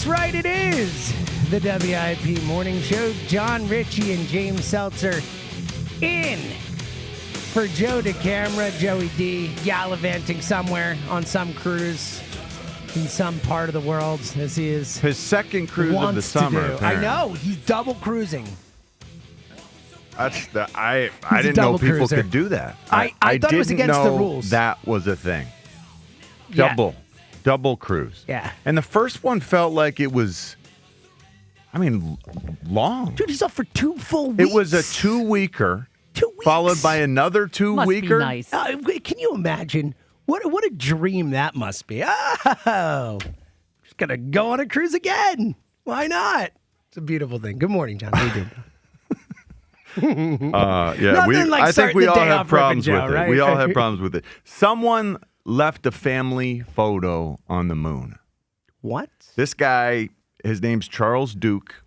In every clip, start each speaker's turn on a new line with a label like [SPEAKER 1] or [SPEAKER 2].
[SPEAKER 1] That's right, it is the WIP Morning Show. John Ritchie and James Seltzer in for Joe DeCamera, Joey D, gallivanting somewhere on some cruise in some part of the world, as he is
[SPEAKER 2] his second cruise of the summer.
[SPEAKER 1] I know, he's double cruising.
[SPEAKER 2] That's I didn't know people
[SPEAKER 1] cruiser.
[SPEAKER 2] could do that.
[SPEAKER 1] I thought it was against the rules.
[SPEAKER 2] That was a thing. Double cruise.
[SPEAKER 1] Yeah.
[SPEAKER 2] And the first one felt like it was, long.
[SPEAKER 1] Dude, he's up for 2 full weeks.
[SPEAKER 2] It was a 2-weeker.
[SPEAKER 1] 2 weeks.
[SPEAKER 2] Followed by another 2-weeker.
[SPEAKER 3] Must be nice.
[SPEAKER 1] Can you imagine? What a dream that must be. Oh, just going to go on a cruise again. Why not? It's a beautiful thing. Good morning, John. How you doing?
[SPEAKER 2] I think we all have problems with it.
[SPEAKER 1] Right?
[SPEAKER 2] We all have problems with it. Someone left a family photo on the moon.
[SPEAKER 1] What?
[SPEAKER 2] This guy, his name's Charles Duke.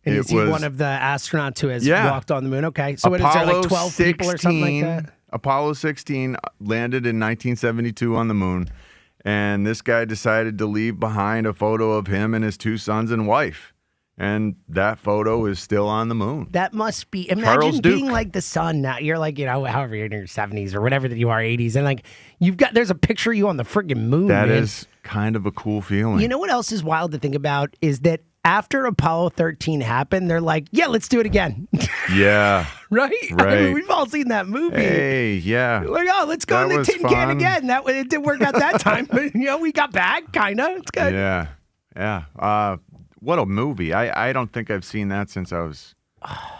[SPEAKER 1] And is he one of the astronauts who has walked on the moon? Okay. So what is there, like 12 people or something like that?
[SPEAKER 2] Apollo 16 landed in 1972 on the moon. And this guy decided to leave behind a photo of him and his 2 sons and wife. And that photo is still on the moon.
[SPEAKER 1] That must be,
[SPEAKER 2] Charles
[SPEAKER 1] imagine being
[SPEAKER 2] Duke.
[SPEAKER 1] like the sun now. You're like, however you're in your 70s or whatever that you are, 80s. And like, there's a picture of you on the friggin' moon.
[SPEAKER 2] That
[SPEAKER 1] man.
[SPEAKER 2] is kind of a cool feeling.
[SPEAKER 1] You know what else is wild to think about is that after Apollo 13 happened, they're like, yeah, let's do it again.
[SPEAKER 2] Yeah.
[SPEAKER 1] Right?
[SPEAKER 2] Right.
[SPEAKER 1] We've all seen that movie.
[SPEAKER 2] Hey, yeah.
[SPEAKER 1] Like, oh, let's go
[SPEAKER 2] That
[SPEAKER 1] in the
[SPEAKER 2] was
[SPEAKER 1] tin can
[SPEAKER 2] fun.
[SPEAKER 1] again. It didn't work out that time. But, we got back, kind of. It's good.
[SPEAKER 2] Yeah. What a movie. I don't think I've seen that since I was,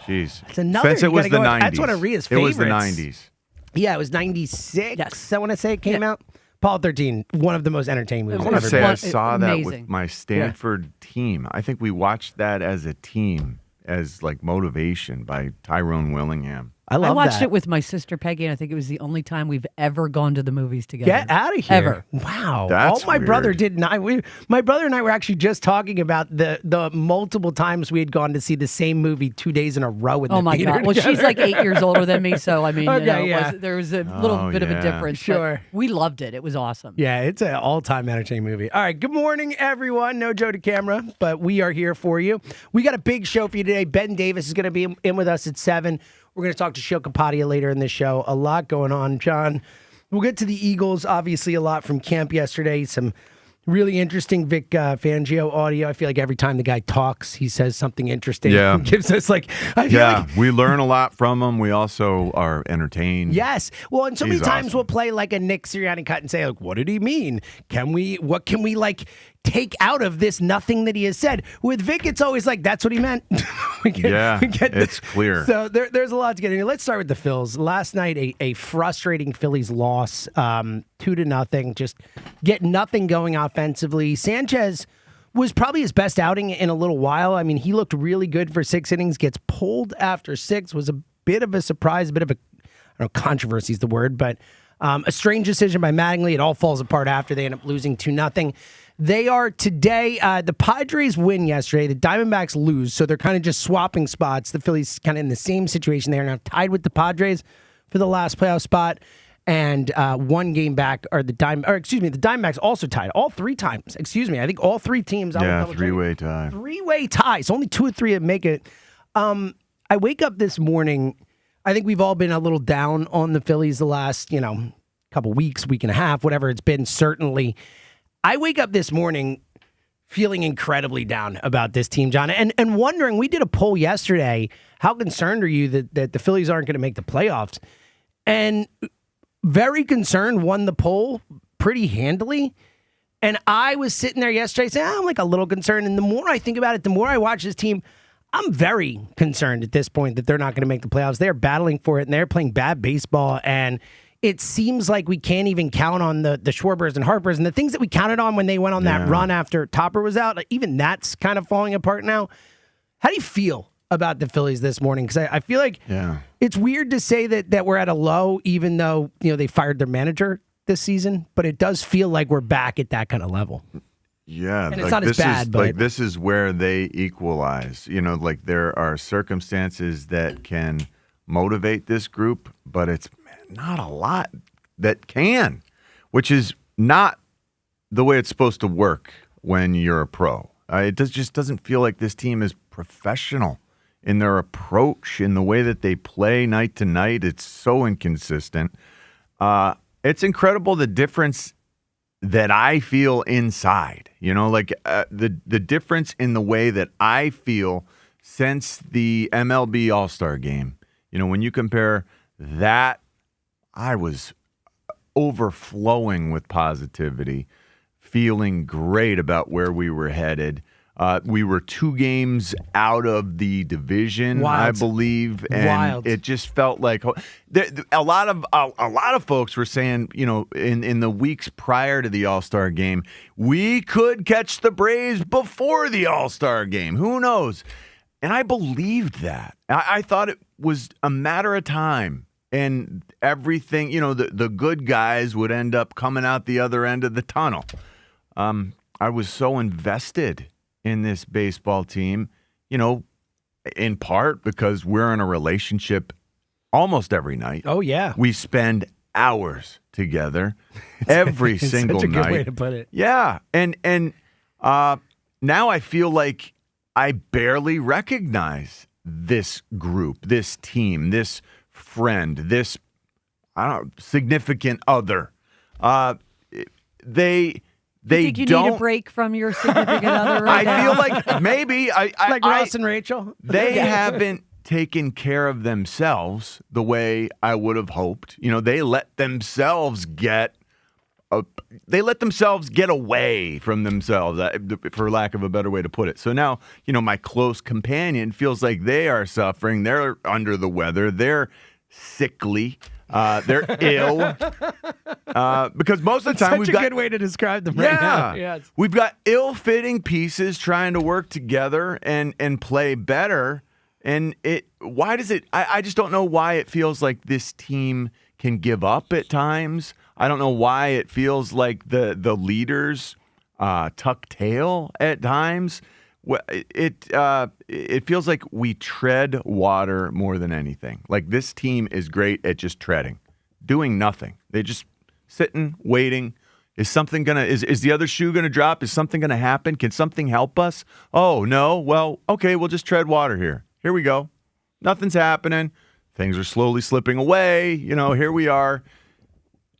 [SPEAKER 1] It's another.
[SPEAKER 2] since it was the 90s.
[SPEAKER 1] That's one of Rhea's
[SPEAKER 2] It
[SPEAKER 1] favorites.
[SPEAKER 2] was the 90s.
[SPEAKER 1] Yeah, it was 96.
[SPEAKER 3] Yes.
[SPEAKER 1] I want to say it came out. Apollo 13, one of the most entertaining movies
[SPEAKER 2] I want
[SPEAKER 1] I've
[SPEAKER 2] to
[SPEAKER 1] ever
[SPEAKER 2] say
[SPEAKER 1] been.
[SPEAKER 2] I saw that with
[SPEAKER 3] Amazing.
[SPEAKER 2] my Stanford team. I think we watched that as a team, as like motivation by Tyrone Willingham.
[SPEAKER 1] I love
[SPEAKER 3] I watched
[SPEAKER 1] that.
[SPEAKER 3] it with my sister Peggy, and I think it was the only time we've ever gone to the movies together.
[SPEAKER 1] Get out of here.
[SPEAKER 3] Ever.
[SPEAKER 1] Wow.
[SPEAKER 2] That's
[SPEAKER 1] All my brother
[SPEAKER 2] weird.
[SPEAKER 1] did not. My brother and I were actually just talking about the multiple times we had gone to see the same movie 2 days in a row in the
[SPEAKER 3] Oh my
[SPEAKER 1] theater
[SPEAKER 3] God! Well, she's
[SPEAKER 1] together.
[SPEAKER 3] like 8 years older than me, so I mean,
[SPEAKER 1] Okay, yeah.
[SPEAKER 3] there was a little bit of a difference. but
[SPEAKER 1] Sure.
[SPEAKER 3] we loved it. It was awesome.
[SPEAKER 1] Yeah, it's an all-time entertaining movie. All right, good morning, everyone. No Joe DeCamera, but we are here for you. We got a big show for you today. Ben Davis is going to be in with us at 7. We're going to talk to Shil Kapadia later in the show. A lot going on, John. We'll get to the Eagles. Obviously, a lot from camp yesterday. Some really interesting Vic Fangio audio. I feel like every time the guy talks, he says something interesting.
[SPEAKER 2] Yeah.
[SPEAKER 1] Gives us like, I feel
[SPEAKER 2] Yeah,
[SPEAKER 1] like,
[SPEAKER 2] we learn a lot from him. We also are entertained.
[SPEAKER 1] yes. Well, and so many
[SPEAKER 2] He's
[SPEAKER 1] times
[SPEAKER 2] awesome.
[SPEAKER 1] we'll play like a Nick Sirianni cut and say, like, what did he mean? What can we like take out of this nothing that he has said? With Vic, it's always like, that's what he meant.
[SPEAKER 2] It's clear.
[SPEAKER 1] So there's a lot to get into. Let's start with the Phils. Last night, a frustrating Phillies loss, 2-0. Just get nothing going offensively. Sanchez was probably his best outing in a little while. I mean, he looked really good for 6 innings, gets pulled after 6, was a bit of a surprise, a bit of a, I don't know, controversy is the word, but a strange decision by Mattingly. It all falls apart after they end up losing 2-0. They are today, the Padres win yesterday. The Diamondbacks lose, so they're kind of just swapping spots. The Phillies kind of in the same situation. They are now tied with the Padres for the last playoff spot, and 1 game back are the Diamondbacks also tied all 3 times. I think all 3 teams.
[SPEAKER 2] Yeah, 3-way tie.
[SPEAKER 1] 3-way tie. So only 2 or 3 that make it. I wake up this morning. I think we've all been a little down on the Phillies the last, couple weeks, week and a half, whatever it's been, certainly. I wake up this morning feeling incredibly down about this team, John, and wondering, we did a poll yesterday, how concerned are you that the Phillies aren't going to make the playoffs? And very concerned, won the poll pretty handily. And I was sitting there yesterday saying, I'm like a little concerned. And the more I think about it, the more I watch this team, I'm very concerned at this point that they're not going to make the playoffs. They're battling for it, and they're playing bad baseball. And it seems like we can't even count on the Schwarbers and Harpers and the things that we counted on when they went on that run after Topper was out. Even that's kind of falling apart now. How do you feel about the Phillies this morning? Because I feel like it's weird to say that we're at a low, even though they fired their manager this season. But it does feel like we're back at that kind of level.
[SPEAKER 2] Yeah,
[SPEAKER 1] and it's not as bad, but
[SPEAKER 2] this is where they equalize. Like there are circumstances that can motivate this group, but it's not a lot that can, which is not the way it's supposed to work when you're a pro. Just doesn't feel like this team is professional in their approach, in the way that they play night to night. It's so inconsistent. It's incredible the difference that I feel inside. The difference in the way that I feel since the MLB All-Star game. When you compare that, I was overflowing with positivity, feeling great about where we were headed. We were 2 games out of the division, I believe, and it just felt like a lot of folks were saying, in the weeks prior to the All-Star game, we could catch the Braves before the All-Star game. Who knows? And I believed that. I thought it was a matter of time, and everything, the good guys would end up coming out the other end of the tunnel. I was so invested in this baseball team, in part because we're in a relationship almost every night.
[SPEAKER 1] Oh, yeah.
[SPEAKER 2] We spend hours together every single
[SPEAKER 1] such a
[SPEAKER 2] night.
[SPEAKER 1] good way to put it.
[SPEAKER 2] Yeah. And now I feel like I barely recognize this group, this team, this friend, this significant other. They
[SPEAKER 3] think you
[SPEAKER 2] don't
[SPEAKER 3] need a break from your significant other right now?
[SPEAKER 2] I feel like maybe
[SPEAKER 1] Like Ross and Rachel?
[SPEAKER 2] They haven't taken care of themselves the way I would have hoped. They let themselves get away from themselves, for lack of a better way to put it. So now, my close companion feels like they are suffering. They're under the weather. They're sickly. They're ill. Because most of the time
[SPEAKER 1] Such a good way to describe them right now. Yes.
[SPEAKER 2] We've got ill-fitting pieces trying to work together and play better. And why does it? I just don't know why it feels like this team can give up at times. I don't know why it feels like the leaders tuck tail at times. It feels like we tread water more than anything. Like this team is great at just treading, doing nothing. They just sitting, waiting. Is something is the other shoe gonna drop? Is something gonna happen? Can something help us? Oh no. Well, okay, we'll just tread water here. Here we go. Nothing's happening. Things are slowly slipping away. Here we are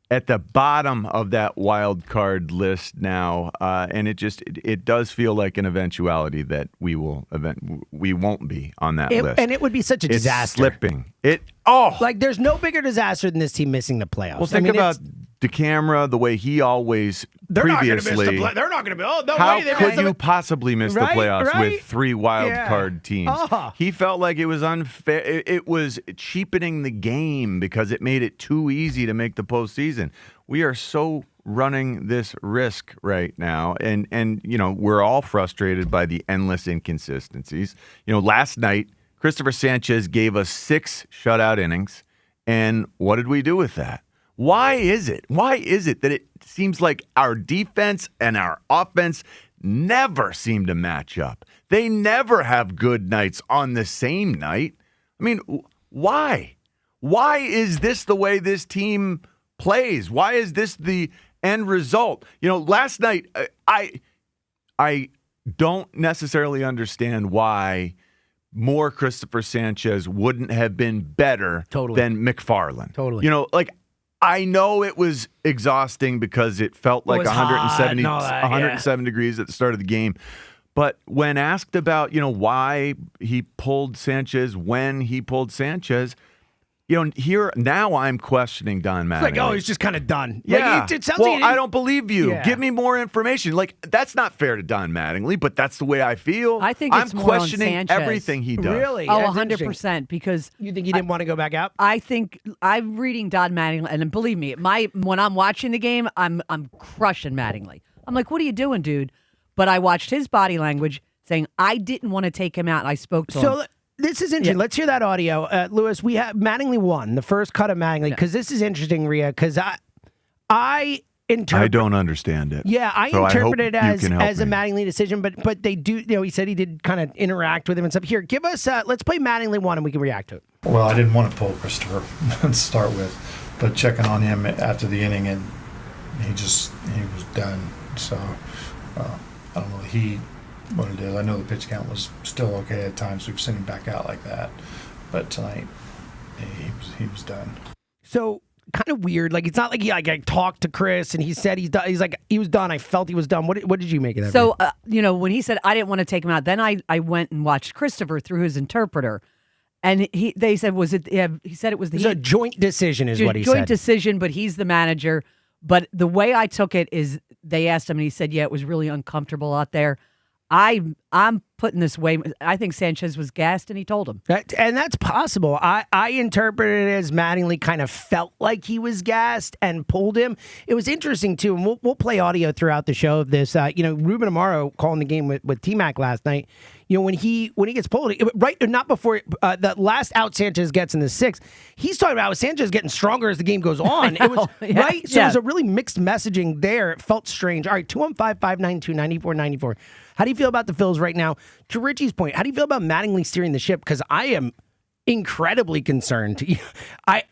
[SPEAKER 2] at the bottom of that wild card list now, and it does feel like an eventuality that we won't be on that list.
[SPEAKER 1] And it would be such a disaster.
[SPEAKER 2] It's slipping.
[SPEAKER 1] There's no bigger disaster than this team missing the playoffs.
[SPEAKER 2] Well, think about DeCamara, the way he always previously.
[SPEAKER 1] They're not going to miss the playoffs.
[SPEAKER 2] How could you possibly miss the playoffs with 3 wild card teams? He felt like it was unfair. It was cheapening the game because it made it too easy to make the postseason. We are so running this risk right now, and we're all frustrated by the endless inconsistencies. Last night, Christopher Sanchez gave us 6 shutout innings, and what did we do with that? Why is it that it seems like our defense and our offense never seem to match up? They never have good nights on the same night. I mean, why? Why is this the way this team plays? Why is this the end result? Last night, I don't necessarily understand why more Christopher Sanchez wouldn't have been better than McFarland.
[SPEAKER 1] Totally.
[SPEAKER 2] I know it was exhausting because it felt like 170 degrees at the start of the game. But when asked about, why he pulled Sanchez when he pulled Sanchez, here now I'm questioning Don Mattingly.
[SPEAKER 1] It's like, he's just kind of done.
[SPEAKER 2] Yeah.
[SPEAKER 1] It sounds
[SPEAKER 2] like I don't believe you.
[SPEAKER 1] Yeah.
[SPEAKER 2] Give me more information. That's not fair to Don Mattingly, but that's the way I feel.
[SPEAKER 3] I think it's more
[SPEAKER 2] questioning
[SPEAKER 3] on Sanchez.
[SPEAKER 2] everything he does.
[SPEAKER 1] Really?
[SPEAKER 3] Oh,
[SPEAKER 1] That's
[SPEAKER 3] 100%. Because
[SPEAKER 1] you think he didn't want to go back out?
[SPEAKER 3] I think I'm reading Don Mattingly, and believe me, when I'm watching the game, I'm crushing Mattingly. I'm like, what are you doing, dude? But I watched his body language saying I didn't want to take him out. And I spoke to him.
[SPEAKER 1] This is interesting. Yeah. Let's hear that audio. Lewis, we have Mattingly won, the first cut of Mattingly, because this is interesting, Rhea, because I
[SPEAKER 2] don't understand it.
[SPEAKER 1] Yeah, I
[SPEAKER 2] so
[SPEAKER 1] interpret it as a
[SPEAKER 2] me.
[SPEAKER 1] Mattingly decision, but they do, he said he did kind of interact with him and stuff. Here, give us, let's play Mattingly 1 and we can react to it.
[SPEAKER 4] Well, I didn't want to pull Christopher to start with, but checking on him after the inning, and he was done. So, I don't know, he what it is. I know the pitch count was still okay at times. We've seen him back out like that, but tonight he was done.
[SPEAKER 1] So kind of weird. Like, it's not like I talked to Chris and he said he's done. He's like, he was done. I felt he was done. What did you make of that?
[SPEAKER 3] So, when he said I didn't want to take him out, then I went and watched Christopher through his interpreter. And they said, was it? He said it was
[SPEAKER 1] a joint decision, is what he said.
[SPEAKER 3] Joint decision, but he's the manager. But the way I took it is they asked him, and he said, "Yeah, it was really uncomfortable out there." I'm putting this way. I think Sanchez was gassed, and he told him.
[SPEAKER 1] And that's possible. I interpreted it as Mattingly kind of felt like he was gassed and pulled him. It was interesting, too, and we'll play audio throughout the show of this. Ruben Amaro calling the game with T-Mac last night. When he gets pulled, right, not before the last out Sanchez gets in the sixth, he's talking about how Sanchez getting stronger as the game goes on. It was right. So it was a really mixed messaging there. It felt strange. All right, 215-592-9494. How do you feel about the Phils right now? To Richie's point, how do you feel about Mattingly steering the ship? Because I am incredibly concerned.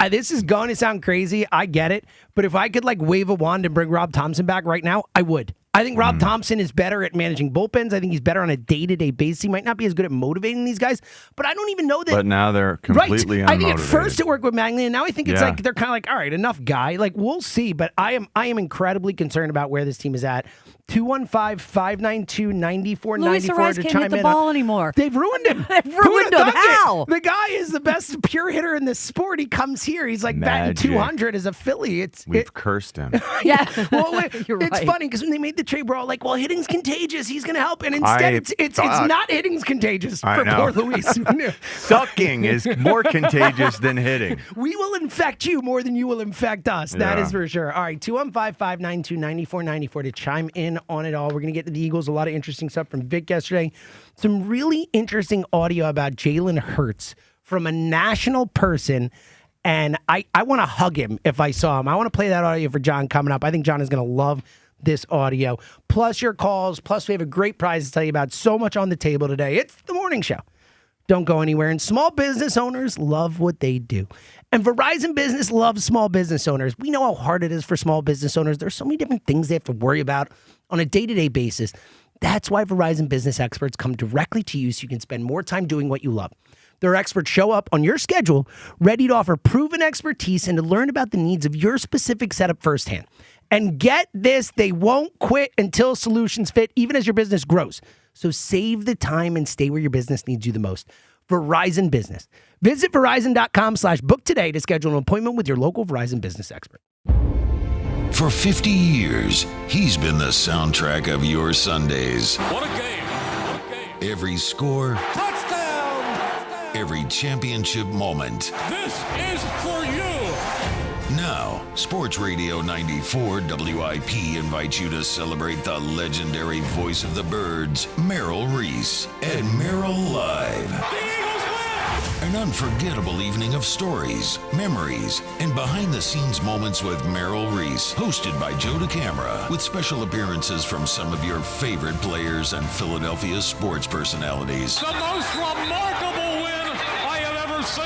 [SPEAKER 1] This is going to sound crazy. I get it. But if I could wave a wand and bring Rob Thompson back right now, I would. I think Rob Thompson is better at managing bullpens. I think he's better on a day-to-day basis. He might not be as good at motivating these guys, but I don't even know that.
[SPEAKER 2] But now they're completely unmotivated.
[SPEAKER 1] I think at first it worked with Mattingly, and now I think it's they're kind of all right, enough, guy. We'll see. But I am incredibly concerned about where this team is at. 215-592-9494
[SPEAKER 3] Luis Arraez
[SPEAKER 1] to
[SPEAKER 3] can't
[SPEAKER 1] chime
[SPEAKER 3] hit the
[SPEAKER 1] in.
[SPEAKER 3] ball anymore.
[SPEAKER 1] They've ruined him.
[SPEAKER 3] They've ruined him. How?
[SPEAKER 1] The guy is the best pure hitter in this sport. He comes here. He's batting
[SPEAKER 2] Magic.
[SPEAKER 1] 200 as a Philly.
[SPEAKER 2] We've cursed him.
[SPEAKER 3] Yeah.
[SPEAKER 1] Well,
[SPEAKER 3] You're
[SPEAKER 1] it's
[SPEAKER 3] right.
[SPEAKER 1] funny because when they made the trade, we're all like, well, hitting's contagious. He's going to help. And instead, it's not hitting's contagious for poor Luis.
[SPEAKER 2] Sucking is more contagious than hitting.
[SPEAKER 1] We will infect you more than you will infect us. That is for sure. All right, 215-592-9494 to chime in on it all. We're going to get to the Eagles. A lot of interesting stuff from Vic yesterday. Some really interesting audio about Jalen Hurts from a national person. And I want to hug him if I saw him. I want to play that audio for John coming up. I think John is going to love this audio. Plus your calls. Plus we have a great prize to tell you about. So much on the table today. It's the morning show. Don't go anywhere. And small business owners love what they do. And Verizon Business loves small business owners. We know how hard it is for small business owners. There's so many different things they have to worry about on a day-to-day basis. That's why Verizon Business experts come directly to you so you can spend more time doing what you love. Their experts show up on your schedule, ready to offer proven expertise and to learn about the needs of your specific setup firsthand. And get this, they won't quit until solutions fit, even as your business grows. So save the time and stay where your business needs you the most. Verizon Business. Visit Verizon.com/book today to schedule an appointment with your local Verizon Business expert.
[SPEAKER 5] For 50 years, he's been the soundtrack of your Sundays.
[SPEAKER 6] What a game. What a game.
[SPEAKER 5] Every score,
[SPEAKER 6] Touchdown.
[SPEAKER 5] every championship moment.
[SPEAKER 6] This is for you.
[SPEAKER 5] Now, Sports Radio 94 WIP invites you to celebrate the legendary voice of the Birds, Merrill Reese, and Merrill Live.
[SPEAKER 6] The Eagles win.
[SPEAKER 5] An unforgettable evening of stories, memories, and behind-the-scenes moments with Merrill Reese, hosted by Joe DeCamera, with special appearances from some of your favorite players and Philadelphia sports personalities.
[SPEAKER 6] The most remarkable win I have ever seen.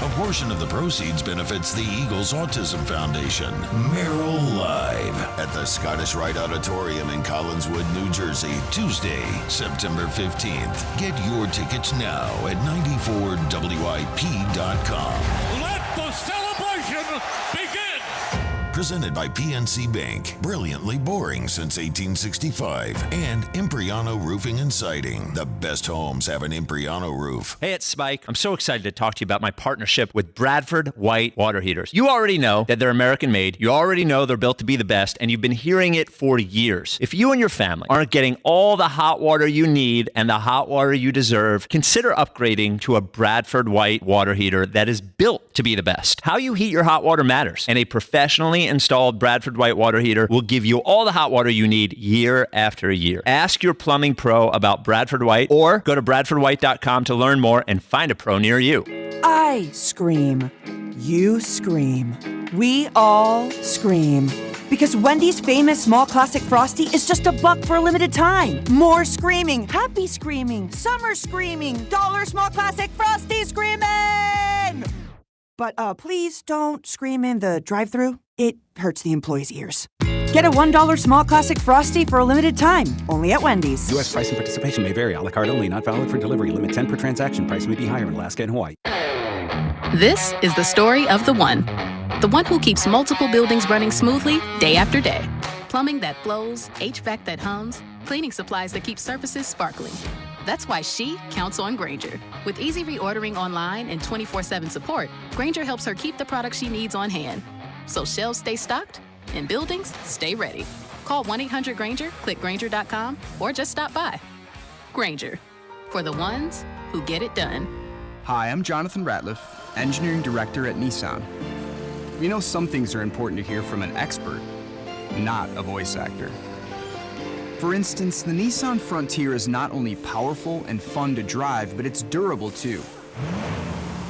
[SPEAKER 5] A portion of the proceeds benefits the Eagles Autism Foundation. Merrill Live at the Scottish Rite Auditorium in Collinswood, New Jersey, Tuesday, September 15th. Get your tickets now at 94WIP.com.
[SPEAKER 6] Let the celebration begin.
[SPEAKER 5] Presented by PNC Bank. Brilliantly boring since 1865. And Impriano Roofing and Siding. The best homes have an Impriano roof.
[SPEAKER 7] Hey, it's Spike. I'm so excited to talk to you about my partnership with Bradford White Water Heaters. You already know that they're American made. You already know they're built to be the best, and you've been hearing it for years. If you and your family aren't getting all the hot water you need and the hot water you deserve, consider upgrading to a Bradford White water heater that is built to be the best. How you heat your hot water matters, and a professionally installed Bradford White water heater will give you all the hot water you need year after year. Ask your plumbing pro about Bradford White or go to bradfordwhite.com to learn more and find a pro near you.
[SPEAKER 8] I scream. You scream. We all scream. Because Wendy's famous small classic Frosty is just $1 for a limited time. More screaming, happy screaming, summer screaming, dollar small classic Frosty screaming! But please don't scream in the drive-thru. It hurts the employees' ears. Get a $1 small classic Frosty for a limited time, only at Wendy's.
[SPEAKER 9] U.S. price and participation may vary. A la carte only. Not valid for delivery. Limit 10 per transaction. Price may be higher in Alaska and Hawaii.
[SPEAKER 10] This is the story of the one who keeps multiple buildings running smoothly day after day. Plumbing that flows, HVAC that hums, cleaning supplies that keep surfaces sparkling. That's why she counts on Grainger. With easy reordering online and 24/7 support, Grainger helps her keep the products she needs on hand. So shelves stay stocked and buildings stay ready. Call 1-800-GRAINGER, click Grainger.com, or just stop by. Grainger, for the ones who get it done.
[SPEAKER 11] Hi, I'm Jonathan Ratliff, Engineering Director at Nissan. We know some things are important to hear from an expert, not a voice actor. For instance, the Nissan Frontier is not only powerful and fun to drive, but it's durable too.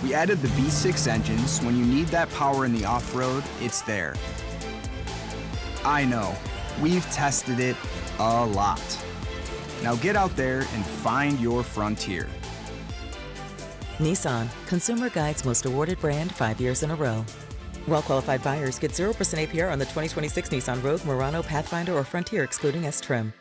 [SPEAKER 11] We added the V6 engine, so when you need that power in the off-road, it's there. I know, we've tested it a lot. Now get out there and find your Frontier.
[SPEAKER 12] Nissan, Consumer Guide's most awarded brand 5 years in a row. Well-qualified buyers get 0% APR on the 2026 Nissan Rogue, Murano, Pathfinder, or Frontier, excluding S-Trim.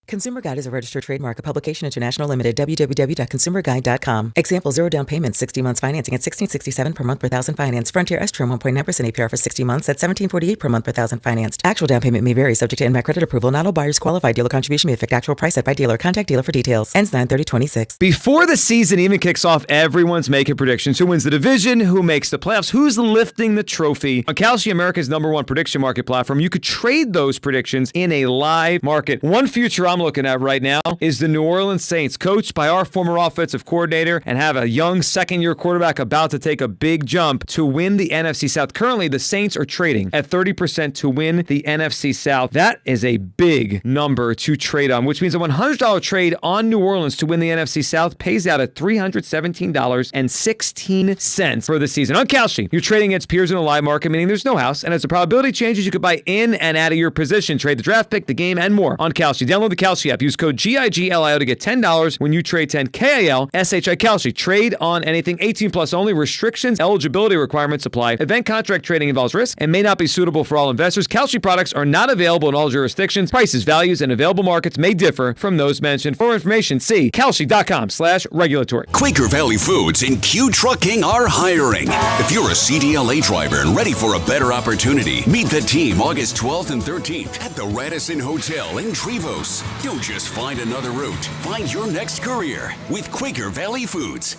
[SPEAKER 12] Consumer Guide is a registered trademark, a publication international limited, www.consumerguide.com. Example, 0 down payment, 60 months financing at $1667 per month per thousand financed. Frontier S-Trim 1.9% APR for 60 months at $1748 per month per thousand financed. Actual down payment may vary, subject to in-back credit approval. Not all buyers qualify. Dealer contribution may affect actual price set by dealer. Contact dealer for details. Ends 9/30/26.
[SPEAKER 13] Before the season even kicks off, everyone's making predictions. Who wins the division? Who makes the playoffs? Who's lifting the trophy? On Kalshi, America's #1 prediction market platform, you could trade those predictions in a live market. One future I'm looking at right now is the New Orleans Saints, coached by our former offensive coordinator, and have a young second-year quarterback about to take a big jump to win the NFC South. Currently, the Saints are trading at 30% to win the NFC South. That is a big number to trade on, which means a $100 trade on New Orleans to win the NFC South pays out at $317.16 for the season. On Kalshi, you're trading against peers in a live market, meaning there's no house, and as the probability changes, you could buy in and out of your position, trade the draft pick, the game, and more on Kalshi. Download the Kalshi app. Use code GIGLIO to get $10 when you trade 10 KALSHI Kalshi. Trade on anything 18 plus only. Restrictions, eligibility requirements apply. Event contract trading involves risk and may not be suitable for all investors. Kalshi products are not available in all jurisdictions. Prices, values, and available markets may differ from those mentioned. For more information, see kalshi.com/regulatory.
[SPEAKER 14] Quaker Valley Foods and Q Trucking are hiring. If you're a CDLA driver and ready for a better opportunity, meet the team August 12th and 13th at the Radisson Hotel in Trevose. Don't just find another route. Find your next career with Quaker Valley Foods.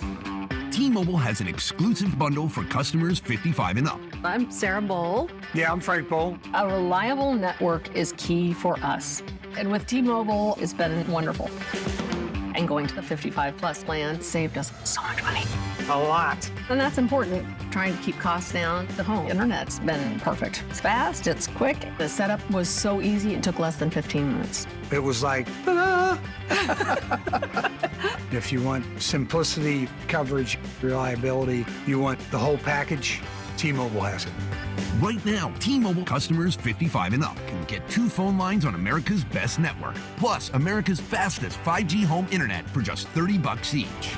[SPEAKER 15] T-Mobile has an exclusive bundle for customers 55 and up.
[SPEAKER 16] I'm Sarah Bowl.
[SPEAKER 15] Yeah, I'm Frank Bowl.
[SPEAKER 16] A reliable network is key for us. And with T-Mobile, it's been wonderful. And going to the 55 plus plan saved us so much money.
[SPEAKER 15] A lot.
[SPEAKER 16] And that's important. Trying to keep costs down. The home internet's been perfect. It's fast, it's quick. The setup was so easy, it took less than 15 minutes.
[SPEAKER 15] It was like, ta-da! If you want simplicity, coverage, reliability, you want the whole package, T-Mobile has it. Right now, T-Mobile customers 55 and up can get 2 phone lines on America's best network, plus America's fastest 5G home internet for just $30 each.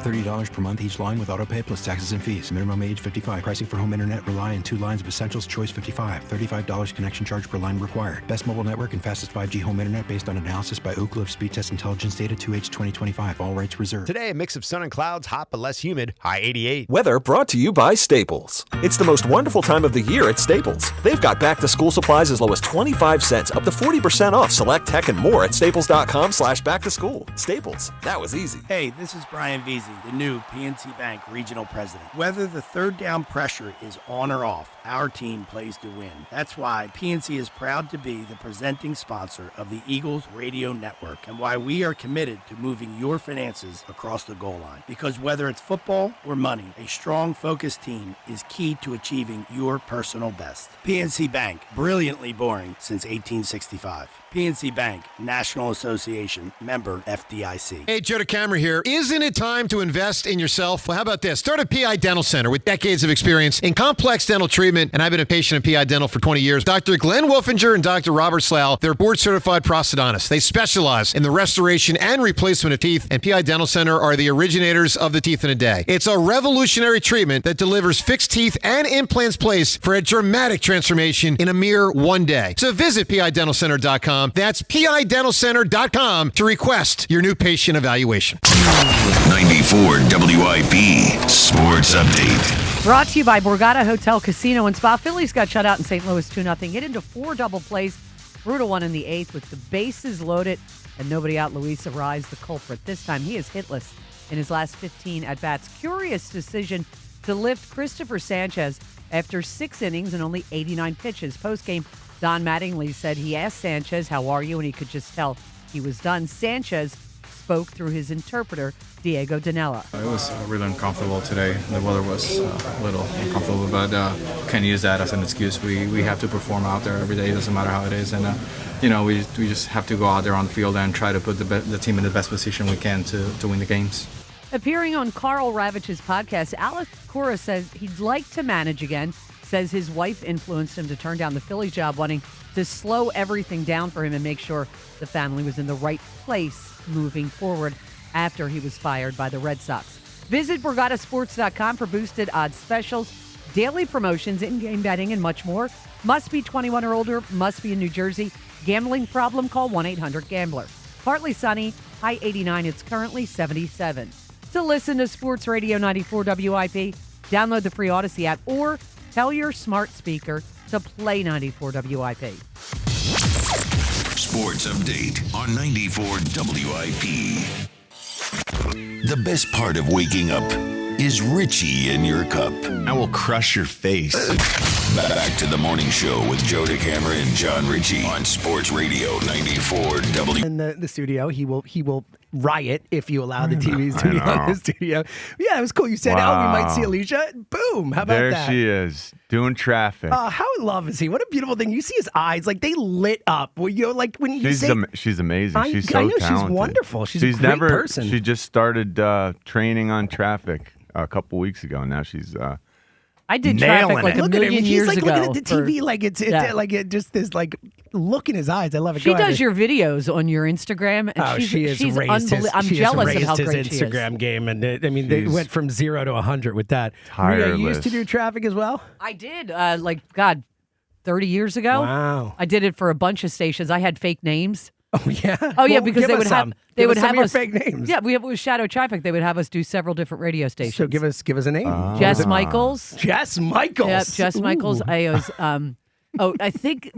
[SPEAKER 17] $30 per month each line with autopay plus taxes and fees. Minimum age 55. Pricing for home internet rely on 2 lines of Essentials Choice 55. $35 connection charge per line required. Best mobile network and fastest 5G home internet based on analysis by Ookla of Speed Test Intelligence data 2H 2025. All rights reserved.
[SPEAKER 18] Today, a mix of sun and clouds, hot but less humid, high 88.
[SPEAKER 19] Weather brought to you by Staples. It's the most wonderful time of the year at Staples. They've got back-to-school supplies as low as 25 cents, up to 40% off select tech and more at staples.com/back-to-school. Staples, that was easy.
[SPEAKER 20] Hey, this is Brian Veazey, the new PNC Bank Regional President. Whether the third down pressure is on or off, our team plays to win. That's why PNC is proud to be the presenting sponsor of the Eagles Radio Network and why we are committed to moving your finances across the goal line. Because whether it's football or money, a strong, focused team is key to achieving your personal best. PNC Bank, brilliantly boring since 1865. PNC Bank, National Association, member FDIC.
[SPEAKER 18] Hey, Joe DeCamera here. Isn't it time to invest in yourself? Well, how about this? Start a PI Dental Center with decades of experience in complex dental treatment treatment, and I've been a patient of PI Dental for 20 years. Dr. Glenn Wolfinger and Dr. Robert Slough, they're board-certified prosthodontists. They specialize in the restoration and replacement of teeth, and PI Dental Center are the originators of the Teeth in a Day. It's a revolutionary treatment that delivers fixed teeth and implants placed for a dramatic transformation in a mere one day. So visit PIDentalCenter.com. That's PIDentalCenter.com to request your new patient evaluation.
[SPEAKER 14] 94 WIP Sports Update.
[SPEAKER 3] Brought to you by Borgata Hotel Casino and Spa. Phillies got shut out in St. Louis 2-0. Hit into 4 double plays. Brutal one in the 8th with the bases loaded and nobody out. Luis Arraez, the culprit. This time he is hitless in his last 15 at-bats. Curious decision to lift Christopher Sanchez after 6 innings and only 89 pitches. Post-game, Don Mattingly said he asked Sanchez, "How are you?" and he could just tell he was done. Sanchez spoke through his interpreter, Diego Danella.
[SPEAKER 21] It was really uncomfortable today. The weather was a little uncomfortable, but can't use that as an excuse. We have to perform out there every day. It doesn't matter how it is, and we just have to go out there on the field and try to put the team in the best position we can to win the games.
[SPEAKER 3] Appearing on Carl Ravage's podcast, Alex Cora says he'd like to manage again. Says his wife influenced him to turn down the Phillies job, wanting to slow everything down for him and make sure the family was in the right place moving forward after he was fired by the Red Sox. Visit BorgataSports.com for boosted odds specials, daily promotions, in-game betting, and much more. Must be 21 or older, must be in New Jersey. Gambling problem? Call 1-800-GAMBLER. Partly sunny, high 89. It's currently 77. To listen to Sports Radio 94 WIP, download the free Odyssey app or tell your smart speaker to play 94 WIP.
[SPEAKER 14] Sports Update on 94 WIP. The best part of waking up is Richie in your cup.
[SPEAKER 22] I will crush your face.
[SPEAKER 14] Back to the morning show with Joe DeCamera and John Ritchie on Sports Radio 94 WIP.
[SPEAKER 1] In the studio, he will riot if you allow the TVs to be on the studio. Yeah, it was cool. You said, "Oh, we might see Alicia." Boom! How about
[SPEAKER 2] there
[SPEAKER 1] that?
[SPEAKER 2] There she is, doing traffic.
[SPEAKER 1] How in love is he? What a beautiful thing! You see his eyes, like they lit up. Well, you know, like when you say
[SPEAKER 2] she's amazing. She's so
[SPEAKER 1] I know
[SPEAKER 2] talented.
[SPEAKER 1] She's wonderful. She's a great person.
[SPEAKER 2] She just started training on traffic a couple weeks ago. Now she's.
[SPEAKER 3] I did traffic like a million years ago.
[SPEAKER 1] He's like looking at the TV like it's just this like look in his eyes. I love it.
[SPEAKER 3] She does your videos on your Instagram. And she's unbelievable. I'm jealous of how great she is.
[SPEAKER 1] Instagram game, and they went from 0 to 100 with that.
[SPEAKER 2] Tireless.
[SPEAKER 1] You used to do traffic as well?
[SPEAKER 3] I did. 30 years ago.
[SPEAKER 1] Wow.
[SPEAKER 3] I did it for a bunch of stations. I had fake names.
[SPEAKER 1] Oh yeah.
[SPEAKER 3] Oh yeah, because they would have
[SPEAKER 1] us fake names.
[SPEAKER 3] Yeah, it was Shadow Traffic. They would have us do several different radio stations.
[SPEAKER 1] So give us a name.
[SPEAKER 3] Jess Michaels.
[SPEAKER 1] Jess Michaels.
[SPEAKER 3] Yep, Jess Michaels. I was I think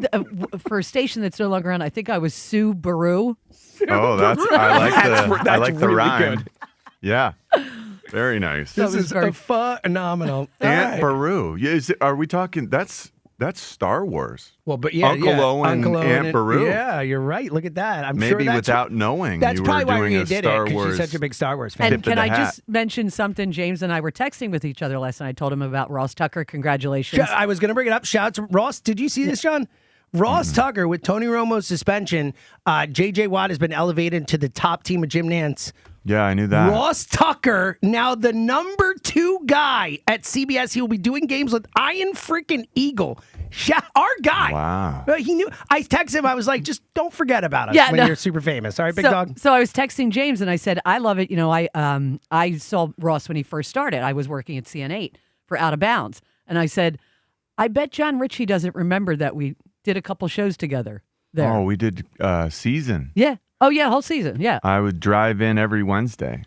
[SPEAKER 3] for a station that's no longer on, I think I was Sue Baru.
[SPEAKER 2] Oh, I like the
[SPEAKER 1] really
[SPEAKER 2] rhyme.
[SPEAKER 1] Good.
[SPEAKER 2] Yeah. Very nice.
[SPEAKER 1] This is phenomenal.
[SPEAKER 2] Aunt Beru. Yeah, are we talking? That's Star Wars.
[SPEAKER 1] Well, but yeah,
[SPEAKER 2] Uncle Owen and Aunt Beru.
[SPEAKER 1] Yeah, you're right. Look at that. I'm
[SPEAKER 2] Maybe
[SPEAKER 1] sure that's
[SPEAKER 2] without knowing,
[SPEAKER 1] that's
[SPEAKER 2] you
[SPEAKER 1] probably
[SPEAKER 2] were doing
[SPEAKER 1] why we
[SPEAKER 2] a
[SPEAKER 1] did
[SPEAKER 2] Star
[SPEAKER 1] it because
[SPEAKER 2] Wars.
[SPEAKER 1] she's such a big Star Wars fan.
[SPEAKER 3] And can I just mention something? James and I were texting with each other last night. I told him about Ross Tucker. Congratulations.
[SPEAKER 1] I was going to bring it up. Shout out to Ross. Did you see this, John? Ross Tucker, with Tony Romo's suspension, J.J. Watt has been elevated to the top team of Jim Nantz.
[SPEAKER 2] Yeah, I knew that.
[SPEAKER 1] Ross Tucker, now the number 2 guy at CBS. He will be doing games with Ian freaking Eagle. Our guy.
[SPEAKER 2] Wow.
[SPEAKER 1] He knew. I texted him. I was like, just don't forget about us when you're super famous. All right, big dog?
[SPEAKER 3] So I was texting James, and I said, I love it. You know, I saw Ross when he first started. I was working at CN8 for Out of Bounds. And I said, I bet John Ritchie doesn't remember that we did a couple shows together there.
[SPEAKER 2] Oh, we did season.
[SPEAKER 3] Yeah. Oh, yeah, whole season. Yeah.
[SPEAKER 2] I would drive in every Wednesday.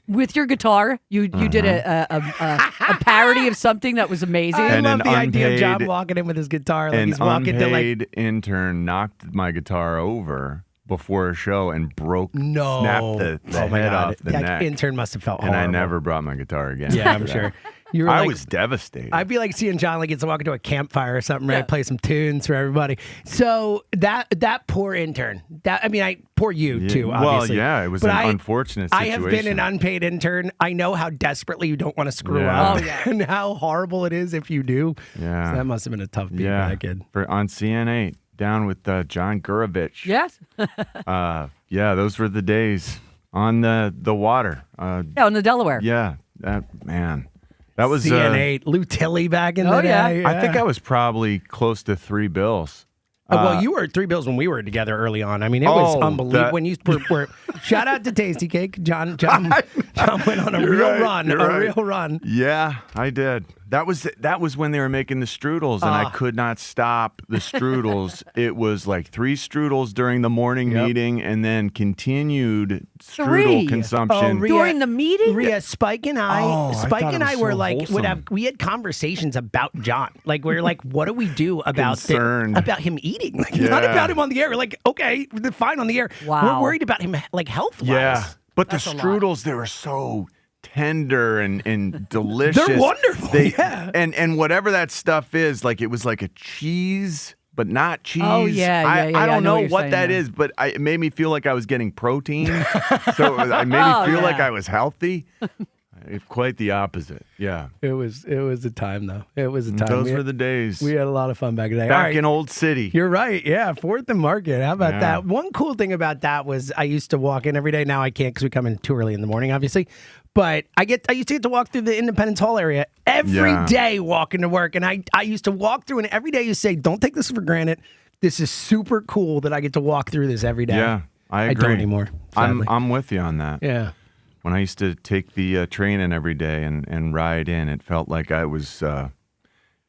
[SPEAKER 3] With your guitar, you did a parody of something that was amazing.
[SPEAKER 1] I love the idea of John walking in with his guitar like he's walking to like.
[SPEAKER 2] An unpaid intern knocked my guitar over before a show and snapped the head off the neck.
[SPEAKER 1] That intern must have felt horrible.
[SPEAKER 2] And I never brought my guitar again.
[SPEAKER 1] Yeah, I'm sure.
[SPEAKER 2] I was devastated.
[SPEAKER 1] I'd be like seeing John like gets to walk into a campfire or something, right? Play some tunes for everybody. So that poor intern. Poor you too. Obviously.
[SPEAKER 2] Well, yeah, it was an unfortunate situation.
[SPEAKER 1] I have been an unpaid intern. I know how desperately you don't want to screw up, and how horrible it is if you do.
[SPEAKER 2] Yeah,
[SPEAKER 1] so that must have been a tough beat for that kid.
[SPEAKER 2] On CN8, down with John Gurevich.
[SPEAKER 3] Yes.
[SPEAKER 2] Yeah, those were the days on the water.
[SPEAKER 3] On the Delaware.
[SPEAKER 2] Yeah, man. That was
[SPEAKER 1] CN8, Lou Tilley back in the day.
[SPEAKER 2] I think I was probably close to 3 bills.
[SPEAKER 1] Well, you were at 3 bills when we were together early on. I mean, it was unbelievable. When you were shout out to Tasty Cake. John went on a real run.
[SPEAKER 2] Yeah, I did. That was when they were making the strudels, and I could not stop the strudels. It was like 3 strudels during the morning meeting, and then continued strudel consumption
[SPEAKER 3] during the meeting.
[SPEAKER 1] Rhea, Spike and I were like, we had conversations about John. Like we were like, what do we do about him eating? Like, not about him on the air. We're like, okay, fine on the air.
[SPEAKER 3] Wow.
[SPEAKER 1] We're worried about him like health wise.
[SPEAKER 2] Yeah, but the strudels, they were so tender and delicious.
[SPEAKER 1] They're wonderful.
[SPEAKER 2] And whatever that stuff is, like it was like a cheese, but not cheese.
[SPEAKER 3] Oh, yeah.
[SPEAKER 2] I don't know what
[SPEAKER 3] saying,
[SPEAKER 2] that is, but it made me feel like I was getting protein. So it made me feel like I was healthy. Quite the opposite. Yeah.
[SPEAKER 1] It was a time though. It was a time.
[SPEAKER 2] Those were the days.
[SPEAKER 1] We had a lot of fun back in the day.
[SPEAKER 2] Back in Old City.
[SPEAKER 1] You're right. Yeah. 4th and Market. How about that? One cool thing about that was I used to walk in every day. Now I can't because we come in too early in the morning, obviously. But I used to get to walk through the Independence Hall area every day walking to work. And I used to walk through, and every day you say, don't take this for granted. This is super cool that I get to walk through this every day.
[SPEAKER 2] Yeah, I agree.
[SPEAKER 1] I don't anymore.
[SPEAKER 2] I'm with you on that.
[SPEAKER 1] Yeah.
[SPEAKER 2] When I used to take the train in every day and ride in, it felt like I was,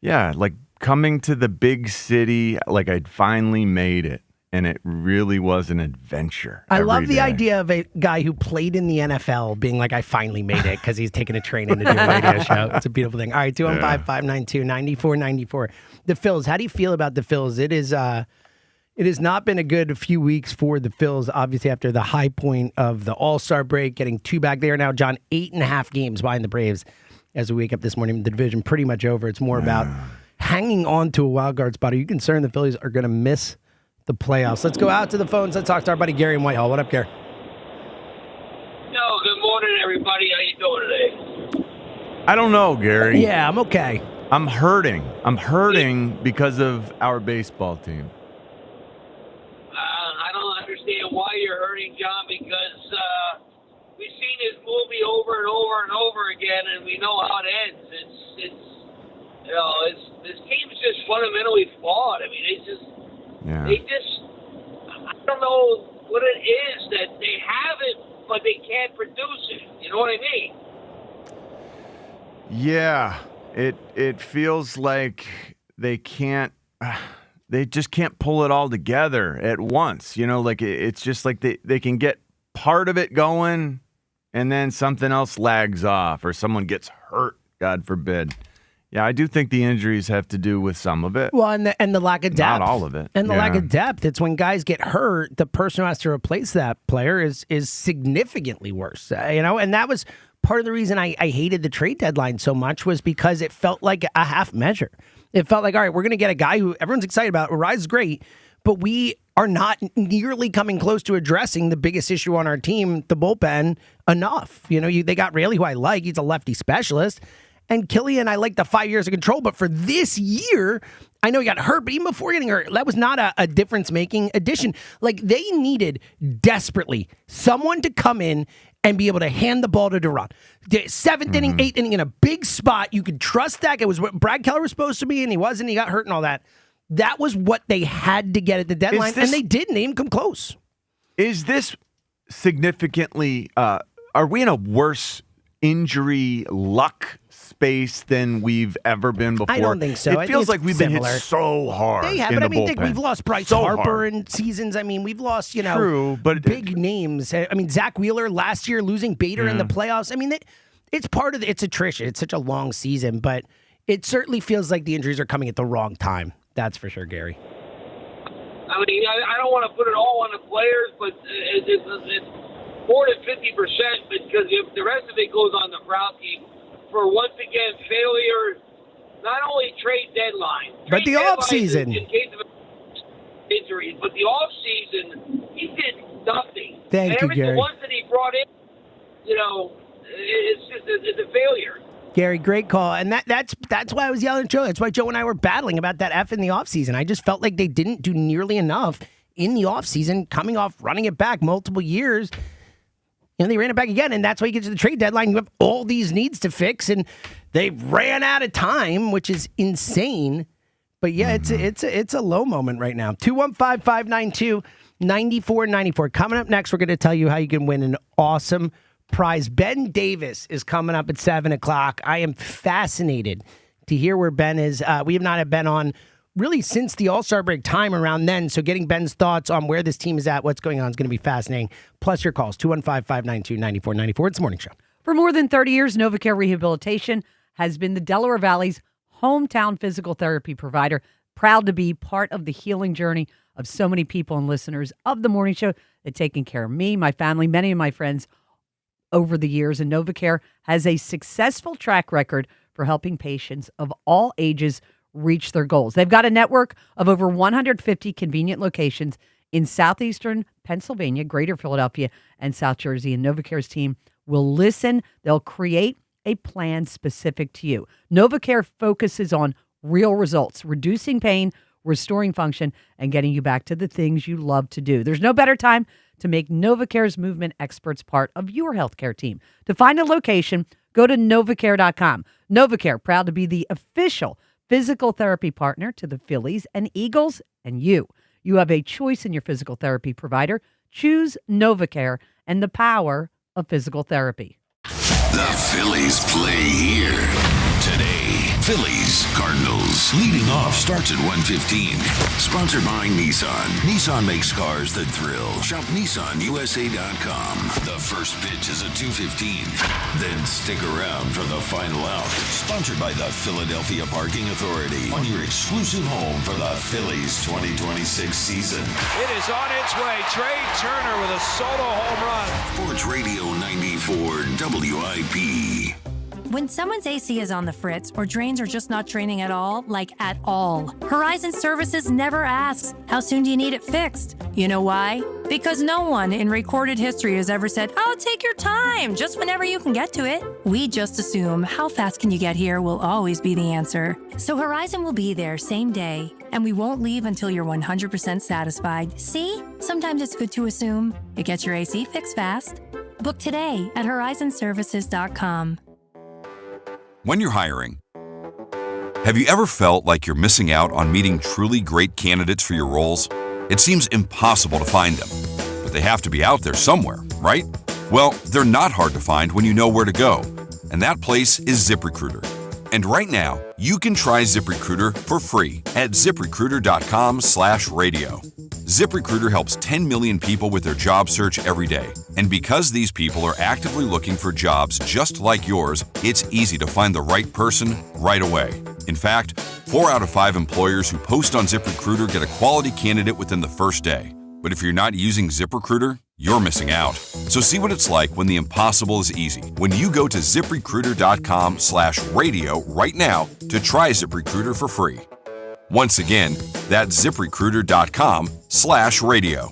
[SPEAKER 2] like coming to the big city, like I'd finally made it. And it really was an adventure.
[SPEAKER 1] I love the idea of a guy who played in the NFL being like, I finally made it because he's taking a train in to do a radio show. It's a beautiful thing. All right, 215-592-9494. The Phils, how do you feel about the Phils? It has not been a good few weeks for the Phils, obviously, after the high point of the All-Star break, getting 2 back there now. John, 8.5 games behind the Braves as we wake up this morning. The division pretty much over. It's more about hanging on to a wild card spot. Are you concerned the Phillies are going to miss the playoffs? Let's go out to the phones. Let's talk to our buddy Gary in Whitehall. What up, Gary?
[SPEAKER 4] Good morning, everybody. How you doing today?
[SPEAKER 2] I don't know, Gary.
[SPEAKER 1] Yeah, I'm okay.
[SPEAKER 2] I'm hurting. I'm hurting because of our baseball team.
[SPEAKER 4] I don't understand why you're hurting, John, because we've seen this movie over and over and over again, and we know how it ends. This team's just fundamentally flawed. I mean, I don't know what it is that they have it, but they can't produce it. You know what I mean?
[SPEAKER 2] Yeah, it feels like they just can't pull it all together at once. You know, like it's just like they can get part of it going and then something else lags off or someone gets hurt, God forbid. Yeah, I do think the injuries have to do with some of it.
[SPEAKER 1] Well, and the lack of depth.
[SPEAKER 2] Not all of it.
[SPEAKER 1] And the lack of depth. It's when guys get hurt, the person who has to replace that player is significantly worse. And that was part of the reason I hated the trade deadline so much, was because it felt like a half measure. It felt like, all right, we're going to get a guy who everyone's excited about. Rise is great, but we are not nearly coming close to addressing the biggest issue on our team, the bullpen, enough. They got Raley, who I like. He's a lefty specialist. And Killian, I like the 5 years of control, but for this year, I know he got hurt, but even before getting hurt, that was not a difference-making addition. Like, they needed desperately someone to come in and be able to hand the ball to Duran. 7th inning, 8th inning in a big spot. You could trust that. It was what Brad Keller was supposed to be, and he wasn't. He got hurt and all that. That was what they had to get at the deadline, and they didn't. They didn't come close.
[SPEAKER 2] Is this significantly, are we in a worse injury luck space than we've ever been before?
[SPEAKER 1] I don't think so.
[SPEAKER 2] It feels like we've been hit so hard.
[SPEAKER 1] They have,
[SPEAKER 2] in
[SPEAKER 1] but
[SPEAKER 2] the bullpen.
[SPEAKER 1] We've lost Bryce Harper in seasons. I mean, we've lost,
[SPEAKER 2] True, but
[SPEAKER 1] big names. I mean, Zach Wheeler last year losing Bader in the playoffs. I mean, it's part of it's attrition. It's such a long season, but it certainly feels like the injuries are coming at the wrong time. That's for sure, Gary.
[SPEAKER 4] I mean, I don't want to put it all on the players, but it's more than 50%, because if the rest of it goes on the Frowski for, once again, failure, not only trade deadline,
[SPEAKER 1] but the offseason.
[SPEAKER 4] In case of injuries, but the offseason, he did nothing.
[SPEAKER 1] Thank you, Gary.
[SPEAKER 4] The ones that he brought in, it's a failure.
[SPEAKER 1] Gary, great call. And that's why I was yelling at Joe. That's why Joe and I were battling about that F in the offseason. I just felt like they didn't do nearly enough in the offseason, coming off running it back multiple years. They ran it back again, and that's why you get to the trade deadline. You have all these needs to fix, and they ran out of time, which is insane. But yeah, it's a low moment right now. 215-592-9494. Coming up next, we're going to tell you how you can win an awesome prize. Ben Davis is coming up at 7 o'clock. I am fascinated to hear where Ben is. We have not had Ben on really since the All-Star break time around then. So getting Ben's thoughts on where this team is at, what's going on is going to be fascinating. Plus your calls, 215-592-9494. It's the Morning Show.
[SPEAKER 3] For more than 30 years, NovaCare Rehabilitation has been the Delaware Valley's hometown physical therapy provider. Proud to be part of the healing journey of so many people and listeners of the Morning Show that taking care of me, my family, many of my friends over the years. And NovaCare has a successful track record for helping patients of all ages reach their goals. They've got a network of over 150 convenient locations in southeastern Pennsylvania, greater Philadelphia, and South Jersey. And NovaCare's team will listen. They'll create a plan specific to you. NovaCare focuses on real results, reducing pain, restoring function, and getting you back to the things you love to do. There's no better time to make NovaCare's movement experts part of your healthcare team. To find a location, go to novacare.com. NovaCare, proud to be the official physical therapy partner to the Phillies and Eagles, and you. You have a choice in your physical therapy provider. Choose NovaCare and the power of physical therapy.
[SPEAKER 14] The Phillies play here today. Phillies, Cardinals. Leading off starts at 1:15. Sponsored by Nissan. Nissan makes cars that thrill. Shop NissanUSA.com. The first pitch is at 2:15. Then stick around for the final out. Sponsored by the Philadelphia Parking Authority. On your exclusive home for the Phillies 2026 season.
[SPEAKER 5] It is on its way. Trey Turner with a solo home run.
[SPEAKER 14] Sports Radio 94 WIP.
[SPEAKER 6] When someone's AC is on the fritz or drains are just not draining at all, like at all, Horizon Services never asks, how soon do you need it fixed? You know why? Because no one in recorded history has ever said, oh, take your time, just whenever you can get to it. We just assume how fast can you get here will always be the answer. So Horizon will be there same day, and we won't leave until you're 100% satisfied. See? Sometimes it's good to assume. It gets your AC fixed fast. Book today at horizonservices.com.
[SPEAKER 23] When you're hiring, have you ever felt like you're missing out on meeting truly great candidates for your roles? It seems impossible to find them, but they have to be out there somewhere, right? Well, they're not hard to find when you know where to go, and that place is ZipRecruiter. And right now, you can try ZipRecruiter for free at ZipRecruiter.com/radio. ZipRecruiter helps 10 million people with their job search every day. And because these people are actively looking for jobs just like yours, it's easy to find the right person right away. In fact, 4 out of 5 employers who post on ZipRecruiter get a quality candidate within the first day. But if you're not using ZipRecruiter, you're missing out. So see what it's like when the impossible is easy. When you go to ZipRecruiter.com/radio right now to try ZipRecruiter for free. Once again, that's ZipRecruiter.com/radio.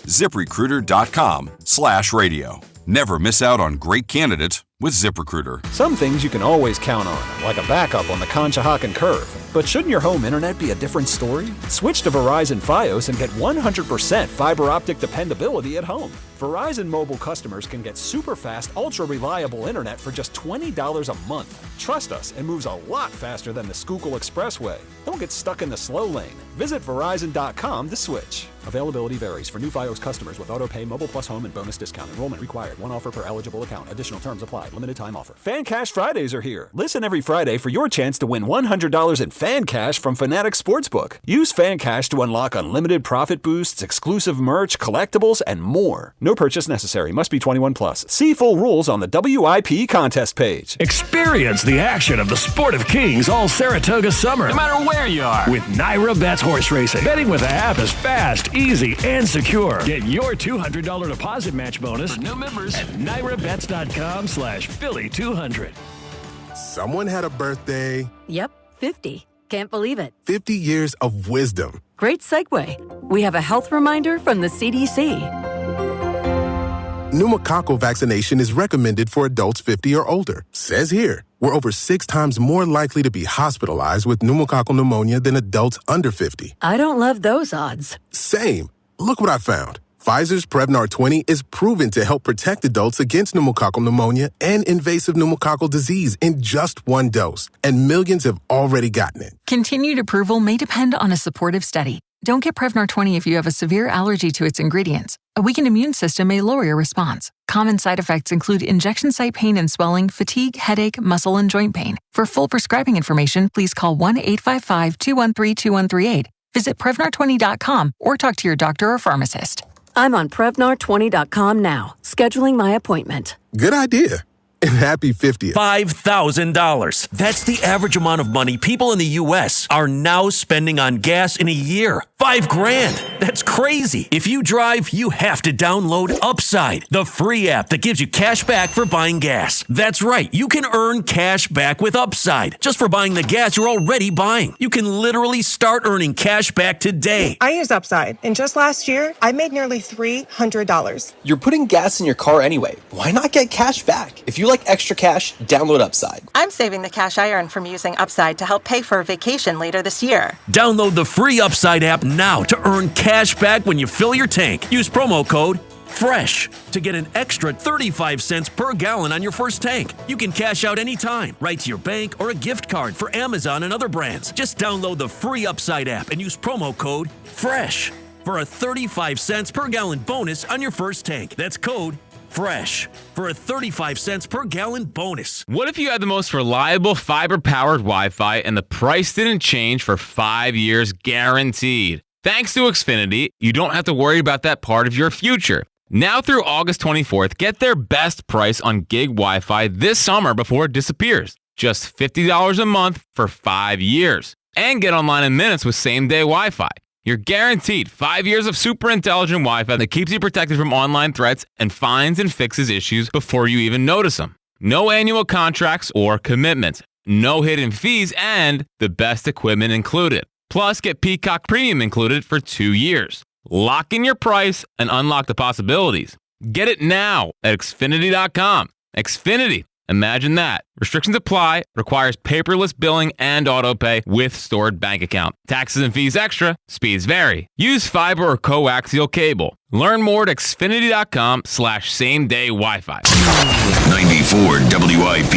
[SPEAKER 23] ZipRecruiter.com/radio. Never miss out on great candidates with ZipRecruiter.
[SPEAKER 9] Some things you can always count on, like a backup on the Conshohocken Curve. But shouldn't your home internet be a different story? Switch to Verizon Fios and get 100% fiber optic dependability at home. Verizon mobile customers can get super fast, ultra reliable internet for just $20 a month. Trust us, it moves a lot faster than the Schuylkill Expressway. Don't get stuck in the slow lane. Visit Verizon.com to switch. Availability varies for new Fios customers with AutoPay, Mobile Plus Home, and bonus discount. Enrollment required. One offer per eligible account. Additional terms apply. Limited time offer. Fan Cash Fridays are here. Listen every Friday for your chance to win $100 in Fan Cash from Fanatics Sportsbook. Use Fan Cash to unlock unlimited profit boosts, exclusive merch, collectibles, and more. No purchase necessary. Must be 21 plus. See full rules on the WIP contest page.
[SPEAKER 24] Experience the action of the Sport of Kings all Saratoga summer, no matter where you are, with Naira Bets Horse Racing. Betting with the app is fast, easy, and secure. Get your $200 deposit match bonus for new members at NairaBets.com/Philly200.
[SPEAKER 25] Someone had a birthday.
[SPEAKER 26] Yep, 50. Can't believe it.
[SPEAKER 25] 50 years of wisdom.
[SPEAKER 26] Great segue. We have a health reminder from the CDC.
[SPEAKER 25] Pneumococcal vaccination is recommended for adults 50 or older. Says here, we're over 6 times more likely to be hospitalized with pneumococcal pneumonia than adults under 50.
[SPEAKER 26] I don't love those odds.
[SPEAKER 25] Same. Look what I found. Pfizer's Prevnar 20 is proven to help protect adults against pneumococcal pneumonia and invasive pneumococcal disease in just one dose, and millions have already gotten it.
[SPEAKER 7] Continued approval may depend on a supportive study. Don't get Prevnar 20 if you have a severe allergy to its ingredients. A weakened immune system may lower your response. Common side effects include injection site pain and swelling, fatigue, headache, muscle, and joint pain. For full prescribing information, please call 1-855-213-2138. Visit Prevnar20.com or talk to your doctor or pharmacist.
[SPEAKER 26] I'm on Prevnar20.com now, scheduling my appointment.
[SPEAKER 25] Good idea. And happy 50th.
[SPEAKER 8] $5,000. That's the average amount of money people in the U.S. are now spending on gas in a year. $5,000. That's crazy. If you drive, you have to download Upside, the free app that gives you cash back for buying gas. That's right. You can earn cash back with Upside just for buying the gas you're already buying. You can literally start earning cash back today.
[SPEAKER 10] I use Upside, and just last year, I made nearly $300.
[SPEAKER 11] You're putting gas in your car anyway. Why not get cash back? If you like extra cash, download Upside.
[SPEAKER 10] I'm saving the cash I earn from using Upside to help pay for a vacation later this year.
[SPEAKER 8] Download the free Upside app now to earn cash back when you fill your tank. Use promo code FRESH to get an extra 35 cents per gallon on your first tank. You can cash out anytime, right to your bank or a gift card for Amazon and other brands. Just download the free Upside app and use promo code FRESH for a 35 cents per gallon bonus on your first tank. That's code FRESH for a 35 cents per gallon bonus.
[SPEAKER 12] What if you had the most reliable fiber-powered Wi-Fi and the price didn't change for 5 years guaranteed? Thanks to Xfinity, you don't have to worry about that part of your future. Now through August 24th, get their best price on gig Wi-Fi this summer before it disappears. Just $50 a month for 5 years. And get online in minutes with same-day Wi-Fi. You're guaranteed 5 years of super intelligent Wi-Fi that keeps you protected from online threats and finds and fixes issues before you even notice them. No annual contracts or commitments, no hidden fees, and the best equipment included. Plus, get Peacock Premium included for 2 years. Lock in your price and unlock the possibilities. Get it now at Xfinity.com. Xfinity. Imagine that. Restrictions apply. Requires paperless billing and autopay with stored bank account. Taxes and fees extra. Speeds vary. Use fiber or coaxial cable. Learn more at Xfinity.com/same-day Wi-Fi.
[SPEAKER 14] 94 WIP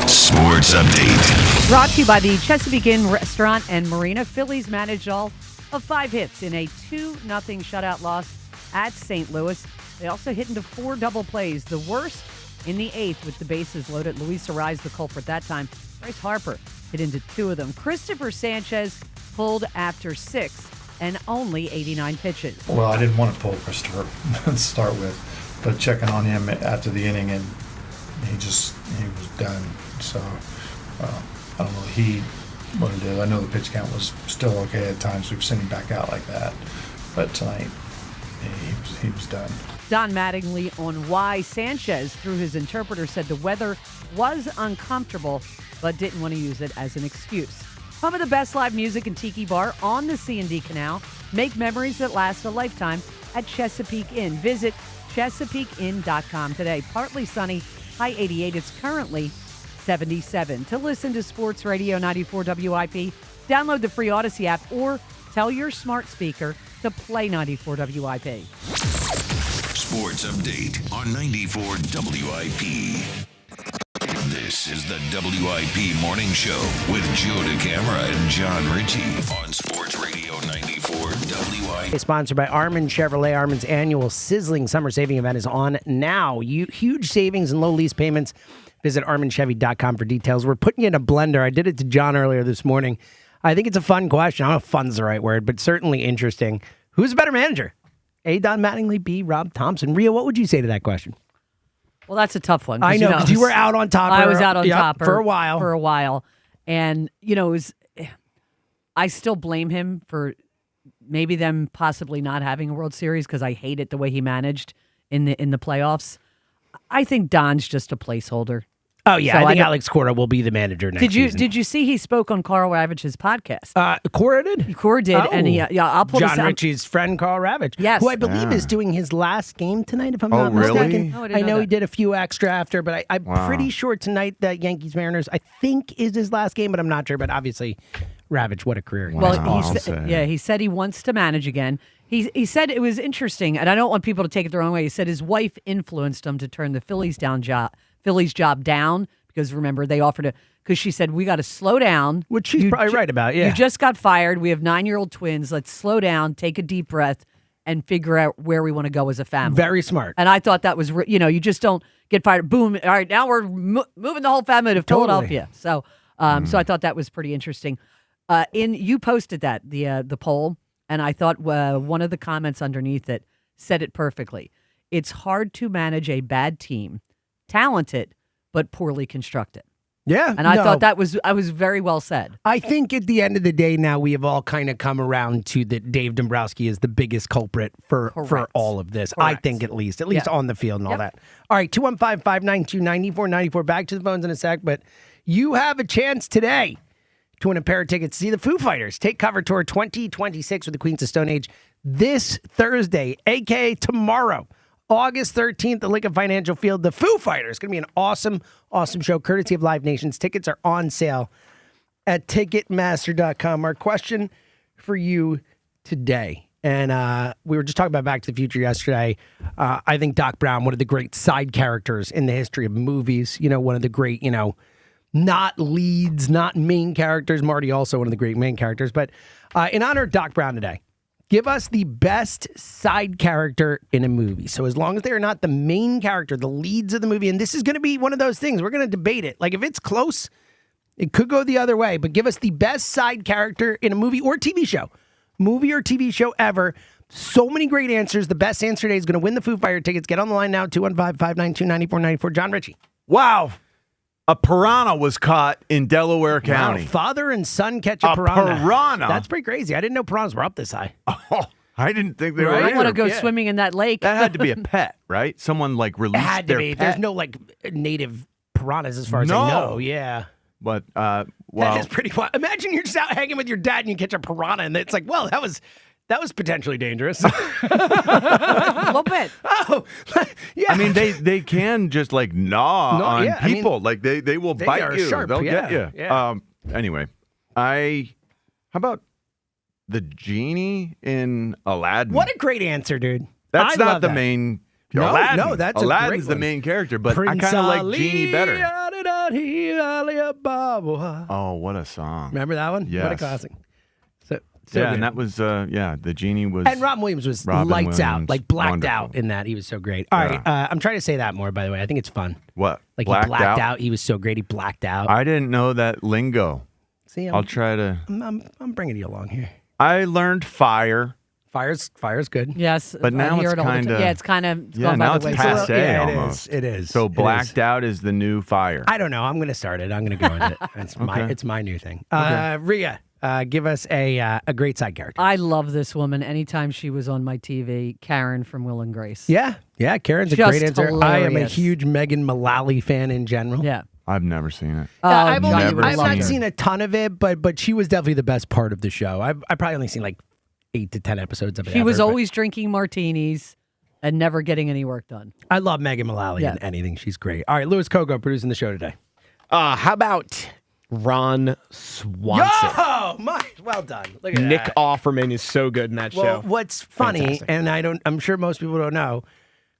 [SPEAKER 14] Sports Update.
[SPEAKER 3] Brought to you by the Chesapeake Inn Restaurant and Marina. Phillies managed all of 5 hits in a 2-0 shutout loss at St. Louis. They also hit into 4 double plays, the worst in the 8th with the bases loaded. Luis Arraez, the culprit that time. Bryce Harper hit into 2 of them. Christopher Sanchez pulled after 6 and only 89 pitches.
[SPEAKER 13] Well, I didn't want to pull Christopher to start with, but checking on him after the inning, and he was done. So I don't know what he did. I know the pitch count was still okay at times. We've seen him back out like that, but tonight he was done.
[SPEAKER 3] Don Mattingly on why Sanchez, through his interpreter, said the weather was uncomfortable, but didn't want to use it as an excuse. Home of the best live music and tiki bar on the C&D Canal. Make memories that last a lifetime at Chesapeake Inn. Visit ChesapeakeInn.com today. Partly sunny, high 88. It's currently 77. To listen to Sports Radio 94 WIP, download the free Odyssey app or tell your smart speaker to play 94 WIP.
[SPEAKER 14] Sports Update on 94 WIP. This is the WIP Morning Show with Joe DeCamara and John Ritchie on Sports Radio 94 WIP.
[SPEAKER 1] Sponsored by Armin Chevrolet. Armin's annual sizzling summer saving event is on now. Huge savings and low lease payments. Visit ArminChevy.com for details. We're putting you in a blender. I did it to John earlier this morning. I think it's a fun question. I don't know if fun's the right word, but certainly interesting. Who's a better manager? A. Don Mattingly, B. Rob Thompson. Ria, what would you say to that question?
[SPEAKER 3] Well, that's a tough one.
[SPEAKER 1] I know, because you were out on top.
[SPEAKER 3] I was out on top
[SPEAKER 1] for a while.
[SPEAKER 3] For a while. And, I still blame him for maybe them possibly not having a World Series because I hate it the way he managed in the playoffs. I think Don's just a placeholder.
[SPEAKER 1] Oh, yeah. So I think Alex Cora will be the manager next season.
[SPEAKER 3] Did you see he spoke on Carl Ravage's podcast?
[SPEAKER 1] Cora did?
[SPEAKER 3] Cora did. Oh. And I'll pull
[SPEAKER 1] John Ritchie's friend, Carl Ravage.
[SPEAKER 3] Yes.
[SPEAKER 1] Who I believe is doing his last game tonight, if I'm not mistaken.
[SPEAKER 2] Oh,
[SPEAKER 1] I know he did a few extra after, but I'm pretty sure tonight that Yankees-Mariners, I think, is his last game, but I'm not sure. But obviously, Ravage, what a career.
[SPEAKER 3] Well, he said he wants to manage again. He said it was interesting, and I don't want people to take it the wrong way. He said his wife influenced him to turn the Phillies job down because remember they offered because she said we got to slow down,
[SPEAKER 1] which she's probably right about. Yeah,
[SPEAKER 3] you just got fired. We have 9-year-old twins. Let's slow down, take a deep breath, and figure out where we want to go as a family.
[SPEAKER 1] Very smart.
[SPEAKER 3] And I thought that was you just don't get fired. Boom. All right, now we're moving the whole family to Philadelphia. So so I thought that was pretty interesting. You posted that the poll. And I thought one of the comments underneath it said it perfectly. It's hard to manage a bad team, talented, but poorly constructed.
[SPEAKER 1] Yeah.
[SPEAKER 3] And I thought that was very well said.
[SPEAKER 1] I think at the end of the day now we have all kind of come around to that Dave Dombrowski is the biggest culprit for all of this.
[SPEAKER 3] Correct.
[SPEAKER 1] I think at least on the field and all that. All right, 215-592-9494. Back to the phones in a sec, but you have a chance today to win a pair of tickets to see the Foo Fighters take cover tour 2026 with the Queens of Stone Age this Thursday, a.k.a. tomorrow, August 13th at Lincoln Financial Field. The Foo Fighters. It's going to be an awesome, awesome show, courtesy of Live Nations. Tickets are on sale at Ticketmaster.com. Our question for you today, and we were just talking about Back to the Future yesterday. I think Doc Brown, one of the great side characters in the history of movies, one of the great, not leads, not main characters. Marty also one of the great main characters. But in honor of Doc Brown today, give us the best side character in a movie. So as long as they are not the main character, the leads of the movie, and this is going to be one of those things, we're going to debate it. Like if it's close, it could go the other way. But give us the best side character in a movie or TV show. Movie or TV show ever. So many great answers. The best answer today is going to win the Foo Fighter tickets. Get on the line now, 215-592-9494. John Ritchie.
[SPEAKER 2] Wow. A piranha was caught in Delaware County.
[SPEAKER 1] Wow, father and son catch a piranha.
[SPEAKER 2] Piranha?
[SPEAKER 1] That's pretty crazy. I didn't know piranhas were up this high.
[SPEAKER 2] Oh, I didn't think they were.
[SPEAKER 3] I want to go swimming in that lake.
[SPEAKER 2] That had to be a pet, right? Someone released
[SPEAKER 1] it had to
[SPEAKER 2] their
[SPEAKER 1] be.
[SPEAKER 2] pet.
[SPEAKER 1] There's no native piranhas as far as I know. Yeah.
[SPEAKER 2] But
[SPEAKER 1] that is pretty wild. Imagine you're just out hanging with your dad and you catch a piranha and it's like, well, that was potentially dangerous.
[SPEAKER 3] A little bit.
[SPEAKER 1] Oh, yeah.
[SPEAKER 2] I mean, they can just gnaw on people.
[SPEAKER 1] I mean,
[SPEAKER 2] they will bite
[SPEAKER 1] are
[SPEAKER 2] you.
[SPEAKER 1] Sharp,
[SPEAKER 2] They'll get you.
[SPEAKER 1] Yeah.
[SPEAKER 2] Anyway, how about the genie in Aladdin?
[SPEAKER 1] What a great answer, dude.
[SPEAKER 2] That's not the main.
[SPEAKER 1] No,
[SPEAKER 2] Aladdin.
[SPEAKER 1] no, that's
[SPEAKER 2] Aladdin's
[SPEAKER 1] a great
[SPEAKER 2] the
[SPEAKER 1] one.
[SPEAKER 2] main character, but
[SPEAKER 1] Prince
[SPEAKER 2] I kind of like
[SPEAKER 1] Ali,
[SPEAKER 2] Genie better.
[SPEAKER 1] Oh,
[SPEAKER 2] Oh, what a song!
[SPEAKER 1] remember that one?
[SPEAKER 2] Yes.
[SPEAKER 1] What a classic. So
[SPEAKER 2] yeah,
[SPEAKER 1] good.
[SPEAKER 2] and that was the genie was.
[SPEAKER 1] And Robin Williams was lights out, blacked out in that. He was so great. All right, I'm trying to say that more, by the way. I think it's fun.
[SPEAKER 2] What?
[SPEAKER 1] Like he blacked out. He was so great. He blacked out.
[SPEAKER 2] I didn't know that lingo.
[SPEAKER 1] See,
[SPEAKER 2] I'll try to.
[SPEAKER 1] I'm bringing you along here.
[SPEAKER 2] I learned fire.
[SPEAKER 1] Fire's good.
[SPEAKER 3] Yes,
[SPEAKER 2] but now it's kind of.
[SPEAKER 3] Yeah, it's kind of.
[SPEAKER 2] Now it's passe
[SPEAKER 1] yeah,
[SPEAKER 2] almost.
[SPEAKER 1] It is.
[SPEAKER 2] So blacked out is the new fire.
[SPEAKER 1] I don't know. I'm going to start it. I'm going to go with it. It's my new thing. Rhea, give us a great side character.
[SPEAKER 3] I love this woman. Anytime she was on my TV, Karen from Will and Grace.
[SPEAKER 1] Yeah, Karen's a
[SPEAKER 3] Just
[SPEAKER 1] great answer.
[SPEAKER 3] hilarious.
[SPEAKER 1] I am a huge Megan Mullally fan in general.
[SPEAKER 3] Yeah.
[SPEAKER 2] I've never seen it.
[SPEAKER 1] I've
[SPEAKER 2] never
[SPEAKER 1] not
[SPEAKER 2] seen
[SPEAKER 1] seen a ton of it, but she was definitely the best part of the show. I've probably only seen 8 to 10 episodes of it.
[SPEAKER 3] She was always drinking martinis and never getting any work done.
[SPEAKER 1] I love Megan Mullally in anything. She's great. All right, Louis Kogo producing the show today.
[SPEAKER 15] How about Ron Swanson?
[SPEAKER 1] Oh, well done. Look at
[SPEAKER 15] Nick
[SPEAKER 1] that.
[SPEAKER 15] Offerman is so good in that
[SPEAKER 1] Well,
[SPEAKER 15] show.
[SPEAKER 1] what's funny,
[SPEAKER 15] Fantastic.
[SPEAKER 1] and I'm sure most people don't know,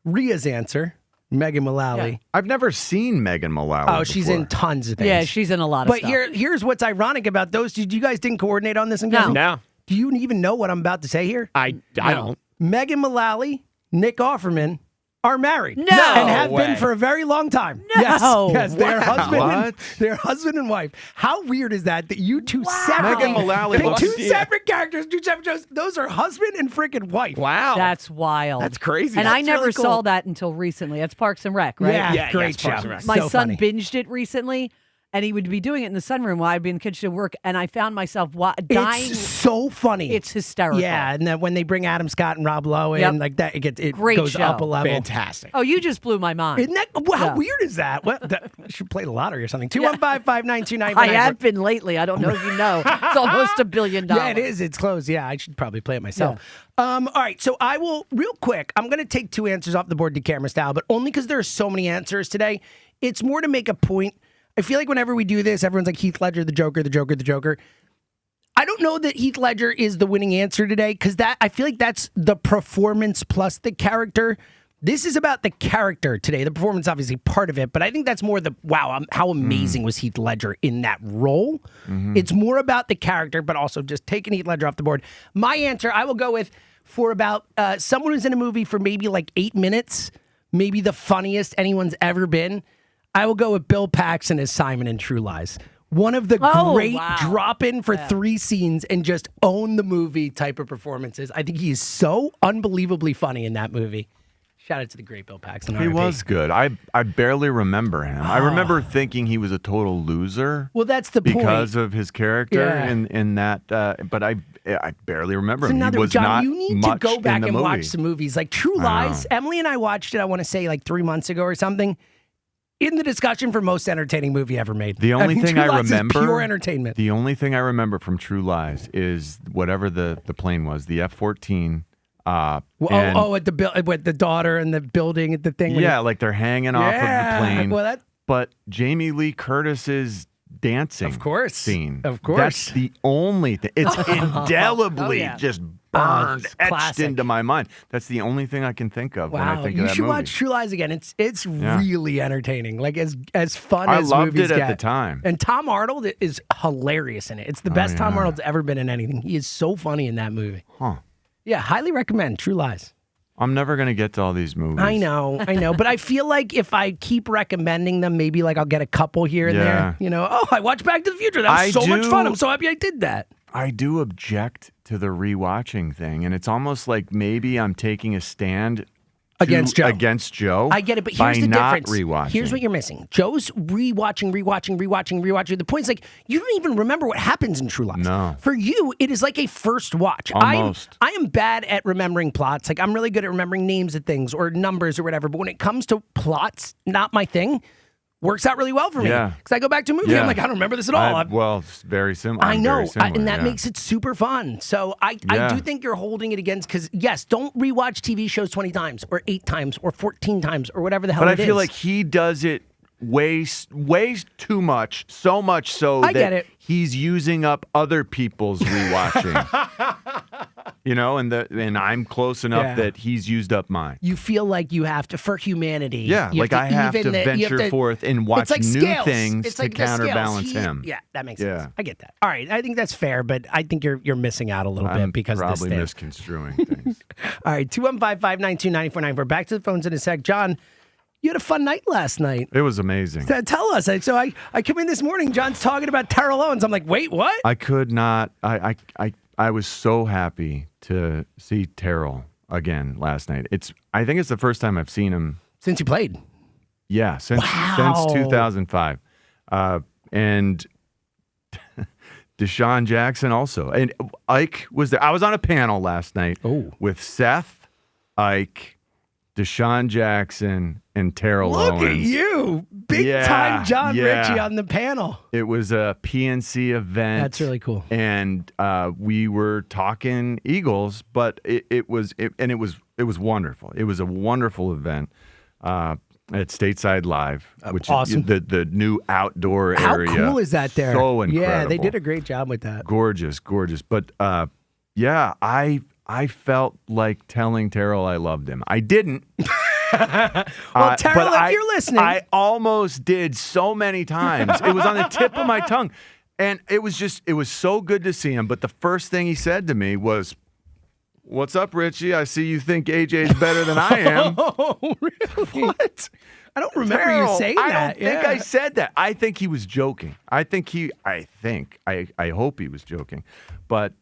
[SPEAKER 1] Rhea's answer, Megan Mullally.
[SPEAKER 2] Yeah. I've never seen Megan Mullally.
[SPEAKER 1] Oh, she's in tons of things.
[SPEAKER 3] Yeah, she's in a lot of
[SPEAKER 1] but
[SPEAKER 3] stuff.
[SPEAKER 1] here's what's ironic about those two. You guys didn't coordinate on this?
[SPEAKER 15] No.
[SPEAKER 1] Do you even know what I'm about to say here?
[SPEAKER 15] I don't.
[SPEAKER 1] Megan Mullally, Nick Offerman are married.
[SPEAKER 3] No.
[SPEAKER 1] And have
[SPEAKER 15] way.
[SPEAKER 1] been for a very long time.
[SPEAKER 3] No.
[SPEAKER 1] Yes, they're
[SPEAKER 2] What?
[SPEAKER 1] they're husband and wife. How weird is that you two separate
[SPEAKER 2] Megan Mullally
[SPEAKER 1] pick
[SPEAKER 2] looks-
[SPEAKER 1] two separate characters, two separate shows. Those are husband and freaking wife.
[SPEAKER 15] Wow.
[SPEAKER 3] That's wild.
[SPEAKER 15] That's crazy.
[SPEAKER 3] And I
[SPEAKER 1] That's
[SPEAKER 3] never
[SPEAKER 1] really cool.
[SPEAKER 3] saw that until recently. That's Parks and Rec, right?
[SPEAKER 1] Yeah, great
[SPEAKER 15] yes,
[SPEAKER 1] show.
[SPEAKER 15] Parks and Rec.
[SPEAKER 3] My
[SPEAKER 1] So
[SPEAKER 3] son
[SPEAKER 1] funny.
[SPEAKER 3] binged it recently, and he would be doing it in the sunroom while I'd be in the kitchen at work, and I found myself dying.
[SPEAKER 1] It's so funny.
[SPEAKER 3] It's hysterical.
[SPEAKER 1] Yeah, and then when they bring Adam Scott and Rob Lowe in,
[SPEAKER 3] Yep.
[SPEAKER 1] like that, it
[SPEAKER 3] Great
[SPEAKER 1] goes
[SPEAKER 3] show.
[SPEAKER 1] up a level.
[SPEAKER 15] Fantastic.
[SPEAKER 3] Oh, you just blew my mind.
[SPEAKER 1] Isn't that how
[SPEAKER 3] Yeah.
[SPEAKER 1] weird is that? Well, I should play the lottery or something. 215-592-9494.
[SPEAKER 3] I have been lately. I don't know if you know. It's almost $1 billion.
[SPEAKER 1] Yeah, it is. It's close. Yeah, I should probably play it myself. All right, so I will, real quick, I'm going to take 2 answers off the board to camera style, but only because there are so many answers today. It's more to make a point. I feel like whenever we do this, everyone's like Heath Ledger, the Joker, the Joker, the Joker. I don't know that Heath Ledger is the winning answer today because I feel like that's the performance plus the character. This is about the character today. The performance, obviously, part of it, but I think that's more how amazing was Heath Ledger in that role. Mm-hmm. It's more about the character, but also just taking Heath Ledger off the board. My answer, I will go with for about someone who's in a movie for maybe like 8 minutes, maybe the funniest anyone's ever been. I will go with Bill Paxton as Simon in True Lies. One of the great drop-in for 3 scenes and just own the movie type of performances. I think he is so unbelievably funny in that movie. Shout out to the great Bill Paxton.
[SPEAKER 2] He was good. I barely remember him. I remember thinking he was a total loser.
[SPEAKER 1] Well, that's the point.
[SPEAKER 2] Because of his character in that. But I barely remember him. He was
[SPEAKER 1] John,
[SPEAKER 2] not
[SPEAKER 1] you need
[SPEAKER 2] much
[SPEAKER 1] to go back
[SPEAKER 2] in the
[SPEAKER 1] and
[SPEAKER 2] movie.
[SPEAKER 1] watch some movies. Like True Lies. Emily and I watched it, I want to say, like 3 months ago or something. In the discussion for most entertaining movie ever made.
[SPEAKER 2] The only thing I remember,
[SPEAKER 1] pure entertainment.
[SPEAKER 2] The only thing I remember from True Lies is whatever the plane was, the F-14.
[SPEAKER 1] At the daughter and the building at the thing.
[SPEAKER 2] Yeah, like they're hanging off of the plane.
[SPEAKER 1] Well,
[SPEAKER 2] but Jamie Lee Curtis's dancing scene.
[SPEAKER 1] Of course.
[SPEAKER 2] That's the only thing. It's indelibly just burned, etched
[SPEAKER 1] classic.
[SPEAKER 2] into my mind. That's the only thing I can think of when I think of that movie.
[SPEAKER 1] You should watch True Lies again. It's really entertaining. Like as fun
[SPEAKER 2] I
[SPEAKER 1] as
[SPEAKER 2] loved
[SPEAKER 1] movies
[SPEAKER 2] it
[SPEAKER 1] get.
[SPEAKER 2] at the time.
[SPEAKER 1] And Tom Arnold is hilarious in it. It's the best Tom Arnold's ever been in anything. He is so funny in that movie.
[SPEAKER 2] Huh.
[SPEAKER 1] Yeah, highly recommend True Lies.
[SPEAKER 2] I'm never going to get to all these movies.
[SPEAKER 1] I know. But I feel like if I keep recommending them, maybe like I'll get a couple here and there. You know, I watched Back to the Future. That was much fun. I'm so happy I did that.
[SPEAKER 2] I do object to the rewatching thing, and it's almost like maybe I'm taking a stand against Joe.
[SPEAKER 1] I get it, but here's the difference.
[SPEAKER 2] Rewatching.
[SPEAKER 1] Here's what you're missing. Joe's rewatching. The point's like you don't even remember what happens in True Lies.
[SPEAKER 2] No.
[SPEAKER 1] For you, it is like a first watch.
[SPEAKER 2] Almost.
[SPEAKER 1] I am bad at remembering plots. Like I'm really good at remembering names of things or numbers or whatever. But when it comes to plots, not my thing. Works out really well for me. Because I go back to a movie, I'm like, I don't remember this at all.
[SPEAKER 2] Well, it's very similar.
[SPEAKER 1] I know,
[SPEAKER 2] very similar,
[SPEAKER 1] and that makes it super fun. So I do think you're holding it against, because yes, don't rewatch TV shows 20 times or 8 times or 14 times or whatever the hell it is.
[SPEAKER 2] But I feel like he does it way too much, so much so that he's using up other people's rewatching. And I'm close enough that he's used up mine.
[SPEAKER 1] You feel like you have to, for humanity.
[SPEAKER 2] Yeah, like I have to venture forth and watch new things to counterbalance him.
[SPEAKER 1] Yeah, that makes sense. I get that. All right, I think that's fair, but I think you're missing out a little bit because of this
[SPEAKER 2] probably
[SPEAKER 1] thing.
[SPEAKER 2] misconstruing things.
[SPEAKER 1] All right, 215-592-9494. Back to the phones in a sec. John, you had a fun night last night.
[SPEAKER 2] It was amazing.
[SPEAKER 1] Tell us. So I come in this morning, John's talking about Terrell Owens. I'm like, wait, what?
[SPEAKER 2] I could not. I was so happy to see Terrell again last night. I think it's the first time I've seen him
[SPEAKER 1] since he played.
[SPEAKER 2] Yeah, since 2005. And Deshaun Jackson also. And Ike was there. I was on a panel last night with Seth, Ike, Deshaun Jackson, and Terrell Owens.
[SPEAKER 1] Look at you. Big time John Ritchie on the panel.
[SPEAKER 2] It was a PNC event.
[SPEAKER 1] That's really cool.
[SPEAKER 2] And we were talking Eagles, but it was wonderful. It was a wonderful event at Stateside Live, which
[SPEAKER 1] awesome.
[SPEAKER 2] is the new outdoor area.
[SPEAKER 1] How cool is that there?
[SPEAKER 2] So incredible.
[SPEAKER 1] Yeah, they did a great job with that.
[SPEAKER 2] Gorgeous. But I felt like telling Terrell I loved him. I didn't.
[SPEAKER 1] Well, Terrell, if you're listening.
[SPEAKER 2] I almost did so many times. It was on the tip of my tongue. And it was so good to see him. But the first thing he said to me was, "What's up, Richie? I see you think AJ's better than I am."
[SPEAKER 1] Oh, really? What? I don't remember
[SPEAKER 2] Terrell,
[SPEAKER 1] you saying that.
[SPEAKER 2] I don't think I said that. I think he was joking. I hope he was joking. But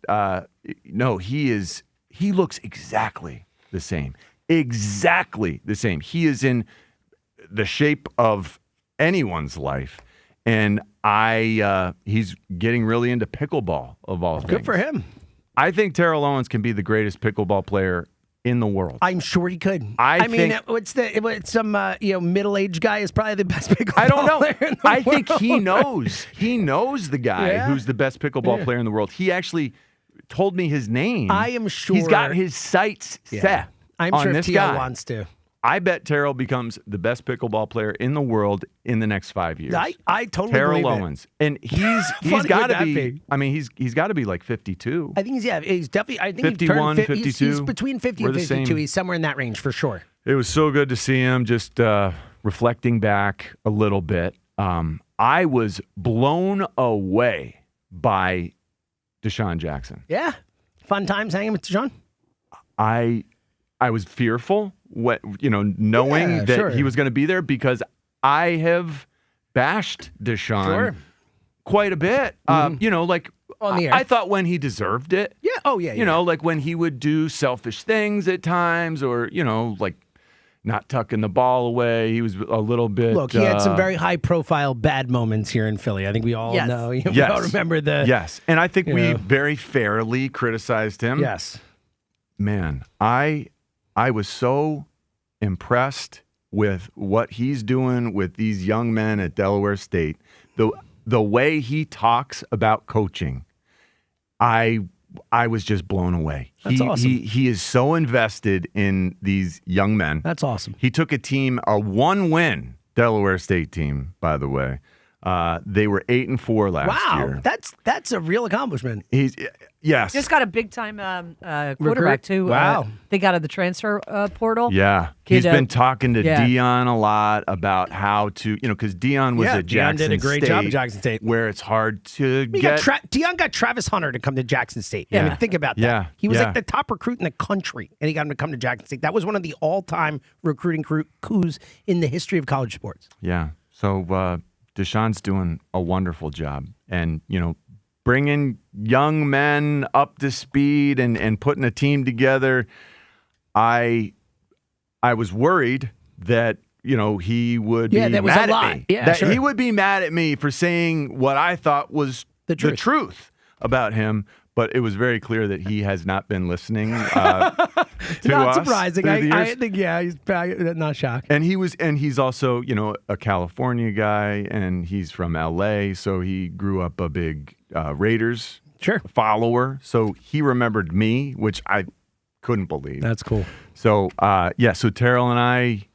[SPEAKER 2] no, he looks exactly the same. Exactly the same. He is in the shape of anyone's life. And he's getting really into pickleball of all things.
[SPEAKER 1] Good for him.
[SPEAKER 2] I think Terrell Owens can be the greatest pickleball player in the world.
[SPEAKER 1] I'm sure he could.
[SPEAKER 2] I mean,
[SPEAKER 1] some middle-aged guy is probably the best pickleball
[SPEAKER 2] I don't know.
[SPEAKER 1] player in the
[SPEAKER 2] I
[SPEAKER 1] world.
[SPEAKER 2] think he knows. He knows the guy who's the best pickleball player in the world. He actually told me his name.
[SPEAKER 1] I am sure
[SPEAKER 2] he's got his sights set.
[SPEAKER 1] I'm
[SPEAKER 2] on
[SPEAKER 1] sure
[SPEAKER 2] this
[SPEAKER 1] T.O.
[SPEAKER 2] guy.
[SPEAKER 1] wants to.
[SPEAKER 2] I bet Terrell becomes the best pickleball player in the world in the next 5 years.
[SPEAKER 1] I totally
[SPEAKER 2] Terrell
[SPEAKER 1] believe
[SPEAKER 2] Owens, and he's
[SPEAKER 1] Funny
[SPEAKER 2] got to
[SPEAKER 1] would that
[SPEAKER 2] be. I mean, he's got to be like 52.
[SPEAKER 1] I think he's definitely. I think
[SPEAKER 2] 51,
[SPEAKER 1] he's
[SPEAKER 2] 52.
[SPEAKER 1] He's between 50
[SPEAKER 2] We're
[SPEAKER 1] and
[SPEAKER 2] the
[SPEAKER 1] 52.
[SPEAKER 2] same.
[SPEAKER 1] He's somewhere in that range for sure.
[SPEAKER 2] It was so good to see him. Just reflecting back a little bit, I was blown away by Deshaun Jackson.
[SPEAKER 1] Yeah, fun times hanging with Deshaun.
[SPEAKER 2] I was fearful, knowing that he was going to be there because I have bashed Deshaun quite a bit.
[SPEAKER 1] On the air.
[SPEAKER 2] I thought when he deserved it.
[SPEAKER 1] Yeah. Oh yeah.
[SPEAKER 2] Like when he would do selfish things at times, or like not tucking the ball away. He was a little bit.
[SPEAKER 1] Look, he had some very high-profile bad moments here in Philly. I think we all know. We all remember the.
[SPEAKER 2] Yes, and I think we very fairly criticized him.
[SPEAKER 1] Yes.
[SPEAKER 2] Man, I was so impressed with what he's doing with these young men at Delaware State. The way he talks about coaching, I was just blown away.
[SPEAKER 1] That's awesome.
[SPEAKER 2] He is so invested in these young men.
[SPEAKER 1] That's awesome.
[SPEAKER 2] He took a 1-win Delaware State team, by the way. They were 8-4 last year.
[SPEAKER 1] Wow, that's a real accomplishment.
[SPEAKER 2] Yes.
[SPEAKER 3] Just got a big time quarterback too.
[SPEAKER 1] Wow.
[SPEAKER 3] They got out of the transfer portal.
[SPEAKER 2] Yeah. He's been talking to Dion a lot about how to, because Dion was at Jackson State.
[SPEAKER 1] Dion did a great job at Jackson State.
[SPEAKER 2] Where it's hard to get.
[SPEAKER 1] Dion got Travis Hunter to come to Jackson State.
[SPEAKER 2] Yeah.
[SPEAKER 1] I mean, think about that.
[SPEAKER 2] Yeah.
[SPEAKER 1] He was like the top recruit in the country, and he got him to come to Jackson State. That was one of the all-time recruiting coups in the history of college sports.
[SPEAKER 2] Yeah. So Deshaun's doing a wonderful job. And, bringing young men up to speed and putting a team together. I was worried that, he would be mad at me.
[SPEAKER 1] Yeah,
[SPEAKER 2] that he would be mad at me for saying what I thought was the truth about him. But it was very clear that he has not been listening to
[SPEAKER 1] Not
[SPEAKER 2] us
[SPEAKER 1] surprising.
[SPEAKER 2] through the years.
[SPEAKER 1] I think, he's probably not shocked.
[SPEAKER 2] And he's also, a California guy, and he's from LA, so he grew up a big Raiders follower. So he remembered me, which I couldn't believe.
[SPEAKER 1] That's cool.
[SPEAKER 2] So so Terrell and I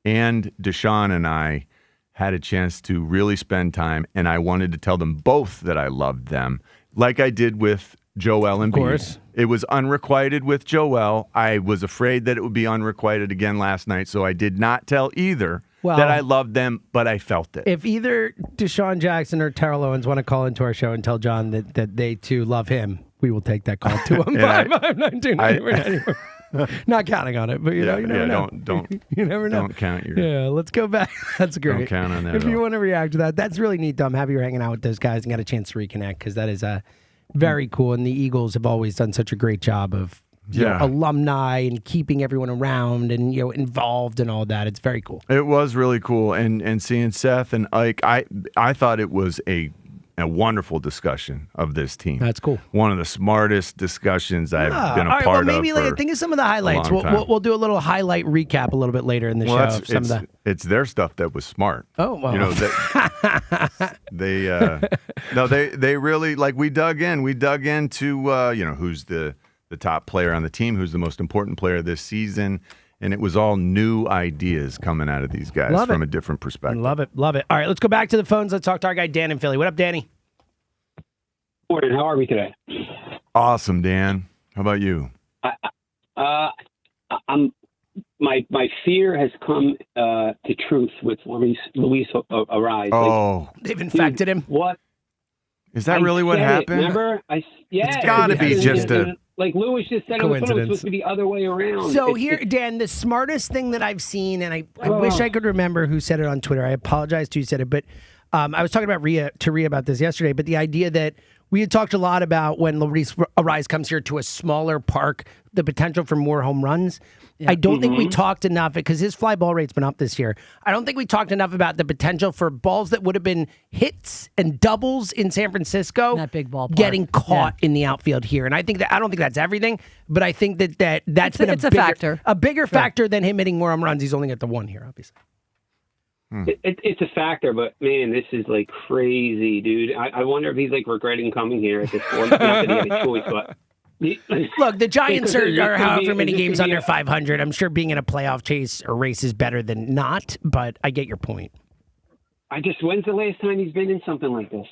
[SPEAKER 2] and Deshaun and I had a chance to really spend time, and I wanted to tell them both that I loved them, like I did with Joel Embiid. Of course. It was unrequited with Joel. I was afraid that it would be unrequited again last night, so I did not tell either that I loved them, but I felt it.
[SPEAKER 1] If either Deshaun Jackson or Terrell Owens want to call into our show and tell John that they too love him, we will take that call to him. I'm not doing it. Not counting on it, but you never know.
[SPEAKER 2] Don't
[SPEAKER 1] you never know.
[SPEAKER 2] Don't count your.
[SPEAKER 1] Yeah, let's go back. That's great.
[SPEAKER 2] Don't count on that.
[SPEAKER 1] If you want to react to that, that's really neat. I'm happy you're hanging out with those guys and got a chance to reconnect because that is very cool. And the Eagles have always done such a great job of alumni and keeping everyone around and involved and all that. It's very cool.
[SPEAKER 2] It was really cool, and seeing Seth and Ike, I thought it was a wonderful discussion of this team.
[SPEAKER 1] That's cool.
[SPEAKER 2] One of the smartest discussions I've been a part
[SPEAKER 1] well,
[SPEAKER 2] of.
[SPEAKER 1] maybe think of some of the highlights. We'll do a little highlight recap a little bit later in the show.
[SPEAKER 2] It's their stuff that was smart.
[SPEAKER 1] Oh, well.
[SPEAKER 2] They really we dug in. We dug into who's the top player on the team, who's the most important player this season. And it was all new ideas coming out of these guys from a different perspective.
[SPEAKER 1] Love it. All right, let's go back to the phones. Let's talk to our guy, Dan in Philly. What up, Danny?
[SPEAKER 16] Morning. How are we today?
[SPEAKER 2] Awesome, Dan. How about you?
[SPEAKER 16] My fear has come to truth with Luis Arise.
[SPEAKER 2] Oh.
[SPEAKER 1] They've infected him?
[SPEAKER 16] What?
[SPEAKER 2] Is that really what happened?
[SPEAKER 16] Remember?
[SPEAKER 2] It's got to be just a...
[SPEAKER 16] Like Lewis just said, it was supposed to be the other way around.
[SPEAKER 1] So Dan, the smartest thing that I've seen, and I wish I could remember who said it on Twitter. I apologize to who said it, but I was talking to Rhea about this yesterday, but the idea that we had talked a lot about when Luis Arise comes here to a smaller park, the potential for more home runs. Yeah. I don't think we talked enough, because his fly ball rate's been up this year. I don't think we talked enough about the potential for balls that would have been hits and doubles in San Francisco,
[SPEAKER 3] that big ball
[SPEAKER 1] getting caught in the outfield here. And I think I don't think that's everything, but I think that's been a factor. A bigger factor than him hitting more home runs. He's only at the one here, obviously.
[SPEAKER 16] It's a factor, but man, this is crazy, dude. I wonder if he's regretting coming here at this point. Not that he had a choice, but
[SPEAKER 1] Look, the Giants are however many
[SPEAKER 16] this
[SPEAKER 1] games
[SPEAKER 16] could be
[SPEAKER 1] under 500. I'm sure being in a playoff chase or race is better than not, but I get your point.
[SPEAKER 16] When's the last time he's been in something like this?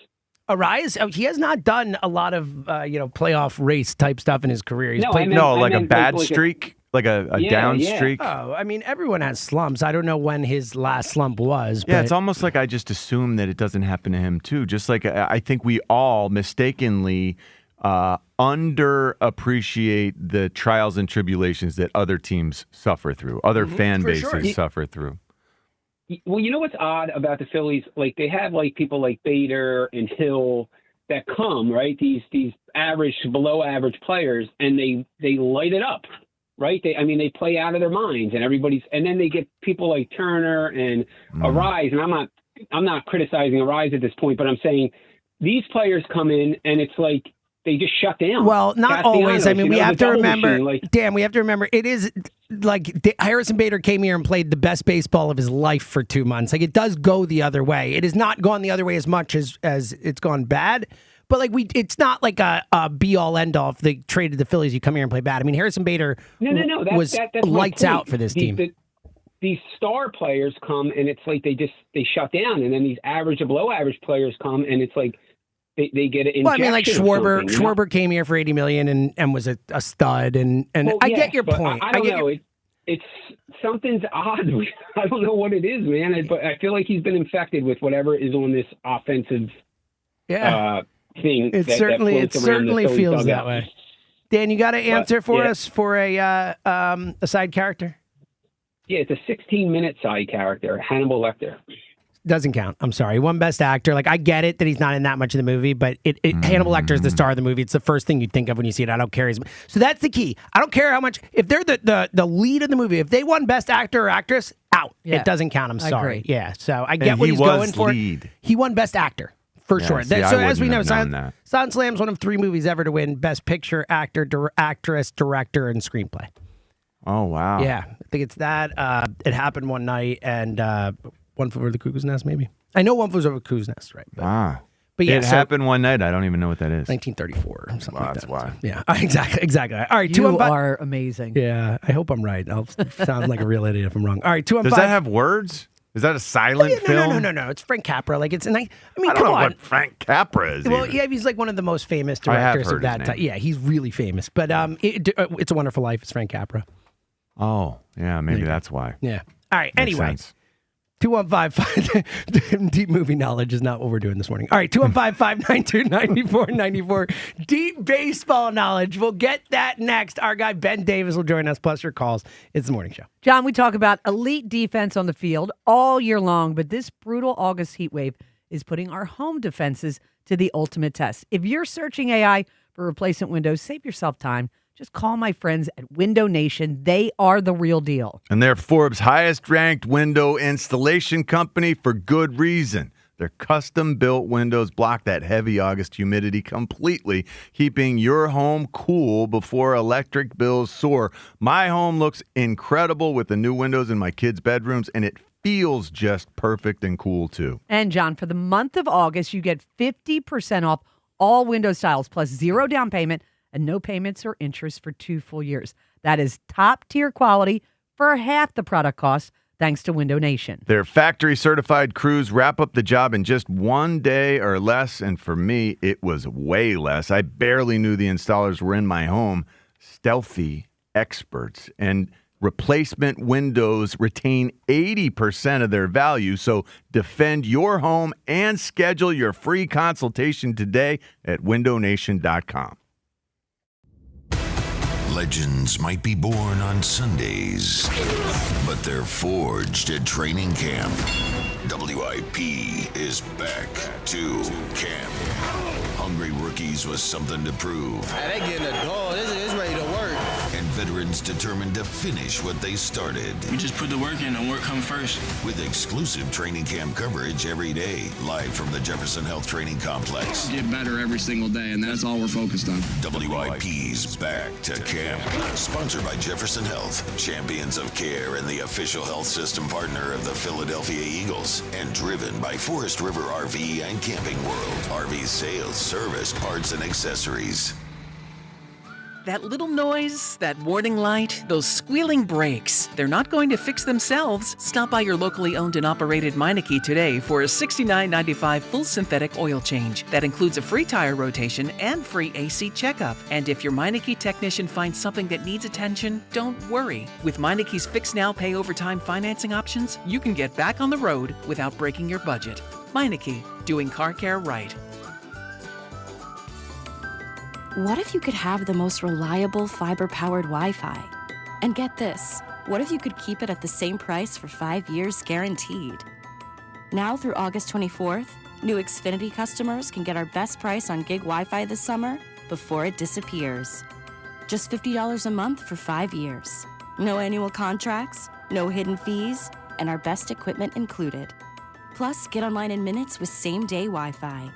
[SPEAKER 1] Arise? Oh, he has not done a lot of playoff race type stuff in his career. He's played
[SPEAKER 2] like a bad streak, like a down streak.
[SPEAKER 1] Oh, I mean, everyone has slumps. I don't know when his last slump was.
[SPEAKER 2] Yeah,
[SPEAKER 1] but
[SPEAKER 2] it's almost like I just assume that it doesn't happen to him too. Just like I think we all mistakenly underappreciate the trials and tribulations that other teams suffer through, other fan bases suffer through.
[SPEAKER 16] Well, you know what's odd about the Phillies? Like they have like people like Bader and Hill that come, right? These average, below average players, and they light it up, right? They play out of their minds, and then they get people like Turner and Arise, and I'm not criticizing Arise at this point, but I'm saying these players come in and it's like they just shut down.
[SPEAKER 1] Well, not always. I mean, we have to remember,
[SPEAKER 16] Dan,
[SPEAKER 1] we have to remember, it is like Harrison Bader came here and played the best baseball of his life for 2 months. Like, it does go the other way. It has not gone the other way as much as it's gone bad. But it's not like a be-all, end-all. If they traded the Phillies, you come here and play bad. I mean, Harrison Bader was
[SPEAKER 16] that's
[SPEAKER 1] lights out for this team.
[SPEAKER 16] These star players come, and it's like they shut down. And then these average or below average players come, and it's like they get it.
[SPEAKER 1] Well, I mean, like Schwarber came here for $80 million and was a stud. And I get your point.
[SPEAKER 16] I don't know. It's something's odd. I don't know what it is, man. But I feel like he's been infected with whatever is on this offensive thing.
[SPEAKER 1] It certainly feels that way. Dan, you got an answer for us for a side character?
[SPEAKER 16] Yeah, it's a 16-minute side character, Hannibal Lecter.
[SPEAKER 1] Doesn't count. I'm sorry. He won Best Actor. Like, I get it that he's not in that much of the movie, but Hannibal Lecter is the star of the movie. It's the first thing you think of when you see it. I don't care. So that's the key. I don't care how much. If they're the lead of the movie, if they won Best Actor or Actress, out.
[SPEAKER 3] Yeah.
[SPEAKER 1] It doesn't count. I'm sorry.
[SPEAKER 3] agree.
[SPEAKER 1] Yeah. So I get what he's going for. He won Best Actor. For sure.
[SPEAKER 2] See,
[SPEAKER 1] so as we know,
[SPEAKER 2] Silent
[SPEAKER 1] Slam's one of 3 movies ever to win Best Picture, Actor, Actress, Director, and Screenplay.
[SPEAKER 2] Oh, wow.
[SPEAKER 1] Yeah. I think it's that. It happened one night, and One Flew Over the Cuckoo's Nest, maybe. I know One Flew Over the Cuckoo's Nest, right? But yeah,
[SPEAKER 2] it happened one night. I don't even know what that is.
[SPEAKER 1] 1934 or something like
[SPEAKER 2] that's
[SPEAKER 1] that.
[SPEAKER 2] why.
[SPEAKER 1] Yeah, exactly. All right,
[SPEAKER 3] you are amazing.
[SPEAKER 1] Yeah, I hope I'm right. I'll sound like a real idiot if I'm wrong. All right, 2 on 5.
[SPEAKER 2] Does that have words? Is that a silent film?
[SPEAKER 1] No. It's Frank Capra. Like, it's, and I mean,
[SPEAKER 2] I don't know what Frank Capra is.
[SPEAKER 1] Well,
[SPEAKER 2] even.
[SPEAKER 1] yeah, he's like one of the most famous
[SPEAKER 2] I have
[SPEAKER 1] directors
[SPEAKER 2] heard
[SPEAKER 1] of that
[SPEAKER 2] his
[SPEAKER 1] time.
[SPEAKER 2] name.
[SPEAKER 1] Yeah, he's really famous. But It's a Wonderful Life. It's Frank Capra.
[SPEAKER 2] Oh, yeah, maybe that's why.
[SPEAKER 1] Yeah. All right.
[SPEAKER 2] Makes
[SPEAKER 1] Anyway.
[SPEAKER 2] sense.
[SPEAKER 1] 215 deep movie knowledge is not what we're doing this morning. All right, 215-592-9494. Deep baseball knowledge. We'll get that next. Our guy Ben Davis will join us, plus your calls. It's the morning show.
[SPEAKER 3] John, we talk about elite defense on the field all year long, but this brutal August heat wave is putting our home defenses to the ultimate test. If you're searching AI for replacement windows, save yourself time. Just call my friends at Window Nation. They are the real deal.
[SPEAKER 2] And they're Forbes' highest-ranked window installation company for good reason. Their custom-built windows block that heavy August humidity completely, keeping your home cool before electric bills soar. My home looks incredible with the new windows in my kids' bedrooms, and it feels just perfect and cool, too.
[SPEAKER 3] And, John, for the month of August, you get 50% off all window styles, plus 0 down payment and no payments or interest for 2 full years. That is top-tier quality for half the product cost, thanks to Window Nation.
[SPEAKER 2] Their factory-certified crews wrap up the job in just 1 day or less, and for me, it was way less. I barely knew the installers were in my home. Stealthy experts. And replacement windows retain 80% of their value, so defend your home and schedule your free consultation today at windownation.com.
[SPEAKER 14] Legends might be born on Sundays, but they're forged at training camp. WIP is back to camp. Hungry rookies with something to prove.
[SPEAKER 17] Hey, they getting a dog. It's ready to work.
[SPEAKER 14] And veterans determined to finish what they started.
[SPEAKER 17] We just put the work in and work come first.
[SPEAKER 14] With exclusive training camp coverage every day, live from the Jefferson Health Training Complex.
[SPEAKER 17] Get better every single day, and that's all we're focused on.
[SPEAKER 14] WIP's back to camp. Sponsored by Jefferson Health, champions of care and the official health system partner of the Philadelphia Eagles. And driven by Forest River RV and Camping World. RV sales, service, parts, and accessories.
[SPEAKER 4] That little noise, that warning light, those squealing brakes, they're not going to fix themselves. Stop by your locally owned and operated Meineke today for a $69.95 full synthetic oil change. That includes a free tire rotation and free AC checkup. And if your Meineke technician finds something that needs attention, don't worry. With Meineke's Fix Now, Pay Overtime financing options, you can get back on the road without breaking your budget. Meineke, doing car care right.
[SPEAKER 18] What if you could have the most reliable fiber-powered Wi-Fi? And get this, what if you could keep it at the same price for 5 years guaranteed? Now through August 24th, new Xfinity customers can get our best price on gig Wi-Fi this summer before it disappears. Just $50 a month for 5 years. No annual contracts, no hidden fees, and our best equipment included. Plus, get online in minutes with same-day Wi-Fi.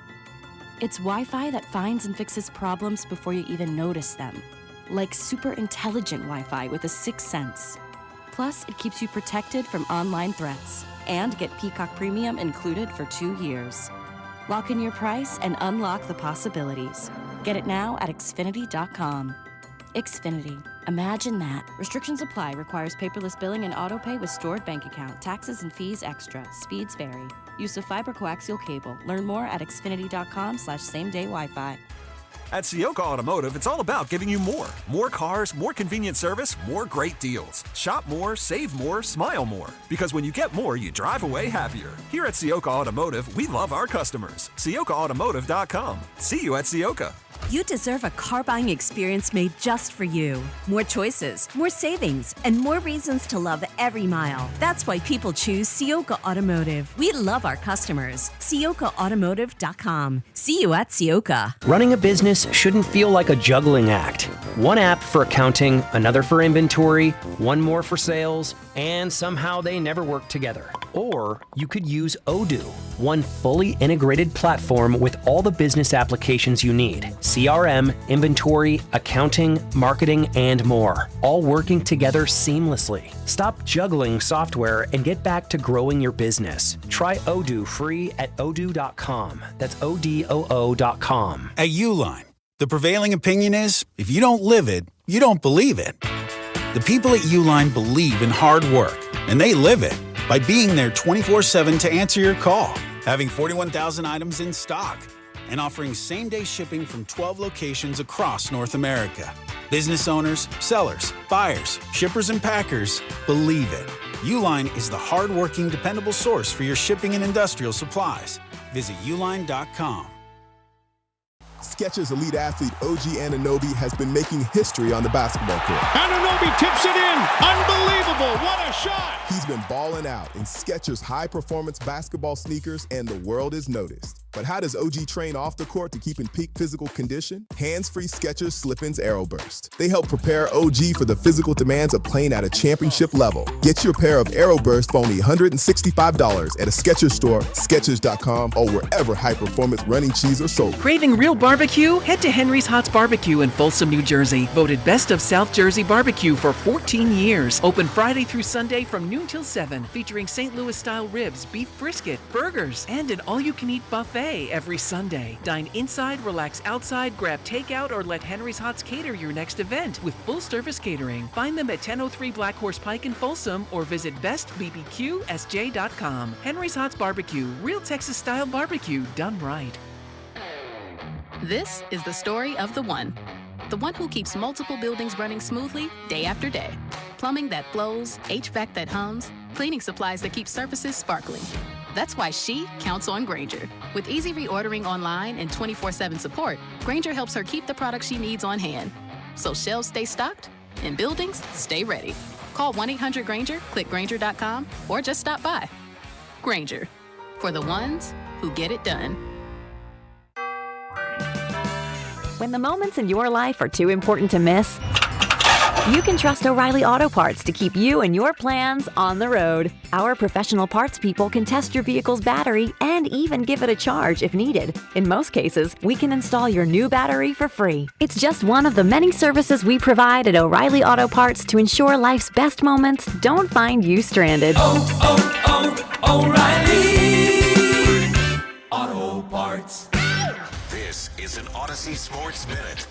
[SPEAKER 18] It's Wi-Fi that finds and fixes problems before you even notice them. Like super intelligent Wi-Fi with a sixth sense. Plus, it keeps you protected from online threats. And get Peacock Premium included for 2 years. Lock in your price and unlock the possibilities. Get it now at Xfinity.com. Xfinity. Imagine that. Restrictions apply. Requires paperless billing and autopay with stored bank account. Taxes and fees extra. Speeds vary. Use of fiber coaxial cable. Learn more at Xfinity.com/same-day Wi-Fi.
[SPEAKER 9] At Ciocca Automotive, it's all about giving you more. More cars, more convenient service, more great deals. Shop more, save more, smile more. Because when you get more, you drive away happier. Here at Ciocca Automotive, we love our customers. CioccaAutomotive.com. See you at Ciocca.
[SPEAKER 19] You deserve a car buying experience made just for you. More choices, more savings, and more reasons to love every mile. That's why people choose Ciocca Automotive. We love our customers. CioccaAutomotive.com. See you at Ciocca.
[SPEAKER 20] Running a business shouldn't feel like a juggling act. One app for accounting, another for inventory, one more for sales, and somehow they never work together. Or you could use Odoo, one fully integrated platform with all the business applications you need. CRM, inventory, accounting, marketing, and more. All working together seamlessly. Stop juggling software and get back to growing your business. Try Odoo free at odoo.com. That's ODOO.com.
[SPEAKER 21] At Uline, the prevailing opinion is, if you don't live it, you don't believe it. The people at Uline believe in hard work, and they live it by being there 24/7 to answer your call, having 41,000 items in stock, and offering same-day shipping from 12 locations across North America. Business owners, sellers, buyers, shippers, and packers believe it. Uline is the hard-working, dependable source for your shipping and industrial supplies. Visit uline.com.
[SPEAKER 22] Skechers elite athlete OG Anunoby has been making history on the basketball court.
[SPEAKER 24] Anunoby tips it in. Unbelievable. What a shot.
[SPEAKER 22] He's been balling out in Skechers high-performance basketball sneakers, and the world is noticed. But how does OG train off the court to keep in peak physical condition? Hands-free Skechers Slip-ins Aeroburst. They help prepare OG for the physical demands of playing at a championship level. Get your pair of Aeroburst for only $165 at a Skechers store, Skechers.com, or wherever high-performance running shoes are sold.
[SPEAKER 4] Craving real barbecue? Head to Henry's Hot's Barbecue in Folsom, New Jersey. Voted Best of South Jersey Barbecue for 14 years. Open Friday through Sunday from noon till 7. Featuring St. Louis-style ribs, beef brisket, burgers, and an all-you-can-eat buffet every Sunday. Dine inside, relax outside, grab takeout, or let Henry's Hots cater your next event with full-service catering. Find them at 1003 Black Horse Pike in Folsom or visit bestbbqsj.com. Henry's Hots Barbecue, real Texas-style barbecue done right.
[SPEAKER 27] This is the story of the one who keeps multiple buildings running smoothly day after day. Plumbing that flows, HVAC that hums, cleaning supplies that keep surfaces sparkling. That's why she counts on Grainger. With easy reordering online and 24/7 support, Grainger helps her keep the products she needs on hand. So shelves stay stocked and buildings stay ready. Call 1-800-GRAINGER, click Grainger.com, or just stop by. Grainger, for the ones who get it done.
[SPEAKER 26] When the moments in your life are too important to miss, you can trust O'Reilly Auto Parts to keep you and your plans on the road. Our professional parts people can test your vehicle's battery and even give it a charge if needed. In most cases, we can install your new battery for free. It's just one of the many services we provide at O'Reilly Auto Parts to ensure life's best moments don't find you stranded.
[SPEAKER 14] O'Reilly Auto Parts. This is an Odyssey Sports Minute.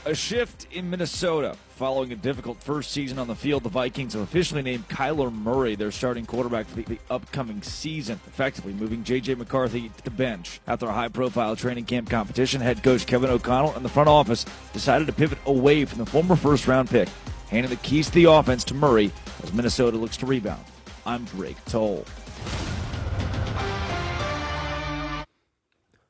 [SPEAKER 5] A shift in Minnesota. Following a difficult first season on the field, the Vikings have officially named Kyler Murray their starting quarterback for the upcoming season, effectively moving J.J. McCarthy to the bench. After a high-profile training camp competition, head coach Kevin O'Connell and the front office decided to pivot away from the former first-round pick, handing the keys to the offense to Murray as Minnesota looks to rebound. I'm Drake Toll.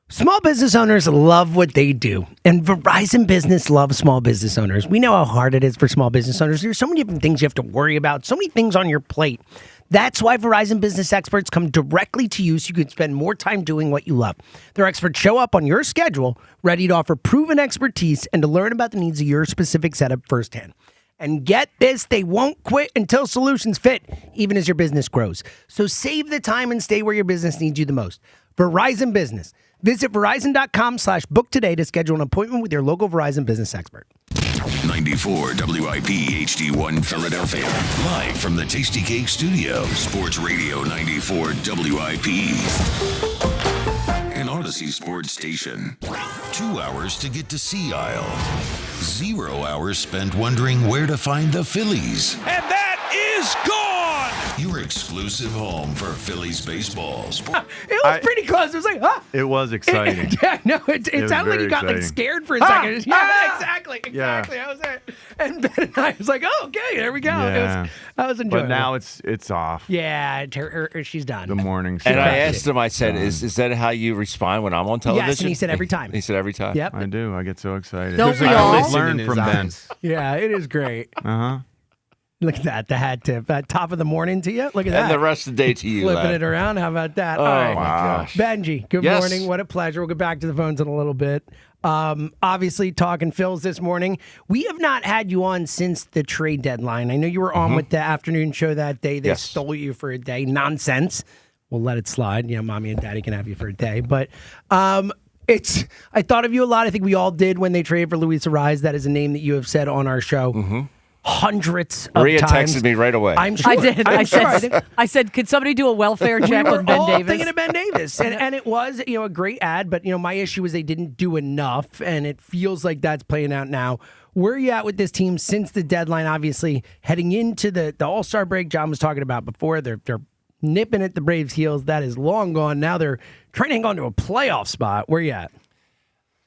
[SPEAKER 1] Small business owners love what they do, and Verizon Business loves small business owners. We know how hard it is for small business owners. There's so many different things you have to worry about, so many things on your plate. That's why Verizon Business experts come directly to you so you can spend more time doing what you love. Their experts show up on your schedule, ready to offer proven expertise and to learn about the needs of your specific setup firsthand. And get this, they won't quit until solutions fit, even as your business grows. So save the time and stay where your business needs you the most. Verizon Business. Visit Verizon.com/book today to schedule an appointment with your local Verizon business expert.
[SPEAKER 14] 94 WIP HD1 Philadelphia. Live from the Tasty Cake Studio. Sports Radio 94 WIP. An Odyssey Sports Station. 2 hours to get to Sea Isle. 0 hours spent wondering where to find the Phillies.
[SPEAKER 24] And that is gone!
[SPEAKER 14] Your exclusive home for Phillies baseball.
[SPEAKER 1] It was pretty close. It was like, huh?
[SPEAKER 2] It was exciting.
[SPEAKER 1] Yeah, no, it sounded like you got like scared for a second. Yeah, exactly.
[SPEAKER 2] Yeah.
[SPEAKER 1] That was it. And Ben and I was like, oh, okay, there we go.
[SPEAKER 2] Yeah.
[SPEAKER 1] I was enjoying
[SPEAKER 2] But now it's off.
[SPEAKER 1] Yeah, she's done.
[SPEAKER 2] The morning show.
[SPEAKER 6] And I asked him, I said, is that how you respond when I'm on television?
[SPEAKER 1] Yes, and he said every time.
[SPEAKER 6] He said every time.
[SPEAKER 1] Yep.
[SPEAKER 2] I do. I get so excited.
[SPEAKER 1] Don't we all?
[SPEAKER 2] I learn from Ben.
[SPEAKER 1] Yeah, it is great.
[SPEAKER 2] Uh-huh.
[SPEAKER 1] Look at that, the hat tip. Top of the morning to you. Look at that.
[SPEAKER 6] And the rest of the day to you.
[SPEAKER 1] Flipping
[SPEAKER 6] lad.
[SPEAKER 1] it around. How about that?
[SPEAKER 6] Oh,
[SPEAKER 1] All right.
[SPEAKER 6] my gosh.
[SPEAKER 1] Benji, good
[SPEAKER 6] Yes.
[SPEAKER 1] morning. What a pleasure. We'll get back to the phones in a little bit. Obviously, talking Phils this morning. We have not had you on since the trade deadline. I know you were on with the afternoon show that day. They stole you for a day. Nonsense. We'll let it slide. You know, mommy and daddy can have you for a day. But I thought of you a lot. I think we all did when they traded for Luis Ariz. That is a name that you have said on our show. Hundreds of
[SPEAKER 6] Maria
[SPEAKER 1] times.
[SPEAKER 6] texted me right away.
[SPEAKER 1] I'm sure.
[SPEAKER 3] I did. I said, could somebody do a welfare check on Ben
[SPEAKER 1] all
[SPEAKER 3] Davis?
[SPEAKER 1] thinking of Ben Davis, and it was a great ad. But my issue is they didn't do enough, and it feels like that's playing out now. Where are you at with this team since the deadline? Obviously, heading into the All-Star break, John was talking about before. They're nipping at the Braves' heels. That is long gone. Now they're trying to hang on to a playoff spot. Where are you at?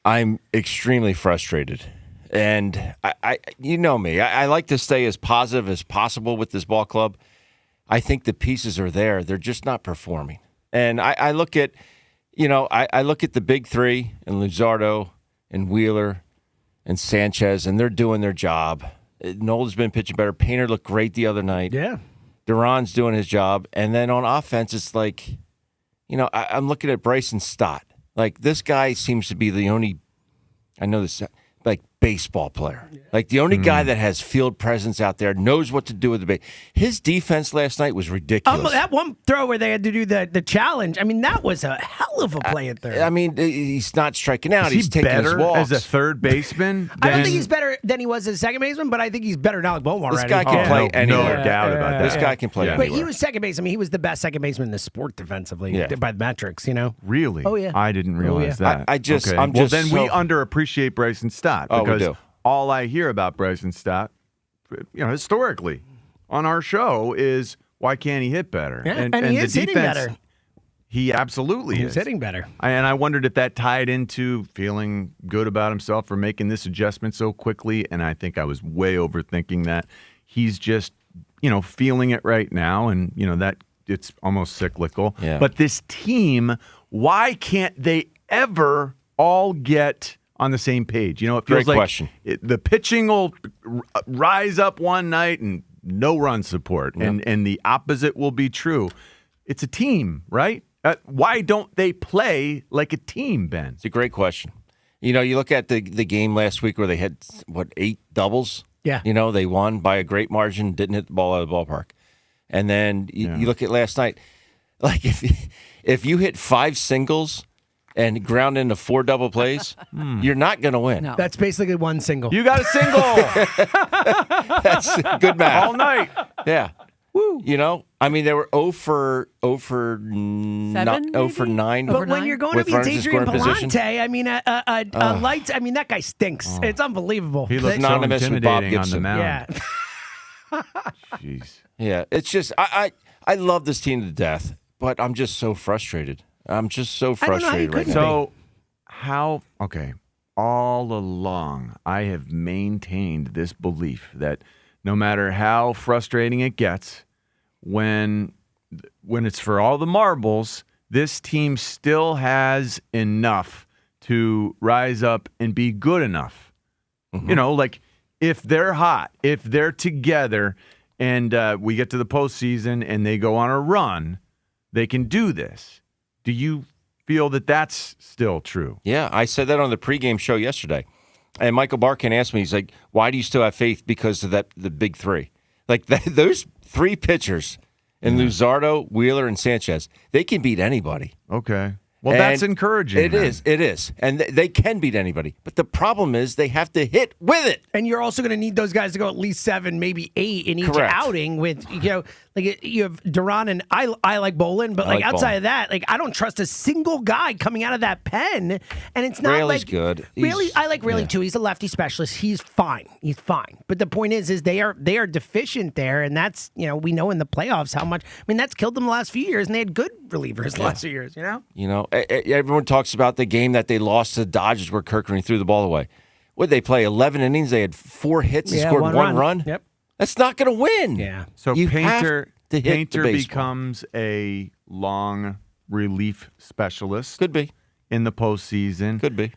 [SPEAKER 6] I'm extremely frustrated. And I you know me, I like to stay as positive as possible with this ball club. I think the pieces are there. They're just not performing. And I look at, I look at the big three and Luzardo and Wheeler and Sanchez, and they're doing their job. Nolan's been pitching better. Painter looked great the other night.
[SPEAKER 1] Yeah.
[SPEAKER 6] Duran's doing his job. And then on offense, it's like, I'm looking at Bryson Stott. Like, this guy seems to be the only, I know this, like, baseball player. Like, the only guy that has field presence out there, knows what to do with the base. His defense last night was ridiculous.
[SPEAKER 1] That one throw where they had to do the challenge, I mean, that was a hell of a play at third.
[SPEAKER 6] I mean, he's not striking out.
[SPEAKER 2] Is
[SPEAKER 6] He's
[SPEAKER 2] he
[SPEAKER 6] taking his
[SPEAKER 2] better
[SPEAKER 6] walks.
[SPEAKER 2] as a third baseman?
[SPEAKER 1] I don't think he's better than he was as a second baseman, but I think he's better now. Like Beaumont
[SPEAKER 6] This
[SPEAKER 1] already.
[SPEAKER 6] guy can play anywhere.
[SPEAKER 2] No doubt about that.
[SPEAKER 6] This guy can play
[SPEAKER 1] But
[SPEAKER 6] anywhere.
[SPEAKER 1] he was second base. I mean, he was the best second baseman in the sport defensively by the metrics,
[SPEAKER 2] Really?
[SPEAKER 1] Oh, yeah.
[SPEAKER 2] I didn't realize that.
[SPEAKER 6] I just,
[SPEAKER 2] okay.
[SPEAKER 6] I'm
[SPEAKER 2] well,
[SPEAKER 6] just
[SPEAKER 2] then
[SPEAKER 6] so-
[SPEAKER 2] we underappreciate Bryson Stott
[SPEAKER 6] Oh, we
[SPEAKER 2] because
[SPEAKER 6] do.
[SPEAKER 2] all I hear about Bryson Stott, historically on our show is why can't he hit better?
[SPEAKER 1] Yeah, and he
[SPEAKER 2] the
[SPEAKER 1] is hitting
[SPEAKER 2] defense,
[SPEAKER 1] better.
[SPEAKER 2] He absolutely
[SPEAKER 1] He's
[SPEAKER 2] is.
[SPEAKER 1] hitting better.
[SPEAKER 2] And I wondered if that tied into feeling good about himself for making this adjustment so quickly. And I think I was way overthinking that. He's just, feeling it right now. And, that it's almost cyclical.
[SPEAKER 6] Yeah.
[SPEAKER 2] But this team, why can't they ever all get on the same page? It feels
[SPEAKER 6] Great
[SPEAKER 2] like
[SPEAKER 6] question.
[SPEAKER 2] The pitching will rise up one night and no run support.
[SPEAKER 6] Yep.
[SPEAKER 2] And the opposite will be true. It's a team, right? Why don't they play like a team, Ben?
[SPEAKER 6] It's a great question. You look at the game last week where they had, 8 doubles?
[SPEAKER 1] Yeah.
[SPEAKER 6] They won by a great margin, didn't hit the ball out of the ballpark. And then you look at last night, like if you hit 5 singles and ground into 4 double plays, you're not going to win.
[SPEAKER 3] No.
[SPEAKER 1] That's basically one single.
[SPEAKER 2] You got a single
[SPEAKER 6] That's good math.
[SPEAKER 2] all night.
[SPEAKER 6] Yeah. Woo. I mean, they were 0 for 9.
[SPEAKER 1] But when you're going
[SPEAKER 6] with
[SPEAKER 1] up
[SPEAKER 6] runners in
[SPEAKER 1] against
[SPEAKER 6] scoring
[SPEAKER 1] Adrian
[SPEAKER 6] position.
[SPEAKER 1] Palante, I mean, lights. I mean, that guy stinks. It's unbelievable.
[SPEAKER 2] He looks so
[SPEAKER 6] Anonymous with Bob
[SPEAKER 2] intimidating on the
[SPEAKER 6] Gibson.
[SPEAKER 2] mound.
[SPEAKER 1] Yeah.
[SPEAKER 2] Jeez.
[SPEAKER 6] Yeah, it's just I love this team to death, but I'm just so frustrated. I'm just so frustrated right now.
[SPEAKER 2] So okay, all along I have maintained this belief that no matter how frustrating it gets, when it's for all the marbles, this team still has enough to rise up and be good enough.
[SPEAKER 6] Mm-hmm.
[SPEAKER 2] You know, like if they're hot, if they're together, and we get to the postseason and they go on a run, they can do this. Do you feel that that's still true?
[SPEAKER 6] Yeah, I said that on the pregame show yesterday. And Michael Barkin asked me, he's like, why do you still have faith? Because of the big three. Like those three pitchers in Luzardo, Wheeler, and Sanchez, they can beat anybody.
[SPEAKER 2] Okay. Well, that's encouraging.
[SPEAKER 6] It is. And they can beat anybody. But the problem is they have to hit with it.
[SPEAKER 1] And you're also going to need those guys to go at least 7, maybe 8 in each
[SPEAKER 6] Correct.
[SPEAKER 1] outing. With like you have Duran and I like Bolin, but
[SPEAKER 6] I
[SPEAKER 1] like
[SPEAKER 6] like
[SPEAKER 1] outside
[SPEAKER 6] Bolin.
[SPEAKER 1] of that, like I don't trust a single guy coming out of that pen. And it's not
[SPEAKER 6] Raley's
[SPEAKER 1] like
[SPEAKER 6] good.
[SPEAKER 1] Really, I like Raley too. He's a lefty specialist. He's fine. But the point is they are deficient there, and that's we know in the playoffs how much. I mean, that's killed them the last few years, and they had good relievers the last few years.
[SPEAKER 6] Everyone talks about the game that they lost to the Dodgers where Kirkland threw the ball away. What did they play? 11 innings. They had 4 hits and scored one run.
[SPEAKER 1] Yep.
[SPEAKER 6] That's not going to win.
[SPEAKER 1] Yeah.
[SPEAKER 2] So
[SPEAKER 6] You
[SPEAKER 2] Painter
[SPEAKER 6] have to hit the baseball.
[SPEAKER 2] becomes a long relief specialist.
[SPEAKER 6] Could be.
[SPEAKER 2] In the postseason.
[SPEAKER 6] Could be.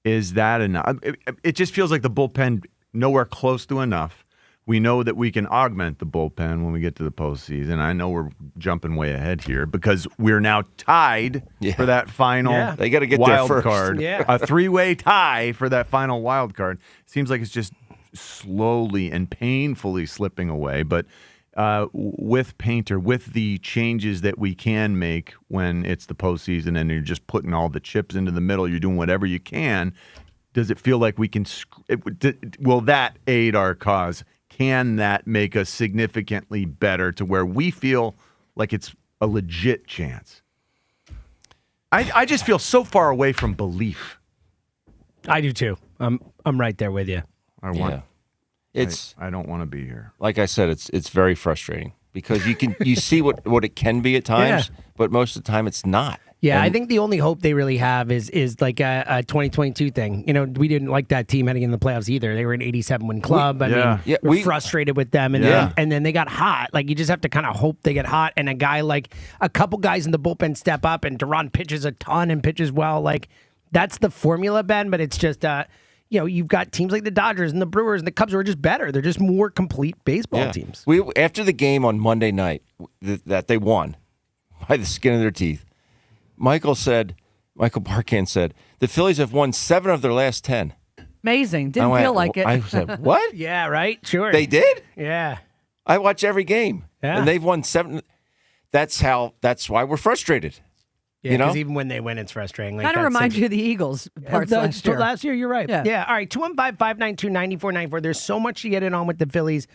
[SPEAKER 2] Is that enough? It just feels like the bullpen nowhere close to enough. We know that we can augment the bullpen when we get to the postseason. I know we're jumping way ahead here because we're now tied for that final
[SPEAKER 6] They gotta get there
[SPEAKER 2] wild
[SPEAKER 6] first.
[SPEAKER 2] card.
[SPEAKER 1] Yeah.
[SPEAKER 2] A 3-way tie for that final wild card. Seems like it's just slowly and painfully slipping away. But with Painter, with the changes that we can make when it's the postseason and you're just putting all the chips into the middle, you're doing whatever you can, does it feel like we can will that aid our cause? Can that make us significantly better to where we feel like it's a legit chance? I just feel so far away from belief.
[SPEAKER 1] I do too. I'm right there with you.
[SPEAKER 2] I don't want to be here.
[SPEAKER 6] Like I said, it's very frustrating because you see what it can be at times, but most of the time it's not.
[SPEAKER 1] Yeah,
[SPEAKER 6] And
[SPEAKER 1] I think the only hope they really have is like a 2022 thing. We didn't like that team heading in the playoffs either. They were an 87-win club. We're frustrated with them, and then they got hot. Like you just have to kind of hope they get hot, and a couple guys in the bullpen step up, and Duran pitches a ton and pitches well. Like that's the formula, Ben. But it's just you've got teams like the Dodgers and the Brewers and the Cubs who are just better. They're just more complete baseball teams.
[SPEAKER 6] After the game on Monday night that they won by the skin of their teeth, Michael Barkan said, the Phillies have won 7 of their last 10.
[SPEAKER 3] Amazing. Didn't feel like it.
[SPEAKER 6] I said, what?
[SPEAKER 1] Yeah, right? Sure.
[SPEAKER 6] They did?
[SPEAKER 1] Yeah.
[SPEAKER 6] I watch every game.
[SPEAKER 1] Yeah.
[SPEAKER 6] And they've won 7. That's why we're frustrated.
[SPEAKER 1] Yeah, because even when they win, it's frustrating. Like
[SPEAKER 3] Kind of reminds you of the Eagles parts last year.
[SPEAKER 1] Last year, you're right. Yeah. All right, 215-592-9494. There's so much to get in on with the Phillies.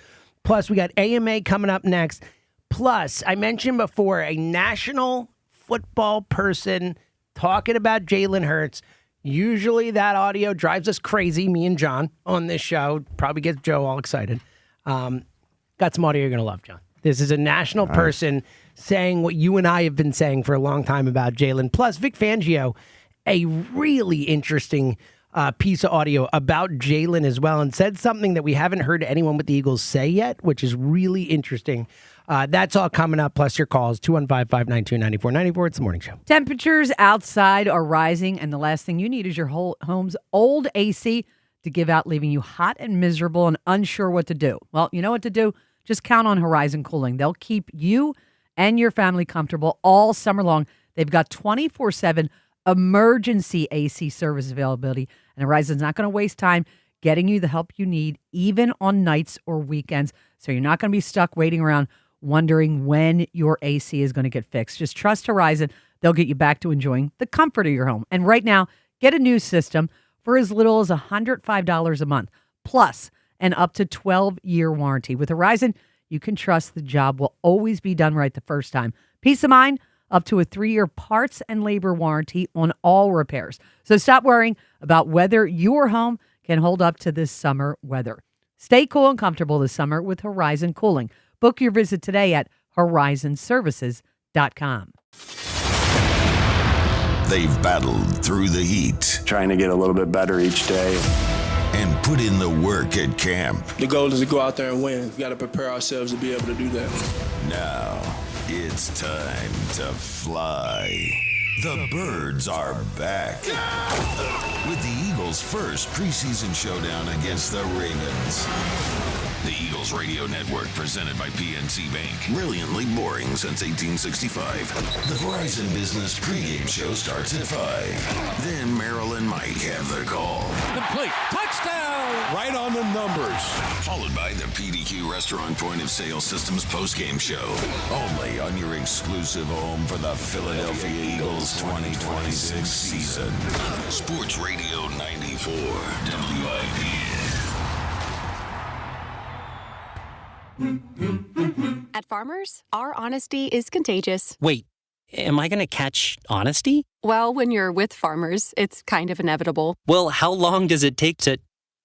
[SPEAKER 1] Plus, we got AMA coming up next. Plus, I mentioned before, a national football person talking about Jalen Hurts. Usually that audio drives us crazy, me and John, on this show. Probably gets Joe all excited. Got some audio you're going to love, John. This is a national person saying what you and I have been saying for a long time about Jalen. Plus, Vic Fangio, a really interesting piece of audio about Jalen as well, and said something that we haven't heard anyone with the Eagles say yet, which is really interesting. That's all coming up, plus your calls, 215-592-9494. It's the morning show.
[SPEAKER 3] Temperatures outside are rising, and the last thing you need is your whole home's old AC to give out, leaving you hot and miserable and unsure what to do. Well, you know what to do. Just count on Horizon Cooling. They'll keep you and your family comfortable all summer long. They've got 24/7 emergency AC service availability, and Horizon's not going to waste time getting you the help you need, even on nights or weekends. So you're not going to be stuck waiting around wondering when your AC is going to get fixed. Just trust Horizon. They'll get you back to enjoying the comfort of your home. And right now, get a new system for as little as $105 a month, plus an up to 12-year warranty. With Horizon, you can trust the job will always be done right the first time. Peace of mind, up to a 3-year parts and labor warranty on all repairs. So stop worrying about whether your home can hold up to this summer weather. Stay cool and comfortable this summer with Horizon Cooling. Book your visit today at horizonservices.com.
[SPEAKER 14] They've battled through the heat.
[SPEAKER 17] Trying to get a little bit better each day.
[SPEAKER 14] And put in the work at camp.
[SPEAKER 17] The goal is to go out there and win. We've got to prepare ourselves to be able to do that.
[SPEAKER 14] Now, it's time to fly. The birds are back. With the Eagles' first preseason showdown against the Ravens. The Eagles Radio Network, presented by PNC Bank. Brilliantly boring since 1865. The Verizon Business pregame show starts at 5. Then Merrill and Mike have the call.
[SPEAKER 24] Complete. Touchdown! Right on the numbers.
[SPEAKER 14] Followed by the PDQ Restaurant Point of Sale Systems postgame show. Only on your exclusive home for the Philadelphia Eagles 2026 season. Sports Radio 94 WIP.
[SPEAKER 7] At Farmers, our honesty is contagious.
[SPEAKER 20] Wait, am I going to catch honesty?
[SPEAKER 7] Well, when you're with Farmers, it's kind of inevitable.
[SPEAKER 20] Well, how long does it take to...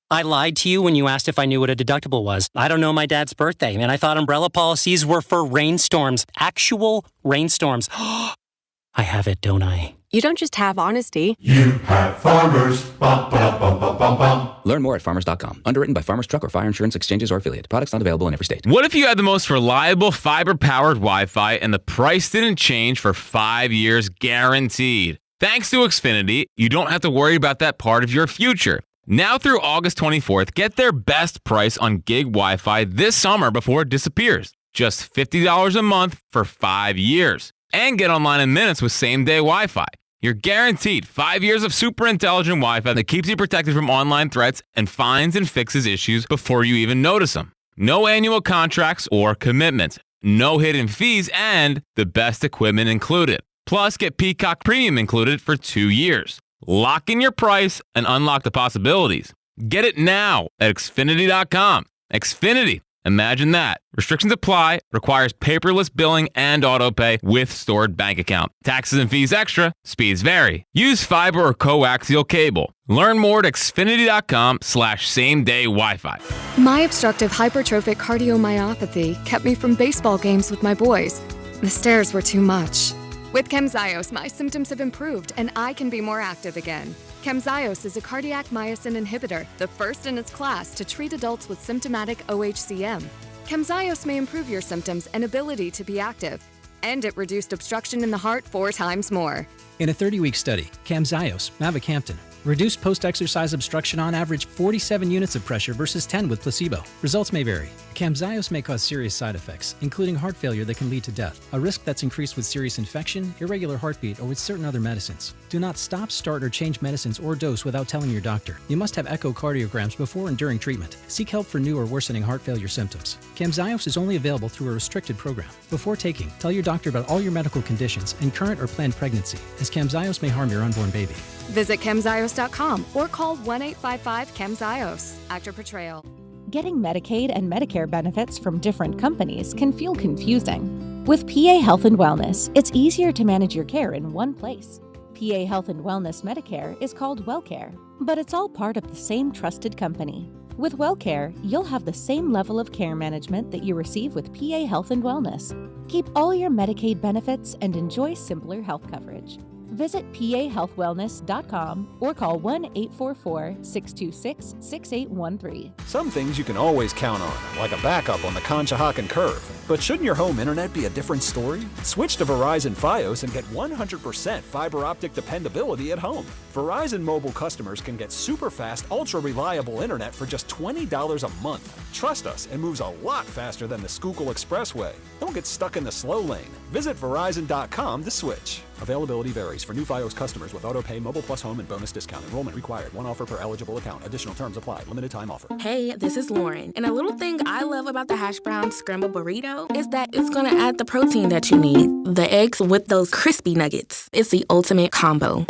[SPEAKER 20] I lied to you when you asked if I knew what a deductible was. I don't know my dad's birthday, and I thought umbrella policies were for rainstorms. Actual rainstorms. I have it, don't I?
[SPEAKER 7] You don't just have honesty.
[SPEAKER 8] You have Farmers. Bum, ba, bum, bum, bum, bum.
[SPEAKER 10] Learn more at farmers.com. Underwritten by Farmers Truck or Fire Insurance Exchanges or affiliate. Products not available in every state.
[SPEAKER 11] What if you had the most reliable fiber-powered Wi-Fi and the price didn't change for 5 years guaranteed? Thanks to Xfinity, you don't have to worry about that part of your future. Now through August 24th, get their best price on gig Wi-Fi this summer before it disappears. Just $50 a month for 5 years. And get online in minutes with same-day Wi-Fi. You're guaranteed 5 years of super intelligent Wi-Fi that keeps you protected from online threats and finds and fixes issues before you even notice them. No annual contracts or commitments. No hidden fees and the best equipment included. Plus, get Peacock Premium included for 2 years. Lock in your price and unlock the possibilities. Get it now at Xfinity.com. Xfinity. Imagine that. Restrictions apply. Requires paperless billing and autopay with stored bank account. Taxes and fees extra. Speeds vary. Use fiber or coaxial cable. Learn more at Xfinity.com/same-day Wi-Fi.
[SPEAKER 7] My obstructive hypertrophic cardiomyopathy kept me from baseball games with my boys. The stairs were too much. With Camzyos, my symptoms have improved and I can be more active again. Camzyos is a cardiac myosin inhibitor, the first in its class to treat adults with symptomatic OHCM. Camzyos may improve your symptoms and ability to be active. And it reduced obstruction in the heart 4 times more.
[SPEAKER 12] In a 30-week study, Camzyos, mavacamten, reduced post-exercise obstruction on average 47 units of pressure versus 10 with placebo. Results may vary. Camzyos may cause serious side effects, including heart failure that can lead to death, a risk that's increased with serious infection, irregular heartbeat, or with certain other medicines. Do not stop, start, or change medicines or dose without telling your doctor. You must have echocardiograms before and during treatment. Seek help for new or worsening heart failure symptoms. Camzyos is only available through a restricted program. Before taking, tell your doctor about all your medical conditions and current or planned pregnancy, as Camzyos may harm your unborn baby.
[SPEAKER 7] Visit Camzyos.com or call 1-855-CAMZYOS. Actor Portrayal.
[SPEAKER 23] Getting Medicaid and Medicare benefits from different companies can feel confusing. With PA Health and Wellness, it's easier to manage your care in one place. PA Health and Wellness Medicare is called WellCare, but it's all part of the same trusted company. With WellCare, you'll have the same level of care management that you receive with PA Health and Wellness. Keep all your Medicaid benefits and enjoy simpler health coverage. Visit pahealthwellness.com or call 1-844-626-6813.
[SPEAKER 9] Some things you can always count on, like a backup on the Conshohocken Curve. But shouldn't your home internet be a different story? Switch to Verizon Fios and get 100% fiber optic dependability at home. Verizon mobile customers can get super fast, ultra reliable internet for just $20 a month. Trust us, it moves a lot faster than the Schuylkill Expressway. Don't get stuck in the slow lane. Visit Verizon.com to switch. Availability varies for new Fios customers with autopay, mobile plus home, and bonus discount. Enrollment required. One offer per eligible account. Additional terms apply. Limited time offer.
[SPEAKER 25] Hey, this is Lauren. And a little thing I love about the hash brown scramble burrito is that it's going to add the protein that you need. The eggs with those crispy nuggets. It's the ultimate combo.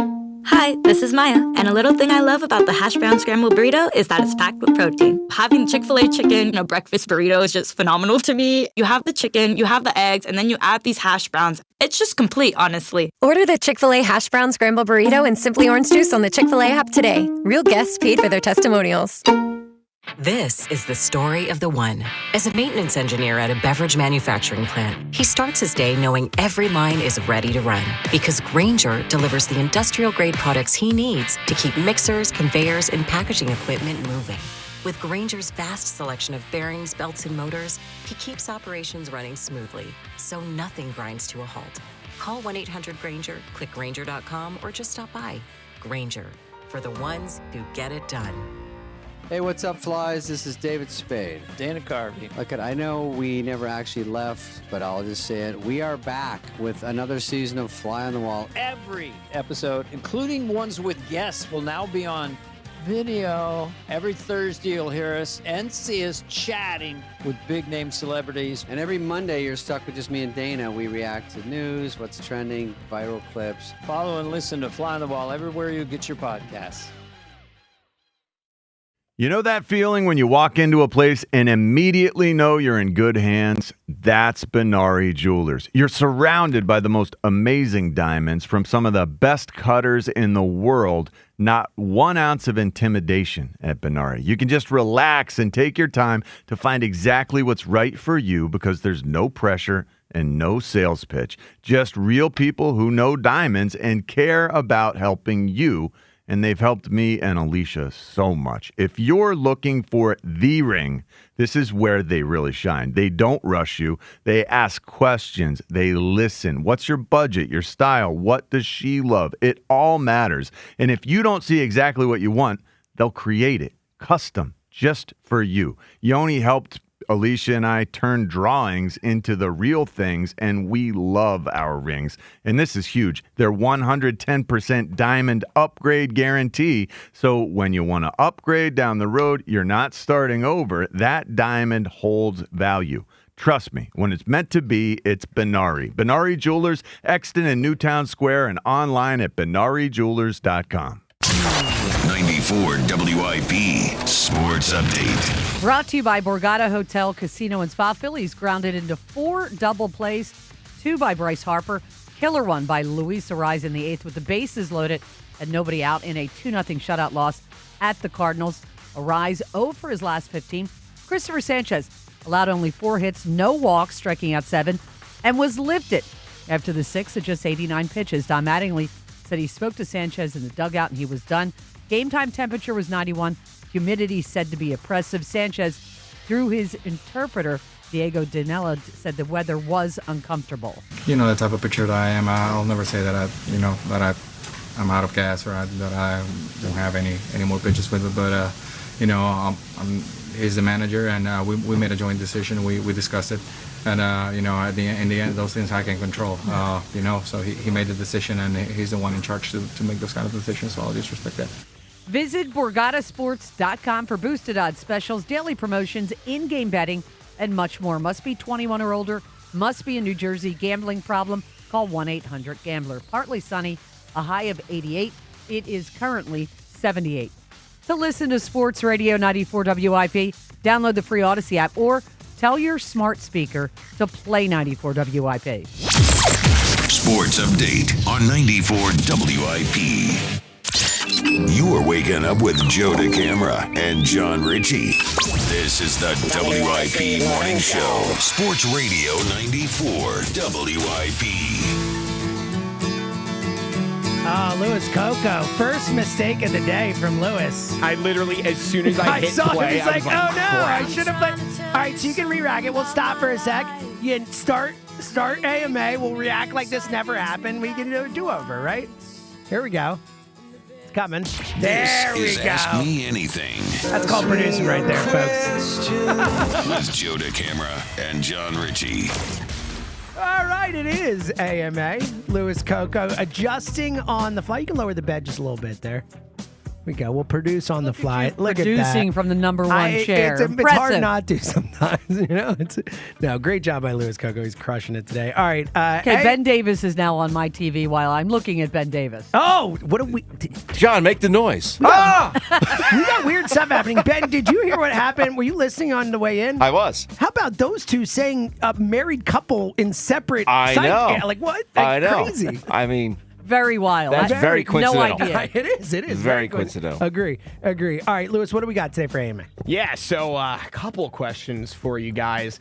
[SPEAKER 13] Hi, this is Maya, and a little thing I love about the hash brown scrambled burrito is that it's packed with protein. Having Chick-fil-A chicken, breakfast burrito is just phenomenal to me. You have the chicken, you have the eggs, and then you add these hash browns. It's just complete, honestly.
[SPEAKER 15] Order the Chick-fil-A hash brown scrambled burrito and Simply Orange Juice on the Chick-fil-A app today. Real guests paid for their testimonials.
[SPEAKER 16] This is the story of the one. As a maintenance engineer at a beverage manufacturing plant, he starts his day knowing every line is ready to run because Grainger delivers the industrial-grade products he needs to keep mixers, conveyors, and packaging equipment moving. With Grainger's vast selection of bearings, belts, and motors, he keeps operations running smoothly, so nothing grinds to a halt. Call 1-800-GRAINGER, click Grainger.com, or just stop by. Grainger, for the ones who get it done.
[SPEAKER 18] Hey, what's up, Flies? This is David Spade.
[SPEAKER 19] Dana Carvey.
[SPEAKER 18] Look, I know we never actually left, but I'll just say it. We are back with another season of Fly on the Wall.
[SPEAKER 19] Every episode, including ones with guests, will now be on video. Every Thursday, you'll hear us and see us chatting with big-name celebrities.
[SPEAKER 18] And every Monday, you're stuck with just me and Dana. We react to news, what's trending, viral clips.
[SPEAKER 19] Follow and listen to Fly on the Wall everywhere you get your podcasts.
[SPEAKER 2] You know that feeling when you walk into a place and immediately know you're in good hands? That's Benari Jewelers. You're surrounded by the most amazing diamonds from some of the best cutters in the world. Not 1 ounce of intimidation at Benari. You can just relax and take your time to find exactly what's right for you because there's no pressure and no sales pitch. Just real people who know diamonds and care about helping you. And they've helped me and Alicia so much. If you're looking for the ring, this is where they really shine. They don't rush you. They ask questions. They listen. What's your budget, your style? What does she love? It all matters. And if you don't see exactly what you want, they'll create it, custom, just for you. Yoni helped Alicia and I turn drawings into the real things, and we love our rings. And this is huge. They're 110% diamond upgrade guarantee. So when you want to upgrade down the road, you're not starting over. That diamond holds value. Trust me, when it's meant to be, it's Benari. Benari Jewelers, Exton and Newtown Square, and online at benarijewelers.com.
[SPEAKER 14] 94 WIP Sports Update.
[SPEAKER 3] Brought to you by Borgata Hotel, Casino, and Spa. Phillies grounded into 4 double plays, 2 by Bryce Harper, killer one by Luis Arraez in the 8th with the bases loaded and nobody out in a 2-0 shutout loss at the Cardinals. Arraez 0 for his last 15. Christopher Sanchez allowed only 4 hits, no walks, striking out 7, and was lifted after the 6th at just 89 pitches. Don Mattingly said he spoke to Sanchez in the dugout and he was done. Game time temperature was 91. Humidity said to be oppressive. Sanchez, through his interpreter, Diego Dinella, said the weather was uncomfortable.
[SPEAKER 21] You know the type of pitcher that I am. I'll never say that I'm out of gas or that I don't have any more pitches with it. But he's the manager, and we made a joint decision. We discussed it, and in the end, those things I can control. So he made the decision, and he's the one in charge to make those kind of decisions. So I'll just respect that.
[SPEAKER 3] Visit BorgataSports.com for boosted odds specials, daily promotions, in-game betting, and much more. Must be 21 or older. Must be in New Jersey. Gambling problem? Call 1-800-GAMBLER. Partly sunny, a high of 88. It is currently 78. To listen to Sports Radio 94 WIP, download the free Odyssey app or tell your smart speaker to play 94 WIP.
[SPEAKER 14] Sports Update on 94 WIP. You are waking up with Joe DeCamara and John Ritchie. This is the WIP Morning Show. Sports Radio 94 WIP.
[SPEAKER 1] Lewis Coco. First mistake of the day from Lewis.
[SPEAKER 22] I literally, as soon as I hit
[SPEAKER 1] saw
[SPEAKER 22] play,
[SPEAKER 1] him. He's like, oh no,
[SPEAKER 22] crap.
[SPEAKER 1] I should have played. All right, so you can re-rack it. We'll stop for a sec. You start AMA. We'll react like this never happened. We can do a do-over, right? Here we go. It's coming. There
[SPEAKER 14] this
[SPEAKER 1] we
[SPEAKER 14] is
[SPEAKER 1] go.
[SPEAKER 14] Ask Me Anything.
[SPEAKER 1] That's called producing right there, folks.
[SPEAKER 14] With Joe DeCamara and John Ritchie.
[SPEAKER 1] All right, it is AMA. Lewis Coco adjusting on the fly. You can lower the bed just a little bit there. We go. We'll produce on the fly. Look at that.
[SPEAKER 3] Producing from the number one chair.
[SPEAKER 1] It's hard not to sometimes. No, great job by Louis Coco. He's crushing it today. All right.
[SPEAKER 3] Okay, Ben Davis is now on my TV while I'm looking at Ben Davis.
[SPEAKER 1] Oh, what do we?
[SPEAKER 4] John, make the noise.
[SPEAKER 1] We got weird stuff happening. Ben, did you hear what happened? Were you listening on the way in?
[SPEAKER 4] I was.
[SPEAKER 1] How about those two saying a married couple in separate?
[SPEAKER 4] I know.
[SPEAKER 1] Like what?
[SPEAKER 4] I know.
[SPEAKER 1] Crazy.
[SPEAKER 4] I mean.
[SPEAKER 3] Very wild.
[SPEAKER 4] That's very coincidental.
[SPEAKER 3] No idea.
[SPEAKER 1] It is.
[SPEAKER 4] Very coincidental.
[SPEAKER 1] Agree. All right, Louis, what do we got today for AMA?
[SPEAKER 5] Yeah, so a couple of questions for you guys.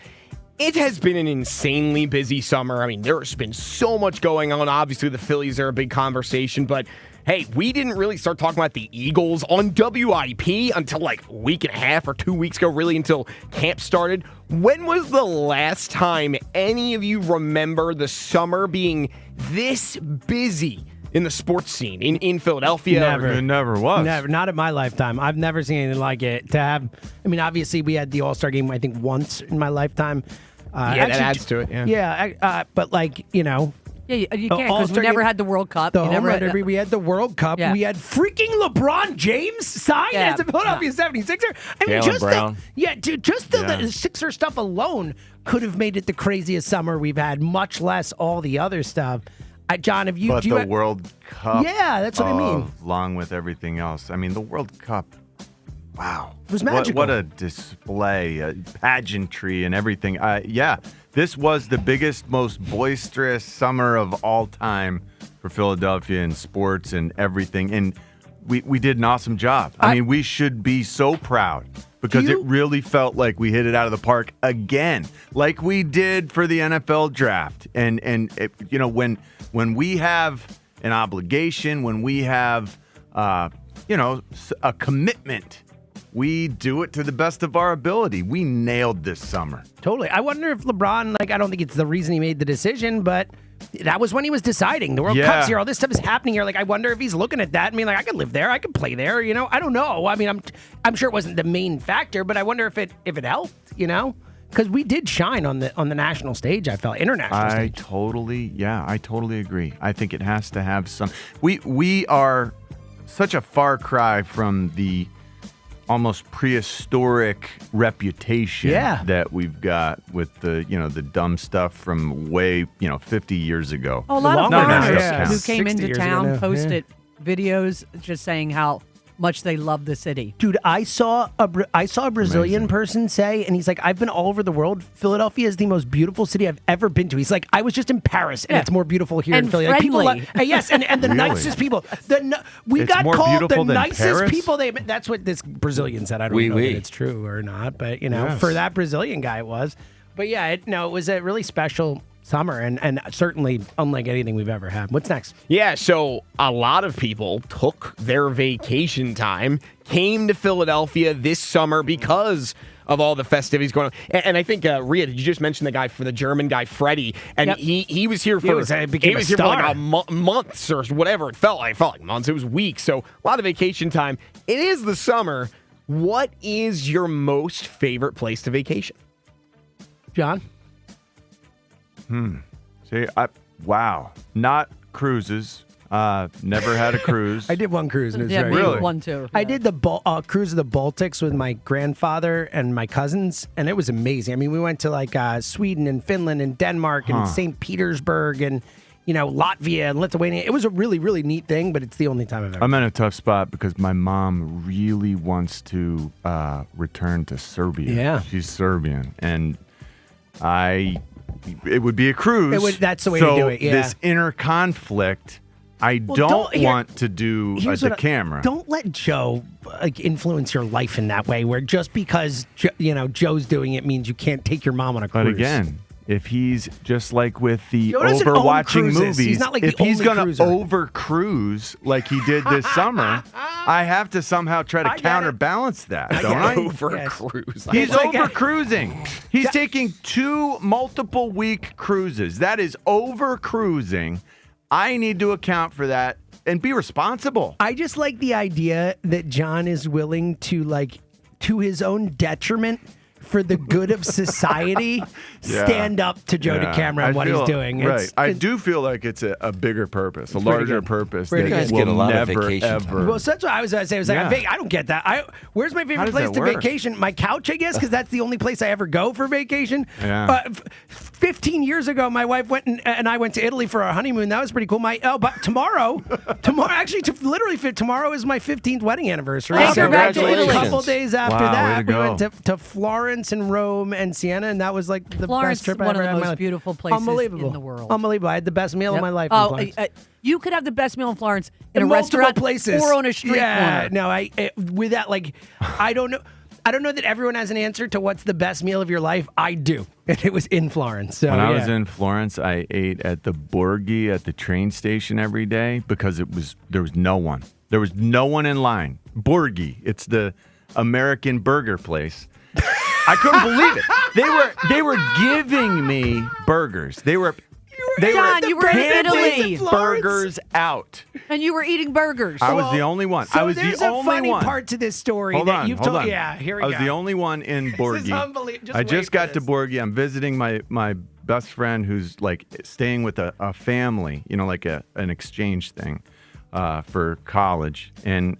[SPEAKER 5] It has been an insanely busy summer. I mean, there's been so much going on. Obviously, the Phillies are a big conversation, but hey, we didn't really start talking about the Eagles on WIP until like a week and a half or 2 weeks ago, really until camp started. When was the last time any of you remember the summer being this busy in the sports scene in Philadelphia?
[SPEAKER 1] Never.
[SPEAKER 2] It never was.
[SPEAKER 1] Never. Not in my lifetime. I've never seen anything like it. Obviously, we had the All-Star game, I think, once in my lifetime.
[SPEAKER 5] That adds to it, yeah.
[SPEAKER 1] Yeah, but
[SPEAKER 3] Yeah, you can't because we never had the World Cup.
[SPEAKER 1] We had the World Cup.
[SPEAKER 3] Yeah.
[SPEAKER 1] We had freaking LeBron James signed as a Philadelphia 76er. I mean, just the Sixer stuff alone could have made it the craziest summer we've had, much less all the other stuff. John, have you...
[SPEAKER 2] But the World Cup...
[SPEAKER 1] Yeah, that's what I mean.
[SPEAKER 2] Along with everything else. I mean, the World Cup... Wow.
[SPEAKER 1] It was magical.
[SPEAKER 2] What a display, pageantry and everything. This was the biggest, most boisterous summer of all time for Philadelphia in sports and everything. And we did an awesome job. I mean, we should be so proud because it really felt like we hit it out of the park again, like we did for the NFL draft. And when we have an obligation, when we have, a commitment, we do it to the best of our ability. We nailed this summer.
[SPEAKER 1] Totally. I wonder if LeBron, I don't think it's the reason he made the decision, but that was when he was deciding. The World Cup's here. All this stuff is happening here. I wonder if he's looking at that and being like, I could live there. I could play there. I don't know. I mean, I'm sure it wasn't the main factor, but I wonder if it helped, because we did shine on the national stage, I felt, international stage.
[SPEAKER 2] I totally agree. I think it has to have some. We are such a far cry from the almost prehistoric reputation that we've got with the dumb stuff from way 50 years ago.
[SPEAKER 3] A lot of foreigners who came into town posted videos just saying how much they love the city.
[SPEAKER 1] Dude, I saw a Brazilian person say, and he's like, I've been all over the world. Philadelphia is the most beautiful city I've ever been to. He's like, I was just in Paris, and it's more beautiful here in Philly.
[SPEAKER 3] Friendly.
[SPEAKER 1] Yes, and the nicest people. We got called the nicest people. That's what this Brazilian said. I don't know if it's true or not, but for that Brazilian guy, it was. But yeah, it was a really special summer and certainly unlike anything we've ever had. What's next?
[SPEAKER 5] Yeah, so a lot of people took their vacation time, came to Philadelphia this summer because of all the festivities going on. And I think, Rhea, did you just mention the German guy, Freddie? And he was here for like months or whatever. It felt like months. It was weeks. So a lot of vacation time. It is the summer. What is your most favorite place to vacation?
[SPEAKER 1] John?
[SPEAKER 2] Wow. Not cruises. Never had a cruise.
[SPEAKER 1] I did one cruise. And it was
[SPEAKER 2] really
[SPEAKER 3] one too.
[SPEAKER 1] I did the cruise of the Baltics with my grandfather and my cousins, and it was amazing. I mean, we went to Sweden and Finland and Denmark and St. Petersburg and Latvia and Lithuania. It was a really, really neat thing, but it's the only time I've ever.
[SPEAKER 2] I'm in a tough spot because my mom really wants to return to Serbia.
[SPEAKER 1] Yeah,
[SPEAKER 2] she's Serbian, and it would be a cruise.
[SPEAKER 1] That's the way to do it. Yeah.
[SPEAKER 2] This inner conflict, I don't want to do the camera.
[SPEAKER 1] Don't let Joe influence your life in that way, where just because Joe's doing it means you can't take your mom on a cruise.
[SPEAKER 2] But again, if he's just like with the overwatching movies,
[SPEAKER 1] he's not
[SPEAKER 2] if he's going to over cruise like he did this summer, I have to somehow try to counterbalance that, don't I?
[SPEAKER 5] Over cruise.
[SPEAKER 2] He's over cruising. He's taking 2 multiple week cruises. That is over cruising. I need to account for that and be responsible.
[SPEAKER 1] I just like the idea that John is willing to, to his own detriment, for the good of society, stand up to Joe DeCamara and what he's doing.
[SPEAKER 2] Right. I do feel like it's a bigger purpose, a larger purpose
[SPEAKER 1] Pretty
[SPEAKER 2] that
[SPEAKER 1] good.
[SPEAKER 2] will
[SPEAKER 4] Get a lot of
[SPEAKER 2] never,
[SPEAKER 4] vacation
[SPEAKER 2] ever.
[SPEAKER 1] Well, so that's what I was going to say. I was like, I don't get that. Where's my favorite
[SPEAKER 2] does
[SPEAKER 1] place
[SPEAKER 2] that
[SPEAKER 1] to
[SPEAKER 2] work?
[SPEAKER 1] vacation? My couch, I guess, because that's the only place I ever go for vacation.
[SPEAKER 2] Yeah.
[SPEAKER 1] 15 years ago, my wife went and I went to Italy for our honeymoon. That was pretty cool. But tomorrow, tomorrow is my 15th wedding anniversary.
[SPEAKER 3] Hey,
[SPEAKER 1] So
[SPEAKER 3] congratulations.
[SPEAKER 1] a couple days after
[SPEAKER 2] Wow, way
[SPEAKER 1] that,
[SPEAKER 2] to
[SPEAKER 1] we
[SPEAKER 2] go.
[SPEAKER 1] went to Florence and Rome and Siena, and that was like the
[SPEAKER 3] Florence
[SPEAKER 1] best trip
[SPEAKER 3] is one
[SPEAKER 1] I ever
[SPEAKER 3] of the
[SPEAKER 1] had in my
[SPEAKER 3] most
[SPEAKER 1] life.
[SPEAKER 3] beautiful places
[SPEAKER 1] Unbelievable.
[SPEAKER 3] in the world.
[SPEAKER 1] Unbelievable. I had the best meal of my life in
[SPEAKER 3] Oh,
[SPEAKER 1] Florence.
[SPEAKER 3] you could have the best meal in Florence in a
[SPEAKER 1] multiple
[SPEAKER 3] restaurant
[SPEAKER 1] places
[SPEAKER 3] or on a street corner.
[SPEAKER 1] No, with that, like, I don't know. I don't know that everyone has an answer to what's the best meal of your life. I do, and it was in Florence. So
[SPEAKER 2] When I was in Florence, I ate at the Borghi at the train station every day because there was no one. There was no one in line. Borghi, it's the American burger place. I couldn't believe it. They were giving me burgers. They were
[SPEAKER 3] John, you were in Italy.
[SPEAKER 2] burgers out.
[SPEAKER 3] And you were eating burgers.
[SPEAKER 2] I was the only one.
[SPEAKER 1] So
[SPEAKER 2] I was
[SPEAKER 1] there's
[SPEAKER 2] the
[SPEAKER 1] a
[SPEAKER 2] only
[SPEAKER 1] funny
[SPEAKER 2] one.
[SPEAKER 1] part to this story
[SPEAKER 2] Hold
[SPEAKER 1] that
[SPEAKER 2] on,
[SPEAKER 1] you've
[SPEAKER 2] hold
[SPEAKER 1] told.
[SPEAKER 2] on.
[SPEAKER 1] Yeah, here we
[SPEAKER 2] I
[SPEAKER 1] go.
[SPEAKER 2] was the only one in Borghi.
[SPEAKER 1] unbelievable.
[SPEAKER 2] I just got to Borghi. I'm visiting my best friend who's like staying with a family, like an exchange thing for college. And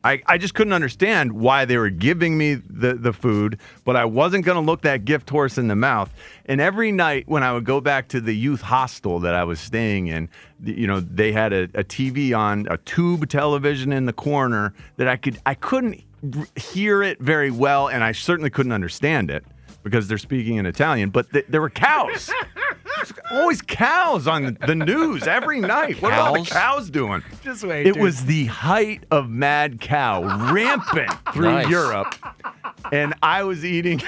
[SPEAKER 2] I just couldn't understand why they were giving me the food, but I wasn't going to look that gift horse in the mouth. And every night when I would go back to the youth hostel that I was staying in, they had a TV on, a tube television in the corner that I couldn't hear it very well, and I certainly couldn't understand it because they're speaking in Italian, but there were cows. There's always cows on the news every night. What are all the cows doing?
[SPEAKER 1] Just wait.
[SPEAKER 2] It was the height of mad cow rampant through Europe, and I was eating.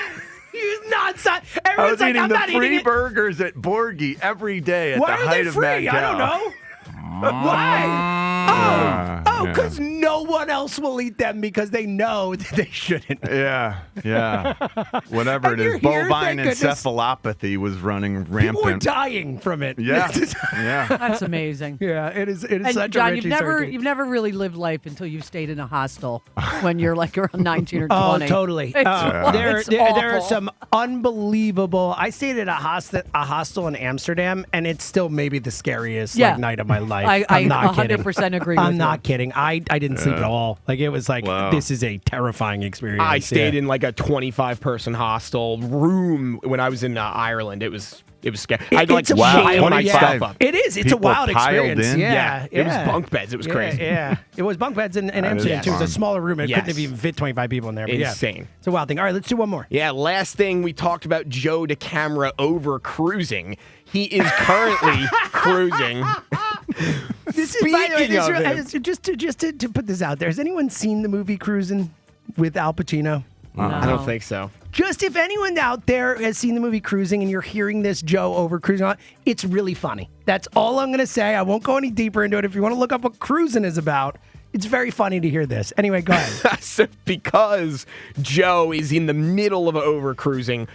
[SPEAKER 1] He's nuts.
[SPEAKER 2] I
[SPEAKER 1] Everyone's
[SPEAKER 2] was
[SPEAKER 1] like,
[SPEAKER 2] eating
[SPEAKER 1] I'm
[SPEAKER 2] the
[SPEAKER 1] not
[SPEAKER 2] free
[SPEAKER 1] eating it.
[SPEAKER 2] burgers at Borghi every day at
[SPEAKER 1] Why
[SPEAKER 2] the
[SPEAKER 1] are
[SPEAKER 2] height
[SPEAKER 1] they
[SPEAKER 2] of
[SPEAKER 1] free?
[SPEAKER 2] mad cow.
[SPEAKER 1] I don't know. Why? Because no one else will eat them because they know that they shouldn't.
[SPEAKER 2] Yeah. Whatever it is, bovine encephalopathy was running rampant.
[SPEAKER 1] People were dying from it.
[SPEAKER 2] Yeah.
[SPEAKER 3] That's amazing.
[SPEAKER 1] Yeah, it is. It is
[SPEAKER 3] And
[SPEAKER 1] such
[SPEAKER 3] John,
[SPEAKER 1] a rich
[SPEAKER 3] you've never really lived life until you've stayed in a hostel when you're like around 19 or 20.
[SPEAKER 1] Oh, totally.
[SPEAKER 3] It's,
[SPEAKER 1] There are
[SPEAKER 3] awful.
[SPEAKER 1] some unbelievable. I stayed at a hostel in Amsterdam, and it's still maybe the scariest night of my life.
[SPEAKER 3] I
[SPEAKER 1] I'm not kidding.
[SPEAKER 3] 100% agree
[SPEAKER 1] I'm
[SPEAKER 3] with
[SPEAKER 1] not
[SPEAKER 3] you.
[SPEAKER 1] kidding. I didn't sleep at all. Like it was like this is a terrifying experience.
[SPEAKER 5] I stayed in like a 25-person hostel room when I was in Ireland. It was scary. I had to like
[SPEAKER 1] It's a
[SPEAKER 5] chain
[SPEAKER 1] wild-
[SPEAKER 5] my stuff up.
[SPEAKER 1] It is. It's a
[SPEAKER 2] People
[SPEAKER 1] wild
[SPEAKER 2] piled
[SPEAKER 1] experience.
[SPEAKER 2] in?
[SPEAKER 1] Yeah,
[SPEAKER 5] It was bunk beds. It was crazy.
[SPEAKER 1] Yeah, it was bunk beds in
[SPEAKER 2] That
[SPEAKER 1] Amsterdam
[SPEAKER 2] is
[SPEAKER 1] too. It was a
[SPEAKER 2] fun.
[SPEAKER 1] smaller room. It couldn't have
[SPEAKER 5] Yes.
[SPEAKER 1] even fit 25 people in there. But
[SPEAKER 5] Insane.
[SPEAKER 1] Yeah, it's a wild thing. All right, let's do one more.
[SPEAKER 5] Yeah, last thing we talked about Joe DeCamara over cruising. He is currently cruising.
[SPEAKER 1] This is, by the way,
[SPEAKER 5] Speaking of him.
[SPEAKER 1] just to put this out there. Has anyone seen the movie Cruising with Al Pacino?
[SPEAKER 5] I don't think so.
[SPEAKER 1] Just if anyone out there has seen the movie Cruising and you're hearing this Joe over cruising on, it's really funny. That's all I'm going to say. I won't go any deeper into it. If you want to look up what cruising is about, it's very funny to hear this. Anyway, go ahead.
[SPEAKER 5] So because Joe is in the middle of over cruising,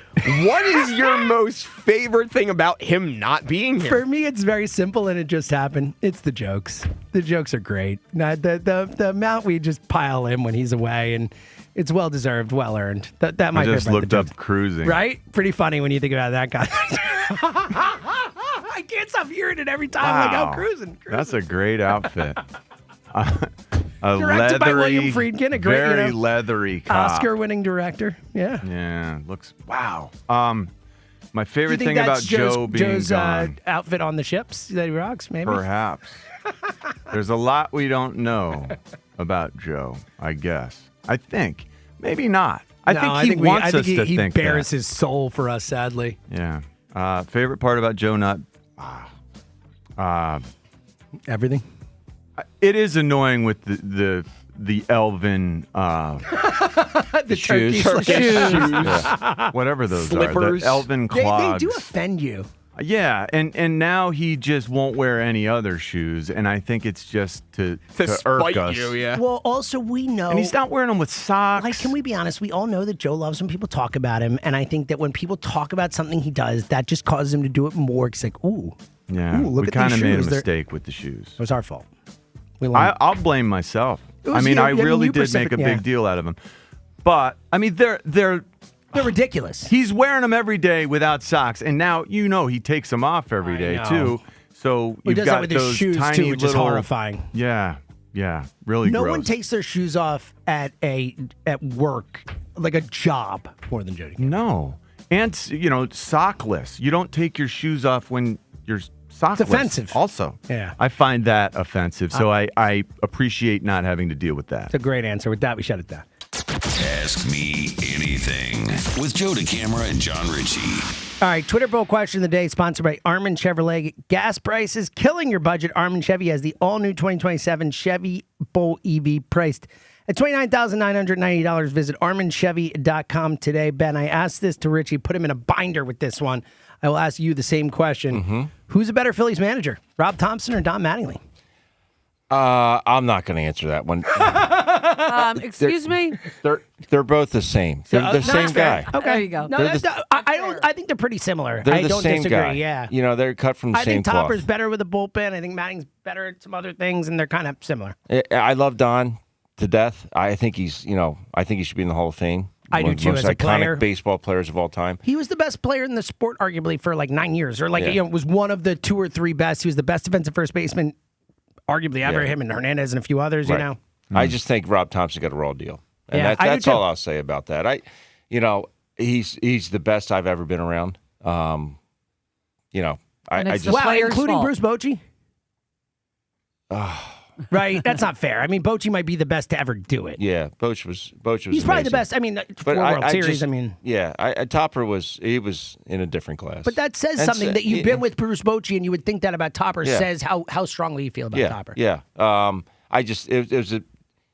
[SPEAKER 5] what is your most favorite thing about him not being here?
[SPEAKER 1] For me, it's very simple, and it just happened. It's the jokes. The jokes are great. Now, the amount we just pile in when he's away, and it's well deserved, well earned. That
[SPEAKER 2] I
[SPEAKER 1] might
[SPEAKER 2] just
[SPEAKER 1] be
[SPEAKER 2] looked up cruising.
[SPEAKER 1] right. Pretty funny when you think about that guy. I can't stop hearing it every time. Like, oh, cruising.
[SPEAKER 2] That's a great outfit.
[SPEAKER 1] Directed by William Friedkin, a great,
[SPEAKER 2] very leathery cop.
[SPEAKER 1] Oscar-winning director. Yeah.
[SPEAKER 2] Yeah, looks wow. My
[SPEAKER 1] Do you
[SPEAKER 2] favorite
[SPEAKER 1] think
[SPEAKER 2] thing about
[SPEAKER 1] that's
[SPEAKER 2] Joe being
[SPEAKER 1] Joe's
[SPEAKER 2] gone,
[SPEAKER 1] outfit on the ships that he rocks? Maybe.
[SPEAKER 2] perhaps. There's a lot we don't know about Joe. I guess. I think maybe not. I think he wants us to
[SPEAKER 1] he
[SPEAKER 2] think
[SPEAKER 1] bears
[SPEAKER 2] that.
[SPEAKER 1] his soul for us. Sadly.
[SPEAKER 2] Yeah. Favorite part about Joe not.
[SPEAKER 1] Everything.
[SPEAKER 2] It is annoying with the elven
[SPEAKER 1] The
[SPEAKER 2] shoes,
[SPEAKER 1] turkey shoes.
[SPEAKER 2] Yeah. Whatever those are,
[SPEAKER 5] Slippers.
[SPEAKER 2] the elven
[SPEAKER 1] They
[SPEAKER 2] clogs.
[SPEAKER 1] do offend you.
[SPEAKER 2] Yeah, and now he just won't wear any other shoes, and I think it's just to irk
[SPEAKER 5] spite
[SPEAKER 2] us.
[SPEAKER 5] you, yeah.
[SPEAKER 1] Well, also we know,
[SPEAKER 2] And he's not wearing them with socks.
[SPEAKER 1] Like, can we be honest? We all know that Joe loves when people talk about him, and I think that when people talk about something he does, that just causes him to do it more. It's like, ooh,
[SPEAKER 2] Yeah,
[SPEAKER 1] ooh, look
[SPEAKER 2] we
[SPEAKER 1] at
[SPEAKER 2] kind
[SPEAKER 1] these
[SPEAKER 2] of made a
[SPEAKER 1] shoes.
[SPEAKER 2] mistake with the shoes.
[SPEAKER 1] It was our fault. We
[SPEAKER 2] I'll blame myself.
[SPEAKER 1] It was
[SPEAKER 2] I mean,
[SPEAKER 1] you.
[SPEAKER 2] I
[SPEAKER 1] I mean,
[SPEAKER 2] really
[SPEAKER 1] you
[SPEAKER 2] did make a
[SPEAKER 1] yeah.
[SPEAKER 2] big deal out of them. But I mean, they're
[SPEAKER 1] They're ridiculous.
[SPEAKER 2] He's wearing them every day without socks, and now he takes them off every day too. So
[SPEAKER 1] He
[SPEAKER 2] you've
[SPEAKER 1] does
[SPEAKER 2] got
[SPEAKER 1] that with his
[SPEAKER 2] those
[SPEAKER 1] shoes
[SPEAKER 2] tiny
[SPEAKER 1] too, which is
[SPEAKER 2] little-
[SPEAKER 1] horrifying.
[SPEAKER 2] Yeah, really.
[SPEAKER 1] No
[SPEAKER 2] gross.
[SPEAKER 1] one takes their shoes off at work like a job more than Jody.
[SPEAKER 2] No, and sockless. You don't take your shoes off when you're sockless.
[SPEAKER 1] It's offensive.
[SPEAKER 2] Also,
[SPEAKER 1] Yeah.
[SPEAKER 2] I find that offensive. So I appreciate not having to deal with that.
[SPEAKER 1] It's a great answer. With that, we shut it down.
[SPEAKER 14] Ask Me Anything with Joe DeCamara and John Ritchie.
[SPEAKER 1] All right, Twitter poll question of the day, sponsored by Armin Chevrolet. Gas prices killing your budget. Armin Chevy has the all-new 2027 Chevy Bolt EV priced at $29,990. Visit arminchevy.com today. Ben, I asked this to Richie. Put him in a binder with this one. I will ask you the same question. Who's a better Phillies manager, Rob Thompson or Don Mattingly?
[SPEAKER 4] I'm not going to answer that one.
[SPEAKER 3] Excuse me?
[SPEAKER 4] They're both the same. They're the same guy.
[SPEAKER 1] Okay,
[SPEAKER 3] There you go.
[SPEAKER 1] No, I think they're pretty similar.
[SPEAKER 4] They're
[SPEAKER 1] I
[SPEAKER 4] the
[SPEAKER 1] don't
[SPEAKER 4] same
[SPEAKER 1] disagree.
[SPEAKER 4] guy.
[SPEAKER 1] Yeah,
[SPEAKER 4] they're cut from the
[SPEAKER 1] I
[SPEAKER 4] same
[SPEAKER 1] think Topper's
[SPEAKER 4] cloth.
[SPEAKER 1] better with a bullpen. I think Matting's better at some other things, and they're kind of similar.
[SPEAKER 4] I love Don to death. I think he should be in the Hall of Fame.
[SPEAKER 1] I do
[SPEAKER 4] One of the
[SPEAKER 1] too,
[SPEAKER 4] most
[SPEAKER 1] as a
[SPEAKER 4] iconic
[SPEAKER 1] player.
[SPEAKER 4] baseball players of all time.
[SPEAKER 1] He was the best player in the sport, arguably, for like 9 years, or
[SPEAKER 4] Yeah.
[SPEAKER 1] was one of the 2 or 3 best. He was the best defensive first baseman, arguably ever.
[SPEAKER 4] Yeah.
[SPEAKER 1] Him and Hernandez and a few others.
[SPEAKER 4] Right. I just think Rob Thompson got a raw deal, and
[SPEAKER 1] Yeah, I do
[SPEAKER 4] that's
[SPEAKER 1] too.
[SPEAKER 4] all I'll say about that. He's the best I've ever been around.
[SPEAKER 3] And it's the
[SPEAKER 1] wow,
[SPEAKER 3] player's
[SPEAKER 1] including
[SPEAKER 3] fault.
[SPEAKER 1] Bruce Bochy. Right, that's not fair. I mean, Bochy might be the best to ever do it.
[SPEAKER 4] Yeah, Boch was.
[SPEAKER 1] He's probably the
[SPEAKER 4] amazing.
[SPEAKER 1] best. I mean, 4 World Series.
[SPEAKER 4] Topper was in a different class.
[SPEAKER 1] But that says
[SPEAKER 4] And
[SPEAKER 1] something
[SPEAKER 4] so-
[SPEAKER 1] that you've been with Bruce Bochy, and you would think that about Topper.
[SPEAKER 4] Yeah.
[SPEAKER 1] Says how strongly you feel about Topper.
[SPEAKER 4] Yeah. It was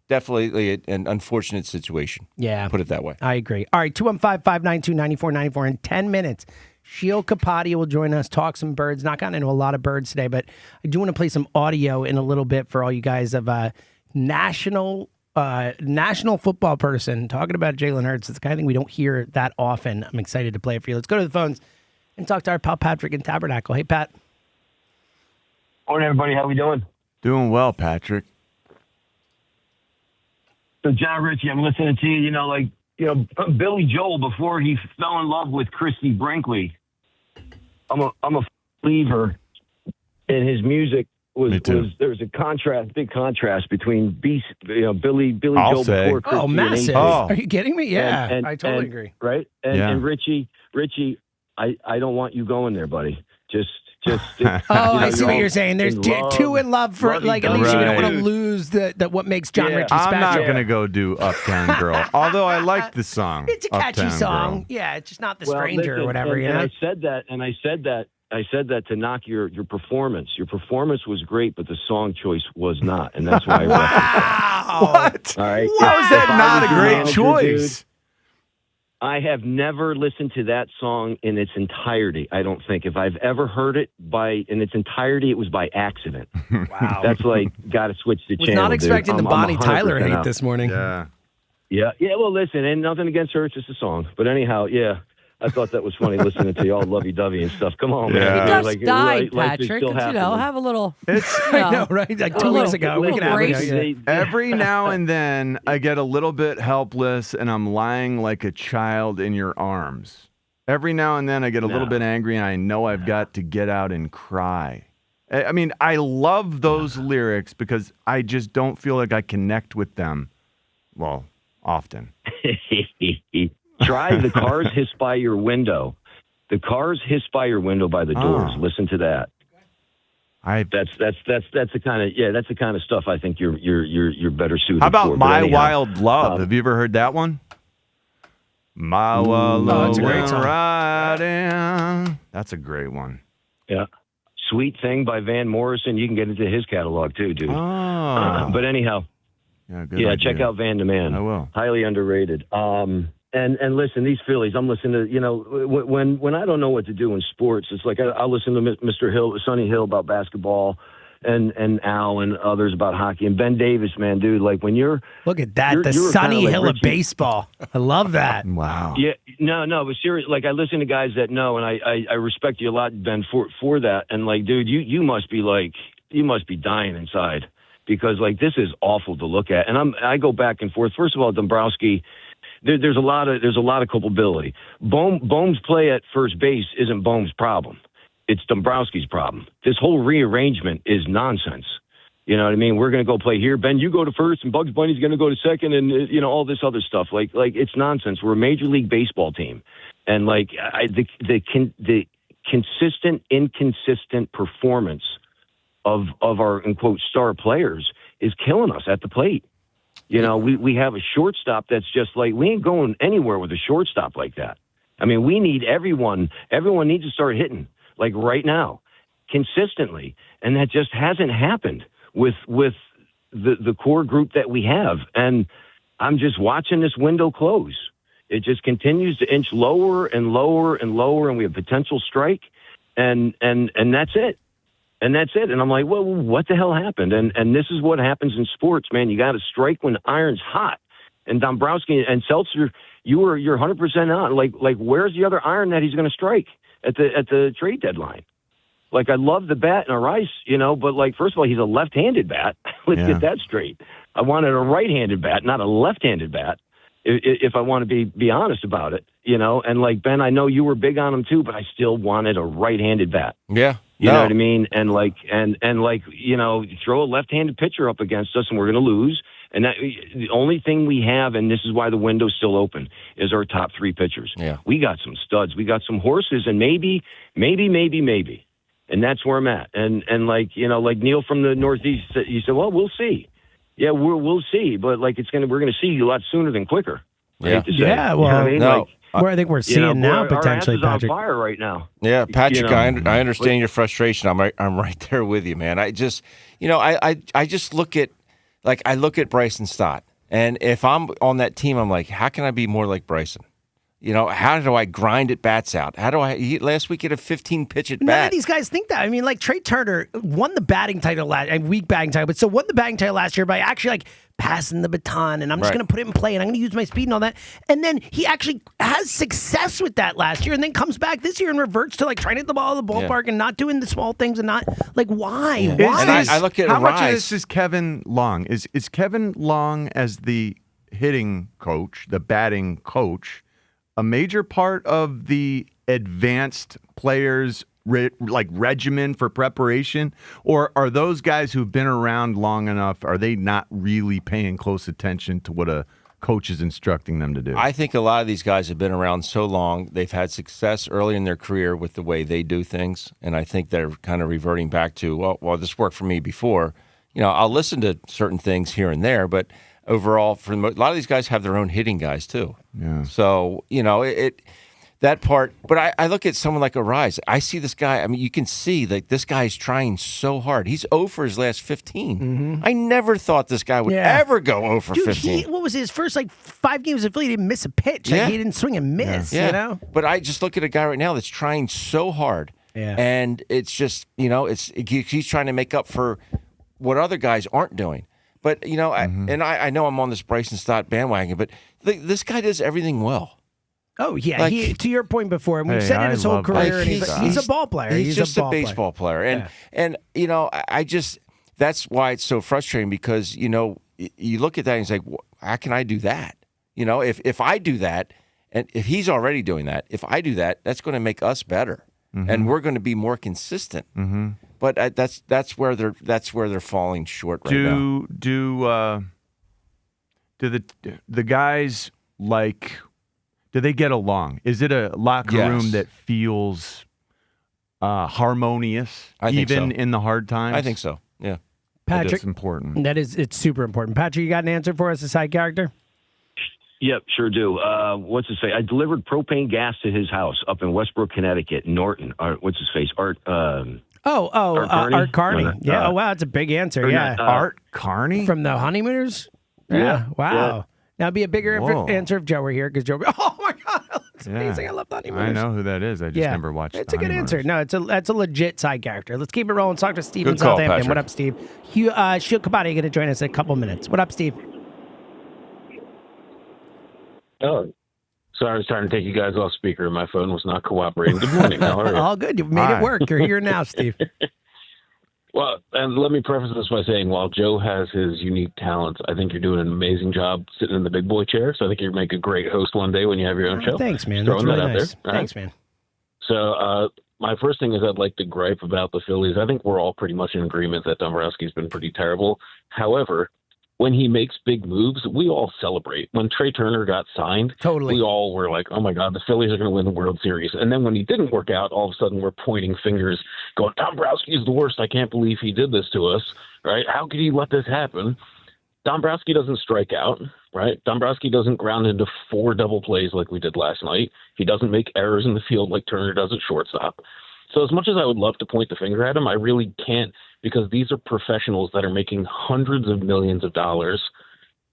[SPEAKER 4] definitely an unfortunate situation.
[SPEAKER 1] Yeah.
[SPEAKER 4] Put it that way.
[SPEAKER 1] I agree. All right, 215-592-9494. In 10 minutes, Sheil Kapadia will join us, talk some birds. Not gotten into a lot of birds today, but I do want to play some audio in a little bit for all you guys of national football person talking about Jalen Hurts. It's the kind of thing we don't hear that often. I'm excited to play it for you. Let's go to the phones and talk to our pal Patrick in Tabernacle. Hey, Pat.
[SPEAKER 6] Morning, everybody. How we doing?
[SPEAKER 2] Doing well, Patrick.
[SPEAKER 6] So, John Ritchie, I'm listening to you. Billy Joel before he fell in love with Christy Brinkley. I'm a believer in his music. There's a big contrast between Billy Joel before Christy.
[SPEAKER 1] Oh, massive. Are you kidding me? Yeah,
[SPEAKER 6] And
[SPEAKER 1] I totally agree.
[SPEAKER 6] Right? And Richie, I don't want you going there, buddy. Just
[SPEAKER 1] I see what you're saying. There's two in love for at least you don't want to lose what makes John Ritchie special.
[SPEAKER 2] I'm not going to go do Uptown Girl, although I like the song.
[SPEAKER 1] It's a catchy
[SPEAKER 2] Uptown
[SPEAKER 1] song.
[SPEAKER 2] Girl.
[SPEAKER 1] Yeah, it's just not The Stranger or whatever.
[SPEAKER 6] And I said that to knock your performance. Your performance was great, but the song choice was not, and that's why.
[SPEAKER 2] What?
[SPEAKER 6] All right.
[SPEAKER 2] How is that not a great
[SPEAKER 6] manager,
[SPEAKER 2] choice?
[SPEAKER 6] Dude, I have never listened to that song in its entirety. I don't think. If I've ever heard it in its entirety, it was by accident.
[SPEAKER 1] Wow.
[SPEAKER 6] That's like got to switch the
[SPEAKER 1] Was
[SPEAKER 6] channel.
[SPEAKER 1] not expecting
[SPEAKER 6] dude.
[SPEAKER 1] the
[SPEAKER 6] I'm
[SPEAKER 1] Bonnie Tyler
[SPEAKER 6] 100%
[SPEAKER 1] hate
[SPEAKER 6] out.
[SPEAKER 1] this morning.
[SPEAKER 6] Yeah. Well, listen, and nothing against her. It's just a song. But anyhow, yeah. I thought that was funny listening to y'all lovey-dovey and stuff. Come on, man.
[SPEAKER 3] He just
[SPEAKER 6] Like,
[SPEAKER 3] died,
[SPEAKER 6] life is
[SPEAKER 3] Patrick.
[SPEAKER 6] still happening.
[SPEAKER 3] Have a little.
[SPEAKER 1] I know, right? Like 2 weeks ago.
[SPEAKER 3] a little grace.
[SPEAKER 2] Every now and then, I get a little bit helpless, and I'm lying like a child in your arms. Every now and then, I get a little bit angry, and I know I've got to get out and cry. I mean, I love those lyrics because I just don't feel like I connect with them, well, often.
[SPEAKER 6] Try The Cars Hiss By Your Window. The Cars Hiss By Your Window by the Doors. Listen to that. That's the kind of stuff I think you're better suited for.
[SPEAKER 2] How about
[SPEAKER 6] But
[SPEAKER 2] My
[SPEAKER 6] anyhow,
[SPEAKER 2] Wild Love? Have you ever heard that one? My Wild Love.
[SPEAKER 1] that's a great song.
[SPEAKER 2] Riding. That's a great one.
[SPEAKER 6] Yeah. Sweet Thing by Van Morrison. You can get into his catalog too, dude. But anyhow,
[SPEAKER 2] good
[SPEAKER 6] check
[SPEAKER 2] idea.
[SPEAKER 6] out Van de Man.
[SPEAKER 2] I will.
[SPEAKER 6] Highly underrated. And listen, these Phillies, I'm listening to, when I don't know what to do in sports, it's like I'll listen to Mr. Hill, Sonny Hill about basketball and Al and others about hockey. And Ben Davis, man, dude, like when you're...
[SPEAKER 1] Look at that, the
[SPEAKER 6] you're
[SPEAKER 1] Sonny
[SPEAKER 6] kinda like
[SPEAKER 1] Hill of
[SPEAKER 6] Richie.
[SPEAKER 1] baseball. I love that.
[SPEAKER 2] Wow.
[SPEAKER 6] Yeah, no, but serious. Like I listen to guys that know, and I respect you a lot, Ben, for that. And like, dude, you must be dying inside because like this is awful to look at. And I go back and forth. First of all, Dombrowski, there's a lot of culpability. Bohm's play at first base isn't Bohm's problem. It's Dombrowski's problem. This whole rearrangement is nonsense. You know what I mean? We're going to go play here. Ben, you go to first, and Bugs Bunny's going to go to second, and all this other stuff. Like it's nonsense. We're a Major League Baseball team, and the consistent, inconsistent performance of our in quote star players is killing us at the plate. We have a shortstop that's just like, we ain't going anywhere with a shortstop like that. I mean, we need everyone needs to start hitting like right now, consistently, and that just hasn't happened with the core group that we have. And I'm just watching this window close. It just continues to inch lower and lower and lower, and we have potential strike, and that's it. And that's it. And I'm like, well, what the hell happened? And this is what happens in sports, man. You got to strike when the iron's hot. And Dombrowski and Seltzer, you're 100% on. Like, where's the other iron that he's going to strike at the trade deadline? Like, I love the bat and Rice, but first of all, he's a left-handed bat. Let's get that straight. I wanted a right-handed bat, not a left-handed bat, if I want to be honest about it, And Ben, I know you were big on him too, but I still wanted a right-handed bat.
[SPEAKER 4] Yeah.
[SPEAKER 6] You know what I mean? And throw a left-handed pitcher up against us and we're going to lose. And that the only thing we have, and this is why the window's still open, is our top three pitchers.
[SPEAKER 4] Yeah.
[SPEAKER 6] We got some studs. We got some horses, and maybe. And that's where I'm at. And like Neil from the Northeast, he said, well, we'll see. Yeah, we'll see. But we're going to see a lot sooner than quicker.
[SPEAKER 4] Yeah.
[SPEAKER 1] Yeah. Well,
[SPEAKER 6] I mean?
[SPEAKER 1] where I think we're seeing now potentially,
[SPEAKER 6] our ass is
[SPEAKER 1] Patrick.
[SPEAKER 6] on fire right now.
[SPEAKER 4] Yeah, Patrick, I understand your frustration. I'm right there with you, man. I just, I just look at, I look at Bryson Stott, and if I'm on that team, I'm like, how can I be more like Bryson? How do I grind at bats out? Last week he had a 15 pitch at bat.
[SPEAKER 1] None of these guys think that. I mean, Trey Turner won the batting title weak batting title, but still won the batting title last year by actually passing the baton, and I'm just going to put it in play, and I'm going to use my speed and all that. And then he actually has success with that last year, and then comes back this year and reverts to trying to hit the ball at the ballpark and not doing the small things and not why?
[SPEAKER 2] Yeah.
[SPEAKER 1] Why?
[SPEAKER 2] And
[SPEAKER 4] I look at
[SPEAKER 2] how much
[SPEAKER 4] Rise.
[SPEAKER 2] of this is Kevin Long? Is Kevin Long as the hitting coach, the batting coach, a major part of the advanced players' regimen for preparation, or are those guys who've been around long enough, are they not really paying close attention to what a coach is instructing them to do?
[SPEAKER 4] I think a lot of these guys have been around so long, they've had success early in their career with the way they do things, and I think they're kind of reverting back to, well, this worked for me before. I'll listen to certain things here and there, but overall, a lot of these guys have their own hitting guys too.
[SPEAKER 2] Yeah.
[SPEAKER 4] So, that part, but I look at someone like Arise. I see this guy. I mean, you can see this guy's trying so hard. He's 0 for his last 15.
[SPEAKER 1] Mm-hmm.
[SPEAKER 4] I never thought this guy would ever go 0 for 15.
[SPEAKER 1] What was his first 5 games of Philly? He didn't miss a pitch. He didn't swing and miss.
[SPEAKER 4] Yeah. But I just look at a guy right now that's trying so hard, and it's just he's trying to make up for what other guys aren't doing. But I know I'm on this Bryson Stott bandwagon, but this guy does everything well.
[SPEAKER 1] Oh, yeah. To your point before, and we've said it his whole career, and he's a ball player.
[SPEAKER 4] He's just a baseball player. And I just, that's why it's so frustrating because, you look at that and it's like, how can I do that? If I do that, and if he's already doing that, if I do that, that's going to make us better. Mm-hmm. And we're going to be more consistent. Mm-hmm. But that's where they're falling short right now.
[SPEAKER 2] Do the guys do they get along? Is it a locker room that feels harmonious, even in the hard times?
[SPEAKER 4] I think so. Yeah,
[SPEAKER 1] Patrick,
[SPEAKER 2] that's important.
[SPEAKER 1] It's super important. Patrick, you got an answer for us, a side character?
[SPEAKER 6] Yep, sure do. What's his face? I delivered propane gas to his house up in Westbrook, Connecticut. Norton. What's his face? Art Carney.
[SPEAKER 1] Art Carney. Yeah. Wow, that's a big answer. Yeah.
[SPEAKER 2] Art Carney
[SPEAKER 1] from the Honeymooners. Yeah. Wow. Yeah. Now it'd be a bigger answer if Joe were here because Joe. Oh my God, that's amazing! I love the Honeymooners.
[SPEAKER 2] I know who that is. I just never watched.
[SPEAKER 1] It's a good answer. No, that's a legit side character. Let's keep it rolling. Let's talk to Steve in Southampton.
[SPEAKER 4] Patrick.
[SPEAKER 1] What up, Steve? Shil Kabadi going to join us in a couple minutes. What up, Steve?
[SPEAKER 8] Oh, sorry, I was trying to take you guys off speaker. My phone was not cooperating. Good morning. How are you?
[SPEAKER 1] All good. You've made it work. You're here now, Steve.
[SPEAKER 8] Well, and let me preface this by saying, while Joe has his unique talents, I think you're doing an amazing job sitting in the big boy chair. So I think you'll make a great host one day when you have your own show.
[SPEAKER 1] Thanks, man.
[SPEAKER 8] Just
[SPEAKER 1] That's
[SPEAKER 8] throwing
[SPEAKER 1] really
[SPEAKER 8] that
[SPEAKER 1] nice.
[SPEAKER 8] out there. All
[SPEAKER 1] Thanks,
[SPEAKER 8] right?
[SPEAKER 1] man.
[SPEAKER 8] So my first thing is I'd like to gripe about the Phillies. I think we're all pretty much in agreement that Dombrowski's been pretty terrible. However, when he makes big moves, we all celebrate. When Trey Turner got signed,
[SPEAKER 1] totally,
[SPEAKER 8] we all were like, oh my God, the Phillies are going to win the World Series. And then when he didn't work out, all of a sudden we're pointing fingers going, Dombrowski is the worst. I can't believe he did this to us, right? How could he let this happen? Dombrowski doesn't strike out, right? Dombrowski doesn't ground into 4 double plays like we did last night. He doesn't make errors in the field like Turner does at shortstop. So as much as I would love to point the finger at him, I really can't, because these are professionals that are making hundreds of millions of dollars,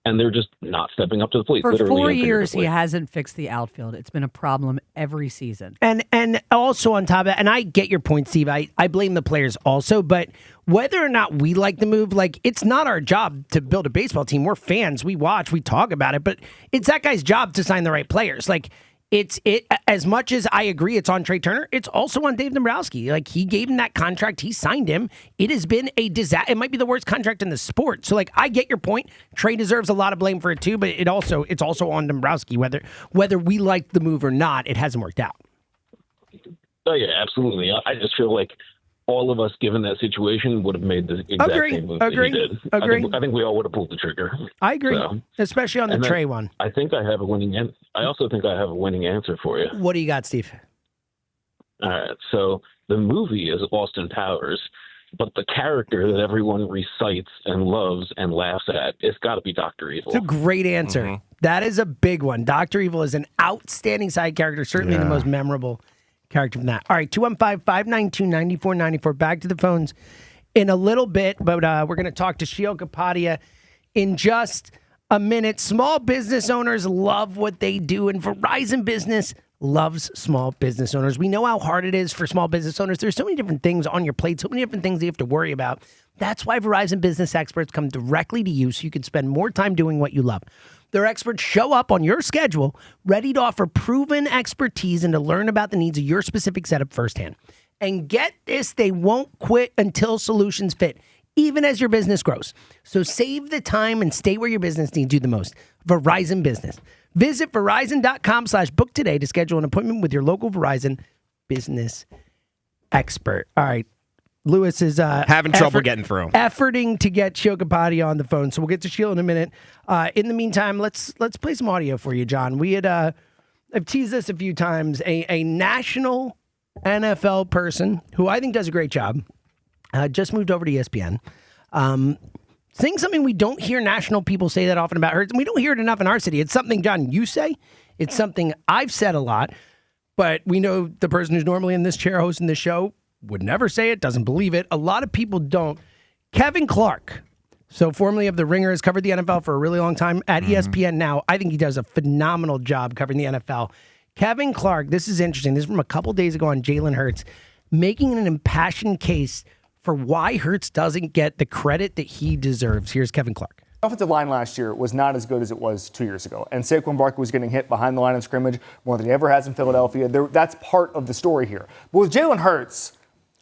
[SPEAKER 8] and they're just not stepping up to the plate.
[SPEAKER 3] For
[SPEAKER 8] literally
[SPEAKER 3] 4
[SPEAKER 8] in
[SPEAKER 3] years,
[SPEAKER 8] the plate.
[SPEAKER 3] he hasn't fixed the outfield. It's been a problem every season.
[SPEAKER 1] And also on top of that, and I get your point, Steve, I blame the players also, but whether or not we like the move, like, it's not our job to build a baseball team. We're fans. We watch, we talk about it, but it's that guy's job to sign the right players. Like, it's as much as I agree it's on Trey Turner, it's also on Dave Dombrowski. Like, he gave him that contract, he signed him. It has been a disaster. It might be the worst contract in the sport. So, like, I get your point. Trey deserves a lot of blame for it too, but it's also on Dombrowski. Whether we like the move or not, it hasn't worked out.
[SPEAKER 8] Oh yeah, absolutely. I just feel like all of us, given that situation, would have made the exact same move that he did. I think we all would have pulled the trigger.
[SPEAKER 1] I agree,
[SPEAKER 8] So,
[SPEAKER 1] especially on the
[SPEAKER 8] and then
[SPEAKER 1] Trey one.
[SPEAKER 8] I think I have a winning. I also think I have a winning answer for you.
[SPEAKER 1] What do you got, Steve?
[SPEAKER 8] All right. So the movie is Austin Powers, but the character that everyone recites and loves and laughs at, it's got to be Dr. Evil.
[SPEAKER 1] It's a great answer.
[SPEAKER 8] Mhm.
[SPEAKER 1] That is a big one. Dr. Evil is an outstanding side character, certainly the most memorable character from that. All right, 215-592-9494. Back to the phones in a little bit, but we're going to talk to Sheil Kapadia in just a minute. Small business owners love what they do, and Verizon Business loves small business owners. We know how hard it is for small business owners. There's so many different things on your plate, so many different things you have to worry about. That's why Verizon Business experts come directly to you so you can spend more time doing what you love. Their experts show up on your schedule, ready to offer proven expertise and to learn about the needs of your specific setup firsthand. And get this, they won't quit until solutions fit, even as your business grows. So save the time and stay where your business needs you the most. Verizon Business. Visit Verizon.com/book today to schedule an appointment with your local Verizon business expert. All right. Lewis is
[SPEAKER 5] having trouble getting through.
[SPEAKER 1] Efforting to get Sheil Kapadia on the phone. So we'll get to Sheil in a minute. In the meantime, let's play some audio for you, John. We had I've teased this a few times. A national NFL person who I think does a great job just moved over to ESPN. Saying something we don't hear national people say that often about Hurts, and we don't hear it enough in our city. It's something, John, you say. It's something I've said a lot, but we know the person who's normally in this chair hosting the show would never say it, doesn't believe it. A lot of people don't. Kevin Clark, so formerly of The Ringer, has covered the NFL for a really long time at ESPN now. I think he does a phenomenal job covering the NFL. Kevin Clark, this is interesting. This is from a couple days ago on Jalen Hurts, making an impassioned case for why Hurts doesn't get the credit that he deserves. Here's Kevin Clark.
[SPEAKER 10] The offensive line last year was not as good as it was 2 years ago. And Saquon Barkley was getting hit behind the line of scrimmage more than he ever has in Philadelphia. That's part of the story here. But with Jalen Hurts,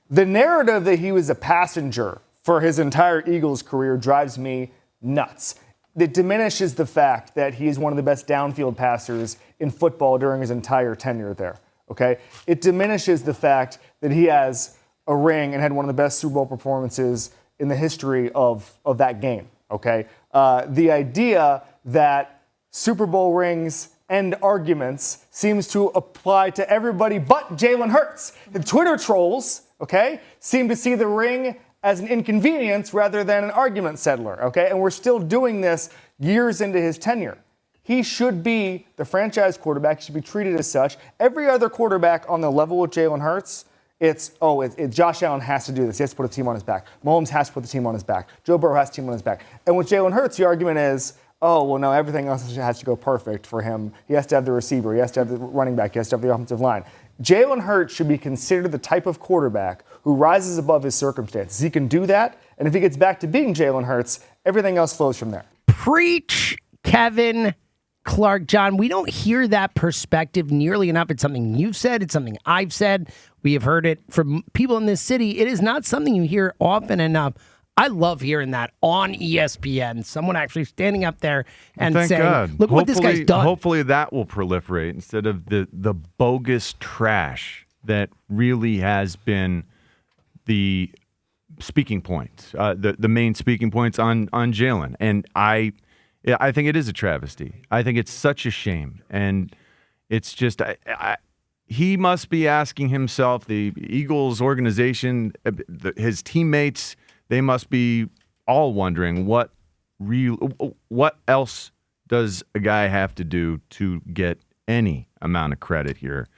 [SPEAKER 10] the narrative that he was a passenger for his entire Eagles career drives me nuts. It diminishes the fact that he is one of the best downfield passers in football during his entire tenure there. Okay? It diminishes the fact that he has a ring and had one of the best Super Bowl performances in the history of that game. Okay? The idea that Super Bowl rings and arguments seems to apply to everybody but Jalen Hurts. The Twitter trolls, okay, seem to see the ring as an inconvenience rather than an argument settler, okay? And we're still doing this years into his tenure. He should be the franchise quarterback. He should be treated as such. Every other quarterback on the level with Jalen Hurts, it's Josh Allen has to do this. He has to put a team on his back. Mahomes has to put the team on his back. Joe Burrow has a team on his back. And with Jalen Hurts, the argument is, oh, well, no, everything else has to go perfect for him. He has to have the receiver. He has to have the running back. He has to have the offensive line. Jalen Hurts should be considered the type of quarterback who rises above his circumstances. He can do that, and if he gets back to being Jalen Hurts, everything else flows from there.
[SPEAKER 1] Preach, Kevin Clark. John, we don't hear that perspective nearly enough. It's something you've said. It's something I've said. We have heard it from people in this city. It is not something you hear often enough. I love hearing that on ESPN. Someone actually standing up there and
[SPEAKER 2] Thank
[SPEAKER 1] saying,
[SPEAKER 2] God.
[SPEAKER 1] look what this guy's done.
[SPEAKER 2] Hopefully that will proliferate instead of the bogus trash that really has been the speaking points, the main speaking points on Jalen. And I think it is a travesty. I think it's such a shame. And it's just, he must be asking himself, the Eagles organization, his teammates, they must be all wondering what else does a guy have to do to get any amount of credit here.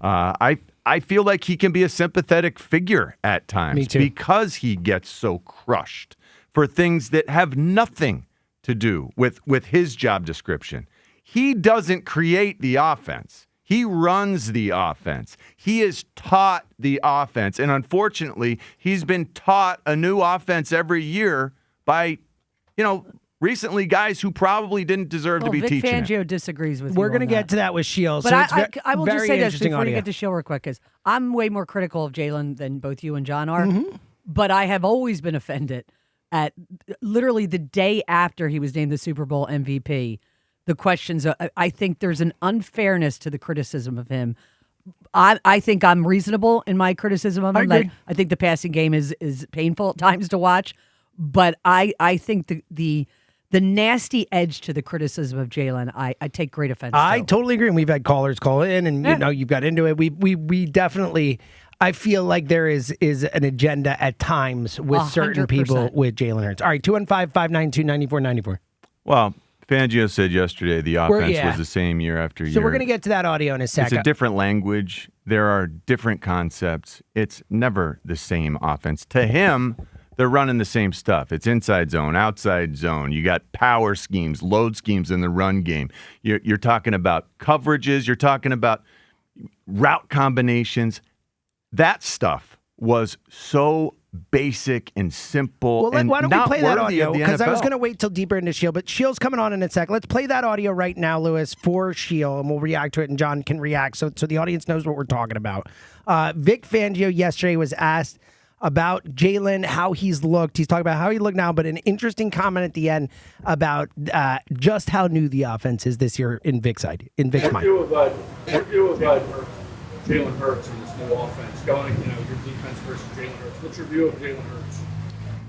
[SPEAKER 2] I feel like he can be a sympathetic figure at times.
[SPEAKER 1] Me too.
[SPEAKER 2] Because he gets so crushed for things that have nothing to do with his job description. He doesn't create the offense. He runs the offense. He is taught the offense. And unfortunately, he's been taught a new offense every year by, recently guys who probably didn't deserve to be
[SPEAKER 3] Vic
[SPEAKER 2] teaching
[SPEAKER 3] Fangio
[SPEAKER 2] it.
[SPEAKER 3] disagrees with
[SPEAKER 1] We're
[SPEAKER 3] you.
[SPEAKER 1] going to get to that with Shields.
[SPEAKER 3] But
[SPEAKER 1] So
[SPEAKER 3] I will just say this before
[SPEAKER 1] audio.
[SPEAKER 3] you get to Shield real quick, because I'm way more critical of Jalen than both you and John are.
[SPEAKER 1] Mm-hmm.
[SPEAKER 3] But I have always been offended at literally the day after he was named the Super Bowl MVP. The questions, I think there's an unfairness to the criticism of him. I think I'm reasonable in my criticism of him. I think the passing game is painful at times to watch, but I think the nasty edge to the criticism of Jalen, I take great offense to.
[SPEAKER 1] I totally agree. And we've had callers call in, and you've got into it. We definitely. I feel like there is an agenda at times with certain
[SPEAKER 3] 100%.
[SPEAKER 1] people with Jalen Hurts. All right, 215-592-9494.
[SPEAKER 2] Well, Fangio said yesterday the offense was the same year after year.
[SPEAKER 1] So we're going to get to that audio in a second.
[SPEAKER 2] It's a different language. There are different concepts. It's never the same offense. To him, they're running the same stuff. It's inside zone, outside zone. You got power schemes, load schemes in the run game. You're talking about coverages. You're talking about route combinations. That stuff was so basic and simple.
[SPEAKER 1] Well,
[SPEAKER 2] and
[SPEAKER 1] why don't we
[SPEAKER 2] not
[SPEAKER 1] play that
[SPEAKER 2] worthy
[SPEAKER 1] audio?
[SPEAKER 2] of the
[SPEAKER 1] Because I was
[SPEAKER 2] NFL.
[SPEAKER 1] going to wait till deeper into Shield, but Shield's coming on in a sec. Let's play that audio right now, Lewis, for Shield, and we'll react to it, and John can react so the audience knows what we're talking about. Vic Fangio yesterday was asked about Jalen, how he's looked. He's talking about how he looked now, but an interesting comment at the end about just how new the offense is this year in Vic's mind.
[SPEAKER 11] What do you do with Jalen Hurts in this new offense? Going, your defense versus Jalen Hurts. What's your view of Jalen Hurts?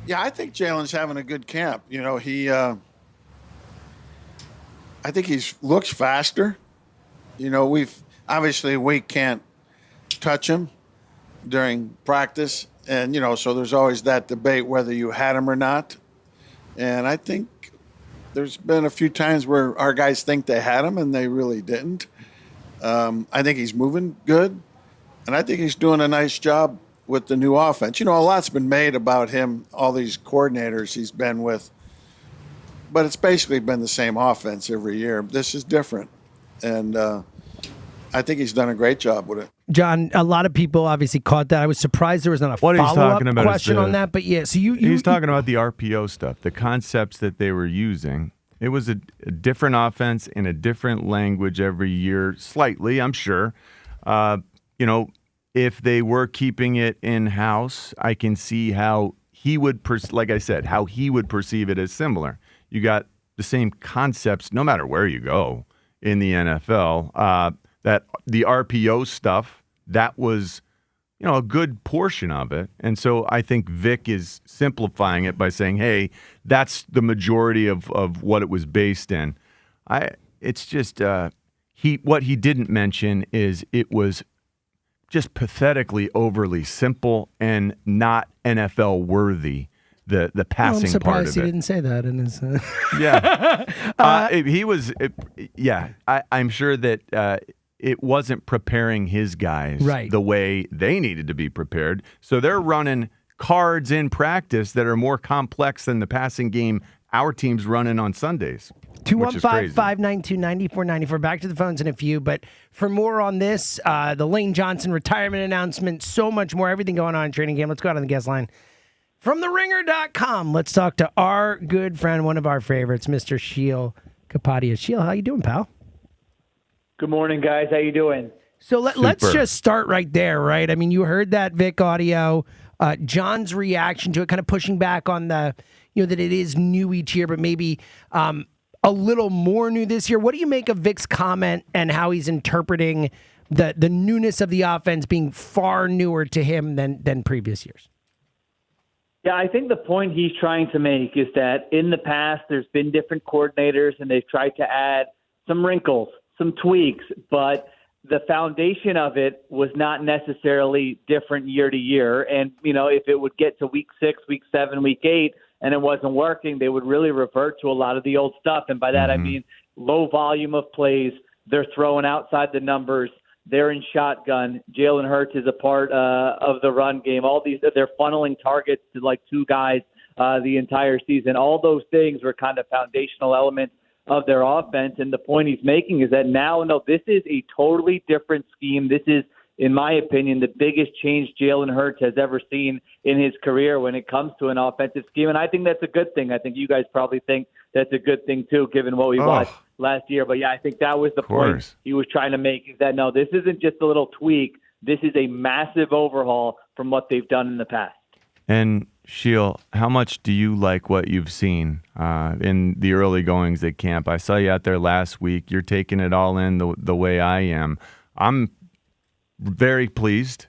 [SPEAKER 12] Yeah, I think Jalen's having a good camp. I think he looks faster. We can't touch him during practice, and so there's always that debate whether you had him or not. And I think there's been a few times where our guys think they had him and they really didn't. I think he's moving good, and I think he's doing a nice job with the new offense. A lot's been made about him, all these coordinators he's been with, but it's basically been the same offense every year. This is different, and I think he's done a great job with it.
[SPEAKER 1] John, a lot of people obviously caught that. I was surprised there was not a
[SPEAKER 2] What he's
[SPEAKER 1] follow-up
[SPEAKER 2] talking about
[SPEAKER 1] question
[SPEAKER 2] is
[SPEAKER 1] on that, but yeah. So
[SPEAKER 2] he's talking about the RPO stuff, the concepts that they were using. It was a different offense in a different language every year, slightly, I'm sure. If they were keeping it in-house, I can see how he would, like I said, how he would perceive it as similar. You got the same concepts no matter where you go in the NFL. That the RPO stuff, that was, a good portion of it. And so I think Vic is simplifying it by saying, hey, that's the majority of what it was based in. It's just what he didn't mention is it was just pathetically overly simple and not NFL worthy. The passing
[SPEAKER 1] I'm surprised
[SPEAKER 2] part of
[SPEAKER 1] he
[SPEAKER 2] it.
[SPEAKER 1] didn't say that in his.
[SPEAKER 2] He was. I'm sure that it wasn't preparing his guys the way they needed to be prepared. So they're running cards in practice that are more complex than the passing game our team's running on Sundays.
[SPEAKER 1] 215-592-9494. Back to the phones in a few, but for more on this, the Lane Johnson retirement announcement, so much more, everything going on in training camp. Let's go out on the guest line. From TheRinger.com, let's talk to our good friend, one of our favorites, Mr. Sheil Kapadia. Sheil, how you doing, pal?
[SPEAKER 17] Good morning, guys. How you doing?
[SPEAKER 1] So let's just start right there, right? I mean, you heard that Vic audio, John's reaction to it, kind of pushing back on the, that it is new each year, but maybe a little more new this year. What do you make of Vic's comment and how he's interpreting the newness of the offense being far newer to him than previous years?
[SPEAKER 7] Yeah, I think the point he's trying to make is that in the past there's been different coordinators and they've tried to add some wrinkles, some tweaks, but the foundation of it was not necessarily different year to year. And, if it would get to week 6, week 7, week 8, and it wasn't working, they would really revert to a lot of the old stuff. And by that, I mean low volume of plays. They're throwing outside the numbers. They're in shotgun. Jalen Hurts is a part of the run game. All these, they're funneling targets to like 2 guys the entire season. All those things were kind of foundational elements of their offense. And the point he's making is that now, no, this is a totally different scheme. This is, in my opinion, the biggest change Jalen Hurts has ever seen in his career when it comes to an offensive scheme. And I think that's a good thing. I think you guys probably think that's a good thing too, given what we watched last year. But yeah, I think that was the point he was trying to make, is that no, this isn't just a little tweak. This is a massive overhaul from what they've done in the past.
[SPEAKER 2] And Sheil, how much do you like what you've seen in the early goings at camp? I saw you out there last week. You're taking it all in the way I am. I'm very pleased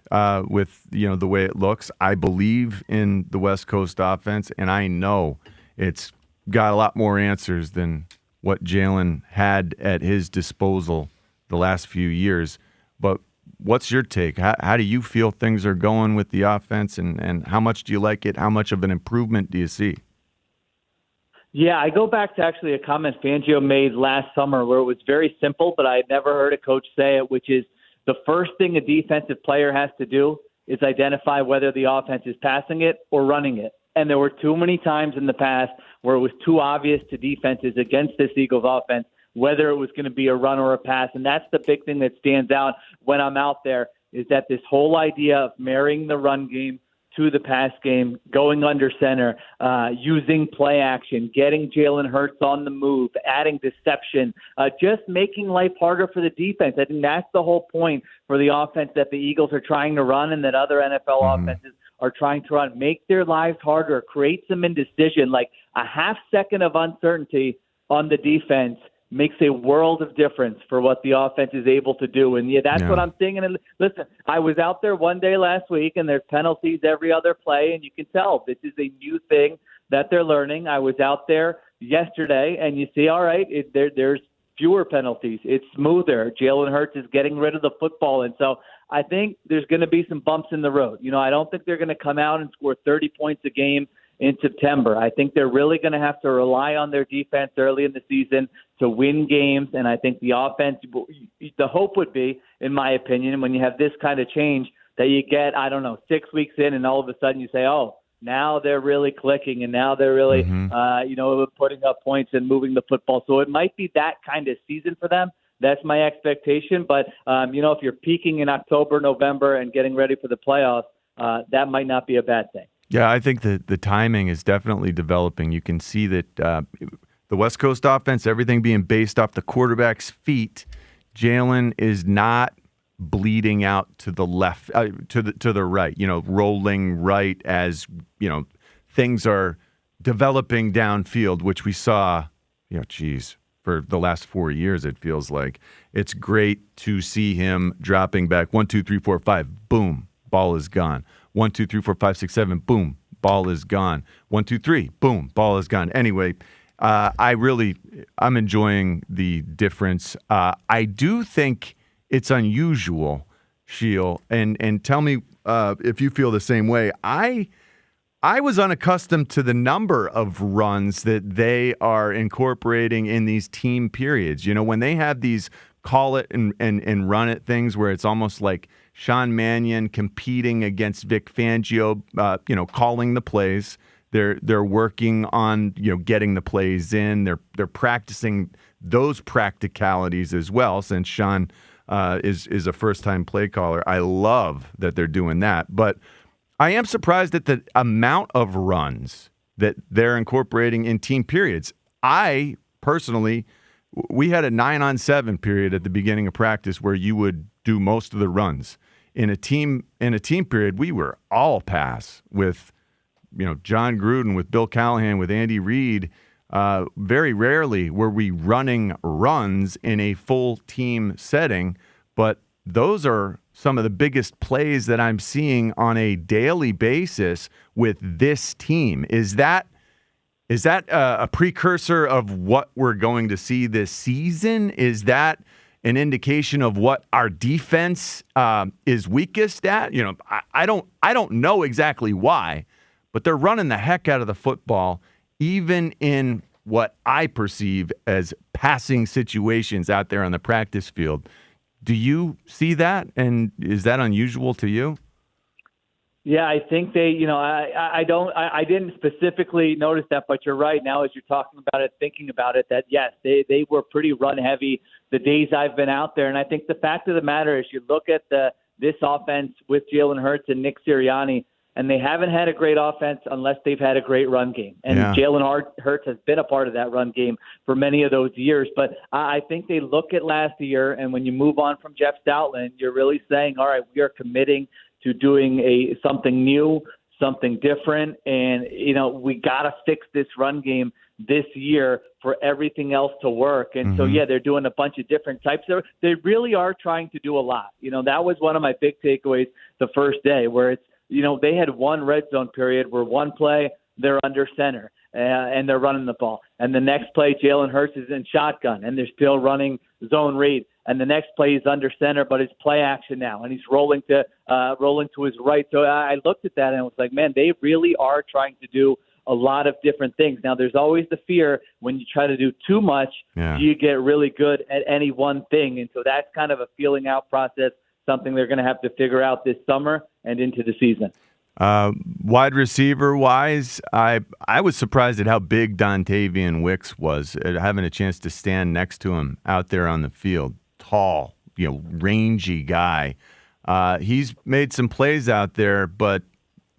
[SPEAKER 2] with the way it looks. I believe in the West Coast offense, and I know it's got a lot more answers than what Jalen had at his disposal the last few years. But what's your take? How do you feel things are going with the offense, and how much do you like it? How much of an improvement do you see?
[SPEAKER 7] Yeah, I go back to actually a comment Fangio made last summer where it was very simple, but I had never heard a coach say it, which is the first thing a defensive player has to do is identify whether the offense is passing it or running it. And there were too many times in the past where it was too obvious to defenses against this Eagles offense whether it was going to be a run or a pass. And that's the big thing that stands out when I'm out there, is that this whole idea of marrying the run game to the pass game, going under center, using play action, getting Jalen Hurts on the move, adding deception, just making life harder for the defense. I think that's the whole point for the offense that the Eagles are trying to run and that other NFL offenses are trying to run. Make their lives harder, create some indecision, like a half second of uncertainty on the defense makes a world of difference for what the offense is able to do. And yeah, that's what I'm seeing. And listen, I was out there one day last week, and there's penalties every other play, and you can tell this is a new thing that they're learning. I was out there yesterday, and you see, all right, there's fewer penalties. It's smoother. Jalen Hurts is getting rid of the football. And so I think there's going to be some bumps in the road. I don't think they're going to come out and score 30 points a game in September. I think they're really going to have to rely on their defense early in the season to win games. And I think the offense, the hope would be, in my opinion, when you have this kind of change, that you get, 6 weeks in and all of a sudden you say, oh, now they're really clicking and now they're really, putting up points and moving the football. So it might be that kind of season for them. That's my expectation. But, if you're peaking in October, November and getting ready for the playoffs, that might not be a bad thing.
[SPEAKER 2] Yeah, I think the timing is definitely developing. You can see that the West Coast offense, everything being based off the quarterback's feet, Jalen is not bleeding out to the left, to the right, rolling right as, things are developing downfield, which we saw, for the last 4 years, it feels like. It's great to see him dropping back 1, 2, 3, 4, 5, boom, ball is gone. 1, 2, 3, 4, 5, 6, 7, boom, ball is gone. 1, 2, 3, boom, ball is gone. Anyway, I'm enjoying the difference. I do think it's unusual, Sheil, and tell me if you feel the same way. I was unaccustomed to the number of runs that they are incorporating in these team periods. When they have these call it and run it things where it's almost like Sean Mannion competing against Vic Fangio, calling the plays. They're working on, getting the plays in. They're practicing those practicalities as well, since Sean is a first-time play caller. I love that they're doing that. But I am surprised at the amount of runs that they're incorporating in team periods. I personally we had a 9-on-7 period at the beginning of practice where you would do most of the runs. In a team period, we were all pass with, John Gruden, with Bill Callahan, with Andy Reid. Very rarely were we running runs in a full team setting, but those are some of the biggest plays that I'm seeing on a daily basis with this team. Is that a precursor of what we're going to see this season? Is that an indication of what our defense is weakest at? I don't know exactly why, but they're running the heck out of the football, even in what I perceive as passing situations out there on the practice field. Do you see that? And is that unusual to you?
[SPEAKER 7] Yeah, I think they, I didn't specifically notice that, but you're right. Now, as you're talking about it, thinking about it, that yes, they were pretty run heavy the days I've been out there. And I think the fact of the matter is you look at this offense with Jalen Hurts and Nick Sirianni, and they haven't had a great offense unless they've had a great run game. And Jalen Hurts has been a part of that run game for many of those years. But I think they look at last year, and when you move on from Jeff Stoutland, you're really saying, all right, we are committing to doing something new, something different. And, we got to fix this run game this year for everything else to work. And so, they're doing a bunch of different types. They really are trying to do a lot. That was one of my big takeaways the first day, where it's, they had one red zone period where one play they're under center and they're running the ball. And the next play, Jalen Hurts is in shotgun and they're still running zone read. And the next play is under center, but it's play action now, and he's rolling to his right. So I looked at that and was like, man, they really are trying to do a lot of different things. Now, there's always the fear when you try to do too much, you get really good at any one thing. And so that's kind of a feeling out process, something they're going to have to figure out this summer and into the season.
[SPEAKER 2] Wide receiver wise, I was surprised at how big Dontavian Wicks was, having a chance to stand next to him out there on the field. Tall, rangy guy. He's made some plays out there, but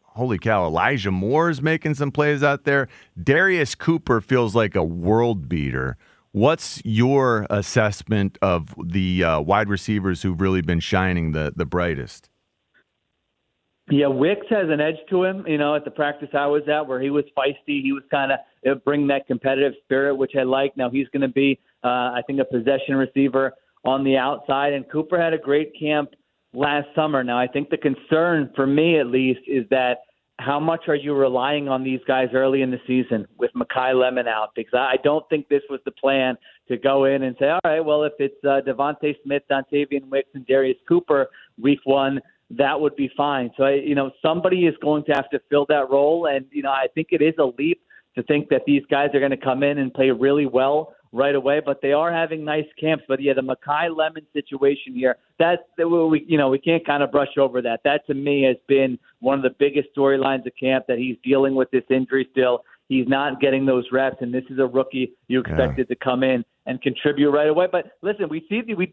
[SPEAKER 2] holy cow, Elijah Moore's making some plays out there. Darius Cooper feels like a world beater. What's your assessment of the wide receivers who've really been shining the brightest?
[SPEAKER 7] Yeah, Wicks has an edge to him, at the practice I was at, where he was feisty. He was kind of bring that competitive spirit, which I like. Now he's going to be, I think, a possession receiver on the outside. And Cooper had a great camp last summer. Now, I think the concern for me, at least, is that how much are you relying on these guys early in the season with Mekhi Lemon out? Because I don't think this was the plan to go in and say, all right, well, if it's Devontae Smith, Dontavian Wicks, and Darius Cooper week one, that would be fine. So, somebody is going to have to fill that role. And, I think it is a leap to think that these guys are going to come in and play really well right away, but they are having nice camps. But yeah, the Mekhi Lemon situation here, we can't kind of brush over that. That to me has been one of the biggest storylines of camp, that he's dealing with this injury still. He's not getting those reps, and this is a rookie you expected to come in and contribute right away. But listen, we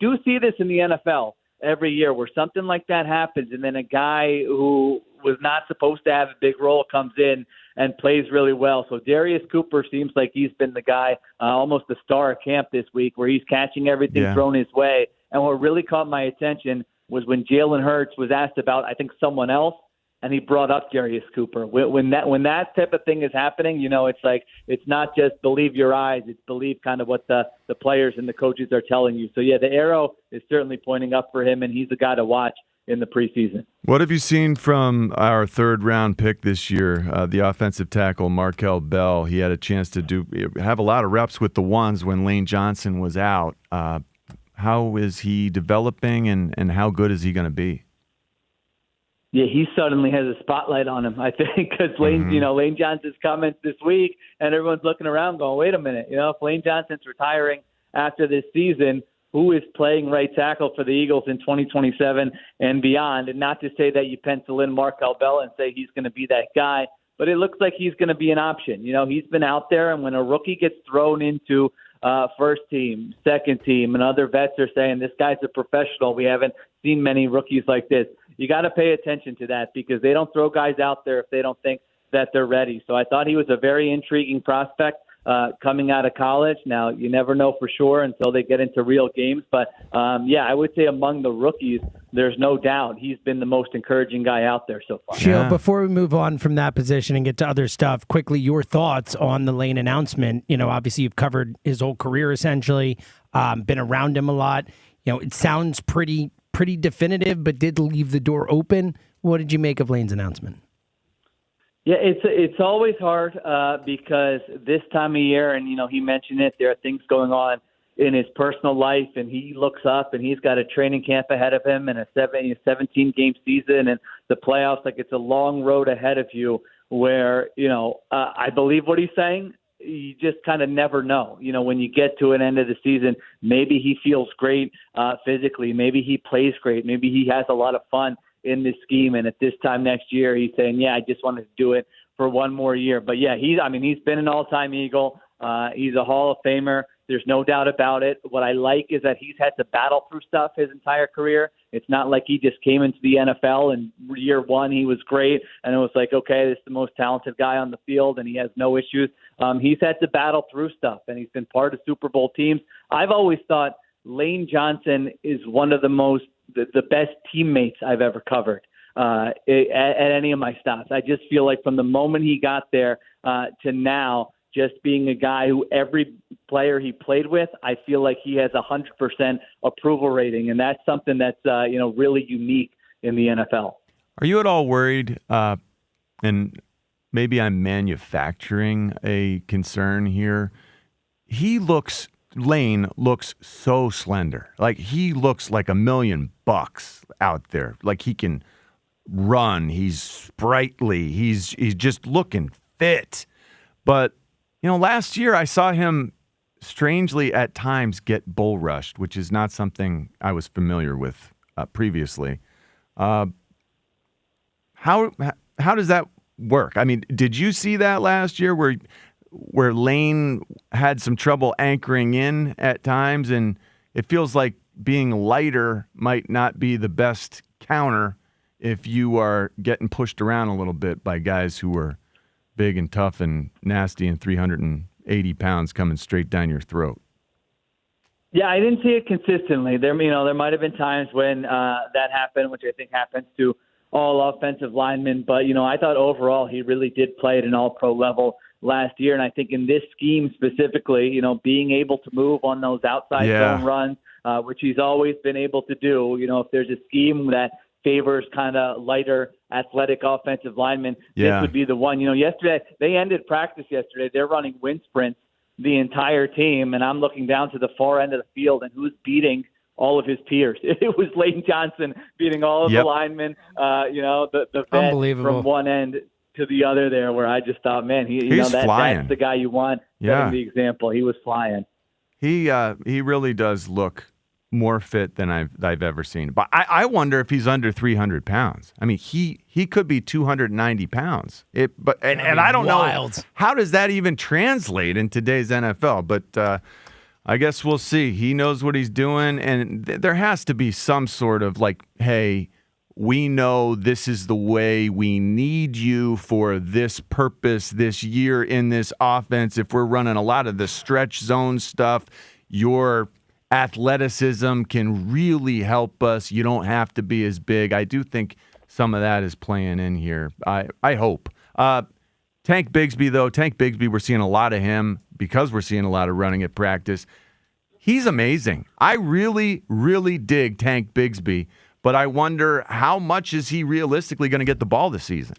[SPEAKER 7] do see this in the NFL every year, where something like that happens, and then a guy who was not supposed to have a big role comes in and plays really well. So Darius Cooper seems like he's been the guy, almost the star of camp this week, where he's catching everything thrown his way. And what really caught my attention was when Jalen Hurts was asked about, I think, someone else, and he brought up Darius Cooper. When that type of thing is happening, it's like, it's not just believe your eyes, it's believe kind of what the players and the coaches are telling you. So yeah, the arrow is certainly pointing up for him, and he's the guy to watch in the preseason.
[SPEAKER 2] What have you seen from our third-round pick this year, the offensive tackle Markel Bell? He had a chance to have a lot of reps with the ones when Lane Johnson was out. How is he developing, and how good is he going to be?
[SPEAKER 7] Yeah, he suddenly has a spotlight on him, I think, because Lane Johnson's comments this week, and everyone's looking around going, wait a minute, if Lane Johnson's retiring after this season, who is playing right tackle for the Eagles in 2027 and beyond? And not to say that you pencil in Markel Bell and say he's going to be that guy, but it looks like he's going to be an option. He's been out there, and when a rookie gets thrown into first team, second team, and other vets are saying this guy's a professional, we haven't seen many rookies like this. You got to pay attention to that, because they don't throw guys out there if they don't think that they're ready. So I thought he was a very intriguing prospect coming out of college. Now, you never know for sure until they get into real games. But, I would say among the rookies, there's no doubt he's been the most encouraging guy out there so far.
[SPEAKER 1] Sheil, before we move on from that position and get to other stuff, quickly, your thoughts on the Lane announcement. Obviously you've covered his whole career essentially, been around him a lot. It sounds pretty definitive, but did leave the door open. What did you make of Lane's announcement?
[SPEAKER 7] Yeah, it's always hard because this time of year, and he mentioned it, there are things going on in his personal life, and he looks up and he's got a training camp ahead of him and a 17-game season and the playoffs. Like, it's a long road ahead of you where, I believe what he's saying. You just kind of never know. When you get to an end of the season, maybe he feels great physically. Maybe he plays great. Maybe he has a lot of fun in this scheme. And at this time next year, he's saying, I just wanted to do it for one more year. But he's been an all-time Eagle. He's a Hall of Famer. There's no doubt about it. What I like is that he's had to battle through stuff his entire career. It's not like he just came into the NFL and year one he was great and it was like, okay, this is the most talented guy on the field and he has no issues. He's had to battle through stuff and he's been part of Super Bowl teams. I've always thought Lane Johnson is one of the best teammates I've ever covered at any of my stops. I just feel like from the moment he got there to now, just being a guy who every player he played with, I feel like he has 100% approval rating, and that's something that's really unique in the NFL.
[SPEAKER 2] Are you at all worried? And maybe I'm manufacturing a concern here. Lane looks so slender. Like, he looks like $1 million out there. Like, he can run. He's sprightly. He's just looking fit. But last year I saw him strangely at times get bull rushed, which is not something I was familiar with previously. How does that work? I mean, did you see that last year where Lane had some trouble anchoring in at times, and it feels like being lighter might not be the best counter if you are getting pushed around a little bit by guys who are big and tough and nasty and 380 pounds coming straight down your throat?
[SPEAKER 7] Yeah, I didn't see it consistently. There might have been times when that happened, which I think happens to all offensive linemen. But, I thought overall he really did play at an all-pro level last year. And I think in this scheme specifically, being able to move on those outside zone runs, which he's always been able to do, if there's a scheme that favors kind of lighter athletic offensive linemen, this would be the one. Yesterday, they ended practice yesterday. They're running wind sprints, the entire team, and I'm looking down to the far end of the field, and who's beating all of his peers? It was Lane Johnson beating all of the linemen, the vet from one end to the other there, where I just thought, man, he's flying. That's the guy you want setting the example. He was flying.
[SPEAKER 2] He really does look more fit than I've ever seen. But I wonder if he's under 300 pounds. I mean, he could be 290 pounds. And I don't know, how does that even translate in today's NFL? But I guess we'll see. He knows what he's doing, and there has to be some sort of like, hey, we know this is the way we need you for this purpose this year in this offense. If we're running a lot of the stretch zone stuff, your athleticism can really help us. You don't have to be as big. I do think some of that is playing in here. I hope. Tank Bigsby, though. Tank Bigsby, we're seeing a lot of him because we're seeing a lot of running at practice. He's amazing. I really, really dig Tank Bigsby, but I wonder how much is he realistically going to get the ball this season?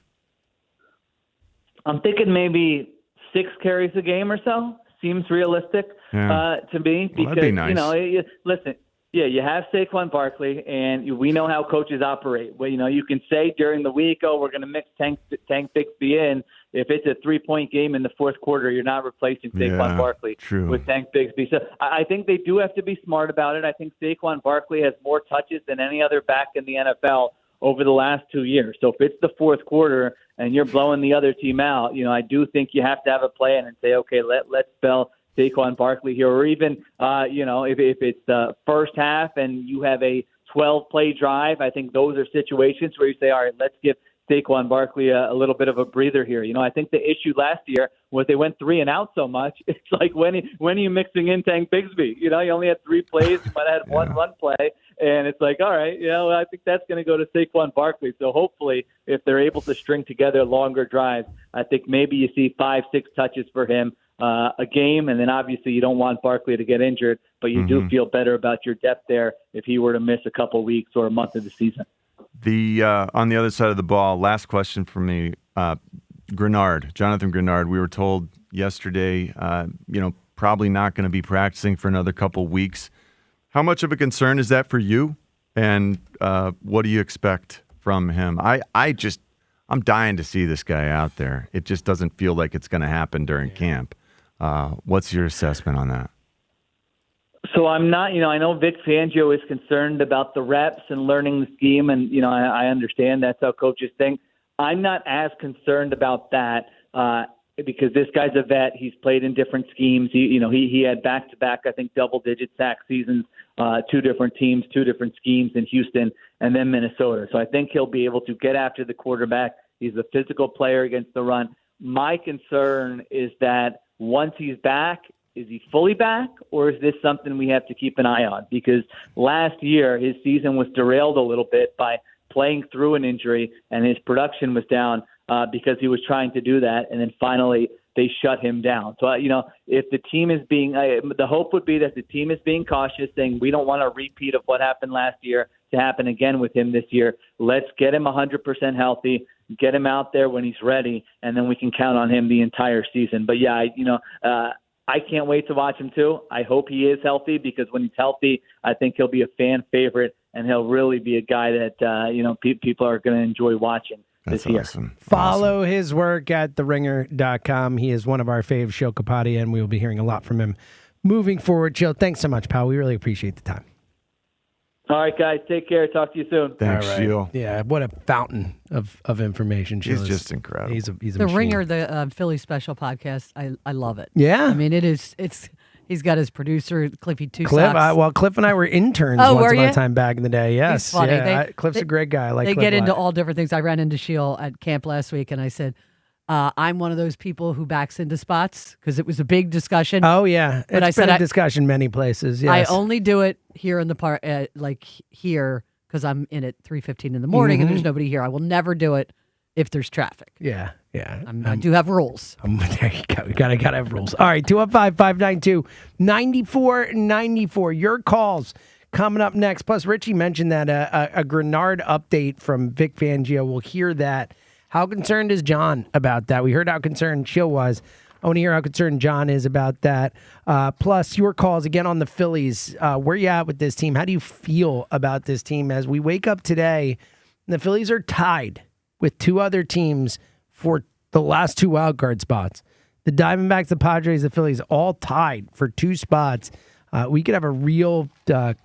[SPEAKER 7] I'm thinking maybe 6 carries a game or so. Seems realistic to me because,
[SPEAKER 2] that'd be nice.
[SPEAKER 7] Listen, you have Saquon Barkley, and we know how coaches operate. Well, you can say during the week, we're going to mix Tank Bigsby in. If it's a 3-point game in the fourth quarter, you're not replacing Saquon Barkley with Tank Bigsby. So I think they do have to be smart about it. I think Saquon Barkley has more touches than any other back in the NFL over the last 2 years. So if it's the fourth quarter and you're blowing the other team out, I do think you have to have a plan and say, okay, let's spell Saquon Barkley here. Or even, if it's the first half and you have a 12-play drive, I think those are situations where you say, all right, let's give Saquon Barkley a little bit of a breather here. I think the issue last year was they went 3 and out so much. It's like when are you mixing in Tank Bigsby? You only had 3 plays. You might have had one run play. And it's like, all right, I think that's going to go to Saquon Barkley. So hopefully, if they're able to string together longer drives, I think maybe you see 5-6 touches for him a game. And then obviously you don't want Barkley to get injured, but you do feel better about your depth there if he were to miss a couple weeks or a month of the season.
[SPEAKER 2] On the other side of the ball, last question for me, Jonathan Grenard. We were told yesterday, probably not going to be practicing for another couple weeks. How much of a concern is that for you? And what do you expect from him? I'm dying to see this guy out there. It just doesn't feel like it's going to happen during camp. What's your assessment on that?
[SPEAKER 7] So I'm not, I know Vic Fangio is concerned about the reps and learning the scheme, and, I understand that's how coaches think. I'm not as concerned about that because this guy's a vet. He's played in different schemes. He had back-to-back, I think, double-digit sack seasons, 2 different teams, 2 different schemes in Houston and then Minnesota. So I think he'll be able to get after the quarterback. He's a physical player against the run. My concern is that once he's back, is he fully back, or is this something we have to keep an eye on? Because last year, his season was derailed a little bit by playing through an injury, and his production was down because he was trying to do that, and then finally they shut him down. So, if the team is being the hope would be that the team is being cautious, saying we don't want a repeat of what happened last year to happen again with him this year. Let's get him 100% healthy, get him out there when he's ready, and then we can count on him the entire season. But, yeah, I can't wait to watch him, too. I hope he is healthy because when he's healthy, I think he'll be a fan favorite, and he'll really be a guy that, people are going to enjoy watching this year.
[SPEAKER 2] Awesome.
[SPEAKER 1] Follow his work at theringer.com. He is one of our fave, Shil Kapadia, and we will be hearing a lot from him moving forward. Shil, thanks so much, pal. We really appreciate the time.
[SPEAKER 7] All right, guys. Take care. Talk to you soon.
[SPEAKER 2] Thanks, Shil.
[SPEAKER 1] Yeah, what a fountain of information.
[SPEAKER 2] He's just incredible.
[SPEAKER 1] He's a
[SPEAKER 3] The
[SPEAKER 1] machine.
[SPEAKER 3] Ringer, the Philly special podcast. I love it.
[SPEAKER 1] Yeah.
[SPEAKER 3] I mean, he's got his producer, Cliffy Two
[SPEAKER 1] Cliff,
[SPEAKER 3] Socks.
[SPEAKER 1] Cliff and I were interns
[SPEAKER 3] Oh,
[SPEAKER 1] once
[SPEAKER 3] were
[SPEAKER 1] upon a
[SPEAKER 3] you?
[SPEAKER 1] time back in the day. Yes.
[SPEAKER 3] He's funny.
[SPEAKER 1] Yeah, Cliff's a great guy. I like
[SPEAKER 3] They
[SPEAKER 1] Cliff
[SPEAKER 3] get
[SPEAKER 1] a
[SPEAKER 3] into
[SPEAKER 1] lot.
[SPEAKER 3] all different things. I ran into Sheil at camp last week, and I said, I'm one of those people who backs into spots because it was a big discussion.
[SPEAKER 1] Oh, yeah.
[SPEAKER 3] But
[SPEAKER 1] It's been a discussion many places. Yes.
[SPEAKER 3] I only do it here in the park, here, because I'm in at 3:15 in the morning and there's nobody here. I will never do it if there's traffic.
[SPEAKER 1] Yeah.
[SPEAKER 3] I do have rules.
[SPEAKER 1] There you go. We gotta have rules. All right, 215-592-9494. Your calls coming up next. Plus, Richie mentioned that a Grenard update from Vic Fangio. We'll hear that. How concerned is John about that? We heard how concerned Shil was. I want to hear how concerned John is about that. Plus, your calls again on the Phillies. Where you at with this team? How do you feel about this team as we wake up today? The Phillies are tied with 2 other teams for the last 2 wildcard spots. The Diamondbacks, the Padres, the Phillies, all tied for 2 spots. We could have a real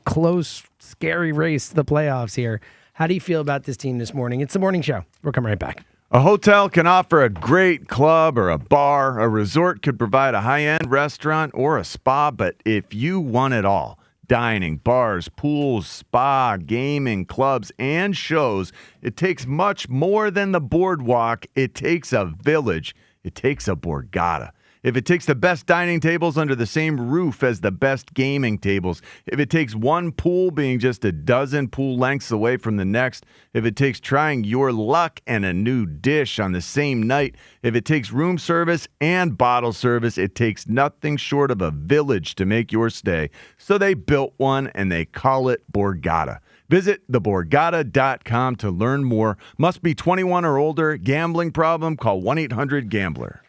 [SPEAKER 1] close, scary race to the playoffs here. How do you feel about this team this morning? It's the morning show. We're coming right back.
[SPEAKER 2] A hotel can offer a great club or a bar. A resort could provide a high-end restaurant or a spa. But if you want it all, dining, bars, pools, spa, gaming, clubs, and shows, it takes much more than the boardwalk. It takes a village. It takes a Borgata. If it takes the best dining tables under the same roof as the best gaming tables, if it takes one pool being just a dozen pool lengths away from the next, if it takes trying your luck and a new dish on the same night, if it takes room service and bottle service, it takes nothing short of a village to make your stay. So they built one and they call it Borgata. Visit theborgata.com to learn more. Must be 21 or older. Gambling problem? Call 1-800-GAMBLER.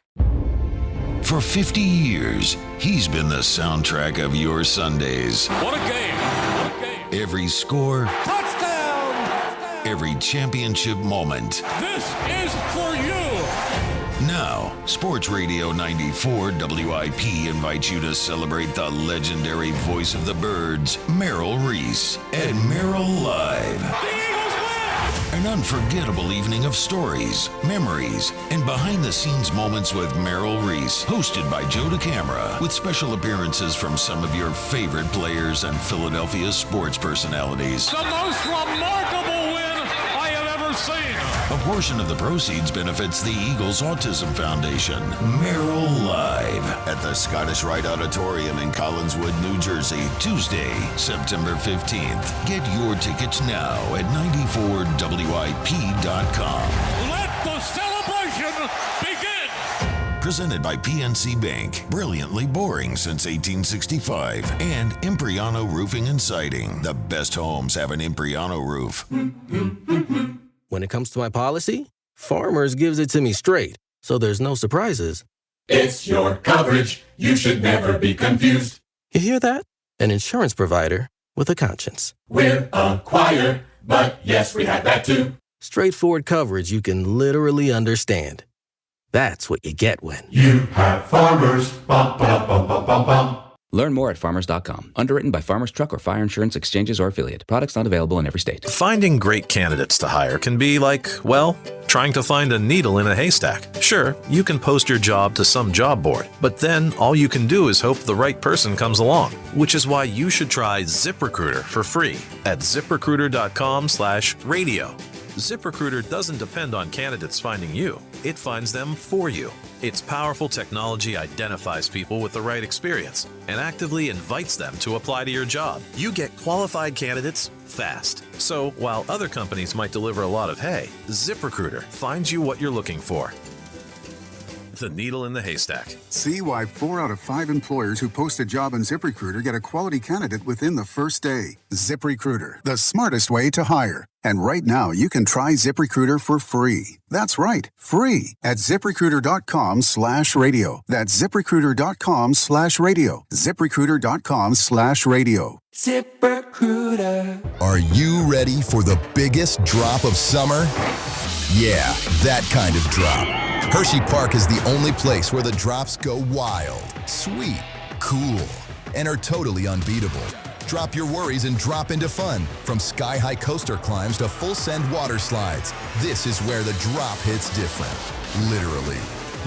[SPEAKER 9] For 50 years, he's been the soundtrack of your Sundays.
[SPEAKER 17] What a game! What a game!
[SPEAKER 9] Every score,
[SPEAKER 17] Touchdown!
[SPEAKER 9] every championship moment.
[SPEAKER 17] This is for you!
[SPEAKER 9] Now, Sports Radio 94 WIP invites you to celebrate the legendary voice of the Birds, Merrill Reese, at Merrill Live. An unforgettable evening of stories, memories, and behind-the-scenes moments with Merrill Reese, hosted by Joe DeCamara, with special appearances from some of your favorite players and Philadelphia sports personalities.
[SPEAKER 17] The most remarkable win I have ever Cena.
[SPEAKER 9] A portion of the proceeds benefits the Eagles Autism Foundation. Merrill Live at the Scottish Rite Auditorium in Collinswood, New Jersey, Tuesday, September 15th. Get your tickets now at 94WIP.com.
[SPEAKER 17] Let the celebration begin.
[SPEAKER 9] Presented by PNC Bank. Brilliantly boring since 1865. And Impriano Roofing and Siding. The best homes have an Impriano roof.
[SPEAKER 13] When it comes to my policy, Farmers gives it to me straight, so there's no surprises.
[SPEAKER 20] It's your coverage. You should never be confused.
[SPEAKER 13] You hear that? An insurance provider with a conscience.
[SPEAKER 20] We're a choir, but yes, we have that too.
[SPEAKER 13] Straightforward coverage you can literally understand. That's what you get when
[SPEAKER 20] you have Farmers. Bum, bum, bum, bum, bum, bum.
[SPEAKER 23] Learn more at farmers.com. Underwritten by Farmers Truck or Fire Insurance Exchanges or Affiliate. Products not available in every state.
[SPEAKER 24] Finding great candidates to hire can be like, well, trying to find a needle in a haystack. Sure, you can post your job to some job board, but then all you can do is hope the right person comes along, which is why you should try ZipRecruiter for free at ZipRecruiter.com/radio. ZipRecruiter doesn't depend on candidates finding you. It finds them for you. Its powerful technology identifies people with the right experience and actively invites them to apply to your job. You get qualified candidates fast. So while other companies might deliver a lot of hay, ZipRecruiter finds you what you're looking for. The needle in the haystack.
[SPEAKER 25] See why 4 out of 5 employers who post a job on ZipRecruiter get a quality candidate within the first day. ZipRecruiter, the smartest way to hire. And right now, you can try ZipRecruiter for free. That's right, free at ZipRecruiter.com/radio. That's ZipRecruiter.com/radio. ZipRecruiter.com/radio.
[SPEAKER 20] ZipRecruiter.
[SPEAKER 26] Are you ready for the biggest drop of summer? Yeah, that kind of drop. Hershey Park is the only place where the drops go wild, sweet, cool, and are totally unbeatable. Drop your worries and drop into fun. From sky-high coaster climbs to full-send water slides, this is where the drop hits different. Literally.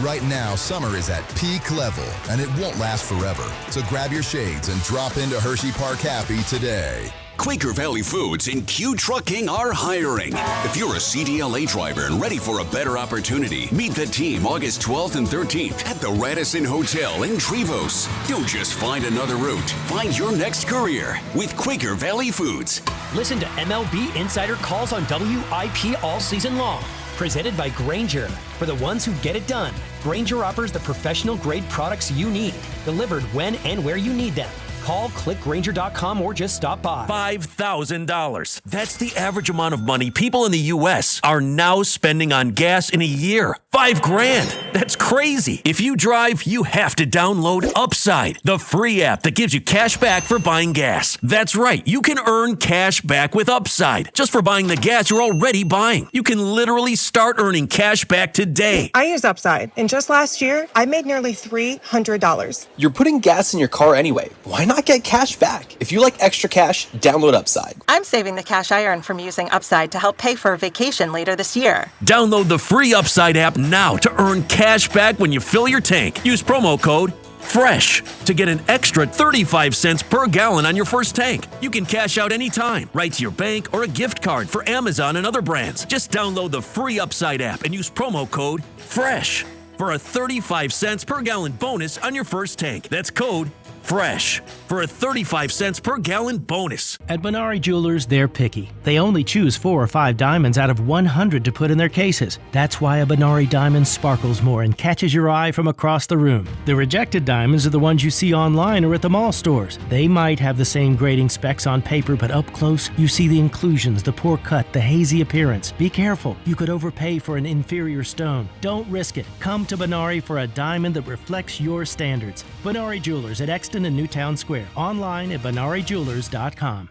[SPEAKER 26] Right now, summer is at peak level, and it won't last forever. So grab your shades and drop into Hershey Park Happy today.
[SPEAKER 14] Quaker Valley Foods and Q Trucking are hiring. If you're a CDLA driver and ready for a better opportunity, meet the team August 12th and 13th at the Radisson Hotel in Trevose. Don't just find another route. Find your next career with Quaker Valley Foods.
[SPEAKER 27] Listen to MLB Insider Calls on WIP all season long. Presented by Grainger. For the ones who get it done, Grainger offers the professional-grade products you need, delivered when and where you need them. Call, click Grainger.com, or just stop by.
[SPEAKER 28] $5,000. That's the average amount of money people in the U.S. are now spending on gas in a year. $5,000. That's crazy. If you drive, you have to download Upside, the free app that gives you cash back for buying gas. That's right. You can earn cash back with Upside just for buying the gas you're already buying. You can literally start earning cash back today.
[SPEAKER 29] I use Upside, and just last year, I made nearly $300.
[SPEAKER 30] You're putting gas in your car anyway. Why not get cash back? If you like extra cash, download Upside.
[SPEAKER 29] I'm saving the cash I earn from using Upside to help pay for a vacation later this year.
[SPEAKER 28] Download the free Upside app now to earn cash back when you fill your tank. Use promo code FRESH to get an extra 35 cents per gallon on your first tank. You can cash out anytime, right to your bank or a gift card for Amazon and other brands. Just download the free Upside app and use promo code FRESH for a 35 cents per gallon bonus on your first tank. That's code FRESH for a 35 cents per gallon bonus.
[SPEAKER 31] At Benari Jewelers, they're picky. They only choose 4 or 5 diamonds out of 100 to put in their cases. That's why a Benari diamond sparkles more and catches your eye from across the room. The rejected diamonds are the ones you see online or at the mall stores. They might have the same grading specs on paper, but up close, you see the inclusions, the poor cut, the hazy appearance. Be careful. You could overpay for an inferior stone. Don't risk it. Come to Benari for a diamond that reflects your standards. Benari Jewelers at Exton and Newtown Square. Online at BenariJewelers.com.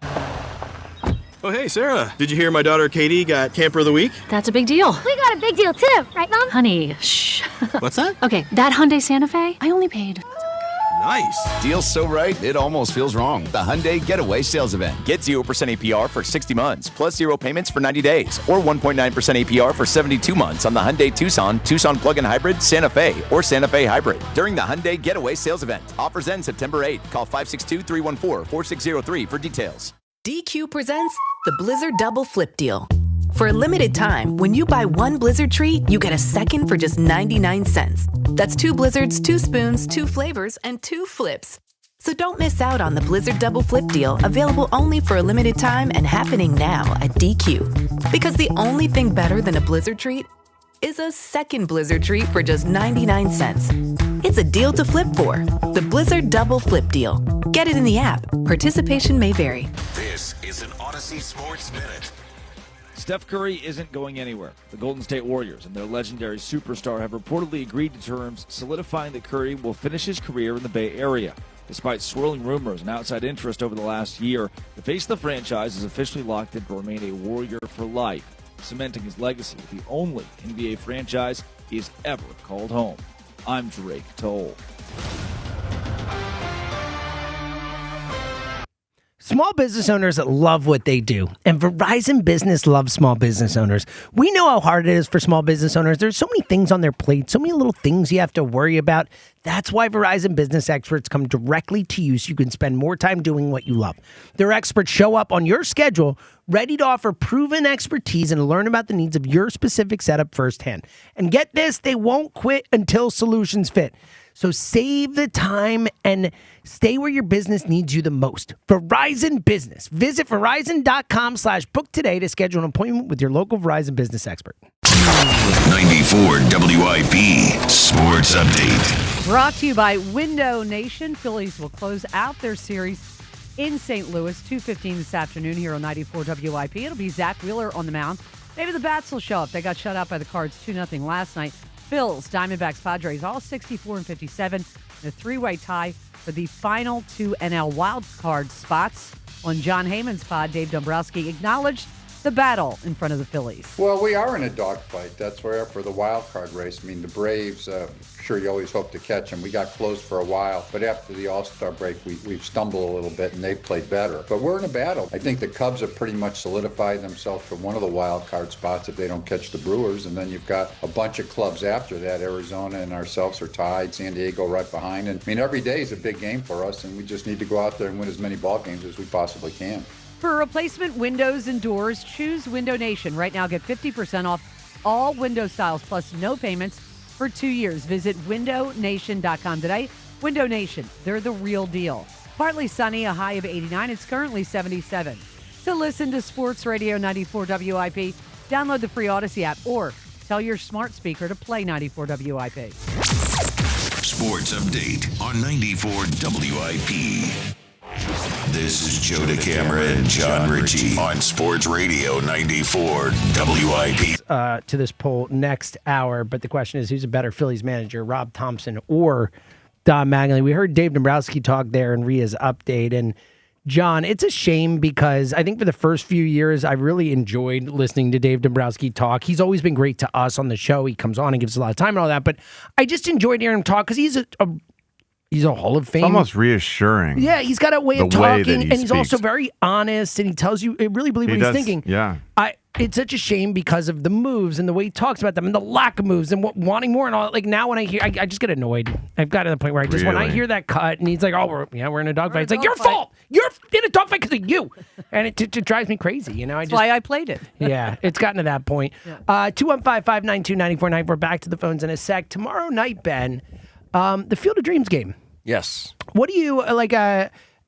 [SPEAKER 32] Oh, hey, Sarah. Did you hear my daughter Katie got Camper of the Week?
[SPEAKER 33] That's a big deal.
[SPEAKER 34] We got a big deal too, right, Mom?
[SPEAKER 33] Honey, shh.
[SPEAKER 32] What's that?
[SPEAKER 33] Okay, that Hyundai Santa Fe, I only paid.
[SPEAKER 32] Nice.
[SPEAKER 35] Deal's so right, it almost feels wrong. The Hyundai Getaway Sales Event. Get 0% APR for 60 months, plus 0 payments for 90 days, or 1.9% APR for 72 months on the Hyundai Tucson, Tucson Plug-in Hybrid, Santa Fe, or Santa Fe Hybrid during the Hyundai Getaway Sales Event. Offers end September 8th. Call 562-314-4603 for details.
[SPEAKER 36] DQ presents the Blizzard Double Flip Deal.
[SPEAKER 3] For a limited time, when you buy one Blizzard treat, you get a second for just 99 cents. That's 2 Blizzards, 2 spoons, 2 flavors, and 2 flips. So don't miss out on the Blizzard Double Flip deal, available only for a limited time and happening now at DQ. Because the only thing better than a Blizzard treat is a second Blizzard treat for just 99 cents. It's a deal to flip for. The Blizzard Double Flip deal. Get it in the app. Participation may vary.
[SPEAKER 9] This is an Odyssey Sports Minute.
[SPEAKER 4] Steph Curry isn't going anywhere. The Golden State Warriors and their legendary superstar have reportedly agreed to terms solidifying that Curry will finish his career in the Bay Area. Despite swirling rumors and outside interest over the last year, the face of the franchise is officially locked in to remain a Warrior for life, cementing his legacy with the only NBA franchise he has ever called home. I'm Drake Toll.
[SPEAKER 1] Small business owners love what they do, and Verizon Business loves small business owners. We know how hard it is for small business owners. There's so many things on their plate, so many little things you have to worry about. That's why Verizon Business experts come directly to you so you can spend more time doing what you love. Their experts show up on your schedule, ready to offer proven expertise and learn about the needs of your specific setup firsthand. And get this, they won't quit until solutions fit. So save the time and stay where your business needs you the most. Verizon Business. Visit Verizon.com/book today to schedule an appointment with your local Verizon Business expert.
[SPEAKER 9] 94 WIP Sports Update.
[SPEAKER 5] Brought to you by Window Nation. Phillies will close out their series in St. Louis, 2:15 this afternoon here on 94 WIP. It'll be Zach Wheeler on the mound. Maybe the bats will show up. They got shut out by the Cards 2-0 last night. Phils, Diamondbacks, Padres, all 64 and 57. A three-way tie for the final 2 NL wild card spots. On John Heyman's pod, Dave Dombrowski acknowledged the battle in front of the Phillies.
[SPEAKER 6] Well, we are in a dogfight. That's where for the wild card race. I mean, the Braves, sure you always hope to catch them. We got close for a while, but after the All-Star break, we've stumbled a little bit, and they've played better. But we're in a battle. I think the Cubs have pretty much solidified themselves for one of the wild card spots if they don't catch the Brewers, and then you've got a bunch of clubs after that. Arizona and ourselves are tied. San Diego right behind. And I mean, every day is a big game for us, and we just need to go out there and win as many ball games as we possibly can.
[SPEAKER 5] For replacement windows and doors, choose Window Nation. Right now, get 50% off all window styles plus no payments for 2 years. Visit windownation.com today. Window Nation, they're the real deal. Partly sunny, a high of 89. It's currently 77. To listen to Sports Radio 94 WIP, download the free Odyssey app or tell your smart speaker to play 94 WIP.
[SPEAKER 9] Sports Update on 94 WIP. This is Joe DeCamera and John Ritchie on Sports Radio 94 WIP.
[SPEAKER 1] To this poll next hour, but the question is, who's a better Phillies manager, Rob Thompson or Don Mattingly? We heard Dave Dombrowski talk there in Ria's update, and John, it's a shame because I think for the first few years, I really enjoyed listening to Dave Dombrowski talk. He's always been great to us on the show. He comes on and gives us a lot of time and all that, but I just enjoyed hearing him talk because he's a Hall of Fame.
[SPEAKER 2] It's almost reassuring.
[SPEAKER 1] Yeah, he's got a way of talking, and he's also very honest, and he tells you, really believe what he's thinking.
[SPEAKER 2] Yeah.
[SPEAKER 1] It's such a shame because of the moves and the way he talks about them and the lack of moves and wanting more and all. Like now when I hear, I just get annoyed. I've got to the point where when I hear that cut and he's like, oh, we're in a dogfight. It's like, your fault. You're in a dogfight because of you. And it drives me crazy. You know,
[SPEAKER 5] That's why I played it.
[SPEAKER 1] Yeah, it's gotten to that point. 215-592-9494. We're back to the phones in a sec. Tomorrow night, Ben, the Field of Dreams game.
[SPEAKER 7] Yes.
[SPEAKER 1] What do you,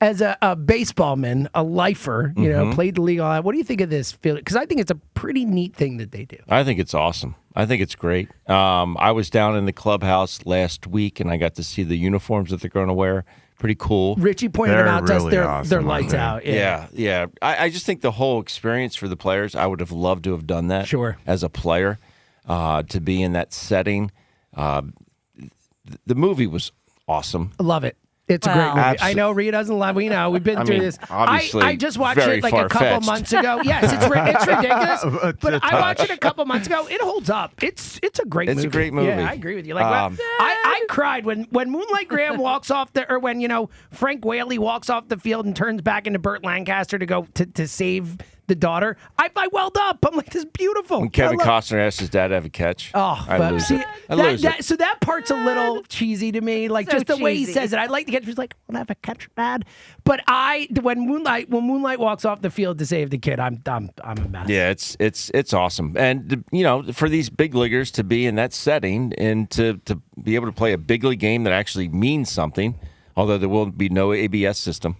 [SPEAKER 1] as a baseball-man, a lifer, you know, played the league all that, what do you think of this field? Because I think it's a pretty neat thing that they do.
[SPEAKER 7] I think it's awesome. I think it's great. I was down in the clubhouse last week, and I got to see the uniforms that they're going to wear. Pretty cool.
[SPEAKER 1] Richie pointed them out to us. They're
[SPEAKER 7] awesome,
[SPEAKER 1] lights out.
[SPEAKER 7] Yeah. I just think the whole experience for the players, I would have loved to have done that.
[SPEAKER 1] Sure.
[SPEAKER 7] As a player, to be in that setting. The movie was awesome.
[SPEAKER 1] I love it. It's a great movie. I know Rhea doesn't love. We know we've been through this.
[SPEAKER 7] Obviously,
[SPEAKER 1] I just watched it like a couple months ago. Yes, it's ridiculous. But I watched it a couple months ago. It holds up. It's a great movie.
[SPEAKER 7] It's a great movie.
[SPEAKER 1] Yeah, I agree with you. Like I cried when Moonlight Graham walks off when Frank Whaley walks off the field and turns back into Burt Lancaster to go to save the daughter. I welled up. I'm like, this is beautiful.
[SPEAKER 7] When Kevin Costner asked his dad to have a catch, I lose it.
[SPEAKER 1] So that part's a little cheesy to me. Like,
[SPEAKER 5] So
[SPEAKER 1] just the way he
[SPEAKER 5] cheesy.
[SPEAKER 1] says it. I'd like to catch. He's like, "Will I have a catch, Dad?" But when Moonlight walks off the field to save the kid, I'm a mess.
[SPEAKER 7] Yeah, it's awesome, and for these big leaguers to be in that setting and to be able to play a big league game that actually means something, although there will be no ABS system.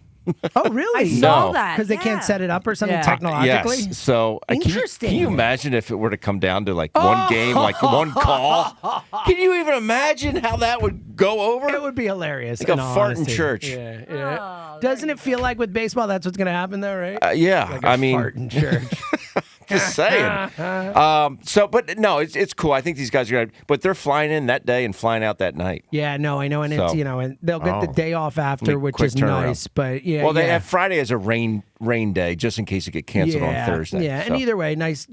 [SPEAKER 1] Oh, really?
[SPEAKER 5] I saw
[SPEAKER 7] No.
[SPEAKER 5] that
[SPEAKER 1] Because they can't set it up or something technologically?
[SPEAKER 7] Yes. So
[SPEAKER 1] Interesting.
[SPEAKER 7] Can you imagine if it were to come down to like one game, like one call? Can you even imagine how that would go over?
[SPEAKER 1] It would be hilarious.
[SPEAKER 7] Like a
[SPEAKER 1] in all
[SPEAKER 7] fart in
[SPEAKER 1] honesty.
[SPEAKER 7] church.
[SPEAKER 1] Yeah. Doesn't it feel like with baseball that's what's going to happen though, right?
[SPEAKER 7] Yeah,
[SPEAKER 1] Like a
[SPEAKER 7] I mean,
[SPEAKER 1] fart in church.
[SPEAKER 7] just saying. But no, it's cool. I think these guys are gonna, but they're flying in that day and flying out that night.
[SPEAKER 1] Yeah, no, I know, and
[SPEAKER 7] So-
[SPEAKER 1] it's and they'll get the day off after, which
[SPEAKER 7] Quick
[SPEAKER 1] is
[SPEAKER 7] turnaround.
[SPEAKER 1] nice. But yeah,
[SPEAKER 7] well, they
[SPEAKER 1] yeah.
[SPEAKER 7] have Friday as a rain day just in case it get canceled on Thursday.
[SPEAKER 1] Yeah,
[SPEAKER 7] so.
[SPEAKER 1] and either way, nice.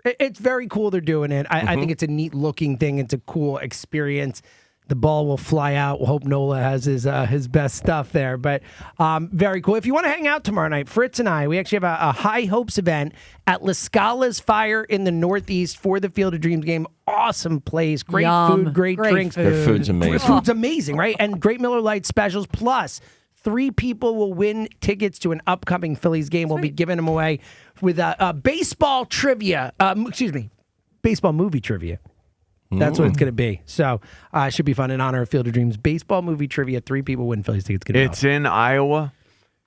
[SPEAKER 1] It's very cool they're doing it. I think it's a neat looking thing. It's a cool experience. The ball will fly out. We'll hope Nola has his best stuff there. But very cool. If you want to hang out tomorrow night, Fritz and I, we actually have a High Hopes event at La Scala's Fire in the Northeast for the Field of Dreams game. Awesome place. Great
[SPEAKER 5] Yum.
[SPEAKER 1] food, great drinks.
[SPEAKER 7] Their food's amazing.
[SPEAKER 1] Food's amazing, right? And great Miller Lite specials. Plus, 3 people will win tickets to an upcoming Phillies game. We'll be giving them away with baseball trivia. Baseball movie trivia. That's what it's going to be. So it should be fun in honor of Field of Dreams. Baseball movie trivia. 3 people win Phillies tickets.
[SPEAKER 2] It's in Iowa.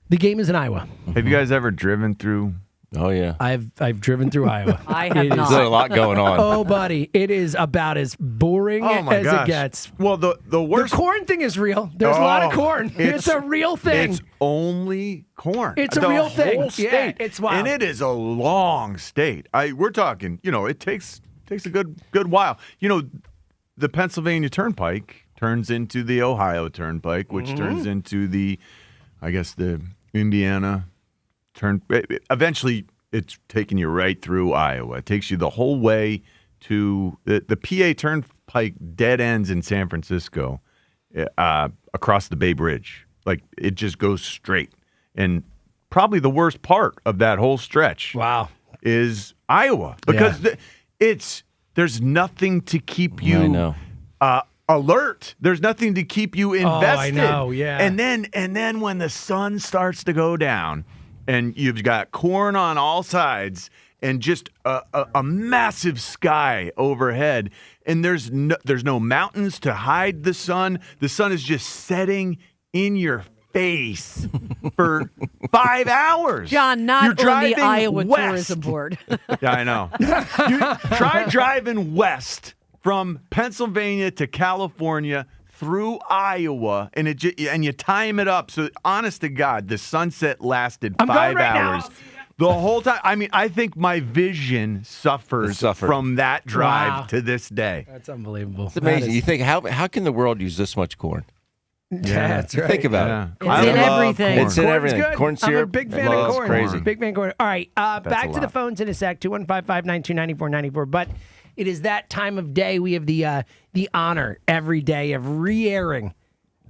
[SPEAKER 1] The game is in Iowa.
[SPEAKER 2] Have you guys ever driven through?
[SPEAKER 7] Oh, yeah.
[SPEAKER 1] I've driven through Iowa.
[SPEAKER 5] I have
[SPEAKER 1] It is-
[SPEAKER 5] not.
[SPEAKER 7] There's a lot going on.
[SPEAKER 1] Oh, buddy, it is about as boring as it gets.
[SPEAKER 2] Well, the worst.
[SPEAKER 1] The corn thing is real. There's a lot of corn. It's a real thing.
[SPEAKER 2] It's only corn.
[SPEAKER 1] It's a
[SPEAKER 2] The
[SPEAKER 1] real thing.
[SPEAKER 2] whole
[SPEAKER 1] Yeah,
[SPEAKER 2] state.
[SPEAKER 1] it's wild.
[SPEAKER 2] And it is a long state. We're talking. It takes a good while. The Pennsylvania Turnpike turns into the Ohio Turnpike, which turns into the Indiana turn. Eventually, it's taking you right through Iowa. It takes you the whole way to the PA Turnpike dead ends in San Francisco, across the Bay Bridge. Like, it just goes straight. And probably the worst part of that whole stretch, is Iowa, because there's nothing to keep you alert. There's nothing to keep you invested.
[SPEAKER 1] I know, yeah.
[SPEAKER 2] And then when the sun starts to go down and you've got corn on all sides and just a massive sky overhead, and there's no mountains to hide the sun. The sun is just setting in your face for 5 hours.
[SPEAKER 5] John, not
[SPEAKER 2] You're
[SPEAKER 5] on the
[SPEAKER 2] driving
[SPEAKER 5] Iowa
[SPEAKER 2] west.
[SPEAKER 5] Tourism Board.
[SPEAKER 2] Yeah, I know. You try driving west from Pennsylvania to California through Iowa, and you time it up. So, honest to God, the sunset lasted 5 hours.
[SPEAKER 1] Now.
[SPEAKER 2] The whole time. I mean, I think my vision suffers from that drive to this day.
[SPEAKER 1] That's unbelievable.
[SPEAKER 7] It's amazing. You think, how can the world use this much corn?
[SPEAKER 1] Yeah, that's right.
[SPEAKER 7] Think about
[SPEAKER 2] Yeah.
[SPEAKER 7] it.
[SPEAKER 5] It's in everything.
[SPEAKER 7] It's in
[SPEAKER 1] Corn's
[SPEAKER 7] everything.
[SPEAKER 1] good.
[SPEAKER 7] Corn syrup.
[SPEAKER 1] I'm a big fan
[SPEAKER 7] Well,
[SPEAKER 1] of
[SPEAKER 7] it's
[SPEAKER 1] corn.
[SPEAKER 7] crazy.
[SPEAKER 1] Big fan of corn. All right, back
[SPEAKER 2] a
[SPEAKER 1] to the
[SPEAKER 2] lot.
[SPEAKER 1] phones in a sec. 215-592-9494. But it is that time of day. We have the honor every day of re-airing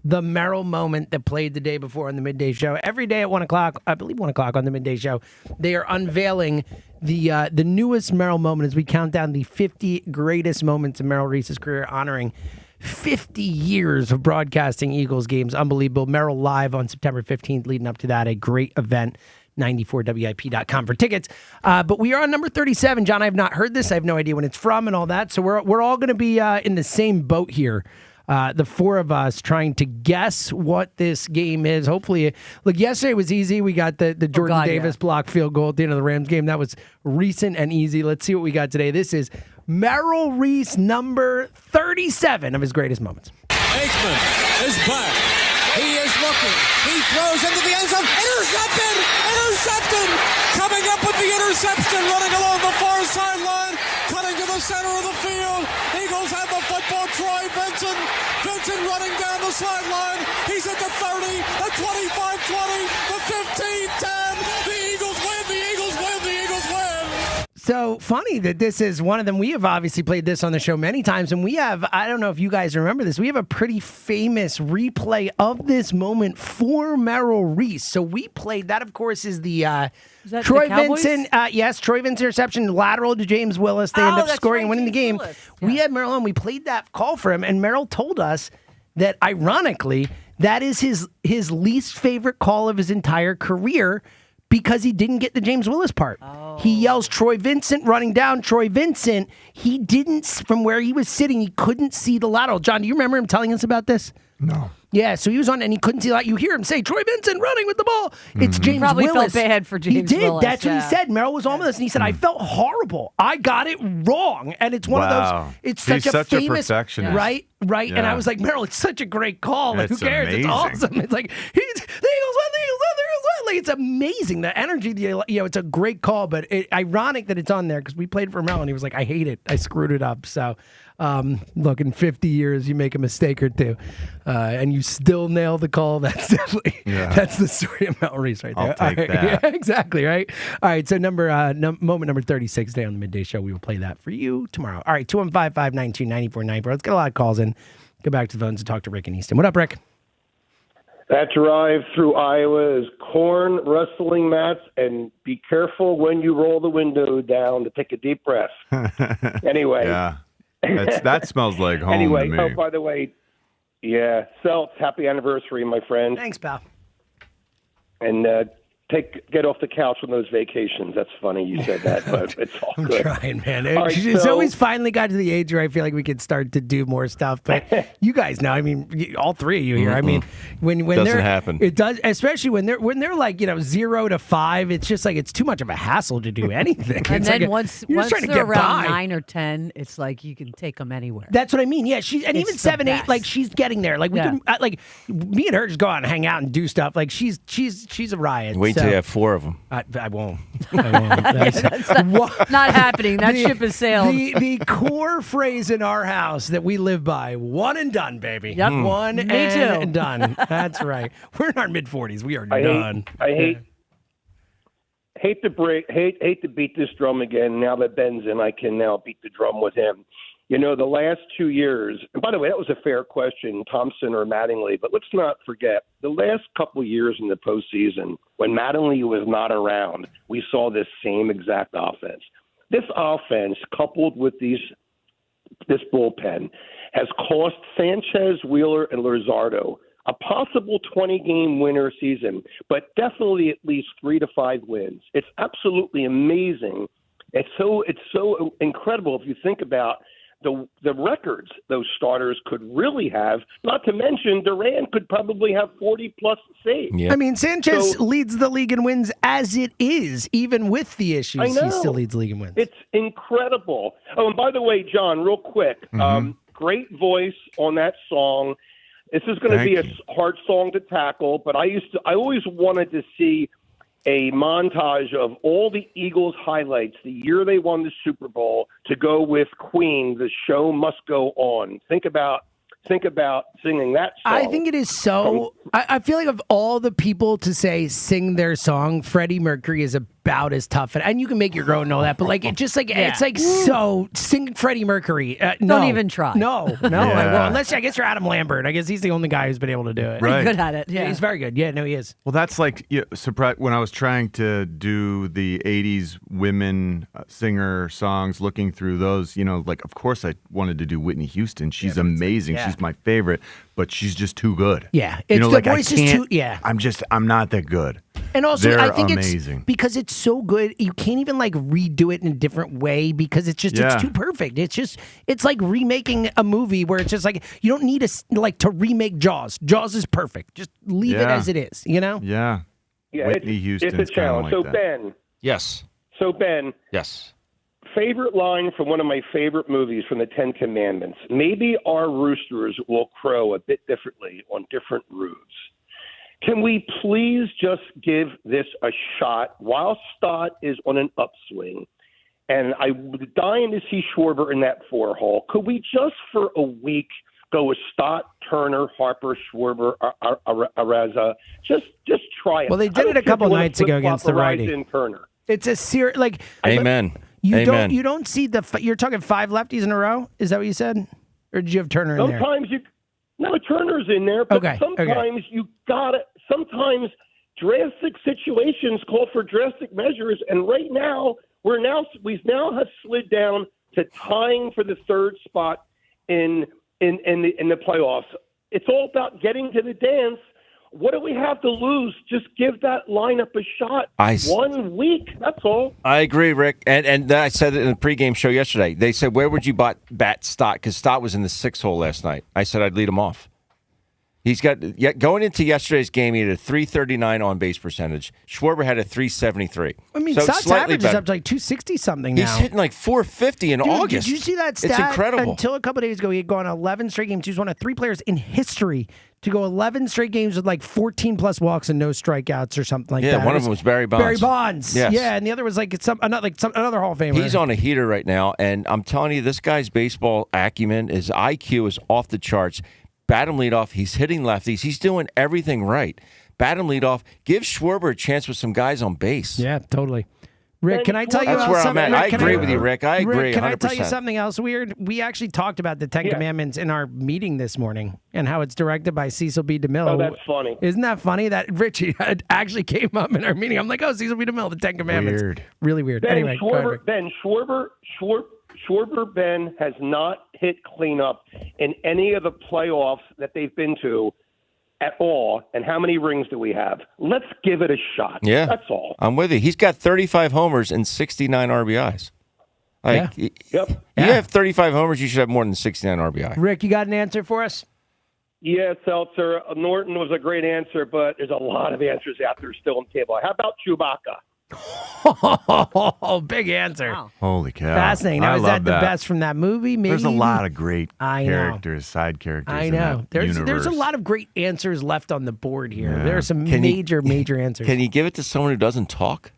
[SPEAKER 1] the Merrill moment that played the day before on the midday show. Every day at 1 o'clock, I believe 1 o'clock on the midday show, they are unveiling the newest Merrill moment as we count down the 50 greatest moments in Merrill Reese's career, honoring 50 years of broadcasting Eagles games. Unbelievable. Merrill Live on September 15th, leading up to that. A great event. 94WIP.com for tickets. But we are on number 37. John, I have not heard this. I have no idea when it's from and all that. So we're all going to be in the same boat here. The 4 of us trying to guess what this game is. Hopefully, look, yesterday was easy. We got the Jordan Davis block field goal at the end of the Rams game. That was recent and easy. Let's see what we got today. This is Merrill Reese, number 37 of his greatest moments.
[SPEAKER 20] Aikman is back. He is looking. He throws into the end zone. Intercepted! Intercepted! Coming up with the interception, running along the far sideline, cutting to the center of the field. Eagles have the football. Troy Vincent. Vincent running down the sideline. He's at the 30, the 25-20, the 15-10. The Eagles win. The Eagles win. The Eagles win.
[SPEAKER 1] So funny that this is one of them. We have obviously played this on the show many times, and we have, I don't know if you guys remember this, we have a pretty famous replay of this moment for Merrill Reese. So we played, that of course is the Troy Vincent, yes, Troy Vincent interception, lateral to James Willis. They end up scoring and winning the game. Yeah. We had Merrill on, we played that call for him, and Merrill told us that ironically, that is his least favorite call of his entire career, because he didn't get the James Willis part. Oh. He yells Troy Vincent running down Troy Vincent. He didn't, from where he was sitting, he couldn't see the lateral. John, do you remember him telling us about this?
[SPEAKER 2] No.
[SPEAKER 1] Yeah, so he was on and he couldn't see that. You hear him say, Troy Vincent running with the ball. It's James
[SPEAKER 5] Probably
[SPEAKER 1] Willis.
[SPEAKER 5] felt bad for James
[SPEAKER 1] He did.
[SPEAKER 5] Willis.
[SPEAKER 1] That's what he said. Merrill was on with us and he said, I felt horrible. I got it wrong. And it's one of those, it's
[SPEAKER 2] He's
[SPEAKER 1] such a famous,
[SPEAKER 2] perfectionist.
[SPEAKER 1] Right.
[SPEAKER 2] Yeah.
[SPEAKER 1] And I was like, Merrill, it's such a great call. Like,
[SPEAKER 2] It's
[SPEAKER 1] who cares?
[SPEAKER 2] amazing.
[SPEAKER 1] It's awesome. It's like, the Eagles won, the Eagles won, the Eagles won. Like, it's amazing. The energy, it's a great call, but ironic that it's on there because we played for Merrill and he was like, I hate it. I screwed it up. So, look, in 50 years, you make a mistake or two, and you still nail the call. That's definitely, that's the story of Merrill Reese right there.
[SPEAKER 2] I'll take that.
[SPEAKER 1] Yeah, exactly, right? All right, so moment number 36 today on the Midday Show. We will play that for you tomorrow. All right, 215-592-9494. Let's get a lot of calls in. Go back to the phones and talk to Rick in Easton. What up, Rick?
[SPEAKER 8] That drive through Iowa is corn, wrestling mats, and be careful when you roll the window down to take a deep breath. Anyway.
[SPEAKER 2] Yeah. That smells like home
[SPEAKER 8] anyway,
[SPEAKER 2] to me.
[SPEAKER 8] Oh, by the way, yeah, Seltz, happy anniversary, my friend.
[SPEAKER 1] Thanks, pal.
[SPEAKER 8] And get off the couch on those vacations. That's funny you said that, but it's all
[SPEAKER 1] I'm
[SPEAKER 8] good.
[SPEAKER 1] trying, man.
[SPEAKER 8] Right,
[SPEAKER 1] It's always finally got to the age where I feel like we could start to do more stuff. But you guys know, I mean, all three of you here. I mean, when
[SPEAKER 7] Doesn't
[SPEAKER 1] they're
[SPEAKER 7] happen.
[SPEAKER 1] it does, especially when they're like 0 to 5. It's just like it's too much of a hassle to do anything.
[SPEAKER 5] And
[SPEAKER 1] It's
[SPEAKER 5] then
[SPEAKER 1] like
[SPEAKER 5] once
[SPEAKER 1] you're just trying to
[SPEAKER 5] they're
[SPEAKER 1] get
[SPEAKER 5] around
[SPEAKER 1] by.
[SPEAKER 5] 9 or 10, it's like you can take them anywhere.
[SPEAKER 1] That's what I mean. Yeah, and
[SPEAKER 5] It's
[SPEAKER 1] even
[SPEAKER 5] the
[SPEAKER 1] 7, 8,
[SPEAKER 5] best.
[SPEAKER 1] like she's getting there. Like we can, like me and her just go out and hang out and do stuff. Like she's a riot.
[SPEAKER 7] Wait till
[SPEAKER 1] so.
[SPEAKER 7] you have 4 of them.
[SPEAKER 1] I won't. That's
[SPEAKER 5] not happening. That ship has sailed.
[SPEAKER 1] The core phrase in our house that we live by: one and done, baby.
[SPEAKER 5] Yep.
[SPEAKER 1] One
[SPEAKER 5] Me
[SPEAKER 1] and
[SPEAKER 5] too.
[SPEAKER 1] done. That's right. We're in our mid-40s. We are done.
[SPEAKER 8] I hate to beat this drum again. Now that Ben's in, I can now beat the drum with him. The last 2 years, and by the way, that was a fair question, Thompson or Mattingly, but let's not forget, the last couple of years in the postseason, when Mattingly was not around, we saw this same exact offense. This offense, coupled with this bullpen, has cost Sanchez, Wheeler, and Luzardo a possible 20-game winner season, but definitely at least 3 to 5 wins. It's absolutely amazing. It's so incredible if you think about the records those starters could really have, not to mention Duran could probably have 40-plus saves.
[SPEAKER 1] I mean, Sanchez leads the league in wins as it is, even with the issues.
[SPEAKER 8] I know.
[SPEAKER 1] He still leads the league in wins.
[SPEAKER 8] It's incredible. Oh, and by the way, John, real quick, great voice on that song. This is going to be a hard song to tackle, but I always wanted to see a montage of all the Eagles highlights the year they won the Super Bowl to go with Queen, The Show Must Go On. Think about singing that song.
[SPEAKER 1] I think it is so. I feel like of all the people to say sing their song, Freddie Mercury is about as tough. And you can make your own and all that, but like it just like it's like so sing Freddie Mercury.
[SPEAKER 5] Don't even try.
[SPEAKER 1] No, I won't. Unless I guess you're Adam Lambert. I guess he's the only guy who's been able to do it.
[SPEAKER 2] Right.
[SPEAKER 5] Good at it. Yeah,
[SPEAKER 1] he's very good. Yeah, no, he is.
[SPEAKER 2] Well, that's like when I was trying to do the 80s women singer songs, looking through those, like, of course I wanted to do Whitney Houston. She's amazing.
[SPEAKER 1] Yeah.
[SPEAKER 2] She's my favorite, but she's just too good.
[SPEAKER 1] Yeah. It's the voice is too,
[SPEAKER 2] I'm not that good.
[SPEAKER 1] And also,
[SPEAKER 2] They're
[SPEAKER 1] I think
[SPEAKER 2] amazing.
[SPEAKER 1] it's because it's so good, you can't even like redo it in a different way because it's just it's too perfect. It's like remaking a movie where it's just like you don't need to remake Jaws. Jaws is perfect. Just leave it as it is.
[SPEAKER 2] Yeah. Whitney Houston's
[SPEAKER 8] it's a challenge.
[SPEAKER 2] Like that.
[SPEAKER 8] Ben.
[SPEAKER 7] Yes.
[SPEAKER 8] So Ben.
[SPEAKER 7] Yes.
[SPEAKER 8] Favorite line from one of my favorite movies from the Ten Commandments. Maybe our roosters will crow a bit differently on different roofs. Can we please just give this a shot while Stott is on an upswing? And I'm dying to see Schwarber in that 4-hole. Could we just for a week go with Stott, Turner, Harper, Schwarber, Araza? Just try it.
[SPEAKER 1] Well, they did it a couple nights ago against the righty.
[SPEAKER 8] Turner.
[SPEAKER 1] It's a serious, like...
[SPEAKER 7] Amen.
[SPEAKER 1] You don't see you're talking 5 lefties in a row? Is that what you said? Or did you have Turner in there?
[SPEAKER 8] No, Turner's in there, but sometimes sometimes drastic situations call for drastic measures, and right now we've now have slid down to tying for the 3rd spot in the playoffs. It's all about getting to the dance. What do we have to lose? Just give that lineup a shot. 1 week, that's all.
[SPEAKER 7] I agree, Rick. And I said it in the pregame show yesterday. They said, where would you bat Stott? Because Stott was in the 6th hole last night. I said I'd lead him off. He's got going into yesterday's game. He had a .339 on base percentage. Schwarber had a .373.
[SPEAKER 1] I mean,
[SPEAKER 7] so
[SPEAKER 1] Stott's average is up to like 260 something now.
[SPEAKER 7] He's hitting like 450 in August.
[SPEAKER 1] Did you see that stat?
[SPEAKER 7] It's incredible.
[SPEAKER 1] Until a couple days ago, he had gone 11 straight games. He was one of 3 players in history to go 11 straight games with like 14 plus walks and no strikeouts or something like that.
[SPEAKER 7] Yeah, one of them was Barry Bonds.
[SPEAKER 1] Barry Bonds.
[SPEAKER 7] Yes.
[SPEAKER 1] Yeah, and the other was like another Hall of Famer.
[SPEAKER 7] He's on a heater right now, and I'm telling you, this guy's baseball acumen, his IQ is off the charts. Bat him lead off. He's hitting lefties. He's doing everything right. Bat him lead off. Give Schwarber a chance with some guys on base.
[SPEAKER 1] Yeah, totally. Rick, can I tell you
[SPEAKER 7] That's where
[SPEAKER 1] something?
[SPEAKER 7] I'm at. I agree with you, Rick. I agree 100%.
[SPEAKER 1] Can I tell you something else weird? We actually talked about the 10 Commandments in our meeting this morning and how it's directed by Cecil B. DeMille.
[SPEAKER 8] Oh, that's funny.
[SPEAKER 1] Isn't that funny that Richie actually came up in our meeting? I'm like, oh, Cecil B. DeMille, the 10 Commandments.
[SPEAKER 2] Weird.
[SPEAKER 1] Really weird.
[SPEAKER 8] Ben
[SPEAKER 1] Anyway,
[SPEAKER 8] Schwarber, Ben, has not hit cleanup in any of the playoffs that they've been to at all. And how many rings do we have? Let's give it a shot.
[SPEAKER 7] Yeah.
[SPEAKER 8] That's all.
[SPEAKER 7] I'm with you. He's got 35 homers and 69 RBIs. Like, You have 35 homers, you should have more than 69 RBI.
[SPEAKER 1] Rick, you got an answer for us?
[SPEAKER 8] Yeah, Seltzer. Norton was a great answer, but there's a lot of answers out there still on the table. How about Chewbacca?
[SPEAKER 1] Oh, big answer. Wow.
[SPEAKER 2] Holy cow.
[SPEAKER 1] Fascinating. Now,
[SPEAKER 2] I
[SPEAKER 1] is
[SPEAKER 2] love
[SPEAKER 1] that the best from that movie? Maybe?
[SPEAKER 2] There's a lot of great
[SPEAKER 1] characters,
[SPEAKER 2] side characters.
[SPEAKER 1] I know.
[SPEAKER 2] There's
[SPEAKER 1] a lot of great answers left on the board here.
[SPEAKER 2] Yeah.
[SPEAKER 1] There are some major answers.
[SPEAKER 7] Can you give it to someone who doesn't talk?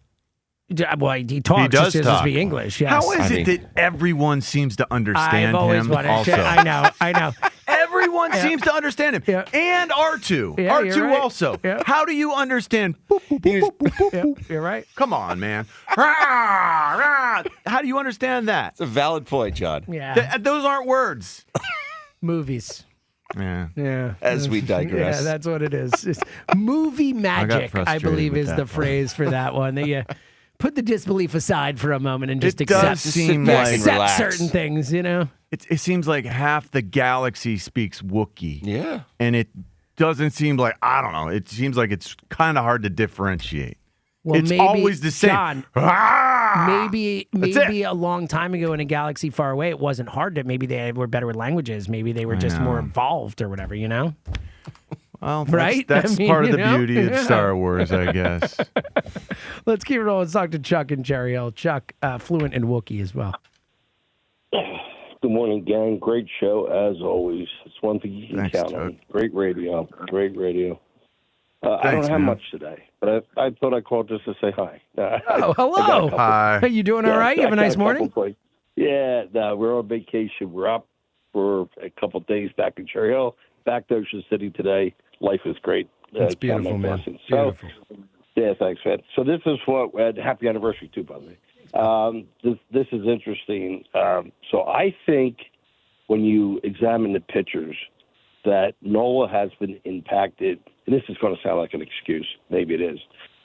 [SPEAKER 1] Well, he talks.
[SPEAKER 2] He does
[SPEAKER 1] just
[SPEAKER 2] talk.
[SPEAKER 1] Speak English. Yes.
[SPEAKER 2] How is it that everyone seems to understand
[SPEAKER 1] I've always
[SPEAKER 2] him?
[SPEAKER 1] wanted
[SPEAKER 2] Also,
[SPEAKER 1] I know.
[SPEAKER 2] Everyone seems to understand him.
[SPEAKER 1] Yeah.
[SPEAKER 2] And R2.
[SPEAKER 1] Yeah,
[SPEAKER 2] R2
[SPEAKER 1] you're right.
[SPEAKER 2] also.
[SPEAKER 1] Yeah.
[SPEAKER 2] How do you understand? Boop, boop, boop, boop, boop, boop, boop.
[SPEAKER 1] You're right.
[SPEAKER 2] Come on, man. How do you understand that?
[SPEAKER 7] It's a valid point, John.
[SPEAKER 1] Yeah.
[SPEAKER 2] Those aren't words.
[SPEAKER 1] Movies.
[SPEAKER 2] Yeah.
[SPEAKER 7] As we digress.
[SPEAKER 1] Yeah, that's what it is. It's movie magic, I believe, is the phrase for that one. Put the disbelief aside for a moment and just accept certain things, you know?
[SPEAKER 2] It seems like half the galaxy speaks Wookiee.
[SPEAKER 7] Yeah.
[SPEAKER 2] And it doesn't seem like, I don't know, it seems like it's kind of hard to differentiate.
[SPEAKER 1] Well,
[SPEAKER 2] it's
[SPEAKER 1] maybe,
[SPEAKER 2] always the same.
[SPEAKER 1] John, maybe a long time ago in a galaxy far away, it wasn't hard to, maybe they were better with languages. Maybe they were just more involved or whatever, you know?
[SPEAKER 2] Well,
[SPEAKER 1] right?
[SPEAKER 2] That's part of the beauty of Star Wars, I guess.
[SPEAKER 1] Let's keep it rolling. Let's talk to Chuck and Cherry Hill. Chuck, fluent in Wookiee as well.
[SPEAKER 10] Good morning, gang. Great show, as always. It's one thing you can count on. Great radio. I don't have much today, but I thought I'd call just to say hi.
[SPEAKER 1] Hello.
[SPEAKER 2] Hi.
[SPEAKER 1] Are you doing all right? You have a nice morning?
[SPEAKER 10] Yeah, we're on vacation. We're up for a couple of days back in Cherry Hill, back to Ocean City today. Life is great.
[SPEAKER 1] That's beautiful, man.
[SPEAKER 10] So, yeah, thanks, man. So this is happy anniversary, too, by the way. This is interesting. So I think when you examine the pitchers, that Nola has been impacted, and this is going to sound like an excuse, maybe it is,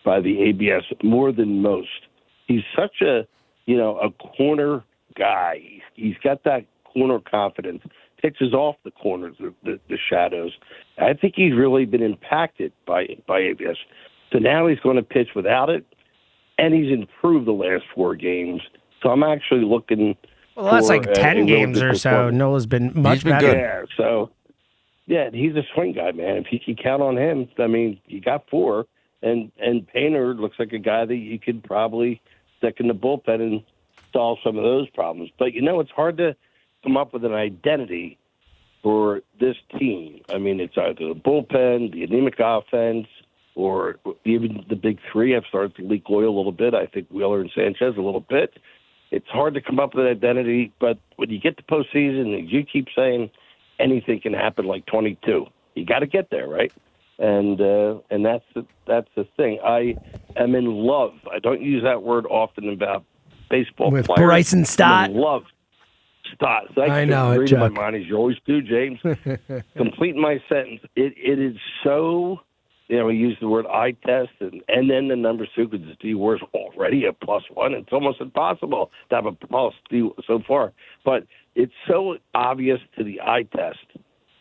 [SPEAKER 10] by the ABS more than most. He's such a corner guy. He's got that corner confidence, pitches off the corners, the shadows. I think he's really been impacted by ABS. So now he's going to pitch without it, and he's improved the last 4 games. So I'm actually looking.
[SPEAKER 1] Well, that's like 10 games or so. Nola's been much better.
[SPEAKER 10] Good. Yeah, so he's a swing guy, man. If you can count on him, I mean, you got 4, and Painter looks like a guy that you could probably stick in the bullpen and solve some of those problems. But it's hard to come up with an identity for this team. I mean, it's either the bullpen, the anemic offense, or even the big 3 have started to leak oil a little bit. I think Wheeler and Sanchez a little bit. It's hard to come up with an identity, but when you get to postseason, as you keep saying, anything can happen like 22. You got to get there, right? And that's the thing. I am in love. I don't use that word often about baseball
[SPEAKER 1] With
[SPEAKER 10] players.
[SPEAKER 1] Bryson Stott.
[SPEAKER 10] I love Stott. So
[SPEAKER 1] I know it,
[SPEAKER 10] read in my
[SPEAKER 1] Chuck.
[SPEAKER 10] mind, as you always do, James. Complete my sentence. It is so, we use the word eye test and then the number two because the D word's already a +1. It's almost impossible to have a plus D so far. But it's so obvious to the eye test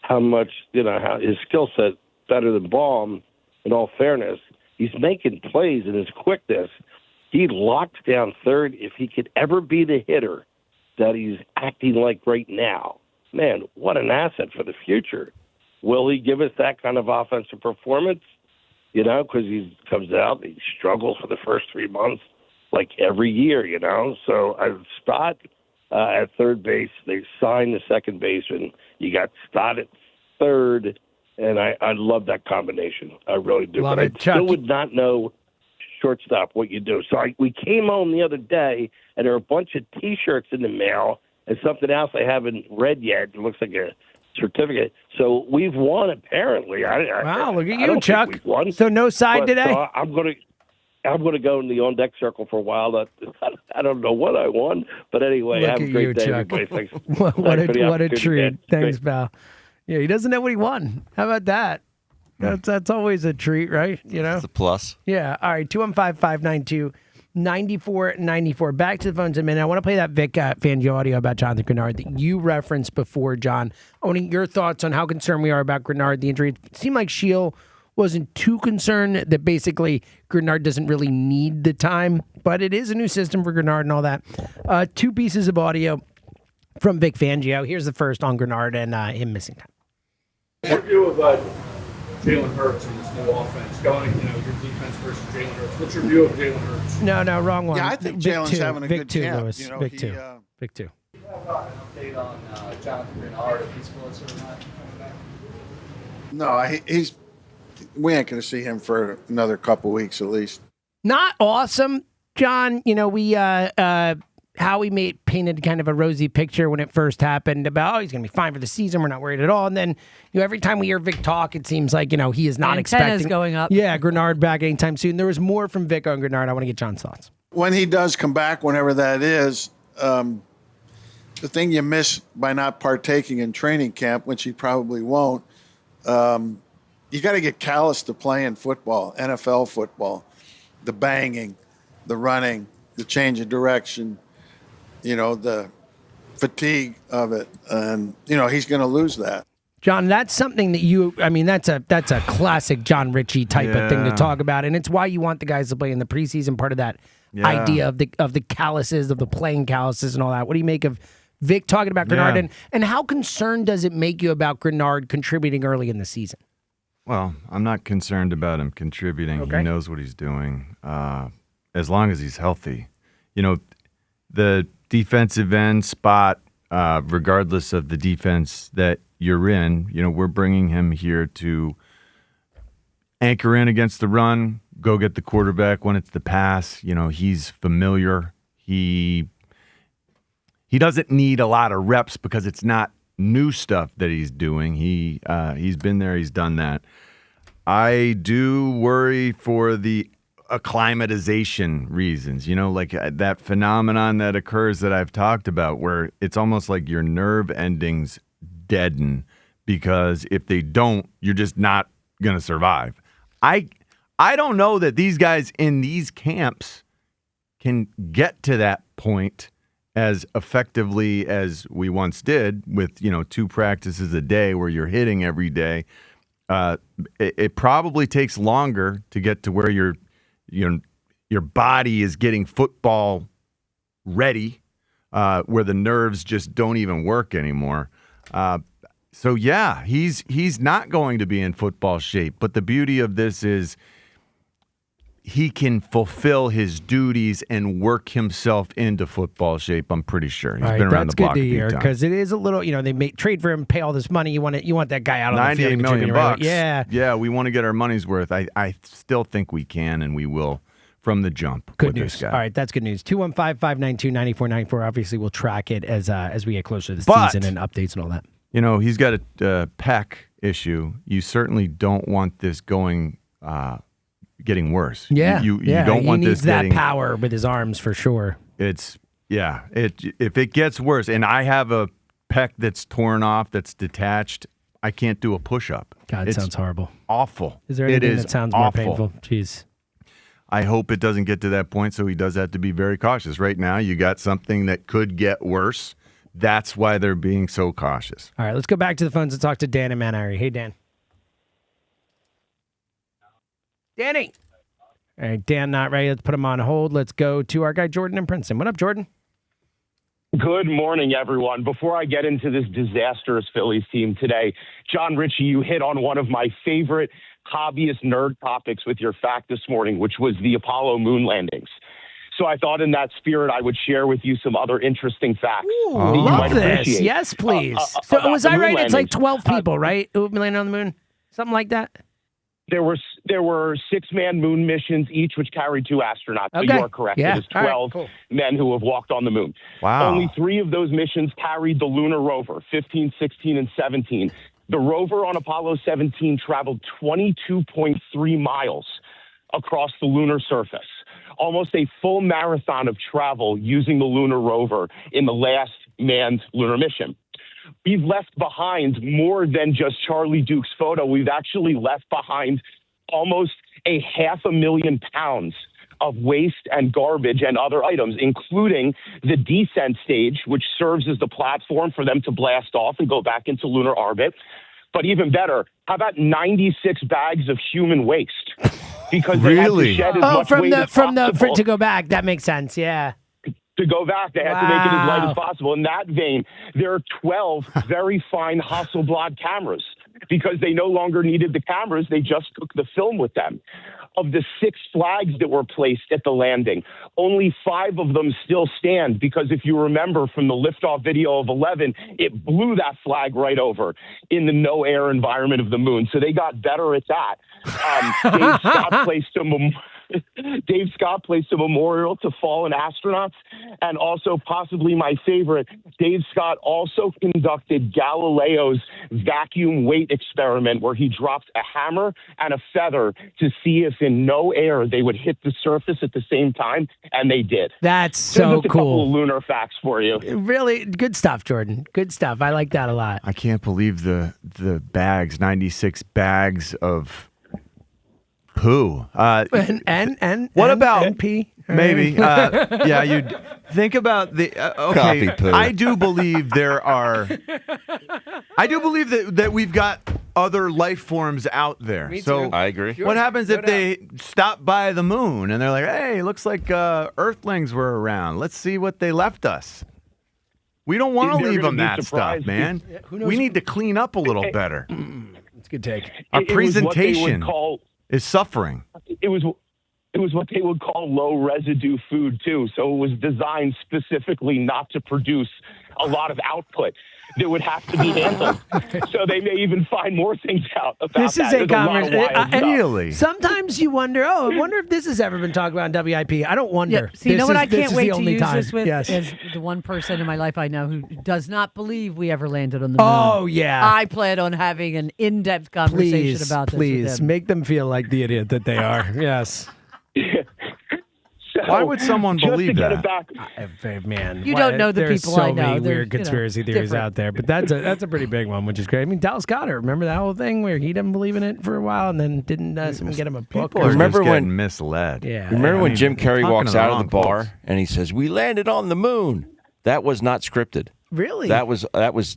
[SPEAKER 10] how much, how his skill set better than Baum, in all fairness. He's making plays and his quickness. He locks down third. If he could ever be the hitter that he's acting like right now, man, what an asset for the future. Will he give us that kind of offensive performance? Because he comes out, he struggles for the first 3 months, like every year, So Stott at third base, they signed the second baseman. You got Stott at third, and I love that combination. I really do.
[SPEAKER 1] Love
[SPEAKER 10] but
[SPEAKER 1] it.
[SPEAKER 10] I
[SPEAKER 1] Chuck,
[SPEAKER 10] still would not know shortstop what you do. So we came home the other day, and there are a bunch of T-shirts in the mail and something else I haven't read yet. It looks like a certificate. So we've won, apparently.
[SPEAKER 1] Wow, look at
[SPEAKER 10] I
[SPEAKER 1] you,
[SPEAKER 10] don't think
[SPEAKER 1] Chuck.
[SPEAKER 10] we've won.
[SPEAKER 1] So no side
[SPEAKER 10] But,
[SPEAKER 1] today?
[SPEAKER 10] So I'm going to go in the on-deck circle for a while. I don't know what I won, but anyway,
[SPEAKER 1] Look
[SPEAKER 10] have a
[SPEAKER 1] at
[SPEAKER 10] great
[SPEAKER 1] you,
[SPEAKER 10] day,
[SPEAKER 1] Chuck.
[SPEAKER 10] everybody. Thanks.
[SPEAKER 1] what
[SPEAKER 10] Thanks for the
[SPEAKER 1] a
[SPEAKER 10] opportunity,
[SPEAKER 1] treat.
[SPEAKER 10] man.
[SPEAKER 1] Thanks,
[SPEAKER 10] Great.
[SPEAKER 1] pal. Yeah, he doesn't know what he won. How about that? That's always a treat, right?
[SPEAKER 7] It's a plus.
[SPEAKER 1] Yeah. All right. 215-592-9494. Back to the phones in a minute. I want to play that Vic Fangio audio about Jonathan Grenard that you referenced before, John. I want your thoughts on how concerned we are about Grenard, the injury. It seemed like Shield wasn't too concerned that basically Grenard doesn't really need the time, but it is a new system for Grenard and all that. Two pieces of audio from Vic Fangio. Here's the first on Grenard and him missing time.
[SPEAKER 11] Your view of Jalen Hurts in this new offense, going, your defense versus Jalen Hurts. What's your view of Jalen Hurts?
[SPEAKER 1] No, wrong one.
[SPEAKER 12] Yeah, I think
[SPEAKER 1] Vic
[SPEAKER 12] Jalen's
[SPEAKER 1] two.
[SPEAKER 12] having a
[SPEAKER 1] Vic
[SPEAKER 12] good
[SPEAKER 1] two,
[SPEAKER 12] camp.
[SPEAKER 1] Lewis. Vic two. Vic two.
[SPEAKER 11] Do you have an update on Jonathan Grenard, if he's close or not?
[SPEAKER 12] No, we ain't going to see him for another couple weeks at least.
[SPEAKER 1] Not awesome, John. We Howie painted kind of a rosy picture when it first happened about, he's going to be fine for the season. We're not worried at all. And then, every time we hear Vic talk, it seems like, he is not expecting
[SPEAKER 5] going up.
[SPEAKER 1] Yeah, Grenard back anytime soon. There was more from Vic on Grenard. I want to get John's thoughts.
[SPEAKER 12] When he does come back, whenever that is, the thing you miss by not partaking in training camp, which he probably won't, you got to get callous to playing football, NFL football, the banging, the running, the change of direction, the fatigue of it. And, he's going to lose that.
[SPEAKER 1] John, that's something that that's a classic John Ritchie type of thing to talk about. And it's why you want the guys to play in the preseason, part of that idea of the calluses, of the playing calluses and all that. What do you make of Vic talking about Grenard? And how concerned does it make you about Grenard contributing early in the season?
[SPEAKER 2] Well, I'm not concerned about him contributing. Okay. He knows what he's doing, as long as he's healthy. The defensive end spot, regardless of the defense that you're in, we're bringing him here to anchor in against the run, go get the quarterback when it's the pass. He's familiar. He doesn't need a lot of reps because it's not new stuff that he's doing. He's been there. He's done that. I do worry for the acclimatization reasons, like that phenomenon that occurs that I've talked about where it's almost like your nerve endings deaden because if they don't, you're just not going to survive. I don't know that these guys in these camps can get to that point as effectively as we once did with, 2 practices a day where you're hitting every day. It probably takes longer to get to where your body is getting football ready, where the nerves just don't even work anymore. So yeah, he's not going to be in football shape. But the beauty of this is he can fulfill his duties and work himself into football shape. I'm pretty sure he's been around the block a few times. That's good to hear because it is a little. They may trade for him, pay all this money. You want that guy out on the field. $98 million.
[SPEAKER 1] Yeah,
[SPEAKER 2] we want to get our money's worth. I still think we can and we will. From the jump.
[SPEAKER 1] Good news. All right, that's good news. 215-592-9494. Obviously, we'll track it as we get closer to the season and updates and all that.
[SPEAKER 2] He's got a pec issue. You certainly don't want this getting worse.
[SPEAKER 1] Yeah,
[SPEAKER 2] you don't want
[SPEAKER 1] he needs
[SPEAKER 2] this
[SPEAKER 1] that power with his arms for sure.
[SPEAKER 2] if it gets worse, and I have a pec that's torn off, that's detached, I can't do a push-up.
[SPEAKER 1] God, it sounds horrible.
[SPEAKER 2] Awful.
[SPEAKER 1] Is there anything
[SPEAKER 2] It is
[SPEAKER 1] that sounds
[SPEAKER 2] awful.
[SPEAKER 1] more painful? Jeez.
[SPEAKER 2] I hope it doesn't get to that point, so he does have to be very cautious. Right now, you got something that could get worse. That's why they're being so cautious.
[SPEAKER 1] All right, let's go back to the phones and talk to Dan in Mount Airy. Hey, Dan. Danny. All right, Dan not ready. Let's put him on hold. Let's go to our guy Jordan in Princeton. What up, Jordan?
[SPEAKER 13] Good morning, everyone. Before I get into this disastrous Phillies team today, John Ritchie, you hit on one of my favorite hobbyist nerd topics with your fact this morning, which was the Apollo moon landings. So I thought in that spirit, I would share with you some other interesting facts.
[SPEAKER 1] Ooh, love this. Yes, please. So was I right? It's like 12 people, right? Who landed on the moon? Something like that?
[SPEAKER 13] There were 6-man moon missions, each which carried 2 astronauts. So
[SPEAKER 1] Okay.
[SPEAKER 13] you are correct.
[SPEAKER 1] Yeah.
[SPEAKER 13] It is
[SPEAKER 1] All right,
[SPEAKER 13] 12
[SPEAKER 1] cool.
[SPEAKER 13] men who have walked on the moon.
[SPEAKER 2] Wow.
[SPEAKER 13] Only 3 of those missions carried the lunar rover, 15, 16, and 17. The rover on Apollo 17 traveled 22.3 miles across the lunar surface, almost a full marathon of travel using the lunar rover in the last manned lunar mission. We've left behind more than just Charlie Duke's photo. We've actually left behind almost 500,000 pounds of waste and garbage and other items, including the descent stage, which serves as the platform for them to blast off and go back into lunar orbit. But even better, how about 96 bags of human waste? Because they had to shed as much weight as possible.
[SPEAKER 1] To go back, that makes sense. Yeah.
[SPEAKER 13] To go back, they had to make it as light as possible. In that vein, there are 12 very fine Hasselblad cameras because they no longer needed the cameras. They just took the film with them. Of the 6 flags that were placed at the landing, only 5 of them still stand because if you remember from the liftoff video of 11, it blew that flag right over in the no air environment of the moon. So they got better at that. Dave Scott placed a memorial to fallen astronauts, and also possibly my favorite, Dave Scott also conducted Galileo's vacuum weight experiment where he dropped a hammer and a feather to see if in no air they would hit the surface at the same time, and they did.
[SPEAKER 1] That's
[SPEAKER 13] So
[SPEAKER 1] so
[SPEAKER 13] just a
[SPEAKER 1] cool.
[SPEAKER 13] couple of lunar facts for you.
[SPEAKER 1] Really good stuff, Jordan. Good stuff. I like that a lot.
[SPEAKER 2] I can't believe the bags, 96 bags of poo. What about
[SPEAKER 1] pee?
[SPEAKER 2] Maybe. Yeah, you think about the. Okay,
[SPEAKER 7] Coffee poo.
[SPEAKER 2] I do believe there are. I do believe that we've got other life forms out there.
[SPEAKER 7] Me
[SPEAKER 2] so
[SPEAKER 7] too. I agree.
[SPEAKER 2] What happens if they stop by the moon and they're like, "Hey, looks like Earthlings were around. Let's see what they left us." We don't want to
[SPEAKER 13] They're
[SPEAKER 2] leave
[SPEAKER 13] gonna
[SPEAKER 2] them
[SPEAKER 13] be
[SPEAKER 2] that stuff,
[SPEAKER 13] surprised.
[SPEAKER 2] man.
[SPEAKER 13] Yeah, who knows?
[SPEAKER 2] We need to clean up a little better.
[SPEAKER 1] That's a good take.
[SPEAKER 2] Our
[SPEAKER 13] It was what they would
[SPEAKER 2] presentation
[SPEAKER 13] call-
[SPEAKER 2] is suffering.
[SPEAKER 13] It was what they would call low residue food too. So it was designed specifically not to produce a lot of output that would have to be handled. So they may even find more things out about
[SPEAKER 1] This is
[SPEAKER 13] that.
[SPEAKER 1] a
[SPEAKER 13] There's lot of wild stuff.
[SPEAKER 2] Really?
[SPEAKER 1] Sometimes you wonder, I wonder if this has ever been talked about on WIP. I don't wonder.
[SPEAKER 5] Yeah, so you know what I
[SPEAKER 1] This
[SPEAKER 5] can't
[SPEAKER 1] is
[SPEAKER 5] wait
[SPEAKER 1] the
[SPEAKER 5] to
[SPEAKER 1] only
[SPEAKER 5] use
[SPEAKER 1] time.
[SPEAKER 5] this with
[SPEAKER 1] Yes.
[SPEAKER 5] is the one person in my life I know who does not believe we ever landed on the moon.
[SPEAKER 1] Oh, yeah.
[SPEAKER 5] I plan on having an in-depth conversation
[SPEAKER 1] Please,
[SPEAKER 5] about this
[SPEAKER 1] please
[SPEAKER 5] with him.
[SPEAKER 1] make them feel like the idiot that they are. Yes.
[SPEAKER 2] Why would someone
[SPEAKER 13] Just to
[SPEAKER 2] believe
[SPEAKER 13] get
[SPEAKER 2] that?
[SPEAKER 13] it back,
[SPEAKER 1] Man,
[SPEAKER 5] You don't know the
[SPEAKER 1] there's
[SPEAKER 5] people
[SPEAKER 1] so
[SPEAKER 5] I know.
[SPEAKER 1] many
[SPEAKER 5] They're,
[SPEAKER 1] weird
[SPEAKER 5] you know,
[SPEAKER 1] conspiracy theories
[SPEAKER 5] different.
[SPEAKER 1] out there, but that's a pretty big one, which is great. I mean, Dallas Goddard, remember that whole thing where he didn't believe in it for a while and then didn't someone get him a book?
[SPEAKER 2] People are
[SPEAKER 7] Remember
[SPEAKER 2] just
[SPEAKER 7] when-
[SPEAKER 2] getting misled.
[SPEAKER 1] Yeah.
[SPEAKER 7] Remember
[SPEAKER 2] I
[SPEAKER 7] when
[SPEAKER 2] mean,
[SPEAKER 7] Jim Carrey
[SPEAKER 2] talking
[SPEAKER 7] walks
[SPEAKER 2] to the
[SPEAKER 7] out of the
[SPEAKER 2] wrong
[SPEAKER 7] bar
[SPEAKER 2] folks.
[SPEAKER 7] and he says, "We landed on the moon"? That was not scripted.
[SPEAKER 1] Really?
[SPEAKER 7] That was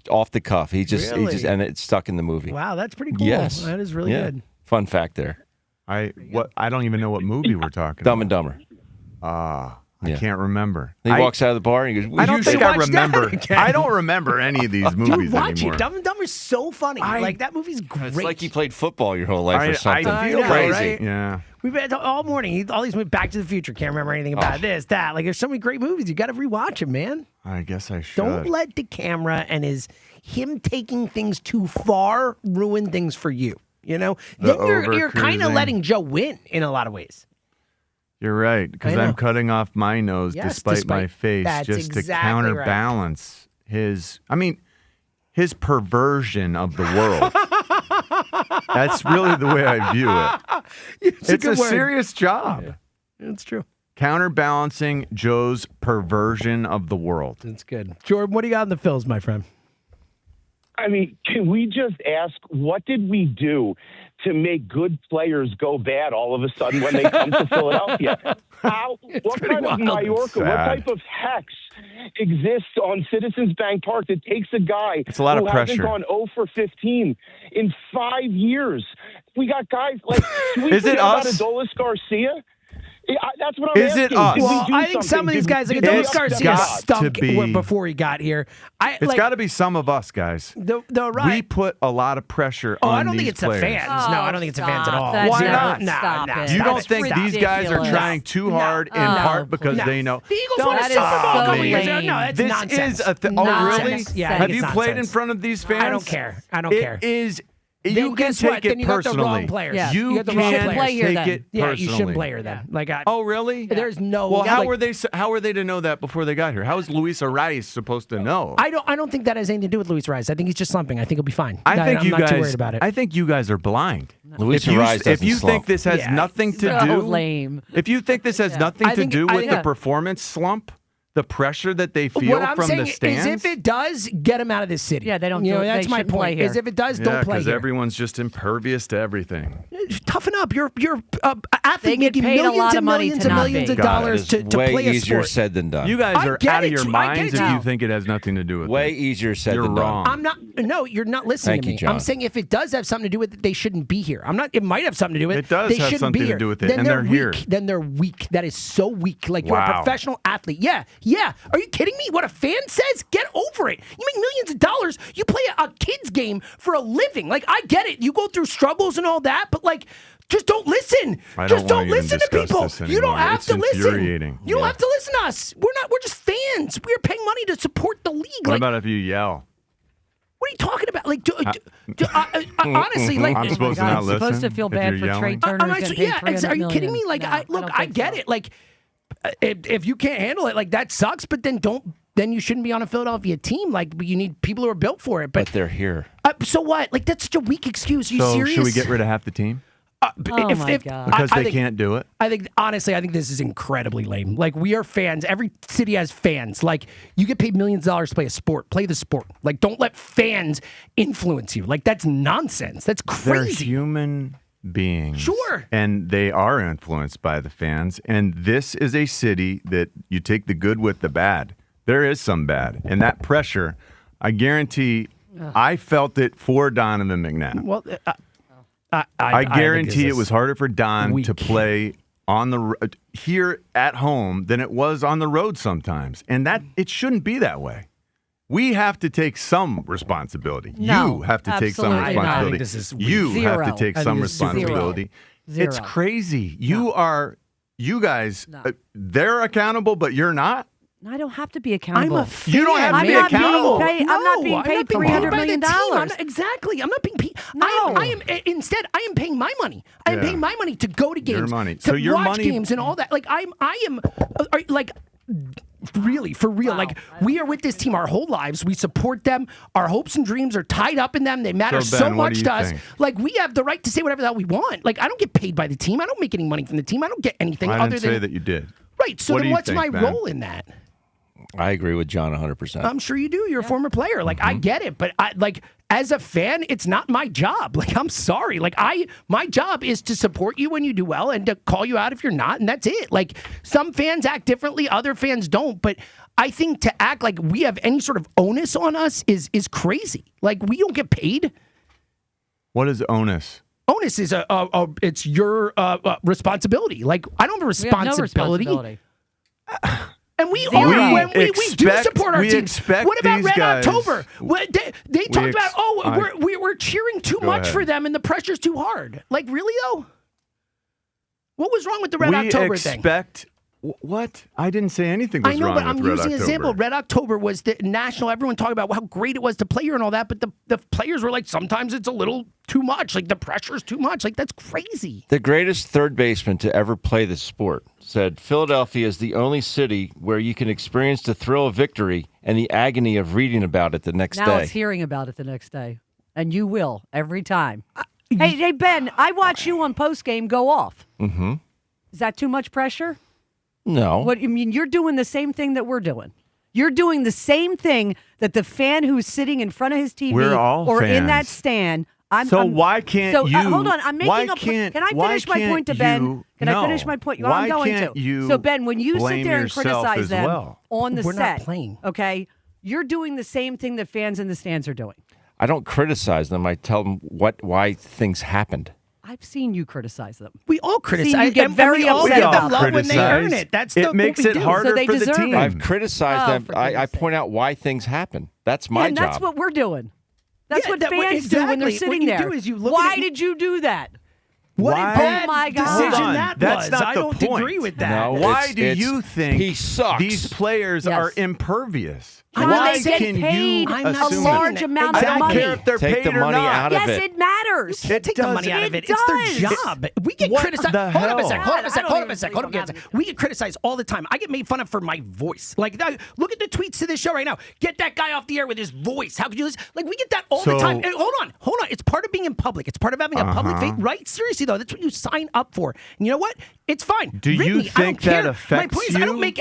[SPEAKER 7] off the cuff. He just
[SPEAKER 1] Really?
[SPEAKER 7] and it stuck in the movie.
[SPEAKER 1] Wow, that's pretty cool.
[SPEAKER 7] Yes,
[SPEAKER 1] That is really
[SPEAKER 7] Yeah.
[SPEAKER 1] good.
[SPEAKER 7] Fun fact there.
[SPEAKER 2] I don't even know what movie we're talking
[SPEAKER 7] Dumb and Dumber.
[SPEAKER 2] I can't remember.
[SPEAKER 7] He walks out of the bar and he goes,
[SPEAKER 2] I don't
[SPEAKER 7] "You
[SPEAKER 2] think
[SPEAKER 7] should
[SPEAKER 2] I
[SPEAKER 7] watch that
[SPEAKER 2] remember.
[SPEAKER 7] again."
[SPEAKER 2] I don't remember any of these movies
[SPEAKER 1] Dude, watch
[SPEAKER 2] anymore.
[SPEAKER 1] it. Dumb and Dumber's so funny. Like, that movie's great.
[SPEAKER 7] It's like you played football your whole life
[SPEAKER 2] I
[SPEAKER 7] or something.
[SPEAKER 2] feel
[SPEAKER 7] crazy.
[SPEAKER 1] right?
[SPEAKER 2] Yeah.
[SPEAKER 1] We've had all morning. All these movies, Back to the Future. Can't remember anything about this, that. Like, there's so many great movies. You got to rewatch them, man.
[SPEAKER 2] I guess I should.
[SPEAKER 1] Don't let the camera and him taking things too far ruin things for you. You know,
[SPEAKER 2] The
[SPEAKER 1] then you're kind of
[SPEAKER 2] over-cruising.
[SPEAKER 1] letting Joe win in a lot of ways.
[SPEAKER 2] You're right, because
[SPEAKER 1] I know.
[SPEAKER 2] I'm cutting off my nose
[SPEAKER 1] Yes,
[SPEAKER 2] despite my face
[SPEAKER 1] that's
[SPEAKER 2] just to
[SPEAKER 1] exactly
[SPEAKER 2] counterbalance his perversion of the world. That's really the way I view it.
[SPEAKER 1] It's a
[SPEAKER 2] It's a
[SPEAKER 1] good word.
[SPEAKER 2] serious job.
[SPEAKER 1] It's true.
[SPEAKER 2] Counterbalancing Joe's perversion of the world.
[SPEAKER 1] That's good. Jordan, what do you got in the Phils, my friend?
[SPEAKER 13] I mean, can we just ask, what did we do to make good players go bad all of a sudden when they come to Philadelphia? What kind of Majorca, what type of hex exists on Citizens Bank Park that takes a guy
[SPEAKER 2] it's a lot
[SPEAKER 13] who
[SPEAKER 2] of pressure.
[SPEAKER 13] hasn't gone 0 for 15 in 5 years? We got guys like,
[SPEAKER 2] Is it us?
[SPEAKER 13] Adolis Garcia? That's what I'm
[SPEAKER 2] Is
[SPEAKER 13] asking.
[SPEAKER 2] it us?
[SPEAKER 1] Well, I think some of these guys, like Adolis Garcia, stunk
[SPEAKER 2] be-
[SPEAKER 1] before he got here.
[SPEAKER 2] It's got to be some of us, guys.
[SPEAKER 1] The
[SPEAKER 2] We put a lot of pressure on
[SPEAKER 1] I don't think
[SPEAKER 2] these
[SPEAKER 1] it's
[SPEAKER 2] players.
[SPEAKER 1] the fans. No, I don't think it's the fans at all.
[SPEAKER 2] Why not?
[SPEAKER 1] No.
[SPEAKER 2] You don't think these guys are trying too hard in part because they know
[SPEAKER 1] the Eagles won a Super Bowl a couple years ago? No, that's
[SPEAKER 2] this
[SPEAKER 1] nonsense.
[SPEAKER 2] is a thing. Oh, really?
[SPEAKER 1] Yeah,
[SPEAKER 2] Have you played in front of these fans?
[SPEAKER 1] I don't care. I don't care.
[SPEAKER 2] It is.
[SPEAKER 1] Then
[SPEAKER 2] You can
[SPEAKER 1] guess what?
[SPEAKER 2] take
[SPEAKER 1] Then
[SPEAKER 2] it
[SPEAKER 1] you got the wrong
[SPEAKER 2] personally.
[SPEAKER 1] players.
[SPEAKER 5] Yeah.
[SPEAKER 2] You
[SPEAKER 1] got the wrong
[SPEAKER 2] can't
[SPEAKER 1] players.
[SPEAKER 2] take it personally.
[SPEAKER 1] Yeah, you shouldn't play her then.
[SPEAKER 2] Oh, really?
[SPEAKER 1] There's no.
[SPEAKER 2] Well, how
[SPEAKER 1] like,
[SPEAKER 2] were they? How were they to know that before they got here? How is Luis Arias supposed to know?
[SPEAKER 1] I don't think that has anything to do with Luis Arias. I think he's just slumping. I think he'll be fine.
[SPEAKER 2] I think
[SPEAKER 1] I'm
[SPEAKER 2] you
[SPEAKER 1] not
[SPEAKER 2] guys.
[SPEAKER 1] too worried about it.
[SPEAKER 2] I think you guys are blind.
[SPEAKER 7] Luis
[SPEAKER 2] if you,
[SPEAKER 7] Arias
[SPEAKER 2] if you
[SPEAKER 7] doesn't
[SPEAKER 2] think
[SPEAKER 7] slump.
[SPEAKER 2] this has nothing to
[SPEAKER 5] So
[SPEAKER 2] do,
[SPEAKER 5] lame.
[SPEAKER 2] if you think this has nothing
[SPEAKER 1] I
[SPEAKER 2] to
[SPEAKER 1] think-
[SPEAKER 2] do
[SPEAKER 1] I
[SPEAKER 2] with
[SPEAKER 1] think-
[SPEAKER 2] the performance slump, the pressure that they feel
[SPEAKER 1] what I'm
[SPEAKER 2] from
[SPEAKER 1] saying
[SPEAKER 2] the stands,
[SPEAKER 1] is, if it does, get him out of this city.
[SPEAKER 5] Yeah, they don't.
[SPEAKER 1] You know,
[SPEAKER 5] they
[SPEAKER 1] that's my
[SPEAKER 5] shouldn't play
[SPEAKER 1] point.
[SPEAKER 5] here.
[SPEAKER 1] Is if it does,
[SPEAKER 2] yeah,
[SPEAKER 1] don't play
[SPEAKER 2] because
[SPEAKER 1] here.
[SPEAKER 2] everyone's just impervious to everything.
[SPEAKER 1] Toughen up. You're athlete
[SPEAKER 5] They get
[SPEAKER 1] making
[SPEAKER 5] paid a
[SPEAKER 1] millions
[SPEAKER 5] lot of
[SPEAKER 1] and
[SPEAKER 5] money
[SPEAKER 1] millions
[SPEAKER 5] to
[SPEAKER 1] and
[SPEAKER 5] not
[SPEAKER 1] millions
[SPEAKER 5] be.
[SPEAKER 1] of
[SPEAKER 7] God,
[SPEAKER 1] dollars
[SPEAKER 7] it
[SPEAKER 1] to
[SPEAKER 7] is way
[SPEAKER 1] play a
[SPEAKER 7] easier
[SPEAKER 1] sport.
[SPEAKER 7] said than done.
[SPEAKER 2] You guys
[SPEAKER 1] I
[SPEAKER 2] are
[SPEAKER 1] get
[SPEAKER 2] out of
[SPEAKER 1] it.
[SPEAKER 2] your
[SPEAKER 1] I get
[SPEAKER 2] minds
[SPEAKER 1] it.
[SPEAKER 2] if you
[SPEAKER 1] No.
[SPEAKER 2] think it has nothing to do with
[SPEAKER 7] Way
[SPEAKER 2] it.
[SPEAKER 7] easier said
[SPEAKER 2] You're
[SPEAKER 7] than
[SPEAKER 2] wrong.
[SPEAKER 7] done.
[SPEAKER 1] I'm not. No, you're not listening
[SPEAKER 7] Thank
[SPEAKER 1] to
[SPEAKER 7] you,
[SPEAKER 1] me.
[SPEAKER 7] John.
[SPEAKER 1] I'm saying if it does have something to do with it, they shouldn't be here. I'm not. It might have something to do with it.
[SPEAKER 2] It does
[SPEAKER 1] they
[SPEAKER 2] have
[SPEAKER 1] shouldn't
[SPEAKER 2] something
[SPEAKER 1] be
[SPEAKER 2] to
[SPEAKER 1] here.
[SPEAKER 2] do with it,
[SPEAKER 1] Then
[SPEAKER 2] and they're
[SPEAKER 1] weak.
[SPEAKER 2] here.
[SPEAKER 1] Then they're weak. That is so weak. Like you're a
[SPEAKER 2] Wow.
[SPEAKER 1] professional athlete. Yeah. Are you kidding me? What a fan says? Get over it. You make millions of dollars. You play a kid's game for a living. Like I get it. You go through struggles and all that, but like. Just don't listen. Just don't
[SPEAKER 2] wanna even
[SPEAKER 1] listen to
[SPEAKER 2] discuss
[SPEAKER 1] people.
[SPEAKER 2] this
[SPEAKER 1] You don't
[SPEAKER 2] anymore.
[SPEAKER 1] have
[SPEAKER 2] It's
[SPEAKER 1] to listen.
[SPEAKER 2] infuriating.
[SPEAKER 1] You don't have to listen to us. We're just fans. We're paying money to support the league.
[SPEAKER 2] What
[SPEAKER 1] Like,
[SPEAKER 2] about if you yell?
[SPEAKER 1] what are you talking about? Like, honestly, like,
[SPEAKER 2] I'm supposed to
[SPEAKER 5] God,
[SPEAKER 2] not
[SPEAKER 5] I'm
[SPEAKER 2] listen.
[SPEAKER 5] supposed to feel
[SPEAKER 2] if
[SPEAKER 5] bad
[SPEAKER 2] you're
[SPEAKER 5] for
[SPEAKER 2] yelling?
[SPEAKER 5] Trey Turner.
[SPEAKER 1] am I,
[SPEAKER 5] who's getting paid
[SPEAKER 1] are you
[SPEAKER 5] $300
[SPEAKER 1] kidding me?
[SPEAKER 5] million.
[SPEAKER 1] Like,
[SPEAKER 5] No,
[SPEAKER 1] I
[SPEAKER 5] don't
[SPEAKER 1] get
[SPEAKER 5] think
[SPEAKER 1] it. Like, if you can't handle it, like that sucks. But then you shouldn't be on a Philadelphia team. Like, you need people who are built for it.
[SPEAKER 7] But they're here.
[SPEAKER 1] So what? Like, that's such a weak excuse. Are you
[SPEAKER 2] So
[SPEAKER 1] serious?
[SPEAKER 2] should we get rid of half the team?
[SPEAKER 5] Oh my God.
[SPEAKER 2] Because
[SPEAKER 1] I
[SPEAKER 2] they
[SPEAKER 1] think-
[SPEAKER 2] can't do it.
[SPEAKER 1] I think, honestly, I think this is incredibly lame. Like, we are fans. Every city has fans. Like, you get paid millions of dollars to play a sport. Play the sport. Like, don't let fans influence you. Like, that's nonsense. That's
[SPEAKER 2] They're
[SPEAKER 1] crazy.
[SPEAKER 2] human beings.
[SPEAKER 1] Sure.
[SPEAKER 2] And they are influenced by the fans. And this is a city that you take the good with the bad. There is some bad. And that pressure, I guarantee, I felt it for Donovan McNabb.
[SPEAKER 1] Well,
[SPEAKER 2] I
[SPEAKER 1] think
[SPEAKER 2] guarantee
[SPEAKER 1] this
[SPEAKER 2] it was harder for Don
[SPEAKER 1] weak.
[SPEAKER 2] to play on the here at home than it was on the road sometimes, and that it shouldn't be that way. We have to take some responsibility.
[SPEAKER 5] No,
[SPEAKER 2] you have to take some
[SPEAKER 5] absolutely not.
[SPEAKER 2] responsibility.
[SPEAKER 1] I think this is
[SPEAKER 2] you
[SPEAKER 5] Zero.
[SPEAKER 2] have to take
[SPEAKER 1] I
[SPEAKER 2] some
[SPEAKER 1] think this is zero.
[SPEAKER 2] responsibility.
[SPEAKER 5] Zero.
[SPEAKER 2] It's crazy. You guys, they're accountable, but you're not.
[SPEAKER 5] I don't have to be accountable.
[SPEAKER 1] I'm a fan.
[SPEAKER 2] You don't have to
[SPEAKER 5] I'm
[SPEAKER 2] be
[SPEAKER 5] not
[SPEAKER 2] accountable.
[SPEAKER 5] Being paid, I'm not being paid $300
[SPEAKER 1] by
[SPEAKER 5] million.
[SPEAKER 1] the team. Exactly. I'm not being paid. I am instead. I am paying my money. I am
[SPEAKER 2] Yeah.
[SPEAKER 1] paying my money to go to games,
[SPEAKER 2] Your money.
[SPEAKER 1] to
[SPEAKER 2] So your
[SPEAKER 1] watch
[SPEAKER 2] money-
[SPEAKER 1] games and all that. Like I am like. Really, for real. Like, we are with this team our whole lives. We support them. Our hopes and dreams are tied up in them. They matter
[SPEAKER 2] So,
[SPEAKER 1] so
[SPEAKER 2] Ben, what
[SPEAKER 1] much
[SPEAKER 2] do you
[SPEAKER 1] to us.
[SPEAKER 2] think?
[SPEAKER 1] Like, we have the right to say whatever the hell we want. Like, I don't get paid by the team. I don't make any money from the team. I don't get anything
[SPEAKER 2] I
[SPEAKER 1] other
[SPEAKER 2] didn't
[SPEAKER 1] than.
[SPEAKER 2] say that you did.
[SPEAKER 1] Right. So
[SPEAKER 2] What do
[SPEAKER 1] then
[SPEAKER 2] you
[SPEAKER 1] what's
[SPEAKER 2] think,
[SPEAKER 1] my
[SPEAKER 2] Ben?
[SPEAKER 1] role in that?
[SPEAKER 7] I agree with John 100%.
[SPEAKER 1] I'm sure you do. You're a former player. Like, I get it. But as a fan, it's not my job. Like, I'm sorry. Like, my job is to support you when you do well and to call you out if you're not. And that's it. Like, some fans act differently. Other fans don't. But I think to act like we have any sort of onus on us is crazy. Like, we don't get paid.
[SPEAKER 2] What is onus?
[SPEAKER 1] Onus is it's your responsibility. Like, I don't have a
[SPEAKER 5] We have no
[SPEAKER 1] responsibility.
[SPEAKER 5] responsibility.
[SPEAKER 1] And we
[SPEAKER 5] Zero.
[SPEAKER 1] are when we do
[SPEAKER 2] expect-
[SPEAKER 1] support our
[SPEAKER 2] we
[SPEAKER 1] teams.
[SPEAKER 2] expect
[SPEAKER 1] What about
[SPEAKER 2] these
[SPEAKER 1] Red
[SPEAKER 2] guys-
[SPEAKER 1] October? They talked about, we're cheering too
[SPEAKER 2] Go
[SPEAKER 1] much
[SPEAKER 2] ahead.
[SPEAKER 1] for them and the pressure's too hard. Like, really, though? What was wrong with the Red October thing?
[SPEAKER 2] What? I didn't say anything was
[SPEAKER 1] I know,
[SPEAKER 2] wrong
[SPEAKER 1] but
[SPEAKER 2] with
[SPEAKER 1] I'm
[SPEAKER 2] Red
[SPEAKER 1] using an
[SPEAKER 2] October.
[SPEAKER 1] example. Red October was the national. Everyone talked about how great it was to play here and all that, but the players were like, sometimes it's a little too much. Like, the pressure's too much. Like, that's crazy.
[SPEAKER 7] The greatest third baseman to ever play the sport said, Philadelphia is the only city where you can experience the thrill of victory and the agony of reading about it the next
[SPEAKER 5] Now
[SPEAKER 7] day.
[SPEAKER 5] it's hearing about it the next day. And you will every time. Hey, Ben, I watch you on postgame go off.
[SPEAKER 7] Mm-hmm.
[SPEAKER 5] Is that too much pressure?
[SPEAKER 7] No.
[SPEAKER 5] What you mean? You're doing the same thing that we're doing. You're doing the same thing that the fan who's sitting in front of his TV
[SPEAKER 2] We're all
[SPEAKER 5] or in that
[SPEAKER 2] fans.
[SPEAKER 5] stand.
[SPEAKER 2] Why can't
[SPEAKER 5] so,
[SPEAKER 2] you?
[SPEAKER 5] Hold on. I'm making
[SPEAKER 2] why
[SPEAKER 5] a point.
[SPEAKER 2] can't-
[SPEAKER 5] Can I
[SPEAKER 2] why
[SPEAKER 5] finish my
[SPEAKER 2] can't
[SPEAKER 5] point to Ben?
[SPEAKER 2] you-
[SPEAKER 5] Can I
[SPEAKER 2] no.
[SPEAKER 5] finish my point?
[SPEAKER 2] Why
[SPEAKER 5] I'm going
[SPEAKER 2] can't
[SPEAKER 5] to.
[SPEAKER 2] you
[SPEAKER 5] So, Ben, when you sit
[SPEAKER 2] blame
[SPEAKER 5] there and
[SPEAKER 2] yourself
[SPEAKER 5] criticize
[SPEAKER 2] as
[SPEAKER 5] them
[SPEAKER 2] well?
[SPEAKER 5] on the
[SPEAKER 1] We're
[SPEAKER 5] set,
[SPEAKER 1] not playing.
[SPEAKER 5] okay, you're doing the same thing that fans in the stands are doing.
[SPEAKER 7] I don't criticize them. I tell them why things happened.
[SPEAKER 5] I've seen you criticize them.
[SPEAKER 1] We all criticize.
[SPEAKER 5] you get
[SPEAKER 1] and
[SPEAKER 5] very
[SPEAKER 1] we all
[SPEAKER 5] upset
[SPEAKER 1] give
[SPEAKER 5] about
[SPEAKER 1] them love when they
[SPEAKER 2] criticize.
[SPEAKER 1] earn it. That's
[SPEAKER 2] It makes
[SPEAKER 1] what we
[SPEAKER 2] it
[SPEAKER 1] do.
[SPEAKER 2] harder
[SPEAKER 5] So they
[SPEAKER 2] for the
[SPEAKER 5] deserve
[SPEAKER 2] team.
[SPEAKER 5] it.
[SPEAKER 7] I've criticized
[SPEAKER 5] Oh,
[SPEAKER 7] them.
[SPEAKER 5] for
[SPEAKER 7] I
[SPEAKER 5] goodness
[SPEAKER 7] point out why things happen. That's my
[SPEAKER 5] and
[SPEAKER 7] job.
[SPEAKER 5] that's what we're doing. That's
[SPEAKER 1] Yeah,
[SPEAKER 5] what
[SPEAKER 1] that-
[SPEAKER 5] fans do when they're
[SPEAKER 1] exactly.
[SPEAKER 5] sitting
[SPEAKER 1] What you
[SPEAKER 5] there.
[SPEAKER 1] do is you look
[SPEAKER 5] Why
[SPEAKER 1] at it-
[SPEAKER 5] did you do that?
[SPEAKER 1] What
[SPEAKER 2] Why?
[SPEAKER 1] a bad
[SPEAKER 5] Oh my God.
[SPEAKER 1] decision
[SPEAKER 2] Hold on.
[SPEAKER 1] that
[SPEAKER 2] That's
[SPEAKER 1] was.
[SPEAKER 2] not
[SPEAKER 1] I
[SPEAKER 2] the
[SPEAKER 1] don't
[SPEAKER 2] point.
[SPEAKER 1] agree with that.
[SPEAKER 7] No.
[SPEAKER 2] Why
[SPEAKER 7] It's-
[SPEAKER 2] do you think
[SPEAKER 7] he sucks?
[SPEAKER 2] these players
[SPEAKER 5] Yes.
[SPEAKER 2] are impervious?
[SPEAKER 5] John,
[SPEAKER 2] Why
[SPEAKER 5] they get
[SPEAKER 2] can
[SPEAKER 5] paid
[SPEAKER 2] you
[SPEAKER 1] I'm not
[SPEAKER 5] a
[SPEAKER 2] assume
[SPEAKER 5] large
[SPEAKER 2] that?
[SPEAKER 5] amount
[SPEAKER 2] I
[SPEAKER 5] of
[SPEAKER 2] don't
[SPEAKER 5] money.
[SPEAKER 2] care if they're
[SPEAKER 7] Take
[SPEAKER 2] paid
[SPEAKER 7] the
[SPEAKER 2] or
[SPEAKER 7] money
[SPEAKER 2] not.
[SPEAKER 7] out of
[SPEAKER 5] Yes,
[SPEAKER 7] it.
[SPEAKER 5] it matters.
[SPEAKER 1] Can't take the money out of it. It's their job. We get
[SPEAKER 2] What
[SPEAKER 1] criticized.
[SPEAKER 2] the
[SPEAKER 1] Hold up a
[SPEAKER 2] hell?
[SPEAKER 1] sec. Hold up a sec.
[SPEAKER 5] I don't
[SPEAKER 1] Hold up
[SPEAKER 5] even
[SPEAKER 1] a sec.
[SPEAKER 5] sleep
[SPEAKER 1] Hold up
[SPEAKER 5] on
[SPEAKER 1] a
[SPEAKER 5] that.
[SPEAKER 1] sec. We get criticized all the time. I get made fun of for my voice. Like, look at the tweets to this show right now. Get that guy off the air with his voice. How could you listen? Like, we get that all the
[SPEAKER 2] So-
[SPEAKER 1] time. And hold on. It's part of being in public. It's part of having a public face. Right? Seriously though, that's what you sign up for. And you know what? It's fine.
[SPEAKER 2] Do
[SPEAKER 1] Rip
[SPEAKER 2] you
[SPEAKER 1] me. I don't
[SPEAKER 2] think that
[SPEAKER 1] care.
[SPEAKER 2] affects
[SPEAKER 1] My point is, I don't
[SPEAKER 2] you?
[SPEAKER 1] make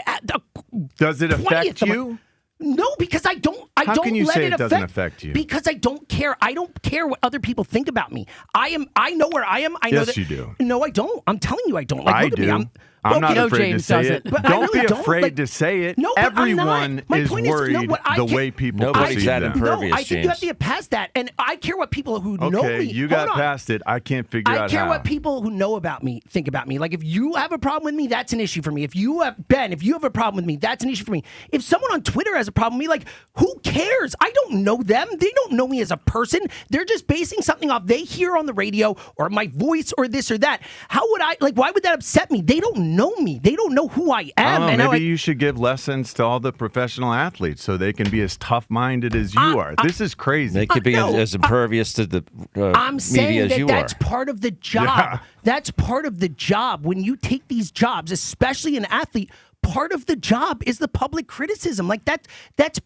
[SPEAKER 2] Does it
[SPEAKER 1] 20th
[SPEAKER 2] affect
[SPEAKER 1] of my-
[SPEAKER 2] you?
[SPEAKER 1] No, because I don't. I
[SPEAKER 2] How
[SPEAKER 1] don't
[SPEAKER 2] can you
[SPEAKER 1] let
[SPEAKER 2] say
[SPEAKER 1] it
[SPEAKER 2] it doesn't affect you?
[SPEAKER 1] Because I don't care. I don't care what other people think about me. I know where I am. I know
[SPEAKER 2] Yes,
[SPEAKER 1] that.
[SPEAKER 2] you do.
[SPEAKER 1] No, I don't. I'm telling you, I don't. Like,
[SPEAKER 2] I
[SPEAKER 1] look at me.
[SPEAKER 2] do. I'm not
[SPEAKER 5] no,
[SPEAKER 2] afraid
[SPEAKER 5] James
[SPEAKER 2] to say
[SPEAKER 5] doesn't.
[SPEAKER 2] it.
[SPEAKER 1] But I
[SPEAKER 2] Don't
[SPEAKER 1] really
[SPEAKER 2] be
[SPEAKER 1] don't.
[SPEAKER 2] afraid
[SPEAKER 1] Like,
[SPEAKER 2] to say it.
[SPEAKER 1] no, but I'm not.
[SPEAKER 2] Everyone
[SPEAKER 1] My
[SPEAKER 2] is
[SPEAKER 1] point is,
[SPEAKER 2] worried
[SPEAKER 1] no, what I
[SPEAKER 2] the
[SPEAKER 1] ca-
[SPEAKER 2] way people
[SPEAKER 7] Nobody's
[SPEAKER 2] perceive
[SPEAKER 7] that
[SPEAKER 2] them.
[SPEAKER 7] impervious.
[SPEAKER 1] No, I think you have
[SPEAKER 7] James.
[SPEAKER 1] to get past that. And I care what people who know
[SPEAKER 2] Okay,
[SPEAKER 1] me.
[SPEAKER 2] you got
[SPEAKER 1] Hold on.
[SPEAKER 2] past it. I can't figure
[SPEAKER 1] I
[SPEAKER 2] out
[SPEAKER 1] care
[SPEAKER 2] how.
[SPEAKER 1] what people who know about me think about me. Like, if you have a problem with me, that's an issue for me. If you have if you have a problem with me, that's an issue for me. If someone on Twitter has a problem with me, like, who cares? I don't know them. They don't know me as a person. They're just basing something off they hear on the radio or my voice or this or that. How would I, like, why would that upset me? They don't know me. They don't know who I am.
[SPEAKER 2] I don't know,
[SPEAKER 1] And
[SPEAKER 2] maybe
[SPEAKER 1] I'm like,
[SPEAKER 2] you should give lessons to all the professional athletes so they can be as tough-minded as you are. This is crazy.
[SPEAKER 7] They could be
[SPEAKER 1] no,
[SPEAKER 7] as impervious to the
[SPEAKER 1] I'm
[SPEAKER 7] media
[SPEAKER 1] saying
[SPEAKER 7] as
[SPEAKER 1] that
[SPEAKER 7] you
[SPEAKER 1] that's
[SPEAKER 7] are.
[SPEAKER 1] part of the job.
[SPEAKER 2] Yeah.
[SPEAKER 1] That's part of the job. When you take these jobs, especially an athlete, part of the job is the public criticism. Like that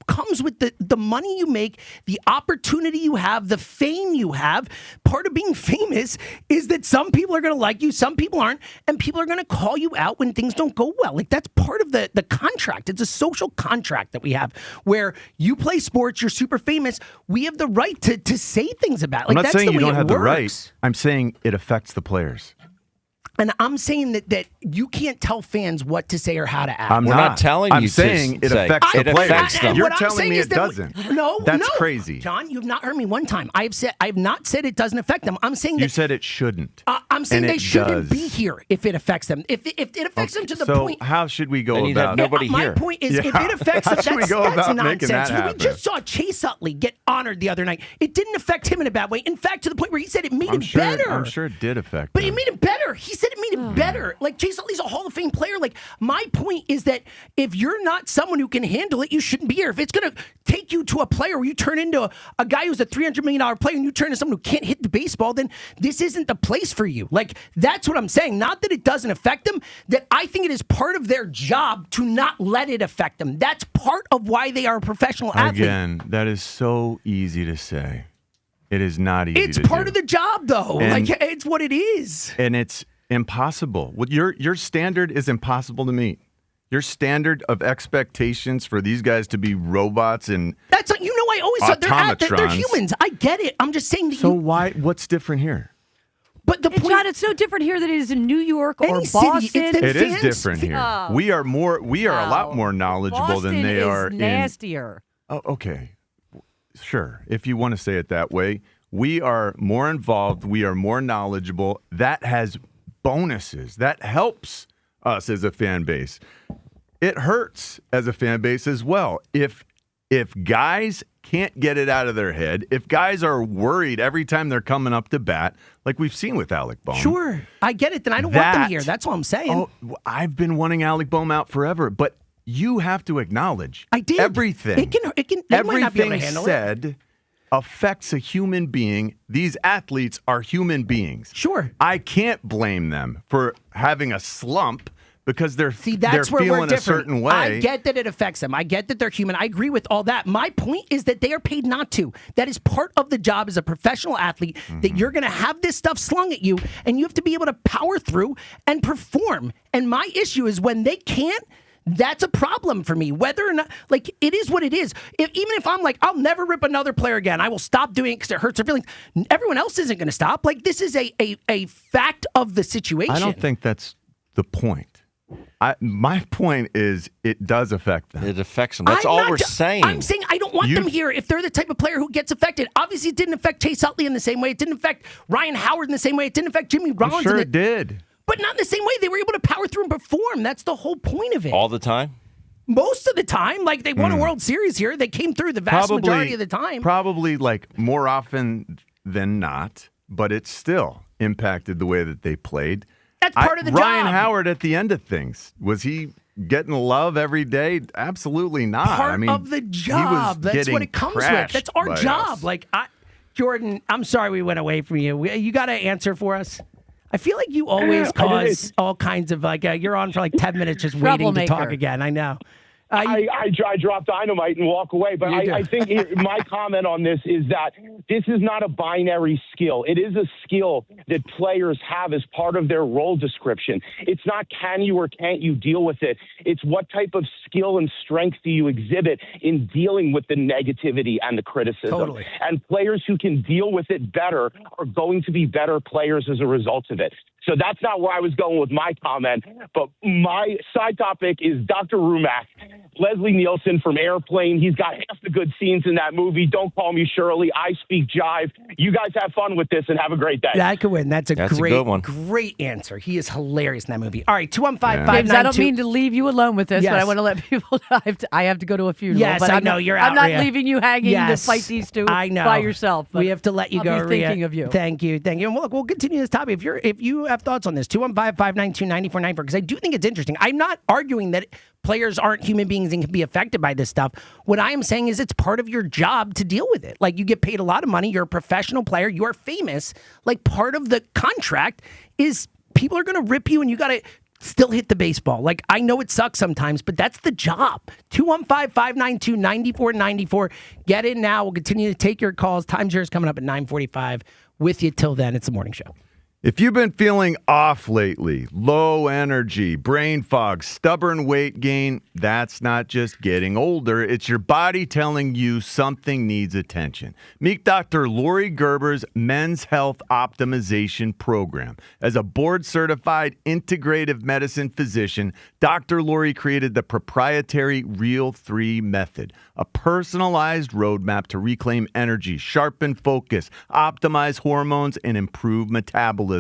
[SPEAKER 1] comes with the money you make, the opportunity you have, the fame you have. Part of being famous is that some people are going to like you, some people aren't, and people are going to call you out when things don't go well. Like that's part of the contract. It's a social contract that we have where you play sports, you're super famous. We have the right to say things about it. Like
[SPEAKER 2] I'm not
[SPEAKER 1] that's
[SPEAKER 2] saying
[SPEAKER 1] the
[SPEAKER 2] you
[SPEAKER 1] way
[SPEAKER 2] don't
[SPEAKER 1] it
[SPEAKER 2] have the
[SPEAKER 1] works.
[SPEAKER 2] right. I'm saying it affects the players.
[SPEAKER 1] And I'm saying that you can't tell fans what to say or how to act.
[SPEAKER 7] We're not telling
[SPEAKER 2] I'm
[SPEAKER 7] you
[SPEAKER 2] saying
[SPEAKER 7] to
[SPEAKER 2] it
[SPEAKER 7] say.
[SPEAKER 2] affects
[SPEAKER 7] It
[SPEAKER 2] the players.
[SPEAKER 7] affects them.
[SPEAKER 2] You're
[SPEAKER 1] what I'm
[SPEAKER 2] telling
[SPEAKER 1] saying
[SPEAKER 2] me
[SPEAKER 1] is
[SPEAKER 2] it
[SPEAKER 1] that
[SPEAKER 2] doesn't.
[SPEAKER 1] No,
[SPEAKER 2] That's
[SPEAKER 1] no.
[SPEAKER 2] crazy.
[SPEAKER 1] John, you've not heard me one time. I have not said it doesn't affect them. I'm saying
[SPEAKER 2] You
[SPEAKER 1] that
[SPEAKER 2] said it shouldn't.
[SPEAKER 1] I'm saying
[SPEAKER 2] and
[SPEAKER 1] they
[SPEAKER 2] it
[SPEAKER 1] shouldn't
[SPEAKER 2] does.
[SPEAKER 1] be here if it affects them. If it affects them to the
[SPEAKER 2] so
[SPEAKER 1] point.
[SPEAKER 2] how should we go
[SPEAKER 7] Then you'd have
[SPEAKER 2] about
[SPEAKER 7] nobody
[SPEAKER 1] My
[SPEAKER 7] here.
[SPEAKER 1] point is, if
[SPEAKER 2] Yeah.
[SPEAKER 1] it affects
[SPEAKER 2] How
[SPEAKER 1] them,
[SPEAKER 2] should we
[SPEAKER 1] that's
[SPEAKER 2] go about making
[SPEAKER 1] nonsense.
[SPEAKER 2] that
[SPEAKER 1] We
[SPEAKER 2] happen?
[SPEAKER 1] just saw Chase Utley get honored the other night. It didn't affect him in a bad way. In fact, to the point where he said it made
[SPEAKER 2] I'm
[SPEAKER 1] him
[SPEAKER 2] sure,
[SPEAKER 1] better.
[SPEAKER 2] I'm sure it did affect
[SPEAKER 1] But
[SPEAKER 2] them.
[SPEAKER 1] it made him better. He said it made him better. Like, Chase Utley's a Hall of Fame player. Like, my point is that if you're not someone who can handle it, you shouldn't be here. If it's going to take you to a player where you turn into a guy who's a $300 million player and you turn into someone who can't hit the baseball, then this isn't the place for you. Like, that's what I'm saying. Not that it doesn't affect them, that I think it is part of their job to not let it affect them. That's part of why they are a professional athlete.
[SPEAKER 2] Again, that is so easy to say. It is not easy
[SPEAKER 1] It's
[SPEAKER 2] to
[SPEAKER 1] part
[SPEAKER 2] do.
[SPEAKER 1] of the job, though.
[SPEAKER 2] And-
[SPEAKER 1] Like, it's what it is.
[SPEAKER 2] And it's impossible. Your standard is impossible to meet. Your standard of expectations for these guys to be robots and
[SPEAKER 1] That's like, I always thought they're
[SPEAKER 2] automatrons.
[SPEAKER 1] humans. I get it. I'm just saying that
[SPEAKER 2] so what's different here?
[SPEAKER 1] But the
[SPEAKER 5] It's
[SPEAKER 1] point,
[SPEAKER 5] not. It's no different here than it is in New York or
[SPEAKER 1] Any city, it's
[SPEAKER 5] Boston.
[SPEAKER 1] the
[SPEAKER 2] It is
[SPEAKER 1] fans-
[SPEAKER 2] different here.
[SPEAKER 5] Oh.
[SPEAKER 2] We are a lot more knowledgeable
[SPEAKER 5] Boston
[SPEAKER 2] than they
[SPEAKER 5] is
[SPEAKER 2] are
[SPEAKER 5] nastier.
[SPEAKER 2] Oh, okay. Sure. If you want to say it that way, we are more involved, we are more knowledgeable. That has bonuses. That helps us as a fan base. It hurts as a fan base as well. If guys can't get it out of their head, if guys are worried every time they're coming up to bat, like we've seen with Alec Bohm.
[SPEAKER 1] Sure, I get it. Then I don't want them here. That's all I'm saying.
[SPEAKER 2] Oh, I've been wanting Alec Bohm out forever, but you have to acknowledge
[SPEAKER 1] I did.
[SPEAKER 2] everything.
[SPEAKER 1] It can. They might not be able
[SPEAKER 2] Everything
[SPEAKER 1] to handle it.
[SPEAKER 2] said affects a human being. These athletes are human beings.
[SPEAKER 1] Sure.
[SPEAKER 2] I can't blame them for having a slump because they're
[SPEAKER 1] That's
[SPEAKER 2] they're
[SPEAKER 1] where we're
[SPEAKER 2] feeling a
[SPEAKER 1] different.
[SPEAKER 2] certain way.
[SPEAKER 1] I get that it affects them. I get that they're human. I agree with all that. My point is that they are paid not to. That is part of the job as a professional athlete, that you're going to have this stuff slung at you, and you have to be able to power through and perform. And my issue is when they can't, that's a problem for me. Whether or not, like, it is what it is. Even if I'm like, I'll never rip another player again, I will stop doing it because it hurts their feelings. Everyone else isn't going to stop. Like, this is a fact of the situation.
[SPEAKER 2] I don't think that's the point. My point is it does affect them.
[SPEAKER 7] It affects them. That's all we're saying.
[SPEAKER 1] I'm saying I don't want them here if they're the type of player who gets affected. Obviously, it didn't affect Chase Utley in the same way. It didn't affect Ryan Howard in the same way. It didn't affect Jimmy Rollins.
[SPEAKER 2] I'm sure it did.
[SPEAKER 1] But not in the same way. They were able to power through and perform. That's the whole point of it.
[SPEAKER 7] All the time?
[SPEAKER 1] Most of the time. Like, they won a World Series here. They came through the vast majority of the time.
[SPEAKER 2] Probably, like, more often than not, but it still impacted the way that they played.
[SPEAKER 1] That's part of the
[SPEAKER 2] Ryan
[SPEAKER 1] job.
[SPEAKER 2] Howard at the end of things, was he getting love every day? Absolutely not.
[SPEAKER 1] Part of the job. That's what it comes with. That's our job.
[SPEAKER 2] Us.
[SPEAKER 1] Like, Jordan, I'm sorry we went away from you. You got to answer for us. I feel like you always cause all kinds of, like, you're on for like 10 minutes just waiting to talk again. I know.
[SPEAKER 13] I drop dynamite and walk away. But I think my comment on this is that this is not a binary skill. It is a skill that players have as part of their role description. It's not can you or can't you deal with it. It's what type of skill and strength do you exhibit in dealing with the negativity and the criticism.
[SPEAKER 1] Totally.
[SPEAKER 13] And players who can deal with it better are going to be better players as a result of it. So that's not where I was going with my comment. But my side topic is Dr. Rumack. Leslie Nielsen from Airplane. He's got half the good scenes in that movie. Don't Call Me Shirley. I Speak Jive. You guys have fun with this and have a great day.
[SPEAKER 1] That could win. That's a
[SPEAKER 7] good one.
[SPEAKER 1] Great answer. He is hilarious in that movie. All right, 215-592.
[SPEAKER 5] James, I don't mean to leave you alone with this,
[SPEAKER 1] Yes.
[SPEAKER 5] but I want to let people know I have to go to a funeral.
[SPEAKER 1] Yes,
[SPEAKER 5] but
[SPEAKER 1] I know. You're out,
[SPEAKER 5] I'm not
[SPEAKER 1] Rhea.
[SPEAKER 5] leaving you hanging to fight these two
[SPEAKER 1] I know.
[SPEAKER 5] by yourself.
[SPEAKER 1] We have to let you
[SPEAKER 5] I'll
[SPEAKER 1] go,
[SPEAKER 5] be
[SPEAKER 1] Rhea.
[SPEAKER 5] thinking of you.
[SPEAKER 1] Thank you. And look, we'll continue this topic. If you have thoughts on this, 215-592-9494, because I do think it's interesting. I'm not arguing that players aren't human beings and can be affected by this stuff. What I am saying is it's part of your job to deal with it. Like, you get paid a lot of money. You're a professional player. You are famous. Like, part of the contract is people are going to rip you and you got to still hit the baseball. Like, I know it sucks sometimes, but that's the job. 215-592-9494. Get in now. We'll continue to take your calls. Time's yours coming up at 9:45. With you till then. It's the morning show.
[SPEAKER 2] If you've been feeling off lately, low energy, brain fog, stubborn weight gain, that's not just getting older. It's your body telling you something needs attention. Meet Dr. Lori Gerber's Men's Health Optimization Program. As a board-certified integrative medicine physician, Dr. Lori created the proprietary Real 3 method, a personalized roadmap to reclaim energy, sharpen focus, optimize hormones, and improve metabolism.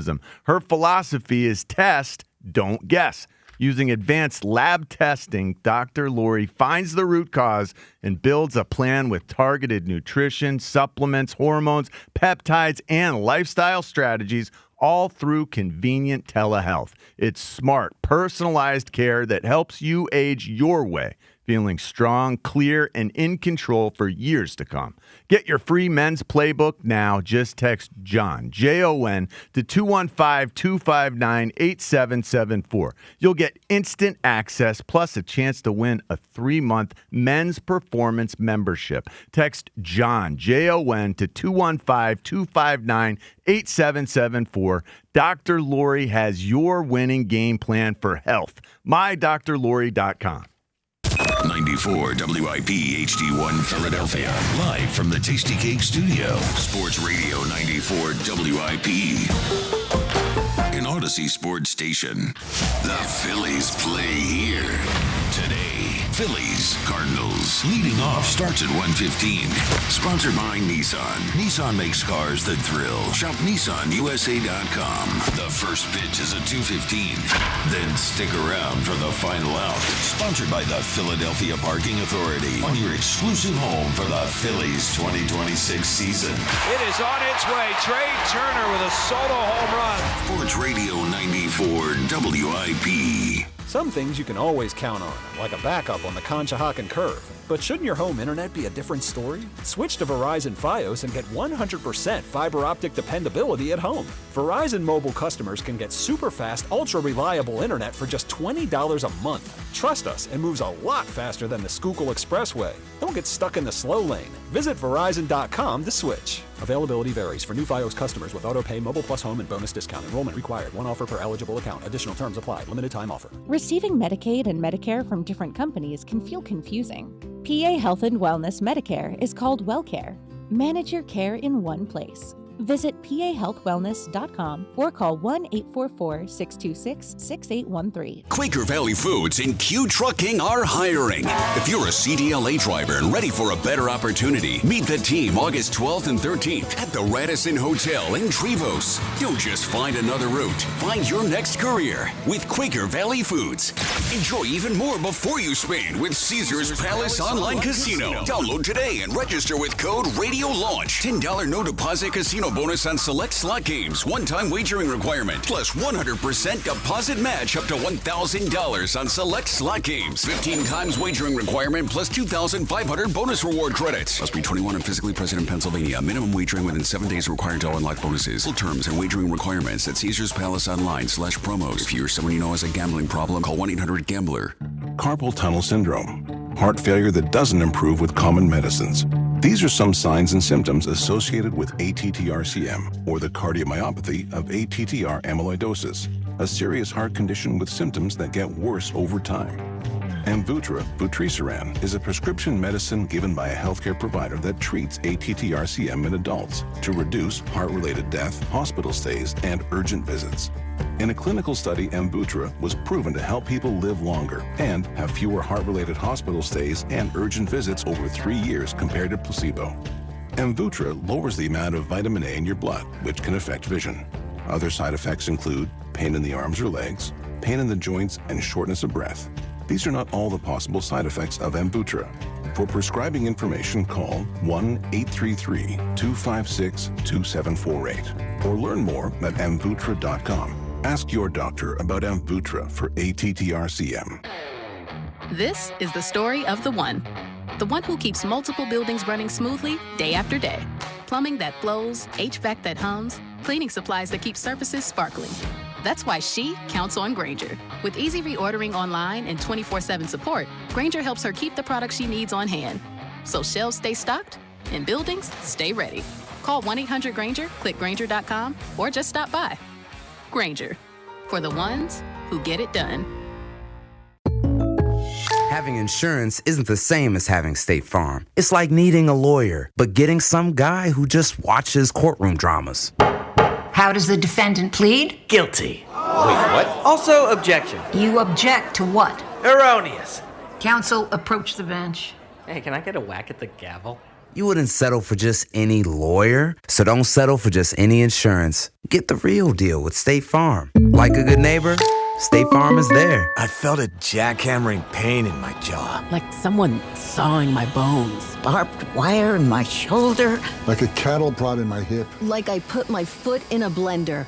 [SPEAKER 2] Her philosophy is test, don't guess. Using advanced lab testing, Dr. Lori finds the root cause and builds a plan with targeted nutrition, supplements, hormones, peptides, and lifestyle strategies, all through convenient telehealth. It's smart, personalized care that helps you age your way, feeling strong, clear, and in control for years to come. Get your free men's playbook now. Just text John, Jon, to 215-259-8774. You'll get instant access plus a chance to win a 3-month men's performance membership. Text John, Jon, to 215-259-8774. Dr. Lori has your winning game plan for health. MyDrLori.com.
[SPEAKER 9] 94 WIP HD1 Philadelphia. Live from the Tasty Cake Studio. Sports Radio 94 WIP. An Odyssey Sports Station. The Phillies play here today. Phillies, Cardinals. Leading off starts at 1:15. Sponsored by Nissan. Nissan makes cars that thrill. Shop NissanUSA.com. The first pitch is at 2:15. Then stick around for the final out. Sponsored by the Philadelphia Parking Authority. On your exclusive home for the Phillies 2026 season.
[SPEAKER 14] It is on its way. Trey Turner with a solo home run.
[SPEAKER 9] Sports Radio 94 WIP.
[SPEAKER 15] Some things you can always count on, like a backup on the Conshohocken curve. But shouldn't your home internet be a different story? Switch to Verizon Fios and get 100% fiber optic dependability at home. Verizon mobile customers can get super fast, ultra reliable internet for just $20 a month. Trust us, it moves a lot faster than the Schuylkill Expressway. Don't get stuck in the slow lane. Visit Verizon.com to switch. Availability varies for new Fios customers with auto pay, mobile plus home, and bonus discount. Enrollment required. One offer per eligible account. Additional terms apply. Limited time offer.
[SPEAKER 16] Receiving Medicaid and Medicare from different companies can feel confusing. PA Health and Wellness Medicare is called WellCare. Manage your care in one place. Visit pahealthwellness.com or call 1-844-626-6813.
[SPEAKER 17] Quaker Valley Foods and Q Trucking are hiring. If you're a CDLA driver and ready for a better opportunity, meet the team August 12th and 13th at the Radisson Hotel in Trevose. Don't just find another route. Find your next career with Quaker Valley Foods. Enjoy even more before you spend with Caesars Palace Online Casino. Download today and register with code RADIOLAUNCH. $10 no deposit casino bonus on select slot games. One-time wagering requirement. Plus 100% deposit match up to $1,000 on select slot games. 15 times wagering requirement plus 2,500 bonus reward credits. Must be 21 and physically present in Pennsylvania. Minimum wagering within 7 days required to unlock bonuses. Full terms and wagering requirements at Caesars Palace Online/promos. If you or someone you know has a gambling problem, call 1-800-GAMBLER.
[SPEAKER 18] Carpal tunnel syndrome. Heart failure that doesn't improve with common medicines. These are some signs and symptoms associated with ATTR-CM, or the cardiomyopathy of ATTR amyloidosis, a serious heart condition with symptoms that get worse over time. Amvuttra vutrisiran is a prescription medicine given by a healthcare provider that treats ATTR-CM in adults to reduce heart-related death, hospital stays, and urgent visits. In a clinical study, Amvuttra was proven to help people live longer and have fewer heart-related hospital stays and urgent visits over 3 years compared to placebo. Amvuttra lowers the amount of vitamin A in your blood, which can affect vision. Other side effects include pain in the arms or legs, pain in the joints, and shortness of breath. These are not all the possible side effects of Amvuttra. For prescribing information, call 1-833-256-2748 or learn more at amvuttra.com. Ask your doctor about Amvuttra for ATTR-CM.
[SPEAKER 3] This is the story of the one who keeps multiple buildings running smoothly day after day. Plumbing that flows, HVAC that hums, cleaning supplies that keep surfaces sparkling. That's why she counts on Grainger. With easy reordering online and 24/7 support, Grainger helps her keep the products she needs on hand. So shelves stay stocked and buildings stay ready. Call 1-800-GRAINGER, click Grainger.com, or just stop by. Grainger, for the ones who get it done.
[SPEAKER 19] Having insurance isn't the same as having State Farm. It's like needing a lawyer, but getting some guy who just watches courtroom dramas.
[SPEAKER 21] How does the defendant plead?
[SPEAKER 22] Guilty. Wait, what? Also, objection.
[SPEAKER 21] You object to what?
[SPEAKER 22] Erroneous.
[SPEAKER 21] Counsel, approach the bench.
[SPEAKER 22] Hey, can I get a whack at the gavel?
[SPEAKER 19] You wouldn't settle for just any lawyer, so don't settle for just any insurance. Get the real deal with State Farm. Like a good neighbor, State Farm is there.
[SPEAKER 23] I felt a jackhammering pain in my jaw.
[SPEAKER 24] Like someone sawing my bones.
[SPEAKER 25] Barbed wire in my shoulder.
[SPEAKER 26] Like a cattle prod in my hip.
[SPEAKER 27] Like I put my foot in a blender.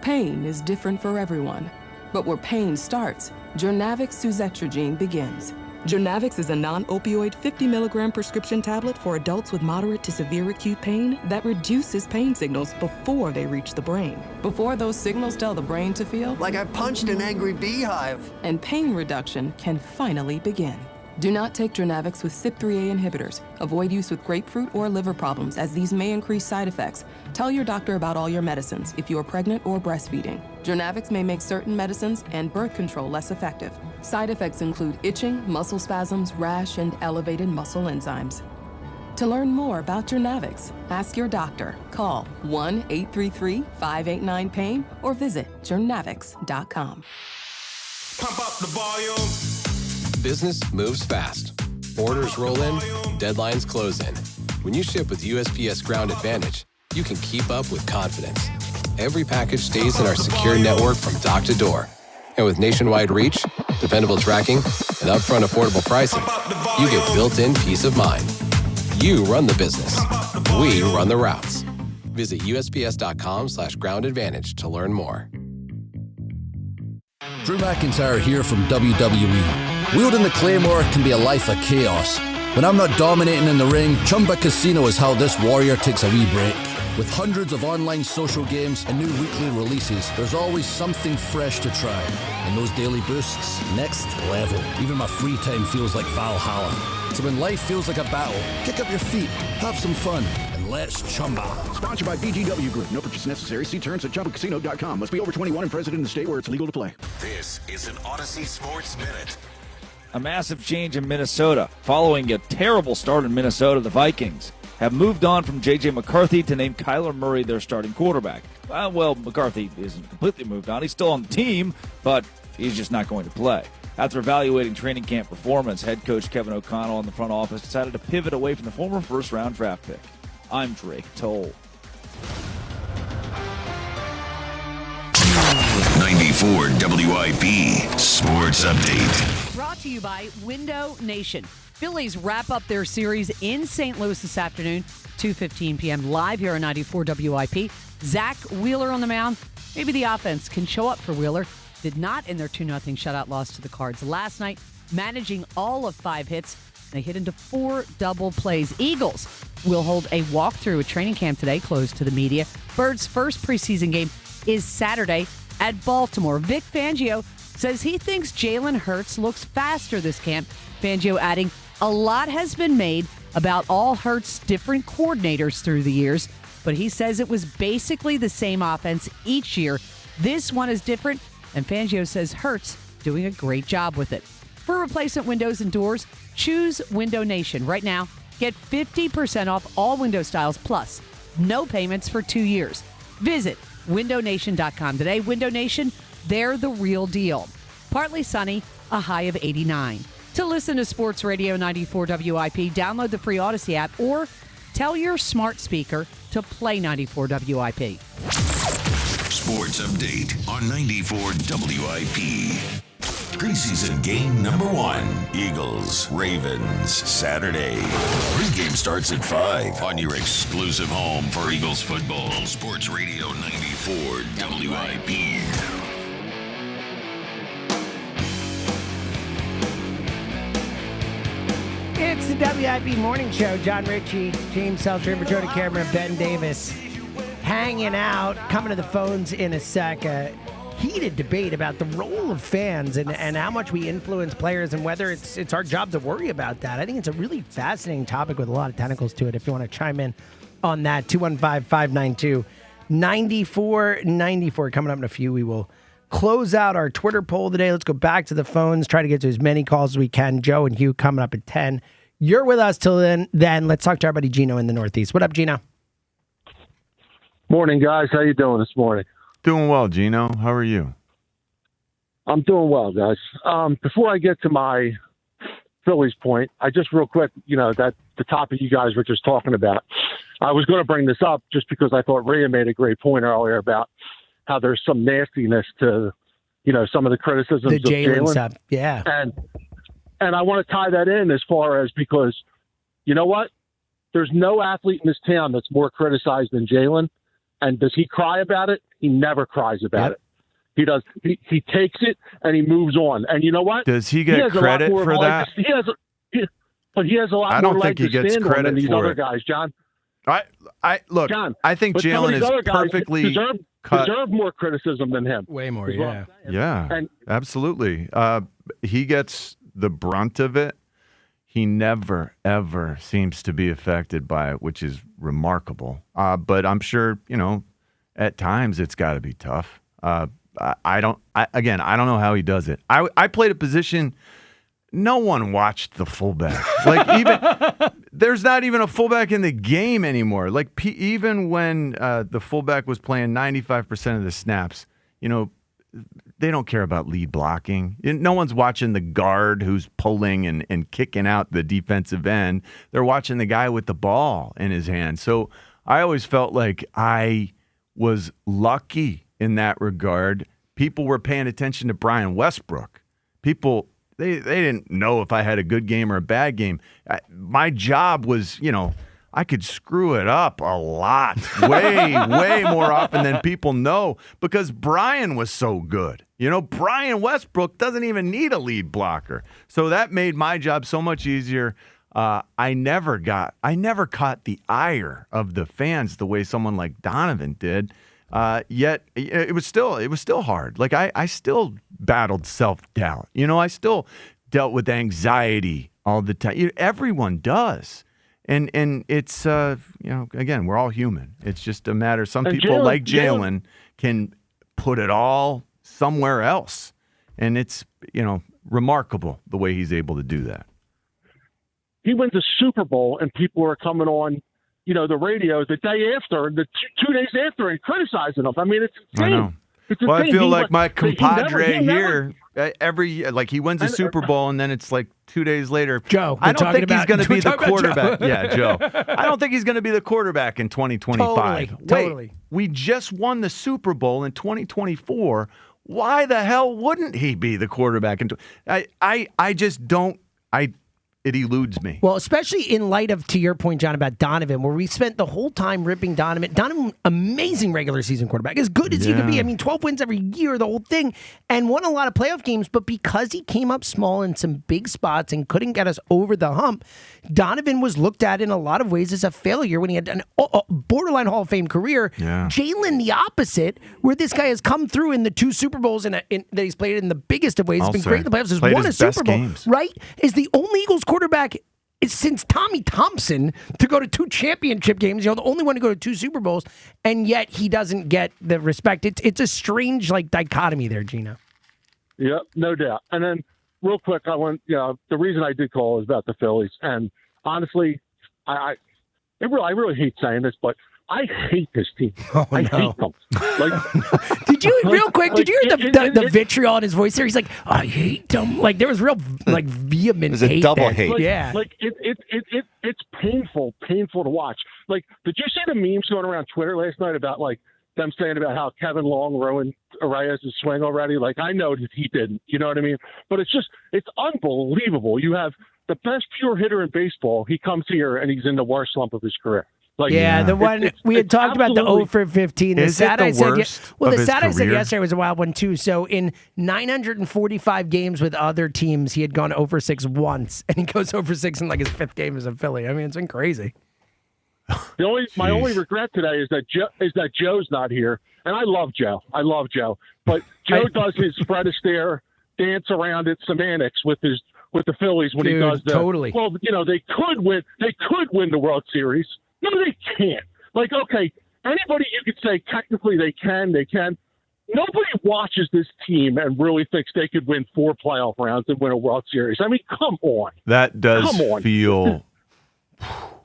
[SPEAKER 28] Pain is different for everyone. But where pain starts, Jurnavix suzetrigine begins. Jurnavix is a non-opioid 50-milligram prescription tablet for adults with moderate to severe acute pain that reduces pain signals before they reach the brain. Before those signals tell the brain to feel
[SPEAKER 23] like I punched an angry beehive.
[SPEAKER 28] And pain reduction can finally begin. Do not take Jurnavix with CYP3A inhibitors. Avoid use with grapefruit or liver problems, as these may increase side effects. Tell your doctor about all your medicines if you are pregnant or breastfeeding. Jurnavix may make certain medicines and birth control less effective. Side effects include itching, muscle spasms, rash, and elevated muscle enzymes. To learn more about Jurnavix, ask your doctor. Call 1-833-589-PAIN or visit Jurnavix.com.
[SPEAKER 29] Pump up the volume.
[SPEAKER 30] Business moves fast. Orders roll in, deadlines close in. When you ship with USPS Ground Advantage, you can keep up with confidence. Every package stays in our secure network from dock to door. And with nationwide reach, dependable tracking, and upfront affordable pricing, you get built-in peace of mind. You run the business. We run the routes. Visit USPS.com/Ground Advantage to learn more.
[SPEAKER 36] Drew McIntyre here from WWE. Wielding the Claymore can be a life of chaos,
[SPEAKER 4] When I'm not dominating in the ring, Chumba Casino is how this warrior takes a wee break. With hundreds of online social games and new weekly releases, there's always something fresh to try. And those daily boosts, next level. Even my free time feels like Valhalla. So when life feels like a battle, kick up your feet, have some fun, and let's Chumba.
[SPEAKER 5] Sponsored by VGW Group. No purchase necessary. See terms at ChumbaCasino.com. Must be over 21 and present in the state where it's legal to play.
[SPEAKER 9] This is an Odyssey Sports Minute.
[SPEAKER 14] A massive change in Minnesota. Following a terrible start in Minnesota, the Vikings have moved on from J.J. McCarthy to name Kyler Murray their starting quarterback. Well, McCarthy isn't completely moved on. He's still on the team, but he's just not going to play. After evaluating training camp performance, head coach Kevin O'Connell and the front office decided to pivot away from the former first-round draft pick. I'm Drake Toll.
[SPEAKER 9] 94 WIP Sports Update.
[SPEAKER 6] Brought to you by Window Nation. Phillies wrap up their series in St. Louis this afternoon, 2:15 p.m. live here on 94 WIP. Zach Wheeler on the mound. Maybe the offense can show up for Wheeler. Did not in their 2-0 shutout loss to the Cards last night, managing all of 5 hits. They hit into 4 double plays. Eagles will hold a walkthrough at training camp today, closed to the media. Birds' first preseason game is Saturday at Baltimore. Vic Fangio says he thinks Jalen Hurts looks faster this camp. Fangio adding, a lot has been made about all Hurts' different coordinators through the years, but he says it was basically the same offense each year. This one is different, and Fangio says Hurts doing a great job with it. For replacement windows and doors, choose Window Nation. Right now, get 50% off all window styles, plus no payments for 2 years. Visit windownation.com today. Window Nation, they're the real deal. Partly sunny, a high of 89. To listen to Sports Radio 94 WIP, download the free Odyssey app or tell your smart speaker to play 94 WIP.
[SPEAKER 9] Sports Update on 94 WIP. Preseason game number 1. Eagles, Ravens, Saturday. Pregame starts at 5 on your exclusive home for Eagles football. Sports Radio 94 WIP.
[SPEAKER 1] It's the WIP Morning Show. John Ritchie, James Seltzer, Jordan Cameron, Ben Davis hanging out. Coming to the phones in a sec. Heated debate about the role of fans and how much we influence players and whether it's our job to worry about that. I think it's a really fascinating topic with a lot of tentacles to it. If you want to chime in on that, 215-592-9494. Coming up in a few, we will close out our Twitter poll today. Let's go back to the phones, try to get to as many calls as we can. Joe and Hugh coming up at 10. You're with us till then. Let's talk to our buddy Gino in the Northeast. What up, Gino?
[SPEAKER 7] Morning, guys. How you doing this morning?
[SPEAKER 2] Doing well, Gino. How are you?
[SPEAKER 7] I'm doing well, guys. Before I get to my Phillies point, I just real quick, that the topic you guys were just talking about, I was going to bring this up just because I thought Rhea made a great point earlier about how there's some nastiness to, some of the criticisms
[SPEAKER 1] the
[SPEAKER 7] of
[SPEAKER 1] Jalen
[SPEAKER 7] Jalen
[SPEAKER 1] stuff. Yeah.
[SPEAKER 7] And I want to tie that in as far as, because you know what? There's no athlete in this town that's more criticized than Jalen. And does he cry about it? He never cries about it. He does. He takes it and he moves on. And you know what?
[SPEAKER 2] Does he get credit for that?
[SPEAKER 7] But he has a lot
[SPEAKER 2] I
[SPEAKER 7] more
[SPEAKER 2] don't
[SPEAKER 7] leg
[SPEAKER 2] think he
[SPEAKER 7] to
[SPEAKER 2] gets
[SPEAKER 7] stand on
[SPEAKER 2] credit
[SPEAKER 7] than these
[SPEAKER 2] for
[SPEAKER 7] other
[SPEAKER 2] it.
[SPEAKER 7] guys, John.
[SPEAKER 2] Look,
[SPEAKER 7] John,
[SPEAKER 2] I think Jalen is perfectly
[SPEAKER 7] deserve more criticism than him.
[SPEAKER 1] Way more, yeah.
[SPEAKER 2] Yeah,
[SPEAKER 7] and,
[SPEAKER 2] absolutely. He gets the brunt of it. He never, ever seems to be affected by it, which is remarkable. But I'm sure, at times it's got to be tough. I don't know how he does it. I played a position. No one watched the fullback. There's not even a fullback in the game anymore. Even when the fullback was playing 95% of the snaps, they don't care about lead blocking. No one's watching the guard who's pulling and kicking out the defensive end. They're watching the guy with the ball in his hand. So I always felt like I was lucky in that regard. People were paying attention to Brian Westbrook. People, they didn't know if I had a good game or a bad game. My job was, I could screw it up a lot, way more often than people know, because Brian was so good. Brian Westbrook doesn't even need a lead blocker. So that made my job so much easier. I never caught the ire of the fans the way someone like Donovan did. Yet it was still hard. Like I still battled self-doubt. I still dealt with anxiety all the time. Everyone does. And it's again, we're all human. It's just a matter. Some people like Jalen can put it all somewhere else. And it's, remarkable the way he's able to do that.
[SPEAKER 7] He wins a Super Bowl and people are coming on, the radio the day after, the 2 days after, and criticizing him. I mean, it's insane.
[SPEAKER 2] I know.
[SPEAKER 7] It's
[SPEAKER 2] well,
[SPEAKER 7] insane.
[SPEAKER 2] I feel like my compadre here, every year, like he wins a
[SPEAKER 7] And-
[SPEAKER 2] Super Bowl and then it's like 2 days later.
[SPEAKER 1] Joe,
[SPEAKER 2] I don't think he's going to be the
[SPEAKER 1] talking about
[SPEAKER 2] quarterback.
[SPEAKER 1] Joe.
[SPEAKER 2] Yeah, Joe. I don't think he's going to be the quarterback in 2025.
[SPEAKER 1] Totally.
[SPEAKER 2] Wait, we just won the Super Bowl in 2024. Why the hell wouldn't he be the quarterback? I just don't. It eludes me.
[SPEAKER 1] Well, especially in light of, to your point, John, about Donovan, where we spent the whole time ripping Donovan. Donovan, amazing regular season quarterback, as good as he could be. I mean, 12 wins every year, the whole thing, and won a lot of playoff games. But because he came up small in some big spots and couldn't get us over the hump, Donovan was looked at in a lot of ways as a failure when he had a borderline Hall of Fame career.
[SPEAKER 2] Yeah.
[SPEAKER 1] Jalen, the opposite, where this guy has come through in the 2 Super Bowls that he's played in the biggest of ways. He's been great in the playoffs. Has won a Super Bowl, right? Is the only Eagles quarterback since Tommy Thompson to go to 2 championship games, the only one to go to 2 Super Bowls, and yet he doesn't get the respect. It's a strange dichotomy there, Gino.
[SPEAKER 7] Yeah, no doubt. And then real quick, I want the reason I did call is about the Phillies, and honestly, I really hate saying this, but I hate this team. I hate them.
[SPEAKER 1] Did you real quick? Did you hear the vitriol in his voice there? He's like, I hate them. Like there was real vehement.
[SPEAKER 8] It was a double hate.
[SPEAKER 7] It's painful to watch. Like, did you see the memes going around Twitter last night about them saying about how Kevin Long ruined Reyes' swing already? Like, I know that he didn't. You know what I mean? But it's unbelievable. You have the best pure hitter in baseball. He comes here and he's in the worst slump of his career. The one we had talked about, the 0 for 15. The stat I said, the stat I said yesterday was a wild one too. So in 945 games with other teams, he had gone 0 for 6 once, and he goes 0 for 6 in his 5th game as a Philly. I mean, it's been crazy. My only regret today is that Joe's not here, and I love Joe, but Joe does his Fred Astaire dance around at semantics with the Phillies when he does that.
[SPEAKER 1] Totally.
[SPEAKER 7] Well, they could win the World Series. No, they can't. Okay, anybody you could say technically they can. Nobody watches this team and really thinks they could win 4 playoff rounds and win a World Series. I mean, come on.
[SPEAKER 2] That does feel.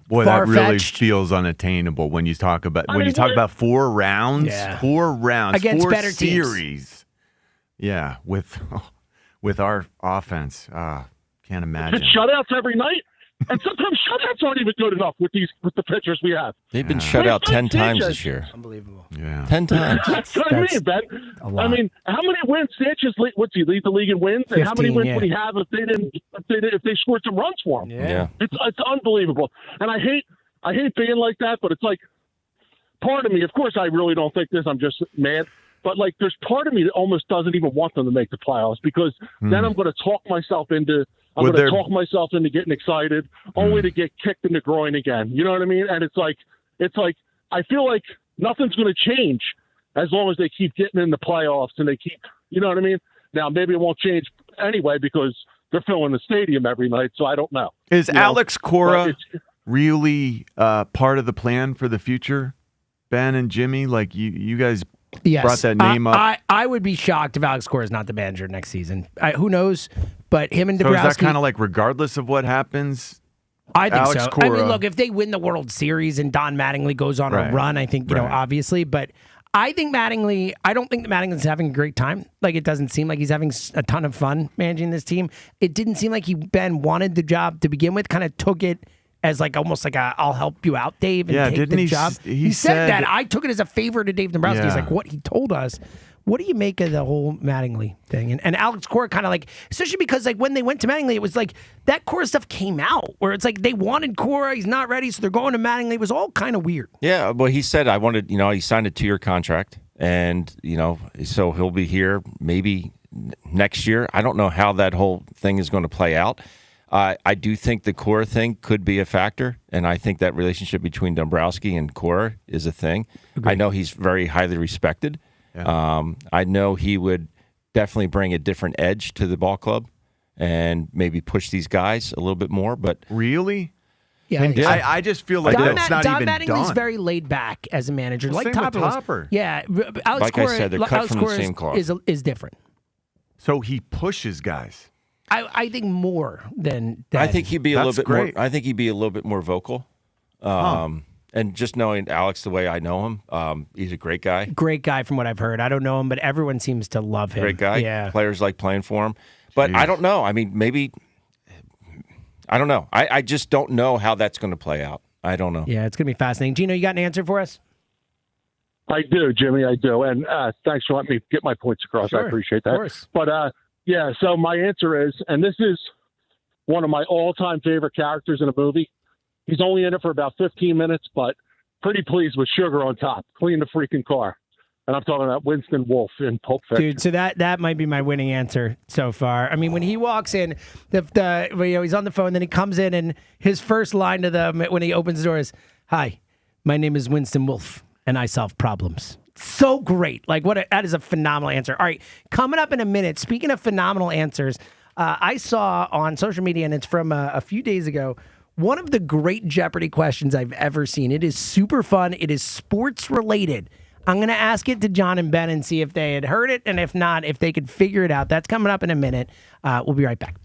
[SPEAKER 2] Boy, that really feels unattainable when you talk about 4 rounds, 4 rounds
[SPEAKER 1] against
[SPEAKER 2] 4
[SPEAKER 1] better
[SPEAKER 2] series. Teams. Yeah, with our offense, can't imagine.
[SPEAKER 7] Shutouts every night. And sometimes shutouts aren't even good enough with the pitchers we have.
[SPEAKER 8] They've been shut out 10 times this year.
[SPEAKER 1] Unbelievable.
[SPEAKER 2] Yeah.
[SPEAKER 8] 10 times.
[SPEAKER 7] That's what I mean, Ben. I mean, how many wins Sanchez what's he lead the league in wins?
[SPEAKER 1] 15,
[SPEAKER 7] and how many wins would he have if they scored some runs for him?
[SPEAKER 8] Yeah.
[SPEAKER 7] It's unbelievable. And I hate being like that, but it's part of me, of course I really don't think this, I'm just mad. But there's part of me that almost doesn't even want them to make the playoffs because then I'm going to talk myself into getting excited, only to get kicked in the groin again. You know what I mean? And it's like I feel like nothing's going to change as long as they keep getting in the playoffs and they keep, you know what I mean? Now maybe it won't change anyway because they're filling the stadium every night, so I don't know.
[SPEAKER 2] Is Alex Cora really part of the plan for the future? Ben and Jimmy, you guys brought that name up.
[SPEAKER 1] I would be shocked if Alex Cora is not the manager next season. Who knows? But him and
[SPEAKER 2] So
[SPEAKER 1] Dabrowski.
[SPEAKER 2] is that kind of regardless of what happens?
[SPEAKER 1] I think
[SPEAKER 2] Alex
[SPEAKER 1] so.
[SPEAKER 2] Cora,
[SPEAKER 1] I mean, look, if they win the World Series and Don Mattingly goes on a run, I think, obviously. But I think I don't think that Mattingly's having a great time. It doesn't seem like he's having a ton of fun managing this team. It didn't seem like Ben wanted the job to begin with, kind of took it as almost I'll help you out, Dave, and take the job. He said that. I took it as a favor to Dave Dombrowski.
[SPEAKER 2] Yeah.
[SPEAKER 1] He's what he told us. What do you make of the whole Mattingly thing? And Alex Cora kind of especially because when they went to Mattingly, it was that Cora stuff came out where it's they wanted Cora, he's not ready, so they're going to Mattingly. It was all kind of weird.
[SPEAKER 8] Yeah, well, he said, he signed a 2-year contract and, so he'll be here maybe next year. I don't know how that whole thing is going to play out. I do think the Cora thing could be a factor, and I think that relationship between Dombrowski and Cora is a thing. I know he's very highly respected. Yeah. I know he would definitely bring a different edge to the ball club and maybe push these guys a little bit more. But
[SPEAKER 2] really?
[SPEAKER 1] Yeah,
[SPEAKER 2] I just feel like that's not
[SPEAKER 1] Don
[SPEAKER 2] even
[SPEAKER 1] Mattingly's
[SPEAKER 2] done.
[SPEAKER 1] very laid back as a manager.
[SPEAKER 2] Well,
[SPEAKER 1] like
[SPEAKER 2] same with
[SPEAKER 1] Topper.
[SPEAKER 2] Topper.
[SPEAKER 1] Yeah, Alex
[SPEAKER 8] like
[SPEAKER 1] Cora,
[SPEAKER 8] I said, they're cut
[SPEAKER 1] Alex
[SPEAKER 8] from the
[SPEAKER 1] Cora
[SPEAKER 8] same cloth.
[SPEAKER 1] is different.
[SPEAKER 2] So he pushes guys.
[SPEAKER 1] I think more than
[SPEAKER 8] I think he'd be a little bit
[SPEAKER 2] great.
[SPEAKER 8] more. I think he'd be a little bit more vocal. And just knowing Alex the way I know him, he's a great guy.
[SPEAKER 1] Great guy from what I've heard. I don't know him, but everyone seems to love him.
[SPEAKER 8] Great guy.
[SPEAKER 1] Yeah.
[SPEAKER 8] Players like playing for him. But I don't know. I mean, maybe. I don't know. I just don't know how that's going to play out. I don't know.
[SPEAKER 1] Yeah, it's going to be fascinating. Gino, you got an answer for us?
[SPEAKER 7] I do, Jimmy. I do. And thanks for letting me get my points across.
[SPEAKER 1] Sure,
[SPEAKER 7] I appreciate that.
[SPEAKER 1] of course.
[SPEAKER 7] But, yeah, so my answer is, and this is one of my all-time favorite characters in a movie. He's only in it for about 15 minutes, but pretty pleased with Sugar on top. Clean the freaking car. And I'm talking about Winston Wolfe in Pulp Fiction.
[SPEAKER 1] Dude, so that might be my winning answer so far. I mean, when he walks in, he's on the phone, then he comes in, and his first line to them when he opens the door is, "Hi, my name is Winston Wolfe, and I solve problems." So great. Like, that is a phenomenal answer. All right, coming up in a minute, speaking of phenomenal answers, I saw on social media, and it's from a few days ago, one of the great Jeopardy questions I've ever seen. It is super fun. It is sports related. I'm going to ask it to John and Ben and see if they had heard it, and if not, if they could figure it out. That's coming up in a minute. We'll be right back.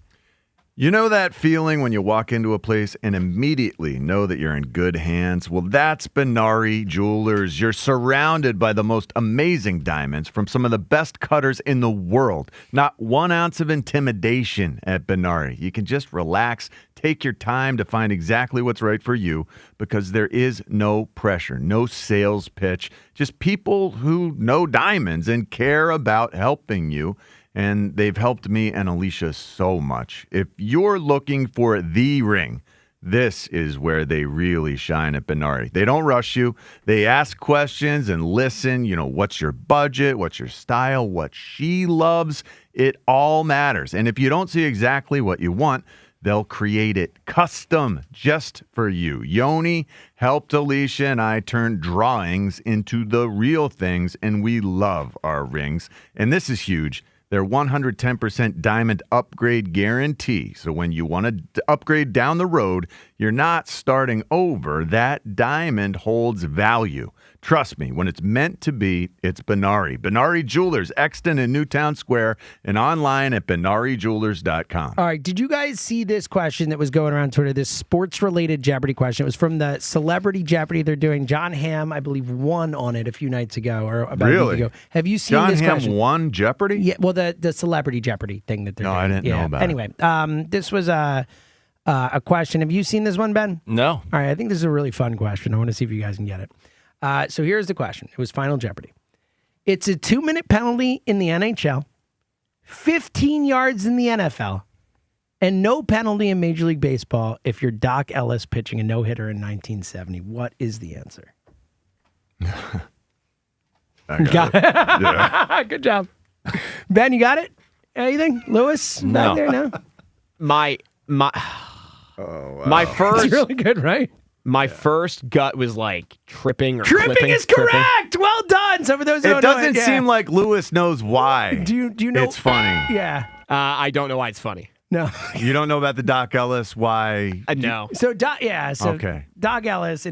[SPEAKER 2] You know that feeling when you walk into a place and immediately know that you're in good hands? Well, that's Benari Jewelers. You're surrounded by the most amazing diamonds from some of the best cutters in the world. Not 1 ounce of intimidation at Benari. You can just relax, take your time to find exactly what's right for you because there is no pressure, no sales pitch, just people who know diamonds and care about helping you. And they've helped me and Alicia so much. If you're looking for the ring, this is where they really shine at Benari. They don't rush you. They ask questions and listen. You know, what's your budget? What's your style? What she loves? It all matters. And if you don't see exactly what you want, they'll create it custom just for you. Yoni helped Alicia and I turn drawings into the real things, and we love our rings. And this is huge. Their 110% diamond upgrade guarantee. So when you want to upgrade down the road, you're not starting over. That diamond holds value. Trust me, when it's meant to be, it's Benari. Benari Jewelers, Exton and Newtown Square, and online at BenariJewelers.com.
[SPEAKER 1] All right, did you guys see this question that was going around Twitter, this sports-related Jeopardy question? It was from the Celebrity Jeopardy they're doing. John Hamm, I believe, won on it a few nights ago, or about a week ago. Have you seen this question?
[SPEAKER 2] John Hamm won Jeopardy?
[SPEAKER 1] Yeah, well, the Celebrity Jeopardy thing that they're doing.
[SPEAKER 2] No, I didn't know about it.
[SPEAKER 1] Anyway, this was a question. Have you seen this one, Ben?
[SPEAKER 8] No.
[SPEAKER 1] All right, I think this is a really fun question. I want to see if you guys can get it. So here's the question. It was Final Jeopardy. It's a 2-minute penalty in the NHL, 15 yards in the NFL, and no penalty in Major League Baseball if you're Doc Ellis pitching a no-hitter in 1970. What is the answer?
[SPEAKER 2] Got it. Yeah.
[SPEAKER 1] Good job. Ben, you got it? Anything? Lewis?
[SPEAKER 8] No.
[SPEAKER 1] Back there? No?
[SPEAKER 3] My first...
[SPEAKER 1] It's really good, right?
[SPEAKER 3] My first gut was like tripping or
[SPEAKER 1] Tripping
[SPEAKER 3] clipping.
[SPEAKER 1] is correct. Well done. So for those who
[SPEAKER 2] It
[SPEAKER 1] don't know
[SPEAKER 2] doesn't seem like Lewis knows why.
[SPEAKER 1] Do you know?
[SPEAKER 2] It's funny.
[SPEAKER 1] Yeah.
[SPEAKER 3] I don't know why it's funny.
[SPEAKER 1] No.
[SPEAKER 2] You don't know about the Doc Ellis why?
[SPEAKER 3] No.
[SPEAKER 1] So Doc Ellis in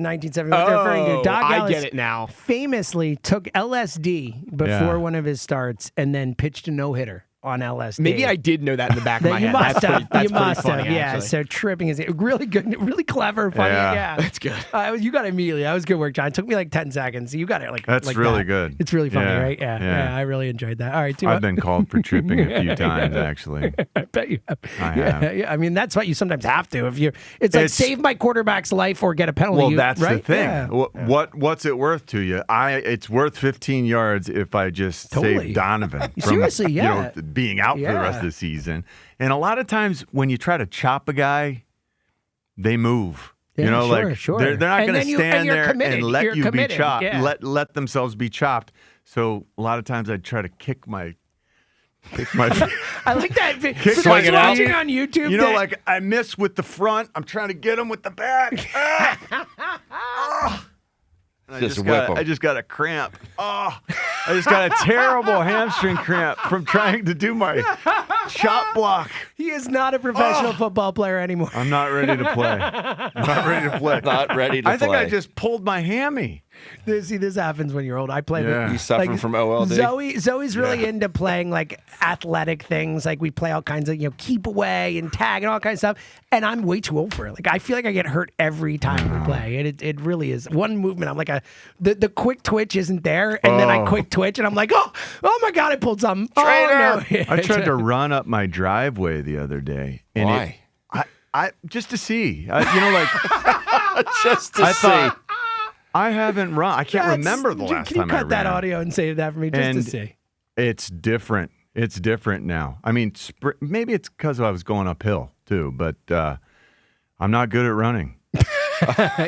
[SPEAKER 1] 1970. What they're referring to. Doc
[SPEAKER 3] I
[SPEAKER 1] Ellis
[SPEAKER 3] get it now.
[SPEAKER 1] famously took LSD before one of his starts and then pitched a no-hitter on LSD.
[SPEAKER 3] Maybe I did know that in the back of my
[SPEAKER 1] You
[SPEAKER 3] head.
[SPEAKER 1] must have.
[SPEAKER 3] That's
[SPEAKER 1] You
[SPEAKER 3] pretty
[SPEAKER 1] must
[SPEAKER 3] funny,
[SPEAKER 1] have. Yeah.
[SPEAKER 3] actually.
[SPEAKER 1] So tripping is really good, really clever, funny. Yeah.
[SPEAKER 3] That's good.
[SPEAKER 1] You got it immediately. That was good work, John. It took me like 10 seconds. You got it like
[SPEAKER 2] That's
[SPEAKER 1] like
[SPEAKER 2] really
[SPEAKER 1] that.
[SPEAKER 2] good.
[SPEAKER 1] It's really funny,
[SPEAKER 2] Yeah.
[SPEAKER 1] right? Yeah. I really enjoyed that. All right.
[SPEAKER 2] I've been called for tripping a few times, actually.
[SPEAKER 1] I bet you have.
[SPEAKER 2] I have.
[SPEAKER 1] Yeah. I mean, that's what you sometimes have to. It's like save my quarterback's life or get a penalty.
[SPEAKER 2] Well, that's
[SPEAKER 1] right?
[SPEAKER 2] the thing.
[SPEAKER 1] Yeah.
[SPEAKER 2] What's it worth to you? It's worth 15 yards if I just save Donovan from
[SPEAKER 1] Seriously, yeah.
[SPEAKER 2] being out for the rest of the season. And a lot of times when you try to chop a guy, they move.
[SPEAKER 1] Yeah,
[SPEAKER 2] they're not going to stand there
[SPEAKER 1] committed.
[SPEAKER 2] and let
[SPEAKER 1] You're
[SPEAKER 2] you
[SPEAKER 1] committed.
[SPEAKER 2] be chopped.
[SPEAKER 1] Yeah.
[SPEAKER 2] Let themselves be chopped. So a lot of times I try to kick my Kick my
[SPEAKER 1] I like that.
[SPEAKER 2] Kick
[SPEAKER 1] For
[SPEAKER 2] swing
[SPEAKER 1] guys
[SPEAKER 2] it out.
[SPEAKER 1] watching on YouTube,
[SPEAKER 2] You know,
[SPEAKER 1] that-
[SPEAKER 2] like I miss with the front. I'm trying to get him with the back. And
[SPEAKER 8] Just whip 'em.
[SPEAKER 2] I just got a cramp. Oh, I just got a terrible hamstring cramp from trying to do my chop block.
[SPEAKER 1] He is not a professional football player anymore.
[SPEAKER 2] I'm not ready to play. Not ready to play.
[SPEAKER 8] Not ready to
[SPEAKER 2] I think I
[SPEAKER 8] play.
[SPEAKER 2] just pulled my hammy.
[SPEAKER 1] See, this happens when you're old. I play
[SPEAKER 2] Yeah.
[SPEAKER 1] with
[SPEAKER 8] You suffering from OLD?
[SPEAKER 1] Zoe's really into playing like athletic things. Like we play all kinds of, keep away and tag and all kinds of stuff. And I'm way too old for it. Like I feel like I get hurt every time we play. And it really is one movement. I'm like the quick twitch isn't there. And then I quick twitch and I'm like, oh my God, I pulled something. Oh, no.
[SPEAKER 2] I tried to run up my driveway the other day. And
[SPEAKER 8] Why?
[SPEAKER 2] I just to see.
[SPEAKER 8] Just to
[SPEAKER 2] I
[SPEAKER 8] see.
[SPEAKER 2] thought, I haven't run. I can't remember the last
[SPEAKER 1] Can you
[SPEAKER 2] time I
[SPEAKER 1] cut that
[SPEAKER 2] ran.
[SPEAKER 1] audio and save that for me just to
[SPEAKER 2] And
[SPEAKER 1] see?
[SPEAKER 2] It's different. It's different now. I mean, maybe it's because I was going uphill too, but I'm not good at running.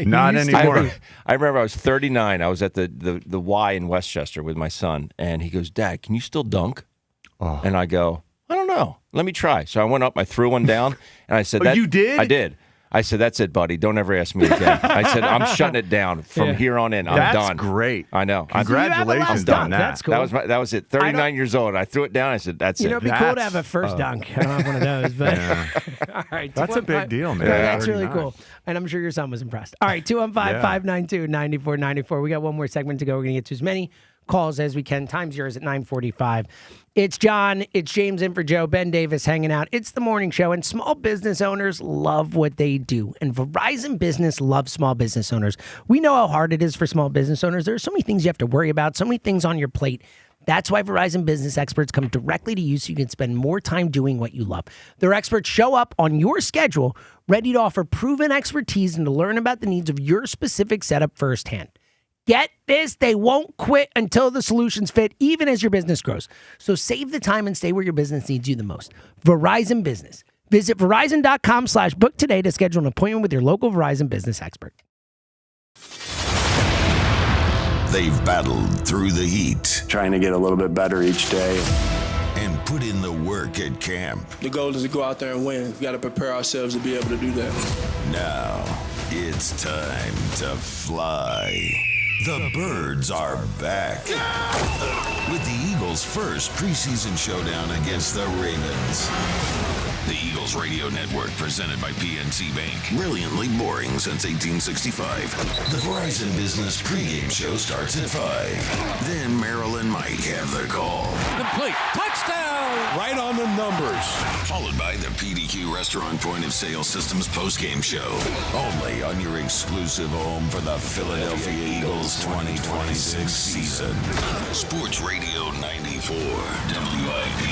[SPEAKER 2] Not anymore.
[SPEAKER 8] I remember I was 39. I was at the Y in Westchester with my son, and he goes, "Dad, can you still dunk?"
[SPEAKER 2] Oh.
[SPEAKER 8] And I go, "I don't know. Let me try." So I went up, I threw one down, and I said,
[SPEAKER 2] Oh, you did?
[SPEAKER 8] I did. I said, "That's it, buddy. Don't ever ask me again." I said, "I'm shutting it down from here on in. I'm
[SPEAKER 2] That's
[SPEAKER 8] done."
[SPEAKER 2] great.
[SPEAKER 8] I know.
[SPEAKER 2] Congratulations on that.
[SPEAKER 1] That's cool.
[SPEAKER 8] That was it. 39 years old. I threw it down. I said, "That's it."
[SPEAKER 1] It'd be cool to have a first dunk. I don't have one of those, but all right.
[SPEAKER 2] That's a big deal, man.
[SPEAKER 1] Yeah, that's really
[SPEAKER 2] 39.
[SPEAKER 1] cool. And I'm sure your son was impressed. All right, 215-592-9494. We got one more segment to go. We're going to get to as many calls as we can. Time's yours at 9:45. It's John. It's James in for Joe. Ben Davis hanging out. It's the morning show, and small business owners love what they do. And Verizon Business loves small business owners. We know how hard it is for small business owners. There are so many things you have to worry about, so many things on your plate. That's why Verizon Business experts come directly to you so you can spend more time doing what you love. Their experts show up on your schedule, ready to offer proven expertise and to learn about the needs of your specific setup firsthand. Get this, they won't quit until the solutions fit, even as your business grows. So save the time and stay where your business needs you the most. Verizon Business. Visit Verizon.com/book today to schedule an appointment with your local Verizon Business expert.
[SPEAKER 9] They've battled through the heat.
[SPEAKER 10] Trying to get a little bit better each day.
[SPEAKER 9] And put in the work at camp.
[SPEAKER 11] The goal is to go out there and win. We've got to prepare ourselves to be able to do that.
[SPEAKER 9] Now, it's time to fly. The Birds are back. With the Eagles' first preseason showdown against the Ravens. The Eagles Radio Network, presented by PNC Bank. Brilliantly boring since 1865. The Verizon Business pregame show starts at 5. Then Merrill and Mike have the call.
[SPEAKER 12] Complete. Touchdown! Right on the numbers.
[SPEAKER 9] Followed by the PDQ Restaurant Point of Sale Systems postgame show. Only on your exclusive home for the Philadelphia Eagles 2026 season. Sports Radio 94 WIP.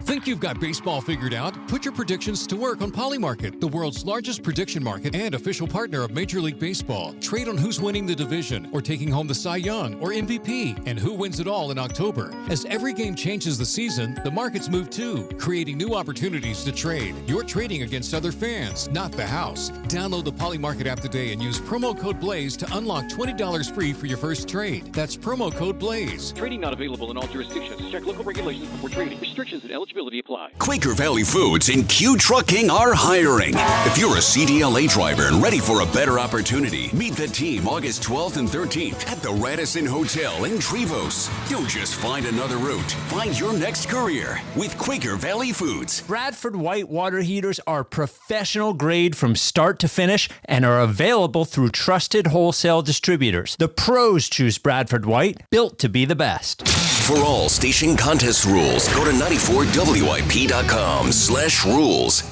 [SPEAKER 30] Think you've got baseball figured out? Put your predictions to work on Polymarket, the world's largest prediction market and official partner of Major League Baseball. Trade on who's winning the division, or taking home the Cy Young, or MVP, and who wins it all in October. As every game changes the season, the markets move too, creating new opportunities to trade. You're trading against other fans, not the house. Download the Polymarket app today and use promo code BLAZE to unlock $20 free for your first trade. That's promo code BLAZE.
[SPEAKER 13] Trading not available in all jurisdictions. Check local regulations before trading. Restrictions and eligibility apply.
[SPEAKER 15] Quaker Valley Foods and Q Trucking are hiring. If you're a CDLA driver and ready for a better opportunity, meet the team August 12th and 13th at the Radisson Hotel in Trevose. Don't just find another route. Find your next career with Quaker Valley Foods.
[SPEAKER 16] Bradford White water heaters are professional grade from start to finish and are available through trusted wholesale distributors. The pros choose Bradford White, built to be the best.
[SPEAKER 15] For all station contest rules, go to 94WIP.com/rules.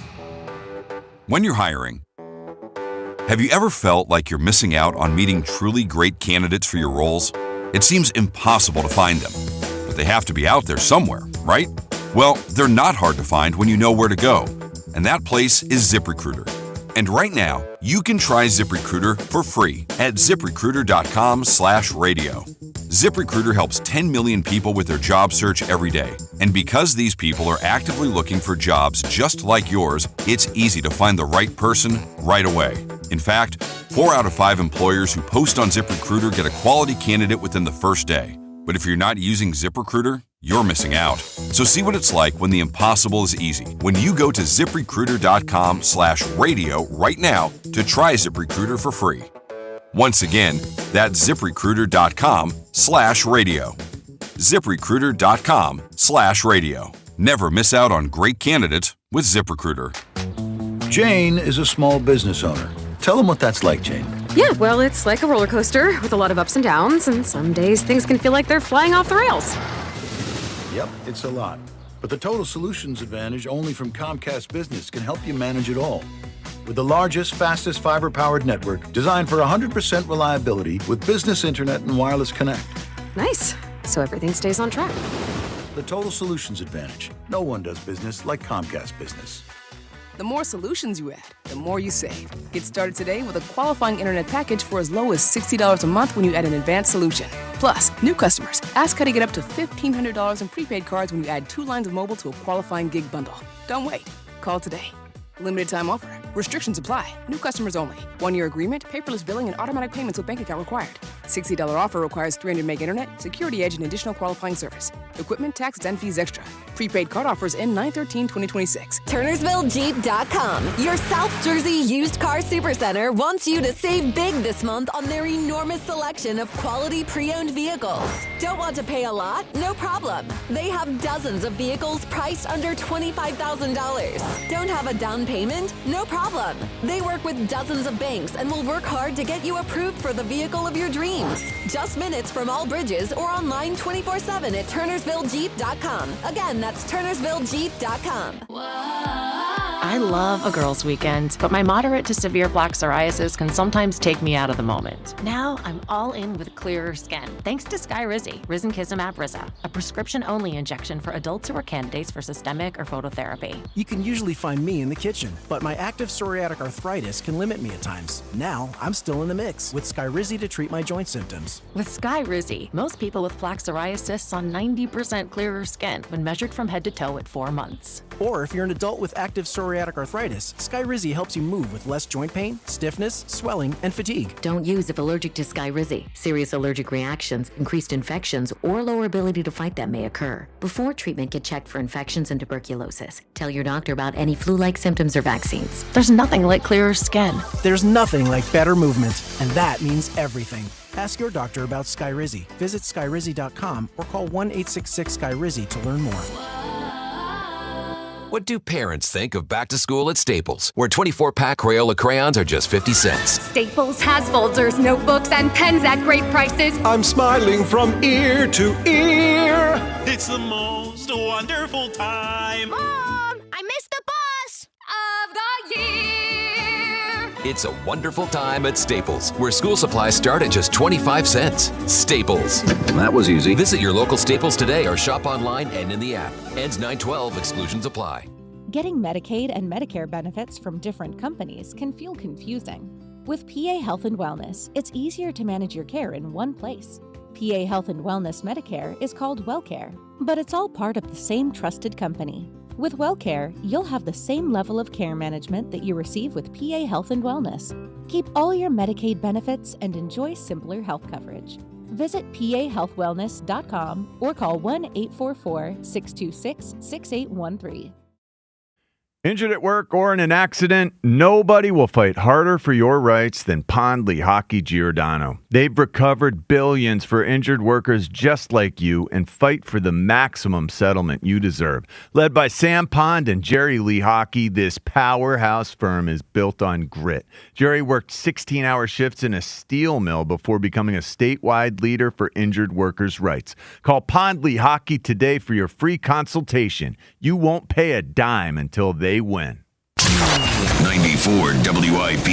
[SPEAKER 17] When you're hiring, have you ever felt like you're missing out on meeting truly great candidates for your roles? It seems impossible to find them, but they have to be out there somewhere, right? Well, they're not hard to find when you know where to go, and that place is ZipRecruiter. And right now, you can try ZipRecruiter for free at ZipRecruiter.com/radio. ZipRecruiter helps 10 million people with their job search every day. And because these people are actively looking for jobs just like yours, it's easy to find the right person right away. In fact, 4 out of 5 employers who post on ZipRecruiter get a quality candidate within the first day. But if you're not using ZipRecruiter, you're missing out. So see what it's like when the impossible is easy. When you go to ZipRecruiter.com/radio right now to try ZipRecruiter for free. Once again, that's ZipRecruiter.com/radio. ZipRecruiter.com/radio. Never miss out on great candidates with ZipRecruiter.
[SPEAKER 18] Jane is a small business owner. Tell them what that's like, Jane.
[SPEAKER 19] Yeah, well, it's like a roller coaster with a lot of ups and downs, and some days things can feel like they're flying off the rails.
[SPEAKER 18] Yep, it's a lot. But the Total Solutions Advantage only from Comcast Business can help you manage it all. With the largest, fastest fiber-powered network designed for 100% reliability with business internet and wireless connect.
[SPEAKER 19] Nice. So everything stays on track.
[SPEAKER 18] The Total Solutions Advantage. No one does business like Comcast Business.
[SPEAKER 28] The more solutions you add, the more you save. Get started today with a qualifying internet package for as low as $60 a month when you add an advanced solution. Plus, new customers, ask how to get up to $1,500 in prepaid cards when you add 2 lines of mobile to a qualifying gig bundle. Don't wait. Call today. Limited time offer. Restrictions apply. New customers only. 1-year agreement, paperless billing, and automatic payments with bank account required. $60 offer requires 300 meg internet, security edge, and additional qualifying service. Equipment, taxes, and fees extra. Prepaid card offers end 9/13/2026.
[SPEAKER 20] TurnersvilleJeep.com. Your South Jersey used car supercenter wants you to save big this month on their enormous selection of quality pre-owned vehicles. Don't want to pay a lot? No problem. They have dozens of vehicles priced under $25,000. Don't have a down payment? No problem. They work with dozens of banks and will work hard to get you approved for the vehicle of your dreams. Just minutes from all bridges or online 24/7 at TurnersvilleJeep.com. Again, that's TurnersvilleJeep.com.
[SPEAKER 21] I love a girls' weekend, but my moderate to severe plaque psoriasis can sometimes take me out of the moment. Now I'm all in with clearer skin, thanks to Skyrizi, Risankizumab Riza, a prescription-only injection for adults who are candidates for systemic or phototherapy.
[SPEAKER 22] You can usually find me in the kitchen, but my active psoriatic arthritis can limit me at times. Now I'm still in the mix with Skyrizi to treat my joint symptoms.
[SPEAKER 21] With Skyrizi, most people with plaque psoriasis saw 90% clearer skin when measured from head to toe at 4 months.
[SPEAKER 22] Or if you're an adult with active psoriatic arthritis, Skyrizi helps you move with less joint pain, stiffness, swelling, and fatigue.
[SPEAKER 23] Don't use if allergic to Skyrizi. Serious allergic reactions, increased infections, or lower ability to fight them may occur. Before treatment, get checked for infections and tuberculosis. Tell your doctor about any flu-like symptoms or vaccines.
[SPEAKER 21] There's nothing like clearer skin.
[SPEAKER 22] There's nothing like better movement, and that means everything. Ask your doctor about Skyrizi. Visit Skyrizi.com or call 1-866-SKYRIZI to learn more.
[SPEAKER 24] What do parents think of back to school at Staples, where 24-pack Crayola crayons are just 50 cents?
[SPEAKER 25] Staples has folders, notebooks, and pens at great prices.
[SPEAKER 12] I'm smiling from ear to ear.
[SPEAKER 26] It's the most wonderful time.
[SPEAKER 25] Mom, I missed the bus of the year.
[SPEAKER 24] It's a wonderful time at Staples, where school supplies start at just 25 cents. Staples.
[SPEAKER 18] That was easy.
[SPEAKER 24] Visit your local Staples today or shop online and in the app. Ends 9/12. Exclusions apply.
[SPEAKER 27] Getting Medicaid and Medicare benefits from different companies can feel confusing. With PA Health and Wellness, it's easier to manage your care in one place. PA Health and Wellness Medicare is called WellCare, but it's all part of the same trusted company. With WellCare, you'll have the same level of care management that you receive with PA Health and Wellness. Keep all your Medicaid benefits and enjoy simpler health coverage. Visit pahealthwellness.com or call 1-844-626-6813.
[SPEAKER 2] Injured at work or in an accident, nobody will fight harder for your rights than Pondley Hockey Giordano. They've recovered billions for injured workers just like you and fight for the maximum settlement you deserve. Led by Sam Pond and Jerry Lee Hockey, this powerhouse firm is built on grit. Jerry worked 16-hour shifts in a steel mill before becoming a statewide leader for injured workers' rights. Call Pondley Hockey today for your free consultation. You won't pay a dime until they win.
[SPEAKER 9] 94 WIP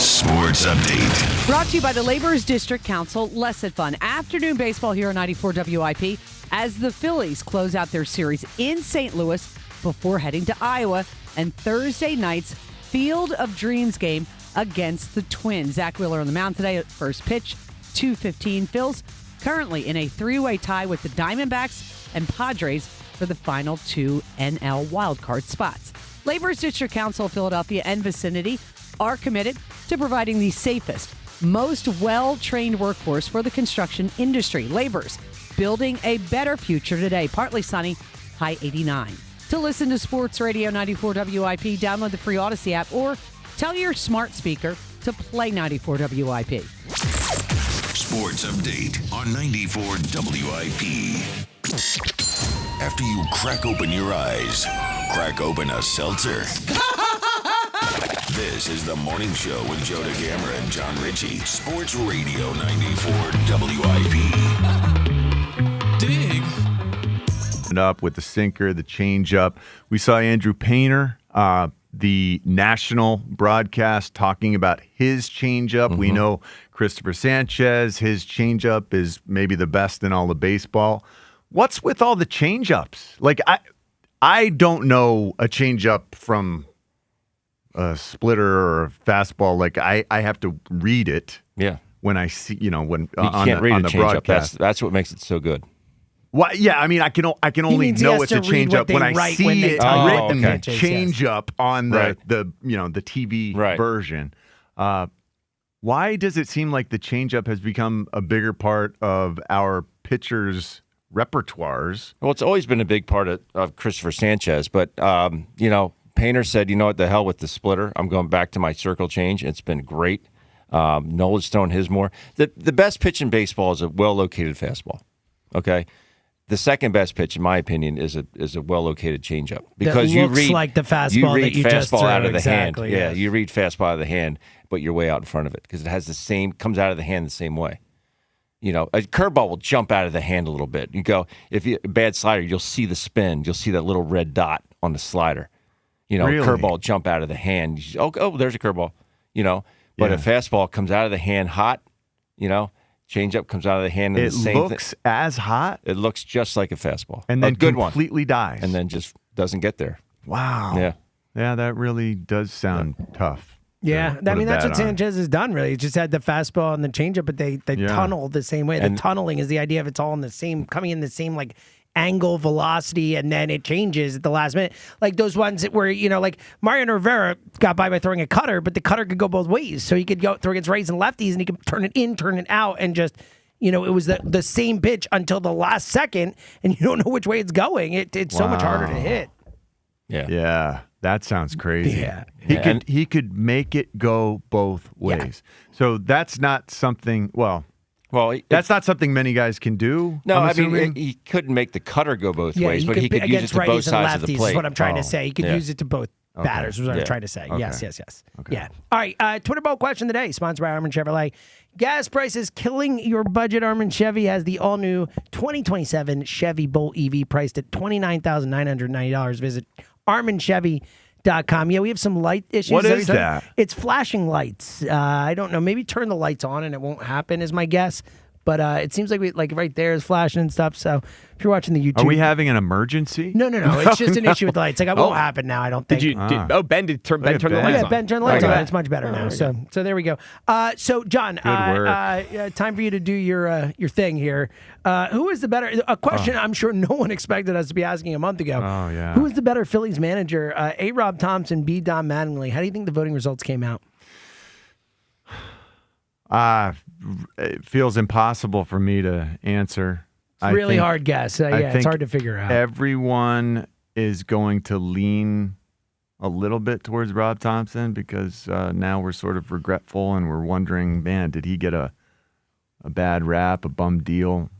[SPEAKER 9] Sports Update.
[SPEAKER 6] Brought to you by the Laborers District Council. Less than fun afternoon baseball here on 94 WIP as the Phillies close out their series in St. Louis before heading to Iowa and Thursday night's Field of Dreams game against the Twins. Zach Wheeler on the mound today at first pitch, 2:15. Phil's currently in a 3-way tie with the Diamondbacks and Padres for the final 2 NL wildcard spots. Laborers District Council of Philadelphia and vicinity are committed to providing the safest, most well-trained workforce for the construction industry. Laborers building a better future today. Partly sunny, high 89. To listen to Sports Radio 94 WIP, download the free Odyssey app or tell your smart speaker to play 94 WIP.
[SPEAKER 9] Sports update on 94 WIP. After you crack open your eyes, crack open a seltzer. This is the morning show with Joe DeGamera and John Ritchie. Sports Radio 94 WIP.
[SPEAKER 12] Dig.
[SPEAKER 2] Up with the sinker, the changeup. We saw Andrew Painter, the national broadcast, talking about his changeup. We know Christopher Sanchez, his changeup is maybe the best in all of baseball. What's with all the changeups? Like, I don't know a changeup from a splitter or a fastball. Like, I have to read it.
[SPEAKER 1] Yeah.
[SPEAKER 2] When I see, when
[SPEAKER 1] you
[SPEAKER 2] on
[SPEAKER 1] can't read
[SPEAKER 2] on
[SPEAKER 1] a
[SPEAKER 2] the
[SPEAKER 1] changeup.
[SPEAKER 2] broadcast.
[SPEAKER 1] That's what makes it so good.
[SPEAKER 2] Well, yeah, I mean, I can only know it's a changeup when I see it written changeup on the TV version. Why does it seem like the changeup has become a bigger part of our pitchers' repertoires?
[SPEAKER 1] Well, it's always been a big part of Christopher Sanchez, but Painter said, what the hell with the splitter? I'm going back to my circle change. It's been great. Nolan's thrown his more. The best pitch in baseball is a well-located fastball. Okay. The second best pitch, in my opinion, is a well-located changeup because
[SPEAKER 3] that looks like the fastball
[SPEAKER 1] you read
[SPEAKER 3] that you
[SPEAKER 1] fastball
[SPEAKER 3] just threw.
[SPEAKER 1] out of the
[SPEAKER 3] Exactly,
[SPEAKER 1] hand.
[SPEAKER 3] yes.
[SPEAKER 1] Yeah, you read fastball out of the hand, but you're way out in front of it because it has comes out of the hand the same way. A curveball will jump out of the hand a little bit. You go a bad slider, you'll see the spin, you'll see that little red dot on the slider.
[SPEAKER 2] Really?
[SPEAKER 1] Curveball jump out of the hand. There's a curveball. But a fastball comes out of the hand hot. Changeup comes out of the hand. And
[SPEAKER 2] it looks as hot.
[SPEAKER 1] It looks just like a fastball,
[SPEAKER 2] and then
[SPEAKER 1] good
[SPEAKER 2] completely dies,
[SPEAKER 1] and then just doesn't get there.
[SPEAKER 2] Wow. Yeah, that really does sound tough.
[SPEAKER 3] Yeah, that's what Sanchez has done. Really, he just had the fastball and the changeup, but they tunnel the same way. The tunneling is the idea of it's all in the same, coming in the same angle, velocity, and then it changes at the last minute. Like those ones where, like Mariano Rivera got by throwing a cutter, but the cutter could go both ways. So he could go throw against righties and lefties, and he could turn it in, turn it out, and just, it was the same pitch until the last second, and you don't know which way it's going. It's so much harder to hit.
[SPEAKER 2] Yeah. That sounds crazy.
[SPEAKER 3] Yeah.
[SPEAKER 2] He could make it go both ways. Yeah. So that's not something, that's not something many guys can do.
[SPEAKER 1] No, he couldn't make the cutter go both ways, but he could use it to both sides of the plate.
[SPEAKER 3] Is what I'm trying to say. He could use it to both batters, is what I'm trying to say. Okay. Yes. Okay. Yeah. All right, Twitter poll question today, sponsored by Armin Chevrolet. Gas prices killing your budget. Armin Chevy has the all-new 2027 Chevy Bolt EV priced at $29,990. Visit ArminChevy.com. Yeah, we have some light issues.
[SPEAKER 2] What is that?
[SPEAKER 3] It's flashing lights. I don't know. Maybe turn the lights on and it won't happen is my guess. But it seems like right there is flashing and stuff. So if you're watching the YouTube,
[SPEAKER 2] are we having an emergency?
[SPEAKER 3] No. It's just an issue with the lights. It won't happen now. I don't think.
[SPEAKER 4] Ben turned the lights on.
[SPEAKER 3] Yeah, Ben turned the lights on. It's much better now. So there we go. So John, time for you to do your thing here. Who is the better? A question I'm sure no one expected us to be asking a month ago.
[SPEAKER 2] Oh yeah.
[SPEAKER 3] Who is the better Phillies manager? A. Rob Thompson, B. Don Mattingly. How do you think the voting results came out?
[SPEAKER 2] It feels impossible for me to answer.
[SPEAKER 3] It's really hard guess. It's hard to figure out.
[SPEAKER 2] Everyone is going to lean a little bit towards Rob Thompson because now we're sort of regretful and we're wondering, man, did he get a bad rap, a bum deal?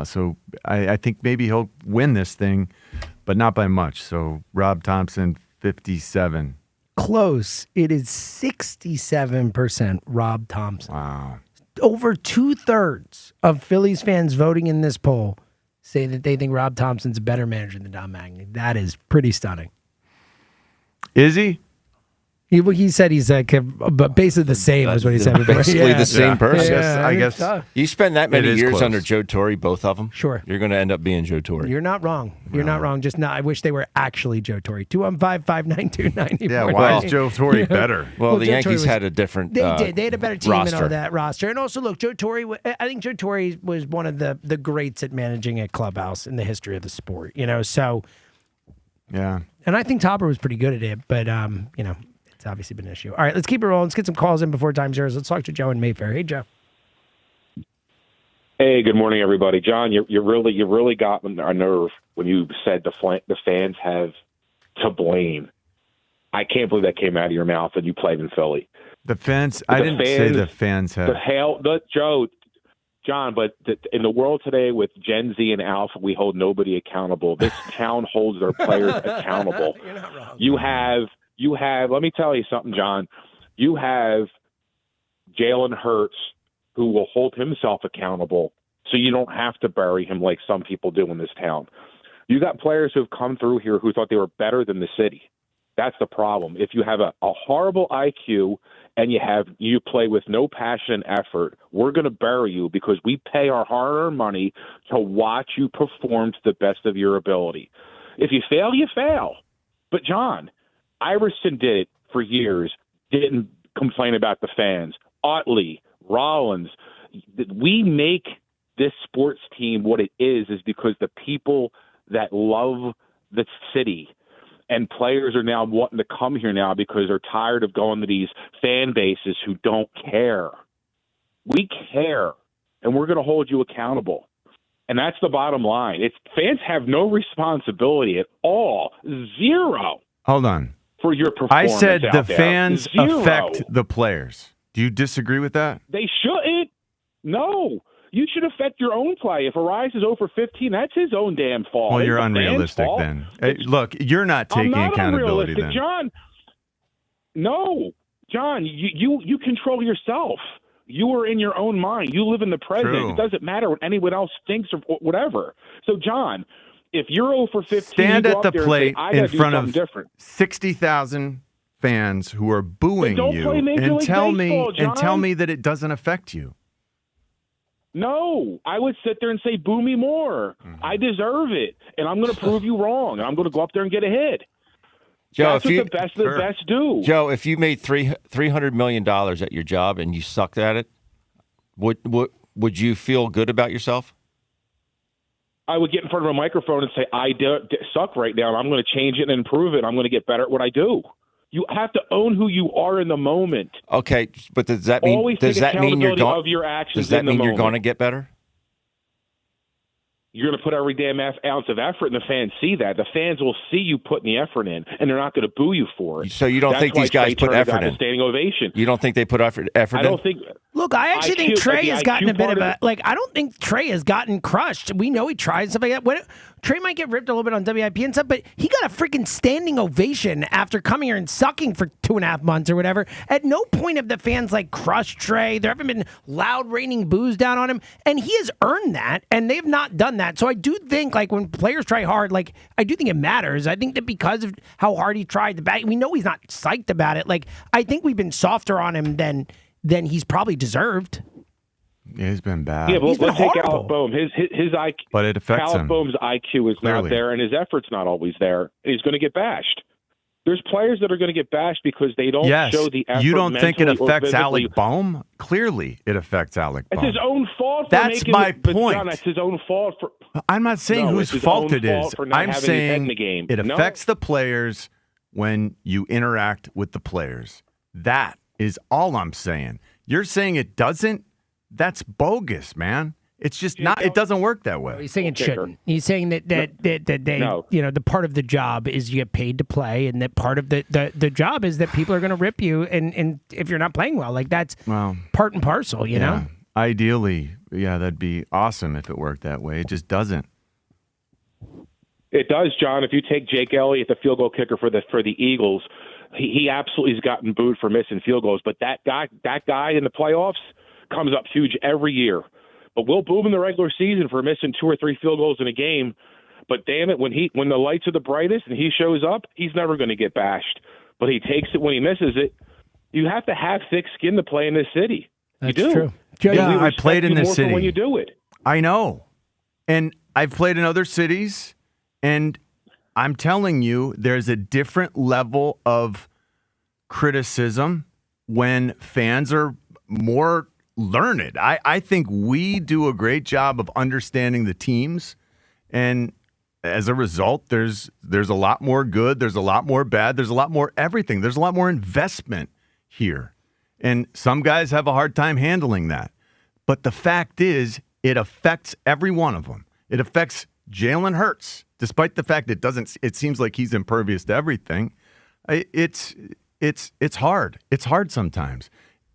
[SPEAKER 2] So I think maybe he'll win this thing, but not by much. So Rob Thompson, 57.
[SPEAKER 3] Close. It is 67% Rob Thompson.
[SPEAKER 2] Wow.
[SPEAKER 3] Over 2/3 of Phillies fans voting in this poll say that they think Rob Thompson's a better manager than Don Mattingly. That is pretty stunning.
[SPEAKER 2] Is he?
[SPEAKER 3] He said he's but basically the same is what he said before.
[SPEAKER 1] Basically the same person.
[SPEAKER 2] I guess.
[SPEAKER 1] You spend that many years
[SPEAKER 2] close.
[SPEAKER 1] under Joe Torre, both of them.
[SPEAKER 3] Sure.
[SPEAKER 1] You're going to end up being Joe Torre.
[SPEAKER 3] You're not wrong. You're not wrong. Just not. I wish they were actually Joe Torre. 215-592-94.
[SPEAKER 2] Yeah. Why is Joe Torre better?
[SPEAKER 1] Well, the Yankees had a different.
[SPEAKER 3] They did. They had a better team
[SPEAKER 1] roster.
[SPEAKER 3] and all that roster. And also, look, Joe Torre. I think Joe Torre was one of the greats at managing a clubhouse in the history of the sport. So.
[SPEAKER 2] Yeah.
[SPEAKER 3] And I think Topper was pretty good at it, but it's obviously been an issue. All right, let's keep it rolling. Let's get some calls in before time zeros. Let's talk to Joe in Mayfair. Hey, Joe.
[SPEAKER 5] Hey, good morning, everybody. John, you really got our nerve when you said the fans have to blame. I can't believe that came out of your mouth and you played in Philly.
[SPEAKER 2] The fans. I didn't say the fans have.
[SPEAKER 5] John, but in the world today with Gen Z and Alpha, we hold nobody accountable. This town holds their players accountable.
[SPEAKER 3] You're not wrong.
[SPEAKER 5] You have. Let me tell you something, John. You have Jalen Hurts, who will hold himself accountable, so you don't have to bury him like some people do in this town. You got players who have come through here who thought they were better than the city. That's the problem. If you have a horrible IQ and you play with no passion and effort, we're going to bury you because we pay our hard-earned money to watch you perform to the best of your ability. If you fail, you fail. But, John, Iverson did it for years, didn't complain about the fans. Otley, Rollins, we make this sports team what it is because the people that love the city and players are now wanting to come here now because they're tired of going to these fan bases who don't care. We care, and we're going to hold you accountable. And that's the bottom line. Fans have no responsibility at all. Zero.
[SPEAKER 2] Hold on.
[SPEAKER 5] For your performance.
[SPEAKER 2] I said the
[SPEAKER 5] there.
[SPEAKER 2] fans
[SPEAKER 5] Zero.
[SPEAKER 2] affect the players. Do you disagree with that?
[SPEAKER 5] They shouldn't. No. You should affect your own play. If Arias is 0 for 15, that's his own damn fault.
[SPEAKER 2] Well,
[SPEAKER 5] It's
[SPEAKER 2] you're
[SPEAKER 5] the fans'
[SPEAKER 2] unrealistic
[SPEAKER 5] fault.
[SPEAKER 2] then. Hey, look, you're not taking
[SPEAKER 5] I'm not
[SPEAKER 2] accountability
[SPEAKER 5] unrealistic,
[SPEAKER 2] then.
[SPEAKER 5] John. No, John, you control yourself. You are in your own mind. You live in the present.
[SPEAKER 2] True.
[SPEAKER 5] It doesn't matter what anyone else thinks or whatever. So, John, if you're 0 for 15,
[SPEAKER 2] Stand
[SPEAKER 5] you
[SPEAKER 2] at
[SPEAKER 5] go
[SPEAKER 2] the
[SPEAKER 5] up there
[SPEAKER 2] plate
[SPEAKER 5] and say, I
[SPEAKER 2] in
[SPEAKER 5] gotta do
[SPEAKER 2] front of
[SPEAKER 5] something different.
[SPEAKER 2] 60,000 fans who are booing
[SPEAKER 5] don't
[SPEAKER 2] you
[SPEAKER 5] play Major
[SPEAKER 2] and
[SPEAKER 5] League
[SPEAKER 2] tell
[SPEAKER 5] Baseball,
[SPEAKER 2] me
[SPEAKER 5] John.
[SPEAKER 2] that it doesn't affect you.
[SPEAKER 5] No, I would sit there and say, boo me more. I deserve it, and I'm going to prove you wrong, and I'm going to go up there and get a hit.
[SPEAKER 1] Joe,
[SPEAKER 5] That's what the best of the best do.
[SPEAKER 1] Joe, if you made $300 million at your job and you sucked at it, would you feel good about yourself?
[SPEAKER 5] I would get in front of a microphone and say, I suck right now, and I'm going to change it and improve it. I'm going to get better at what I do. You have to own who you are in the moment.
[SPEAKER 1] Okay, but does that mean
[SPEAKER 5] Always take accountability of your actions
[SPEAKER 1] Does that
[SPEAKER 5] in the
[SPEAKER 1] mean you're
[SPEAKER 5] moment.
[SPEAKER 1] going to get better?
[SPEAKER 5] You're going to put every damn ounce of effort, and the fans see that. The fans will see you putting the effort in, and they're not going to boo you for it.
[SPEAKER 1] So you don't
[SPEAKER 5] That's
[SPEAKER 1] think
[SPEAKER 5] why
[SPEAKER 1] these guys
[SPEAKER 5] Trey
[SPEAKER 1] put
[SPEAKER 5] Turner
[SPEAKER 1] effort
[SPEAKER 5] got a
[SPEAKER 1] in?
[SPEAKER 5] standing ovation.
[SPEAKER 1] You don't think they put effort
[SPEAKER 5] I
[SPEAKER 1] in?
[SPEAKER 5] don't think.
[SPEAKER 3] Look, I actually think Trey has gotten a bit
[SPEAKER 5] part
[SPEAKER 3] of
[SPEAKER 5] of
[SPEAKER 3] a I don't think Trey has gotten crushed. We know he tried stuff like that. Trey might get ripped a little bit on WIP and stuff, but he got a freaking standing ovation after coming here and sucking for 2.5 months or whatever. At no point have the fans crushed Trey. There haven't been loud raining boos down on him, and he has earned that, and they've not done that. So I do think when players try hard, I do think it matters. I think that because of how hard he tried the bat, we know he's not psyched about it. I think we've been softer on him than he's probably deserved.
[SPEAKER 2] Yeah, he's been bad.
[SPEAKER 5] Yeah, but let's take Alec Boehm. His IQ,
[SPEAKER 2] but it affects
[SPEAKER 5] Alec
[SPEAKER 2] him.
[SPEAKER 5] Boehm's IQ is
[SPEAKER 2] Clearly.
[SPEAKER 5] not there, and his effort's not always there. He's going to get bashed. There's players that are going to get bashed because they don't show the effort.
[SPEAKER 2] You don't think it
[SPEAKER 5] mentally or
[SPEAKER 2] affects
[SPEAKER 5] physically.
[SPEAKER 2] Alec Boehm? Clearly, it affects Alec
[SPEAKER 5] It's
[SPEAKER 2] Boehm.
[SPEAKER 5] his own fault. For
[SPEAKER 2] That's
[SPEAKER 5] making
[SPEAKER 2] my
[SPEAKER 5] it, but
[SPEAKER 2] point.
[SPEAKER 5] John, that's his own fault.
[SPEAKER 2] I'm not saying
[SPEAKER 5] No,
[SPEAKER 2] whose
[SPEAKER 5] it's his
[SPEAKER 2] fault
[SPEAKER 5] own
[SPEAKER 2] it is.
[SPEAKER 5] fault for not
[SPEAKER 2] I'm
[SPEAKER 5] having his head in
[SPEAKER 2] saying
[SPEAKER 5] the game.
[SPEAKER 2] it
[SPEAKER 5] No.
[SPEAKER 2] affects the players when you interact with the players. That is all I'm saying. You're saying it doesn't? That's bogus, man. It's just not. It doesn't work that way.
[SPEAKER 3] He's saying it shouldn't. He's saying that they, the part of the job is you get paid to play, and that part of the job is that people are going to rip you, and if you're not playing well, that's part and parcel, you know?
[SPEAKER 2] Ideally, that'd be awesome if it worked that way. It just doesn't.
[SPEAKER 5] It does, John. If you take Jake Elliott, the field goal kicker for the Eagles, he absolutely has gotten booed for missing field goals. But that guy in the playoffs comes up huge every year. But we'll boo him in the regular season for missing 2 or 3 field goals in a game. But damn it, when the lights are the brightest and he shows up, he's never going to get bashed. But he takes it when he misses it. You have to have thick skin to play in this city.
[SPEAKER 3] That's
[SPEAKER 5] you do.
[SPEAKER 3] true.
[SPEAKER 2] I played in this
[SPEAKER 5] more for
[SPEAKER 2] city
[SPEAKER 5] when you do it.
[SPEAKER 2] I know. And I've played in other cities, and I'm telling you, there's a different level of criticism when fans are more learned. I think we do a great job of understanding the teams, and as a result, there's a lot more good, there's a lot more bad, there's a lot more everything. There's a lot more investment here. And some guys have a hard time handling that. But the fact is, it affects every one of them. It affects Jalen Hurts, despite the fact it seems like he's impervious to everything. It's hard. It's hard sometimes.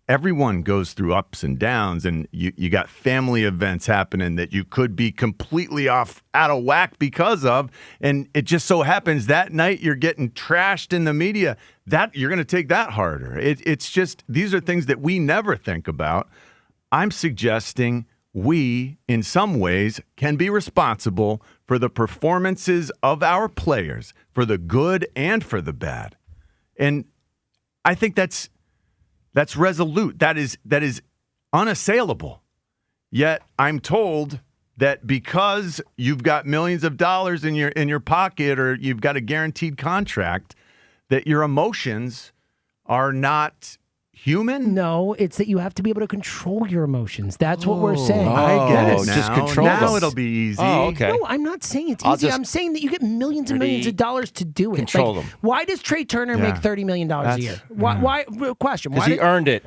[SPEAKER 2] Everyone goes through ups and downs, and you got family events happening that you could be completely out of whack because of, and it just so happens that night you're getting trashed in the media. That you're going to take that harder. It's just, these are things that we never think about. I'm suggesting we, in some ways, can be responsible for the performances of our players, for the good and for the bad. And I think that's resolute. That is unassailable. Yet I'm told that because you've got millions of dollars in your pocket, or you've got a guaranteed contract, that your emotions are not human?
[SPEAKER 3] No, it's that you have to be able to control your emotions. That's what we're saying.
[SPEAKER 2] I get it now.
[SPEAKER 1] Just control
[SPEAKER 2] now
[SPEAKER 1] them.
[SPEAKER 2] It'll be easy.
[SPEAKER 1] Oh, okay.
[SPEAKER 3] No, I'm not saying it's easy. I'm saying that you get millions and millions of dollars to do it.
[SPEAKER 1] Control them.
[SPEAKER 3] Why does Trey Turner make $30 million a year? Why? Question.
[SPEAKER 1] Because he earned it.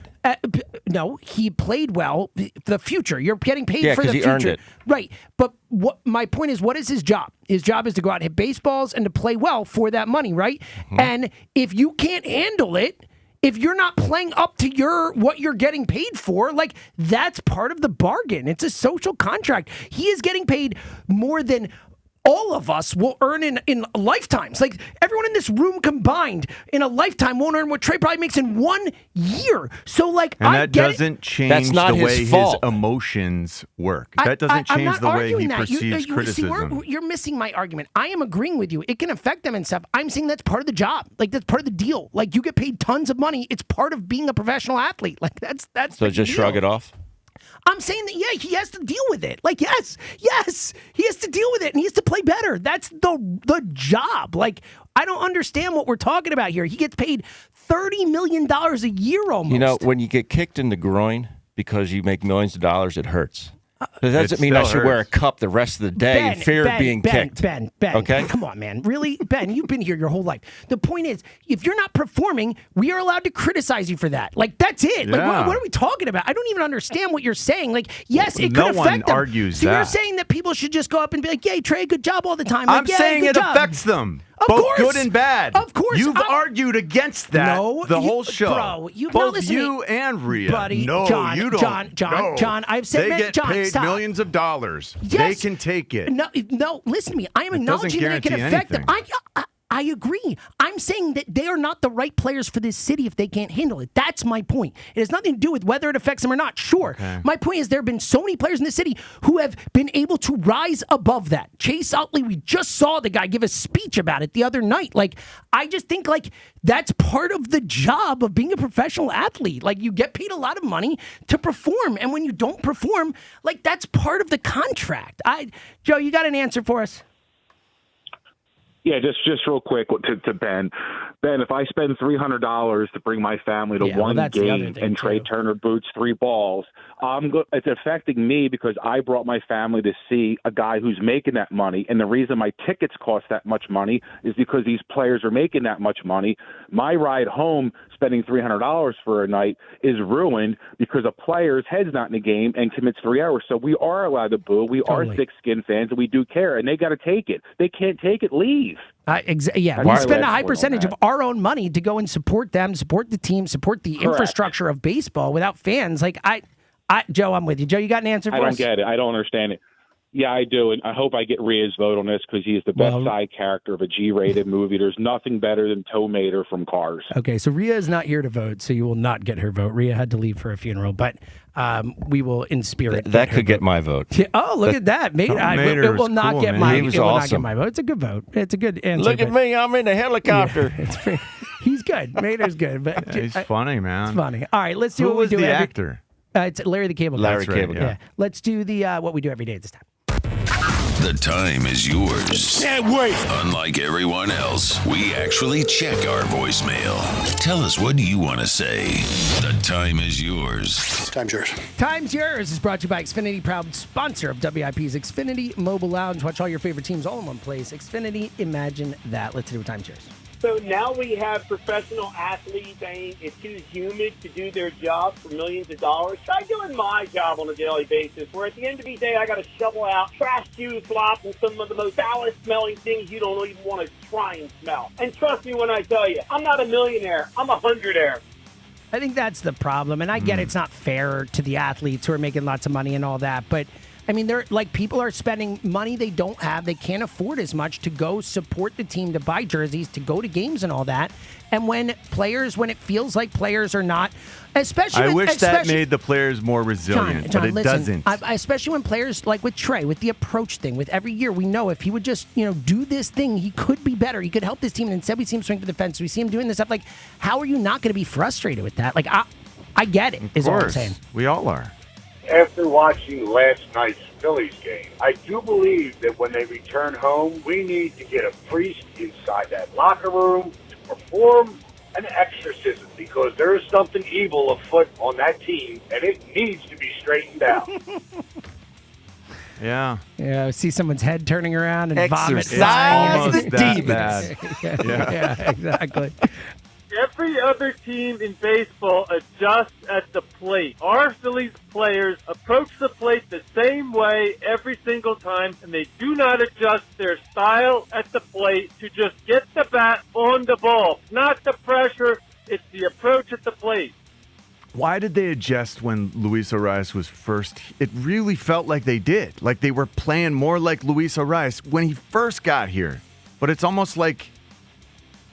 [SPEAKER 3] No, he played well. The future. You're getting paid for the
[SPEAKER 1] he
[SPEAKER 3] future.
[SPEAKER 1] earned it.
[SPEAKER 3] Right. But my point is, what is his job? His job is to go out and hit baseballs and to play well for that money, right? Mm-hmm. And if you can't handle it, if you're not playing up to what you're getting paid for, like, that's part of the bargain. It's a social contract. He is getting paid more than all of us will earn in lifetimes. Like, everyone in this room combined in a lifetime won't earn what Trey probably makes in 1 year. So, like,
[SPEAKER 2] and that doesn't change the way his emotions work. That doesn't change the way he perceives criticism.
[SPEAKER 3] You're missing my argument. I am agreeing with you. It can affect them and stuff. I'm saying that's part of the job. Like, that's part of the deal. Like, you get paid tons of money. It's part of being a professional athlete. Like, that's
[SPEAKER 1] so just shrug it off?
[SPEAKER 3] I'm saying that, yeah, he has to deal with it. Like, yes, he has to deal with it, and he has to play better. That's the job. Like, I don't understand what we're talking about here. He gets paid $30 million a year almost.
[SPEAKER 1] You know, when you get kicked in the groin because you make millions of dollars, it hurts. That doesn't mean I should wear a cup the rest of the day in fear of being kicked.
[SPEAKER 3] Ben,
[SPEAKER 1] okay?
[SPEAKER 3] Come on, man. Really? Ben, you've been here your whole life. The point is, if you're not performing, we are allowed to criticize you for that. Like, that's it.
[SPEAKER 2] Yeah.
[SPEAKER 3] Like, what are we talking about? I don't even understand what you're saying. Like, yes, it could affect them.
[SPEAKER 2] No one argues
[SPEAKER 3] so
[SPEAKER 2] that.
[SPEAKER 3] you're saying that people should just go up and be like, yay, Trey, good job all the time.
[SPEAKER 2] I'm saying it affects them. Both good and bad.
[SPEAKER 3] Of course.
[SPEAKER 2] You've argued against that the whole show.
[SPEAKER 3] Bro, you've
[SPEAKER 2] both
[SPEAKER 3] not listened
[SPEAKER 2] you and Rhea.
[SPEAKER 3] Buddy,
[SPEAKER 2] no,
[SPEAKER 3] John,
[SPEAKER 2] you don't.
[SPEAKER 3] John, I've said
[SPEAKER 2] they get paid
[SPEAKER 3] stop.
[SPEAKER 2] millions of dollars.
[SPEAKER 3] Yes.
[SPEAKER 2] They can take it.
[SPEAKER 3] No, listen to me. I am acknowledging that it can affect them. I agree. I'm saying that they are not the right players for this city if they can't handle it. That's my point. It has nothing to do with whether it affects them or not. Sure. Okay. My point is there have been so many players in the city who have been able to rise above that. Chase Utley, we just saw the guy give a speech about it the other night. Like, I just think, like, that's part of the job of being a professional athlete. Like, you get paid a lot of money to perform. And when you don't perform, like, that's part of the contract. Joe, you got an answer for us?
[SPEAKER 5] Yeah, just real quick to Ben. Ben, if I spend $300 to bring my family to one game and Trey Turner boots 3 balls, it's affecting me because I brought my family to see a guy who's making that money. And the reason my tickets cost that much money is because these players are making that much money. My ride home, spending $300 for a night, is ruined because a player's head's not in the game and commits 3 hours. So we are allowed to boo. We are thick-skinned fans, and we do care, and they got to take it. They can't take it, leave.
[SPEAKER 3] We spend a high percentage of our own money to go and support them, support the team, support the infrastructure of baseball. Without fans, like Joe, I'm with you. Joe, you got an answer for us?
[SPEAKER 5] I don't get it. I don't understand it. Yeah, I do, and I hope I get Rhea's vote on this because he is the best side character of a G-rated movie. There's nothing better than Tow Mater from Cars.
[SPEAKER 3] Okay, so Rhea is not here to vote, so you will not get her vote. Rhea had to leave for a funeral, but we will, in spirit,
[SPEAKER 1] that could get my vote.
[SPEAKER 3] Yeah, look at that. It will not get my vote. It will not get my vote. It's a good vote. It's a good answer.
[SPEAKER 1] Look at me. I'm in a helicopter.
[SPEAKER 3] Yeah, he's good. Mater's good. But
[SPEAKER 2] he's funny, man.
[SPEAKER 3] It's funny. All right, let's do
[SPEAKER 2] Who
[SPEAKER 3] what we
[SPEAKER 2] was
[SPEAKER 3] do.
[SPEAKER 2] The actor?
[SPEAKER 3] It's Larry the Cable Guy.
[SPEAKER 1] Larry Cable Guy.
[SPEAKER 3] Yeah. Let's do the what we do every day at this time.
[SPEAKER 9] The time is yours.
[SPEAKER 12] Can't wait.
[SPEAKER 9] Unlike everyone else, we actually check our voicemail. Tell us, what do you want to say? The time is yours.
[SPEAKER 12] Time's yours.
[SPEAKER 3] Time's yours is brought to you by Xfinity, proud sponsor of WIP's Xfinity Mobile Lounge. Watch all your favorite teams all in one place. Xfinity, imagine that. Let's do Time's yours.
[SPEAKER 7] So now we have professional athletes saying it's too humid to do their job for millions of dollars. Try doing my job on a daily basis, where at the end of the day, I got to shovel out trash, juice, slop, and some of the most foulest-smelling things you don't even want to try and smell. And trust me when I tell you, I'm not a millionaire. I'm a hundredaire.
[SPEAKER 3] I think that's the problem. And I get it's not fair to the athletes who are making lots of money and all that. But, I mean, they're like people are spending money they don't have. They can't afford as much to go support the team, to buy jerseys, to go to games and all that. And when it feels like players are not,
[SPEAKER 2] I wish that made the players more resilient,
[SPEAKER 3] John,
[SPEAKER 2] but it
[SPEAKER 3] listen,
[SPEAKER 2] doesn't.
[SPEAKER 3] Especially when players, like with Trey, with the approach thing, with every year, we know if he would just, do this thing, he could be better. He could help this team. And instead, we see him swing for the fence. We see him doing this stuff. Like, how are you not going to be frustrated with that? Like, I get it, is all I'm saying.
[SPEAKER 2] We all are.
[SPEAKER 8] After watching last night's Phillies game, I do believe that when they return home, we need to get a priest inside that locker room to perform an exorcism, because there is something evil afoot on that team, and it needs to be straightened out.
[SPEAKER 2] Yeah.
[SPEAKER 3] Yeah, see someone's head turning around and vomit.
[SPEAKER 2] Exorcise the demons.
[SPEAKER 3] Yeah, exactly.
[SPEAKER 7] Every other team in baseball adjusts at the plate. Our Phillies players approach the plate the same way every single time, and they do not adjust their style at the plate to just get the bat on the ball. Not the pressure, it's the approach at the plate.
[SPEAKER 2] Why did they adjust when Luis Arias was first? It really felt like they did. Like they were playing more like Luis Arias when he first got here. But it's almost like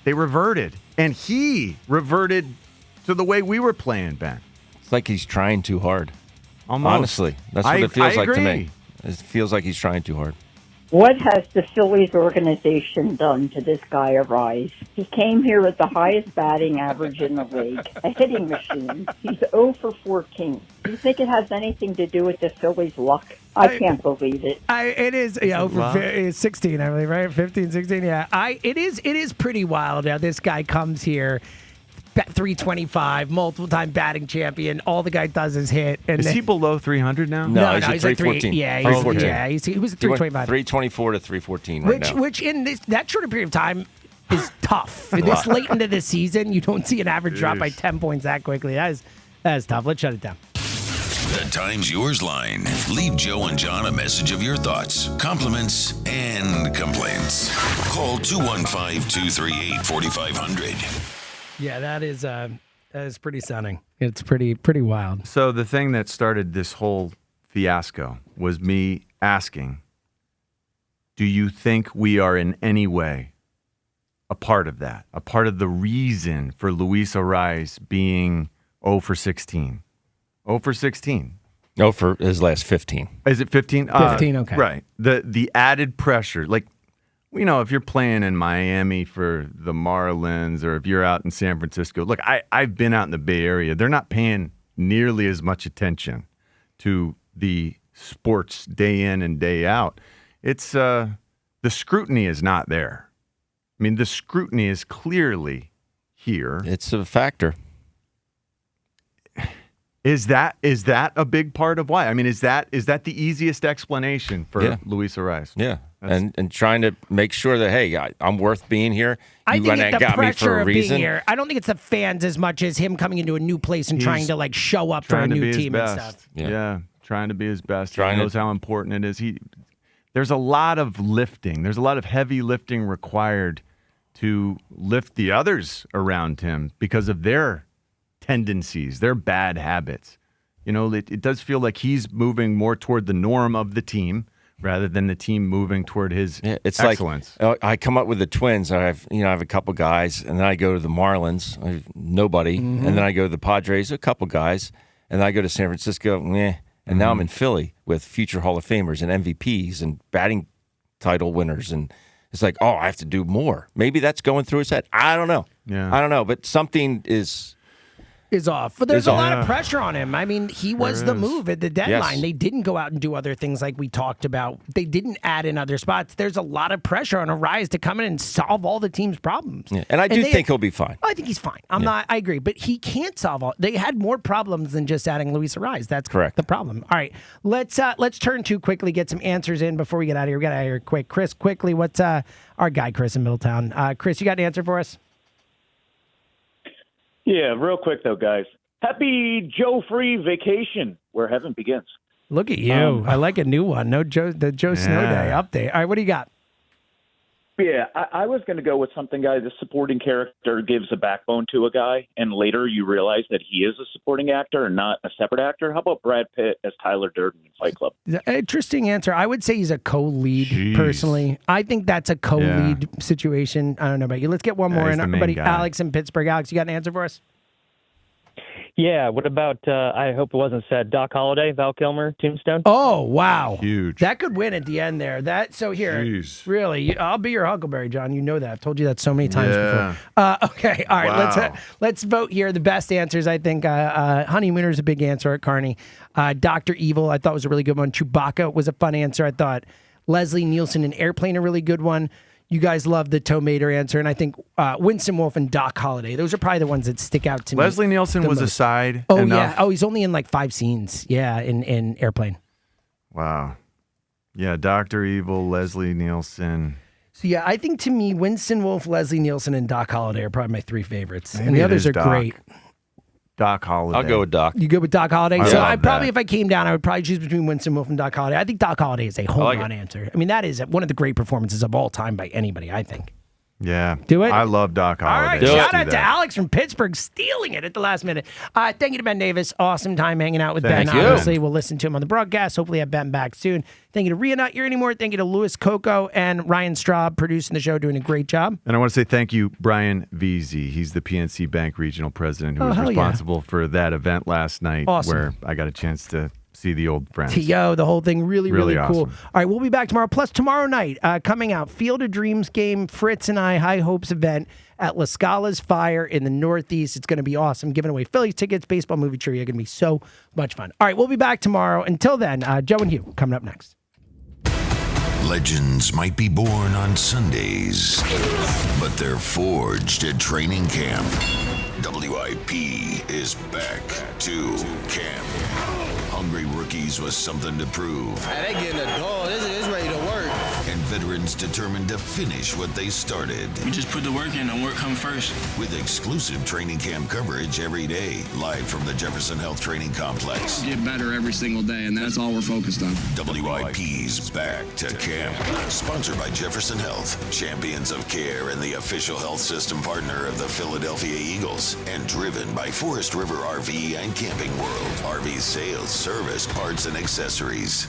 [SPEAKER 2] they reverted. And he reverted to the way we were playing, Ben.
[SPEAKER 1] It's like he's trying too hard.
[SPEAKER 2] Almost.
[SPEAKER 1] Honestly, that's what it feels like to me.
[SPEAKER 2] agree.
[SPEAKER 1] It feels like he's trying too hard.
[SPEAKER 10] What has the Phillies organization done to this guy Arise? He came here with the highest batting average in the league, a hitting machine. He's 0 for 14. Do you think it has anything to do with the Phillies' luck? I can't believe it.
[SPEAKER 3] It is, over 16, I believe, right? 15, 16, yeah. It is pretty wild how this guy comes here, 325, multiple-time batting champion. All the guy does is hit. And
[SPEAKER 2] Is he below 300 now?
[SPEAKER 1] No, he's at 314.
[SPEAKER 3] He was at 325.
[SPEAKER 1] 324 to 314 right now.
[SPEAKER 3] Which in that short period of time is tough. This late into the season, you don't see an average drop by 10 points that quickly. That is tough. Let's shut it down.
[SPEAKER 9] The Time's Yours line. Leave Joe and John a message of your thoughts, compliments, and complaints. Call 215-238-4500.
[SPEAKER 3] Yeah, that is pretty stunning. It's pretty wild.
[SPEAKER 2] So the thing that started this whole fiasco was me asking, do you think we are in any way a part of that? A part of the reason for Luis Arias being 0 for 16? 0 for 16.
[SPEAKER 1] 0 for his last 15.
[SPEAKER 2] Is it 15?
[SPEAKER 3] 15, okay.
[SPEAKER 2] Right. The added pressure, like, if you're playing in Miami for the Marlins or if you're out in San Francisco, look, I've been out in the Bay Area. They're not paying nearly as much attention to the sports day in and day out. It's the scrutiny is not there. I mean, the scrutiny is clearly here.
[SPEAKER 1] It's a factor.
[SPEAKER 2] Is that a big part of why? I mean, is that the easiest explanation for Luis Arias?
[SPEAKER 1] Yeah. And trying to make sure that, hey, I'm worth being here.
[SPEAKER 3] I think it's the
[SPEAKER 1] got me
[SPEAKER 3] pressure
[SPEAKER 1] for a
[SPEAKER 3] of
[SPEAKER 1] reason.
[SPEAKER 3] being here. I don't think it's the fans as much as him coming into a new place and trying to show up for a new team and stuff.
[SPEAKER 2] Yeah, trying to be his best. He knows how important it is. There's a lot of lifting. There's a lot of heavy lifting required to lift the others around him because of their tendencies, their bad habits. It does feel like he's moving more toward the norm of the team rather than the team moving toward his excellence.
[SPEAKER 1] Like I come up with the Twins. I have a couple guys, and then I go to the Marlins. I have nobody, and then I go to the Padres, a couple guys, and then I go to San Francisco, and now I'm in Philly with future Hall of Famers and MVPs and batting title winners, and it's like, oh, I have to do more. Maybe that's going through his head. I don't know.
[SPEAKER 2] Yeah,
[SPEAKER 1] I don't know, but something is.
[SPEAKER 3] is off. But there's a lot of pressure on him. I mean, he was the move at the deadline.
[SPEAKER 1] Yes.
[SPEAKER 3] They didn't go out and do other things like we talked about. They didn't add in other spots. There's a lot of pressure on Arise to come in and solve all the team's problems.
[SPEAKER 1] Yeah. And I do think he'll be fine.
[SPEAKER 3] I think he's fine. I agree. But he can't solve all. They had more problems than just adding Luis Arise. That's
[SPEAKER 1] correct.
[SPEAKER 3] The problem. All right. Let's turn to quickly get some answers in before we get out of here. We got out of here quick. Chris, quickly, what's our guy, Chris in Middletown? Chris, you got an answer for us?
[SPEAKER 11] Yeah, real quick, though, guys. Happy Joe-free vacation where heaven begins.
[SPEAKER 3] Look at you. I like a new one. The Joe Snow Day update. All right, what do you got?
[SPEAKER 11] Yeah, I was going to go with something, guys. The supporting character gives a backbone to a guy, and later you realize that he is a supporting actor and not a separate actor. How about Brad Pitt as Tyler Durden in Fight Club?
[SPEAKER 3] Interesting answer. I would say he's a co-lead, personally. I think that's a co-lead situation. I don't know about you. Let's get one more in. Everybody, Alex in Pittsburgh. Alex, you got an answer for us?
[SPEAKER 13] Yeah, what about, I hope it wasn't said, Doc Holliday, Val Kilmer, Tombstone?
[SPEAKER 3] Oh, wow.
[SPEAKER 2] Huge.
[SPEAKER 3] That could win at the end there. Really, I'll be your Huckleberry, John. You know that. I've told you that so many times before. Okay, all right,
[SPEAKER 2] Wow.
[SPEAKER 3] let's vote here. The best answers, I think, Honeymooner's a big answer at Carney. Dr. Evil, I thought was a really good one. Chewbacca was a fun answer. I thought Leslie Nielsen in Airplane, a really good one. You guys love the Tomater answer, and I think Winston Wolfe and Doc Holliday. Those are probably the ones that stick out to me.
[SPEAKER 2] Leslie Nielsen was a side.
[SPEAKER 3] Oh,
[SPEAKER 2] enough.
[SPEAKER 3] yeah. Oh, he's only in like 5 scenes. Yeah, in Airplane.
[SPEAKER 2] Wow. Yeah, Dr. Evil, Leslie Nielsen.
[SPEAKER 3] So, yeah, I think to me, Winston Wolfe, Leslie Nielsen, and Doc Holliday are probably my 3 favorites.
[SPEAKER 2] Maybe
[SPEAKER 3] and the
[SPEAKER 2] it
[SPEAKER 3] others
[SPEAKER 2] is
[SPEAKER 3] are
[SPEAKER 2] Doc.
[SPEAKER 3] great.
[SPEAKER 2] Doc Holliday.
[SPEAKER 1] I'll go with Doc.
[SPEAKER 3] You go with Doc Holliday?
[SPEAKER 2] I
[SPEAKER 3] So
[SPEAKER 2] love
[SPEAKER 3] I probably,
[SPEAKER 2] that.
[SPEAKER 3] if I came down, I would probably choose between Winston Wolfe and Doc Holliday. I think Doc Holliday is a home run answer. I mean, that is one of the great performances of all time by anybody, I think.
[SPEAKER 2] Yeah.
[SPEAKER 3] Do it?
[SPEAKER 2] I love Doc
[SPEAKER 3] All
[SPEAKER 2] Holliday.
[SPEAKER 3] right,
[SPEAKER 2] Let's
[SPEAKER 3] shout
[SPEAKER 2] do
[SPEAKER 3] out to
[SPEAKER 2] that.
[SPEAKER 3] Alex from Pittsburgh stealing it at the last minute. Thank you to Ben Davis. Awesome time hanging out with
[SPEAKER 2] Thank
[SPEAKER 3] Ben.
[SPEAKER 2] you.
[SPEAKER 3] Obviously, we'll listen to him on the broadcast. Hopefully have Ben back soon. Thank you to Rhea Not Here Anymore. Thank you to Louis Coco and Ryan Straub producing the show, doing a great job.
[SPEAKER 2] And I want to say thank you, Brian Veazey. He's the PNC Bank Regional President who was
[SPEAKER 3] hell yeah.
[SPEAKER 2] responsible for that event last night
[SPEAKER 3] Awesome.
[SPEAKER 2] where I got a chance to see the old friends.
[SPEAKER 3] T.O., the whole thing, really cool.
[SPEAKER 2] awesome.
[SPEAKER 3] All right, we'll be back tomorrow. Plus, tomorrow night, coming out, Field of Dreams game, Fritz and I, High Hopes event at La Scala's Fire in the Northeast. It's going to be awesome. Giving away Phillies tickets, baseball movie trivia. Going to be so much fun. All right, we'll be back tomorrow. Until then, Joe and Hugh coming up next.
[SPEAKER 9] Legends might be born on Sundays, but they're forged at training camp. WIP is back to camp. Hungry rookies with something to prove.
[SPEAKER 14] They getting a dog. This ready to work.
[SPEAKER 9] And veterans determined to finish what they started.
[SPEAKER 15] We just put the work in and work comes first.
[SPEAKER 9] With exclusive training camp coverage every day, live from the Jefferson Health Training Complex.
[SPEAKER 15] Get better every single day, and that's all we're focused on.
[SPEAKER 9] WIP's back to camp. Sponsored by Jefferson Health, champions of care and the official health system partner of the Philadelphia Eagles. And driven by Forest River RV and Camping World. RV sales, service, parts, and accessories.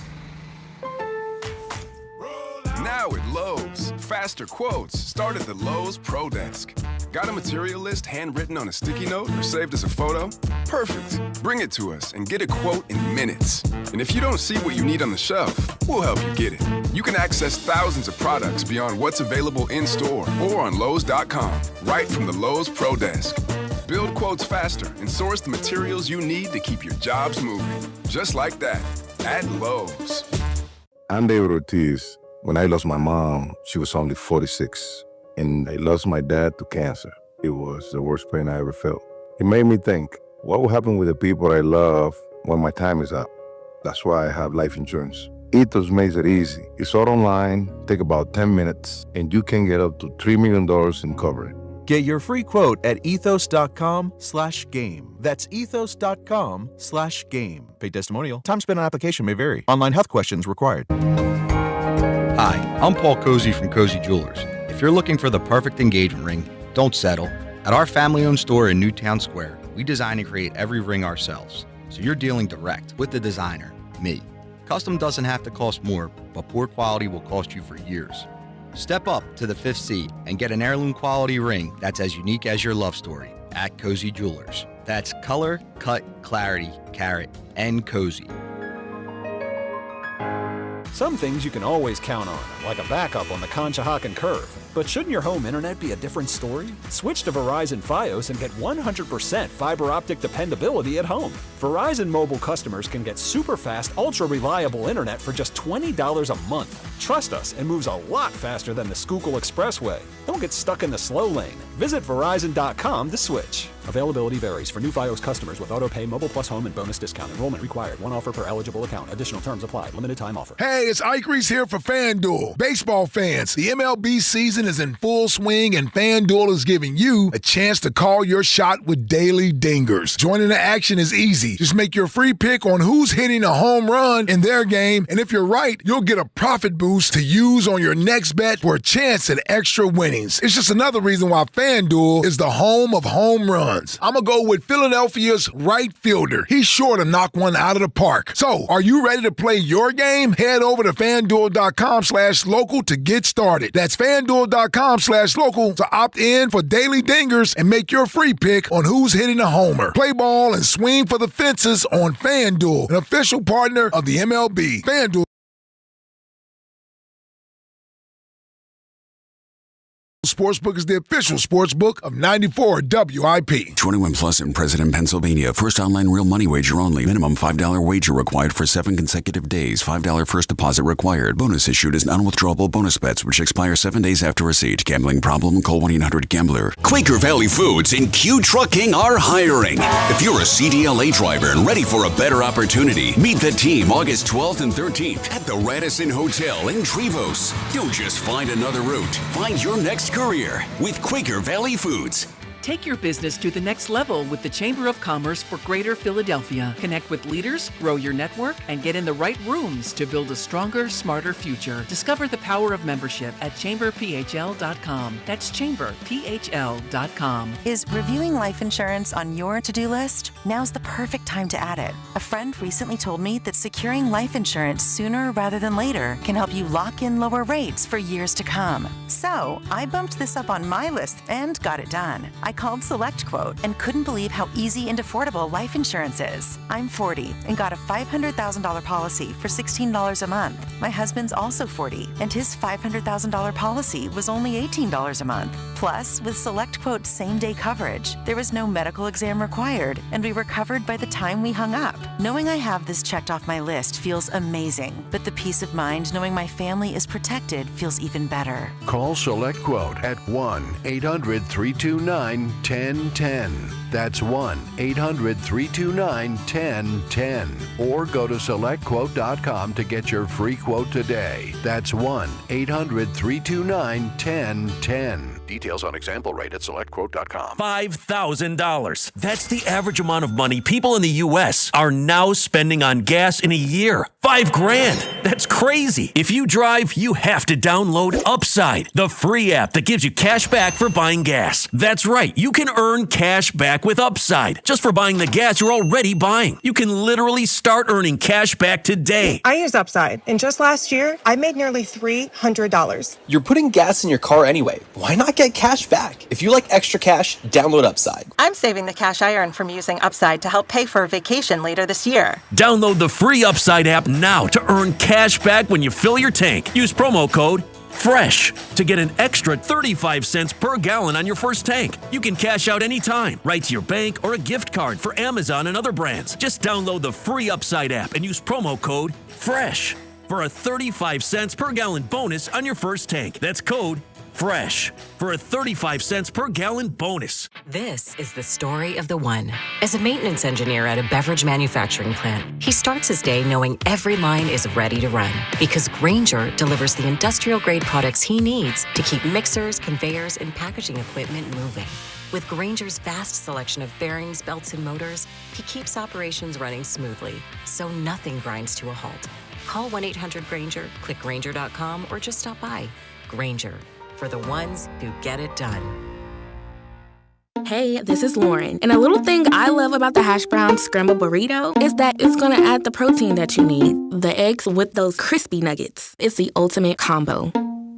[SPEAKER 16] Now at Lowe's, faster quotes start at the Lowe's Pro Desk. Got a material list handwritten on a sticky note or saved as a photo? Perfect. Bring it to us and get a quote in minutes. And if you don't see what you need on the shelf, we'll help you get it. You can access thousands of products beyond what's available in store or on Lowe's.com, right from the Lowe's Pro Desk. Build quotes faster and source the materials you need to keep your jobs moving. Just like that, at Lowe's.
[SPEAKER 17] I'm David Ortiz. When I lost my mom, she was only 46, and I lost my dad to cancer. It was the worst pain I ever felt. It made me think, what will happen with the people I love when my time is up? That's why I have life insurance. Ethos makes it easy. It's all online, take about 10 minutes, and you can get up to $3 million in coverage.
[SPEAKER 19] Get your free quote at ethos.com/game. That's ethos.com/game. Paid testimonial. Time spent on application may vary. Online health questions required.
[SPEAKER 28] Hi, I'm Paul Cozy from Cozy Jewelers. If you're looking for the perfect engagement ring, don't settle. At our family-owned store in Newtown Square, we design and create every ring ourselves. So you're dealing direct with the designer, me. Custom doesn't have to cost more, but poor quality will cost you for years. Step up to the 5th C and get an heirloom quality ring that's as unique as your love story at Cozy Jewelers. That's color, cut, clarity, carat, and cozy.
[SPEAKER 29] Some things you can always count on, like a backup on the Conshohocken curve.
[SPEAKER 18] But shouldn't your home internet be a different story? Switch to Verizon Fios and get 100% fiber optic dependability at home. Verizon mobile customers can get super fast, ultra reliable internet for just $20 a month. Trust us, it moves a lot faster than the Schuylkill Expressway. Don't get stuck in the slow lane. Visit Verizon.com to switch. Availability varies for new Fios customers with auto pay, mobile plus home, and bonus discount. Enrollment required. One offer per eligible account. Additional terms apply. Limited time offer.
[SPEAKER 20] Hey, it's Ike Reese here for FanDuel. Baseball fans, the MLB season is in full swing, and FanDuel is giving you a chance to call your shot with daily dingers. Joining the action is easy. Just make your free pick on who's hitting a home run in their game, and if you're right, you'll get a profit boost to use on your next bet for a chance at extra winnings. It's just another reason why FanDuel is the home of home runs. I'm going to go with Philadelphia's right fielder. He's sure to knock one out of the park. So, are you ready to play your game? Head over to FanDuel.com/local to get started. That's FanDuel.com/local to opt in for daily dingers and make your free pick on who's hitting a homer. Play ball and swing for the fences on FanDuel, an official partner of the MLB. FanDuel Sportsbook is the official sportsbook of 94 WIP.
[SPEAKER 21] 21 plus and present in Pennsylvania. First online real money wager only. Minimum $5 wager required for 7 consecutive days. $5 first deposit required. Bonus issued as non-withdrawable bonus bets which expire 7 days after receipt. Gambling problem? Call 1-800-GAMBLER.
[SPEAKER 9] Quaker Valley Foods and Q Trucking are hiring. If you're a CDLA driver and ready for a better opportunity, meet the team August 12th and 13th at the Radisson Hotel in Trevose. Don't just find another route. Find your next career with Quaker Valley Foods.
[SPEAKER 22] Take your business to the next level with the Chamber of Commerce for Greater Philadelphia. Connect with leaders, grow your network, and get in the right rooms to build a stronger, smarter future. Discover the power of membership at chamberphl.com. That's chamberphl.com.
[SPEAKER 23] Is reviewing life insurance on your to-do list? Now's the perfect time to add it. A friend recently told me that securing life insurance sooner rather than later can help you lock in lower rates for years to come. So I bumped this up on my list and got it done. I called SelectQuote and couldn't believe how easy and affordable life insurance is. I'm 40 and got a $500,000 policy for $16 a month. My husband's also 40 and his $500,000 policy was only $18 a month. Plus, with SelectQuote same-day coverage, there was no medical exam required and we were covered by the time we hung up. Knowing I have this checked off my list feels amazing, but the peace of mind knowing my family is protected feels even better.
[SPEAKER 24] Call SelectQuote at 1-800-329-1010. That's 1-800-329-1010. Or go to SelectQuote.com to get your free quote today. That's 1-800-329-1010. Details on example rate at SelectQuote.com.
[SPEAKER 25] $5,000. That's the average amount of money people in the U.S. are now spending on gas in a year. $5,000. That's crazy. If you drive, you have to download Upside, the free app that gives you cash back for buying gas. That's right. You can earn cash back with Upside just for buying the gas you're already buying. You can literally start earning cash back today.
[SPEAKER 26] I use Upside, and just last year, I made nearly $300.
[SPEAKER 29] You're putting gas in your car anyway. Why not get cash back? If you like extra cash, download Upside.
[SPEAKER 26] I'm saving the cash I earn from using Upside to help pay for a vacation later this year.
[SPEAKER 25] Download the free Upside app now to earn cash back when you fill your tank. Use promo code FRESH to get an extra 35 cents per gallon on your first tank. You can cash out anytime, right to your bank or a gift card for Amazon and other brands. Just download the free Upside app and use promo code FRESH for a 35 cents per gallon bonus on your first tank. That's code FRESH for a 35 cents per gallon bonus.
[SPEAKER 30] This is the story of the one. As a maintenance engineer at a beverage manufacturing plant, he starts his day knowing every line is ready to run because Grainger delivers the industrial-grade products he needs to keep mixers, conveyors, and packaging equipment moving. With Grainger's vast selection of bearings, belts, and motors, he keeps operations running smoothly, so nothing grinds to a halt. Call 1-800-GRAINGER, click Grainger.com, or just stop by. Grainger, for the ones who get it done.
[SPEAKER 31] Hey, this is Lauren, and a little thing I love about the hash brown scramble burrito is that it's gonna add the protein that you need. The eggs with those crispy nuggets. It's the ultimate combo.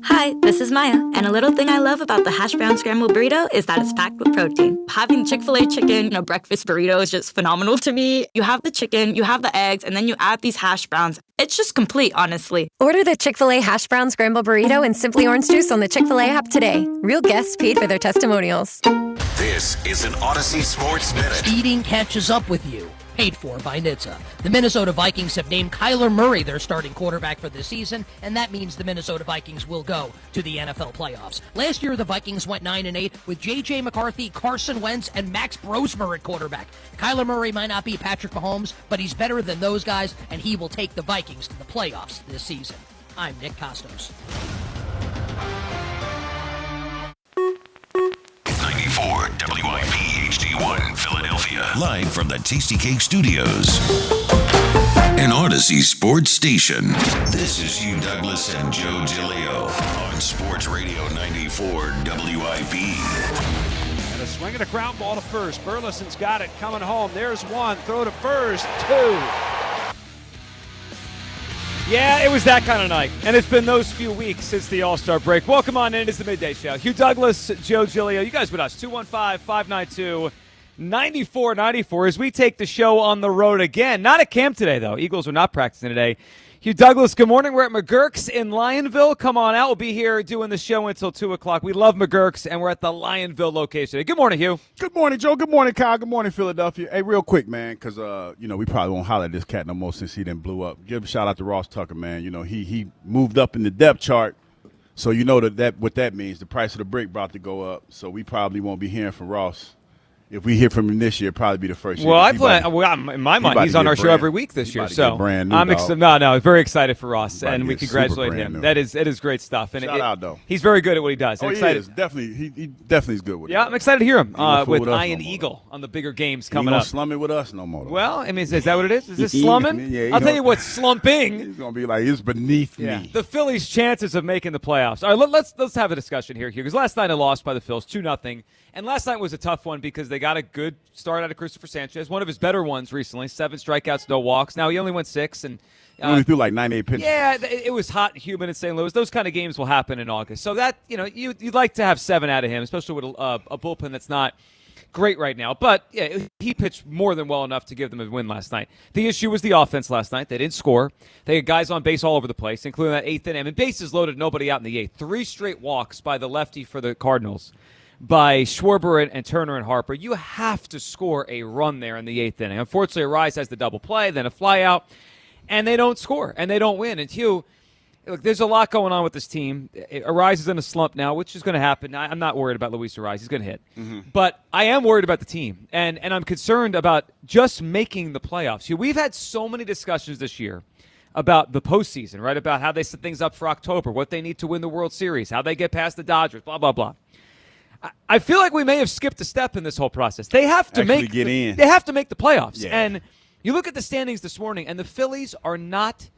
[SPEAKER 1] Hi, this is Maya, and a little thing I love about the hash brown scrambled burrito is that it's packed with protein. Having Chick-fil-A chicken, breakfast burrito is just phenomenal to me. You have the chicken, you have the eggs, and then you add these hash browns. It's just complete, honestly.
[SPEAKER 4] Order the Chick-fil-A hash brown scrambled burrito and Simply Orange Juice on the Chick-fil-A app today. Real guests paid for their testimonials.
[SPEAKER 9] This is an Odyssey Sports Minute.
[SPEAKER 5] Eating catches up with you. Paid for by NHTSA. The Minnesota Vikings have named Kyler Murray their starting quarterback for this season, and that means the Minnesota Vikings will go to the NFL playoffs. Last year, the Vikings went 9-8 with J.J. McCarthy, Carson Wentz, and Max Brosmer at quarterback. Kyler Murray might not be Patrick Mahomes, but he's better than those guys, and he will take the Vikings to the playoffs this season. I'm Nick Costos.
[SPEAKER 9] 94 WIP HD1 Philadelphia. Live from the Tasty Cake Studios. An Odyssey sports station. This is Hugh Douglas and Joe Giglio on Sports Radio 94 WIP.
[SPEAKER 6] And a swing and a ground ball to first. Burleson's got it coming home. There's one. Throw to first. Two. Yeah, it was that kind of night, and it's been those few weeks since the All-Star break. Welcome on in. It's the Midday Show. Hugh Douglas, Joe Giglio, you guys with us, 215-592-9494 as we take the show on the road again. Not at camp today, though. Eagles are not practicing today. Hugh Douglas, good morning. We're at McGurk's in Lionville. Come on out. We'll be here doing the show until 2 o'clock. We love McGurk's, and we're at the Lionville location. Good morning, Hugh.
[SPEAKER 7] Good morning, Joe. Good morning, Kyle. Good morning, Philadelphia. Hey, real quick, man, because, we probably won't holler at this cat no more since he didn't blew up. Give a shout out to Ross Tucker, man. He moved up in the depth chart, so you know that what that means. The price of the brick about to go up, so we probably won't be hearing from Ross. If we hear from him this year, probably be the first year.
[SPEAKER 5] Well, in my mind, he's on our show every week this year. So I'm very excited for Ross, and we congratulate him. It is great stuff. And
[SPEAKER 7] shout out, though.
[SPEAKER 5] He's very good at what he does.
[SPEAKER 7] He is. Definitely, he definitely is good with it.
[SPEAKER 5] Yeah, I'm excited to hear him with Iron Eagle on the bigger games coming up.
[SPEAKER 7] He slum it with us no more, though.
[SPEAKER 5] Well, I mean, is that what it is? Is this slumming?
[SPEAKER 7] Yeah,
[SPEAKER 5] I'll tell you what, slumping.
[SPEAKER 7] He's going to be like, it's beneath me.
[SPEAKER 5] The Phillies' chances of making the playoffs. All right, let's have a discussion here, Hugh, because last night I lost by the Phils 2-0. And last night was a tough one because they got a good start out of Christopher Sanchez, one of his better ones recently, 7 strikeouts, no walks. Now he only went 6. And
[SPEAKER 7] he only threw like 98 pitches.
[SPEAKER 5] Yeah, it was hot and humid in St. Louis. Those kind of games will happen in August. So that, you'd like to have 7 out of him, especially with a bullpen that's not great right now. But yeah, he pitched more than well enough to give them a win last night. The issue was the offense last night. They didn't score. They had guys on base all over the place, including that 8th inning. And bases loaded, nobody out in the 8th. 3 straight walks by the lefty for the Cardinals, by Schwarber and Turner and Harper. You have to score a run there in the 8th inning. Unfortunately, Arise has the double play, then a fly out, and they don't score, and they don't win. And Hugh, look, there's a lot going on with this team. Arise is in a slump now, which is going to happen. I'm not worried about Luis Arise. He's going to hit. Mm-hmm. But I am worried about the team, and I'm concerned about just making the playoffs. Hugh, we've had so many discussions this year about the postseason, right, about how they set things up for October, what they need to win the World Series, how they get past the Dodgers, blah, blah, blah. I feel like we may have skipped a step in this whole process. They have to They have to make the playoffs. Yeah. And you look at the standings this morning, and the Phillies are not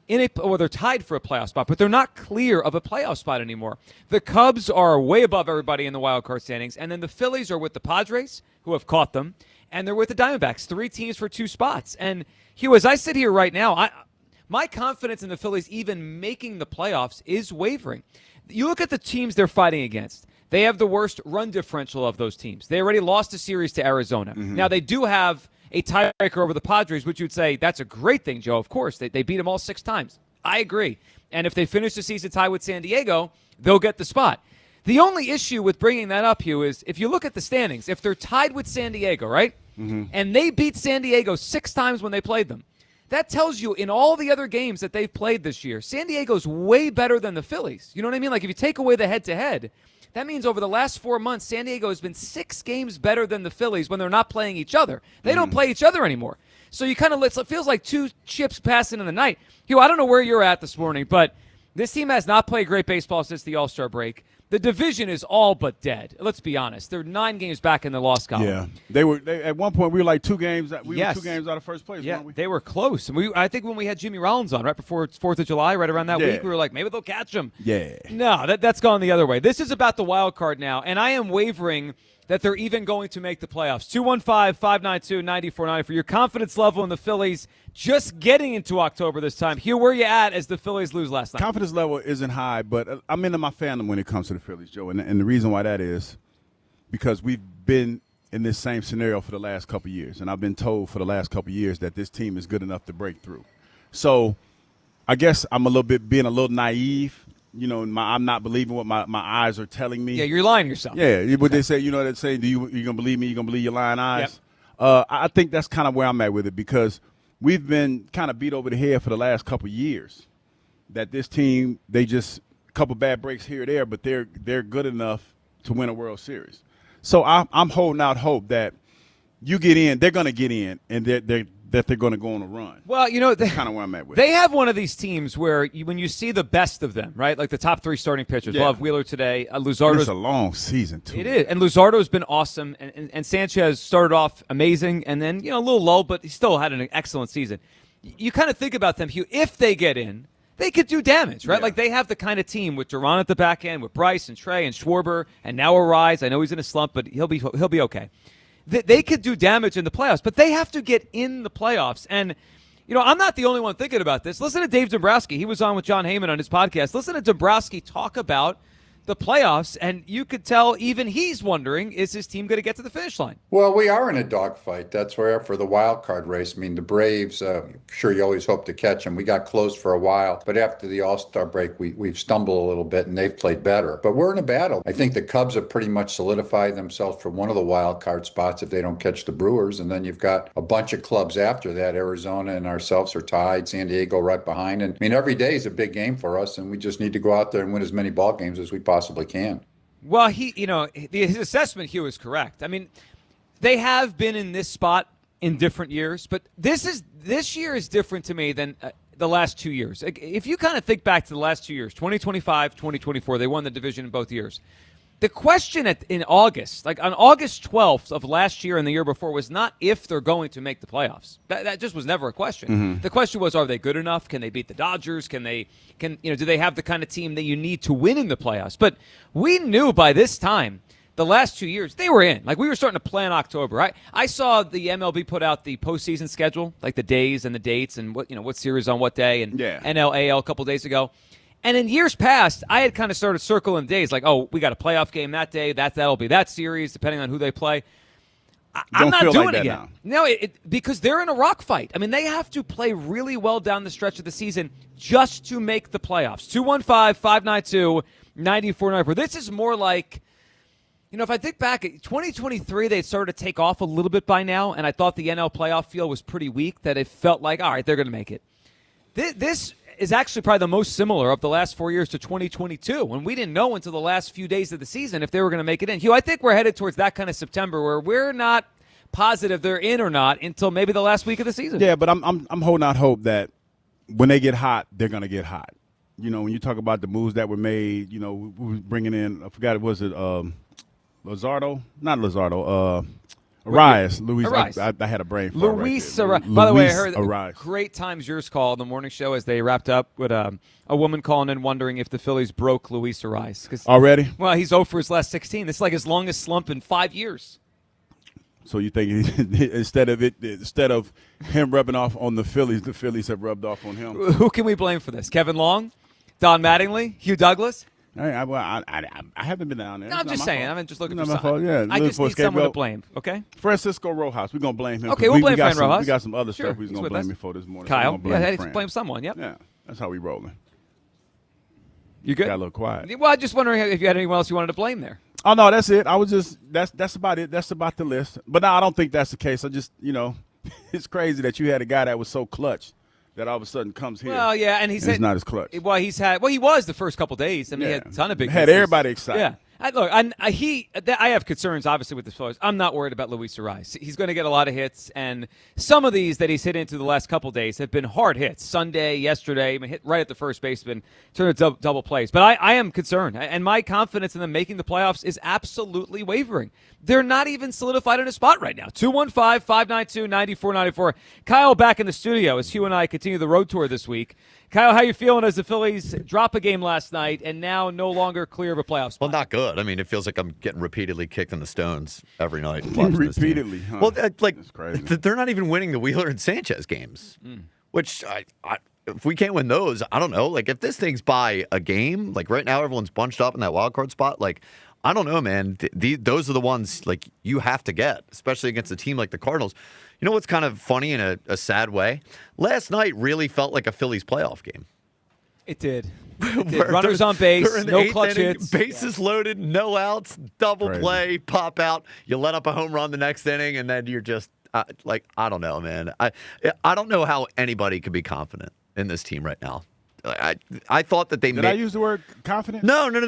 [SPEAKER 5] they're tied for a playoff spot, but they're not clear of a playoff spot anymore. The Cubs are way above everybody in the wild card standings, and then the Phillies are with the Padres, who have caught them, and they're with the Diamondbacks, 3 teams for 2 spots. And Hugh, as I sit here right now, my confidence in the Phillies even making the playoffs is wavering. You look at the teams they're fighting against. They have the worst run differential of those teams. They already lost a series to Arizona. Mm-hmm. Now, they do have a tiebreaker over the Padres, which you would say that's a great thing, Joe. Of course, they beat them all 6 times. I agree. And if they finish the season tied with San Diego, they'll get the spot. The only issue with bringing that up, Hugh, is if you look at the standings, if they're tied with San Diego, right, and they beat San Diego 6 times when they played them, that tells you in all the other games that they've played this year, San Diego's way better than the Phillies. You know what I mean? Like if you take away the head-to-head, that means over the last 4 months, San Diego has been 6 games better than the Phillies when they're not playing each other. They don't play each other anymore. So you kind of it feels like 2 chips passing in the night. Hugh, I don't know where you're at this morning, but this team has not played great baseball since the All-Star break. The division is all but dead. Let's be honest. They're 9 games back in the loss column.
[SPEAKER 7] Yeah, they at one point we were like 2 games. We were 2 games out of first place.
[SPEAKER 5] Yeah,
[SPEAKER 7] weren't we?
[SPEAKER 5] They were close. And I think when we had Jimmy Rollins on right before 4th of July, right around that week, we were like, maybe they'll catch him.
[SPEAKER 7] Yeah.
[SPEAKER 5] No, that's gone the other way. This is about the wild card now, and I am wavering that they're even going to make the playoffs. 215-592-9490 for your confidence level in the Phillies just getting into October this time. Hugh, where are you at as the Phillies lose last night?
[SPEAKER 7] Confidence level isn't high, but I'm into my fandom when it comes to the Phillies, Joe. And the reason why that is because we've been in this same scenario for the last couple of years. And I've been told for the last couple of years that this team is good enough to break through. So I guess I'm being a little naive. I'm not believing what my eyes are telling me.
[SPEAKER 5] Yeah, you're lying to yourself.
[SPEAKER 7] Yeah, what they say, they say, you going to believe me? You going to believe your lying eyes?
[SPEAKER 5] Yep.
[SPEAKER 7] I think that's kind of where I'm at with it because we've been kind of beat over the head for the last couple of years that this team, they just a couple bad breaks here or there, but they're good enough to win a World Series. So I'm holding out hope that you get in, they're going to get in, and they're going to go on a run.
[SPEAKER 5] Well,
[SPEAKER 7] that's kind of where I'm at with
[SPEAKER 5] They have one of these teams where when you see the best of them, right, like the top 3 starting pitchers. We'll have Wheeler today. Luzardo's
[SPEAKER 7] it's a long season, too.
[SPEAKER 5] It is. And Luzardo's been awesome. And Sanchez started off amazing and then, a little low, but he still had an excellent season. You kind of think about them, Hugh, if they get in, they could do damage, right?
[SPEAKER 7] Yeah.
[SPEAKER 5] Like they have the kind of team with Duran at the back end, with Bryce and Trey and Schwarber, and now Arise. I know he's in a slump, but he'll be okay. They could do damage in the playoffs, but they have to get in the playoffs. And, I'm not the only one thinking about this. Listen to Dave Dombrowski. He was on with John Heyman on his podcast. Listen to Dombrowski talk about the playoffs, and you could tell even he's wondering, is his team going to get to the finish line?
[SPEAKER 2] Well, we are in a dogfight. That's where for the wild card race. I mean, the Braves, sure, you always hope to catch them. We got close for a while, but after the All-Star break, we've stumbled a little bit, and they've played better. But we're in a battle. I think the Cubs have pretty much solidified themselves for one of the wild card spots if they don't catch the Brewers, and then you've got a bunch of clubs after that. Arizona and ourselves are tied. San Diego right behind. And I mean, every day is a big game for us, and we just need to go out there and win as many ball games as we possibly can.
[SPEAKER 5] Well, his assessment, Hugh, is correct. I mean, they have been in this spot in different years, but this year is different to me than the last 2 years. If you kind of think back to the last 2 years, 2025, 2024, they won the division in both years. The question in August, like on August 12th of last year and the year before, was not if they're going to make the playoffs. That just was never a question.
[SPEAKER 7] Mm-hmm.
[SPEAKER 5] The question was, are they good enough? Can they beat the Dodgers? Do they have the kind of team that you need to win in the playoffs? But we knew by this time, the last 2 years, they were in. Like we were starting to plan October. I saw the MLB put out the postseason schedule, like the days and the dates and what series on what day, and NL, AL a couple days ago. And in years past, I had kind of started circling days like, oh, we got a playoff game that day. That'll be that series, depending on who they play. I'm not doing it yet. No, because they're in a rock fight. I mean, they have to play really well down the stretch of the season just to make the playoffs. 215-592-9494. This is more like, if I think back at 2023, they started to take off a little bit by now, and I thought the NL playoff field was pretty weak, that it felt like, all right, they're going to make it. This is actually probably the most similar of the last 4 years to 2022, when we didn't know until the last few days of the season if they were going to make it in. Hugh, I think we're headed towards that kind of September where we're not positive they're in or not until maybe the last week of the season.
[SPEAKER 7] Yeah, but I'm holding out hope that when they get hot, they're going to get hot. When you talk about the moves that were made, we were bringing in, I forgot, was it Luzardo? Not Luzardo. Arise. Luis. I had a brain fart.
[SPEAKER 5] Luis
[SPEAKER 7] right
[SPEAKER 5] Arise. By the way, I heard
[SPEAKER 7] Arise.
[SPEAKER 5] Great Times Yours call on the morning show as they wrapped up with a woman calling in wondering if the Phillies broke Luis Arise.
[SPEAKER 7] Already?
[SPEAKER 5] Well, he's 0 for his last 16. It's like his longest slump in 5 years.
[SPEAKER 7] So you think instead of him rubbing off on the Phillies have rubbed off on him?
[SPEAKER 5] Who can we blame for this? Kevin Long? Don Mattingly? Hugh Douglas?
[SPEAKER 7] I haven't been down there.
[SPEAKER 5] No, I'm just saying. I'm just looking for
[SPEAKER 7] my
[SPEAKER 5] something.
[SPEAKER 7] fault. Yeah,
[SPEAKER 5] I just need someone to blame, okay?
[SPEAKER 7] Francisco Rojas. We're going to blame him.
[SPEAKER 5] Okay, we'll blame Fran Rojas.
[SPEAKER 7] We got some other stuff
[SPEAKER 5] he's
[SPEAKER 7] we're going to blame him for this morning.
[SPEAKER 5] Kyle? Blame someone, yep.
[SPEAKER 7] Yeah, that's how we rolling.
[SPEAKER 5] You good?
[SPEAKER 7] Got a little quiet.
[SPEAKER 5] Well, I'm just wondering if you had anyone else you wanted to blame there.
[SPEAKER 7] Oh, no, that's it. I was just – that's about it. That's about the list. But no, I don't think that's the case. I just, it's crazy that you had a guy that was so clutch that all of a sudden comes here.
[SPEAKER 5] Well, yeah, and
[SPEAKER 7] he's not as clutch.
[SPEAKER 5] Well, he was the first couple days. I mean, he had a ton of big
[SPEAKER 7] had
[SPEAKER 5] misses.
[SPEAKER 7] Everybody excited.
[SPEAKER 5] Yeah. I have concerns, obviously, with the Phillies. I'm not worried about Luis Arise. He's going to get a lot of hits, and some of these that he's hit into the last couple days have been hard hits. Sunday, yesterday, hit right at the first baseman, turned into double plays. But I am concerned, and my confidence in them making the playoffs is absolutely wavering. They're not even solidified in a spot right now. 215-592-9494. Kyle back in the studio as Hugh and I continue the road tour this week. Kyle, how you feeling as the Phillies drop a game last night and now no longer clear of a playoff spot?
[SPEAKER 3] Well, not good. I mean, it feels like I'm getting repeatedly kicked in the stones every night.
[SPEAKER 7] Repeatedly, huh?
[SPEAKER 3] Well, they're not even winning the Wheeler and Sanchez games, which if we can't win those, I don't know. Like, if this thing's by a game, like right now everyone's bunched up in that wild card spot, like, I don't know, man. Those are the ones, like, you have to get, especially against a team like the Cardinals. You know what's kind of funny in a sad way? Last night really felt like a Phillies playoff game.
[SPEAKER 5] It did. Runners on base, no clutch hits.
[SPEAKER 3] Bases loaded, no outs, double play, pop out. You let up a home run the next inning, and then you're just I don't know, man. I don't know how anybody could be confident in this team right now. I thought that they
[SPEAKER 7] Did I use the word confident?
[SPEAKER 3] No.
[SPEAKER 5] But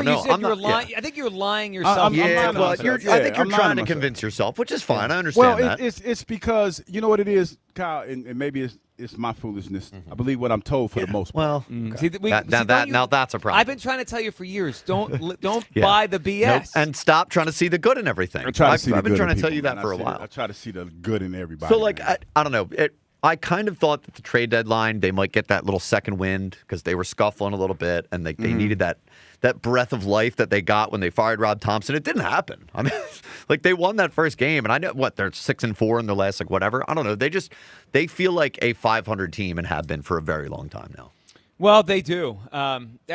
[SPEAKER 5] you said you're lying. Yeah. I think you're lying yourself.
[SPEAKER 3] I think you're trying to convince yourself, which is fine. I understand that.
[SPEAKER 7] Well, it's because you know what it is, Kyle, and maybe it's my foolishness. I believe what I'm told for the most part.
[SPEAKER 3] Well, now that's a problem.
[SPEAKER 5] I've been trying to tell you for years, don't buy the BS.
[SPEAKER 3] Nope. And stop trying to see the good in everything. I've been trying to tell you that for a while.
[SPEAKER 7] I try to see the good in everybody.
[SPEAKER 3] So, I don't know. I kind of thought that the trade deadline, they might get that little second wind because they were scuffling a little bit and they needed that breath of life that they got when they fired Rob Thompson. It didn't happen. I mean, they won that first game, and I know they're 6-4 in their last whatever. I don't know. They feel like a 500 team and have been for a very long time now.
[SPEAKER 5] Well, they do.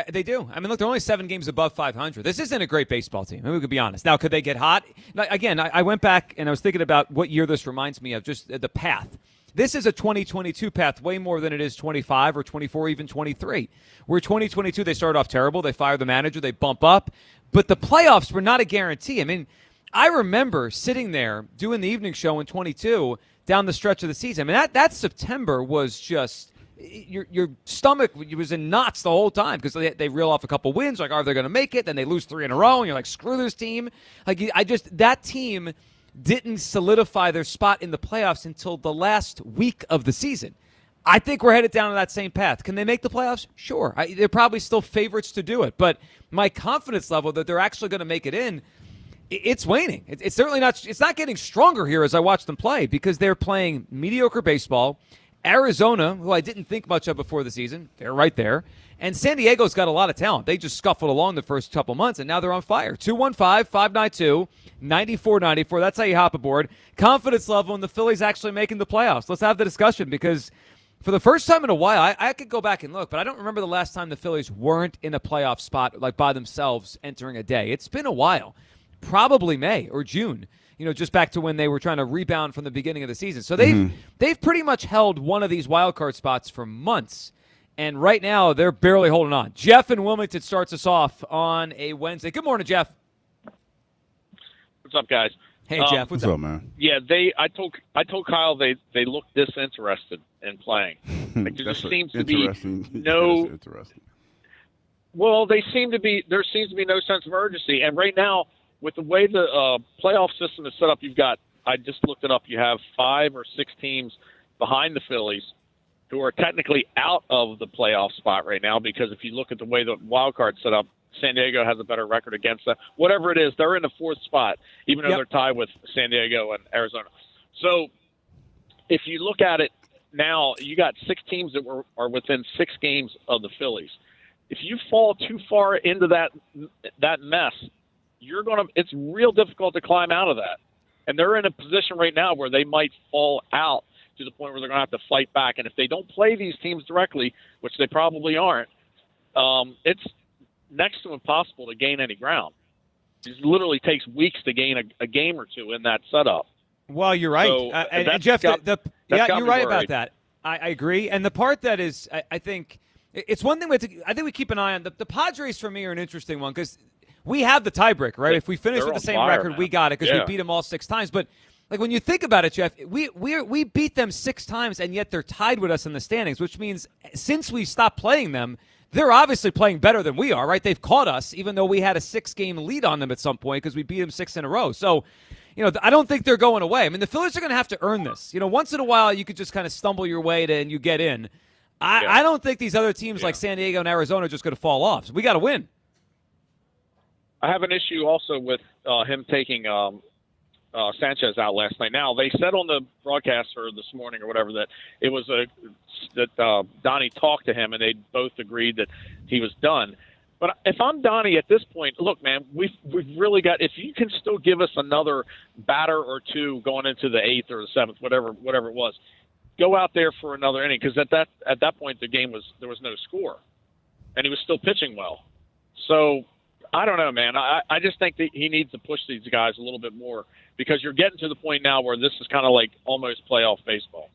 [SPEAKER 5] They do. I mean, look, they're only 7 games above 500. This isn't a great baseball team. I mean, we could be honest. Now, could they get hot? Again, I went back and I was thinking about what year this reminds me of, just the path. This is a 2022 path way more than it is 25 or 24, even 23. Where 2022, they started off terrible. They fire the manager. They bump up. But the playoffs were not a guarantee. I mean, I remember sitting there doing the evening show in 22 down the stretch of the season. I mean, that September was just your stomach was in knots the whole time because they reel off a couple wins. Like, are they going to make it? Then they lose 3 in a row, and you're like, screw this team. That team didn't solidify their spot in the playoffs until the last week of the season. I think we're headed down that same path. Can they make the playoffs? Sure. They're probably still favorites to do it. But my confidence level that they're actually going to make it in, it's waning. It's certainly not. It's not getting stronger here as I watch them play because they're playing mediocre baseball. Arizona, who I didn't think much of before the season, they're right there. And San Diego's got a lot of talent. They just scuffled along the first couple months, and now they're on fire. 215-592-9494. That's how you hop aboard. Confidence level in the Phillies actually making the playoffs. Let's have the discussion because for the first time in a while, I could go back and look, but I don't remember the last time the Phillies weren't in a playoff spot like by themselves entering a day. It's been a while. Probably May or June. Just back to when they were trying to rebound from the beginning of the season. So they've pretty much held one of these wild card spots for months. And right now, they're barely holding on. Jeff in Wilmington starts us off on a Wednesday. Good morning, Jeff.
[SPEAKER 8] What's up, guys?
[SPEAKER 5] Hey, Jeff. What's up,
[SPEAKER 7] man?
[SPEAKER 8] Yeah, I told Kyle they look disinterested in playing. Like, there just seems to be no.
[SPEAKER 7] Interesting.
[SPEAKER 8] Well, there seems to be no sense of urgency, and right now, with the way the playoff system is set up, I just looked it up. You have 5 or 6 teams behind the Phillies who are technically out of the playoff spot right now because if you look at the way the wild card's set up, San Diego has a better record against them. Whatever it is, they're in the 4th spot, even though they're tied with San Diego and Arizona. So if you look at it now, you got 6 teams that are within 6 games of the Phillies. If you fall too far into that mess, it's real difficult to climb out of that. And they're in a position right now where they might fall out to the point where they're going to have to fight back. And if they don't play these teams directly, which they probably aren't, it's next to impossible to gain any ground. It literally takes weeks to gain a game or two in that setup.
[SPEAKER 5] Well, you're right.
[SPEAKER 8] So,
[SPEAKER 5] and Jeff, you're right about that. I agree. And the part that is, I think, it's one thing I think we keep an eye on. The Padres, for me, are an interesting one because we have the tiebreaker, right? If we finish with the same record, man, we got it because we beat them all 6 times. But like when you think about it, Jeff, we beat them 6 times, and yet they're tied with us in the standings, which means since we stopped playing them, they're obviously playing better than we are, right? They've caught us, even though we had a 6-game lead on them at some point because we beat them 6 in a row. So, I don't think they're going away. I mean, the Phillies are going to have to earn this. Once in a while, you could just kind of stumble your way and you get in. I don't think these other teams like San Diego and Arizona are just going to fall off. So we got to win.
[SPEAKER 8] I have an issue also with him taking Sanchez out last night. Now, they said on the broadcast or this morning or whatever that it was that Donnie talked to him and they both agreed that he was done. But if I'm Donnie at this point, look, man, we've really got. If you can still give us another batter or two going into the 8th or the 7th, whatever it was, go out there for another inning, because at that point there was no score, and he was still pitching well. So I don't know, man. I just think that he needs to push these guys a little bit more, because you're getting to the point now where this is kind of like almost playoff baseball.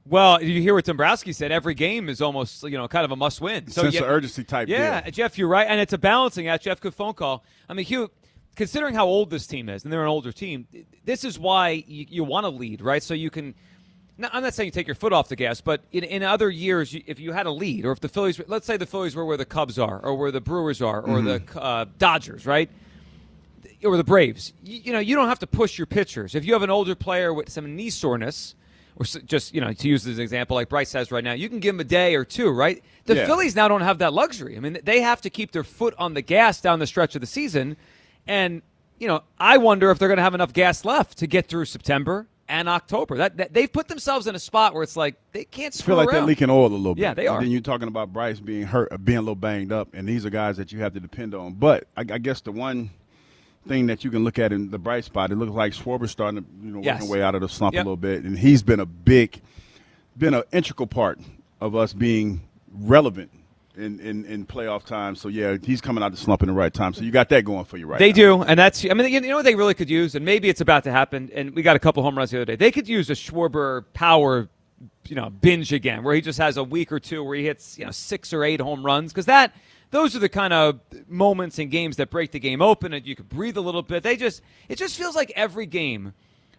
[SPEAKER 5] Well, you hear what Dombrowski said. Every game is almost, kind of a must-win. So
[SPEAKER 7] sense of urgency type deal.
[SPEAKER 5] Yeah, Jeff, you're right. And it's a balancing act. Jeff, good phone call. I mean, Hugh, considering how old this team is, and they're an older team, this is why you want to lead, right? So you can – I'm not saying you take your foot off the gas, but in other years, if you had a lead, or if the Phillies – let's say the Phillies were where the Cubs are, or where the Brewers are, or the Dodgers, right? Or the Braves. You don't have to push your pitchers. If you have an older player with some knee soreness – or just, to use this example like Bryce has right now, you can give him a day or two, right? The Phillies now don't have that luxury. I mean, they have to keep their foot on the gas down the stretch of the season. And, I wonder if they're going to have enough gas left to get through September and October. That they've put themselves in a spot where it's like they can't screw
[SPEAKER 7] around. I feel like
[SPEAKER 5] around.
[SPEAKER 7] they're leaking oil a little bit.
[SPEAKER 5] Yeah, they are.
[SPEAKER 7] And then you're talking about Bryce being hurt, being a little banged up, and these are guys that you have to depend on. But I guess the one thing that you can look at in the bright spot, it looks like Schwarber's starting to work his way out of the slump a little bit, and he's been an integral part of us being relevant in playoff time. So, yeah, he's coming out the slump in the right time. So you got that going for you right now.
[SPEAKER 5] They do, and that's – I mean, you know what they really could use, and maybe it's about to happen, and we got a couple home runs the other day. They could use a Schwarber power, binge again, where he just has a week or two where he hits, 6 or 8 home runs, because those are the kind of moments in games that break the game open and you could breathe a little bit. It just feels like every game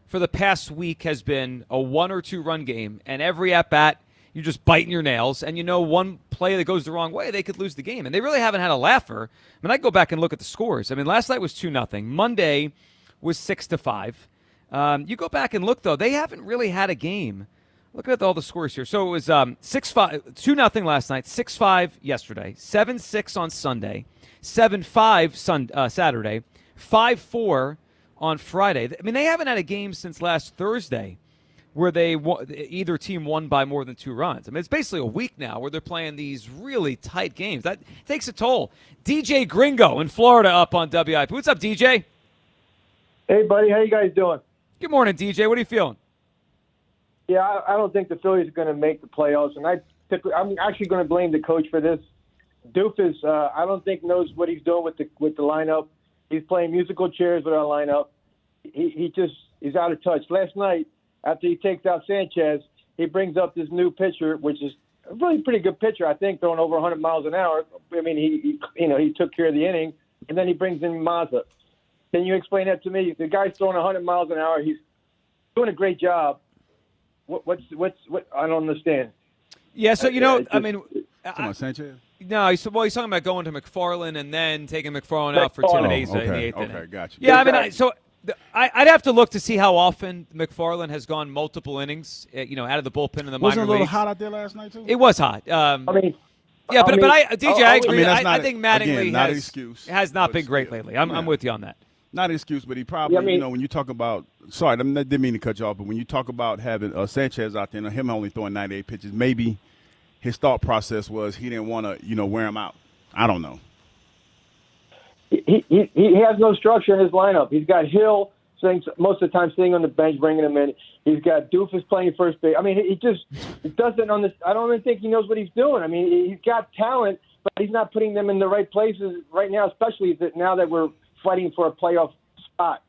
[SPEAKER 5] for the past week has been a 1 or 2 run game, and every at-bat you're just biting your nails, and one play that goes the wrong way, they could lose the game. And they really haven't had a laugher. I mean, I go back and look at the scores. I mean, last night was 2-0. Monday was 6-5. You go back and look, though, they haven't really had a game. Look at all the scores here. So it was 6-5, 2-0 last night, 6-5 yesterday, 7-6 on Sunday, 7-5 Saturday, 5-4 on Friday. I mean, they haven't had a game since last Thursday where either team won by more than 2 runs. I mean, it's basically a week now where they're playing these really tight games. That takes a toll. DJ Gringo in Florida up on WIP. What's up, DJ?
[SPEAKER 10] Hey, buddy. How you guys doing?
[SPEAKER 5] Good morning, DJ. What are you feeling?
[SPEAKER 10] Yeah, I don't think the Phillies are going to make the playoffs, and I'm actually going to blame the coach for this. Doofus, I don't think knows what he's doing with the lineup. He's playing musical chairs with our lineup. He's out of touch. Last night, after he takes out Sanchez, he brings up this new pitcher, which is a really pretty good pitcher, I think, throwing over 100 miles an hour. I mean, he took care of the inning, and then he brings in Mazza. Can you explain that to me? The guy's throwing 100 miles an hour. He's doing a great job. What? I don't understand.
[SPEAKER 5] Yeah, so
[SPEAKER 7] Come on, Sanchez.
[SPEAKER 5] No, he's talking about going to McFarland and then taking McFarland out for 2 days in the 8th inning.
[SPEAKER 7] Okay, gotcha.
[SPEAKER 5] Yeah, I mean, I'd have to look to see how often McFarland has gone multiple innings, out of the bullpen in the minor leagues.
[SPEAKER 7] Wasn't it a little hot out there last night too?
[SPEAKER 5] It was hot. DJ, I agree. I think Mattingly has not been great lately. I'm with you on that.
[SPEAKER 7] Not an excuse, but he probably, when you talk about – sorry, I didn't mean to cut you off, but when you talk about having Sanchez out there and him only throwing 98 pitches, maybe his thought process was he didn't want to, wear him out. I don't know.
[SPEAKER 10] He has no structure in his lineup. He's got Hill most of the time sitting on the bench, bringing him in. He's got Doofus playing first base. I mean, he doesn't – I don't even think he knows what he's doing. I mean, he's got talent, but he's not putting them in the right places right now, especially now that we're – fighting for a playoff spot.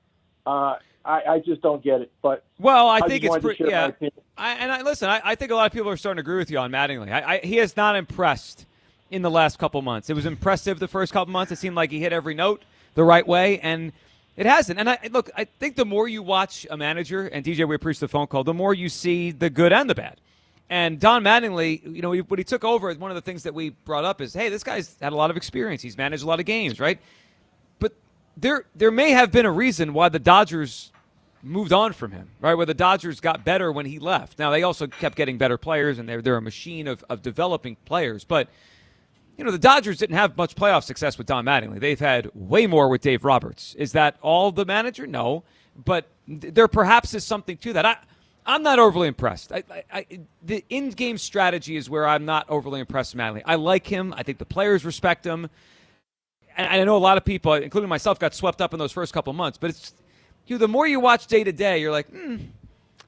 [SPEAKER 10] I just don't get it. But
[SPEAKER 5] I think it's pretty. Yeah, I think a lot of people are starting to agree with you on Mattingly. He has not impressed in the last couple months. It was impressive the first couple months. It seemed like he hit every note the right way, and it hasn't. And I think the more you watch a manager, and DJ, we appreciate the phone call, the more you see the good and the bad. And Don Mattingly, when he took over, one of the things that we brought up is, hey, this guy's had a lot of experience. He's managed a lot of games, right? There may have been a reason why the Dodgers moved on from him, right? Where the Dodgers got better when he left. Now, they also kept getting better players, and they're a machine of developing players. But, the Dodgers didn't have much playoff success with Don Mattingly. They've had way more with Dave Roberts. Is that all the manager? No. But there perhaps is something to that. I'm not overly impressed. The in-game strategy is where I'm not overly impressed with Mattingly. I like him. I think the players respect him. And I know a lot of people, including myself, got swept up in those first couple months. But it's the more you watch day to day, you're like,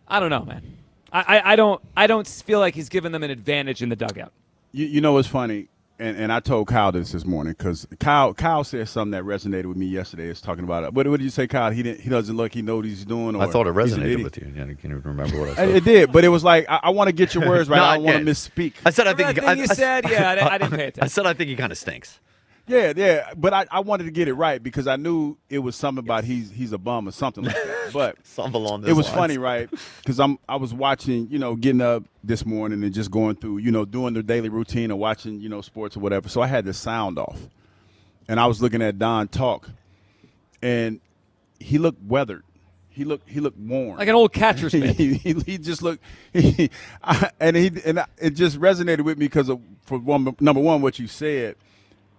[SPEAKER 5] I don't know, man. I don't feel like he's given them an advantage in the dugout.
[SPEAKER 7] You know what's funny? And I told Kyle this morning because Kyle said something that resonated with me yesterday. It's talking about it. What did you say, Kyle? He doesn't look. He knows what he's doing. Or
[SPEAKER 3] I thought it resonated with you. I can't even remember what I said.
[SPEAKER 7] It did, but it was like I want to get your words right. I don't want to misspeak.
[SPEAKER 3] I said I think
[SPEAKER 5] you said. Yeah, I didn't pay attention.
[SPEAKER 3] I said I think he kind of stinks.
[SPEAKER 7] Yeah, but I wanted to get it right because I knew it was something about he's a bum or something like that. But
[SPEAKER 3] something along those
[SPEAKER 7] it was
[SPEAKER 3] lines.
[SPEAKER 7] funny, right? Because I was watching, getting up this morning and just going through, doing their daily routine and watching, sports or whatever. So I had the sound off, and I was looking at Don talk, and he looked weathered. He looked worn,
[SPEAKER 5] like an old catcher's mitt.
[SPEAKER 7] he just looked, and it just resonated with me because of number one what you said.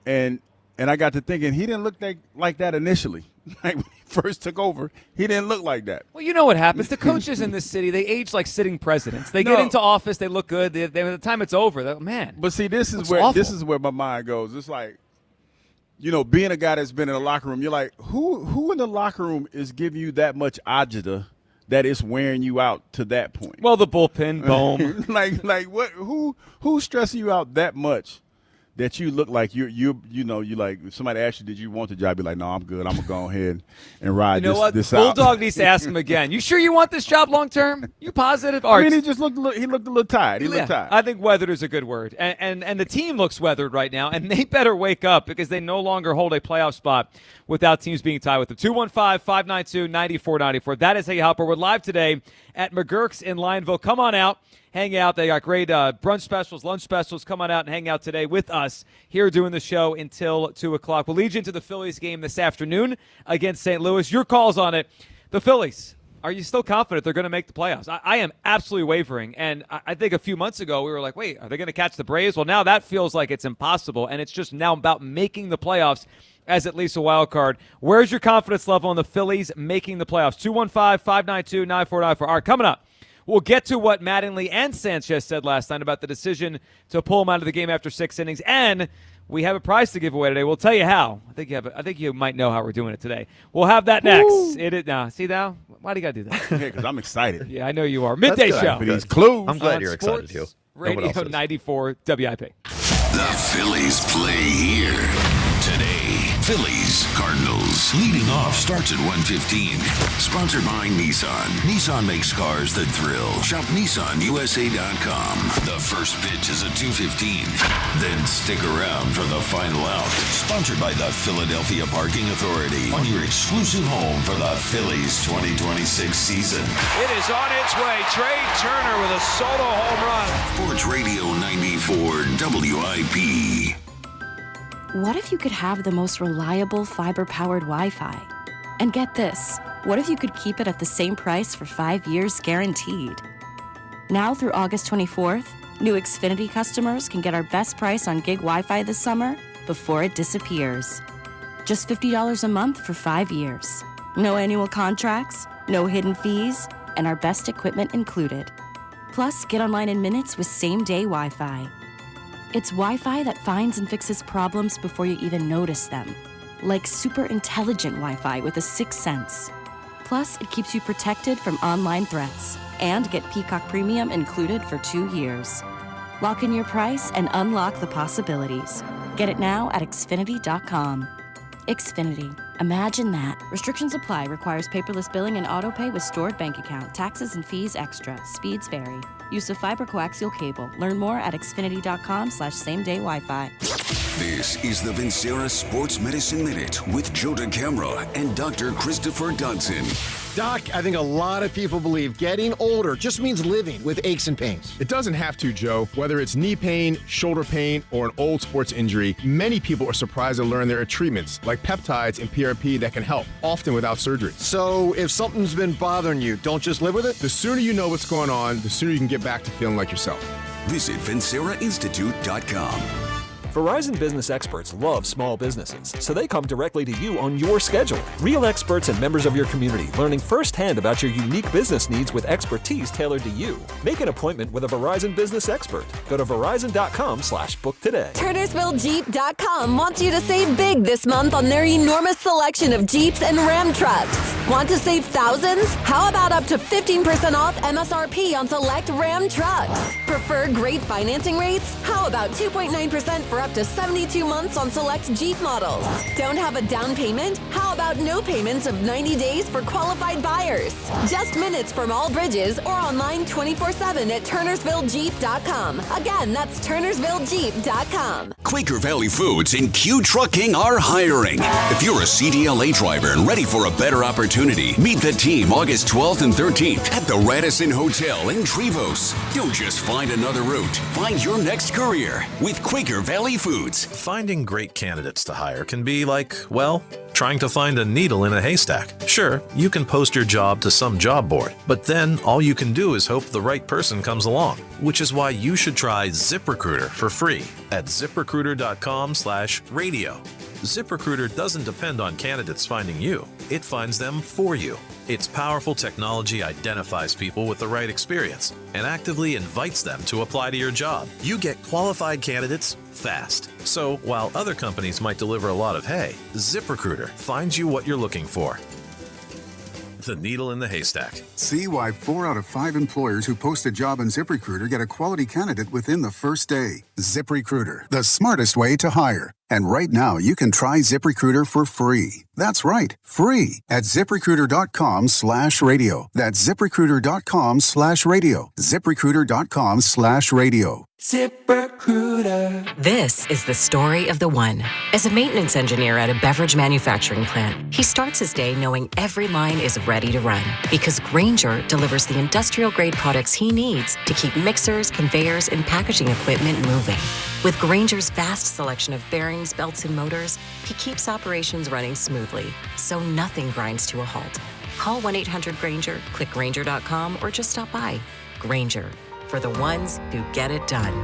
[SPEAKER 7] And I got to thinking, he didn't look like that initially. Like when he first took over, he didn't look like that.
[SPEAKER 5] Well, you know what happens. The coaches in this city, they age like sitting presidents. They get into office, they look good. By the time it's over, man.
[SPEAKER 7] But see, this is where my mind goes. It's like, being a guy that's been in the locker room, you're like, who in the locker room is giving you that much agita that it's wearing you out to that point?
[SPEAKER 5] Well, the bullpen, boom.
[SPEAKER 7] like what? Who's stressing you out that much? That you look like you like if somebody asks you, did you want the job? Be like, no, I'm good. I'm gonna go ahead and ride this out.
[SPEAKER 5] Bulldog needs to ask him again. You sure you want this job long term? You positive?
[SPEAKER 7] I mean, he looked a little tired. He looked tired.
[SPEAKER 5] I think weathered is a good word, and the team looks weathered right now, and they better wake up because they no longer hold a playoff spot without teams being tied with them. 215-592-9494. That is how you help her. We're live today at McGurk's in Lionville. Come on out. Hang out. They got great brunch specials, lunch specials. Come on out and hang out today with us here doing the show until 2 o'clock. We'll lead you into the Phillies game this afternoon against St. Louis. Your calls on it. The Phillies, are you still confident they're going to make the playoffs? I am absolutely wavering. And I think a few months ago we were like, wait, are they going to catch the Braves? Well, now that feels like it's impossible, and it's just now about making the playoffs as at least a wild card. Where's your confidence level on the Phillies making the playoffs? 215-592-9494. All right, coming up. We'll get to what Mattingly and Sanchez said last night about the decision to pull him out of the game after 6 innings, and we have a prize to give away today. We'll tell you how. I think you might know how we're doing it today. We'll have that next. See now? Why do you got to do that?
[SPEAKER 7] Yeah, because I'm excited.
[SPEAKER 5] Yeah, I know you are. Midday show.
[SPEAKER 7] For these clues.
[SPEAKER 3] I'm glad you're excited too.
[SPEAKER 5] Radio 94 WIP.
[SPEAKER 9] The Phillies play here today. Phillies, Cardinals. Leading off starts at 1:15. Sponsored by Nissan. Nissan makes cars that thrill. Shop NissanUSA.com. The first pitch is at 2:15. Then stick around for the final out. Sponsored by the Philadelphia Parking Authority. On your exclusive home for the Phillies 2026 season.
[SPEAKER 11] It is on its way. Trey Turner with a solo home run.
[SPEAKER 9] Sports Radio 94 WIP.
[SPEAKER 12] What if you could have the most reliable fiber-powered Wi-Fi? And get this, what if you could keep it at the same price for 5 years guaranteed? Now through August 24th, new Xfinity customers can get our best price on gig Wi-Fi this summer before it disappears. Just $50 a month for 5 years. No annual contracts, no hidden fees, and our best equipment included. Plus, get online in minutes with same-day Wi-Fi. It's Wi-Fi that finds and fixes problems before you even notice them. Like super intelligent Wi-Fi with a sixth sense. Plus, it keeps you protected from online threats. And get Peacock Premium included for 2 years. Lock in your price and unlock the possibilities. Get it now at Xfinity.com. Xfinity. Imagine that. Restrictions apply. Requires paperless billing and autopay with stored bank account. Taxes and fees extra. Speeds vary. Use of fiber coaxial cable. Learn more at Xfinity.com/same-day Wi-Fi.
[SPEAKER 21] This is the Vincera Sports Medicine Minute with Joe DeCamara and Dr. Christopher Dodson.
[SPEAKER 13] Doc, I think a lot of people believe getting older just means living with aches and pains.
[SPEAKER 14] It doesn't have to, Joe. Whether it's knee pain, shoulder pain, or an old sports injury, many people are surprised to learn there are treatments like peptides and PRP that can help, often without surgery.
[SPEAKER 13] So if something's been bothering you, don't just live with it?
[SPEAKER 14] The sooner you know what's going on, the sooner you can get back to feeling like yourself.
[SPEAKER 21] Visit VinceraInstitute.com.
[SPEAKER 15] Verizon Business Experts love small businesses, so they come directly to you on your schedule. Real experts and members of your community learning firsthand about your unique business needs with expertise tailored to you. Make an appointment with a Verizon Business Expert. Go to verizon.com/book today.
[SPEAKER 16] TurnersvilleJeep.com wants you to save big this month on their enormous selection of Jeeps and Ram trucks. Want to save thousands? How about up to 15% off MSRP on select Ram trucks? Prefer great financing rates? How about 2.9% for up to 72 months on select Jeep models? Don't have a down payment? How about no payments of 90 days for qualified buyers? Just minutes from all bridges or online 24/7 at TurnersvilleJeep.com. Again, that's TurnersvilleJeep.com.
[SPEAKER 21] Quaker Valley Foods and Q Trucking are hiring. If you're a CDLA driver and ready for a better opportunity, meet the team August 12th and 13th at the Radisson Hotel in Trevose. Don't just find another route. Find your next career with Quaker Valley Foods.
[SPEAKER 17] Finding great candidates to hire can be like, well, trying to find a needle in a haystack. Sure, you can post your job to some job board, but then all you can do is hope the right person comes along, which is why you should try ZipRecruiter for free at ZipRecruiter.com/radio. ZipRecruiter doesn't depend on candidates finding you. It finds them for you. Its powerful technology identifies people with the right experience and actively invites them to apply to your job. You get qualified candidates fast. So while other companies might deliver a lot of hay, ZipRecruiter finds you what you're looking for. The needle in the haystack.
[SPEAKER 18] See why 4 out of 5 employers who post a job on ZipRecruiter get a quality candidate within the first day. ZipRecruiter, the smartest way to hire. And right now, you can try ZipRecruiter for free. That's right, free at ZipRecruiter.com/radio. That's ZipRecruiter.com/radio. ZipRecruiter.com/radio.
[SPEAKER 30] ZipRecruiter. This is the story of the one. As a maintenance engineer at a beverage manufacturing plant, he starts his day knowing every line is ready to run because Grainger delivers the industrial-grade products he needs to keep mixers, conveyors, and packaging equipment moving. With Grainger's vast selection of bearings, belts, and motors, he keeps operations running smoothly, so nothing grinds to a halt. Call 1-800-GRAINGER, click Grainger.com, or just stop by. Grainger, for the ones who get it done.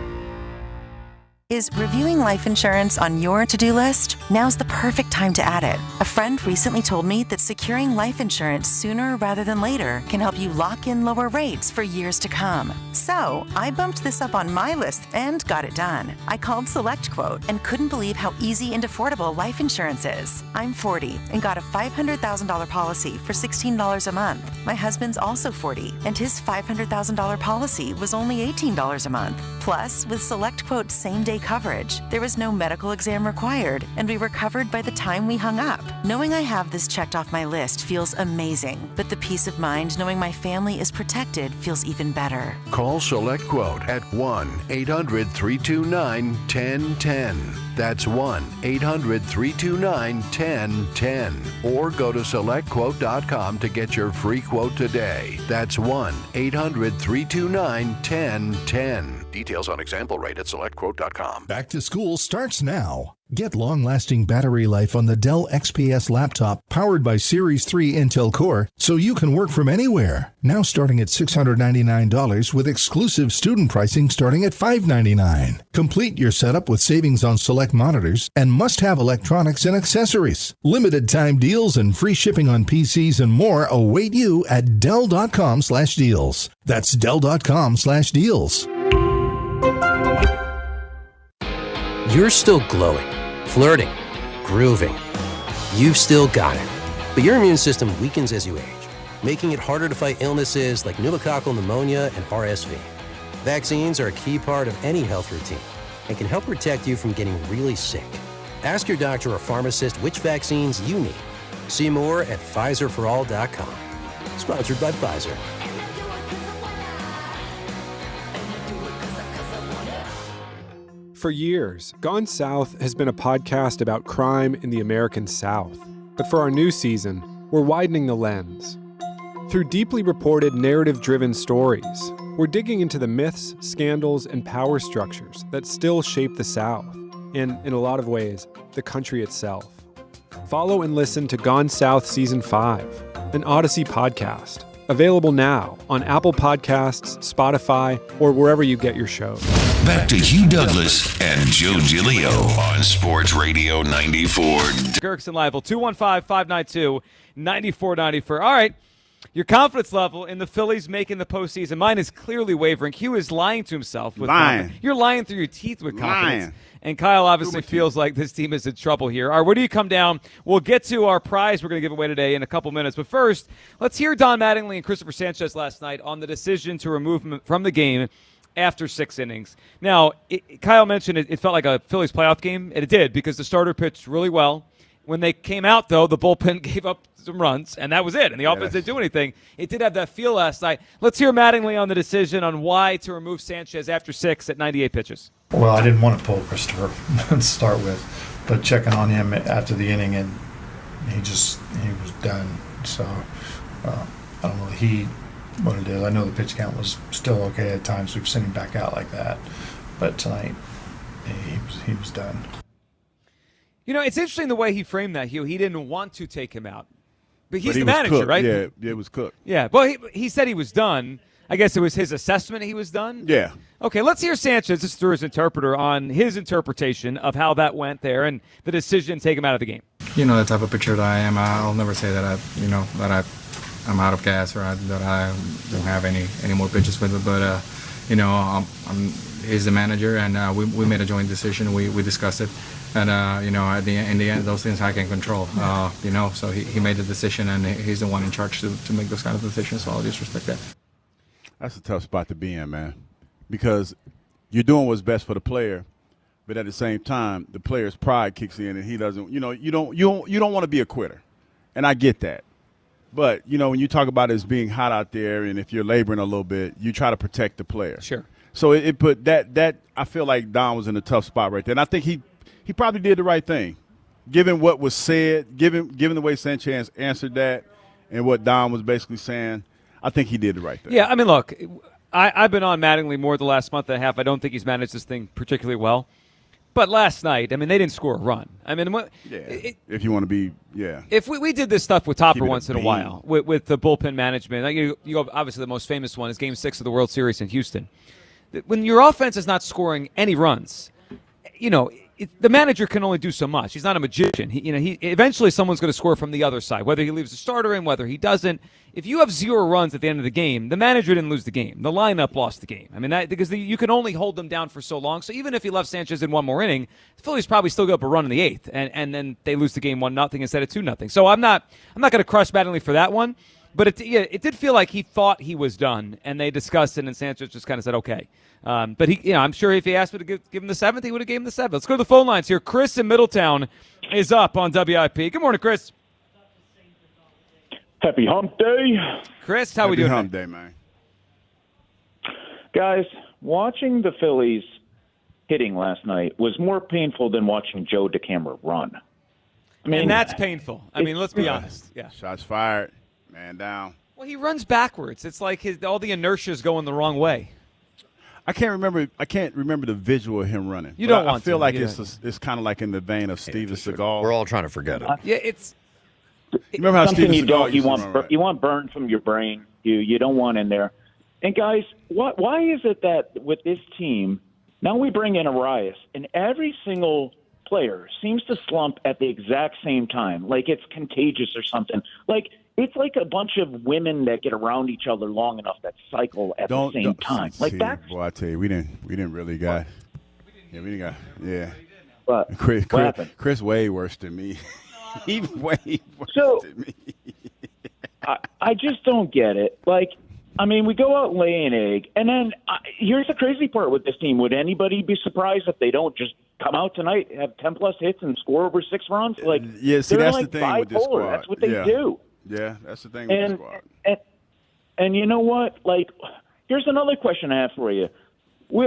[SPEAKER 26] Is reviewing life insurance on your to-do list? Now's the perfect time to add it. A friend recently told me that securing life insurance sooner rather than later can help you lock in lower rates for years to come. So I bumped this up on my list and got it done. I called SelectQuote and couldn't believe how easy and affordable life insurance is. I'm 40 and got a $500,000 policy for $16 a month. My husband's also 40 and his $500,000 policy was only $18 a month. Plus, with SelectQuote's same-day coverage, there was no medical exam required, and we were covered by the time we hung up. Knowing I have this checked off my list feels amazing, but the peace of mind knowing my family is protected feels even better.
[SPEAKER 19] Call SelectQuote at 1-800-329-1010. That's 1-800-329-1010. Or go to SelectQuote.com to get your free quote today. That's 1-800-329-1010. Details on example rate at SelectQuote.com.
[SPEAKER 20] Back to school starts now. Get long-lasting battery life on the Dell XPS laptop powered by Series 3 Intel Core so you can work from anywhere. Now starting at $699 with exclusive student pricing starting at $599. Complete your setup with savings on select monitors and must-have electronics and accessories. Limited time deals and free shipping on PCs and more await you at Dell.com/deals. That's Dell.com/deals.
[SPEAKER 22] You're still glowing, flirting, grooving. You've still got it. But your immune system weakens as you age, making it harder to fight illnesses like pneumococcal pneumonia and RSV. Vaccines are a key part of any health routine and can help protect you from getting really sick. Ask your doctor or pharmacist which vaccines you need. See more at PfizerForAll.com. Sponsored by Pfizer.
[SPEAKER 23] For years, Gone South has been a podcast about crime in the American South. But for our new season, we're widening the lens. Through deeply reported, narrative-driven stories, we're digging into the myths, scandals, and power structures that still shape the South, and, in a lot of ways, the country itself. Follow and listen to Gone South Season 5, an Odyssey podcast, available now on Apple Podcasts, Spotify, or wherever you get your shows.
[SPEAKER 9] Back to Hugh Douglas and Joe Giglio on Sports Radio 94.
[SPEAKER 5] Gerkson Live, 215-592-9494. All right. Your confidence level in the Phillies making the postseason, mine is clearly wavering. Hugh is lying to himself. You're lying through your teeth with confidence. And Kyle obviously feels like this team is in trouble here. All right, where do you come down? We'll get to our prize we're going to give away today in a couple minutes. But first, let's hear Don Mattingly and Christopher Sanchez last night on the decision to remove him from the game after 6 innings. Now, Kyle mentioned it felt like a Phillies playoff game, and it did because the starter pitched really well. When they came out, though, the bullpen gave up some runs, and that was it. And the offense didn't do anything. It did have that feel last night. Let's hear Mattingly on the decision on why to remove Sanchez after 6 at 98 pitches.
[SPEAKER 1] Well, I didn't want to pull Christopher to start with, but checking on him after the inning, and he was done. So I don't know what it is. I know the pitch count was still okay at times. We've seen him back out like that, but tonight he was done.
[SPEAKER 5] You know, it's interesting the way he framed that, Hugh. He didn't want to take him out. But he's the manager,
[SPEAKER 7] cooked.
[SPEAKER 5] right?
[SPEAKER 7] Yeah, it was cooked.
[SPEAKER 5] Yeah, well, he said he was done. I guess it was his assessment he was done?
[SPEAKER 7] Yeah.
[SPEAKER 5] Okay, let's hear Sanchez, just through his interpreter, on his interpretation of how that went there and the decision to take him out of the game.
[SPEAKER 2] You know, the type of pitcher that I am, I'll never say that I'm out of gas or that I don't have any more pitches with it. But, he's the manager, and we made a joint decision. We discussed it. And, in the end, those things I can control, so he made the decision, and he's the one in charge to make those kind of decisions, so I'll just respect that.
[SPEAKER 7] That's a tough spot to be in, man, because you're doing what's best for the player, but at the same time, the player's pride kicks in, and he doesn't, you don't want to be a quitter, and I get that. But, when you talk about it as being hot out there, and if you're laboring a little bit, you try to protect the player.
[SPEAKER 5] Sure.
[SPEAKER 7] So it put that I feel like Don was in a tough spot right there, and I think he probably did the right thing, given what was said, given the way Sanchez answered that, and what Don was basically saying. I think he did the right thing.
[SPEAKER 5] Yeah, I mean, look, I've been on Mattingly more the last month and a half. I don't think he's managed this thing particularly well. But last night, I mean, they didn't score a run. I mean,
[SPEAKER 7] if you want to be,
[SPEAKER 5] If we did this stuff with Topper once in a while, with the bullpen management, like you go, obviously the most famous one is Game 6 of the World Series in Houston. When your offense is not scoring any runs, the manager can only do so much. He's not a magician. He eventually someone's going to score from the other side, whether he leaves the starter in, whether he doesn't. If you have 0 runs at the end of the game, the manager didn't lose the game. The lineup lost the game. I mean, because you can only hold them down for so long. So even if he left Sanchez in one more inning, the Phillies probably still go up a run in the 8th, and then they lose the game 1-0 instead of 2-0. So I'm not going to crush Mattingly for that one. But it did feel like he thought he was done, and they discussed it, and Sanchez just kind of said, okay. But I'm sure if he asked me to give him the 7th, he would have given him the 7th. Let's go to the phone lines here. Chris in Middletown is up on WIP. Good morning, Chris.
[SPEAKER 4] Happy hump day.
[SPEAKER 5] Chris, how we doing?
[SPEAKER 7] Happy hump day, man.
[SPEAKER 4] Guys, watching the Phillies hitting last night was more painful than watching Joe DeCamera run.
[SPEAKER 5] I mean, and that's painful. I mean, let's be honest. Yeah.
[SPEAKER 7] Shots fired, man down.
[SPEAKER 5] Well, he runs backwards. It's like all the inertia is going the wrong way.
[SPEAKER 7] I can't remember the visual of him running.
[SPEAKER 5] You don't want
[SPEAKER 7] I feel
[SPEAKER 5] to.
[SPEAKER 7] like it's kind of like in the vein of Steven Seagal.
[SPEAKER 3] We're all trying to forget it.
[SPEAKER 5] Yeah, it's
[SPEAKER 7] remember how
[SPEAKER 4] something
[SPEAKER 7] Steven
[SPEAKER 4] you
[SPEAKER 7] Seagal
[SPEAKER 4] you want burned from your brain. You don't want in there. And guys, why is it that with this team now we bring in Arias and every single player seems to slump at the exact same time, like it's contagious or something? Like it's like a bunch of women that get around each other long enough that cycle at the same time. Like that.
[SPEAKER 7] Boy, I tell you, we didn't really got. Yeah, we didn't got. Yeah.
[SPEAKER 4] But
[SPEAKER 7] Chris way worse than me. He way worse than me.
[SPEAKER 4] I just don't get it. Like, I mean, we go out and lay an egg, and then here's the crazy part with this team. Would anybody be surprised if they don't just come out tonight, have 10-plus hits, and score over 6 runs? Like,
[SPEAKER 7] yeah, see, that's
[SPEAKER 4] like
[SPEAKER 7] the thing with this squad.
[SPEAKER 4] That's what they do.
[SPEAKER 7] Yeah, that's the thing with this squad.
[SPEAKER 4] And you know what? Like, here's another question I have for you.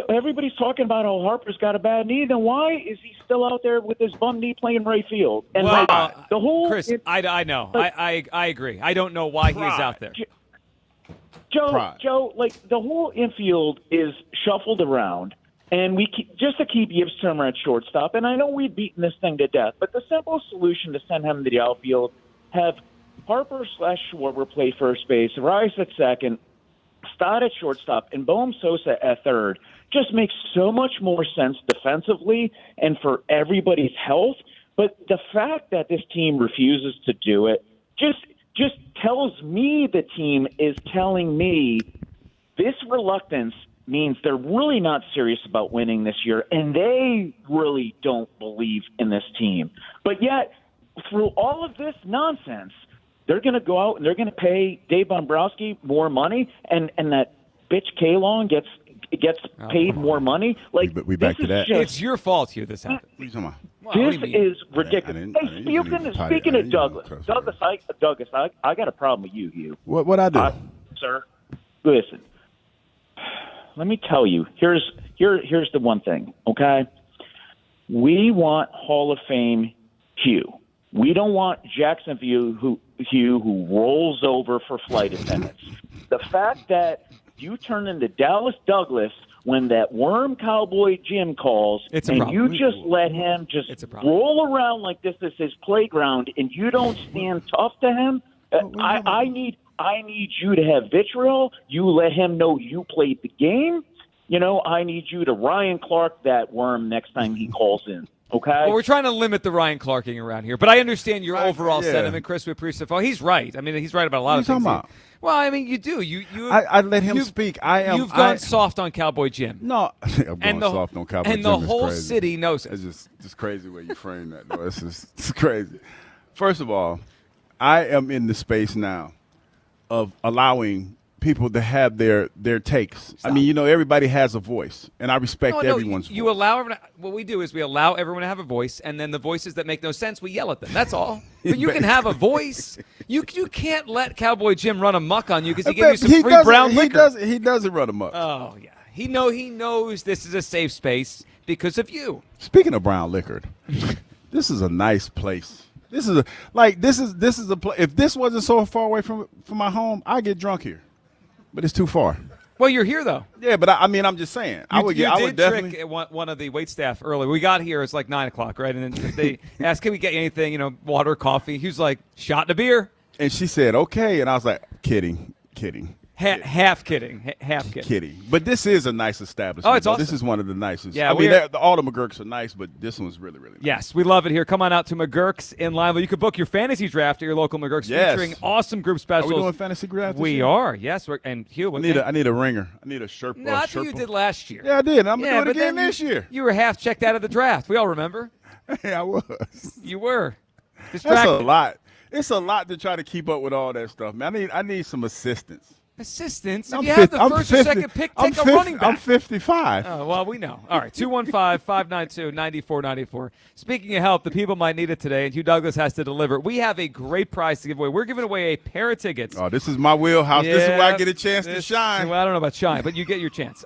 [SPEAKER 4] Everybody's talking about how Harper's got a bad knee. Then why is he still out there with his bum knee playing right field? And the whole
[SPEAKER 5] Chris, I know. I agree. I don't know why he is out there.
[SPEAKER 4] Joe, like the whole infield is shuffled around, and just to keep Yipsum at shortstop. And I know we've beaten this thing to death, but the simple solution to send him to the outfield, have Harper/Schwarber play first base, Rice at second, Stott at shortstop, and Boehm Sosa at third. just makes so much more sense defensively and for everybody's health. But the fact that this team refuses to do it just tells me the team is telling me this reluctance means they're really not serious about winning this year, and they really don't believe in this team. But yet, through all of this nonsense, they're going to go out and they're going to pay Dave Dombrowski more money, and that bitch Kalon gets paid more money. Like,
[SPEAKER 7] we back to that.
[SPEAKER 5] It's your fault, Hugh, this happened.
[SPEAKER 7] What are you talking about?
[SPEAKER 4] This is ridiculous. Speaking of Douglas, I got a problem with you, Hugh.
[SPEAKER 7] What I do?
[SPEAKER 4] Sir, listen. Let me tell you. Here's the one thing, okay? We want Hall of Fame Hugh. We don't want Jacksonville Hugh who rolls over for flight attendants. The fact that you turn into Dallas Douglas when that worm Cowboy Jim calls, and you just let him just roll around like this is his playground, and you don't stand tough to him. I need you to have vitriol. You let him know you played the game. I need you to Ryan Clark that worm next time he calls in. Okay.
[SPEAKER 5] Well, we're trying to limit the Ryan Clarking around here, but I understand your overall sentiment, Chris. We appreciate. Oh, he's right. I mean, he's right about a lot of things. Well, I mean, you do.
[SPEAKER 7] I let him speak.
[SPEAKER 5] You've gone soft on Cowboy Jim.
[SPEAKER 7] No, I'm going soft on Cowboy Jim.
[SPEAKER 5] And the whole city knows it.
[SPEAKER 7] It's just crazy way you frame that. No, it's crazy. First of all, I am in the space now of allowing people to have their takes. Stop. I mean, everybody has a voice, and I respect everyone's voice.
[SPEAKER 5] You allow everyone. What we do is we allow everyone to have a voice, and then the voices that make no sense, we yell at them. That's all. But you can have a voice. You can't let Cowboy Jim run amok on you because he gave you some free brown liquor.
[SPEAKER 7] He doesn't run amok.
[SPEAKER 5] Oh yeah, he knows this is a safe space because of you.
[SPEAKER 7] Speaking of brown liquor, this is a nice place. This is a place. If this wasn't so far away from my home, I'd get drunk here. But it's too far.
[SPEAKER 5] Well, you're here though.
[SPEAKER 7] Yeah, but I mean, I'm just saying. I would definitely
[SPEAKER 5] trick one of the wait staff early. We got here. It's like 9:00, right? And then they asked, "Can we get you anything? Water, coffee?" He was like, "Shot and a beer."
[SPEAKER 7] And she said, "Okay," and I was like, "Kidding."
[SPEAKER 5] Half kidding.
[SPEAKER 7] Kidding. But this is a nice establishment.
[SPEAKER 5] Oh, it's awesome.
[SPEAKER 7] This is one of the nicest.
[SPEAKER 5] Yeah,
[SPEAKER 7] I mean, all the McGurks are nice, but this one's really, really nice.
[SPEAKER 5] Yes, we love it here. Come on out to McGurk's in Lineville. You can book your fantasy draft at your local McGurk's featuring awesome group specials.
[SPEAKER 7] Are we doing fantasy draft?
[SPEAKER 5] We are. Yes. And Hugh,
[SPEAKER 7] I need a ringer. I need a Sherpa.
[SPEAKER 5] No, I think you did last year.
[SPEAKER 7] Yeah, I did. I'm going to do it again this year.
[SPEAKER 5] You were half checked out of the draft. We all remember.
[SPEAKER 7] Yeah, I was.
[SPEAKER 5] You were.
[SPEAKER 7] That's a lot. It's a lot to try to keep up with all that stuff, man. I need some assistance.
[SPEAKER 5] If you have the first or second pick, take a running back.
[SPEAKER 7] I'm 55.
[SPEAKER 5] Oh, well, we know. All right, 215-592-9494. Speaking of help, the people might need it today, and Hugh Douglas has to deliver. We have a great prize to give away. We're giving away a pair of tickets.
[SPEAKER 7] Oh, this is my wheelhouse. This is where I get a chance to shine.
[SPEAKER 5] Well, I don't know about shine, but you get your chance.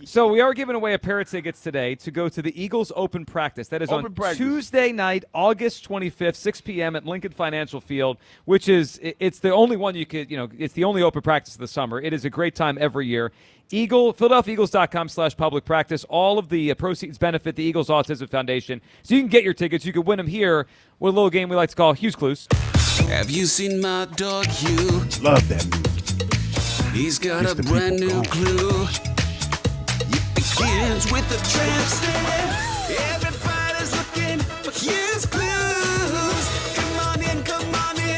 [SPEAKER 5] So we are giving away a pair of tickets today to go to the Eagles Open Practice. That is on Tuesday night, August 25th, 6 p.m. at Lincoln Financial Field, which is it's the only one you could, it's the only open practice of the summer. It is a great time every year. PhiladelphiaEagles.com/public practice. All of the proceeds benefit the Eagles Autism Foundation. So you can get your tickets. You can win them here with a little game we like to call Hugh's Clues.
[SPEAKER 21] Have you seen my dog Hugh?
[SPEAKER 7] Love that music.
[SPEAKER 21] He's got a brand new clue. It begins with a tramp stamp. Everybody's looking for Hugh's Clues. Come on in,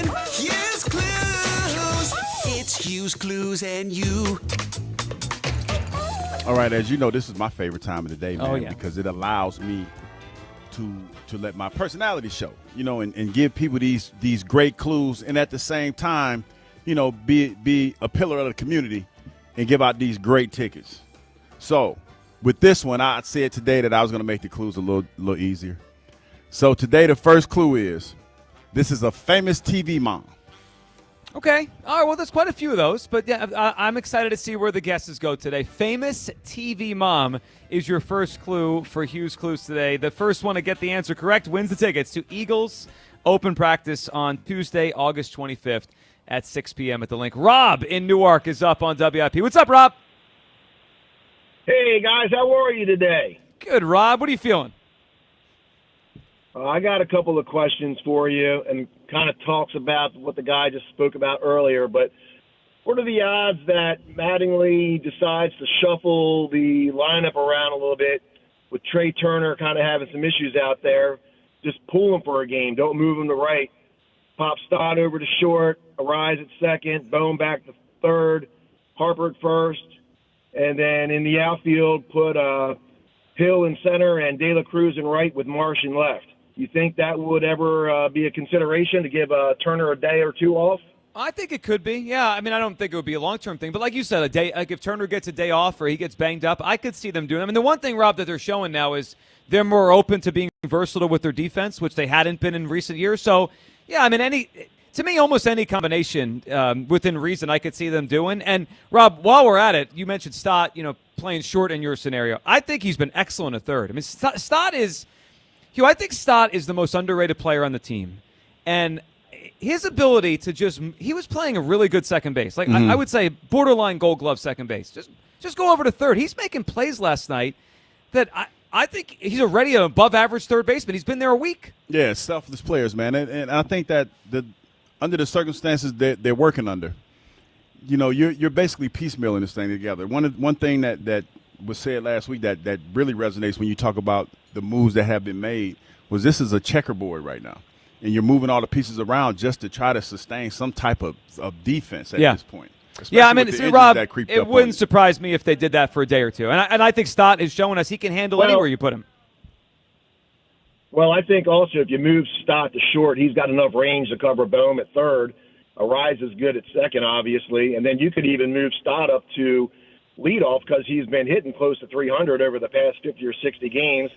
[SPEAKER 21] Hugh's Clues. It's Hugh's Clues and you.
[SPEAKER 7] All right, as you know, this is my favorite time of the day, man,
[SPEAKER 5] Oh, yeah.
[SPEAKER 7] because it allows me to let my personality show, and give people these great clues, and at the same time, be a pillar of the community and give out these great tickets. So with this one, I said today that I was going to make the clues a little easier. So today, the first clue is this is a famous TV mom.
[SPEAKER 5] Okay. All right. Well, there's quite a few of those, but yeah, I'm excited to see where the guesses go today. Famous TV mom is your first clue for Hugh's Clues today. The first one to get the answer correct wins the tickets to Eagles Open Practice on Tuesday, August 25th at 6 p.m. at the Link. Rob in Newark is up on WIP. What's up, Rob?
[SPEAKER 6] Hey, guys. How are you today?
[SPEAKER 5] Good, Rob. What are you feeling?
[SPEAKER 6] I got a couple of questions for you, and kind of talks about what the guy just spoke about earlier. But what are the odds that Mattingly decides to shuffle the lineup around a little bit with Trey Turner kind of having some issues out there? Just pull him for a game. Don't move him to right. Pop Stott over to short, Arise at second, Bone back to third, Harper at first, and then in the outfield put Hill in center and De La Cruz in right with Marsh in left. You think that would ever be a consideration to give Turner a day or two off?
[SPEAKER 5] I think it could be. Yeah, I mean, I don't think it would be a long-term thing, but like you said, a day. Like if Turner gets a day off or he gets banged up, I could see them doing. I mean, the one thing, Rob, that they're showing now is they're more open to being versatile with their defense, which they hadn't been in recent years. So, yeah, I mean, to me, almost any combination within reason, I could see them doing. And Rob, while we're at it, you mentioned Stott, playing short in your scenario. I think he's been excellent at third. I mean, Stott is, I think Stott is the most underrated player on the team, and his ability to he was playing a really good second base. Like I would say borderline Gold Glove second base. Just go over to third. He's making plays last night that I think he's already an above average third baseman. He's been there a week.
[SPEAKER 7] Yeah, selfless players, man. And I think that under the circumstances that they're working under, you're basically piecemealing this thing together. One thing that was said last week that really resonates when you talk about the moves that have been made was this is a checkerboard right now. And you're moving all the pieces around just to try to sustain some type of defense at this point.
[SPEAKER 5] Yeah, I mean, Rob, it wouldn't surprise me if they did that for a day or two. And I think Stott is showing us he can handle anywhere you put him.
[SPEAKER 6] Well, I think also if you move Stott to short, he's got enough range to cover Bohm at third. Arise is good at second, obviously. And then you could even move Stott up to leadoff because he's been hitting close to 300 over the past 50 or 60 games.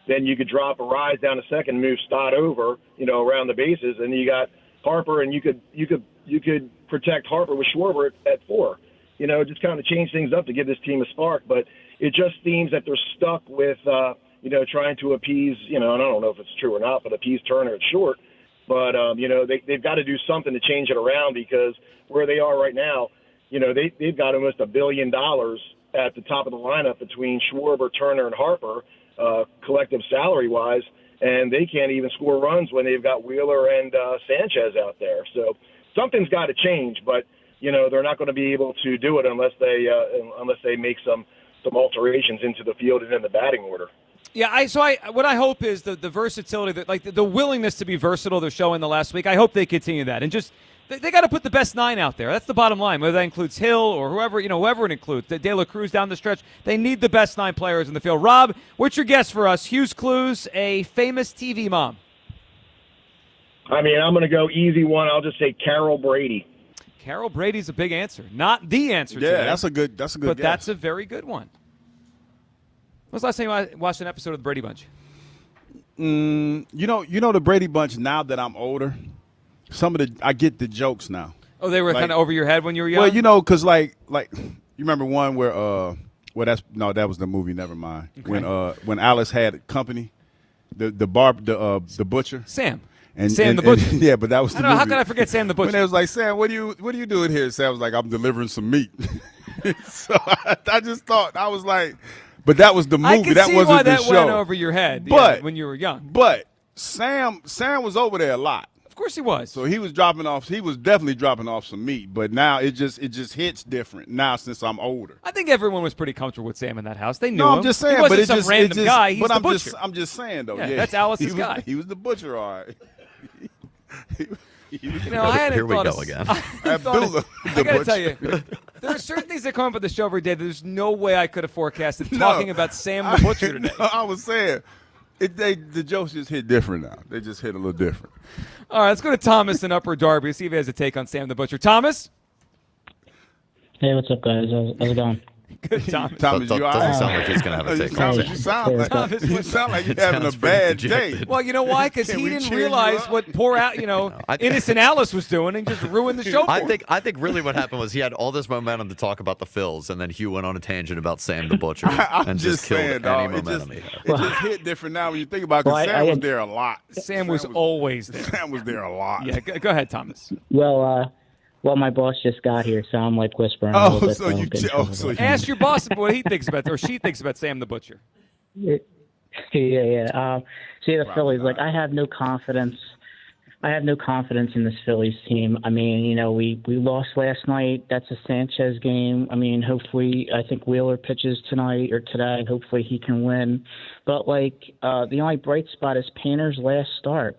[SPEAKER 6] Then you could drop Arise down to second, move Stott over, around the bases, and you got Harper, and you could protect Harper with Schwarber at four. Just kind of change things up to give this team a spark. But it just seems that they're stuck with, trying to appease, and I don't know if it's true or not, but appease Turner at short. But they've got to do something to change it around because where they are right now, they've got almost $1 billion at the top of the lineup between Schwarber, Turner, and Harper. Collective salary-wise, and they can't even score runs when they've got Wheeler and Sanchez out there. So something's got to change, but they're not going to be able to do it unless they make some alterations into the field and in the batting order.
[SPEAKER 5] Yeah, what I hope is the versatility, the willingness to be versatile they're showing the last week. I hope they continue that, and just they got to put the best nine out there. That's the bottom line. Whether that includes Hill or whoever it includes, De La Cruz down the stretch, they need the best 9 players in the field. Rob, what's your guess for us? Hughes Clues, a famous TV mom.
[SPEAKER 6] I mean, I'm going to go easy one. I'll just say Carol Brady.
[SPEAKER 5] Carol Brady's a big answer, not the answer.
[SPEAKER 7] Yeah,
[SPEAKER 5] today,
[SPEAKER 7] that's a good. But
[SPEAKER 5] guess. That's a very good one. When was the last time you watched an episode of the Brady Bunch?
[SPEAKER 7] The Brady Bunch. Now that I'm older. I get the jokes now.
[SPEAKER 5] Oh, they were kind of over your head when you were young?
[SPEAKER 7] Well, because like you remember one where that was the movie. Never mind. Okay. When Alice had company, the butcher.
[SPEAKER 5] Sam the butcher.
[SPEAKER 7] Yeah, but that was the movie.
[SPEAKER 5] How can I forget Sam the butcher?
[SPEAKER 7] When they was like, Sam, what are you doing here? Sam was like, I'm delivering some meat. So I just thought I was like, but that was the movie.
[SPEAKER 5] I can
[SPEAKER 7] that
[SPEAKER 5] see
[SPEAKER 7] wasn't
[SPEAKER 5] why
[SPEAKER 7] the
[SPEAKER 5] that
[SPEAKER 7] show.
[SPEAKER 5] went over your head. But when you were young.
[SPEAKER 7] But Sam was over there a lot.
[SPEAKER 5] Of course he was.
[SPEAKER 7] So he was definitely dropping off some meat, but now it just hits different now since I'm older.
[SPEAKER 5] I think everyone was pretty comfortable with Sam in that house. They knew him.
[SPEAKER 7] I'm just saying,
[SPEAKER 5] he wasn't
[SPEAKER 7] but
[SPEAKER 5] some random guy. He's the butcher.
[SPEAKER 7] I'm just saying though.
[SPEAKER 5] Yeah, that's Alice's guy.
[SPEAKER 7] He was the butcher, all right.
[SPEAKER 5] I hadn't
[SPEAKER 3] Here we
[SPEAKER 5] thought
[SPEAKER 3] go
[SPEAKER 5] of,
[SPEAKER 3] again.
[SPEAKER 5] I got to tell you, there are certain things that come up with the show every day. There's no way I could have forecasted talking about Sam the Butcher today.
[SPEAKER 7] I was saying, the jokes just hit different now. They just hit a little different.
[SPEAKER 5] All right, let's go to Thomas in Upper Darby. See if he has a take on Sam the Butcher. Thomas?
[SPEAKER 8] Hey, what's up, guys? How's it going?
[SPEAKER 5] Good, Thomas.
[SPEAKER 7] Thomas, you all
[SPEAKER 3] doesn't
[SPEAKER 7] right?
[SPEAKER 3] sound like he's going to have a take.
[SPEAKER 7] You sound like you're having a bad day.
[SPEAKER 5] Well, you know why? Because he didn't realize what poor, innocent Alice was doing and just ruined the show for him.
[SPEAKER 3] I think really what happened was he had all this momentum to talk about the Phils, and then Hugh went on a tangent about Sam the Butcher and just killed any momentum he had.
[SPEAKER 7] It just hit different now when you think about it, because Sam was there a lot.
[SPEAKER 5] Sam was always there.
[SPEAKER 7] Sam was there a lot.
[SPEAKER 5] Yeah, go ahead, Thomas.
[SPEAKER 8] Well, my boss just got here, so I'm like whispering.
[SPEAKER 5] Ask your boss what he thinks about, or she thinks about Sam the Butcher.
[SPEAKER 8] Yeah. See, the Phillies, I have no confidence I have no confidence in this Phillies team. I mean, we lost last night. That's a Sanchez game. I mean, hopefully, I think Wheeler pitches tonight or today. Hopefully he can win. But, the only bright spot is Painter's last start.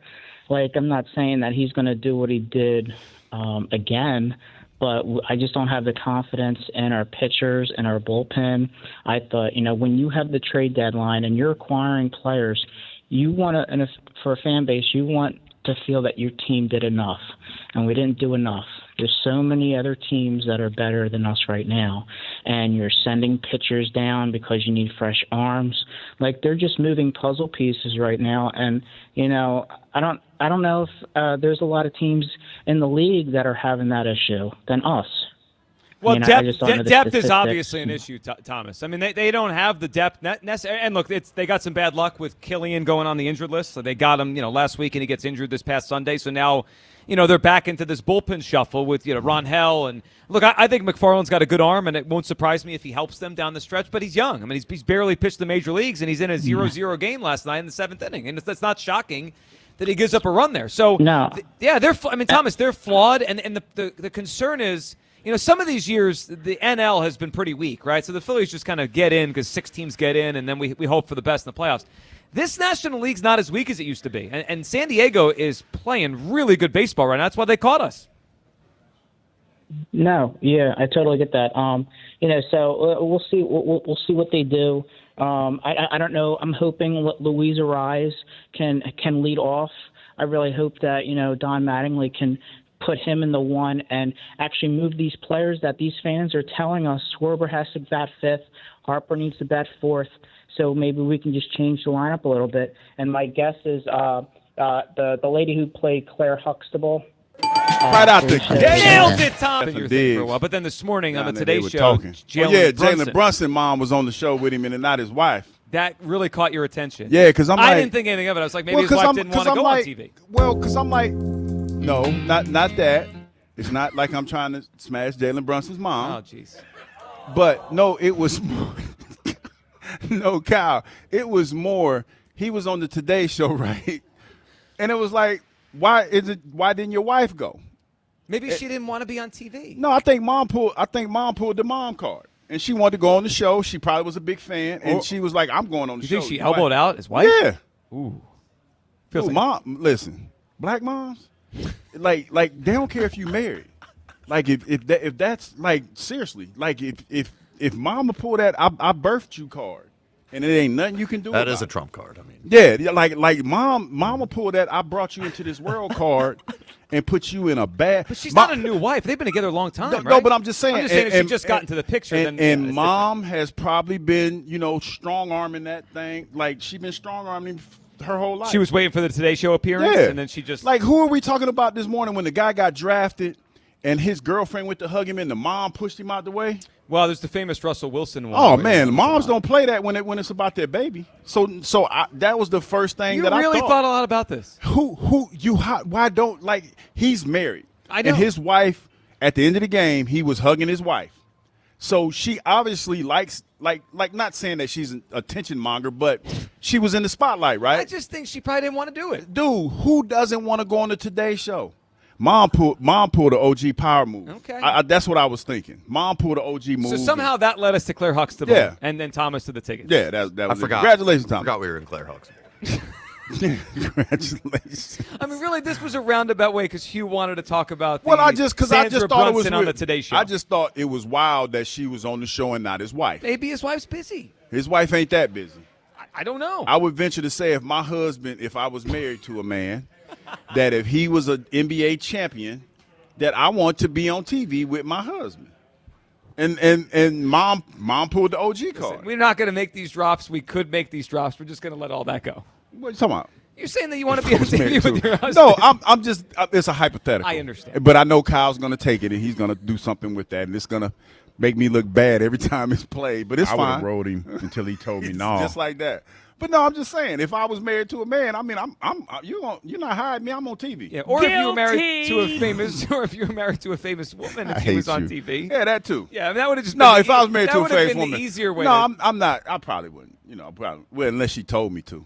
[SPEAKER 8] I'm not saying that he's going to do what he did again, but I just don't have the confidence in our pitchers and our bullpen. I thought, when you have the trade deadline and you're acquiring players, you want to, and for a fan base, you want to feel that your team did enough, and we didn't do enough. There's so many other teams that are better than us right now, and you're sending pitchers down because you need fresh arms. They're just moving puzzle pieces right now, and I don't know if there's a lot of teams in the league that are having that issue than us.
[SPEAKER 5] Well,
[SPEAKER 8] depth
[SPEAKER 5] is obviously an issue, Thomas. I mean, they don't have the depth necessary. And look, they got some bad luck with Killian going on the injured list. So they got him, last week, and he gets injured this past Sunday. So now, they're back into this bullpen shuffle with, Ron Hell. And look, I think McFarland's got a good arm, and it won't surprise me if he helps them down the stretch. But he's young. I mean, he's barely pitched the major leagues, and he's in a 0-0 game last night in the 7th inning. And that's not shocking that he gives up a run there. So, Thomas, they're flawed. And the concern is, some of these years, the NL has been pretty weak, right? So the Phillies just kind of get in because 6 teams get in, and then we hope for the best in the playoffs. This National League's not as weak as it used to be. And San Diego is playing really good baseball right now. That's why they caught us.
[SPEAKER 8] No, yeah, I totally get that. So we'll see. We'll see what they do. I don't know. I'm hoping Luis Arraez can lead off. I really hope that Don Mattingly can put him in the one and actually move these players that these fans are telling us Schwarber has to bat 5th, Harper needs to bat 4th, so maybe we can just change the lineup a little bit. And my guess is the lady who played Claire Huxtable.
[SPEAKER 7] Right out there.
[SPEAKER 5] Nailed it, Tom. You were thinking for a while. But then this morning on the Today Show,
[SPEAKER 7] Jalen Brunson's mom was on the show with him, and not his wife.
[SPEAKER 5] That really caught your attention.
[SPEAKER 7] Yeah, because I
[SPEAKER 5] didn't think anything of it. I was like, maybe his wife didn't want to go on TV.
[SPEAKER 7] Well, because I'm like, no, not that. It's not like I'm trying to smash Jalen Brunson's mom.
[SPEAKER 5] Oh, jeez.
[SPEAKER 7] But, no, it was more. No, Kyle. It was more. He was on the Today Show, right? And it was like, why didn't your wife go?
[SPEAKER 5] Maybe she didn't want to be on TV.
[SPEAKER 7] No, I think mom pulled the mom card. And she wanted to go on the show. She probably was a big fan. And she was like, I'm going on the show.
[SPEAKER 5] You think she elbowed out his wife?
[SPEAKER 7] Yeah.
[SPEAKER 5] Ooh.
[SPEAKER 7] Mom, listen, black moms, like they don't care if you married. Like if that's like seriously, like if mama pull that I birthed you card, and it ain't nothing you can do.
[SPEAKER 3] That is a trump card. I mean,
[SPEAKER 7] yeah, like mama pull that I brought you into this world card, and put you in a bad.
[SPEAKER 5] But she's not a new wife. They've been together a long time, right?
[SPEAKER 7] No, but I'm just saying.
[SPEAKER 5] If she just got into the picture.
[SPEAKER 7] And mom has probably been, strong arming that thing. Like she's been strong arming her whole life.
[SPEAKER 5] She was waiting for the Today Show appearance, and then she just.
[SPEAKER 7] Like, who are we talking about this morning when the guy got drafted and his girlfriend went to hug him and the mom pushed him out the way?
[SPEAKER 5] Well, there's the famous Russell Wilson one.
[SPEAKER 7] Oh, man, moms don't play that when it's about their baby. So that was the first thing that I thought.
[SPEAKER 5] You really thought a lot about this.
[SPEAKER 7] Why don't, like, he's married.
[SPEAKER 5] I know.
[SPEAKER 7] And his wife, at the end of the game, he was hugging his wife. So she obviously likes, like not saying that she's an attention monger, but she was in the spotlight, right?
[SPEAKER 5] I just think she probably didn't want to do it.
[SPEAKER 7] Dude, who doesn't want to go on the Today Show? Mom pulled the OG power move.
[SPEAKER 5] Okay.
[SPEAKER 7] That's what I was thinking. Mom pulled the OG move.
[SPEAKER 5] So somehow that led us to Claire Huxtable.
[SPEAKER 7] Yeah.
[SPEAKER 5] And then Thomas to the tickets.
[SPEAKER 7] Yeah, that was
[SPEAKER 3] I forgot.
[SPEAKER 7] Congratulations, Thomas.
[SPEAKER 3] I forgot we were in Claire Huxtable.
[SPEAKER 7] Congratulations.
[SPEAKER 5] I mean, really, this was a roundabout way because Hugh wanted to talk about
[SPEAKER 7] I
[SPEAKER 5] thought
[SPEAKER 7] it was
[SPEAKER 5] on the Today Show.
[SPEAKER 7] I just thought it was wild that she was on the show and not his wife.
[SPEAKER 5] Maybe his wife's busy.
[SPEAKER 7] His wife ain't that busy.
[SPEAKER 5] I don't know.
[SPEAKER 7] I would venture to say if I was married to a man, that if he was an NBA champion, that I want to be on TV with my husband. And mom pulled the OG card.
[SPEAKER 5] Listen, we're not going to make these drops. We could make these drops. We're just going to let all that go.
[SPEAKER 7] What are you talking about?
[SPEAKER 5] You're saying that you want to be on TV with your husband.
[SPEAKER 7] No, I'm just it's a hypothetical.
[SPEAKER 5] I understand.
[SPEAKER 7] But I know Kyle's going to take it, and he's going to do something with that, and it's going to make me look bad every time it's played. But it's fine.
[SPEAKER 10] I would have rode him until he told me no.
[SPEAKER 7] Just like that. But no, I'm just saying, if I was married to a man, I mean, you're not hiring me. I'm on TV.
[SPEAKER 5] Yeah, or if you were married to a famous woman, if she was on TV.
[SPEAKER 7] Yeah, that too.
[SPEAKER 5] Yeah, I mean, that would have just
[SPEAKER 7] if I was married to a famous woman,
[SPEAKER 5] the easier way.
[SPEAKER 7] No, I'm not. I probably wouldn't. Well, unless she told me to,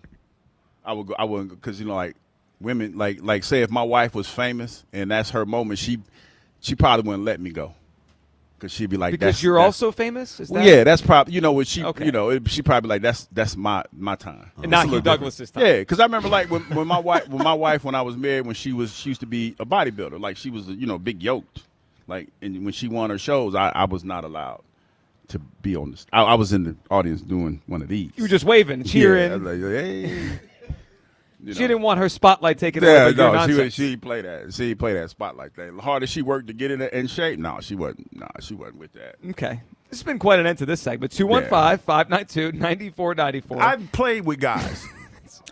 [SPEAKER 7] I would go. I wouldn't, because like women like say if my wife was famous and that's her moment, she probably wouldn't let me go. Because she'd be like,
[SPEAKER 5] because you're also famous? Is that?
[SPEAKER 7] Yeah, that's probably, what she,
[SPEAKER 5] Okay.
[SPEAKER 7] she probably like, that's my time.
[SPEAKER 5] And not Hugh Douglas's time.
[SPEAKER 7] Yeah, because I remember like when my wife, when I was married, when she used to be a bodybuilder, like she was, big yoked. Like, and when she won her shows, I was not allowed to be on this. I was in the audience doing one of these.
[SPEAKER 5] You were just waving, cheering.
[SPEAKER 7] Yeah, I was like, hey.
[SPEAKER 5] She didn't want her spotlight taken away by your nonsense.
[SPEAKER 7] She played that. She played that spotlight thing. The harder she worked to get in shape, she wasn't with that.
[SPEAKER 5] Okay. This has been quite an end to this segment. 215-592-9494.
[SPEAKER 7] I've played with guys.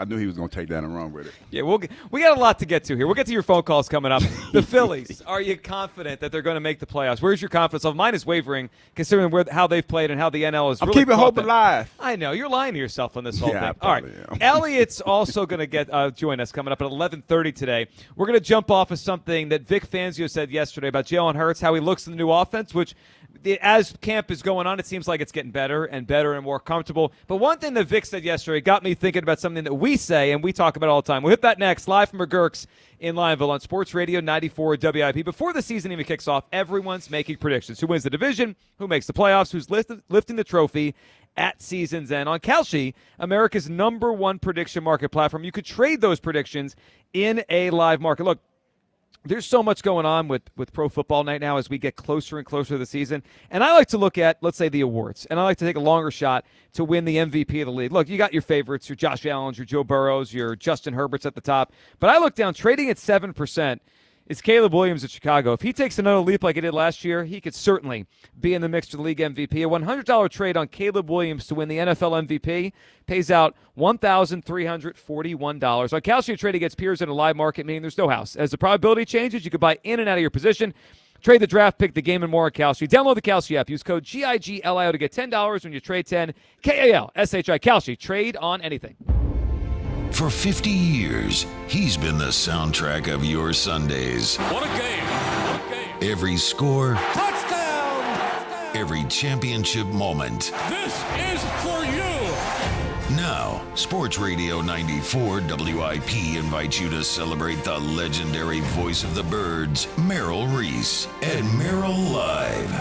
[SPEAKER 7] I knew he was going to take that and run with it.
[SPEAKER 5] Yeah, we got a lot to get to here. We'll get to your phone calls coming up. The Phillies, are you confident that they're going to make the playoffs? Where's your confidence level? Mine is wavering, considering how they've played and how the NL is.
[SPEAKER 7] I'm
[SPEAKER 5] really
[SPEAKER 7] keeping hope alive.
[SPEAKER 5] I know you're lying to yourself on this whole
[SPEAKER 7] Yeah,
[SPEAKER 5] thing.
[SPEAKER 7] I
[SPEAKER 5] All right,
[SPEAKER 7] probably am.
[SPEAKER 5] Elliot's also going to join us coming up at 11:30 today. We're going to jump off of something that Vic Fangio said yesterday about Jalen Hurts, how he looks in the new offense, which. As camp is going on, it seems like it's getting better and better and more comfortable. But one thing that Vic said yesterday got me thinking about something that we say and we talk about all the time. We'll hit that next, live from McGurk's in Lineville on Sports Radio 94 WIP. Before the season even kicks off, everyone's making predictions. Who wins the division, who makes the playoffs, who's lifting the trophy at season's end. On Kalshi, America's #1 prediction market platform, you could trade those predictions in a live market. Look, there's so much going on with pro football right now as we get closer and closer to the season. And I like to look at, let's say, the awards. And I like to take a longer shot to win the MVP of the league. Look, you got your favorites, your Josh Allen's, your Joe Burrows, your Justin Herbert's at the top. But I look down, trading at 7%. Is Caleb Williams at Chicago. If he takes another leap like he did last year, he could certainly be in the mix for the league MVP. A $100 trade on Caleb Williams to win the NFL MVP pays out $1,341. On Kalshi, trade against peers in a live market, meaning there's no house. As the probability changes, you can buy in and out of your position. Trade the draft pick, the game, and more at Kalshi. Download the Kalshi app. Use code GIGLIO to get $10 when you trade 10. KALSHI. Kalshi. Trade on anything.
[SPEAKER 9] For 50 years, he's been the soundtrack of your Sundays.
[SPEAKER 11] What a game. What a game.
[SPEAKER 9] Every score,
[SPEAKER 11] Touchdown.
[SPEAKER 9] every championship moment.
[SPEAKER 11] This is for you.
[SPEAKER 9] Now, Sports Radio 94 WIP invites you to celebrate the legendary voice of the Birds, Merrill Reese, and Merrill Live.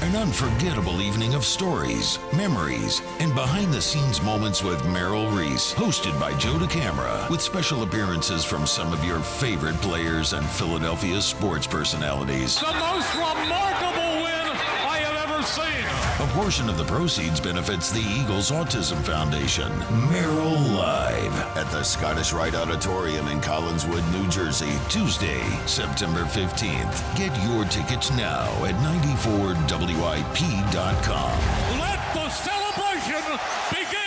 [SPEAKER 9] An unforgettable evening of stories, memories, and behind-the-scenes moments with Merrill Reese, hosted by Joe DeCamara, with special appearances from some of your favorite players and Philadelphia sports personalities.
[SPEAKER 11] The most remarkable win I have ever seen.
[SPEAKER 9] A portion of the proceeds benefits the Eagles Autism Foundation. Merrill Live at the Scottish Rite Auditorium in Collinswood, New Jersey, Tuesday, September 15th. Get your tickets now at 94WIP.com.
[SPEAKER 11] Let the celebration begin.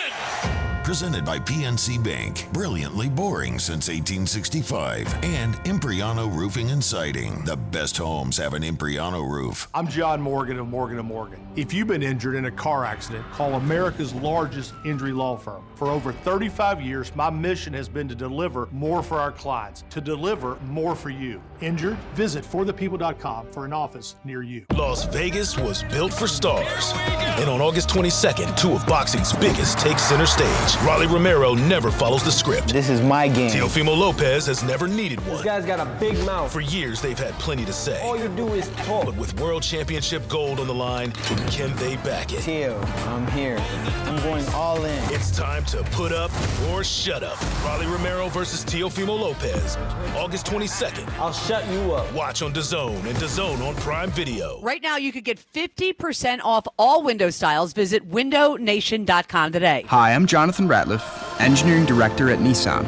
[SPEAKER 9] Presented by PNC Bank, brilliantly boring since 1865. And Impriano Roofing and Siding. The best homes have an Impriano roof.
[SPEAKER 12] I'm John Morgan of Morgan & Morgan. If you've been injured in a car accident, call America's largest injury law firm. For over 35 years, my mission has been to deliver more for our clients, to deliver more for you. Injured? Visit forthepeople.com for an office near you.
[SPEAKER 13] Las Vegas was built for stars. And on August 22nd, two of boxing's biggest take center stage. Rolly Romero never follows the script.
[SPEAKER 14] This is my game.
[SPEAKER 13] Teofimo Lopez has never needed one.
[SPEAKER 14] This guy's got a big mouth.
[SPEAKER 13] For years, they've had plenty to say.
[SPEAKER 14] All you do is talk.
[SPEAKER 13] But with world championship gold on the line, can they back it?
[SPEAKER 14] Teo, I'm here. I'm going all in.
[SPEAKER 13] It's time to put up or shut up. Rolly Romero versus Teofimo Lopez. August 22nd.
[SPEAKER 14] I'll shut you up.
[SPEAKER 13] Watch on DAZN and DAZN on Prime Video.
[SPEAKER 15] Right now, you could get 50% off all window styles. Visit windownation.com today.
[SPEAKER 24] Hi, I'm Jonathan Ratliff, Engineering Director at Nissan.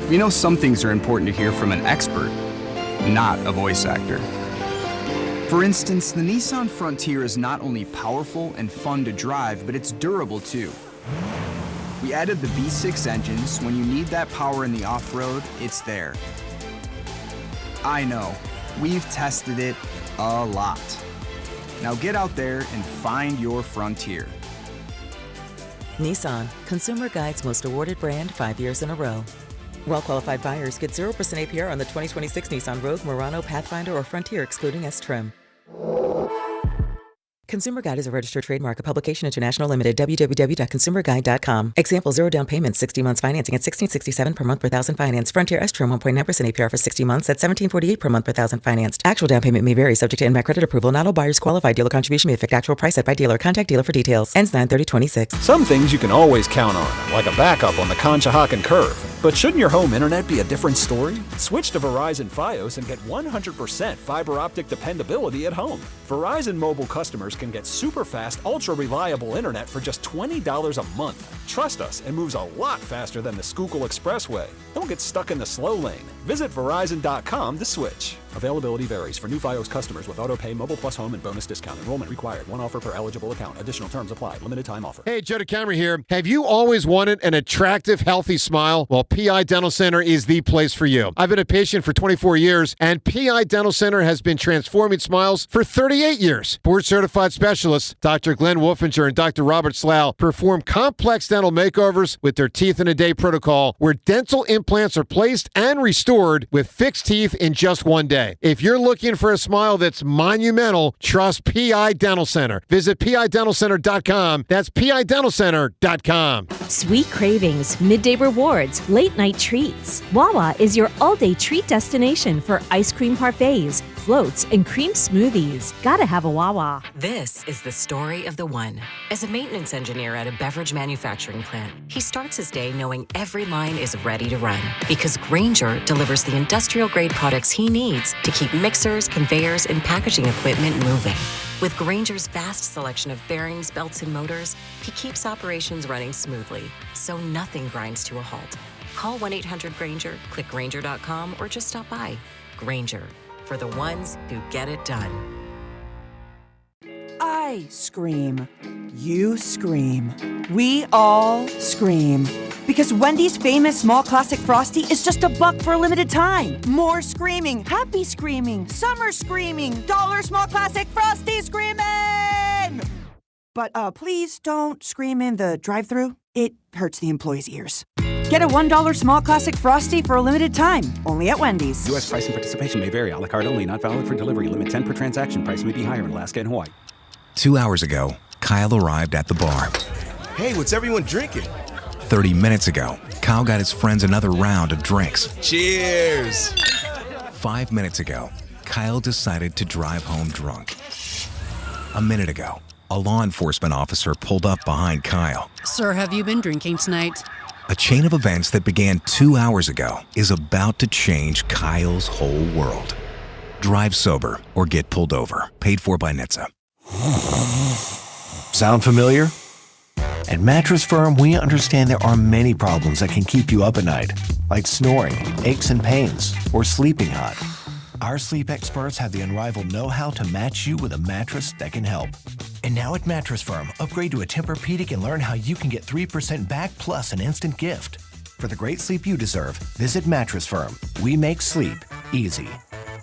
[SPEAKER 24] We know some things are important to hear from an expert, not a voice actor. For instance, the Nissan Frontier is not only powerful and fun to drive, but it's durable too. We added the V6 engines. When you need that power in the off-road, it's there. I know, we've tested it a lot. Now get out there and find your Frontier.
[SPEAKER 25] Nissan, Consumer Guide's most awarded brand 5 years in a row. Well-qualified buyers get 0% APR on the 2026 Nissan Rogue, Murano, Pathfinder, or Frontier excluding S-Trim. Consumer Guide is a registered trademark, a publication international limited, www.consumerguide.com. Example, 0 down payment, 60 months financing at $16.67 per month per thousand finance. Frontier S-Term 1.9% APR for 60 months at $17.48 per month per thousand financed. Actual down payment may vary, subject to NMAC credit approval. Not all buyers qualify. Dealer contribution may affect actual price set by dealer. Contact dealer for details. Ends 9/30/26.
[SPEAKER 16] Some things you can always count on, like a backup on the Conshohocken Curve. But shouldn't your home internet be a different story? Switch to Verizon Fios and get 100% fiber optic dependability at home. Verizon mobile customers can get super fast, ultra reliable internet for just $20 a month. Trust us, it moves a lot faster than the Schuylkill Expressway. Don't get stuck in the slow lane. Visit Verizon.com to switch. Availability varies for new Fios customers with AutoPay, Mobile Plus Home, and bonus discount. Enrollment required. One offer per eligible account. Additional terms apply. Limited time offer.
[SPEAKER 17] Hey, Joe DeCamera here. Have you always wanted an attractive, healthy smile? Well, PI Dental Center is the place for you. I've been a patient for 24 years, and PI Dental Center has been transforming smiles for 38 years. Board-certified specialists, Dr. Glenn Wolfinger and Dr. Robert Slough, perform complex dental makeovers with their teeth-in-a-day protocol, where dental implants are placed and restored with fixed teeth in just one day. If you're looking for a smile that's monumental, trust PI Dental Center. Visit PIDentalCenter.com. That's PIDentalCenter.com.
[SPEAKER 18] Sweet cravings, midday rewards, late night treats. Wawa is your all-day treat destination for ice cream parfaits, floats, and cream smoothies. Gotta have a Wawa.
[SPEAKER 25] This is the story of the one. As a maintenance engineer at a beverage manufacturing plant, he starts his day knowing every line is ready to run because Grainger delivers the industrial-grade products he needs to keep mixers, conveyors, and packaging equipment moving. With Grainger's vast selection of bearings, belts, and motors, he keeps operations running smoothly, so nothing grinds to a halt. Call 1-800-GRAINGER, click Grainger.com, or just stop by. Grainger, for the ones who get it done.
[SPEAKER 19] I scream. You scream. We all scream. Because Wendy's famous small classic Frosty is just $1 for a limited time. More screaming, happy screaming, summer screaming, dollar small classic Frosty screaming! But please don't scream in the drive-thru. It hurts the employees' ears. Get a $1 small classic Frosty for a limited time, only at Wendy's.
[SPEAKER 20] U.S. price and participation may vary. A la carte only, not valid for delivery. Limit 10 per transaction. Price may be higher in Alaska and Hawaii.
[SPEAKER 26] 2 hours ago, Kyle arrived at the bar.
[SPEAKER 27] Hey, what's everyone drinking?
[SPEAKER 26] 30 minutes ago, Kyle got his friends another round of drinks.
[SPEAKER 27] Cheers!
[SPEAKER 26] 5 minutes ago, Kyle decided to drive home drunk. A minute ago, a law enforcement officer pulled up behind Kyle.
[SPEAKER 28] Sir, have you been drinking tonight?
[SPEAKER 26] A chain of events that began 2 hours ago is about to change Kyle's whole world. Drive sober or get pulled over. Paid for by NHTSA.
[SPEAKER 29] Sound familiar? At Mattress Firm, we understand there are many problems that can keep you up at night, like snoring, aches and pains, or sleeping hot. Our sleep experts have the unrivaled know-how to match you with a mattress that can help. And now at Mattress Firm, upgrade to a Tempur-Pedic and learn how you can get 3% back plus an instant gift. For the great sleep you deserve, visit Mattress Firm. We make sleep easy.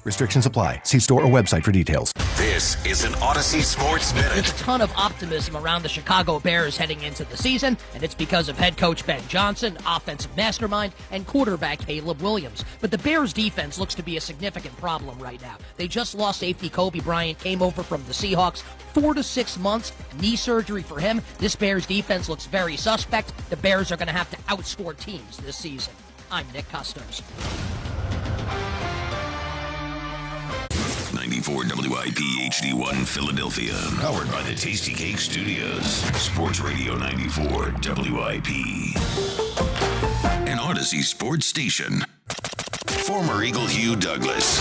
[SPEAKER 29] Restrictions apply. See store or website for details.
[SPEAKER 9] This is an Odyssey Sports Minute.
[SPEAKER 30] There's a ton of optimism around the Chicago Bears heading into the season, and it's because of head coach Ben Johnson, offensive mastermind, and quarterback Caleb Williams. But the Bears' defense looks to be a significant problem right now. They just lost safety Kobe Bryant, came over from the Seahawks. 4 to 6 months, knee surgery for him. This Bears defense looks very suspect. The Bears are going to have to outscore teams this season. I'm Nick Custos.
[SPEAKER 9] 94 WIP HD1 Philadelphia. Powered by the Tasty Cake Studios. Sports Radio 94 WIP. An Odyssey sports station. Former Eagle Hugh Douglas.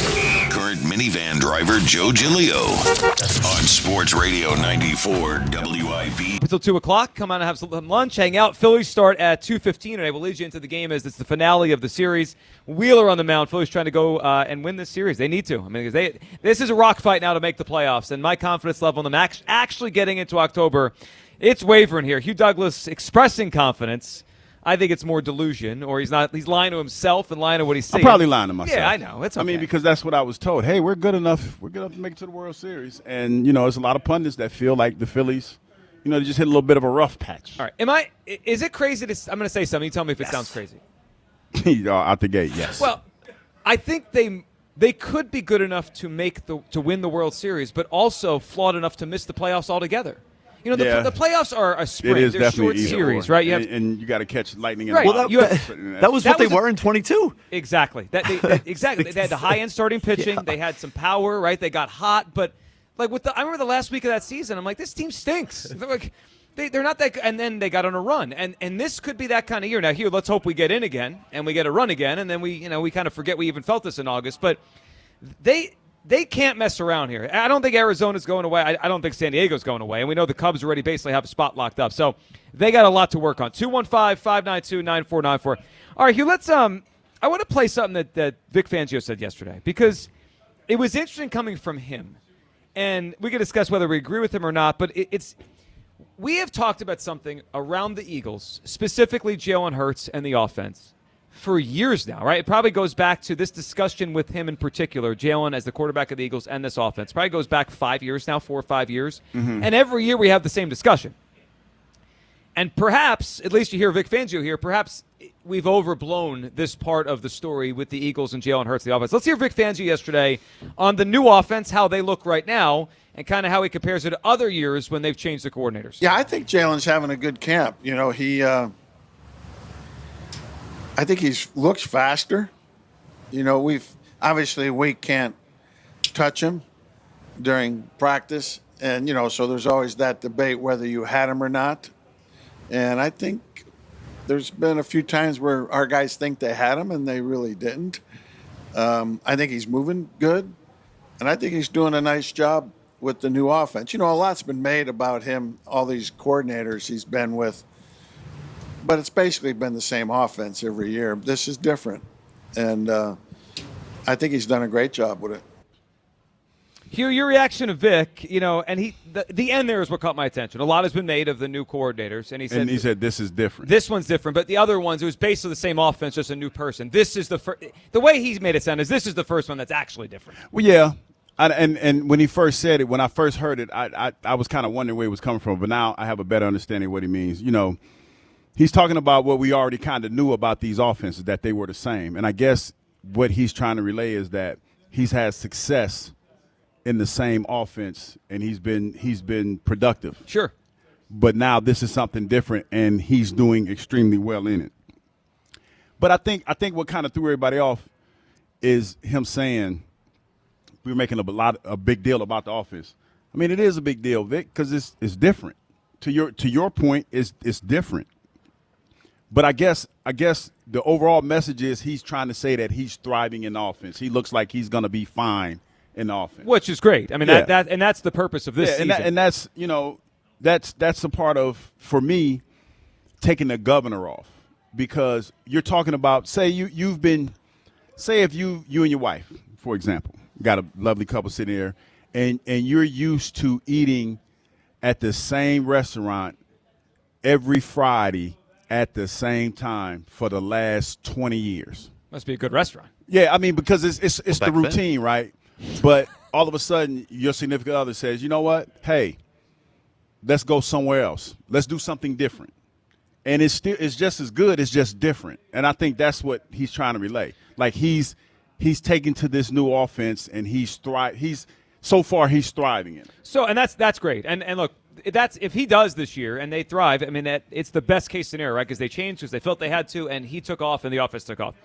[SPEAKER 9] Current minivan driver Joe Giglio. On Sports Radio 94 WIP.
[SPEAKER 5] Until 2 o'clock, come on and have some lunch, hang out. Phillies start at 2:15, and I will lead you into the game as it's the finale of the series. Wheeler on the mound. Phillies trying to go and win this series. They need to. I mean, this is a rock fight now to make the playoffs, and my confidence level in them actually getting into October, it's wavering here. Hugh Douglas expressing confidence. I think it's more delusion, or he's lying to himself and lying to what he's seeing.
[SPEAKER 7] I'm probably lying to myself.
[SPEAKER 5] Yeah, I know. It's okay.
[SPEAKER 7] I mean, because that's what I was told. Hey, we're good enough. We're good enough to make it to the World Series. And, you know, there's a lot of pundits that feel like the Phillies, you know, they just hit a little bit of a rough patch.
[SPEAKER 5] All right. Is it crazy to – I'm going to say something. You tell me if it sounds crazy.
[SPEAKER 7] Out the gate, yes.
[SPEAKER 5] Well, I think they they could be good enough to win the World Series, but also flawed enough to miss the playoffs altogether. You know, the playoffs are a sprint.
[SPEAKER 7] It is
[SPEAKER 5] They're
[SPEAKER 7] definitely
[SPEAKER 5] short
[SPEAKER 7] either
[SPEAKER 5] series,
[SPEAKER 7] or.
[SPEAKER 5] right?
[SPEAKER 7] And you got to catch lightning in
[SPEAKER 5] right.
[SPEAKER 7] the bottle.
[SPEAKER 1] That was what they were in 22.
[SPEAKER 5] Exactly. Exactly. They had the high-end starting pitching. Yeah. They had some power, right? They got hot, but like I remember the last week of that season, I'm like, this team stinks. They're like, they're not that good. And then they got on a run. And this could be that kind of year. Now, here, let's hope we get in again and we get a run again, and then we kind of forget we even felt this in August. But they can't mess around here. I don't think Arizona's going away. I don't think San Diego's going away. And we know the Cubs already basically have a spot locked up. So they got a lot to work on. 215-592-9494. All right, Hugh, let's I want to play something that Vic Fangio said yesterday, because it was interesting coming from him. And we can discuss whether we agree with him or not, but we have talked about something around the Eagles, specifically Jalen Hurts and the offense, for years now, right? It probably goes back to this discussion with him in particular, Jalen as the quarterback of the Eagles and this offense. Probably goes back 5 years now, 4 or 5 years. Mm-hmm. And every year we have the same discussion. And perhaps, at least you hear Vic Fangio here, perhaps we've overblown this part of the story with the Eagles and Jalen Hurts, the offense. Let's hear Vic Fangio yesterday on the new offense, how they look right now, and kind of how he compares it to other years when they've changed the coordinators.
[SPEAKER 2] Yeah, I think Jalen's having a good camp. You know, I think he looks faster. You know, we can't touch him during practice. And, you know, so there's always that debate whether you had him or not. And I think there's been a few times where our guys think they had him and they really didn't. I think he's moving good. And I think he's doing a nice job with the new offense. You know, a lot's been made about him, all these coordinators he's been with. But it's basically been the same offense every year. This is different. And I think he's done a great job with it.
[SPEAKER 5] Hugh, your reaction to Vic, you know, and the end there is what caught my attention. A lot has been made of the new coordinators, and he said
[SPEAKER 7] this is different.
[SPEAKER 5] This one's different, but the other ones, it was basically the same offense, just a new person. This is the way he's made it sound is this is the first one that's actually different.
[SPEAKER 7] Well, yeah, and when he first said it, when I first heard it, I was kind of wondering where he was coming from, but now I have a better understanding of what he means. You know, he's talking about what we already kind of knew about these offenses, that they were the same, and I guess what he's trying to relay is that he's had success in the same offense, and he's been productive.
[SPEAKER 5] Sure.
[SPEAKER 7] But now this is something different, and he's doing extremely well in it. But I think what kind of threw everybody off is him saying we're making a big deal about the offense. I mean, it is a big deal, Vic, because it's different. To your point, it's different. But I guess the overall message is he's trying to say that he's thriving in the offense. He looks like he's going to be fine in the offense,
[SPEAKER 5] which is great. I mean,
[SPEAKER 7] yeah.
[SPEAKER 5] that's the purpose of this season.
[SPEAKER 7] And that's, you know, that's a part of, for me, taking the governor off, because you're talking about, say if you and your wife, for example, got a lovely couple sitting there, and you're used to eating at the same restaurant every Friday at the same time for the last 20 years.
[SPEAKER 5] Must be a good restaurant.
[SPEAKER 7] Yeah, I mean, because it's the routine, right? But all of a sudden, your significant other says, you know what? Hey, let's go somewhere else. Let's do something different. And it's just as good. It's just different. And I think that's what he's trying to relay. Like he's taken to this new offense, and so far he's thriving in it.
[SPEAKER 5] So, and that's great. And look, if he does this year and they thrive, I mean, it's the best case scenario, right? Because they changed because they felt they had to, and he took off and the offense took off.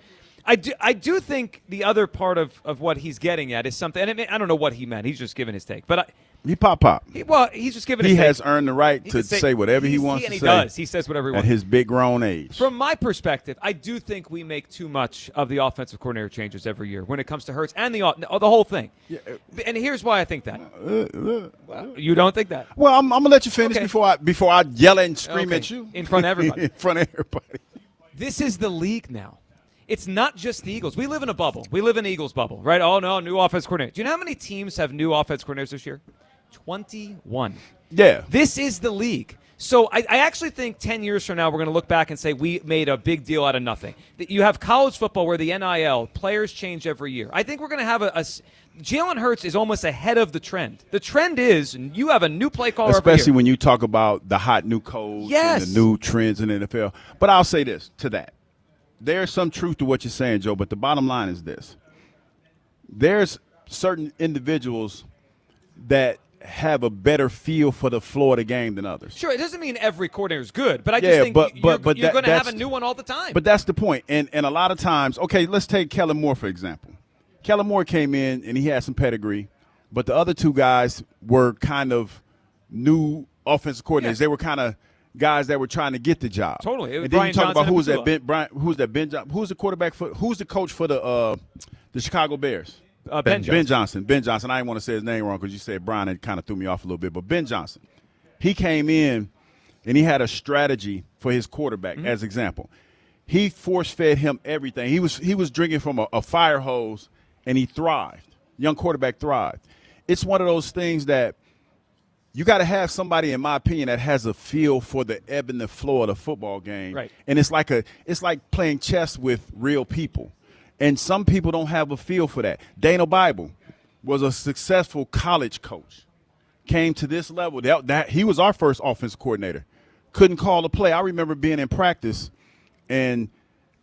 [SPEAKER 5] I do think the other part of what he's getting at is something, and I don't know what he meant. He's just giving his take. But
[SPEAKER 7] he pop.
[SPEAKER 5] He's just giving his take.
[SPEAKER 7] He has earned the right to say whatever he wants to say.
[SPEAKER 5] And he does. He says whatever he wants.
[SPEAKER 7] At his big grown age.
[SPEAKER 5] From my perspective, I do think we make too much of the offensive coordinator changes every year when it comes to Hurts and the whole thing. Yeah. And here's why I think that. You don't think that?
[SPEAKER 7] Well, I'm going to let you finish before I yell and scream at you.
[SPEAKER 5] In front of everybody.
[SPEAKER 7] In front of everybody.
[SPEAKER 5] This is the league now. It's not just the Eagles. We live in a bubble. We live in the Eagles bubble, right? Oh, no, new offense coordinator. Do you know how many teams have new offense coordinators this year? 21.
[SPEAKER 7] Yeah.
[SPEAKER 5] This is the league. So I actually think 10 years from now we're going to look back and say we made a big deal out of nothing. You have college football where the NIL, players change every year. I think we're going to have Jalen Hurts is almost ahead of the trend. The trend is you have a new play caller every year.
[SPEAKER 7] Especially when you talk about the hot new codes and the new trends in the NFL. But I'll say this to that. There's some truth to what you're saying, Joe, but the bottom line is this. there's certain individuals that have a better feel for the flow of the game than others.
[SPEAKER 5] Sure, it doesn't mean every coordinator is good, but I just think you're going to have a new one all the time.
[SPEAKER 7] But that's the point. And a lot of times, okay, let's take Kellen Moore, for example. Kellen Moore came in, and he had some pedigree, but the other two guys were kind of new offensive coordinators. Yeah. They were kind of guys that were trying to get the job.
[SPEAKER 5] Totally. It was
[SPEAKER 7] and then
[SPEAKER 5] Brian
[SPEAKER 7] you talk
[SPEAKER 5] Johnson
[SPEAKER 7] about who's that Ben Johnson? Who's the quarterback for? Who's the coach for the Chicago Bears?
[SPEAKER 5] Ben
[SPEAKER 7] Johnson. Ben Johnson. I didn't want to say his name wrong because you said Brian, and it kind of threw me off a little bit. But Ben Johnson, he came in and he had a strategy for his quarterback. As example, he force-fed him everything. He was drinking from a fire hose, and he thrived. Young quarterback thrived. It's one of those things that you got to have somebody, in my opinion, that has a feel for the ebb and the flow of the football game.
[SPEAKER 5] Right.
[SPEAKER 7] And it's like playing chess with real people. And some people don't have a feel for that. Dana Bible was a successful college coach. Came to this level. He was our first offensive coordinator. Couldn't call a play. I remember being in practice, and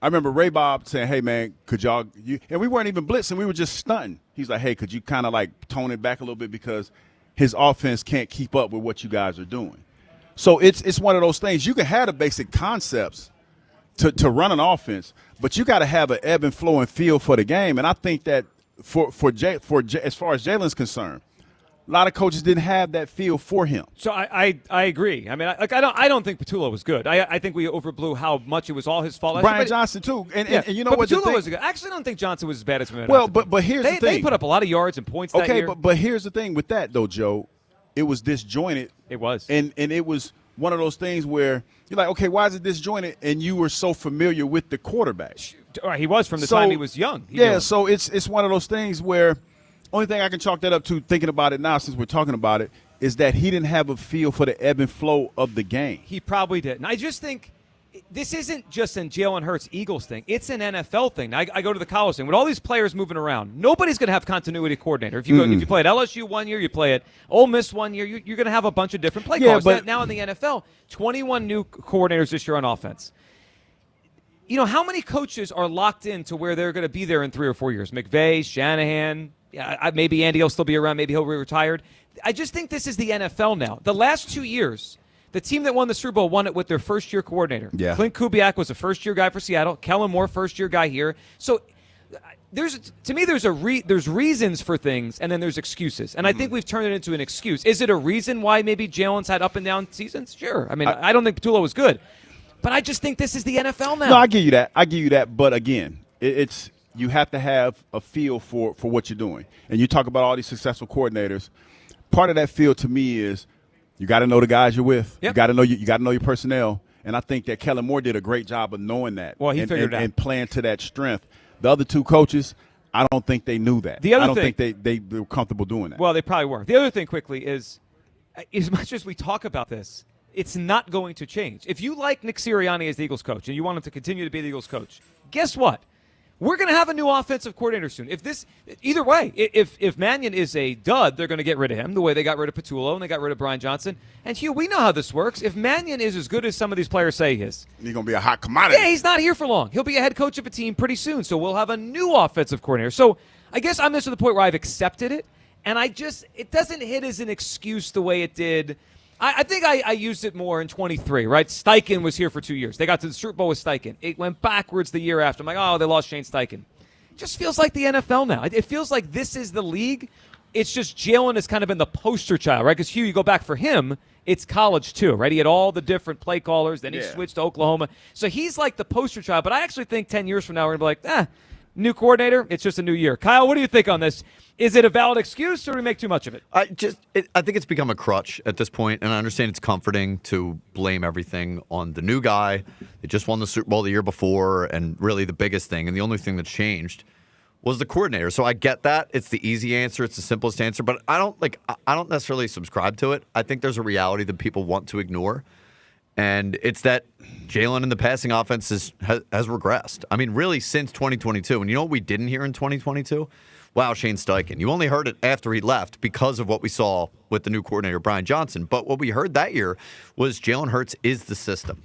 [SPEAKER 7] I remember Ray Bob saying, hey, man, could y'all – and we weren't even blitzing. We were just stunting. He's like, hey, could you kind of like tone it back a little bit because his offense can't keep up with what you guys are doing. So it's one of those things. You can have the basic concepts to run an offense, but you got to have an ebb and flow and feel for the game. And I think that for as far as Jalen's concerned, a lot of coaches didn't have that feel for him.
[SPEAKER 5] So I agree. I mean, I don't think Petula was good. I think we overblew how much it was all his fault.
[SPEAKER 7] Brian Johnson too, and you know
[SPEAKER 5] but
[SPEAKER 7] what?
[SPEAKER 5] Petula was good. I actually don't think Johnson was as bad as we made
[SPEAKER 7] Well,
[SPEAKER 5] out.
[SPEAKER 7] but here's the thing.
[SPEAKER 5] They put up a lot of yards and points that year.
[SPEAKER 7] Okay, but here's the thing with that though, Joe. It was disjointed.
[SPEAKER 5] It was,
[SPEAKER 7] and it was one of those things where you're like, okay, why is it disjointed? And you were so familiar with the quarterback.
[SPEAKER 5] He was from the time he was young.
[SPEAKER 7] So it's one of those things where only thing I can chalk that up to, thinking about it now since we're talking about it, is that he didn't have a feel for the ebb and flow of the game.
[SPEAKER 5] He probably did. And I just think this isn't just an Jalen Hurts Eagles thing. It's an NFL thing. I go to the college thing. With all these players moving around, nobody's going to have continuity coordinator. If you play at LSU one year, you play at Ole Miss one year, you're going to have a bunch of different play callers. But now in the NFL, 21 new coordinators this year on offense. You know, how many coaches are locked in to where they're going to be there in 3 or 4 years? McVay, Shanahan, maybe Andy will still be around. Maybe he'll be retired. I just think this is the NFL now. The last 2 years, the team that won the Super Bowl won it with their first-year coordinator.
[SPEAKER 7] Yeah.
[SPEAKER 5] Clint Kubiak was a first-year guy for Seattle. Kellen Moore, first-year guy here. So there's reasons for things, and then there's excuses. And I think we've turned it into an excuse. Is it a reason why maybe Jalen's had up-and-down seasons? Sure. I mean, I don't think Petula was good. But I just think this is the NFL now.
[SPEAKER 7] No, I give you that. But, again, it's you have to have a feel for what you're doing. And you talk about all these successful coordinators. Part of that feel to me is you got to know the guys you're with. Yep. You got to know your personnel. And I think that Kellen Moore did a great job of knowing that.
[SPEAKER 5] Well, he figured it out.
[SPEAKER 7] And playing to that strength. The other two coaches, I don't think they knew that. I don't think they were comfortable doing that.
[SPEAKER 5] Well, they probably weren't. The other thing quickly is, as much as we talk about this, it's not going to change. If you like Nick Sirianni as the Eagles coach and you want him to continue to be the Eagles coach, guess what? We're going to have a new offensive coordinator soon. Either way, if Mannion is a dud, they're going to get rid of him the way they got rid of Petula and they got rid of Brian Johnson. And Hugh, we know how this works. If Mannion is as good as some of these players say he is,
[SPEAKER 7] he's going to be a hot commodity.
[SPEAKER 5] Yeah, he's not here for long. He'll be a head coach of a team pretty soon. So we'll have a new offensive coordinator. So I guess I'm just to the point where I've accepted it, and it doesn't hit as an excuse the way it did. I think I used it more in 23, right? Steichen was here for 2 years. They got to the Super Bowl with Steichen. It went backwards the year after. I'm like, oh, they lost Shane Steichen. It just feels like the NFL now. It feels like this is the league. It's just Jalen has kind of been the poster child, right? Because, Hugh, you go back for him, it's college too, right? He had all the different play callers. Then he switched to Oklahoma. So he's like the poster child. But I actually think 10 years from now we're going to be like, new coordinator, it's just a new year. Kyle, what do you think on this? Is it a valid excuse, or do we make too much of it?
[SPEAKER 3] I think it's become a crutch at this point, and I understand it's comforting to blame everything on the new guy. They just won the Super Bowl the year before, and really the biggest thing, and the only thing that's changed was the coordinator. So I get that. It's the easy answer. It's the simplest answer, but I don't necessarily subscribe to it. I think there's a reality that people want to ignore, and it's that Jalen in the passing offense has regressed. I mean, really, since 2022. And you know what we didn't hear in 2022? Wow, Shane Steichen. You only heard it after he left because of what we saw with the new coordinator, Brian Johnson. But what we heard that year was Jalen Hurts is the system.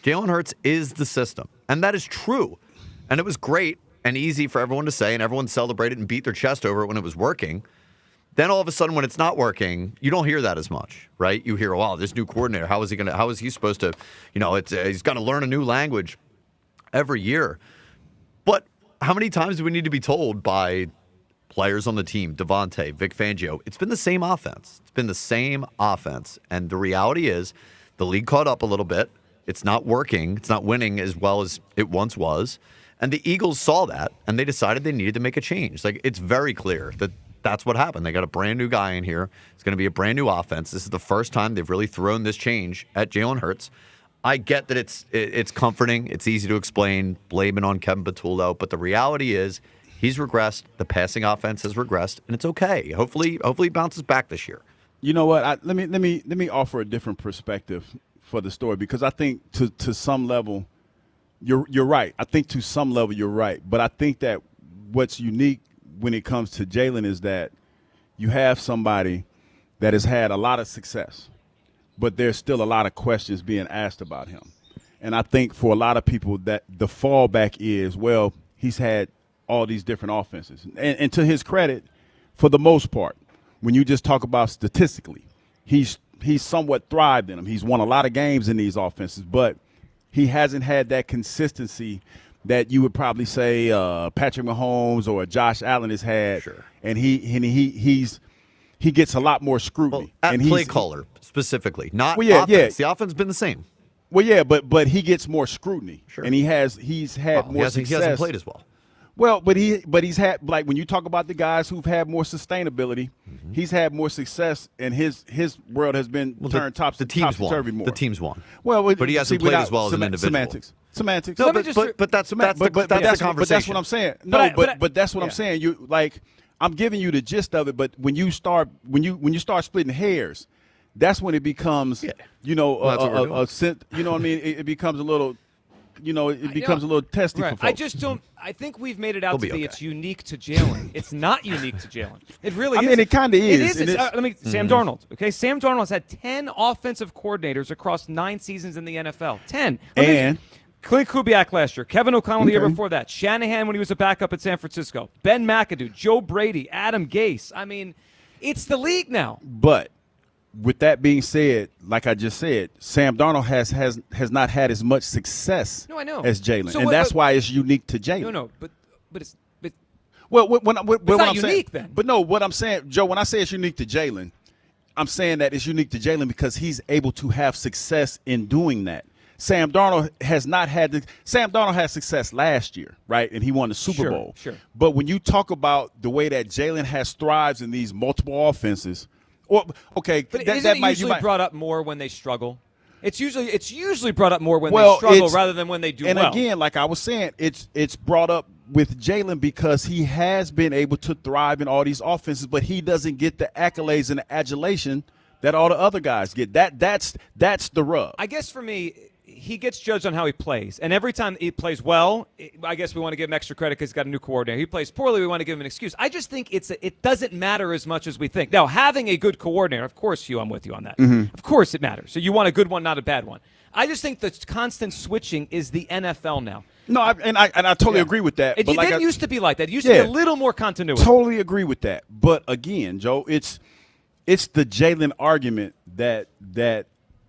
[SPEAKER 3] Jalen Hurts is the system. And that is true. And it was great and easy for everyone to say, and everyone celebrated and beat their chest over it when it was working. Then all of a sudden, when it's not working, you don't hear that as much, right? You hear, "Wow, this new coordinator, how is he supposed to, he's got to learn a new language every year." But how many times do we need to be told by players on the team, Devontae, Vic Fangio, it's been the same offense. It's been the same offense. And the reality is the league caught up a little bit. It's not working. It's not winning as well as it once was. And the Eagles saw that, and they decided they needed to make a change. Like, it's very clear that that's what happened. They got a brand new guy in here. It's going to be a brand new offense. This is the first time they've really thrown this change at Jalen Hurts. I get that it's comforting. It's easy to explain, blame it on Kevin Patullo. But the reality is he's regressed. The passing offense has regressed, and it's okay. Hopefully he bounces back this year.
[SPEAKER 7] You know what? Let me offer a different perspective for the story, because I think to some level you're right. I think to some level you're right. But I think that what's unique when it comes to Jalen is that you have somebody that has had a lot of success, but there's still a lot of questions being asked about him. And I think for a lot of people that the fallback is, well, he's had all these different offenses. And to his credit, for the most part, when you just talk about statistically, he's somewhat thrived in them. He's won a lot of games in these offenses, but he hasn't had that consistency that you would probably say Patrick Mahomes or Josh Allen has had.
[SPEAKER 3] Sure.
[SPEAKER 7] And he gets a lot more scrutiny.
[SPEAKER 3] Well,
[SPEAKER 7] and
[SPEAKER 3] play caller specifically, not
[SPEAKER 7] offense.
[SPEAKER 3] Yeah. The offense has been the same.
[SPEAKER 7] Well, yeah, but he gets more scrutiny.
[SPEAKER 3] Sure.
[SPEAKER 7] And he's had more success.
[SPEAKER 3] He hasn't played as well.
[SPEAKER 7] Well, but he's had, like, when you talk about the guys who've had more sustainability, he's had more success, and his world has been turned topsy-turvy more.
[SPEAKER 3] The team's won.
[SPEAKER 7] Well,
[SPEAKER 3] but he hasn't played as well as an individual.
[SPEAKER 7] Semantics.
[SPEAKER 3] No, but that's the conversation.
[SPEAKER 7] But that's what I'm saying. No, but that's what I'm saying. You like, I'm giving you the gist of it. But when you start splitting hairs, that's when it becomes, you know what I mean. It becomes a little. It becomes a little testy for folks.
[SPEAKER 5] I just don't. I think we've made it out to be it's unique to Jalen. It's not unique to Jalen. It really is.
[SPEAKER 7] I mean, it kind of is.
[SPEAKER 5] It is. Sam Darnold. Okay, Sam Darnold has had 10 offensive coordinators across 9 seasons in the NFL. 10.
[SPEAKER 7] And
[SPEAKER 5] Clint Kubiak last year, Kevin O'Connell the year before that, Shanahan when he was a backup at San Francisco, Ben McAdoo, Joe Brady, Adam Gase. I mean, it's the league now.
[SPEAKER 7] But with that being said, like I just said, Sam Darnold has not had as much success as Jalen, and that's why it's unique to Jalen.
[SPEAKER 5] No, but it's
[SPEAKER 7] well, what
[SPEAKER 5] not
[SPEAKER 7] I'm
[SPEAKER 5] unique
[SPEAKER 7] saying,
[SPEAKER 5] then.
[SPEAKER 7] But no, what I'm saying, Joe, when I say it's unique to Jalen, I'm saying that it's unique to Jalen because he's able to have success in doing that. Sam Darnold has not had Sam Darnold had success last year, right? And he won the Super Bowl.
[SPEAKER 5] Sure.
[SPEAKER 7] But when you talk about the way that Jalen has thrives in these multiple offenses. But
[SPEAKER 5] isn't it usually brought up more when they struggle? It's usually brought up more when they struggle rather than when they do well.
[SPEAKER 7] And again, like I was saying, it's brought up with Jalen because he has been able to thrive in all these offenses, but he doesn't get the accolades and the adulation that all the other guys get. That's the rub.
[SPEAKER 5] I guess for me, he gets judged on how he plays. And every time he plays well, I guess we want to give him extra credit because he's got a new coordinator. He plays poorly, we want to give him an excuse. I just think it doesn't matter as much as we think. Now, having a good coordinator, of course, Hugh, I'm with you on that.
[SPEAKER 7] Mm-hmm.
[SPEAKER 5] Of course it matters. So you want a good one, not a bad one. I just think the constant switching is the NFL now.
[SPEAKER 7] No, I totally agree with that.
[SPEAKER 5] It didn't used to be like that. It used to be a little more continuity.
[SPEAKER 7] Totally agree with that. But again, Joe, it's the Jalen argument that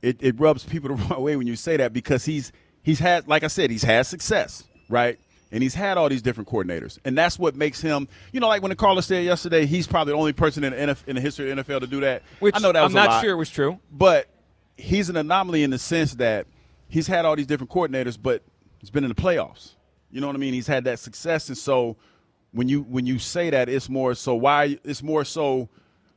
[SPEAKER 7] it rubs people the wrong way when you say that because he's had, like I said, he's had success, right? And he's had all these different coordinators. And that's what makes him, like when the caller said yesterday, he's probably the only person in the history of the NFL to do that.
[SPEAKER 5] Which
[SPEAKER 7] I know that was
[SPEAKER 5] I'm not sure it was true.
[SPEAKER 7] But he's an anomaly in the sense that he's had all these different coordinators, but he's been in the playoffs. You know what I mean? He's had that success. And so when you say that, it's more so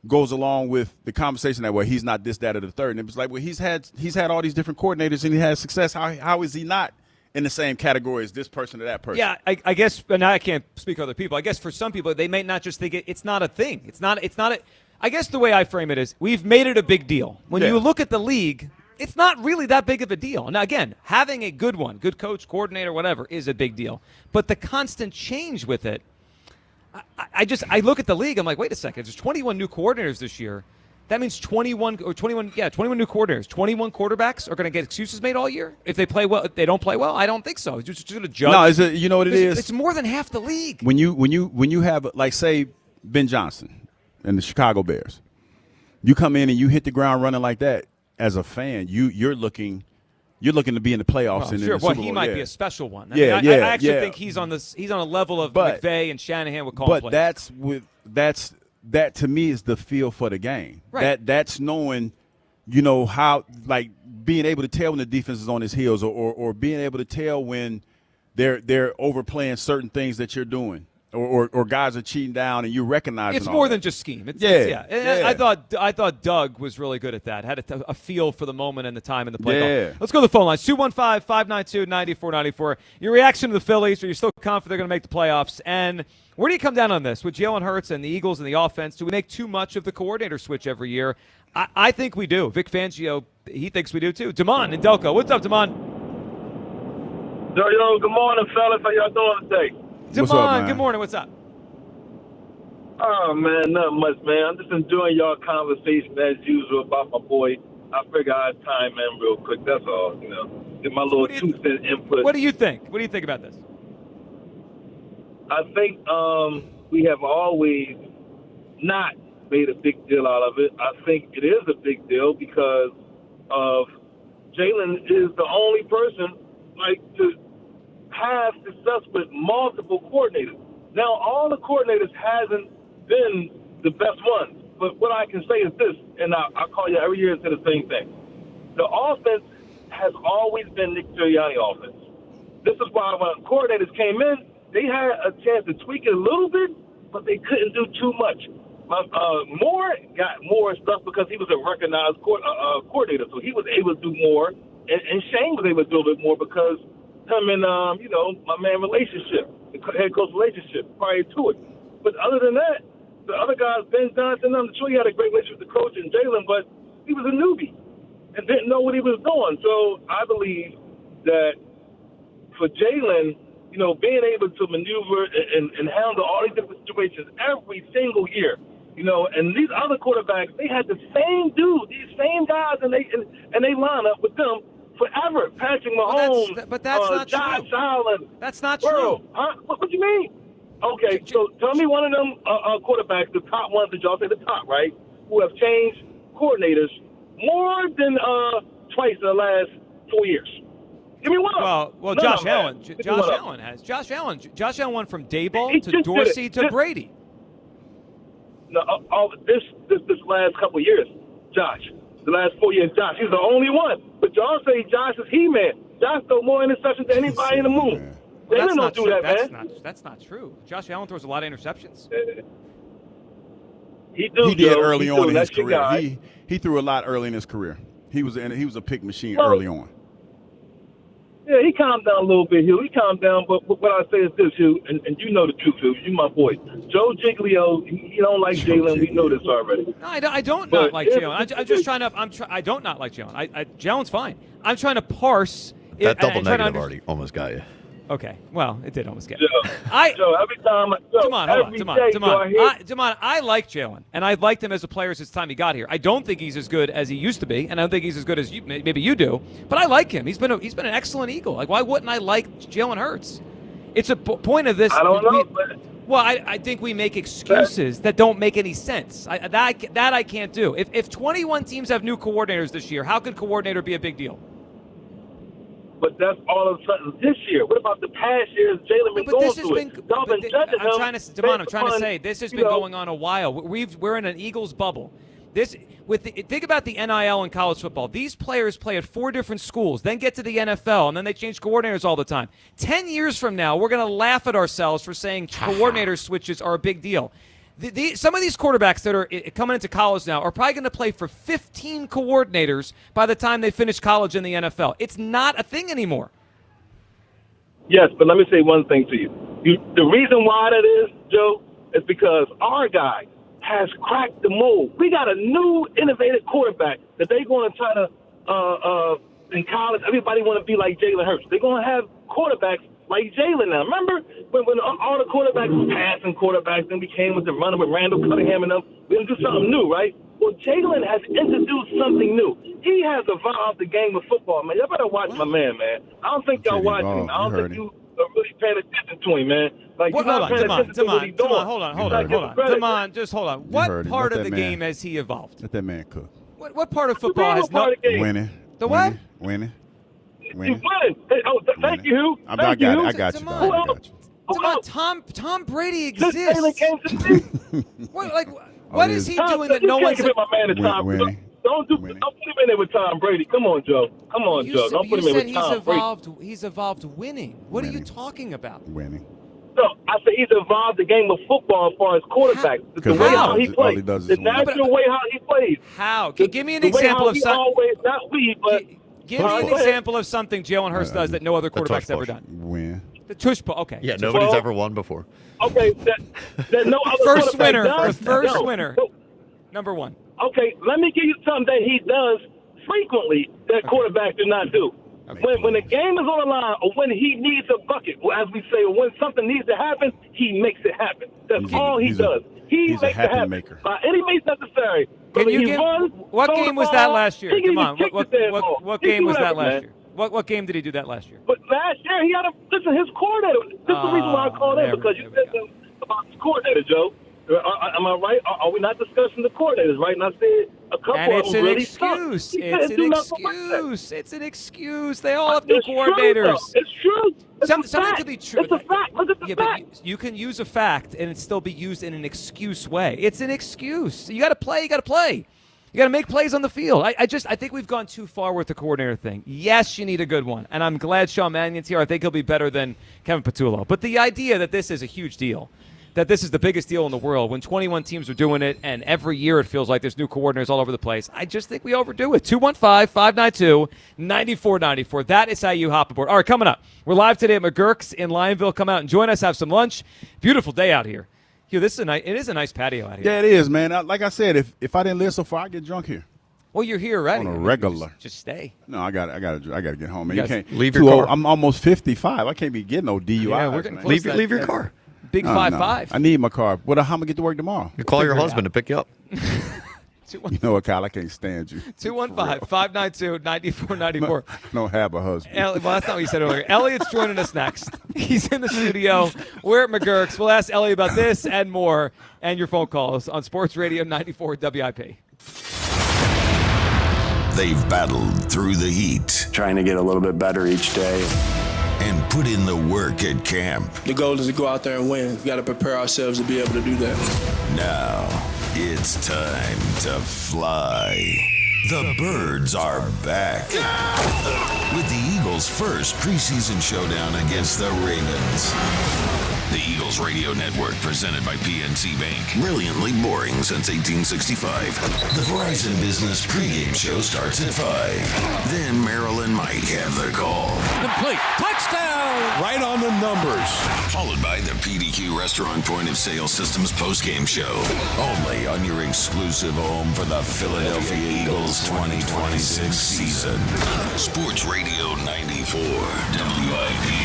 [SPEAKER 7] goes along with the conversation that, well, he's not this, that, or the third. And it's like, well, he's had all these different coordinators and he has success. How is he not in the same category as this person or that person?
[SPEAKER 5] Yeah, I guess, and I can't speak for other people. I guess for some people, they may not just think it's not a thing. It's not I guess the way I frame it is we've made it a big deal. When you look at the league, it's not really that big of a deal. Now, again, having a good good coach, coordinator, whatever, is a big deal. But the constant change with it, I look at the league, I'm like, wait a second, there's 21 new coordinators this year. That means 21 new coordinators. 21 quarterbacks are going to get excuses made all year if they play well. If they don't play well, I don't think so. It's just going to judge.
[SPEAKER 7] No, you know what it is?
[SPEAKER 5] It's more than half the league.
[SPEAKER 7] When you have, like, say, Ben Johnson and the Chicago Bears, you come in and you hit the ground running like that. As a fan, you're looking to be in the playoffs and in the Super Bowl.
[SPEAKER 5] He might be a special one. I actually think he's on a level of McVay and Shanahan with calling plays.
[SPEAKER 7] That to me is the feel for the game.
[SPEAKER 5] Right.
[SPEAKER 7] That's knowing, how, like, being able to tell when the defense is on his heels or being able to tell when they're overplaying certain things that you're doing. Or guys are cheating down, and you recognize
[SPEAKER 5] it's more than just scheme. I thought Doug was really good at that. Had a feel for the moment and the time in the play call. Let's go to the phone lines. 215-592-9494. Your reaction to the Phillies? Are you still confident they're going to make the playoffs? And where do you come down on this with Jalen Hurts and the Eagles and the offense? Do we make too much of the coordinator switch every year? I think we do. Vic Fangio, he thinks we do too. Damon in Delco. What's up, Damon?
[SPEAKER 4] Yo, good morning, fellas. How y'all doing today?
[SPEAKER 5] Damon, good morning. What's up?
[SPEAKER 4] Oh, man, nothing much, man. I'm just enjoying y'all conversation as usual about my boy. I figure I'd time in real quick. That's all, Get my little 2-cent input.
[SPEAKER 5] What do you think? What do you think about this?
[SPEAKER 4] I think we have always not made a big deal out of it. I think it is a big deal because of Jalen is the only person to have success with multiple coordinators. Now, all the coordinators hasn't been the best ones, but what I can say is this, and I call you every year and say the same thing. The offense has always been Nick Sirianni offense. This is why when coordinators came in, they had a chance to tweak it a little bit, but they couldn't do too much. Moore got more stuff because he was a recognized coordinator, so he was able to do more, and Shane was able to do a little bit more because him and, my man relationship, the head coach relationship prior to it. But other than that, the other guys, Ben Johnson, I'm sure he had a great relationship with the coach and Jalen, but he was a newbie and didn't know what he was doing. So I believe that for Jalen, being able to maneuver and handle all these different situations every single year, and these other quarterbacks, they had the same dude, these same guys, and they line up with them forever. Patrick Mahomes,
[SPEAKER 5] but that's not
[SPEAKER 4] Josh
[SPEAKER 5] true.
[SPEAKER 4] Allen.
[SPEAKER 5] That's not
[SPEAKER 4] true.
[SPEAKER 5] true.
[SPEAKER 4] Huh? What do you mean? Okay, so tell me one of them quarterbacks, the top ones that y'all say the top, right, who have changed coordinators more than twice in the last 4 years. Give me one.
[SPEAKER 5] Well, Josh Allen. Josh Allen has. Josh Allen went from Daboll to Dorsey to Brady.
[SPEAKER 4] No, this last couple of years, Josh. The last 4 years, Josh. He's the only one. But y'all say Josh is He-Man. Josh throw more interceptions than anybody in the moon. They don't do that, man.
[SPEAKER 5] That's not true. Josh Allen throws a lot of interceptions.
[SPEAKER 4] He
[SPEAKER 7] did early on in his career. He threw a lot early in his career. He was a pick machine early on.
[SPEAKER 4] Yeah, he calmed down a little bit, Hugh. He calmed down, but what I say is this, Hugh, and you know the truth, Hugh. You my boy. Joe Giglio, he don't like Jalen. We know this already.
[SPEAKER 5] No, I don't not like Jalen. I'm just trying to. I don't not like Jalen. Jalen's fine. I'm trying to parse.
[SPEAKER 3] That double negative already almost got you.
[SPEAKER 5] Okay, well, it did almost get
[SPEAKER 4] Joe, every time.
[SPEAKER 5] Damon, I like Jalen, and I liked him as a player since the time he got here. I don't think he's as good as he used to be, and I don't think he's as good as maybe you do. But I like him. He's been an excellent Eagle. Like, why wouldn't I like Jalen Hurts? It's a point of this.
[SPEAKER 4] I don't know.
[SPEAKER 5] Well, I think we make excuses that don't make any sense. That I can't do. If 21 teams have new coordinators this year, how could coordinator be a big deal?
[SPEAKER 4] But that's all of a sudden this year. What about the past years? Jalen been going through it. Y'all been judging him.
[SPEAKER 5] I'm trying to say this has been going on a while. We're in an Eagles bubble. Think about the NIL in college football. These players play at 4 different schools, then get to the NFL, and then they change coordinators all the time. 10 years from now, we're going to laugh at ourselves for saying coordinator switches are a big deal. Some of these quarterbacks that are coming into college now are probably going to play for 15 coordinators by the time they finish college in the NFL. It's not a thing anymore.
[SPEAKER 4] Yes, but let me say one thing to you. The reason why that is, Joe, is because our guy has cracked the mold. We got a new, innovative quarterback that they're going to try to, in college, everybody want to be like Jalen Hurts. They're going to have quarterbacks like Jalen now. Remember when all the quarterbacks was passing quarterbacks, then we came with the running with Randall Cunningham and them? We going to do something new, right? Well, Jalen has introduced something new. He has evolved the game of football, man. Y'all better watch my man. I don't think y'all watch him. I don't think you are really paying attention to him, man. Like, you're not paying attention to what he's doing.
[SPEAKER 5] Hold on. Just hold on. What part of the game has he evolved?
[SPEAKER 7] Let that man cook.
[SPEAKER 5] What part of football has not?
[SPEAKER 7] Winning.
[SPEAKER 5] The what?
[SPEAKER 7] Winning.
[SPEAKER 4] He's winning. Hey, thank you, Hugh.
[SPEAKER 7] I got you.
[SPEAKER 5] Tom Brady exists. What is he doing that no one's?
[SPEAKER 4] My man Tom. Don't put him in there with Tom Brady. Come on, Joe. Don't put him in with Tom Brady.
[SPEAKER 5] He's evolved winning. What are you talking about?
[SPEAKER 7] Winning.
[SPEAKER 4] No, I said he's evolved the game of football as far as quarterback. The way how he plays. The natural way how he plays.
[SPEAKER 5] How? Give me an example of something. Give me an
[SPEAKER 4] Go ahead.
[SPEAKER 5] example of something Jalen Hurts does that no other quarterback's ever done.
[SPEAKER 7] Win.
[SPEAKER 5] The tush push. Okay.
[SPEAKER 3] Yeah, nobody's ever won before.
[SPEAKER 4] Okay, that no other
[SPEAKER 5] First
[SPEAKER 4] quarterback
[SPEAKER 5] winner.
[SPEAKER 4] does.
[SPEAKER 5] First winner. Number one.
[SPEAKER 4] Okay, let me give you something that he does frequently that quarterbacks do not do. When the game is on the line, or when he needs a bucket, or as we say, or when something needs to happen, he makes it happen. That's all he does. He makes it happen
[SPEAKER 7] maker.
[SPEAKER 4] by any means necessary.
[SPEAKER 5] What game was that last year? Come on. What game was that last year? What game did he do that last year?
[SPEAKER 4] But last year he had his coordinator. This is the reason why I called in, because you said about his coordinator, Joe. Am I right? Are we not discussing the coordinators, right? And I said a couple of them really suck.
[SPEAKER 5] It's an excuse. They all have new coordinators.
[SPEAKER 4] It's true.
[SPEAKER 5] Something could be true.
[SPEAKER 4] It's a fact. Look at the fact.
[SPEAKER 5] But you can use a fact and it still be used in an excuse way. It's an excuse. You got to play. You got to play. You got to make plays on the field. I think we've gone too far with the coordinator thing. Yes, you need a good one, and I'm glad Sean Mannion's here. I think he'll be better than Kevin Patullo. But the idea that this is a huge deal, that this is the biggest deal in the world when 21 teams are doing it, and every year it feels like there's new coordinators all over the place. I just think we overdo it. 215-592-9494. That is how you hop aboard. All right, coming up, we're live today at McGurk's in Lionville. Come out and join us, have some lunch. Beautiful day out here. Hugh, it is a nice patio out here.
[SPEAKER 7] Yeah, it is, man. Like I said, if I didn't live so far, I'd get drunk here.
[SPEAKER 5] Well, you're here already.
[SPEAKER 7] On a regular.
[SPEAKER 5] Just stay.
[SPEAKER 7] No, I got to get home, man.
[SPEAKER 5] You
[SPEAKER 7] can't
[SPEAKER 3] leave your car.
[SPEAKER 7] I'm almost 55. I can't be getting no DUI.
[SPEAKER 5] Yeah, we're getting close.
[SPEAKER 3] Leave your car.
[SPEAKER 5] Big 5'5".
[SPEAKER 7] I need my car. How am I going to get to work tomorrow?
[SPEAKER 3] You call your husband to pick you up.
[SPEAKER 7] You know what, Kyle? I can't stand you.
[SPEAKER 5] 215-592-9494.
[SPEAKER 7] I don't have a husband.
[SPEAKER 5] Well, that's not what you said earlier. Elliot's joining us next. He's in the studio. We're at McGurk's. We'll ask Elliot about this and more, and your phone calls on Sports Radio 94 WIP.
[SPEAKER 9] They've battled through the heat.
[SPEAKER 6] Trying to get a little bit better each day.
[SPEAKER 9] And put in the work at camp.
[SPEAKER 8] The goal is to go out there and win. We've got to prepare ourselves to be able to do that.
[SPEAKER 9] Now, it's time to fly. The Birds are back. With the Eagles' first preseason showdown against the Ravens. The Eagles Radio Network, presented by PNC Bank. Brilliantly boring since 1865. The Verizon Business pregame show starts at 5. Then Merrill and Mike have the call.
[SPEAKER 10] Complete. Touchdown! Right on the numbers.
[SPEAKER 9] Followed by the PDQ Restaurant Point of Sale Systems postgame show. Only on your exclusive home for the Philadelphia Eagles 2026 season. Sports Radio 94 WIP.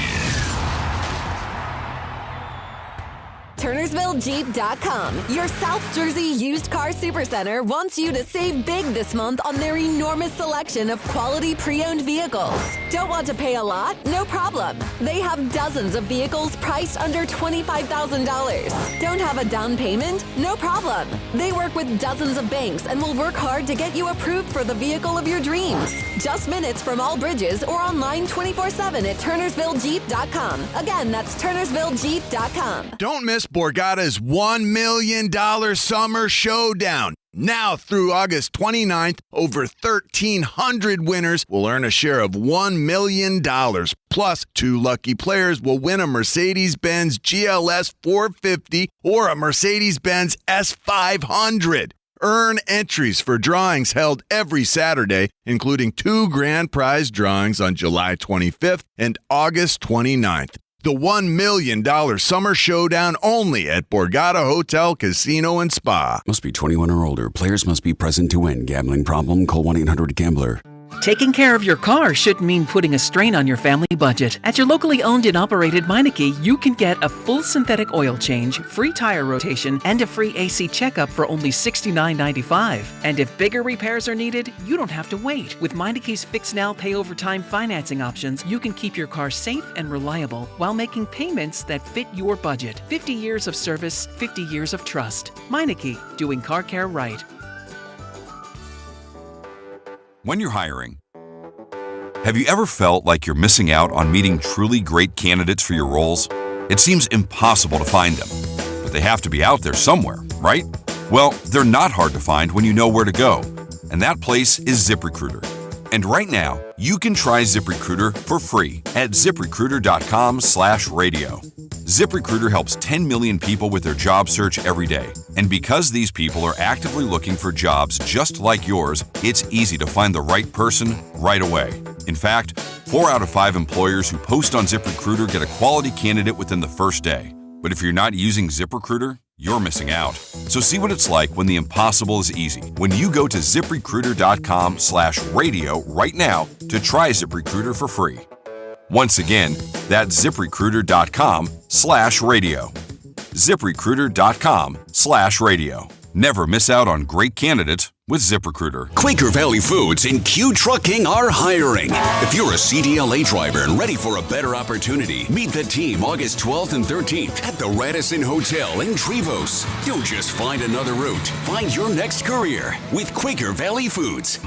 [SPEAKER 11] TurnersvilleJeep.com. Your South Jersey used car supercenter wants you to save big this month on their enormous selection of quality pre-owned vehicles. Don't want to pay a lot? No problem. They have dozens of vehicles priced under $25,000. Don't have a down payment? No problem. They work with dozens of banks and will work hard to get you approved for the vehicle of your dreams. Just minutes from all bridges or online 24/7 at TurnersvilleJeep.com. Again, that's TurnersvilleJeep.com.
[SPEAKER 12] Don't miss Borgata's $1 million Summer Showdown. Now through August 29th, over 1,300 winners will earn a share of $1 million. Plus, 2 lucky players will win a Mercedes-Benz GLS 450 or a Mercedes-Benz S500. Earn entries for drawings held every Saturday, including 2 grand prize drawings on July 25th and August 29th. The $1 million Summer Showdown only at Borgata Hotel, Casino, and Spa.
[SPEAKER 13] Must be 21 or older. Players must be present to win. Gambling problem? Call 1-800-GAMBLER. Taking care of your car shouldn't mean putting a strain on your family budget. At your locally owned and operated Meineke, you can get a full synthetic oil change, free tire rotation, and a free AC checkup for only $69.95. And if bigger repairs are needed, you don't have to wait. With Meineke's Fix Now, Pay Over Time financing options, you can keep your car safe and reliable while making payments that fit your budget. 50 years of service, 50 years of trust. Meineke, doing car care right.
[SPEAKER 14] When you're hiring, have you ever felt like you're missing out on meeting truly great candidates for your roles? It seems impossible to find them, but they have to be out there somewhere, right? Well, they're not hard to find when you know where to go, and that place is ZipRecruiter. And right now, you can try ZipRecruiter for free at ZipRecruiter.com/radio. ZipRecruiter helps 10 million people with their job search every day. And because these people are actively looking for jobs just like yours, it's easy to find the right person right away. In fact, 4 out of 5 employers who post on ZipRecruiter get a quality candidate within the first day. But if you're not using ZipRecruiter, you're missing out. So see what it's like when the impossible is easy. When you go to ZipRecruiter.com/radio right now to try ZipRecruiter for free. Once again, that's ZipRecruiter.com/radio. ZipRecruiter.com/radio. Never miss out on great candidates with ZipRecruiter.
[SPEAKER 15] Quaker Valley Foods and Q Trucking are hiring. If you're a CDLA driver and ready for a better opportunity, meet the team August 12th and 13th at the Radisson Hotel in Trevose. Don't just find another route. Find your next career with Quaker Valley Foods.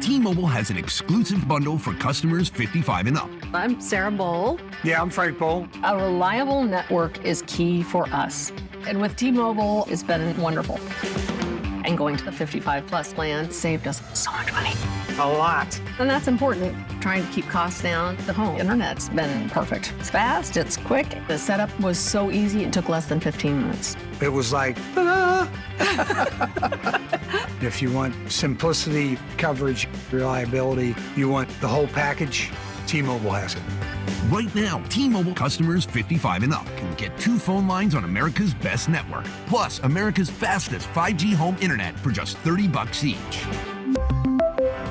[SPEAKER 16] T-Mobile has an exclusive bundle for customers 55 and up.
[SPEAKER 17] I'm Sarah Bowl.
[SPEAKER 18] Yeah, I'm Frank Bowl.
[SPEAKER 17] A reliable network is key for us. And with T-Mobile, it's been wonderful. And going to the 55 plus plan saved us so much money.
[SPEAKER 18] A lot.
[SPEAKER 17] And that's important. Trying to keep costs down. The home internet's been perfect. It's fast, it's quick. The setup was so easy, it took less than 15 minutes.
[SPEAKER 18] It was like, ta-da! If you want simplicity, coverage, reliability, you want the whole package, T-Mobile has it.
[SPEAKER 16] Right now, T-Mobile customers 55 and up can get 2 phone lines on America's best network, plus America's fastest 5G home internet for just $30 each.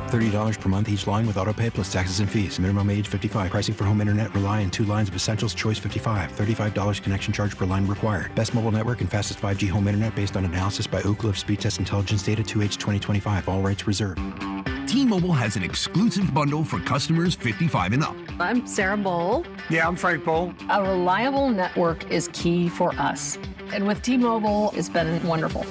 [SPEAKER 20] $30 per month each line with autopay plus taxes and fees. Minimum age 55. Pricing for home internet rely on 2 lines of essentials. Choice 55. $35 connection charge per line required. Best mobile network and fastest 5G home internet based on analysis by Ookla of Speed Test Intelligence data 2H 2025. All rights reserved.
[SPEAKER 16] T-Mobile has an exclusive bundle for customers 55 and up.
[SPEAKER 17] I'm Sarah Bowl.
[SPEAKER 18] Yeah, I'm Frank Bowl.
[SPEAKER 17] A reliable network is key for us. And with T-Mobile, it's been wonderful.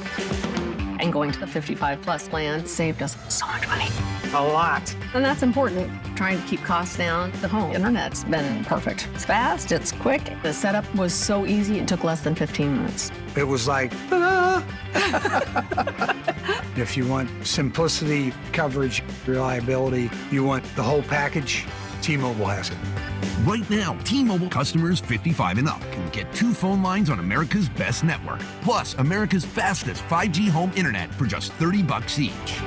[SPEAKER 17] And going to the 55 plus plan saved us so much money.
[SPEAKER 18] A lot.
[SPEAKER 17] And that's important. Trying to keep costs down. The home internet's been perfect. It's fast, it's quick. The setup was so easy, it took less than 15 minutes.
[SPEAKER 18] It was like, ta-da! If you want simplicity, coverage, reliability, you want the whole package, T-Mobile has it.
[SPEAKER 16] Right now, T-Mobile customers 55 and up can get 2 phone lines on America's best network, plus America's fastest 5G home internet for just $30 each.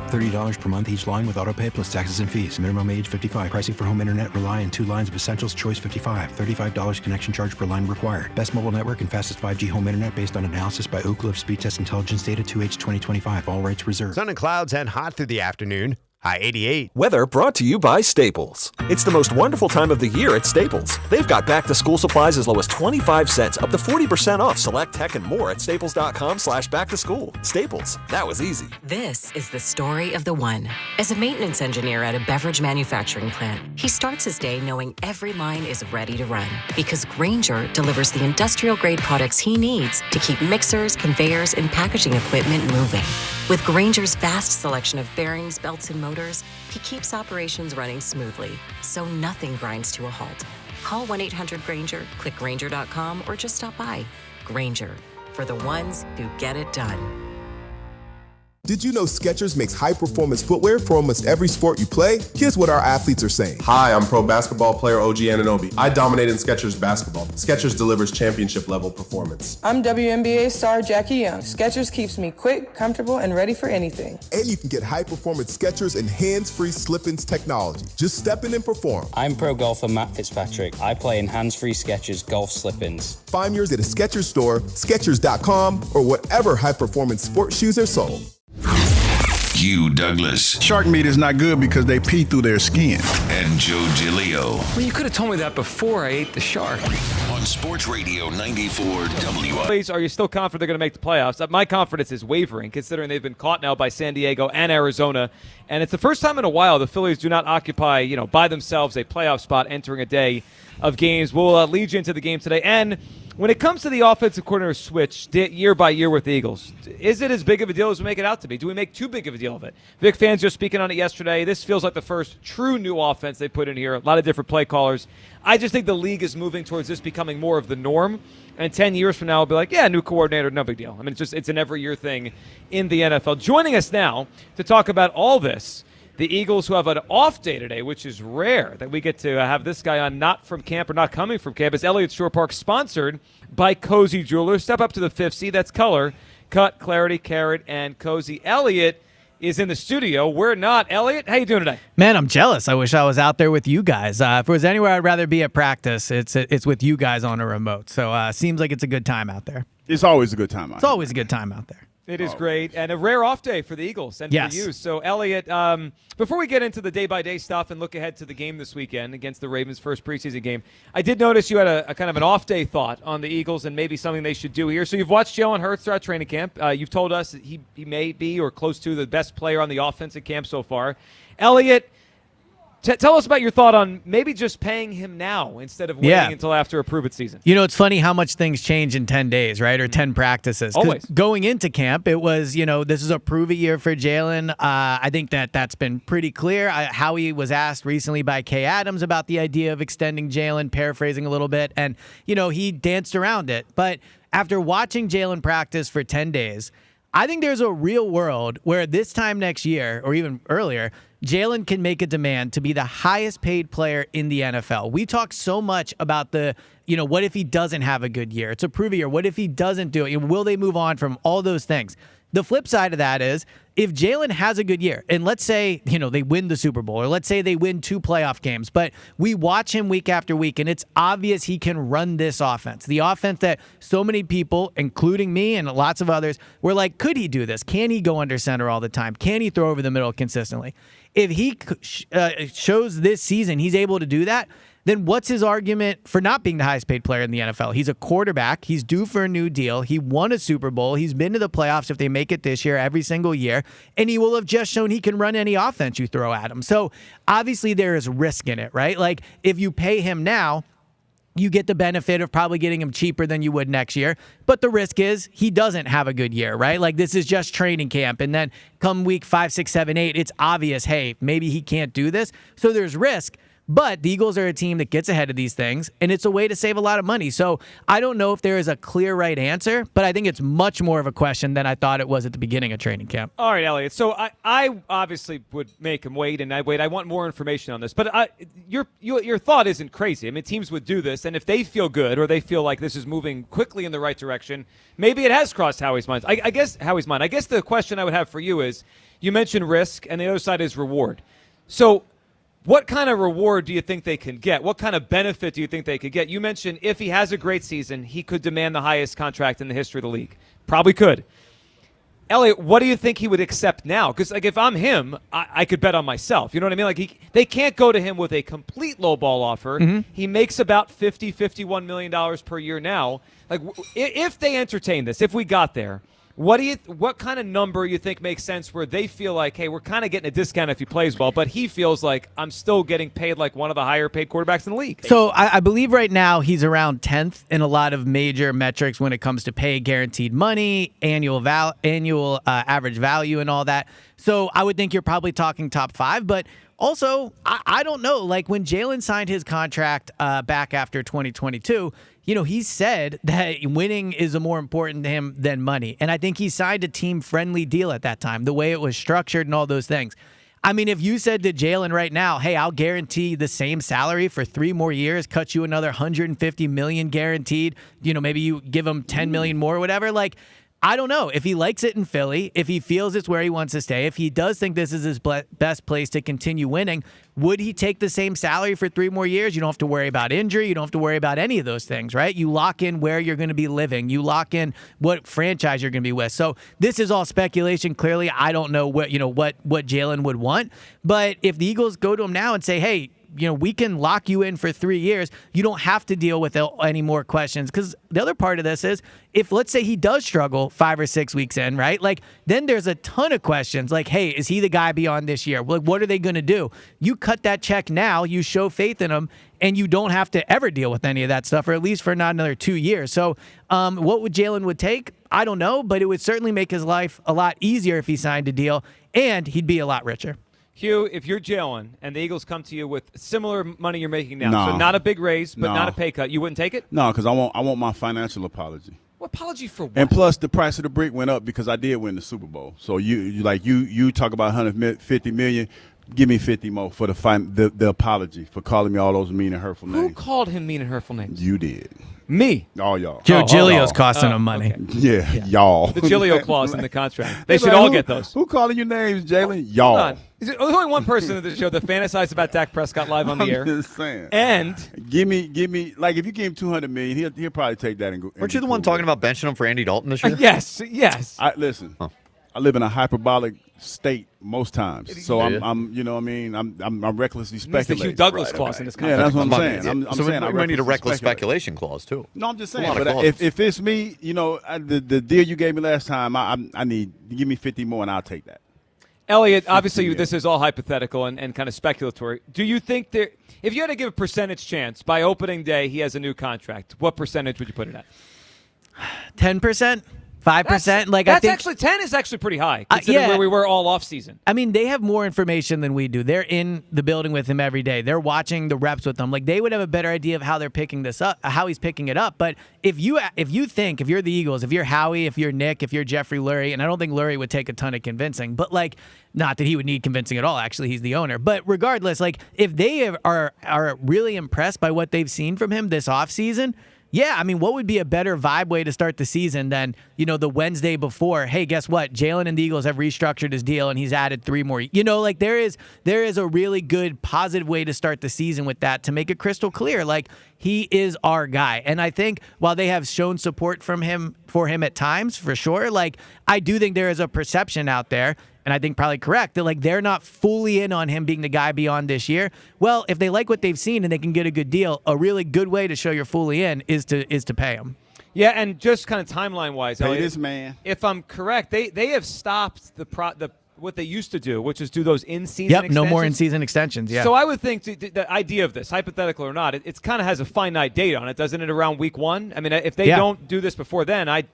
[SPEAKER 20] $30 per month each line with autopay plus taxes and fees. Minimum age 55. Pricing for home internet rely on 2 lines of essentials. Choice 55. $35 connection charge per line required. Best mobile network and fastest 5G home internet based on analysis by Ookla of Speed Test Intelligence data 2H 2025. All rights reserved.
[SPEAKER 21] Sun and clouds and hot through the afternoon. High 88.
[SPEAKER 22] Weather brought to you by Staples. It's the most wonderful time of the year at Staples. They've got back-to-school supplies as low as 25 cents, up to 40% off select tech and more at staples.com/back-to-school. Staples, that was easy.
[SPEAKER 25] This is the story of the one. As a maintenance engineer at a beverage manufacturing plant, he starts his day knowing every line is ready to run because Grainger delivers the industrial-grade products he needs to keep mixers, conveyors, and packaging equipment moving. With Grainger's vast selection of bearings, belts, and motors, he keeps operations running smoothly, so nothing grinds to a halt. Call 1-800-GRAINGER, click Grainger.com, or just stop by. Grainger, for the ones who get it done.
[SPEAKER 23] Did you know Skechers makes high-performance footwear for almost every sport you play? Here's what our athletes are saying.
[SPEAKER 24] Hi, I'm pro basketball player OG Anunoby. I dominate in Skechers basketball. Skechers delivers championship-level performance.
[SPEAKER 31] I'm WNBA star Jackie Young. Skechers keeps me quick, comfortable, and ready for anything.
[SPEAKER 23] And you can get high-performance Skechers and hands-free slip-ins technology. Just step in and perform.
[SPEAKER 32] I'm pro golfer Matt Fitzpatrick. I play in hands-free Skechers golf slip-ins.
[SPEAKER 23] Find yours at a Skechers store, Skechers.com, or whatever high-performance sports shoes are sold.
[SPEAKER 9] Hugh Douglas.
[SPEAKER 1] Shark meat is not good because they pee through their skin.
[SPEAKER 9] And Joe Giglio.
[SPEAKER 2] Well, you could have told me that before I ate the shark.
[SPEAKER 9] On Sports Radio 94 WI.
[SPEAKER 3] Are you still confident they're going to make the playoffs? My confidence is wavering, considering they've been caught now by San Diego and Arizona. And it's the first time in a while the Phillies do not occupy, by themselves a playoff spot entering a day of games. We'll lead you into the game today. And when it comes to the offensive coordinator switch year by year with the Eagles, is it as big of a deal as we make it out to be? Do we make too big of a deal of it? Vic Fangio speaking on it yesterday. This feels like the first true new offense they put in here. A lot of different play callers. I just think the league is moving towards this becoming more of the norm. And 10 years from now, we'll be like, yeah, new coordinator, no big deal. I mean, it's an every year thing in the NFL. Joining us now to talk about all this, the Eagles, who have an off day today, which is rare that we get to have this guy on not from camp or not coming from camp. It's Elliott Shore-Park, sponsored by Cozy Jewelers. Step up to the fifth seat. That's color, cut, clarity, carrot, and Cozy. Elliott is in the studio. We're not. Elliott, how you doing today?
[SPEAKER 4] Man, I'm jealous. I wish I was out there with you guys. If it was anywhere I'd rather be at practice, it's with you guys on a remote. So seems like it's a good time out there.
[SPEAKER 1] It's always a good time out there.
[SPEAKER 4] It's always a good time out there.
[SPEAKER 3] It is great, and a rare off day for the Eagles and
[SPEAKER 4] yes.
[SPEAKER 3] for you. So, Elliott, before we get into the day-by-day stuff and look ahead to the game this weekend against the Ravens' first preseason game, I did notice you had a kind of an off-day thought on the Eagles and maybe something they should do here. So you've watched Jalen Hurts throughout training camp. You've told us that he may be or close to the best player on the offense in camp so far. Elliott, tell us about your thought on maybe just paying him now instead of waiting until after a prove-it season.
[SPEAKER 4] It's funny how much things change in 10 days, right, or 10 practices.
[SPEAKER 3] Always.
[SPEAKER 4] Going into camp, it was, this is a prove-it year for Jalen. I think that's been pretty clear. Howie was asked recently by Kay Adams about the idea of extending Jalen, paraphrasing a little bit, and, he danced around it. But after watching Jalen practice for 10 days, I think there's a real world where this time next year, or even earlier, Jalen can make a demand to be the highest paid player in the NFL. We talk so much about what if he doesn't have a good year? It's a prove-it year. What if he doesn't do it? Will they move on from all those things? The flip side of that is if Jalen has a good year, and let's say, they win the Super Bowl, or let's say they win 2 playoff games, but we watch him week after week, and it's obvious he can run this offense. The offense that so many people, including me and lots of others, were like, could he do this? Can he go under center all the time? Can he throw over the middle consistently? If he shows this season he's able to do that, then what's his argument for not being the highest paid player in the NFL? He's a quarterback. He's due for a new deal. He won a Super Bowl. He's been to the playoffs if they make it this year every single year. And he will have just shown he can run any offense you throw at him. So obviously there is risk in it, right? Like if you pay him now, you get the benefit of probably getting him cheaper than you would next year. But the risk is he doesn't have a good year, right? Like this is just training camp. And then come week 5, 6, 7, 8, it's obvious, hey, maybe he can't do this. So there's risk. But the Eagles are a team that gets ahead of these things, and it's a way to save a lot of money. So I don't know if there is a clear right answer, but I think it's much more of a question than I thought it was at the beginning of training camp.
[SPEAKER 3] All right, Elliott. So I obviously would make him wait, and I want more information on this. But your thought isn't crazy. I mean, teams would do this, and if they feel good or they feel like this is moving quickly in the right direction, maybe it has crossed Howie's mind. I guess the question I would have for you is, you mentioned risk, and the other side is reward. So what kind of reward do you think they can get? What kind of benefit do you think they could get? You mentioned if he has a great season, he could demand the highest contract in the history of the league. Probably could. Elliott, what do you think he would accept now? Because if I'm him, I could bet on myself. You know what I mean? Like they can't go to him with a complete lowball offer. Mm-hmm. He makes about $51 million per year now. Like if they entertain this, if we got there, what kind of number you think makes sense where they feel like, hey, we're kind of getting a discount if he plays well, but he feels like I'm still getting paid like one of the higher paid quarterbacks in the league?
[SPEAKER 4] So I believe right now he's around 10th in a lot of major metrics when it comes to pay, guaranteed money, annual average value, and all that. So I would think you're probably talking top 5, but also, I don't know. Like when Jalen signed his contract back after 2022, he said that winning is more important to him than money. And I think he signed a team-friendly deal at that time, the way it was structured and all those things. I mean, if you said to Jalen right now, hey, I'll guarantee the same salary for 3 more years, cut you another $150 million guaranteed, maybe you give him $10 million more or whatever, like, I don't know. If he likes it in Philly, if he feels it's where he wants to stay, if he does think this is his best place to continue winning, would he take the same salary for 3 more years? You don't have to worry about injury. You don't have to worry about any of those things, right? You lock in where you're going to be living. You lock in what franchise you're going to be with. So this is all speculation. Clearly, I don't know what Jalen would want. But if the Eagles go to him now and say, hey, we can lock you in for 3 years. You don't have to deal with any more questions. Because the other part of this is, if let's say he does struggle 5 or 6 weeks in, right? Like, then there's a ton of questions. Like, hey, is he the guy beyond this year? Like, what are they going to do? You cut that check now. You show faith in him, and you don't have to ever deal with any of that stuff, or at least for not another 2 years. So, what would Jalen would take? I don't know, but it would certainly make his life a lot easier if he signed a deal, and he'd be a lot richer.
[SPEAKER 3] Hugh, if you're Jalen and the Eagles come to you with similar money you're making now, so not a big raise, but not a pay cut, you wouldn't take it?
[SPEAKER 1] No, because I want my financial apology.
[SPEAKER 3] What apology for what?
[SPEAKER 1] And plus, the price of the brick went up because I did win the Super Bowl. So you talk about $150 million. Give me 50 more for the apology for calling me all those mean and hurtful names.
[SPEAKER 3] Who called him mean and hurtful names?
[SPEAKER 1] You did.
[SPEAKER 3] Me?
[SPEAKER 1] All y'all.
[SPEAKER 4] Joe Giglio's costing him money.
[SPEAKER 3] Okay.
[SPEAKER 1] Yeah, y'all.
[SPEAKER 3] The Giglio clause in the contract. They should all get those.
[SPEAKER 1] Who calling you names, Jalen? Y'all.
[SPEAKER 3] Hold on. There's only one person in the show that fantasized about Dak Prescott live on the air.
[SPEAKER 1] I'm just saying.
[SPEAKER 3] And
[SPEAKER 1] give me like if you gave him $200 million, he'll probably take that and go.
[SPEAKER 5] Weren't you the one talking about benching him for Andy Dalton this year?
[SPEAKER 3] Yes.
[SPEAKER 1] Listen. I live in a hyperbolic state most times, so I'm recklessly speculating.
[SPEAKER 3] The Hugh Douglas clause in this contract.
[SPEAKER 1] Yeah, that's what I'm saying. I'm saying
[SPEAKER 5] we might need a reckless speculation clause too.
[SPEAKER 1] No, I'm just saying. But if it's me, the deal you gave me last time, I need give me 50 more, and I'll take that.
[SPEAKER 3] Elliot, obviously this is all hypothetical and kind of speculatory. Do you think if you had to give a percentage chance by opening day he has a new contract, what percentage would you put it at?
[SPEAKER 4] 10%? 5%?
[SPEAKER 3] I think actually 10 is actually pretty high considering where we were all off season.
[SPEAKER 4] I mean, they have more information than we do. They're in the building with him every day. They're watching the reps with him. Like, they would have a better idea of how they're picking this up, how he's picking it up. But if you're the Eagles, if you're Howie, if you're Nick, if you're Jeffrey Lurie, and I don't think Lurie would take a ton of convincing, but not that he would need convincing at all. Actually, he's the owner. But regardless, if they are really impressed by what they've seen from him this offseason, yeah, I mean, what would be a better vibe way to start the season than, the Wednesday before? Hey, guess what? Jalen and the Eagles have restructured his deal, and he's added 3 more. There is a really good, positive way to start the season with that to make it crystal clear. He is our guy. And I think while they have shown support for him at times, for sure, I do think there is a perception out there, and I think probably correct, that they're not fully in on him being the guy beyond this year. Well, if they like what they've seen and they can get a good deal, a really good way to show you're fully in is to pay him.
[SPEAKER 3] Yeah, and just kind of timeline-wise,
[SPEAKER 1] pay
[SPEAKER 3] Elliot,
[SPEAKER 1] this man.
[SPEAKER 3] If I'm correct, they have stopped the what they used to do, which is do those in-season
[SPEAKER 4] extensions.
[SPEAKER 3] extensions.
[SPEAKER 4] No more in-season extensions, yeah.
[SPEAKER 3] So I would think the idea of this, hypothetical or not, it kind of has a finite date on it, doesn't it, around week 1? I mean, if they don't do this before then, I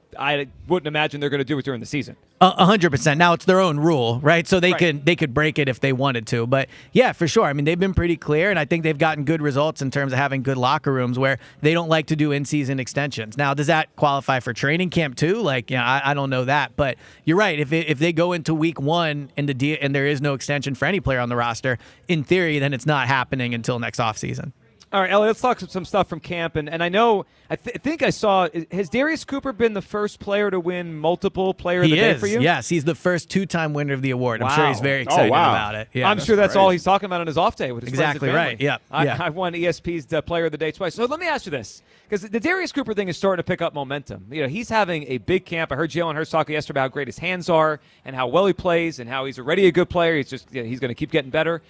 [SPEAKER 3] wouldn't imagine they're going to do it during the season.
[SPEAKER 4] 100%. Now, it's their own rule, right? So they could break it if they wanted to. But, yeah, for sure. I mean, they've been pretty clear, and I think they've gotten good results in terms of having good locker rooms where they don't like to do in-season extensions. Now, does that qualify for training camp too? I don't know that. But you're right. If they go into week 1 and there is no extension for any player on the roster, in theory, then it's not happening until next offseason.
[SPEAKER 3] All right, Elliot, let's talk some stuff from camp. And I know, I think I saw, has Darius Cooper been the first player to win multiple player of the day for you?
[SPEAKER 4] Yes, he's the first 2-time winner of the award.
[SPEAKER 3] Wow.
[SPEAKER 4] I'm sure he's very excited about it. Yeah,
[SPEAKER 3] I'm sure that's all he's talking about on his off day with his
[SPEAKER 4] exactly
[SPEAKER 3] friends and family.
[SPEAKER 4] Right. Yeah.
[SPEAKER 3] I won ESP's player of the day twice. So let me ask you this, because the Darius Cooper thing is starting to pick up momentum. He's having a big camp. I heard Jalen Hurts talk yesterday about how great his hands are and how well he plays and how he's already a good player. He's just he's going to keep getting better.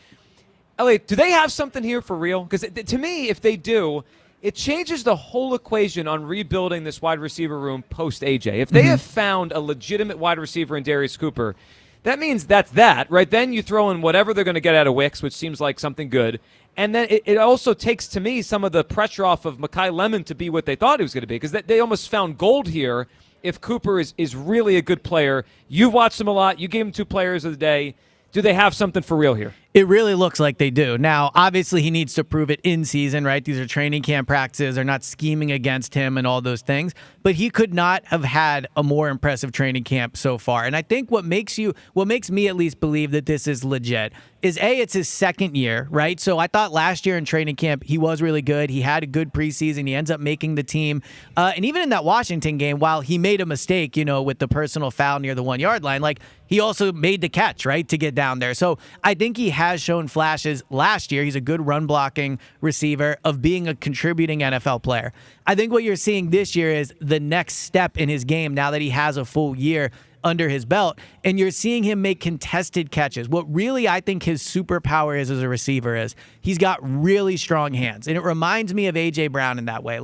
[SPEAKER 3] Elliot, do they have something here for real? Because to me, if they do, it changes the whole equation on rebuilding this wide receiver room post-AJ. If they have found a legitimate wide receiver in Darius Cooper, that means that's that, right? Then you throw in whatever they're going to get out of Wicks, which seems like something good. And then it also takes, to me, some of the pressure off of Mekhi Lemon to be what they thought he was going to be, because they almost found gold here if Cooper is really a good player. You've watched him a lot. You gave him 2 players of the day. Do they have something for real here?
[SPEAKER 4] It really looks like they do. Now, obviously, he needs to prove it in season, right? These are training camp practices. They're not scheming against him and all those things. But he could not have had a more impressive training camp so far. And I think what makes me at least believe that this is legit is it's his second year, right? So I thought last year in training camp, he was really good. He had a good preseason. He ends up making the team. And even in that Washington game, while he made a mistake, with the personal foul near the 1 yard line, he also made the catch, right, to get down there. So I think he has shown flashes last year. He's a good run blocking receiver of being a contributing NFL player. I think what you're seeing this year is the next step in his game now that he has a full year under his belt, and you're seeing him make contested catches. What really I think his superpower is as a receiver is he's got really strong hands, and it reminds me of A.J. Brown in that way.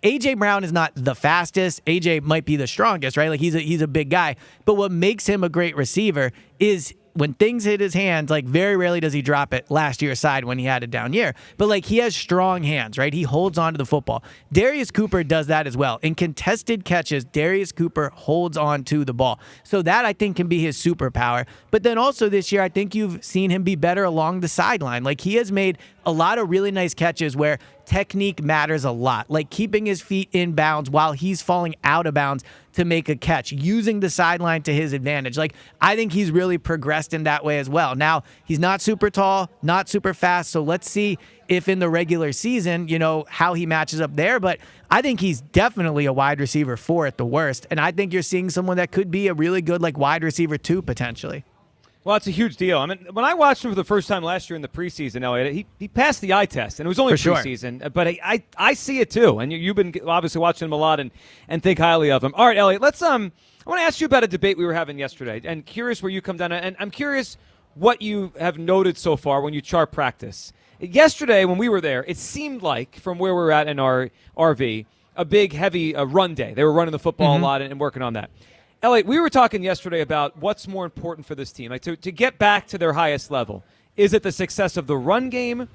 [SPEAKER 4] A.J. Brown is not the fastest. A.J. might be the strongest, right? He's a big guy, but what makes him a great receiver is when things hit his hands, very rarely does he drop it last year aside when he had a down year. But he has strong hands, right? He holds on to the football. Darius Cooper does that as well. In contested catches, Darius Cooper holds on to the ball. So that I think can be his superpower. But then also this year, I think you've seen him be better along the sideline. He has made a lot of really nice catches where technique matters a lot, keeping his feet in bounds while he's falling out of bounds to make a catch, using the sideline to his advantage. I think he's really progressed in that way as well. Now, he's not super tall, not super fast, so let's see if in the regular season, how he matches up there. But I think he's definitely a wide receiver 4 at the worst, and I think you're seeing someone that could be a really good wide receiver 2 potentially.
[SPEAKER 3] Well, it's a huge deal. I mean, when I watched him for the first time last year in the preseason, Elliot, he passed the eye test, and it was only preseason. But I see it too, and you've been obviously watching him a lot and think highly of him. All right, Elliot, I want to ask you about a debate we were having yesterday, and curious where you come down, and I'm curious what you have noted so far when you chart practice. Yesterday, when we were there, it seemed like from where we were at in our RV, a big, heavy run day. They were running the football a lot and working on that. Elliot, we were talking yesterday about what's more important for this team, to get back to their highest level. Is it the success of the run game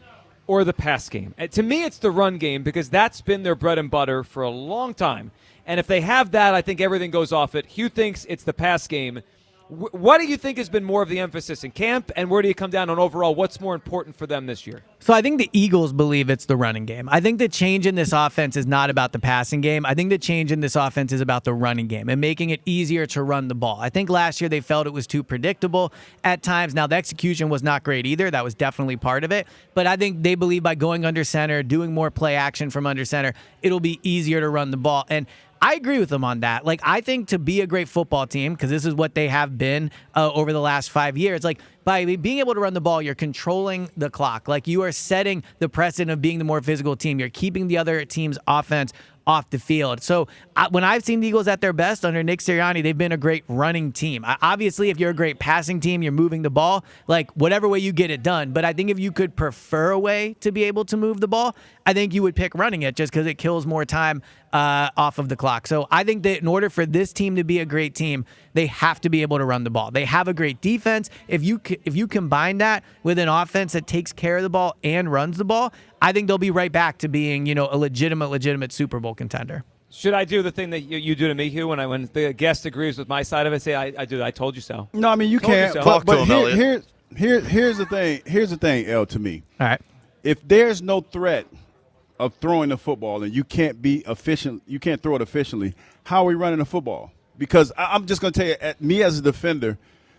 [SPEAKER 3] or the pass game? And to me, it's the run game because that's been their bread and butter for a long time. And if they have that, I think everything goes off it. Hugh thinks it's the pass game. What do you think has been more of the emphasis in camp, and where do you come down on overall what's more important for them this year?
[SPEAKER 4] So I think the Eagles believe it's the running game. I think the change in this offense is not about the passing game. I think the change in this offense is about the running game and making it easier to run the ball. I think last year they felt it was too predictable at times. Now, the execution was not great either. That was definitely part of it. But I think they believe by going under center, doing more play action from under center, it'll be easier to run the ball. And I agree with them on that. I think to be a great football team, because this is what they have been over the last 5 years, by being able to run the ball, you're controlling the clock. You are setting the precedent of being the more physical team. You're keeping the other team's offense off the field. So when I've seen the Eagles at their best under Nick Sirianni, they've been a great running team. Obviously, if you're a great passing team, you're moving the ball, whatever way you get it done. But I think if you could prefer a way to be able to move the ball, I think you would pick running it just because it kills more time off of the clock. So I think that in order for this team to be a great team, they have to be able to run the ball. They have a great defense. If you combine that with an offense that takes care of the ball and runs the ball, I think they'll be right back to being, a legitimate Super Bowl contender.
[SPEAKER 3] Should I do the thing that you do to me, Hugh, when the guest agrees with my side of it? Say I do that. I told you so.
[SPEAKER 1] No, I mean you can't.
[SPEAKER 5] Talk to him, Elliot.
[SPEAKER 1] Here's the thing. Here's the thing, L. To me,
[SPEAKER 4] all right.
[SPEAKER 1] If there's no threat of throwing the football and you can't be efficient, you can't throw it efficiently, how are we running the football? Because I'm just going to tell you, me as a defender,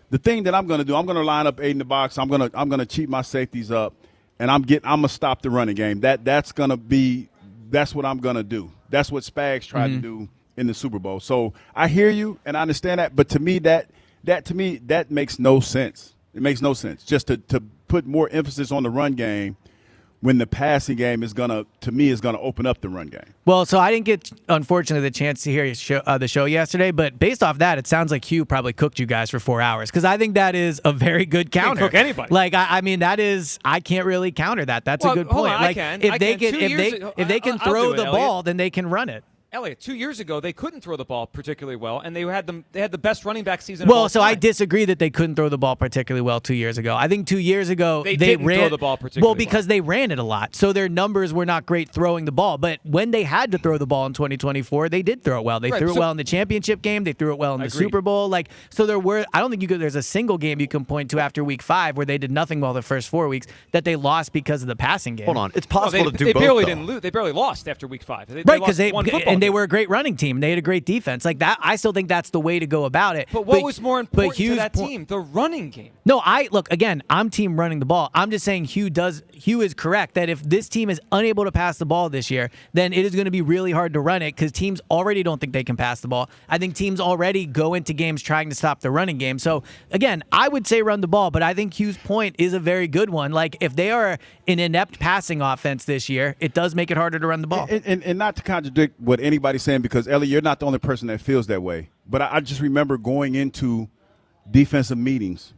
[SPEAKER 1] the thing that I'm going to do, I'm going to line up 8 in the box. I'm going to cheat my safeties up, and I'm going to stop the running game. That's what I'm going to do. That's what Spags tried to do in the Super Bowl. So I hear you and I understand that, but to me that makes no sense. It makes no sense just to put more emphasis on the run game when the passing game is going to open up the run game.
[SPEAKER 4] Well, so I didn't get, unfortunately, the chance to hear the show yesterday, but based off that, it sounds like Hugh probably cooked you guys for 4 hours, because I think that is a very good counter.
[SPEAKER 3] Can't cook anybody.
[SPEAKER 4] I mean, that is, I can't really counter that. That's a good point.
[SPEAKER 3] I can.
[SPEAKER 4] If they can throw the ball, then they can run it.
[SPEAKER 3] Elliot, 2 years ago, they couldn't throw the ball particularly well, and they had the best running back season of all time.
[SPEAKER 4] I disagree that they couldn't throw the ball particularly well 2 years ago. I think 2 years ago
[SPEAKER 3] they didn't
[SPEAKER 4] ran
[SPEAKER 3] throw the ball particularly well.
[SPEAKER 4] because they ran it a lot. So their numbers were not great throwing the ball. But when they had to throw the ball in 2024, they did throw it well. They threw it well in the championship game. They threw it well in the Super Bowl. I don't think there's a single game you can point to after week 5 where they did nothing well the first 4 weeks that they lost because of the passing game.
[SPEAKER 5] Hold on. It's possible to do
[SPEAKER 3] both,
[SPEAKER 5] both,
[SPEAKER 3] barely
[SPEAKER 5] though.
[SPEAKER 3] didn't lose. They barely lost after week 5. They
[SPEAKER 4] Because
[SPEAKER 3] they
[SPEAKER 4] were a great running team. They had a great defense. Like that, I still think that's the way to go about it.
[SPEAKER 3] But what was more important to that team? The running game.
[SPEAKER 4] No, again, I'm team running the ball. I'm just saying Hugh is correct that if this team is unable to pass the ball this year, then it is going to be really hard to run it because teams already don't think they can pass the ball. I think teams already go into games trying to stop the running game. So again, I would say run the ball, but I think Hugh's point is a very good one. Like if they are an inept passing offense this year, it does make it harder to run the ball.
[SPEAKER 1] And not to contradict what anybody's saying, because Ellie, you're not the only person that feels that way. But I just remember going into defensive meetings,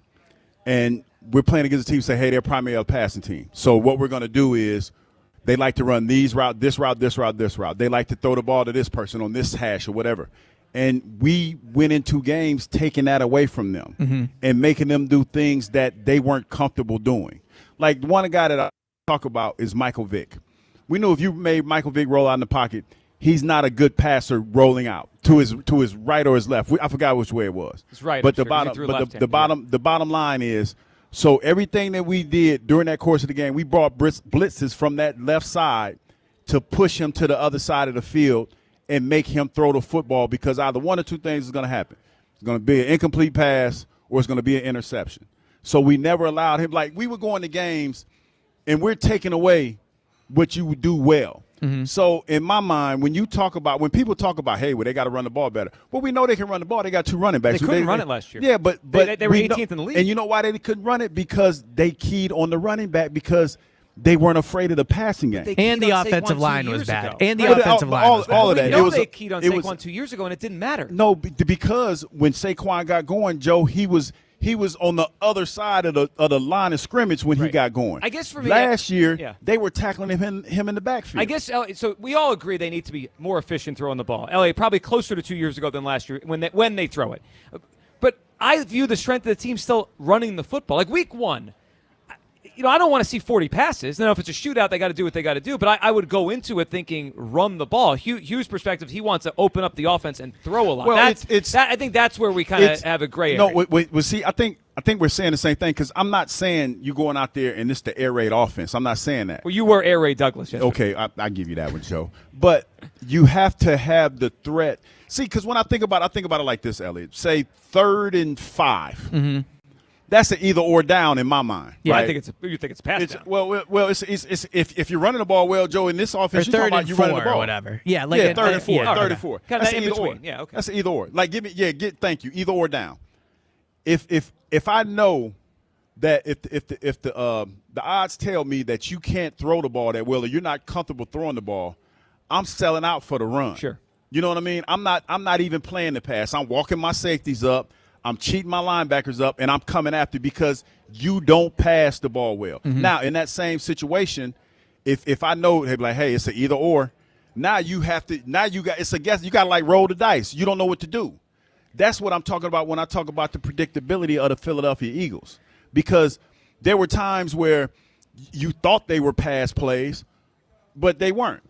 [SPEAKER 1] and we're playing against a team say, hey, they're primarily a passing team. So what we're going to do is they like to run this route, this route. They like to throw the ball to this person on this hash or whatever. And we went into games taking that away from them and making them do things that they weren't comfortable doing. Like one guy that I talk about is Michael Vick. We knew if you made Michael Vick roll out in the pocket, he's not a good passer rolling out to his right or his left. I forgot which way it was.
[SPEAKER 3] It's right.
[SPEAKER 1] But the bottom line is, so everything that we did during that course of the game, we brought blitzes from that left side to push him to the other side of the field and make him throw the football, because either one or two things is going to happen. It's going to be an incomplete pass or it's going to be an interception. So we never allowed him. Like, we would go into games and we're taking away what you would do well. So in my mind, when people talk about, hey, well, they got to run the ball better. Well, we know they can run the ball. They got 2 running backs.
[SPEAKER 3] They couldn't run it last year.
[SPEAKER 1] Yeah, but
[SPEAKER 3] they were 18th in the league.
[SPEAKER 1] And you know why they couldn't run it? Because they keyed on the running back, because they weren't afraid of the passing game.
[SPEAKER 4] And the offensive line was bad.
[SPEAKER 3] Ago.
[SPEAKER 4] And the offensive line was bad.
[SPEAKER 3] All of that. They keyed on Saquon 2 years ago, and it didn't matter.
[SPEAKER 1] No, because when Saquon got going, Joe, he was on the other side of the line of scrimmage when he got going.
[SPEAKER 3] I guess for me,
[SPEAKER 1] last year, they were tackling him in the backfield.
[SPEAKER 3] I guess, so we all agree they need to be more efficient throwing the ball. Elliot, probably closer to 2 years ago than last year when they throw it. But I view the strength of the team still running the football. Like week 1, I don't want to see 40 passes. Now, if it's a shootout, they got to do what they got to do. But I would go into it thinking run the ball. Hugh's perspective, he wants to open up the offense and throw a lot.
[SPEAKER 1] Well,
[SPEAKER 3] I think that's where we kind of have a gray area.
[SPEAKER 1] No, see, I think we're saying the same thing, because I'm not saying you going out there and it's the air raid offense. I'm not saying that.
[SPEAKER 3] Well, you were Air Raid Douglas yesterday.
[SPEAKER 1] Okay, I give you that one, Joe. But you have to have the threat. See, because when I think about it like this, Elliot. Say 3rd and 5. That's an either or down in my mind.
[SPEAKER 3] Yeah,
[SPEAKER 1] right?
[SPEAKER 3] You think it's pass down.
[SPEAKER 1] Well, it's if you're running the ball well, Joe, in this offense, you're talking about you running the ball
[SPEAKER 4] or whatever. Yeah,
[SPEAKER 1] 3rd and 4.
[SPEAKER 3] Yeah,
[SPEAKER 1] 3rd and 4.
[SPEAKER 3] Kind
[SPEAKER 1] That's
[SPEAKER 3] of
[SPEAKER 1] an
[SPEAKER 3] in
[SPEAKER 1] either
[SPEAKER 3] between.
[SPEAKER 1] or.
[SPEAKER 3] Yeah, okay.
[SPEAKER 1] That's an either or. Like thank you, either or down. If I know that if the odds tell me that you can't throw the ball that well, or you're not comfortable throwing the ball, I'm selling out for the run.
[SPEAKER 3] Sure.
[SPEAKER 1] You know what I mean? I'm not even playing the pass. I'm walking my safeties up. I'm cheating my linebackers up, and I'm coming after, because you don't pass the ball well. Now, in that same situation, if I know, they'd be like, hey, it's an either or. Now it's a guess. You got to like roll the dice. You don't know what to do. That's what I'm talking about when I talk about the predictability of the Philadelphia Eagles, because there were times where you thought they were pass plays, but they weren't,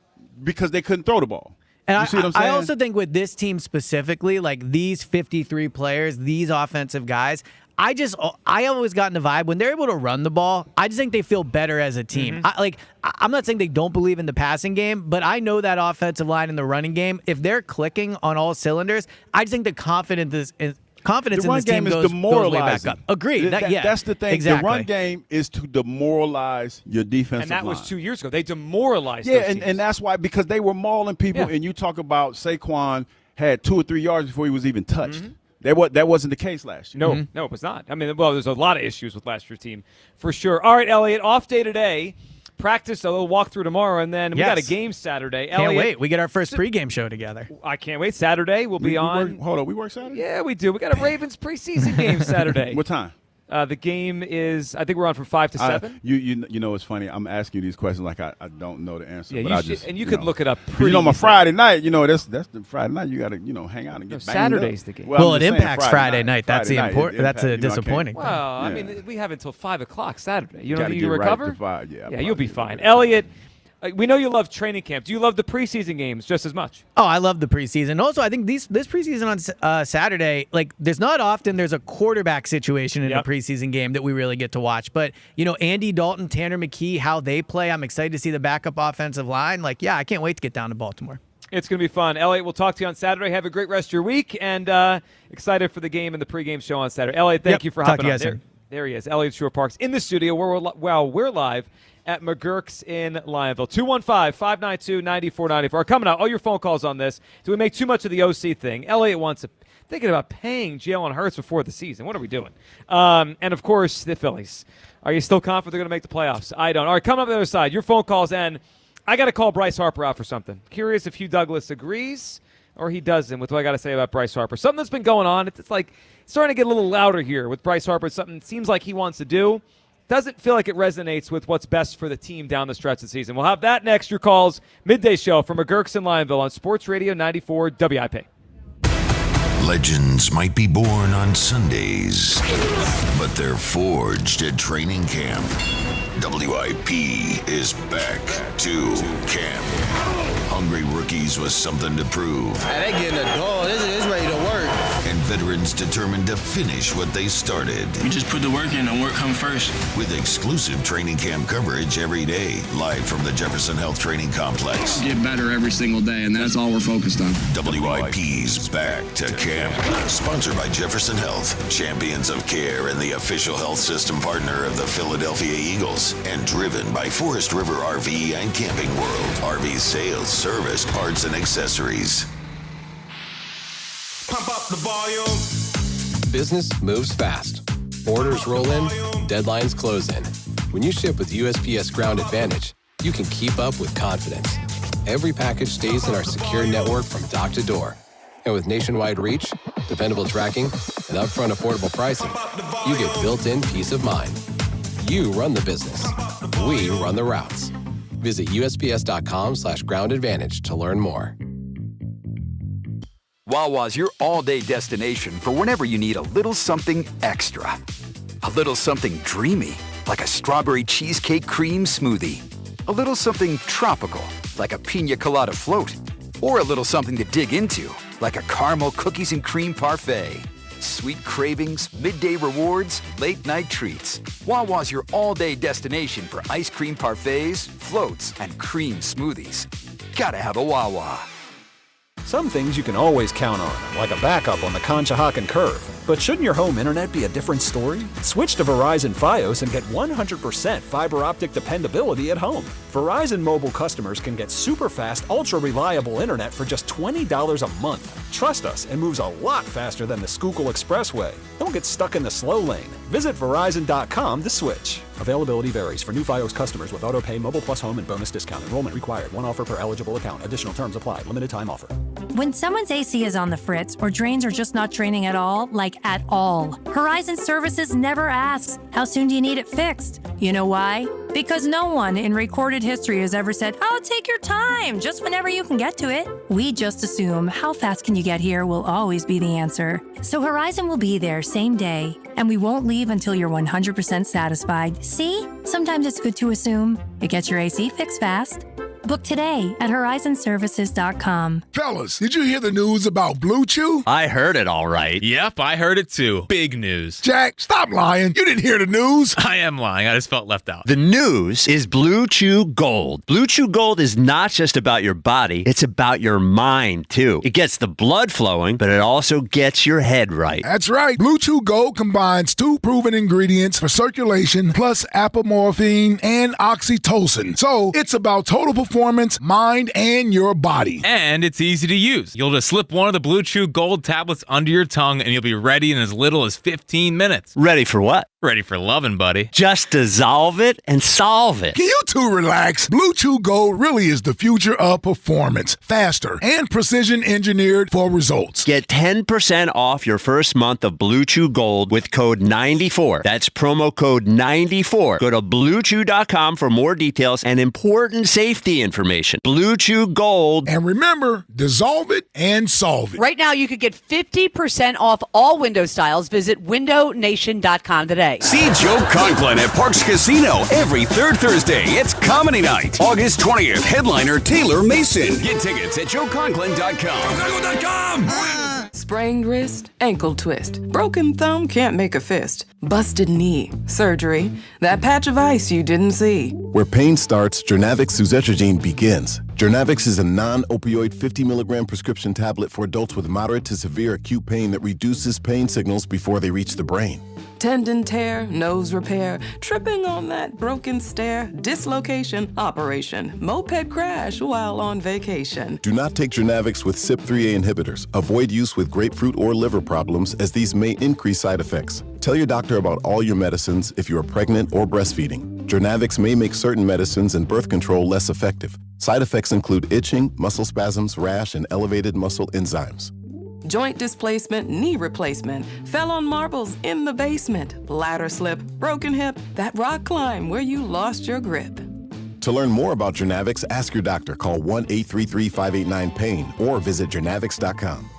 [SPEAKER 1] because they couldn't throw the ball.
[SPEAKER 4] And
[SPEAKER 1] you see what I'm saying?
[SPEAKER 4] I also think with this team specifically, like these 53 players, these offensive guys, I always gotten the vibe when they're able to run the ball, I just think they feel better as a team. I'm not saying they don't believe in the passing game, but I know that offensive line in the running game, if they're clicking on all cylinders, I just think the confidence in this team goes way back up. Agreed.
[SPEAKER 1] That's the thing.
[SPEAKER 4] Exactly.
[SPEAKER 1] The run game is to demoralize your defensive line.
[SPEAKER 3] And that was 2 years ago. They demoralized
[SPEAKER 1] those
[SPEAKER 3] teams.
[SPEAKER 1] and that's why, because they were mauling people, and you talk about Saquon had 2 or 3 yards before he was even touched. That wasn't the case last year.
[SPEAKER 3] No, it was not. I mean, well, there's a lot of issues with last year's team, for sure. All right, Elliot, off day today. Practice, a little walkthrough tomorrow, and then we got a game Saturday.
[SPEAKER 4] Can't wait. We get our first pregame show together.
[SPEAKER 3] I can't wait. Saturday we'll be on.
[SPEAKER 1] Hold on, we work Saturday?
[SPEAKER 3] Yeah, we do. We got a Ravens preseason game Saturday.
[SPEAKER 1] What time?
[SPEAKER 3] The game is, I think we're on from 5 to 7.
[SPEAKER 1] You know, it's funny. I'm asking you these questions like I don't know the answer.
[SPEAKER 3] Yeah,
[SPEAKER 1] but
[SPEAKER 3] you could look it up pretty
[SPEAKER 1] You know, my
[SPEAKER 3] easily.
[SPEAKER 1] Friday night, that's the Friday night. You got to, hang out and get banged
[SPEAKER 3] Saturday's
[SPEAKER 1] up.
[SPEAKER 3] the game.
[SPEAKER 4] Well,
[SPEAKER 1] I'm
[SPEAKER 4] it
[SPEAKER 1] just saying
[SPEAKER 4] impacts Friday night. That's
[SPEAKER 1] Friday
[SPEAKER 4] the
[SPEAKER 1] night,
[SPEAKER 4] important.
[SPEAKER 1] it
[SPEAKER 4] That's
[SPEAKER 1] impacts,
[SPEAKER 4] disappointing.
[SPEAKER 3] Well, I mean, we have until 5 o'clock Saturday. You don't
[SPEAKER 1] Gotta
[SPEAKER 3] think
[SPEAKER 1] get
[SPEAKER 3] you
[SPEAKER 1] right
[SPEAKER 3] recover?
[SPEAKER 1] to 5, yeah,
[SPEAKER 3] Yeah, you'll be fine. Elliot, we know you love training camp. Do you love the preseason games just as much?
[SPEAKER 4] Oh, I love the preseason. Also, I think this preseason on Saturday, there's not often there's a quarterback situation in a preseason game that we really get to watch. But, Andy Dalton, Tanner McKee, how they play, I'm excited to see the backup offensive line. I can't wait to get down to Baltimore.
[SPEAKER 3] It's going to be fun. Elliot, we'll talk to you on Saturday. Have a great rest of your week, and excited for the game and the pregame show on Saturday. Elliot, thank you for
[SPEAKER 4] Talk
[SPEAKER 3] hopping
[SPEAKER 4] to you
[SPEAKER 3] on.
[SPEAKER 4] guys soon.
[SPEAKER 3] There he is, Elliot Shore Parks, in the studio. We're live at McGurk's in Lionville. 215-592-9494. Coming out, all your phone calls on this. Do we make too much of the OC thing? Elliot wants to thinking about paying Jalen Hurts before the season. What are we doing? And, of course, the Phillies. Are you still confident they're going to make the playoffs? I don't. All right, coming up on the other side, your phone calls, and I got to call Bryce Harper out for something. Curious if Hugh Douglas agrees or he doesn't with what I got to say about Bryce Harper. Something that's been going on. It's like starting to get a little louder here with Bryce Harper. Something seems like he wants to do. Doesn't feel like it resonates with what's best for the team down the stretch of the season. We'll have that next. Your calls, midday show from McGurk's in Lionville on Sports Radio 94 WIP.
[SPEAKER 9] Legends might be born on Sundays, but they're forged at training camp. WIP is back to camp. Hungry rookies with something to prove.
[SPEAKER 6] Hey, they getting a dog. It's ready to work.
[SPEAKER 9] And veterans determined to finish what they started.
[SPEAKER 6] We just put the work in and work come first.
[SPEAKER 9] With exclusive training camp coverage every day, live from the Jefferson Health Training Complex.
[SPEAKER 6] Get better every single day, and that's all we're focused on.
[SPEAKER 9] WIP's back to camp. Sponsored by Jefferson Health, champions of care and the official health system partner of the Philadelphia Eagles. And driven by Forest River RV and Camping World. RV sales, service, parts, and accessories.
[SPEAKER 7] Pump up the volume.
[SPEAKER 8] Business moves fast. Orders roll in, deadlines close in. When you ship with USPS Ground Advantage, you can keep up with confidence. Every package stays in our secure network from dock to door. And with nationwide reach, dependable tracking, and upfront affordable pricing, you get built-in peace of mind. You run the business. We run the routes. Visit USPS.com/Ground Advantage to learn more.
[SPEAKER 10] Wawa's your all-day destination for whenever you need a little something extra. A little something dreamy, like a strawberry cheesecake cream smoothie. A little something tropical, like a pina colada float. Or a little something to dig into, like a caramel cookies and cream parfait. Sweet cravings, midday rewards, late-night treats. Wawa's your all-day destination for ice cream parfaits, floats, and cream smoothies. Gotta have a Wawa.
[SPEAKER 22] Some things you can always count on, like a backup on the Conshohocken Curve. But shouldn't your home internet be a different story? Switch to Verizon Fios and get 100% fiber optic dependability at home. Verizon mobile customers can get super fast, ultra reliable internet for just $20 a month. Trust us, it moves a lot faster than the Schuylkill Expressway. Don't get stuck in the slow lane. Visit Verizon.com to switch. Availability varies for new Fios customers with AutoPay, Mobile Plus Home, and bonus discount. Enrollment required. One offer per eligible account. Additional terms apply. Limited time offer.
[SPEAKER 11] When someone's AC is on the fritz or drains are just not draining at all, like at all, Horizon Services never asks, how soon do you need it fixed? You know why? Because no one in recorded history has ever said, oh, take your time, just whenever you can get to it. We just assume how fast can you get here will always be the answer. So Horizon will be there same day, and we won't leave until you're 100% satisfied. See? Sometimes it's good to assume. It gets your AC fixed fast. Book today at horizonservices.com.
[SPEAKER 12] Fellas, did you hear the news about Blue Chew?
[SPEAKER 19] I heard it all right. Yep, I heard it too. Big news.
[SPEAKER 12] Jack, stop lying. You didn't hear the news.
[SPEAKER 19] I am lying. I just felt left out.
[SPEAKER 26] The news is Blue Chew Gold. Blue Chew Gold is not just about your body, it's about your mind too. It gets the blood flowing, but it also gets your head right.
[SPEAKER 12] That's right. Blue Chew Gold combines 2 proven ingredients for circulation, plus apomorphine and oxytocin. So it's about total performance, mind, and your body.
[SPEAKER 19] And it's easy to use. You'll just slip one of the Blue Chew Gold tablets under your tongue and you'll be ready in as little as 15 minutes.
[SPEAKER 26] Ready for what?
[SPEAKER 19] Ready for loving, buddy.
[SPEAKER 26] Just dissolve it and solve it.
[SPEAKER 12] Can you too relaxed. Blue Chew Gold really is the future of performance. Faster and precision engineered for results.
[SPEAKER 26] Get 10% off your first month of Blue Chew Gold with code 94. That's promo code 94. Go to BlueChew.com for more details and important safety information. Blue Chew Gold.
[SPEAKER 12] And remember, dissolve it and solve it.
[SPEAKER 7] Right now, you could get 50% off all window styles. Visit windownation.com today.
[SPEAKER 13] See Joe Conklin at Parks Casino every third Thursday. It's Comedy Night. August 20th, headliner Taylor Mason. Get tickets at joeconklin.com.
[SPEAKER 31] Sprained wrist, ankle twist, broken thumb, can't make a fist, busted knee, surgery, that patch of ice you didn't see.
[SPEAKER 24] Where pain starts, Jernavix suzetrigine begins. Jernavix is a non-opioid 50 milligram prescription tablet for adults with moderate to severe acute pain that reduces pain signals before they reach the brain.
[SPEAKER 31] Tendon tear, nose repair, tripping on that broken stair, dislocation, operation, moped crash while on vacation.
[SPEAKER 24] Do not take Jernavix with CYP3A inhibitors. Avoid use with grapefruit or liver problems as these may increase side effects. Tell your doctor about all your medicines if you are pregnant or breastfeeding. Jernavix may make certain medicines and birth control less effective. Side effects include itching, muscle spasms, rash, and elevated muscle enzymes.
[SPEAKER 31] Joint displacement, knee replacement, fell on marbles in the basement, ladder slip, broken hip, that rock climb where you lost your grip.
[SPEAKER 24] To learn more about Jernavix, ask your doctor. Call 1-833-589-PAIN or visit jernavix.com.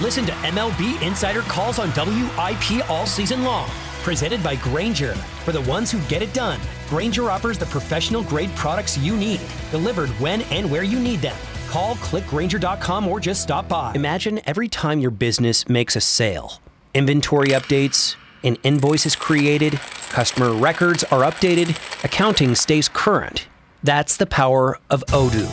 [SPEAKER 14] Listen to MLB Insider Calls on WIP all season long. Presented by Grainger. For the ones who get it done, Grainger offers the professional-grade products you need, delivered when and where you need them. Call, click Grainger.com, or just stop by.
[SPEAKER 15] Imagine every time your business makes a sale. Inventory updates, an invoice is created, customer records are updated, accounting stays current. That's the power of Odoo.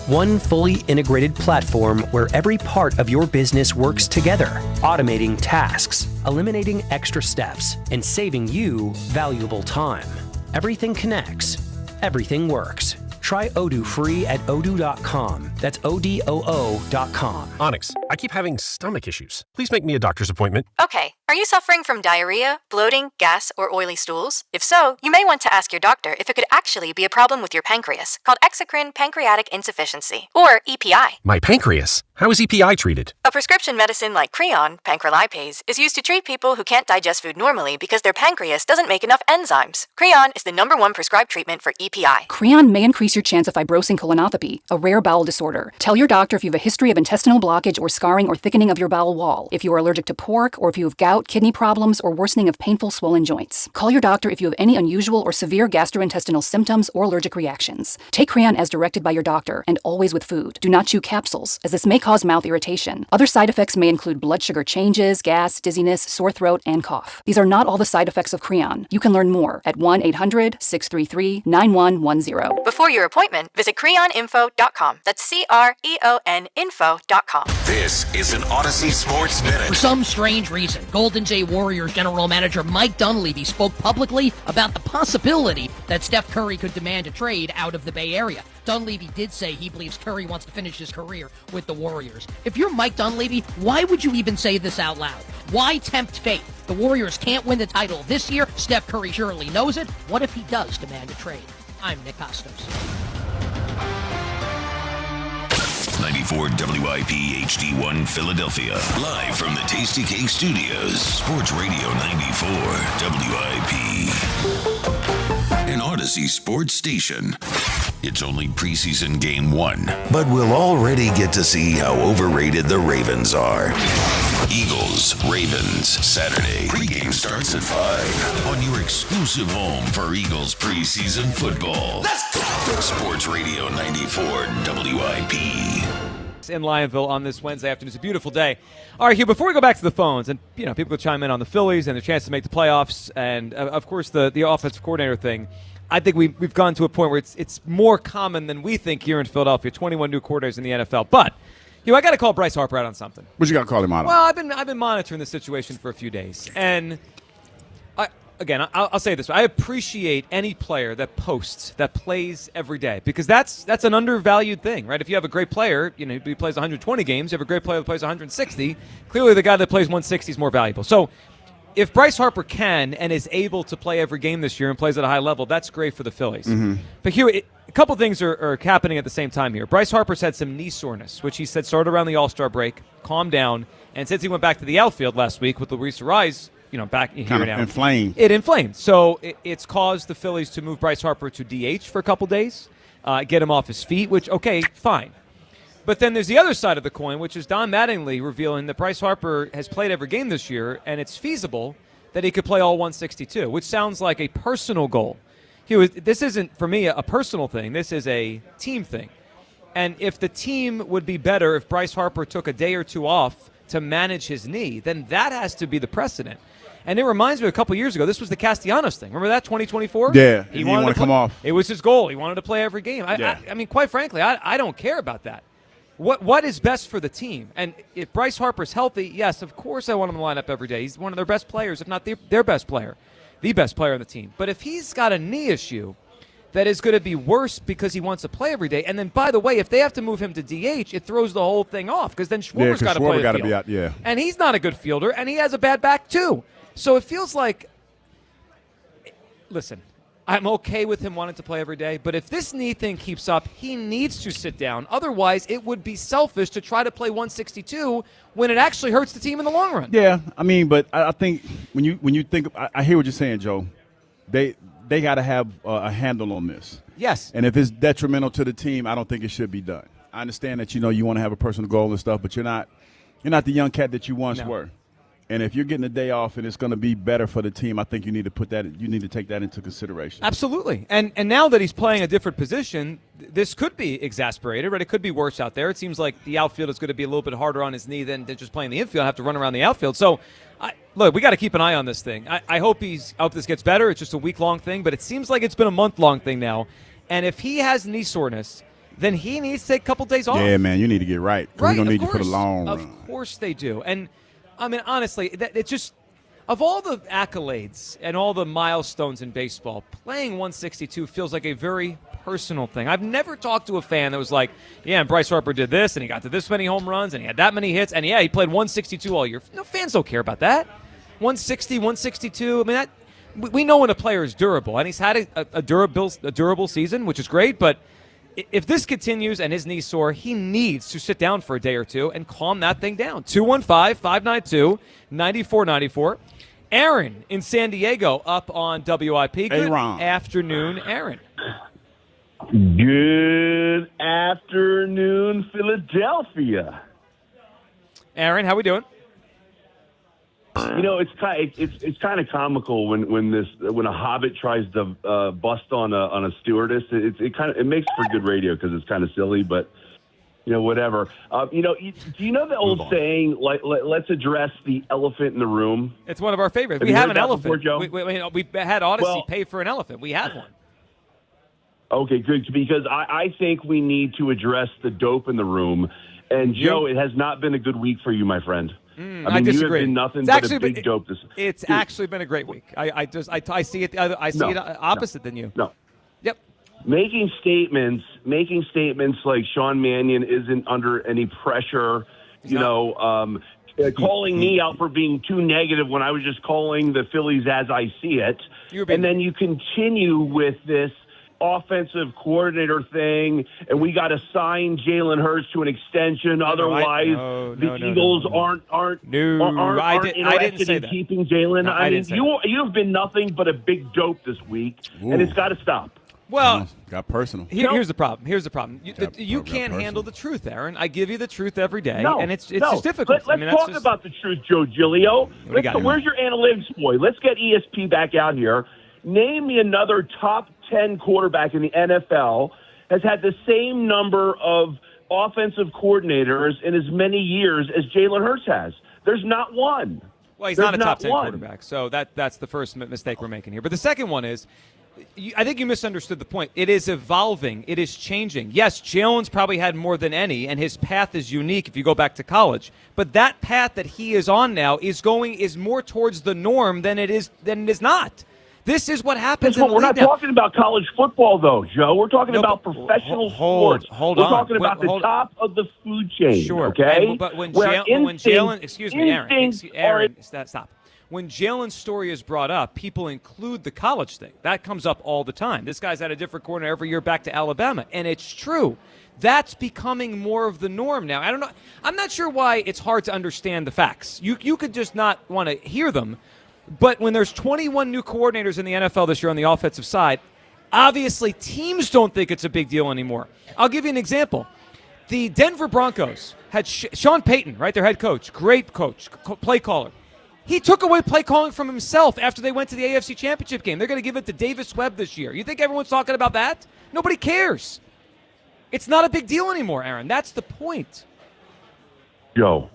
[SPEAKER 15] One fully integrated platform where every part of your business works together, automating tasks, eliminating extra steps, and saving you valuable time. Everything connects. Everything works. Try Odoo free at odoo.com. That's ODOO.com.
[SPEAKER 16] Onyx, I keep having stomach issues. Please make me a doctor's appointment.
[SPEAKER 17] Okay, are you suffering from diarrhea, bloating, gas, or oily stools? If so, you may want to ask your doctor if it could actually be a problem with your pancreas, called exocrine pancreatic insufficiency, or EPI.
[SPEAKER 16] My pancreas? How is EPI treated?
[SPEAKER 17] A prescription medicine like Creon, pancrelipase, is used to treat people who can't digest food normally because their pancreas doesn't make enough enzymes. Creon is the #1 prescribed treatment for EPI.
[SPEAKER 18] Creon may increase your chance of fibrosing colonopathy, a rare bowel disorder. Tell your doctor if you have a history of intestinal blockage or scarring or thickening of your bowel wall, if you are allergic to pork, or if you have gout, kidney problems, or worsening of painful swollen joints. Call your doctor if you have any unusual or severe gastrointestinal symptoms or allergic reactions. Take Creon as directed by your doctor, and always with food. Do not chew capsules, as this may cause mouth irritation. Other side effects may include blood sugar changes, gas, dizziness, sore throat, and cough. These are not all the side effects of Creon. You can learn more at 1-800-633-9110.
[SPEAKER 17] Before your appointment, visit creoninfo.com. That's CREON info.com.
[SPEAKER 9] This is an Odyssey Sports Minute.
[SPEAKER 20] For some strange reason, Golden State Warriors general manager Mike Dunleavy spoke publicly about the possibility that Steph Curry could demand a trade out of the Bay Area. Dunleavy did say he believes Curry wants to finish his career with the Warriors. If you're Mike Dunleavy, why would you even say this out loud? Why tempt fate? The Warriors can't win the title this year. Steph Curry surely knows it. What if he does demand a trade? I'm Nick Costos.
[SPEAKER 9] 94 WIP HD1 Philadelphia. Live from the Tasty Cake Studios. Sports Radio 94 WIP. An Odyssey sports station. It's only preseason game 1, but we'll already get to see how overrated the Ravens are. Eagles, Ravens, Saturday. Pregame starts at 5 on your exclusive home for Eagles preseason football. Let's go! Sports Radio 94 WIP.
[SPEAKER 3] In Lionville on this Wednesday afternoon. It's a beautiful day. All right, Hugh, before we go back to the phones, and people will chime in on the Phillies and their chance to make the playoffs, and of course the offensive coordinator thing. I think we've gone to a point where it's more common than we think here in Philadelphia. 21 new coordinators in the NFL, but I got to call Bryce Harper out on something.
[SPEAKER 1] What you got to call him out on?
[SPEAKER 3] Well, I've been monitoring the situation for a few days, and I'll say this: I appreciate any player that posts, that plays every day, because that's an undervalued thing, right? If you have a great player, he plays 120 games. You have a great player that plays 160. Clearly, the guy that plays 160 is more valuable. So, if Bryce Harper can and is able to play every game this year and plays at a high level, that's great for the Phillies.
[SPEAKER 1] Mm-hmm.
[SPEAKER 3] But here, a couple things are happening at the same time here. Bryce Harper's had some knee soreness, which he said started around the All-Star break, calmed down, and since he went back to the outfield last week with Luis Arraez, back here
[SPEAKER 1] kind of
[SPEAKER 3] now.
[SPEAKER 1] inflamed.
[SPEAKER 3] It inflamed. So it's caused the Phillies to move Bryce Harper to DH for a couple days, get him off his feet, which, okay, fine. But then there's the other side of the coin, which is Don Mattingly revealing that Bryce Harper has played every game this year, and it's feasible that he could play all 162, which sounds like a personal goal. This isn't, for me, a personal thing. This is a team thing. And if the team would be better if Bryce Harper took a day or two off to manage his knee, then that has to be the precedent. And it reminds me of a couple years ago, this was the Castellanos thing. Remember that, 2024?
[SPEAKER 1] Yeah,
[SPEAKER 3] he
[SPEAKER 1] wanted to come off.
[SPEAKER 3] It was his goal. He wanted to play every game. I mean, quite frankly, I don't care about that. What is best for the team? And if Bryce Harper's healthy, yes, of course I want him to line up every day. He's one of their best players, if not their best player, the best player on the team. But if he's got a knee issue that is going to be worse because he wants to play every day, and then, by the way, if they have to move him to DH, it throws the whole thing off because then Schwarber's got to play the field.
[SPEAKER 1] Be out, yeah.
[SPEAKER 3] And he's not a good fielder, and he has a bad back too. So it feels like, listen, I'm okay with him wanting to play every day, but if this knee thing keeps up, he needs to sit down. Otherwise, it would be selfish to try to play 162 when it actually hurts the team in the long run.
[SPEAKER 1] Yeah, I mean, but I think when you think, I hear what you're saying, Joe. They got to have a handle on this.
[SPEAKER 3] Yes.
[SPEAKER 1] And if it's detrimental to the team, I don't think it should be done. I understand that you want to have a personal goal and stuff, but you're not the young cat that you once were. And if you're getting a day off and it's going to be better for the team, I think you need to take that into consideration.
[SPEAKER 3] Absolutely. And now that he's playing a different position, this could be exasperated, right? It could be worse out there. It seems like the outfield is going to be a little bit harder on his knee than just playing the infield. Have to run around the outfield. So, look, we got to keep an eye on this thing. I hope this gets better. It's just a week-long thing, but it seems like it's been a month-long thing now. And if he has knee soreness, then he needs to take a couple days off.
[SPEAKER 1] Yeah, man, you need to get right.
[SPEAKER 3] Right,
[SPEAKER 1] we're going to need
[SPEAKER 3] of
[SPEAKER 1] you for the long
[SPEAKER 3] run. Of course they do. And I mean, honestly, it's just, of all the accolades and all the milestones in baseball, playing 162 feels like a very personal thing. I've never talked to a fan that was like, yeah, and Bryce Harper did this, and he got to this many home runs, and he had that many hits, and yeah, he played 162 all year. No, fans don't care about that. 160, 162, I mean, we know when a player is durable, and he's had a durable season, which is great, but if this continues and his knee's sore, he needs to sit down for a day or two and calm that thing down. 215-592-9494. Aaron in San Diego up on WIP. Good afternoon, Aaron.
[SPEAKER 2] Good afternoon, Philadelphia.
[SPEAKER 3] Aaron, how we doing?
[SPEAKER 2] It's kind of comical when a hobbit tries to bust on a stewardess. It makes for good radio because it's kind of silly, but whatever. Do you know the old saying, like, let's address the elephant in the room?
[SPEAKER 3] It's one of our favorites.
[SPEAKER 2] Have
[SPEAKER 3] we
[SPEAKER 2] you
[SPEAKER 3] have
[SPEAKER 2] heard
[SPEAKER 3] an
[SPEAKER 2] that
[SPEAKER 3] elephant.
[SPEAKER 2] before, Joe?
[SPEAKER 3] We had Odyssey pay for an elephant. We have one.
[SPEAKER 2] Okay, good, because I think we need to address the dope in the room. And Joe, it has not been a good week for you, my friend.
[SPEAKER 3] I disagree.
[SPEAKER 2] You have been nothing but a big dope.
[SPEAKER 3] It's actually been a great week. I see it. I see it opposite than you.
[SPEAKER 2] No.
[SPEAKER 3] Yep.
[SPEAKER 2] Making statements like Sean Mannion isn't under any pressure. Calling me out for being too negative when I was just calling the Phillies as I see it, and then you continue with this offensive coordinator thing, and we got to sign Jalen Hurts to an extension. Otherwise, the Eagles aren't interested in keeping Jalen. I mean, you have been nothing but a big dope this week, and it's got to stop.
[SPEAKER 3] Well,
[SPEAKER 1] got personal.
[SPEAKER 3] Here's the problem. You can't handle the truth, Aaron. I give you the truth every day, and it's just difficult.
[SPEAKER 2] Let's talk about the truth, Joe Giglio. Where's your analytics boy? Let's get ESP back out here. Name me another top 10 quarterback in the NFL has had the same number of offensive coordinators in as many years as Jalen Hurts has. There's not one.
[SPEAKER 3] Well, he's not a top 10 quarterback, so that's the first mistake we're making here. But the second one is, I think you misunderstood the point. It is evolving. It is changing. Yes, Jalen's probably had more than any, and his path is unique if you go back to college. But that path that he is on now is more towards the norm than it is not. This is what happens.
[SPEAKER 2] We're not talking about college football, though, Joe. We're talking about professional sports. We're talking about the top of the food chain.
[SPEAKER 3] Sure.
[SPEAKER 2] Okay.
[SPEAKER 3] But when Jalen, excuse me, Aaron, stop. when Jalen's story is brought up, people include the college thing. That comes up all the time. This guy's had a different corner every year back to Alabama, and it's true. That's becoming more of the norm now. I don't know. I'm not sure why it's hard to understand the facts. You could just not want to hear them. But when there's 21 new coordinators in the NFL this year on the offensive side, obviously teams don't think it's a big deal anymore. I'll give you an example. The Denver Broncos had Sean Payton, right, their head coach, great coach, play caller. He took away play calling from himself after they went to the AFC Championship game. They're going to give it to Davis Webb this year. You think everyone's talking about that? Nobody cares. It's not a big deal anymore, Aaron. That's the point.
[SPEAKER 2] Joe.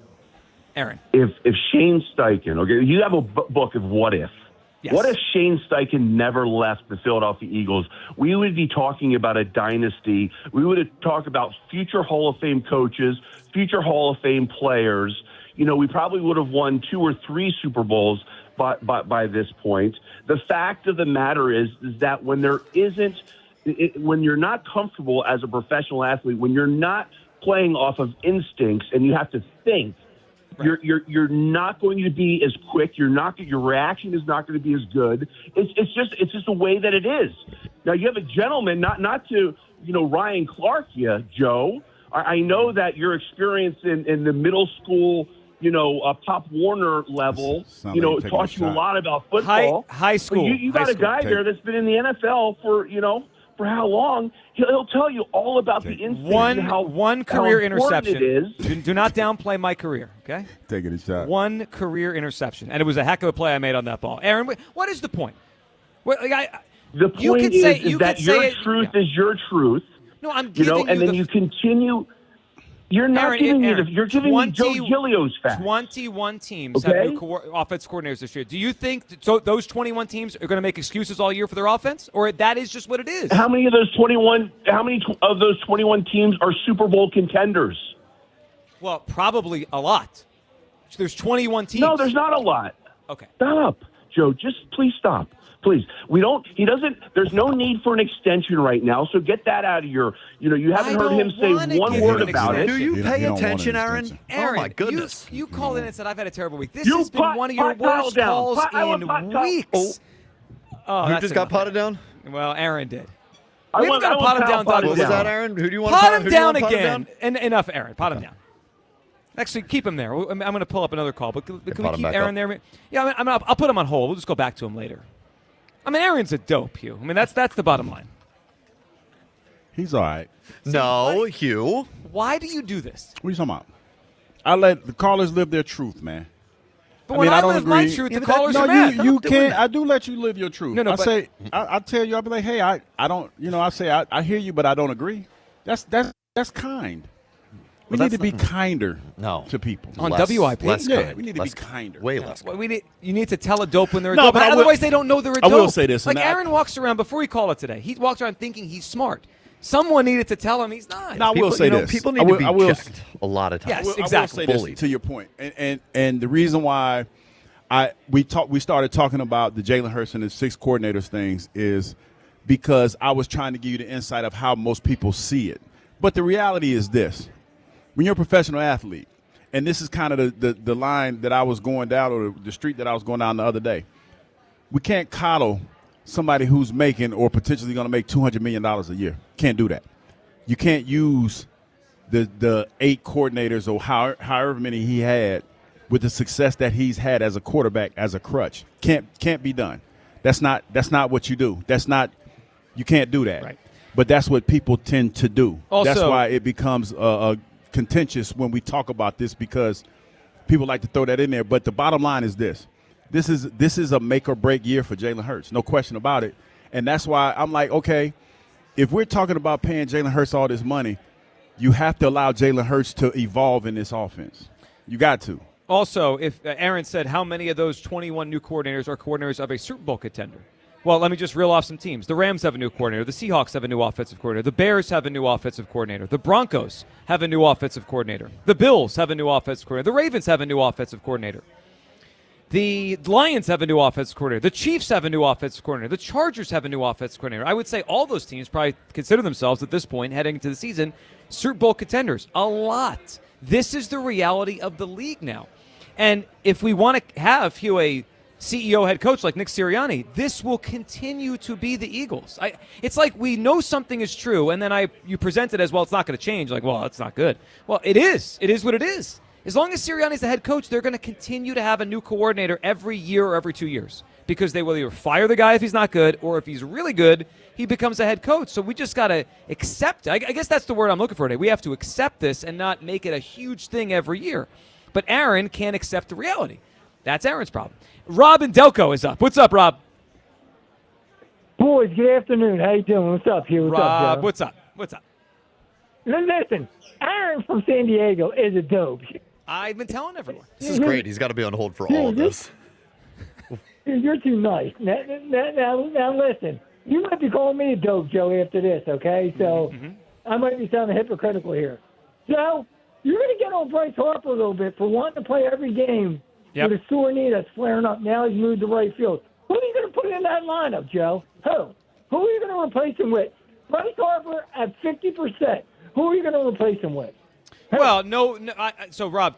[SPEAKER 3] Aaron.
[SPEAKER 2] If Shane Steichen, okay, you have a book of what if.
[SPEAKER 3] Yes.
[SPEAKER 2] What if Shane Steichen never left the Philadelphia Eagles? We would be talking about a dynasty. We would have talked about future Hall of Fame coaches, future Hall of Fame players. You know, we probably would have won 2 or 3 Super Bowls by this point. The fact of the matter is that when there isn't, when you're not comfortable as a professional athlete, when you're not playing off of instincts and you have to think, right, you're not going to be as quick. Your reaction is not going to be as good. It's just the way that it is. Now you have a gentleman, not to Ryan Clark you, Joe. I know that your experience in the middle school, Pop Warner level, taught you a lot about football.
[SPEAKER 3] High school.
[SPEAKER 2] You got a guy there that's been in the NFL for how long? He'll tell you all about the instincts and
[SPEAKER 3] one career interception.
[SPEAKER 2] It is.
[SPEAKER 3] Do not downplay my career, okay?
[SPEAKER 1] Taking a shot.
[SPEAKER 3] One career interception, and it was a heck of a play I made on that ball. Aaron, what is the point?
[SPEAKER 2] The point is that your truth is your truth.
[SPEAKER 3] No, I'm giving you
[SPEAKER 2] and then you continue. You're not giving me you're giving me Joe Giglio's facts.
[SPEAKER 3] 21 teams have new offense coordinators this year. Do you think those 21 teams are going to make excuses all year for their offense, or that is just what it is?
[SPEAKER 2] How many of those 21 teams are Super Bowl contenders?
[SPEAKER 3] Well, probably a lot. There's 21 teams.
[SPEAKER 2] No, there's not a lot.
[SPEAKER 3] Okay.
[SPEAKER 2] Stop, Joe. Just please stop. Please. There's no need for an extension right now, so get that out of your, you haven't heard him say one word about it.
[SPEAKER 4] Do you pay attention, Aaron?
[SPEAKER 3] Aaron?
[SPEAKER 4] Oh, my goodness.
[SPEAKER 3] You called in and said, I've had a terrible week. This has been one of your worst calls in weeks.
[SPEAKER 4] Oh, who just got potted down?
[SPEAKER 3] Well, Aaron did.
[SPEAKER 2] We
[SPEAKER 3] haven't got to pot him down.
[SPEAKER 4] What was that, Aaron? Who do you want
[SPEAKER 3] to
[SPEAKER 4] pot
[SPEAKER 3] him down again? Enough, Aaron. Pot him down. Actually, keep him there. I'm going to pull up another call, but can we keep Aaron there? Yeah, I'll put him on hold. We'll just go back to him later. I mean, Aaron's a dope, Hugh. I mean, that's the bottom line.
[SPEAKER 1] He's all right.
[SPEAKER 4] No, Hugh.
[SPEAKER 3] Why do you do this?
[SPEAKER 1] What are you talking about? I let the callers live their truth, man.
[SPEAKER 3] But when I live my truth, the callers are mad.
[SPEAKER 1] You can't. I do let you live your truth.
[SPEAKER 3] No,
[SPEAKER 1] I tell you, I'll be like, hey, I don't. I say I hear you, but I don't agree. That's kind. We need to be kinder to people.
[SPEAKER 3] On WIP?
[SPEAKER 4] Less kind.
[SPEAKER 1] We need to be kinder.
[SPEAKER 4] Way less kind.
[SPEAKER 3] You need to tell a dope when they're a dope. But otherwise, they don't know they're a dope.
[SPEAKER 1] I will say this.
[SPEAKER 3] Like Aaron walks around, before he called it today, he walks around thinking he's smart. Someone needed to tell him he's not.
[SPEAKER 1] No, I will say this.
[SPEAKER 4] People need to be checked a lot of times.
[SPEAKER 3] Yes, exactly.
[SPEAKER 1] I will say this to your point. And the reason why we started talking about the Jalen Hurts and the 6 coordinators things is because I was trying to give you the insight of how most people see it. But the reality is this. When you're a professional athlete, and this is kind of the line that I was going down, or the street that I was going down the other day, we can't coddle somebody who's making or potentially going to make $200 million a year. Can't do that. You can't use the 8 coordinators or however many he had with the success that he's had as a quarterback as a crutch. Can't be done. That's not what you do. You can't do that.
[SPEAKER 3] Right.
[SPEAKER 1] But that's what people tend to do.
[SPEAKER 3] Also,
[SPEAKER 1] that's why it becomes a contentious when we talk about this, because people like to throw that in there. But the bottom line is this. This is a make or break year for Jalen Hurts. No question about it. And that's why I'm like, okay, if we're talking about paying Jalen Hurts all this money, you have to allow Jalen Hurts to evolve in this offense. You got to.
[SPEAKER 3] Also, if Aaron said how many of those 21 new coordinators are coordinators of a Super Bowl contender? Well, let me just reel off some teams. The Rams have a new coordinator. The Seahawks have a new offensive coordinator. The Bears have a new offensive coordinator. The Broncos have a new offensive coordinator. The Bills have a new offensive coordinator. The Ravens have a new offensive coordinator. The Lions have a new offensive coordinator. The Chiefs have a new offensive coordinator. The Chargers have a new offensive coordinator. I would say all those teams probably consider themselves at this point, heading into the season, Super Bowl contenders. A lot. This is the reality of the league now. And if we want to have, Hugh, a CEO head coach like Nick Sirianni, this will continue to be the Eagles. It's like we know something is true, and then you present it as, well, it's not going to change. Like, well, it's not good. Well, it is. It is what it is. As long as Sirianni's the head coach, they're going to continue to have a new coordinator every year or every 2 years because they will either fire the guy if he's not good, or if he's really good, he becomes a head coach. So we just got to accept it. I guess that's the word I'm looking for today. We have to accept this and not make it a huge thing every year. But Aaron can't accept the reality. That's Aaron's problem. Rob in Delco is up. What's up, Rob?
[SPEAKER 5] Boys, good afternoon. How you doing? What's up here? What's
[SPEAKER 3] Rob,
[SPEAKER 5] up, Joe?
[SPEAKER 3] what's up? What's up?
[SPEAKER 5] Listen, Aaron from San Diego is a dope.
[SPEAKER 3] I've been telling everyone.
[SPEAKER 4] This is great. He's got to be on hold for all of this.
[SPEAKER 5] You're too nice. Now listen, you might be calling me a dope, Joe, after this, okay? So I might be sounding hypocritical here. Joe, you're going to get on Bryce Harper a little bit for wanting to play every game with a sore knee that's flaring up. Now he's moved to right field. Who are you going to put in that lineup, Joe? Who are you going to replace him with? Bryce Harper at 50%. Who are you going to replace him with?
[SPEAKER 3] Well, so Rob,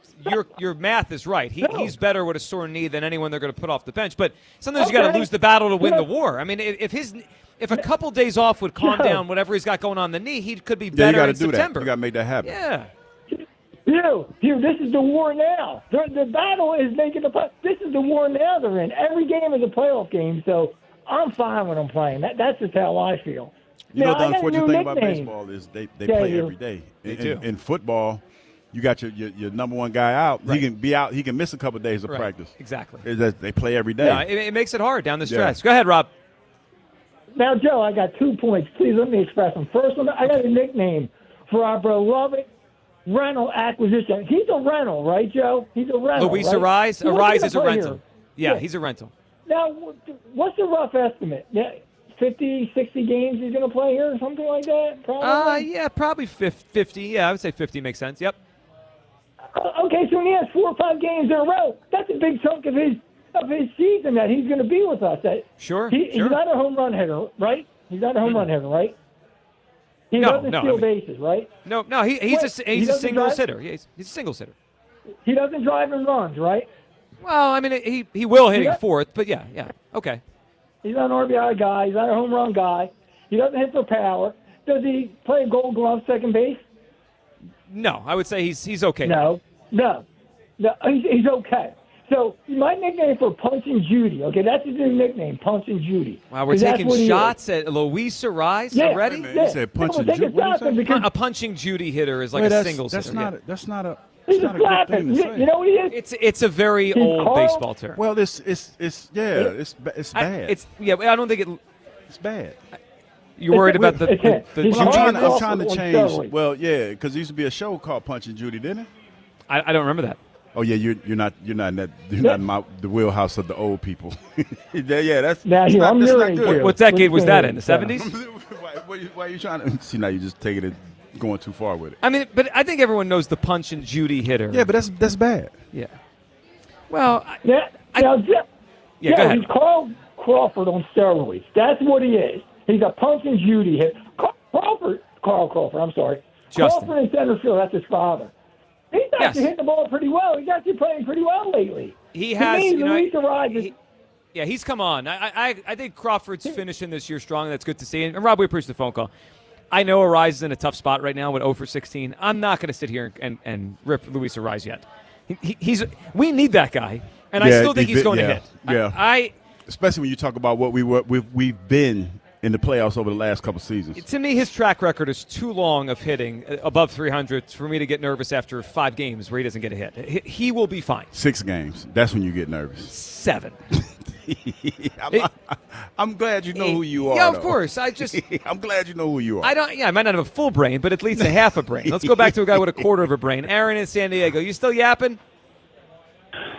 [SPEAKER 3] your math is right. He's better with a sore knee than anyone they're going to put off the bench. But sometimes you got to lose the battle to win the war. I mean, if a couple days off would calm down whatever he's got going on the knee, he could be better in September.
[SPEAKER 1] You got to make that happen.
[SPEAKER 3] Yeah.
[SPEAKER 5] This is the war now. The battle is making this is the war now they're in. Every game is a playoff game, so I'm fine when I'm playing. That's just how I feel.
[SPEAKER 1] You know, the unfortunate thing about
[SPEAKER 5] nickname.
[SPEAKER 1] baseball is they play every day. In football, you got your number one guy out. Right. He can be out. He can miss a couple of days of practice.
[SPEAKER 3] Exactly.
[SPEAKER 1] They play every day.
[SPEAKER 3] Yeah, it makes it hard down the stretch. Yeah. Go ahead, Rob.
[SPEAKER 5] Now, Joe, I got 2 points. Please let me express them. First one, I got a nickname for our beloved rental acquisition. He's a rental, right, Joe? He's a rental.
[SPEAKER 3] Luis
[SPEAKER 5] right?
[SPEAKER 3] Arise? Arise is a rental. Yeah, he's a rental.
[SPEAKER 5] Now, what's the rough estimate? 50, 60 games he's going to play here or something like that? Probably?
[SPEAKER 3] Yeah, probably 50. Yeah, I would say 50 makes sense. Yep.
[SPEAKER 5] Okay, so when he has 4 or 5 games in a row, that's a big chunk of his season that he's going to be with us.
[SPEAKER 3] Sure.
[SPEAKER 5] He's not a home run hitter, right? He's not a home run hitter, right? He doesn't steal bases, right?
[SPEAKER 3] No, he's a single hitter. He's a single hitter.
[SPEAKER 5] He doesn't drive and runs, right?
[SPEAKER 3] Well, I mean, he will hitting fourth, but yeah, okay.
[SPEAKER 5] He's not an RBI guy. He's not a home run guy. He doesn't hit for power. Does he play Gold Glove second base?
[SPEAKER 3] No, I would say he's okay.
[SPEAKER 5] No, he's okay. So my nickname for Punch and Judy. Okay, that's his new nickname, Punch and Judy.
[SPEAKER 3] Wow, we're taking shots at Luis Arise already?
[SPEAKER 5] Yeah.
[SPEAKER 1] You said Punch and Judy.
[SPEAKER 3] A punching Judy hitter is like a singles hitter.
[SPEAKER 1] That's not a
[SPEAKER 5] He's
[SPEAKER 1] good thing to say.
[SPEAKER 5] You know what he is?
[SPEAKER 3] It's a very old baseball term.
[SPEAKER 1] Well, it's bad.
[SPEAKER 3] I don't think
[SPEAKER 1] it's bad.
[SPEAKER 3] You're worried about the Judy?
[SPEAKER 1] I'm trying to change. Well, yeah, because there used to be a show called Punch and Judy, didn't it?
[SPEAKER 3] I don't remember that.
[SPEAKER 1] Oh yeah, you're not in the wheelhouse of the old people. That's
[SPEAKER 5] not
[SPEAKER 1] good.
[SPEAKER 3] What decade was that in? The 70s?
[SPEAKER 1] Why are you trying to see now? You're just taking it, going too far with it.
[SPEAKER 3] I mean, but I think everyone knows the Punch and Judy hitter.
[SPEAKER 1] Yeah, but that's bad.
[SPEAKER 3] Yeah. Well,
[SPEAKER 5] go ahead.
[SPEAKER 3] He's
[SPEAKER 5] Carl Crawford on steroids. That's what he is. He's a Punch and Judy hitter. Carl Crawford. I'm sorry.
[SPEAKER 3] Justin.
[SPEAKER 5] Crawford in center field. That's his father. He's actually hitting the ball pretty well. He's actually playing pretty well lately.
[SPEAKER 3] He has,
[SPEAKER 5] he's
[SPEAKER 3] come on. I think Crawford's finishing this year strong. That's good to see. And Rob, we appreciate the phone call. I know Arise is in a tough spot right now with 0 for 16. I'm not going to sit here and rip Luis Arise yet. We need that guy, and I still think he's going to hit.
[SPEAKER 1] Yeah. Especially when you talk about what we've been in the playoffs over the last couple seasons.
[SPEAKER 3] To me, his track record is too long of hitting above 300 for me to get nervous after 5 games where he doesn't get a hit. He will be fine.
[SPEAKER 1] 6 games. That's when you get nervous.
[SPEAKER 3] 7.
[SPEAKER 1] I'm glad you know who you are.
[SPEAKER 3] Yeah, of course.
[SPEAKER 1] I'm glad you know who you are.
[SPEAKER 3] I might not have a full brain, but at least a half a brain. Let's go back to a guy with a quarter of a brain. Aaron in San Diego. You still yapping?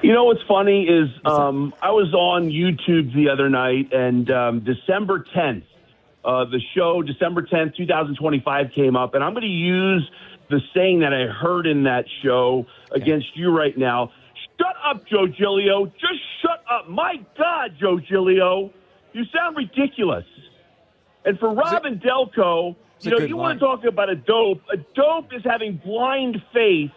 [SPEAKER 2] You know what's funny is I was on YouTube the other night, and December 10th, the show December 10th, 2025 came up, and I'm going to use the saying that I heard in that show against you right now. Shut up, Joe Giglio. Just shut up. My God, Joe Giglio. You sound ridiculous. And for Robin Delco, you want to talk about a dope. A dope is having blind faith,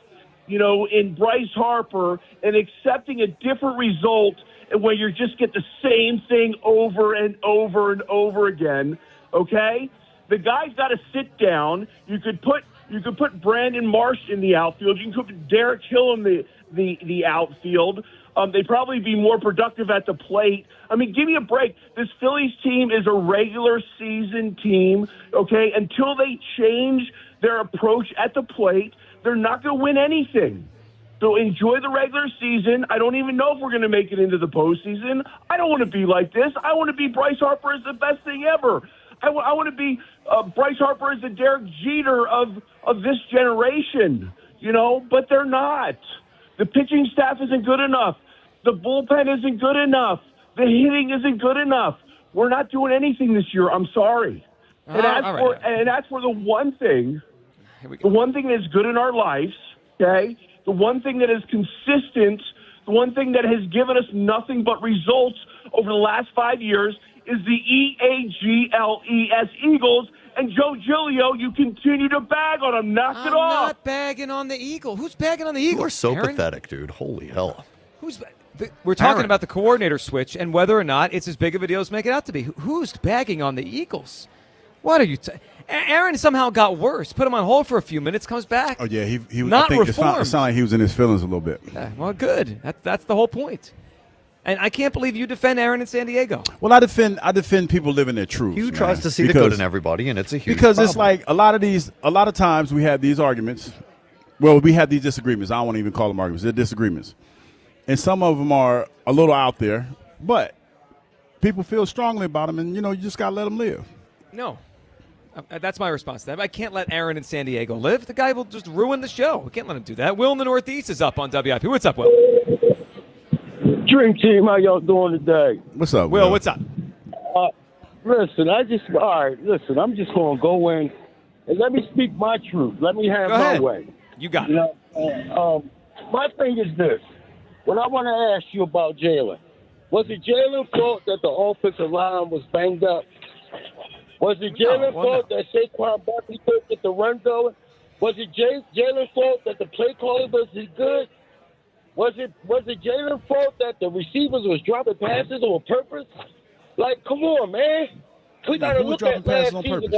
[SPEAKER 2] in Bryce Harper and accepting a different result where you just get the same thing over and over and over again, okay? The guy's got to sit down. You could put Brandon Marsh in the outfield. You can put Derek Hill in the outfield. They'd probably be more productive at the plate. I mean, give me a break. This Phillies team is a regular season team, okay? Until they change their approach at the plate, they're not going to win anything. So enjoy the regular season. I don't even know if we're going to make it into the postseason. I don't want to be like this. I want to be Bryce Harper is the best thing ever. I want to be Bryce Harper is the Derek Jeter of this generation, but they're not. The pitching staff isn't good enough. The bullpen isn't good enough. The hitting isn't good enough. We're not doing anything this year. I'm sorry. And as for the one thing that is good in our lives, okay, the one thing that is consistent, the one thing that has given us nothing but results over the last 5 years is the EAGLES Eagles. And Joe Giglio, you continue to bag on them. Knock it off.
[SPEAKER 3] I'm not bagging on the Eagle. Who's bagging on the Eagles?
[SPEAKER 4] You are so
[SPEAKER 3] Aaron?
[SPEAKER 4] pathetic, dude. Holy hell.
[SPEAKER 3] We're talking
[SPEAKER 4] Aaron.
[SPEAKER 3] about the coordinator switch and whether or not it's as big of a deal as make it out to be. Who's bagging on the Eagles? What are you? Aaron somehow got worse. Put him on hold for a few minutes. Comes back.
[SPEAKER 1] Oh yeah, he
[SPEAKER 3] not
[SPEAKER 1] I think
[SPEAKER 3] reformed.
[SPEAKER 1] It sounded like he was in his feelings a little bit.
[SPEAKER 3] Well, good. That's the whole point. And I can't believe you defend Aaron in San Diego.
[SPEAKER 1] Well, I defend people living their truth.
[SPEAKER 4] He tries to see the good in everybody, and it's a huge
[SPEAKER 1] because
[SPEAKER 4] problem.
[SPEAKER 1] it's like a lot of times we have these arguments. Well, we have these disagreements. I don't want to even call them arguments. They're disagreements, and some of them are a little out there, but people feel strongly about them, and you just gotta let them live.
[SPEAKER 3] No. That's my response to that. I can't let Aaron in San Diego live. The guy will just ruin the show. We can't let him do that. Will in the Northeast is up on WIP. What's up, Will?
[SPEAKER 6] Dream Team, how y'all doing today?
[SPEAKER 1] What's up,
[SPEAKER 3] Will? What's up?
[SPEAKER 6] Listen, I'm just going to go in and let me speak my truth. Let me have my way.
[SPEAKER 3] You got it.
[SPEAKER 6] My thing is this. What I want to ask you about Jalen, was it Jalen's fault that the offensive line was banged up? Was it Jalen's fault that Saquon Barkley couldn't get the run going? Was it Jalen's fault that the play calling wasn't good? Was it Jalen's fault that the receivers was dropping passes on purpose? Like, come on, man. We got to look at last season.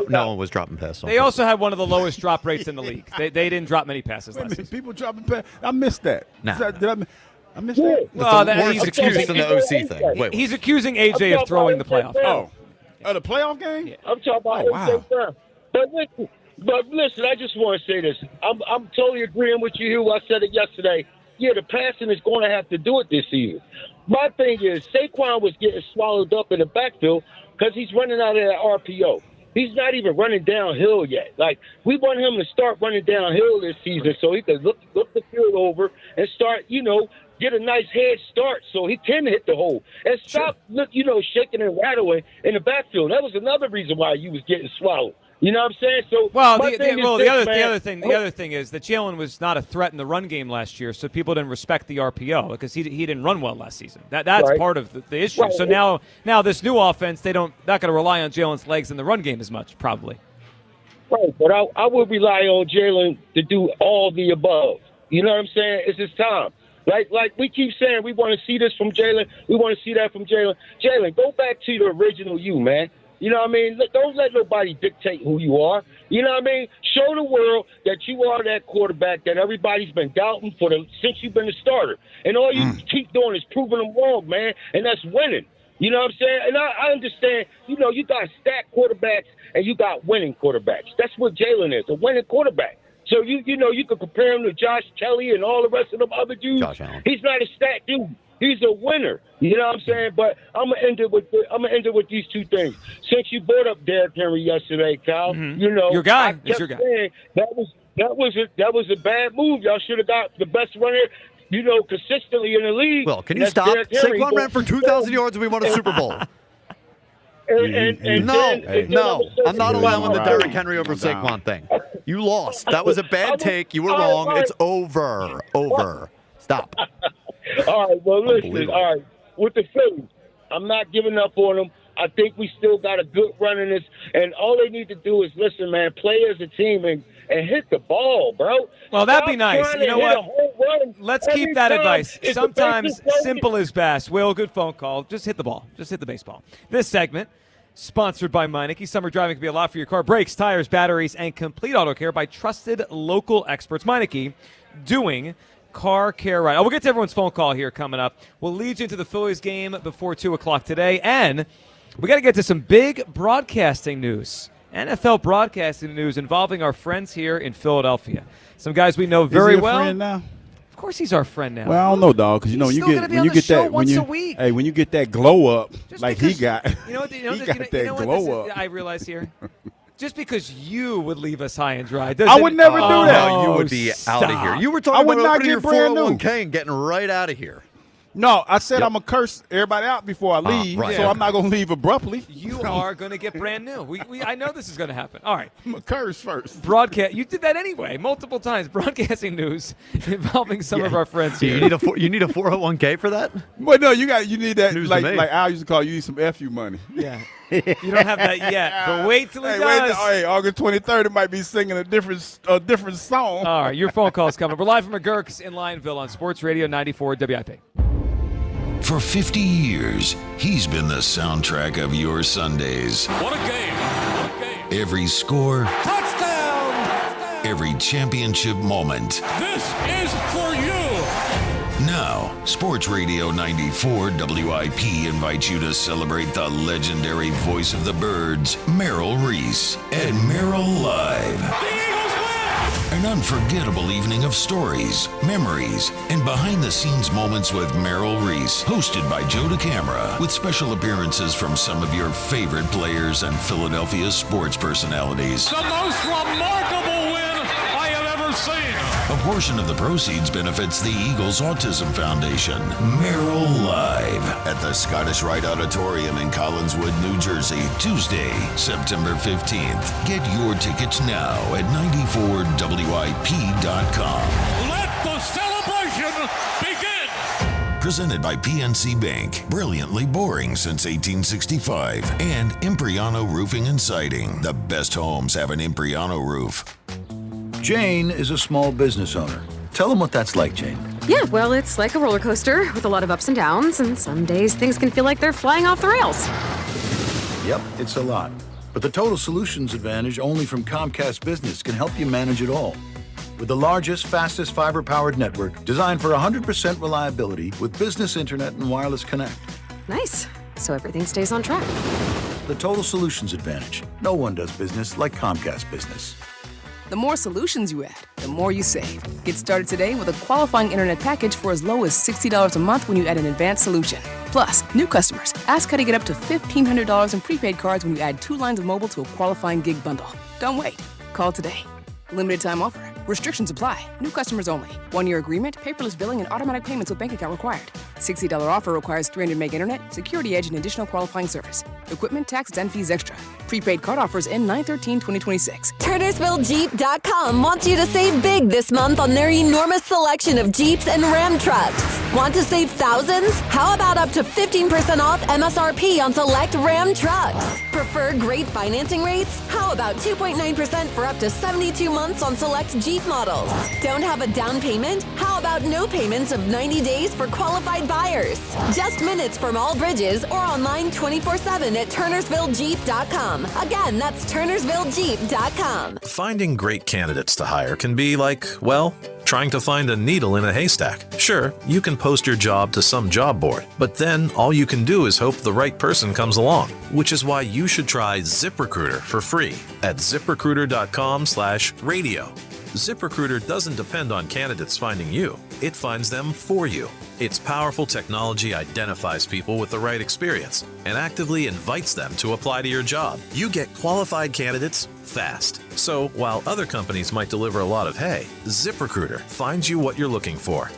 [SPEAKER 4] No one was dropping passes.
[SPEAKER 3] They also had one of the lowest drop rates in the league. They didn't drop many passes last season.
[SPEAKER 1] People dropping passes. I missed that.
[SPEAKER 4] Nah.
[SPEAKER 1] I missed that.
[SPEAKER 3] Well,
[SPEAKER 4] he's accusing the OC thing. Wait.
[SPEAKER 3] He's accusing AJ of throwing the playoff.
[SPEAKER 1] The playoff game?
[SPEAKER 6] Yeah. I'm talking about AJ Brown. But listen, I just want to say this. I'm totally agreeing with you. I said it yesterday. Yeah, the passing is going to have to do it this season. My thing is, Saquon was getting swallowed up in the backfield because he's running out of that RPO. He's not even running downhill yet. Like, we want him to start running downhill this season so he can look the field over and start, get a nice head start so he can hit the hole. And stop, shaking and rattling in the backfield. That was another reason why you was getting swallowed. You know what I'm saying? So,
[SPEAKER 3] the other thing is that Jalen was not a threat in the run game last year, so people didn't respect the RPO because he didn't run well last season. That's part of the issue. Right. So now this new offense, not going to rely on Jalen's legs in the run game as much, probably.
[SPEAKER 6] Right, but I would rely on Jalen to do all the above. You know what I'm saying? It's his time. Like we keep saying, we want to see this from Jalen. We want to see that from Jalen. Jalen, go back to the original you, man. You know what I mean? Don't let nobody dictate who you are. You know what I mean? Show the world that you are that quarterback that everybody's been doubting since you've been a starter. And all you keep doing is proving them wrong, man, and that's winning. You know what I'm saying? And I understand, you got stacked quarterbacks and you got winning quarterbacks. That's what Jalen is, a winning quarterback. So, you could compare him to Josh Kelly and all the rest of them other dudes.
[SPEAKER 4] Josh Allen.
[SPEAKER 6] He's not a stacked dude. He's a winner. You know what I'm saying? But I'm gonna end it with these two things. Since you brought up Derrick Henry yesterday, Kyle,
[SPEAKER 3] your guy. It's your guy.
[SPEAKER 6] That was a bad move. Y'all should have got the best runner, consistently in the league.
[SPEAKER 4] Well, can you stop? Saquon ran for 2,000 yards and we won a Super Bowl. No, I'm not allowing the Derrick Henry over Saquon thing. You lost. That was a bad take. You were wrong. It's over. Stop.
[SPEAKER 6] All right, well, listen. All right, with the Phillies, I'm not giving up on them. I think we still got a good run in this, and all they need to do is listen, man, play as a team and hit the ball, bro.
[SPEAKER 3] Well, that'd be nice. You know what? Let's keep that advice. Sometimes simple is best. Will, good phone call. Just hit the ball. Just hit the baseball. This segment, sponsored by Meineke. Summer driving can be a lot for your car. Brakes, tires, batteries, and complete auto care by trusted local experts. Meineke, doing car care right. We'll get to everyone's phone call here coming up. We'll lead you into the Phillies game before 2 o'clock today. And we got to get to some big broadcasting news. NFL broadcasting news involving our friends here in Philadelphia. Some guys we know very well.
[SPEAKER 1] Friend now?
[SPEAKER 3] Of course he's our friend now.
[SPEAKER 1] Well, I don't know, dog, because
[SPEAKER 3] He's still gonna be on the show once a week.
[SPEAKER 1] Hey, when you get that glow up,
[SPEAKER 3] Just
[SPEAKER 1] like
[SPEAKER 3] because-
[SPEAKER 1] he got,
[SPEAKER 3] you know what?
[SPEAKER 1] he got that glow up.
[SPEAKER 3] I realize here. Just because you would leave us high and dry,
[SPEAKER 1] I would never do that.
[SPEAKER 4] You would be out of here. You were
[SPEAKER 1] I
[SPEAKER 4] talking
[SPEAKER 1] would
[SPEAKER 4] about
[SPEAKER 1] not
[SPEAKER 4] opening your
[SPEAKER 1] get brand new.
[SPEAKER 4] 401k and getting right out of here.
[SPEAKER 1] No, I said I'm going to curse everybody out before I leave,
[SPEAKER 4] right.
[SPEAKER 1] so I'm not going to leave abruptly.
[SPEAKER 3] You are going to get brand new. I know this is going to happen. All right.
[SPEAKER 1] I'm going to curse first.
[SPEAKER 3] Broadcast. You did that anyway, multiple times. Broadcasting news involving some of our friends here.
[SPEAKER 4] You need a 401k for that?
[SPEAKER 1] But no, you need that.
[SPEAKER 4] News to
[SPEAKER 1] Like
[SPEAKER 4] me.
[SPEAKER 1] Al used to call you need some FU money.
[SPEAKER 3] Yeah. You don't have that yet, but wait till he does.
[SPEAKER 1] Hey, August 23rd, it might be singing a different song.
[SPEAKER 3] All right, your phone call's coming. We're live from McGurk's in Lionville on Sports Radio 94 WIP.
[SPEAKER 9] For 50 years, he's been the soundtrack of your Sundays.
[SPEAKER 8] What a game. What a game.
[SPEAKER 9] Every score,
[SPEAKER 8] Touchdown.
[SPEAKER 9] every championship moment.
[SPEAKER 8] This is for you.
[SPEAKER 9] Now, Sports Radio 94 WIP invites you to celebrate the legendary voice of the Birds, Merrill Reese, at Merrill Live. An unforgettable evening of stories, memories, and behind-the-scenes moments with Merrill Reese, hosted by Joe DeCamara, with special appearances from some of your favorite players and Philadelphia sports personalities.
[SPEAKER 8] The most remarkable win I have ever seen.
[SPEAKER 9] A portion of the proceeds benefits the Eagles Autism Foundation. Merrill Live at the Scottish Rite Auditorium in Collinswood, New Jersey, Tuesday, September 15th. Get your tickets now at 94WIP.com.
[SPEAKER 8] Let the celebration begin.
[SPEAKER 9] Presented by PNC Bank. Brilliantly boring since 1865. And Impriano Roofing and Siding. The best homes have an Impriano roof.
[SPEAKER 10] Jane is a small business owner. Tell them what that's like, Jane.
[SPEAKER 11] Yeah, well, it's like a roller coaster with a lot of ups and downs, and some days things can feel like they're flying off the rails.
[SPEAKER 10] Yep, it's a lot. But the Total Solutions Advantage only from Comcast Business can help you manage it all. With the largest, fastest fiber-powered network designed for 100% reliability with business internet and wireless connect.
[SPEAKER 11] Nice. So everything stays on track.
[SPEAKER 10] The Total Solutions Advantage. No one does business like Comcast Business.
[SPEAKER 21] The more solutions you add, the more you save. Get started today with a qualifying internet package for as low as $60 a month when you add an advanced solution. Plus, new customers, ask how to get up to $1,500 in prepaid cards when you add 2 lines of mobile to a qualifying gig bundle. Don't wait. Call today. Limited time offer. Restrictions apply. New customers only. 1-year agreement, paperless billing, and automatic payments with bank account required. $60 offer requires 300 meg internet, security edge, and additional qualifying service. Equipment, taxes, and fees extra. Prepaid card offers end 9/13/2026.
[SPEAKER 22] TurnersvilleJeep.com wants you to save big this month on their enormous selection of Jeeps and Ram trucks. Want to save thousands? How about up to 15% off MSRP on select Ram trucks? Prefer great financing rates? How about 2.9% for up to 72 months on select Jeep models? Don't have a down payment? How about no payments of 90 days for qualified buyers? Just minutes from all bridges or online 24/7 at TurnersvilleJeep.com. Again, that's TurnersvilleJeep.com.
[SPEAKER 16] Finding great candidates to hire can be like, well, trying to find a needle in a haystack. Sure, you can post your job to some job board, but then all you can do is hope the right person comes along, which is why you should try ZipRecruiter for free at ZipRecruiter.com/radio. ZipRecruiter doesn't depend on candidates finding you. It finds them for you. Its powerful technology identifies people with the right experience and actively invites them to apply to your job. You get qualified candidates fast. So while other companies might deliver a lot of hay, ZipRecruiter finds you what you're looking for.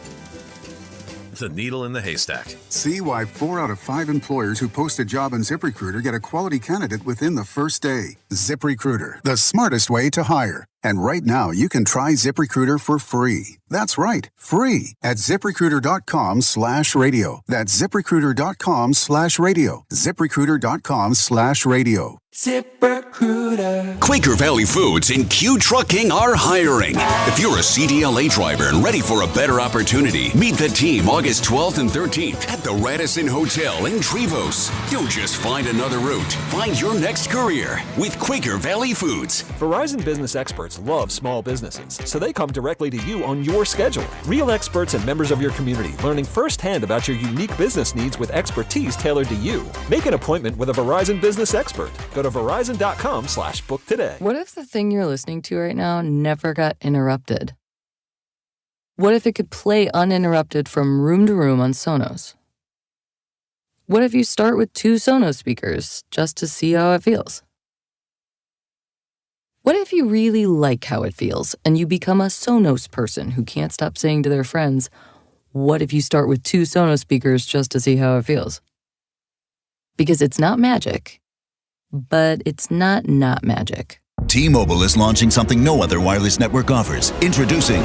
[SPEAKER 16] The needle in the haystack.
[SPEAKER 23] See why 4 out of 5 employers who post a job on ZipRecruiter get a quality candidate within the first day.
[SPEAKER 7] ZipRecruiter, the smartest way to hire. And right now, you can try ZipRecruiter for free. That's right, free at ZipRecruiter.com/radio. That's ZipRecruiter.com/radio. ZipRecruiter.com/radio.
[SPEAKER 12] ZipRecruiter. Quaker Valley Foods and Q Trucking are hiring. If you're a CDLA driver and ready for a better opportunity, meet the team August 12th and 13th at the Radisson Hotel in Trevose. Don't just find another route. Find your next career with Quaker Valley Foods.
[SPEAKER 13] Verizon Business Experts love small businesses, so they come directly to you on your schedule. Real experts and members of your community learning firsthand about your unique business needs with expertise tailored to you. Make an appointment with a Verizon Business Expert. Go to Verizon.com/book today.
[SPEAKER 19] What if the thing you're listening to right now never got interrupted? What if it could play uninterrupted from room to room on Sonos? What if you start with 2 Sonos speakers just to see how it feels? What if you really like how it feels and you become a Sonos person who can't stop saying to their friends, what if you start with 2 Sonos speakers just to see how it feels? Because it's not magic, but it's not magic.
[SPEAKER 23] T-Mobile is launching something no other wireless network offers. Introducing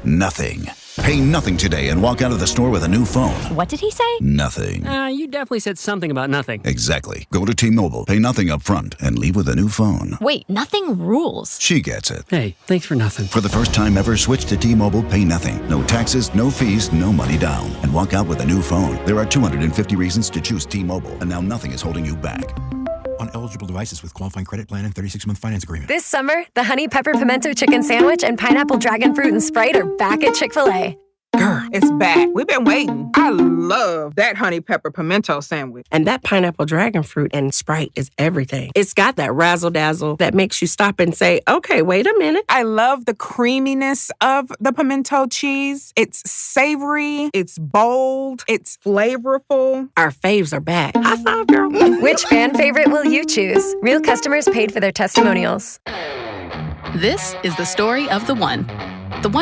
[SPEAKER 23] Nothing. Pay nothing today and walk out of the store with a new phone.
[SPEAKER 31] What did he say?
[SPEAKER 23] Nothing.
[SPEAKER 31] You definitely said something about nothing.
[SPEAKER 23] Exactly. Go to T-Mobile, pay nothing up front, and leave with a new phone.
[SPEAKER 31] Wait, nothing rules.
[SPEAKER 23] She gets it.
[SPEAKER 31] Hey, thanks for nothing.
[SPEAKER 23] For the first time ever, switch to T-Mobile, pay nothing. No taxes, no fees, no money down. And walk out with a new phone. There are 250 reasons to choose T-Mobile, and now nothing is holding you back.
[SPEAKER 25] On eligible devices with qualifying credit plan and 36-month finance agreement.
[SPEAKER 22] This summer, the Honey Pepper Pimento Chicken Sandwich and Pineapple Dragon Fruit and Sprite are back at Chick-fil-A.
[SPEAKER 26] Girl, it's back. We've been waiting. I love that honey pepper pimento sandwich.
[SPEAKER 27] And that pineapple dragon fruit and Sprite is everything. It's got that razzle-dazzle that makes you stop and say, okay, wait a minute.
[SPEAKER 26] I love the creaminess of the pimento cheese. It's savory, it's bold, it's flavorful.
[SPEAKER 27] Our faves are back. High five, girl.
[SPEAKER 22] Which fan favorite will you choose? Real customers paid for their testimonials.
[SPEAKER 28] This is the story of the one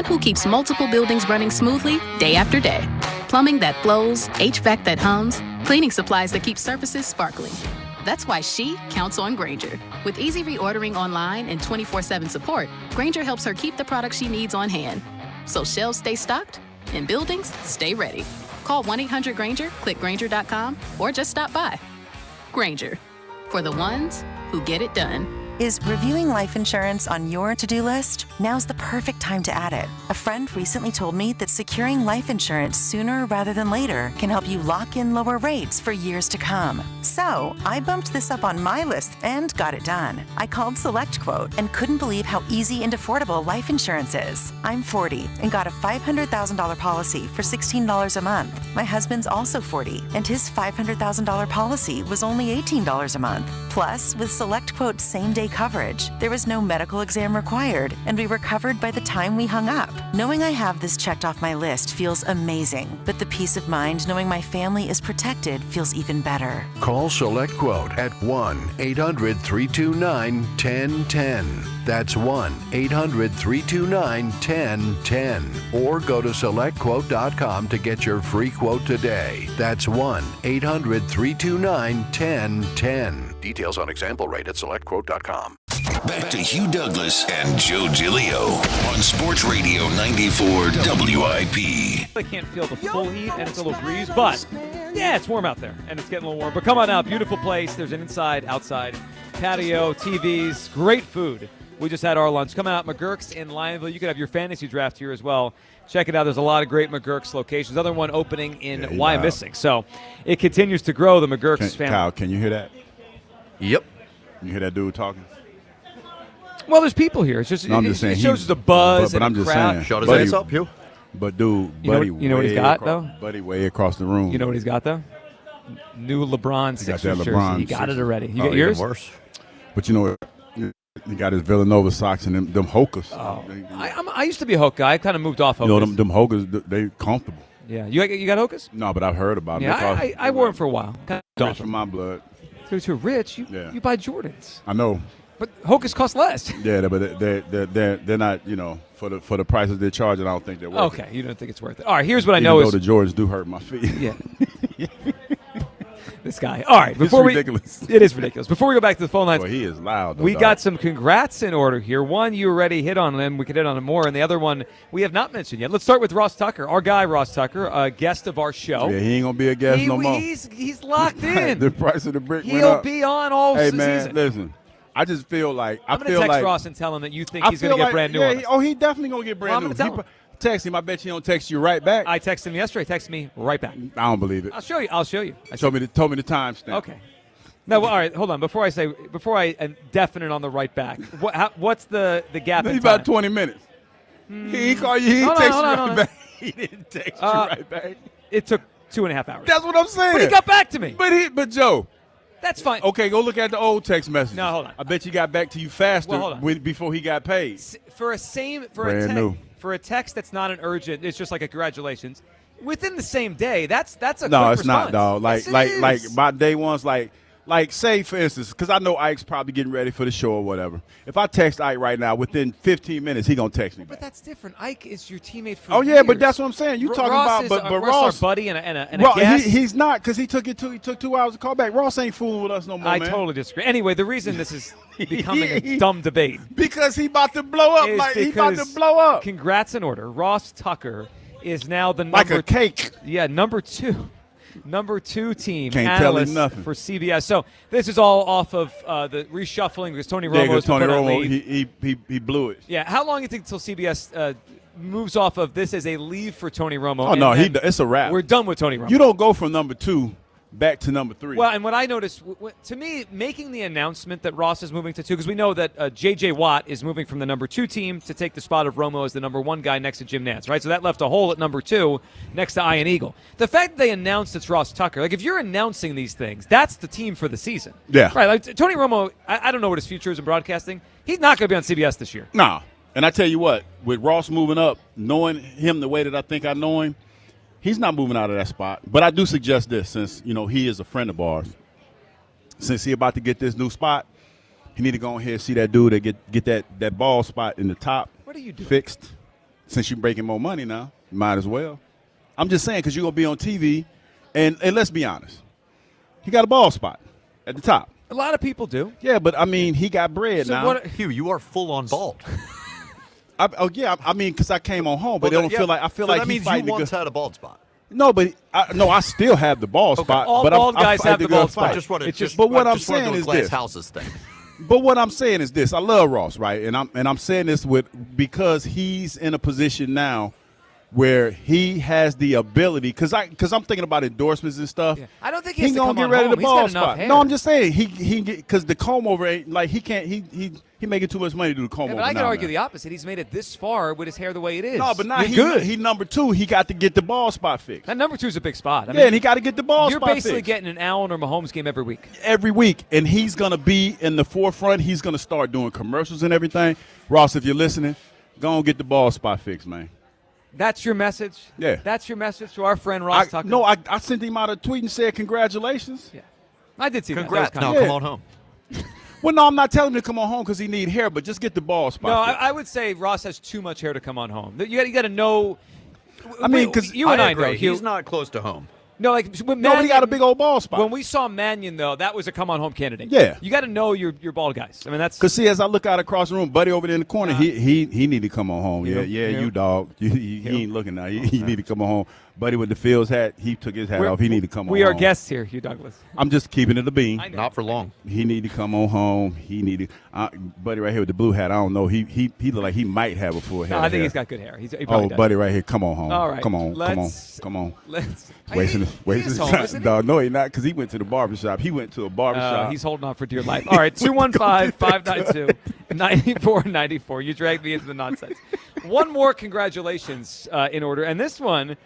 [SPEAKER 28] who keeps multiple buildings running smoothly day after day. Plumbing that flows, HVAC that hums, cleaning supplies that keep surfaces sparkling. That's why she counts on Grainger. With easy reordering online and 24/7 support, Grainger helps her keep the products she needs on hand. So shelves stay stocked and buildings stay ready. Call 1-800-GRAINGER, click Grainger.com, or just stop by. Grainger, for the ones who get it done.
[SPEAKER 29] Is reviewing life insurance on your to-do list? Now's the perfect time to add it. A friend recently told me that securing life insurance sooner rather than later can help you lock in lower rates for years to come. So I bumped this up on my list and got it done. I called SelectQuote and couldn't believe how easy and affordable life insurance is. I'm 40 and got a $500,000 policy for $16 a month. My husband's also 40 and his $500,000 policy was only $18 a month. Plus, with SelectQuote's same-day coverage, there was no medical exam required, and we were covered by the time we hung up. Knowing I have this checked off my list feels amazing, but the peace of mind knowing my family is protected feels even better.
[SPEAKER 30] Call SelectQuote at 1-800-329-1010. That's 1-800-329-1010. Or go to SelectQuote.com to get your free quote today. That's 1-800-329-1010. Details on example rate at SelectQuote.com.
[SPEAKER 9] Back to Hugh Douglas and Joe Giglio on Sports Radio 94 WIP.
[SPEAKER 3] I can't feel the full heat, and it's a little breeze, but yeah, it's warm out there, and it's getting a little warm. But come on out, beautiful place. There's an inside, outside patio, TVs, great food. We just had our lunch. Come out, McGurk's in Lionville. You could have your fantasy draft here as well. Check it out. There's a lot of great McGurk's locations. Another one opening in Wyomissing. So it continues to grow, the McGurk's family.
[SPEAKER 1] Kyle, can you hear that?
[SPEAKER 4] Yep.
[SPEAKER 1] You hear that dude talking?
[SPEAKER 3] Well, there's people here. It's just,
[SPEAKER 1] no, I'm just saying,
[SPEAKER 3] it shows the buzz
[SPEAKER 1] but
[SPEAKER 3] and
[SPEAKER 1] I'm
[SPEAKER 3] the
[SPEAKER 1] just
[SPEAKER 3] crowd.
[SPEAKER 1] saying.
[SPEAKER 4] Shut his ass up, Hugh.
[SPEAKER 1] But dude,
[SPEAKER 3] you know what he's got, though?
[SPEAKER 1] Buddy way across the room.
[SPEAKER 3] You know what he's got, though? New LeBron Sixers jersey. He got it already. You get yours?
[SPEAKER 4] Worse.
[SPEAKER 1] But you know what? He got his Villanova socks and them Hokas.
[SPEAKER 3] Oh. I used to be a Hoka guy. I kind of moved off Hokas.
[SPEAKER 1] You know, them Hokas, they comfortable.
[SPEAKER 3] Yeah. You got Hokas?
[SPEAKER 1] No, but I've heard about them.
[SPEAKER 3] Yeah, I wore them for a while.
[SPEAKER 1] Rich from my blood.
[SPEAKER 3] Because you're rich, you buy Jordans.
[SPEAKER 1] I know.
[SPEAKER 3] But Hokas cost less.
[SPEAKER 1] Yeah, but they're not, you know, for the prices they're charging, I don't think they're worth it.
[SPEAKER 3] You don't think it's worth it. All right, here's what I know
[SPEAKER 1] is the Jordans do hurt my feet.
[SPEAKER 3] Yeah. This guy. All right.
[SPEAKER 1] It's ridiculous.
[SPEAKER 3] It is ridiculous. Before we go back to the phone lines.
[SPEAKER 1] Boy, he is loud.
[SPEAKER 3] We got some congrats in order here. One you already hit on, and we could hit on it more. And the other one we have not mentioned yet. Let's start with Ross Tucker, our guy Ross Tucker, a guest of our show.
[SPEAKER 1] Yeah, he ain't going to be a guest no more.
[SPEAKER 3] He's locked in.
[SPEAKER 1] The price of the brick went
[SPEAKER 3] He'll
[SPEAKER 1] up.
[SPEAKER 3] be on all season.
[SPEAKER 1] Hey, man, listen. I just feel like
[SPEAKER 3] I'm going to text Ross and tell him that you think he's going to get brand new.
[SPEAKER 1] He definitely going to get brand new.
[SPEAKER 3] I'm going to tell him.
[SPEAKER 1] Text him. I bet you don't text you right back.
[SPEAKER 3] I texted him yesterday. Text me right back.
[SPEAKER 1] I don't believe it.
[SPEAKER 3] I'll show you.
[SPEAKER 1] Told me the timestamp.
[SPEAKER 3] Okay. No, well, all right. Hold on. Before I am definite on the right back. What's the gap?
[SPEAKER 1] Maybe about 20 minutes. He called you. He didn't text you right back. He didn't text you right back.
[SPEAKER 3] It took 2.5 hours.
[SPEAKER 1] That's what I'm saying.
[SPEAKER 3] But he got back to me.
[SPEAKER 1] But Joe.
[SPEAKER 3] That's fine.
[SPEAKER 1] Okay, go look at the old text message.
[SPEAKER 3] No, hold on.
[SPEAKER 1] I bet you got back to you faster before he got paid.
[SPEAKER 3] For a text that's not an urgent, it's just like a congratulations. Within the same day, that's a quick response.
[SPEAKER 1] No, it's not, dog.
[SPEAKER 3] Yes,
[SPEAKER 1] like my day ones, like say for instance, because I know Ike's probably getting ready for the show or whatever. If I text Ike right now, within 15 minutes, he gonna text me back.
[SPEAKER 3] But that's different. Ike is your teammate for
[SPEAKER 1] years. But that's what I'm saying. You talking
[SPEAKER 3] Ross
[SPEAKER 1] about, but
[SPEAKER 3] Ross, our buddy and a guest.
[SPEAKER 1] He's not, because he took 2 hours to call back. Ross ain't fooling with us no more.
[SPEAKER 3] I
[SPEAKER 1] man.
[SPEAKER 3] totally disagree. Anyway, the reason this is becoming a dumb debate
[SPEAKER 1] because he about to blow up. He about to blow up.
[SPEAKER 3] Congrats in order. Ross Tucker is now the
[SPEAKER 1] like a cake.
[SPEAKER 3] Number two team
[SPEAKER 1] Can't tell him
[SPEAKER 3] analyst
[SPEAKER 1] nothing.
[SPEAKER 3] for CBS. So this is all off of the reshuffling because Tony Romo
[SPEAKER 1] he blew it.
[SPEAKER 3] Yeah, how long do you think until CBS moves off of this as a leave for Tony Romo?
[SPEAKER 1] Oh no, it's a wrap.
[SPEAKER 3] We're done with Tony Romo.
[SPEAKER 1] You don't go from number 2 back to number 3.
[SPEAKER 3] Well, and what I noticed, to me, making the announcement that Ross is moving to 2, because we know that J.J. Watt is moving from the number 2 team to take the spot of Romo as the number 1 guy next to Jim Nantz, right? So that left a hole at number 2 next to Ian Eagle. The fact that they announced it's Ross Tucker, like if you're announcing these things, that's the team for the season.
[SPEAKER 1] Yeah.
[SPEAKER 3] Right, like Tony Romo, I don't know what his future is in broadcasting. He's not going to be on CBS this year.
[SPEAKER 1] Nah. And I tell you what, with Ross moving up, knowing him the way that I think I know him, he's not moving out of that spot. But I do suggest this, since, he is a friend of ours. Since he about to get this new spot, he need to go ahead and see that dude that get that ball spot in the top fixed. Since you're breaking more money now, you might as well. I'm just saying, because you're going to be on TV, and let's be honest. He got a ball spot at the top.
[SPEAKER 3] A lot of people do.
[SPEAKER 1] Yeah, but, he got bread now.
[SPEAKER 4] Hugh, you are full on bald.
[SPEAKER 1] Because I came on home, but I feel like
[SPEAKER 4] that means you once had a bald spot.
[SPEAKER 1] No, but I still have the ball spot.
[SPEAKER 3] All
[SPEAKER 1] but
[SPEAKER 3] bald guys have the bald spot.
[SPEAKER 1] But what I'm saying is this.
[SPEAKER 4] Houses thing.
[SPEAKER 1] But what I'm saying is this. I love Ross, right? And I'm saying this because he's in a position now where he has the ability, because I'm thinking about endorsements and stuff.
[SPEAKER 3] Yeah. I don't think he's
[SPEAKER 1] gonna get rid of the ball spot. No, I'm just saying he because the comb over ain't like he can't he making too much money to do the comb over.
[SPEAKER 3] But I can argue the opposite. He's made it this far with his hair the way it is.
[SPEAKER 1] No, but now
[SPEAKER 3] good.
[SPEAKER 1] He number 2. He got to get the ball spot fixed.
[SPEAKER 3] That number 2 is a big spot.
[SPEAKER 1] And he got to get the ball spot fixed.
[SPEAKER 3] You're basically getting an Allen or Mahomes game every week.
[SPEAKER 1] Every week, and he's gonna be in the forefront. He's gonna start doing commercials and everything. Ross, if you're listening, go and get the ball spot fixed, man.
[SPEAKER 3] That's your message?
[SPEAKER 1] Yeah.
[SPEAKER 3] That's your message to our friend Ross Tucker?
[SPEAKER 1] No, I sent him out a tweet and said congratulations.
[SPEAKER 3] Yeah. I did see
[SPEAKER 4] Congrats.
[SPEAKER 3] that.
[SPEAKER 4] Now come on home.
[SPEAKER 1] Well, no, I'm not telling him to come on home because he need hair, but just get the ball spot.
[SPEAKER 3] No, I would say Ross has too much hair to come on home. You got to know.
[SPEAKER 1] Because
[SPEAKER 3] you and I know
[SPEAKER 4] he's not close to home.
[SPEAKER 3] No, like when
[SPEAKER 1] nobody got a big old ball spot.
[SPEAKER 3] When we saw Mannion, though, that was a come on home candidate.
[SPEAKER 1] Yeah,
[SPEAKER 3] you got to know your bald guys. I mean, that's
[SPEAKER 1] because as I look out across the room, Buddy over there in the corner, he need to come on home. You dog. He ain't looking now. He need to come on home. Buddy with the Fields hat, he took his hat off. He need to come on home.
[SPEAKER 3] We are guests here, Hugh Douglas.
[SPEAKER 1] I'm just keeping it a bean.
[SPEAKER 4] Not for long.
[SPEAKER 1] He need to come on home. He need to. Buddy right here with the blue hat. I don't know. He look like he might have a full head.
[SPEAKER 3] No, I think he's got good hair. He does.
[SPEAKER 1] Buddy right here. Come on home.
[SPEAKER 3] All right.
[SPEAKER 1] Come on.
[SPEAKER 3] Let's.
[SPEAKER 1] Wasting his dog. No, he not, because he went to the barbershop. He went to a barbershop.
[SPEAKER 3] He's holding on for dear life. All right, 215-592-9494. You dragged me into the nonsense. One more congratulations in order, and this one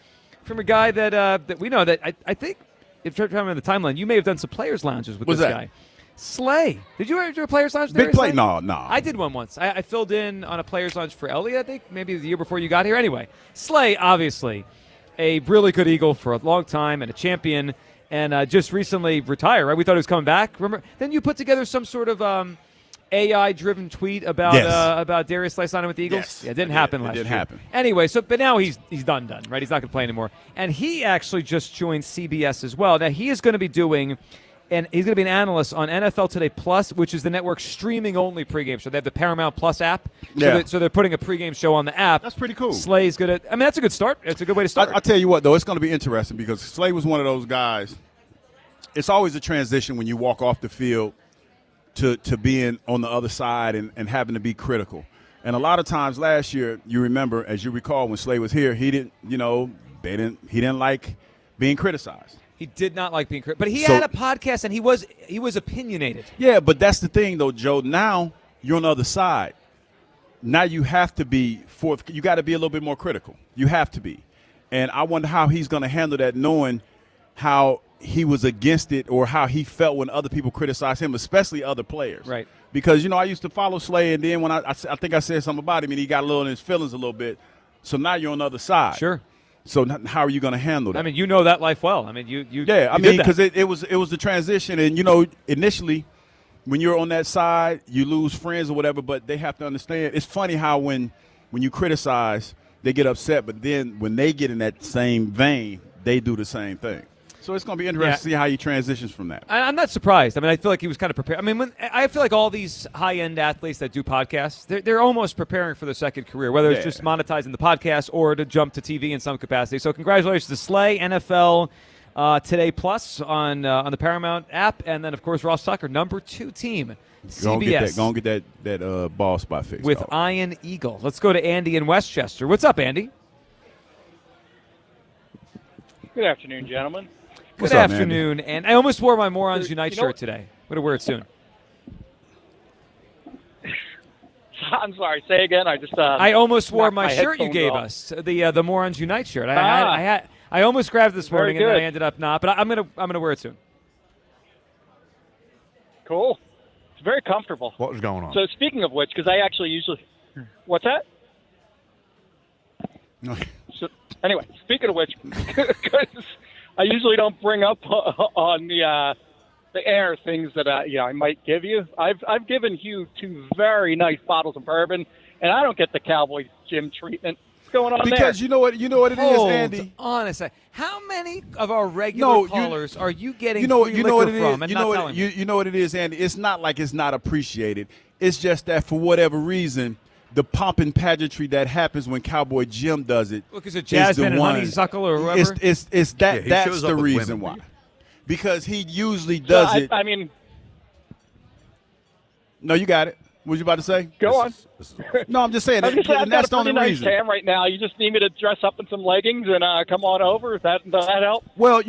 [SPEAKER 3] from a guy that we know that I think, if you're trying to the timeline, you may have done some players' lounges with this guy. Slay. Did you ever do a players' lounge there?
[SPEAKER 1] Big play? No.
[SPEAKER 3] I did one once. I filled in on a players' lounge for Elliot, I think, maybe the year before you got here. Anyway, Slay, obviously, a really good Eagle for a long time and a champion, and just recently retired, right? We thought he was coming back. Remember? Then you put together some sort of AI-driven tweet about Darius Slay signing with the Eagles?
[SPEAKER 1] Yes.
[SPEAKER 3] Yeah, it didn't happen last year.
[SPEAKER 1] It didn't happen.
[SPEAKER 3] Anyway, but now he's done, right? He's not going to play anymore. And he actually just joined CBS as well. Now, he is going to be doing, and he's going to be an analyst on NFL Today Plus, which is the network's streaming-only pregame show. They have the Paramount Plus app. So they're putting a pregame show on the app.
[SPEAKER 1] That's pretty cool.
[SPEAKER 3] Slay's good at, that's a good start. It's a good way to start.
[SPEAKER 1] I'll tell you what, though, it's going to be interesting because Slay was one of those guys. It's always a transition when you walk off the field to being on the other side and having to be critical. And a lot of times last year, you remember, as you recall, when Slay was here, he didn't like being criticized.
[SPEAKER 3] He did not like being criticized. But he had a podcast, and he was opinionated.
[SPEAKER 1] Yeah, but that's the thing, though, Joe. Now you're on the other side. Now you have to be you got to be a little bit more critical. You have to be. And I wonder how he's going to handle that, knowing how he was against it or how he felt when other people criticized him, especially other players.
[SPEAKER 3] Right.
[SPEAKER 1] Because, I used to follow Slay, and then when I think I said something about him, and he got a little in his feelings a little bit. So now you're on the other side.
[SPEAKER 3] Sure.
[SPEAKER 1] So how are you going to handle that?
[SPEAKER 3] I mean, you know that life well. I mean, you
[SPEAKER 1] because it was the transition, and initially when you're on that side, you lose friends or whatever. But they have to understand. It's funny how when you criticize, they get upset, but then when they get in that same vein, they do the same thing. So it's going to be interesting to see how he transitions from that.
[SPEAKER 3] I'm not surprised. I mean, I feel like he was kind of prepared. I mean, I feel like all these high-end athletes that do podcasts, they're almost preparing for their second career, whether it's just monetizing the podcast or to jump to TV in some capacity. So congratulations to Slay, NFL Today Plus on the Paramount app, and then, of course, Ross Tucker, number 2 team, CBS.
[SPEAKER 1] Go and get that ball spot fixed.
[SPEAKER 3] With Iron Eagle. Let's go to Andy in Westchester. What's up, Andy?
[SPEAKER 2] Good afternoon, gentlemen.
[SPEAKER 3] Good afternoon, and I almost wore my Morons Unite shirt today. I'm going to wear it soon.
[SPEAKER 2] I'm sorry. Say again.
[SPEAKER 3] I almost wore my shirt you gave us, the Morons Unite shirt. I almost grabbed it this morning, and then I ended up not. But I'm gonna wear it soon.
[SPEAKER 2] Cool. It's very comfortable.
[SPEAKER 4] What was going on?
[SPEAKER 2] So speaking of which, because I actually usually, what's that? So anyway, speaking of which, because I usually don't bring up on the air things that I might give you. I've given Hugh 2 very nice bottles of bourbon, and I don't get the Cowboys gym treatment. What's going on
[SPEAKER 1] because
[SPEAKER 2] there?
[SPEAKER 1] you know what it is, Andy.
[SPEAKER 3] On a second. How many of our regular callers are you getting free liquor from and not telling me?
[SPEAKER 1] You know what it is, Andy. It's not like it's not appreciated. It's just that for whatever reason, the pomp and pageantry that happens when Cowboy Jim does it.
[SPEAKER 3] Look, is it Jasmine and Honeysuckle or whoever?
[SPEAKER 1] It's that. That's the reason why. Because he usually does it.
[SPEAKER 2] I mean,
[SPEAKER 1] no, you got it. What was you about to say?
[SPEAKER 2] Go on.
[SPEAKER 1] No, I'm just saying.
[SPEAKER 2] I've
[SPEAKER 1] that's
[SPEAKER 2] got a pretty nice
[SPEAKER 1] reason.
[SPEAKER 2] tan right now. You just need me to dress up in some leggings and come on over. Does that help?
[SPEAKER 1] Well,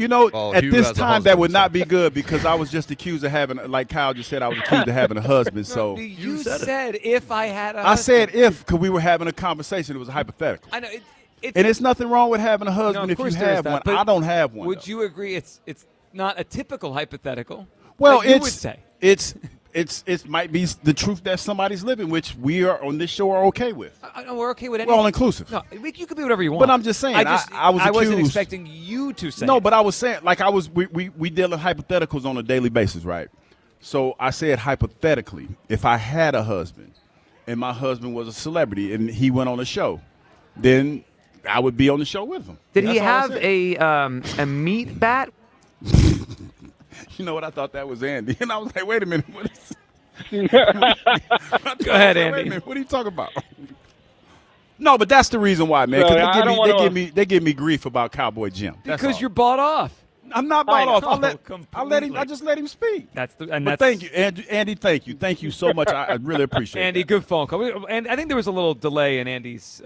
[SPEAKER 1] at this time that would not be good because I was just accused of having, like Kyle just said, I was accused of having a husband. So
[SPEAKER 3] you said if I had a
[SPEAKER 1] husband. I said if because we were having a conversation. It was a hypothetical.
[SPEAKER 3] I know.
[SPEAKER 1] And it's nothing wrong with having a husband if you have one. I don't have one.
[SPEAKER 3] Would you agree it's not a typical hypothetical?
[SPEAKER 1] Well,
[SPEAKER 3] you would say.
[SPEAKER 1] It might be the truth that somebody's living, which we are on this show are okay with.
[SPEAKER 3] We're okay with anything.
[SPEAKER 1] We're all inclusive.
[SPEAKER 3] No, you can be whatever you want.
[SPEAKER 1] But I'm just saying, I
[SPEAKER 3] wasn't expecting you to say.
[SPEAKER 1] No, but I was saying, we deal in hypotheticals on a daily basis, right? So I said hypothetically, if I had a husband and my husband was a celebrity and he went on a show, then I would be on the show with him.
[SPEAKER 5] Did he have a meat bat?
[SPEAKER 1] You know what? I thought that was Andy. And I was like, wait a minute. What is
[SPEAKER 3] Go ahead, Andy.
[SPEAKER 1] Wait a minute. What are you talking about? No, but that's the reason why, man. Because they give me grief about Cowboy Jim.
[SPEAKER 3] Because you're bought off.
[SPEAKER 1] I'm not bought off. I just let him speak. Thank you, Andy. Thank you. Thank you so much. I really appreciate it.
[SPEAKER 3] Andy, good phone call. And I think there was a little delay in Andy's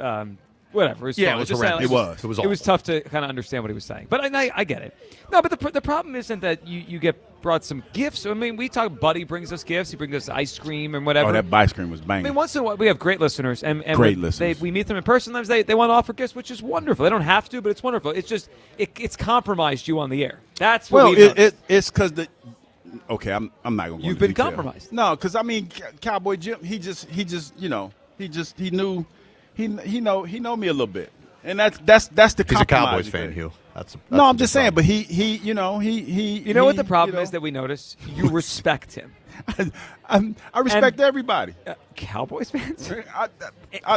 [SPEAKER 3] whatever.
[SPEAKER 1] It was
[SPEAKER 3] tough to kind of understand what he was saying. But I get it. No, but the problem isn't that you get brought some gifts. I mean, we talk, Buddy brings us gifts. He brings us ice cream and whatever.
[SPEAKER 1] Oh, that ice cream was banging.
[SPEAKER 3] I mean, once in a while, we have great listeners. And
[SPEAKER 1] great listeners.
[SPEAKER 3] We meet them in person. Sometimes they want to offer gifts, which is wonderful. They don't have to, but it's wonderful. It's just, it's compromised you on the air. That's what
[SPEAKER 1] it's because okay, I'm not going to go
[SPEAKER 3] You've been compromised.
[SPEAKER 1] No, because, I mean, Cowboy Jim, he know me a little bit. And that's the compromise.
[SPEAKER 4] He's a Cowboys fan, Hugh. No,
[SPEAKER 1] I'm just saying, but he
[SPEAKER 3] You know what the problem is that we notice? You respect him.
[SPEAKER 1] I respect everybody.
[SPEAKER 3] Cowboys fans?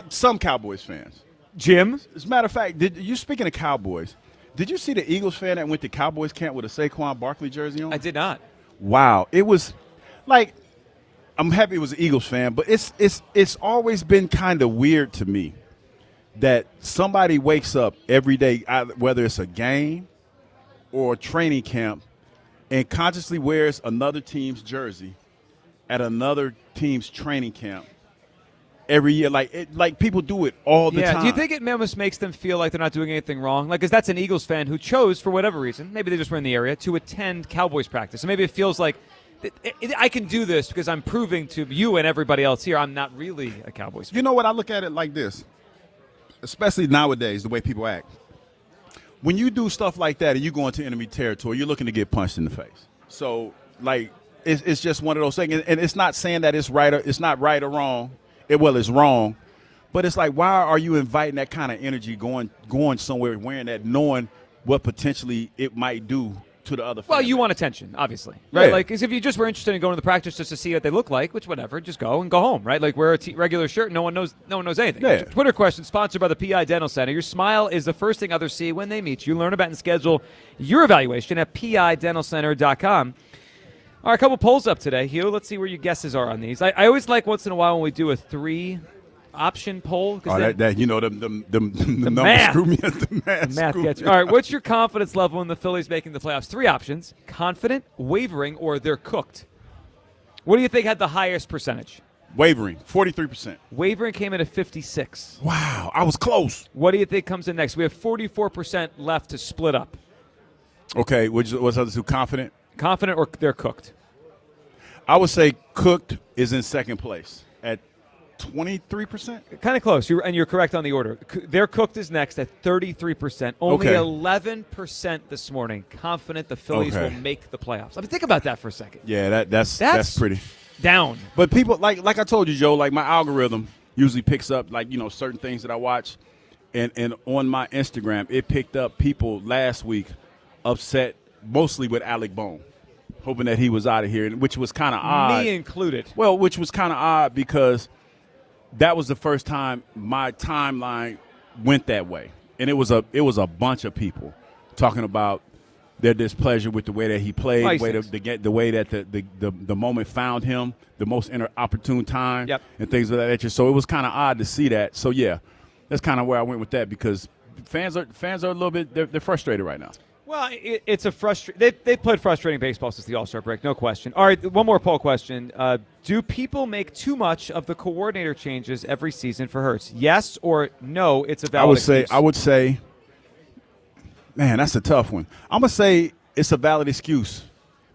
[SPEAKER 1] Some Cowboys fans.
[SPEAKER 3] Jim?
[SPEAKER 1] As a matter of fact, speaking of Cowboys, did you see the Eagles fan that went to Cowboys camp with a Saquon Barkley jersey on?
[SPEAKER 3] I did not.
[SPEAKER 1] Wow. It was like, I'm happy it was an Eagles fan, but it's always been kind of weird to me that somebody wakes up every day, whether it's a game or a training camp, and consciously wears another team's jersey at another team's training camp every year. Like people do it all the time.
[SPEAKER 3] Do you think it almost makes them feel like they're not doing anything wrong? Like, because that's an Eagles fan who chose, for whatever reason, maybe they just were in the area, to attend Cowboys practice. So maybe it feels like I can do this because I'm proving to you and everybody else here I'm not really a Cowboys fan.
[SPEAKER 1] You know what? I look at it like this, especially nowadays, the way people act. When you do stuff like that and you go into enemy territory, you're looking to get punched in the face. So, like, it's just one of those things. And it's not saying that it's right or it's not right or wrong. It's wrong. But it's like, why are you inviting that kind of energy going somewhere, wearing that, knowing what potentially it might do to the other
[SPEAKER 3] Well,
[SPEAKER 1] family?
[SPEAKER 3] you want attention, obviously, right?
[SPEAKER 1] Yeah.
[SPEAKER 3] Like, 'cause if you just were interested in going to the practice just to see what they look like, which whatever, just go and go home, right? Like, wear a regular shirt, no one knows anything.
[SPEAKER 1] Yeah.
[SPEAKER 3] Twitter question sponsored by the PI Dental Center. Your smile is the first thing others see when they meet you. Learn about and schedule your evaluation at pidentalcenter.com. All right, a couple polls up today, Hugh. Let's see where your guesses are on these. I always like once in a while when we do a 3-option poll.
[SPEAKER 1] Oh, the numbers
[SPEAKER 3] math.
[SPEAKER 1] screw me. The math screw
[SPEAKER 3] gets
[SPEAKER 1] me.
[SPEAKER 3] you. All right, what's your confidence level in the Phillies making the playoffs? 3 options: confident, wavering, or they're cooked. What do you think had the highest percentage?
[SPEAKER 1] Wavering, 43%.
[SPEAKER 3] Wavering came in at 56.
[SPEAKER 1] Wow, I was close.
[SPEAKER 3] What do you think comes in next? We have 44% left to split up.
[SPEAKER 1] Okay, what's the other two? Confident?
[SPEAKER 3] Confident or they're cooked?
[SPEAKER 1] I would say cooked is in second place at 23%.
[SPEAKER 3] Kind of close. You're correct on the order. They're cooked is next at 33%. Only 11% this morning confident the Phillies will make the playoffs. I mean, think about that for a second.
[SPEAKER 1] Yeah, that's pretty
[SPEAKER 3] down.
[SPEAKER 1] But people, like I told you, Joe, like my algorithm usually picks up certain things that I watch, and on my Instagram it picked up people last week upset mostly with Alec Bone, hoping that he was out of here, which was kind of odd.
[SPEAKER 3] Me included.
[SPEAKER 1] Well, which was kind of odd because that was the first time my timeline went that way, and it was a bunch of people talking about their displeasure with the way that he played, the way that the moment found him, the most opportune time, and things of that nature. So it was kind of odd to see that. So yeah, that's kind of where I went with that because fans are a little bit they're frustrated right now.
[SPEAKER 3] Well, it's a they've played frustrating baseball since the All-Star break, no question. All right, one more poll question. Do people make too much of the coordinator changes every season for Hurts? Yes or no, it's a valid excuse?
[SPEAKER 1] I would say, man, that's a tough one. I'm going to say it's a valid excuse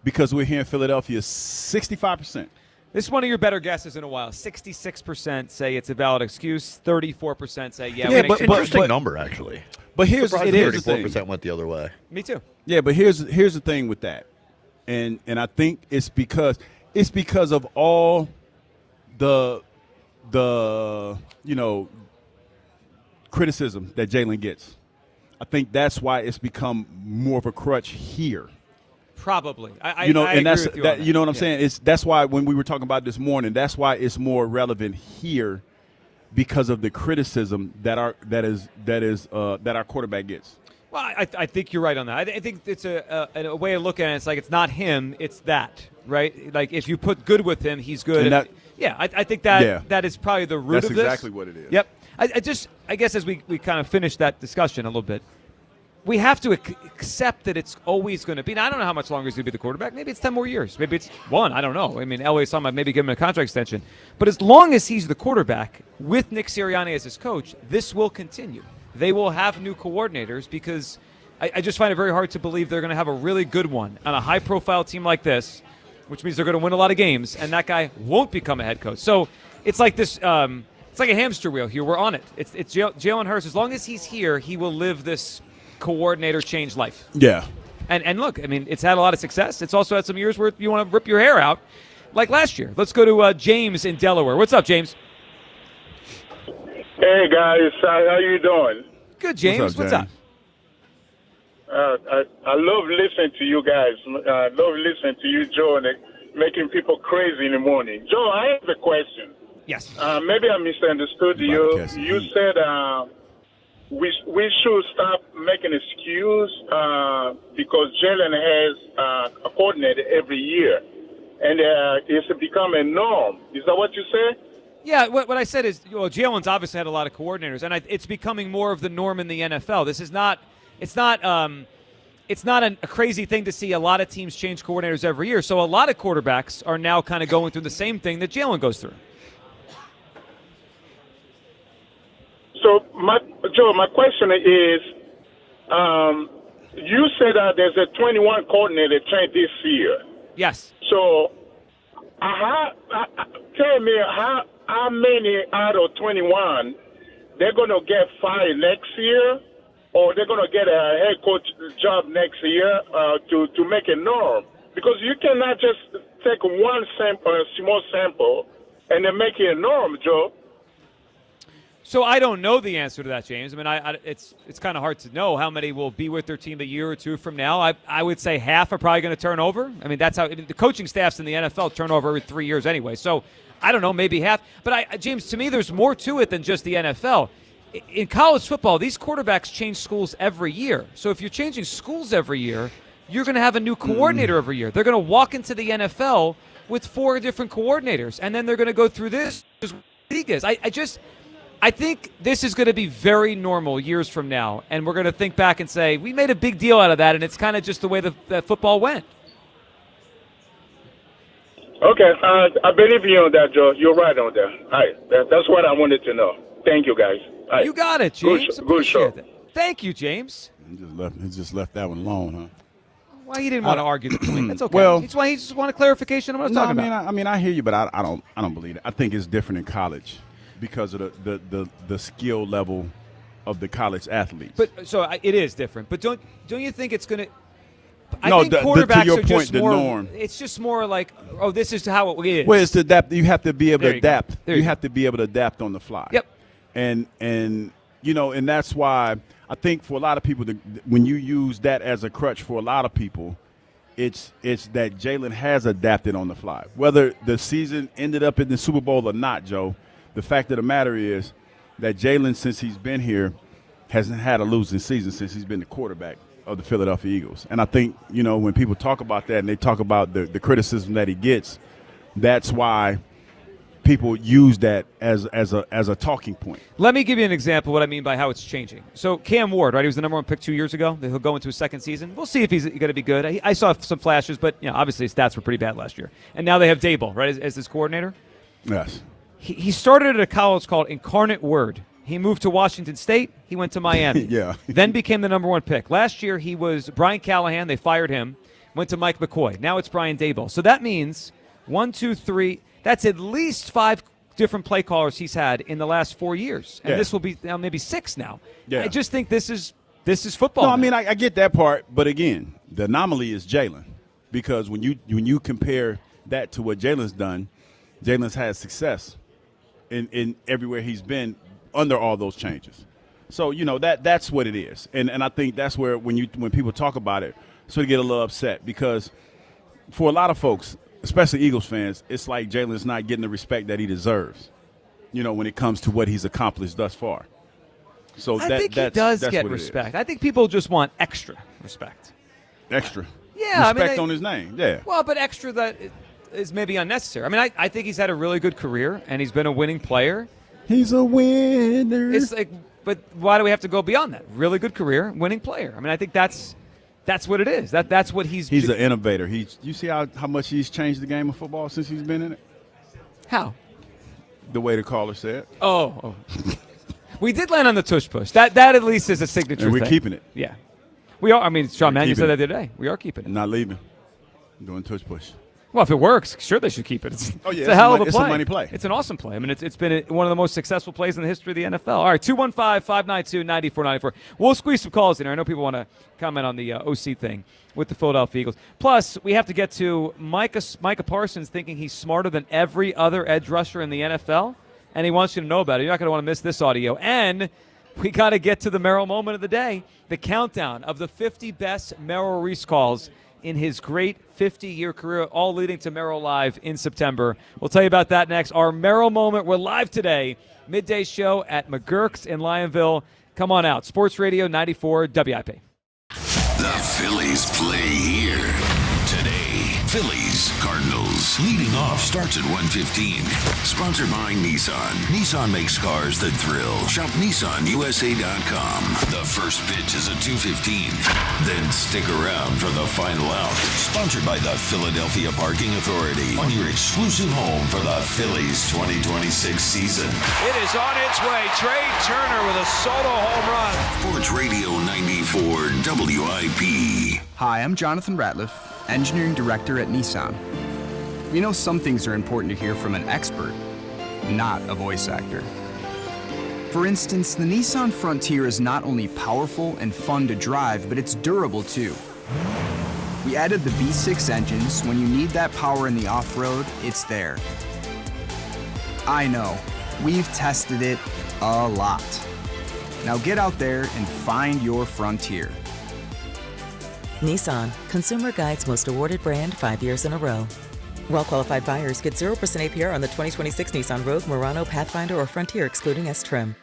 [SPEAKER 1] because we're here in Philadelphia 65%.
[SPEAKER 3] This is one of your better guesses in a while. 66% say it's a valid excuse. 34% say,
[SPEAKER 4] but interesting number, actually.
[SPEAKER 1] But here's the thing.
[SPEAKER 4] 34% went the other way.
[SPEAKER 3] Me too.
[SPEAKER 1] Yeah, but here's the thing with that, and I think it's because of all the criticism that Jalen gets. I think that's why it's become more of a crutch here.
[SPEAKER 3] Probably. I
[SPEAKER 1] and
[SPEAKER 3] agree
[SPEAKER 1] that's
[SPEAKER 3] with you
[SPEAKER 1] that.
[SPEAKER 3] on
[SPEAKER 1] You know what I'm saying? That's why when we were talking about this morning, that's why it's more relevant here. Because of the criticism that our quarterback gets.
[SPEAKER 3] Well, I think you're right on that. I think it's a way of looking at it. It's like it's not him, it's that, right? Like if you put good with him, he's good. I think that is probably the root of this.
[SPEAKER 1] That's exactly what it is.
[SPEAKER 3] Yep. I guess as we kind of finish that discussion a little bit, we have to accept that it's always going to be. Now, I don't know how much longer he's going to be the quarterback. Maybe it's 10 more years. Maybe it's 1. I don't know. I mean, LA's talking about maybe give him a contract extension. But as long as he's the quarterback with Nick Sirianni as his coach, this will continue. They will have new coordinators because I just find it very hard to believe they're going to have a really good one on a high-profile team like this, which means they're going to win a lot of games, and that guy won't become a head coach. So it's like this it's like a hamster wheel here. We're on it. It's Jalen Hurts. As long as he's here, he will live this coordinator change life.
[SPEAKER 1] Yeah.
[SPEAKER 3] And look, I mean, it's had a lot of success. It's also had some years where you want to rip your hair out, like last year. Let's go to James in Delaware. What's up, James?
[SPEAKER 6] Hey, guys. How you doing?
[SPEAKER 3] Good, James. What's up?
[SPEAKER 6] I love listening to you guys. I love listening to you, Joe, and making people crazy in the morning. Joe, I have a question.
[SPEAKER 3] Yes.
[SPEAKER 6] Maybe I misunderstood you. You said we should stop making excuse because Jalen has a coordinator every year, and it's become a norm. Is that what you said?
[SPEAKER 3] Yeah, what I said is, Jalen's obviously had a lot of coordinators, and it's becoming more of the norm in the NFL. This is not. It's not a crazy thing to see a lot of teams change coordinators every year. So a lot of quarterbacks are now kind of going through the same thing that Jalen goes through.
[SPEAKER 6] So, Joe, my question is, you said there's a 21 coordinator trained this year.
[SPEAKER 3] Yes.
[SPEAKER 6] So, tell me how many out of 21 they're going to get fired next year, or they're going to get a head coach job next year to make a norm? Because you cannot just take one sample, a small sample, and then make it a norm, Joe.
[SPEAKER 3] So I don't know the answer to that, James. I mean, it's kind of hard to know how many will be with their team a year or two from now. I would say half are probably going to turn over. I mean, that's how the coaching staffs in the NFL turn over every 3 years anyway. So I don't know, maybe half. But, James, to me, there's more to it than just the NFL. In college football, these quarterbacks change schools every year. So if you're changing schools every year, you're going to have a new coordinator every year. They're going to walk into the NFL with 4 different coordinators, and then they're going to go through this. League is. I think this is going to be very normal years from now, and we're going to think back and say, we made a big deal out of that, and it's kind of just the way that football went.
[SPEAKER 6] Okay, I believe you on that, Joe. You're right on that. All right, that's what I wanted to know. Thank you, guys. All right.
[SPEAKER 3] You got it, James.
[SPEAKER 6] Good show.
[SPEAKER 3] It. Thank you, James.
[SPEAKER 1] He just left that one alone, huh?
[SPEAKER 3] Well, he didn't want to argue the point. That's okay.
[SPEAKER 1] Well,
[SPEAKER 3] he just wanted clarification on what I was talking about.
[SPEAKER 1] I mean, I hear you, but I don't believe it. I think it's different in college because of the skill level of the college athletes.
[SPEAKER 3] But so it is different. But don't you think it's going to? I
[SPEAKER 1] no,
[SPEAKER 3] think quarterbacks
[SPEAKER 1] to your
[SPEAKER 3] are
[SPEAKER 1] point,
[SPEAKER 3] just
[SPEAKER 1] the
[SPEAKER 3] more.
[SPEAKER 1] norm.
[SPEAKER 3] It's just more like, this is how it is.
[SPEAKER 1] Well, it's to adapt. You have to be able to adapt.
[SPEAKER 3] You
[SPEAKER 1] have to be able to adapt on the fly.
[SPEAKER 3] Yep.
[SPEAKER 1] And and that's why I think for a lot of people, when you use that as a crutch for a lot of people, it's that Jalen has adapted on the fly. Whether the season ended up in the Super Bowl or not, Joe, the fact of the matter is that Jalen, since he's been here, hasn't had a losing season since he's been the quarterback of the Philadelphia Eagles. And I think, when people talk about that and they talk about the criticism that he gets, that's why people use that as a talking point.
[SPEAKER 3] Let me give you an example of what I mean by how it's changing. So Cam Ward, right? He was the number 1 pick 2 years ago. He'll go into his second season. We'll see if he's going to be good. I saw some flashes, but obviously his stats were pretty bad last year. And now they have Dable, right, as his coordinator.
[SPEAKER 1] Yes.
[SPEAKER 3] He started at a college called Incarnate Word. He moved to Washington State. He went to Miami.
[SPEAKER 1] Yeah.
[SPEAKER 3] Then became the number 1 pick. Last year he was Brian Callahan. They fired him. Went to Mike McCoy. Now it's Brian Dable. So that means 1, 2, 3. That's at least 5 different play callers he's had in the last 4 years. And this will be now maybe 6 now.
[SPEAKER 1] Yeah.
[SPEAKER 3] I just think this is football.
[SPEAKER 1] No, I mean, I get that part. But, again, the anomaly is Jalen. Because when you compare that to what Jalen's done, Jalen's had success in everywhere he's been under all those changes. So, that's what it is. And I think that's where when people talk about it, so they get a little upset. Because for a lot of folks, especially Eagles fans, it's like Jalen's not getting the respect that he deserves, when it comes to what he's accomplished thus far. So
[SPEAKER 3] I think he does get respect. I think people just want extra respect.
[SPEAKER 1] Extra?
[SPEAKER 3] Yeah.
[SPEAKER 1] Respect on his name, yeah.
[SPEAKER 3] Well, but extra that is maybe unnecessary. I mean, I think he's had a really good career, and he's been a winning player.
[SPEAKER 1] He's a winner.
[SPEAKER 3] It's like, but why do we have to go beyond that? Really good career, winning player. I mean, I think that's what it is. That's what he's.
[SPEAKER 1] He's an innovator. You see how much he's changed the game of football since he's been in it?
[SPEAKER 3] How?
[SPEAKER 1] The way the caller said.
[SPEAKER 3] Oh. We did land on the tush push. That at least is a signature
[SPEAKER 1] and we're
[SPEAKER 3] thing.
[SPEAKER 1] keeping it.
[SPEAKER 3] Yeah. We are. I mean, Sean Mannion said that the other day. We are keeping it.
[SPEAKER 1] Not leaving. Doing tush push.
[SPEAKER 3] Well, if it works, sure they should keep it. It's a hell of a play.
[SPEAKER 1] It's a money play.
[SPEAKER 3] It's an awesome play. I mean, it's been one of the most successful plays in the history of the NFL. All right, 215-592-9494. We'll squeeze some calls in here. I know people want to comment on the OC thing with the Philadelphia Eagles. Plus, we have to get to Micah Parsons thinking he's smarter than every other edge rusher in the NFL, and he wants you to know about it. You're not going to want to miss this audio. And we got to get to the Merrill moment of the day, the countdown of the 50 best Merrill Reese calls in his great 50-year career, all leading to Merrill Live in September. We'll tell you about that next. Our Merrill moment, we're live today, midday show at McGurk's in Lionville. Come on out. Sports Radio 94 WIP.
[SPEAKER 9] The Phillies play here today. Phillies, Cardinals. Leading off starts at 1:15. Sponsored by Nissan. Nissan makes cars that thrill. Shop NissanUSA.com. The first pitch is at 2:15. Then stick around for the final out. Sponsored by the Philadelphia Parking Authority. On your exclusive home for the Phillies 2026 season.
[SPEAKER 8] It is on its way. Trey Turner with a solo home run.
[SPEAKER 9] Sports Radio 94 WIP.
[SPEAKER 10] Hi, I'm Jonathan Ratliff, Engineering Director at Nissan. We know some things are important to hear from an expert, not a voice actor. For instance, the Nissan Frontier is not only powerful and fun to drive, but it's durable too. We added the V6 engines. When you need that power in the off-road, it's there. I know, we've tested it a lot. Now get out there and find your Frontier.
[SPEAKER 11] Nissan, Consumer Guide's most awarded brand 5 years in a row. Well-qualified buyers get 0% APR on the 2026 Nissan Rogue, Murano, Pathfinder, or Frontier, excluding S-Trim.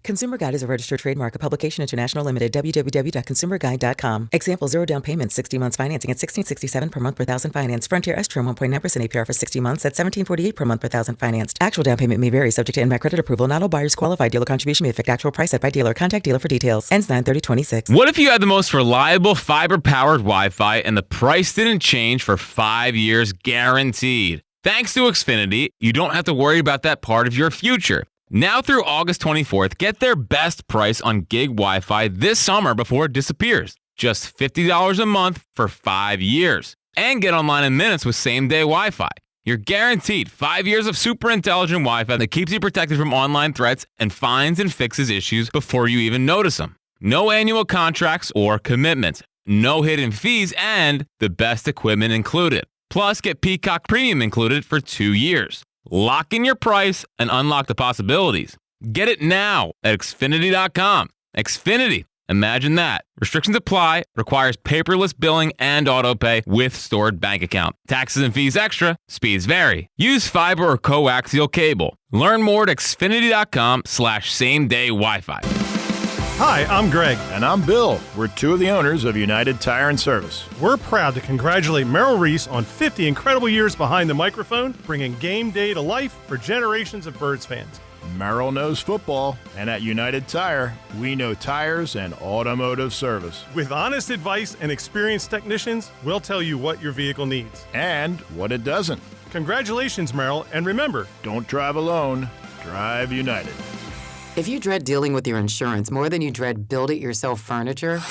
[SPEAKER 11] Consumer Guide is a registered trademark, a publication international limited, www.consumerguide.com. Example, 0 down payment, 60 months financing at $1,667 per month per thousand financed. Frontier S-Trim 1.9% APR for 60 months at $1,748 per month per thousand financed. Actual down payment may vary, subject to in-bank credit approval. Not all buyers qualify. Dealer contribution may affect actual price set by dealer. Contact dealer for details. Ends 9/30/26.
[SPEAKER 14] What if you had the most reliable fiber-powered Wi-Fi and the price didn't change for 5 years guaranteed? Thanks to Xfinity, you don't have to worry about that part of your future. Now through August 24th, get their best price on gig Wi-Fi this summer before it disappears. Just $50 a month for 5 years. And get online in minutes with same-day Wi-Fi. You're guaranteed 5 years of super intelligent Wi-Fi that keeps you protected from online threats and finds and fixes issues before you even notice them. No annual contracts or commitments. No hidden fees and the best equipment included. Plus, get Peacock Premium included for 2 years. Lock in your price and unlock the possibilities. Get it now at Xfinity.com. Xfinity. Imagine that. Restrictions apply. Requires paperless billing and autopay with stored bank account. Taxes and fees extra. Speeds vary. Use fiber or coaxial cable. Learn more at Xfinity.com/same-day Wi-Fi.
[SPEAKER 15] Hi, I'm Greg. And I'm Bill. We're two of the owners of United Tire and Service. We're proud to congratulate Merrill Reese on 50 incredible years behind the microphone, bringing game day to life for generations of Birds fans. Merrill knows football, and at United Tire, we know tires and automotive service. With honest advice and experienced technicians, we'll tell you what your vehicle needs. And what it doesn't. Congratulations, Merrill, and remember, don't drive alone, drive United.
[SPEAKER 16] If you dread dealing with your insurance more than you dread build-it-yourself furniture,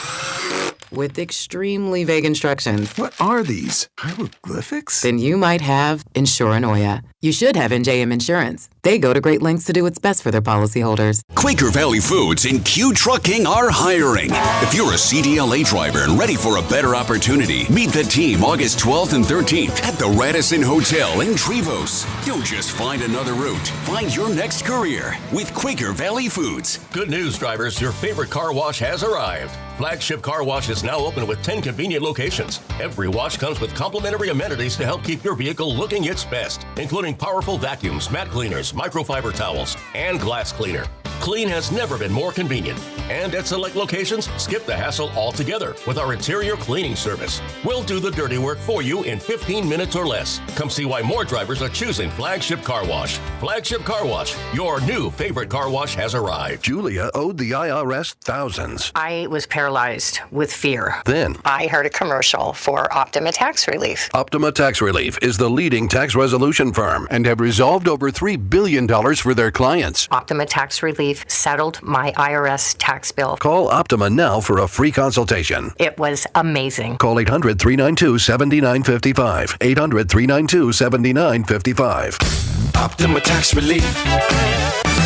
[SPEAKER 16] with extremely vague instructions.
[SPEAKER 17] What are these? Hieroglyphics?
[SPEAKER 16] Then you might have Insuranoia. You should have NJM Insurance. They go to great lengths to do what's best for their policyholders.
[SPEAKER 12] Quaker Valley Foods and Q Trucking are hiring. If you're a CDLA driver and ready for a better opportunity, meet the team August 12th and 13th at the Radisson Hotel in Trevose. Don't just find another route. Find your next career with Quaker Valley Foods.
[SPEAKER 18] Good news, drivers. Your favorite car wash has arrived. Flagship Car Wash is now open with 10 convenient locations. Every wash comes with complimentary amenities to help keep your vehicle looking its best, including powerful vacuums, mat cleaners, microfiber towels, and glass cleaner. Clean has never been more convenient. And at select locations, skip the hassle altogether with our interior cleaning service. We'll do the dirty work for you in 15 minutes or less. Come see why more drivers are choosing Flagship Car Wash. Flagship Car Wash, your new favorite car wash has arrived.
[SPEAKER 30] Julia owed the IRS thousands.
[SPEAKER 20] I was paralyzed with fear.
[SPEAKER 30] Then
[SPEAKER 20] I heard a commercial for Optima Tax Relief.
[SPEAKER 30] Optima Tax Relief is the leading tax resolution firm and have resolved over $3 billion for their clients.
[SPEAKER 20] Optima Tax Relief settled my IRS tax bill.
[SPEAKER 30] Call Optima now for a free consultation.
[SPEAKER 20] It was amazing.
[SPEAKER 30] Call 800-392-7955. 800-392-7955.
[SPEAKER 17] Optima Tax Relief.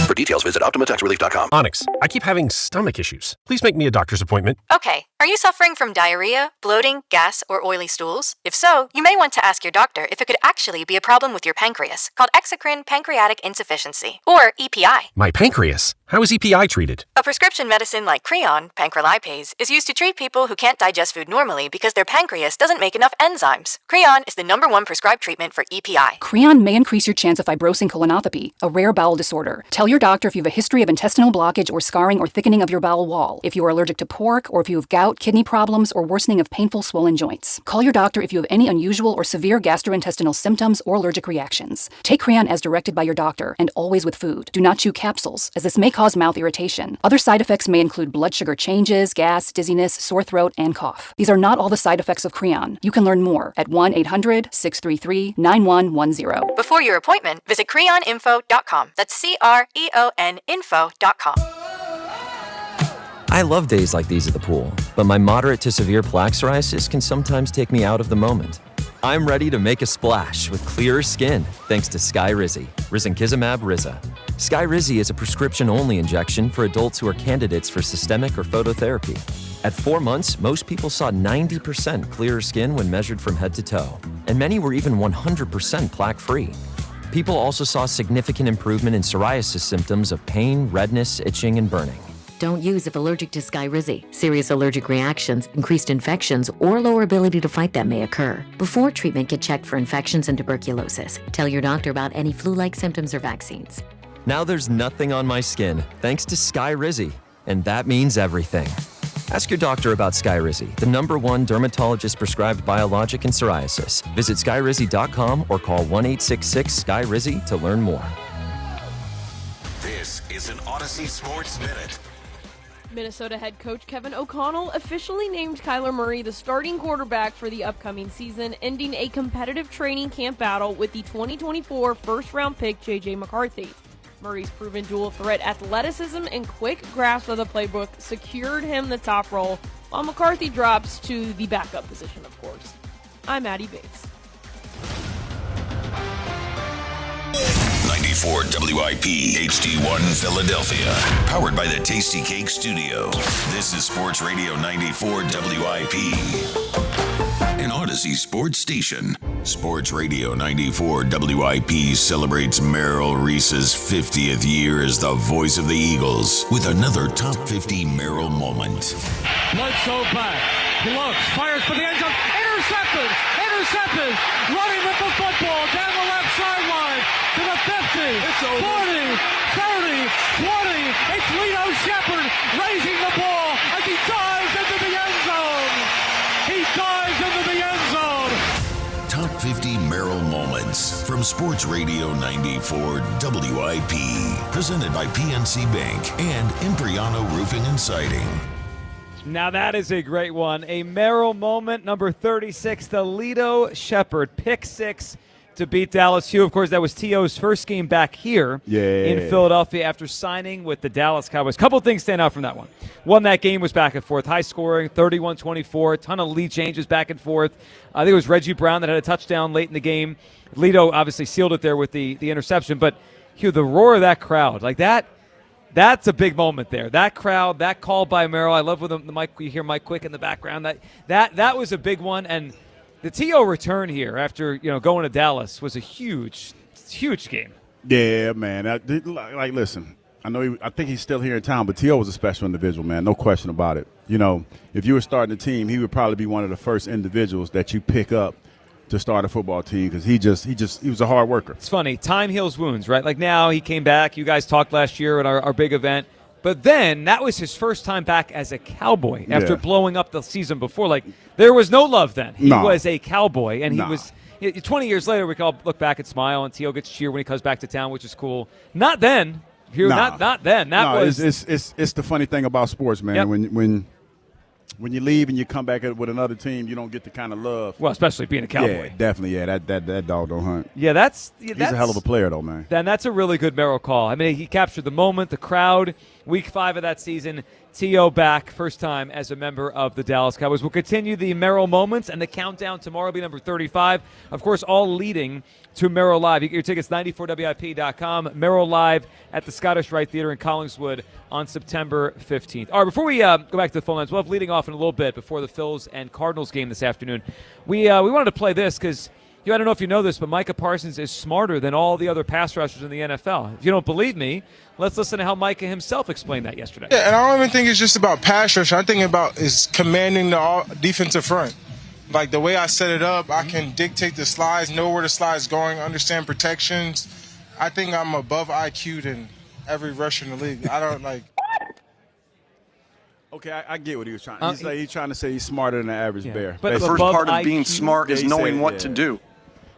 [SPEAKER 30] For details, visit OptimaTaxRelief.com.
[SPEAKER 7] Onyx, I keep having stomach issues. Please make me a doctor's appointment.
[SPEAKER 13] Okay, are you suffering from diarrhea, bloating, gas, or oily stools? If so, you may want to ask your doctor if it could actually be a problem with your pancreas, called exocrine pancreatic insufficiency, or EPI.
[SPEAKER 7] My pancreas? How is EPI treated?
[SPEAKER 13] A prescription medicine like Creon, pancrelipase, is used to treat people who can't digest food normally because their pancreas doesn't make enough enzymes. Creon is the #1 prescribed treatment for EPI.
[SPEAKER 19] Creon may increase your chance of fibrosing colonopathy, a rare bowel disorder. Tell your doctor if you have a history of intestinal blockage or scarring or thickening of your bowel wall, if you are allergic to pork, or if you have gout, kidney problems, or worsening of painful swollen joints. Call your doctor if you have any unusual or severe gastrointestinal symptoms or allergic reactions. Take Creon as directed by your doctor, and always with food. Do not chew capsules, as this may cause mouth irritation. Other side effects may include blood sugar changes, gas, dizziness, sore throat, and cough. These are not all the side effects of Creon. You can learn more at 1-800-633-9110.
[SPEAKER 13] Before your appointment, visit creoninfo.com. That's CREON info.com.
[SPEAKER 21] I love days like these at the pool, but my moderate to severe plaque psoriasis can sometimes take me out of the moment. I'm ready to make a splash with clearer skin thanks to Skyrizi, risankizumab Riza. Skyrizi is a prescription-only injection for adults who are candidates for systemic or phototherapy. At 4 months, most people saw 90% clearer skin when measured from head to toe, and many were even 100% plaque-free. People also saw significant improvement in psoriasis symptoms of pain, redness, itching, and burning.
[SPEAKER 22] Don't use if allergic to Skyrizi. Serious allergic reactions, increased infections, or lower ability to fight them may occur. Before treatment, get checked for infections and tuberculosis. Tell your doctor about any flu-like symptoms or vaccines.
[SPEAKER 21] Now there's nothing on my skin thanks to Skyrizi, and that means everything. Ask your doctor about Skyrizi, the #1 dermatologist-prescribed biologic in psoriasis. Visit Skyrizi.com or call 1-866-SKYRIZI to learn more.
[SPEAKER 9] This is an Odyssey Sports Minute.
[SPEAKER 23] Minnesota head coach Kevin O'Connell officially named Kyler Murray the starting quarterback for the upcoming season, ending a competitive training camp battle with the 2024 first-round pick J.J. McCarthy. Murray's proven dual-threat athleticism and quick grasp of the playbook secured him the top role, while McCarthy drops to the backup position, of course. I'm Maddie Bates.
[SPEAKER 9] 94 WIP HD1 Philadelphia. Powered by the Tasty Cake Studio. This is Sports Radio 94 WIP. An Odyssey sports station. Sports Radio 94 WIP celebrates Merrill Reese's 50th year as the voice of the Eagles with another top 50 Merrill moment.
[SPEAKER 8] Bledsoe back. He looks, fires for the end zone. Intercepted! Running with the football down the left sideline to the 50, 40, 30, 20. It's Lito Shepherd raising the ball as he dives into the end zone.
[SPEAKER 9] Top 50 Merrill moments from Sports Radio 94 WIP. Presented by PNC Bank and Impriano Roofing and Siding.
[SPEAKER 3] Now that is a great one. A Merrill moment, number 36, the Lito Shepherd, pick 6 to beat Dallas. Of course, that was T.O.'s first game back here in Philadelphia after signing with the Dallas Cowboys. Couple things stand out from that one. One, that game was back and forth, high scoring, 31-24, a ton of lead changes back and forth. I think it was Reggie Brown that had a touchdown late in the game. Lito obviously sealed it there with the interception, but Hugh, the roar of that crowd, like that, that's a big moment there. That crowd, that call by Merrill. I love when the mic, you hear Mike Quick in the background. That was a big one. And the T.O. return here after going to Dallas was a huge game.
[SPEAKER 1] Yeah, man. Listen, I think he's still here in town, but T.O. was a special individual, man. No question about it. If you were starting the team, he would probably be one of the first individuals that you pick up to start a football team because he was a hard worker.
[SPEAKER 3] It's funny. Time heals wounds, right? Like now he came back. You guys talked last year at our big event. But then that was his first time back as a Cowboy after blowing up the season before. Like there was no love then. He was a Cowboy, and he was 20 years later, we can all look back and smile, and T.O. gets cheered when he comes back to town, which is cool. Not then. Not then.
[SPEAKER 1] It's the funny thing about sports, man.
[SPEAKER 3] Yep.
[SPEAKER 1] When you leave and you come back with another team, you don't get the kind of love.
[SPEAKER 3] Well, especially being a Cowboy.
[SPEAKER 1] Yeah, definitely. Yeah, that dog don't hunt.
[SPEAKER 3] Yeah, he's
[SPEAKER 1] a hell of a player, though, man.
[SPEAKER 3] Then that's a really good Merrill call. I mean, he captured the moment, the crowd. Week 5 of that season, T.O. back, first time as a member of the Dallas Cowboys. We'll continue the Merrill moments, and the countdown tomorrow will be number 35. Of course, all leading to Merrill Live. You get your tickets 94WIP.com. Merrill Live at the Scottish Rite Theater in Collingswood on September 15th. All right, before we go back to the phone lines, we'll have leading off in a little bit before the Phils and Cardinals game this afternoon. We wanted to play this because I don't know if you know this, but Micah Parsons is smarter than all the other pass rushers in the NFL. If you don't believe me, let's listen to how Micah himself explained that yesterday.
[SPEAKER 2] Yeah, and I don't even think it's just about pass rush. I think about is commanding the defensive front. Like the way I set it up, I can dictate the slides, know where the slide's going, understand protections. I think I'm above IQ than every rusher in the league. I don't like.
[SPEAKER 1] Okay, I get what he was trying. He's trying to say he's smarter than the average bear.
[SPEAKER 4] But the first part of being smart is knowing what to do.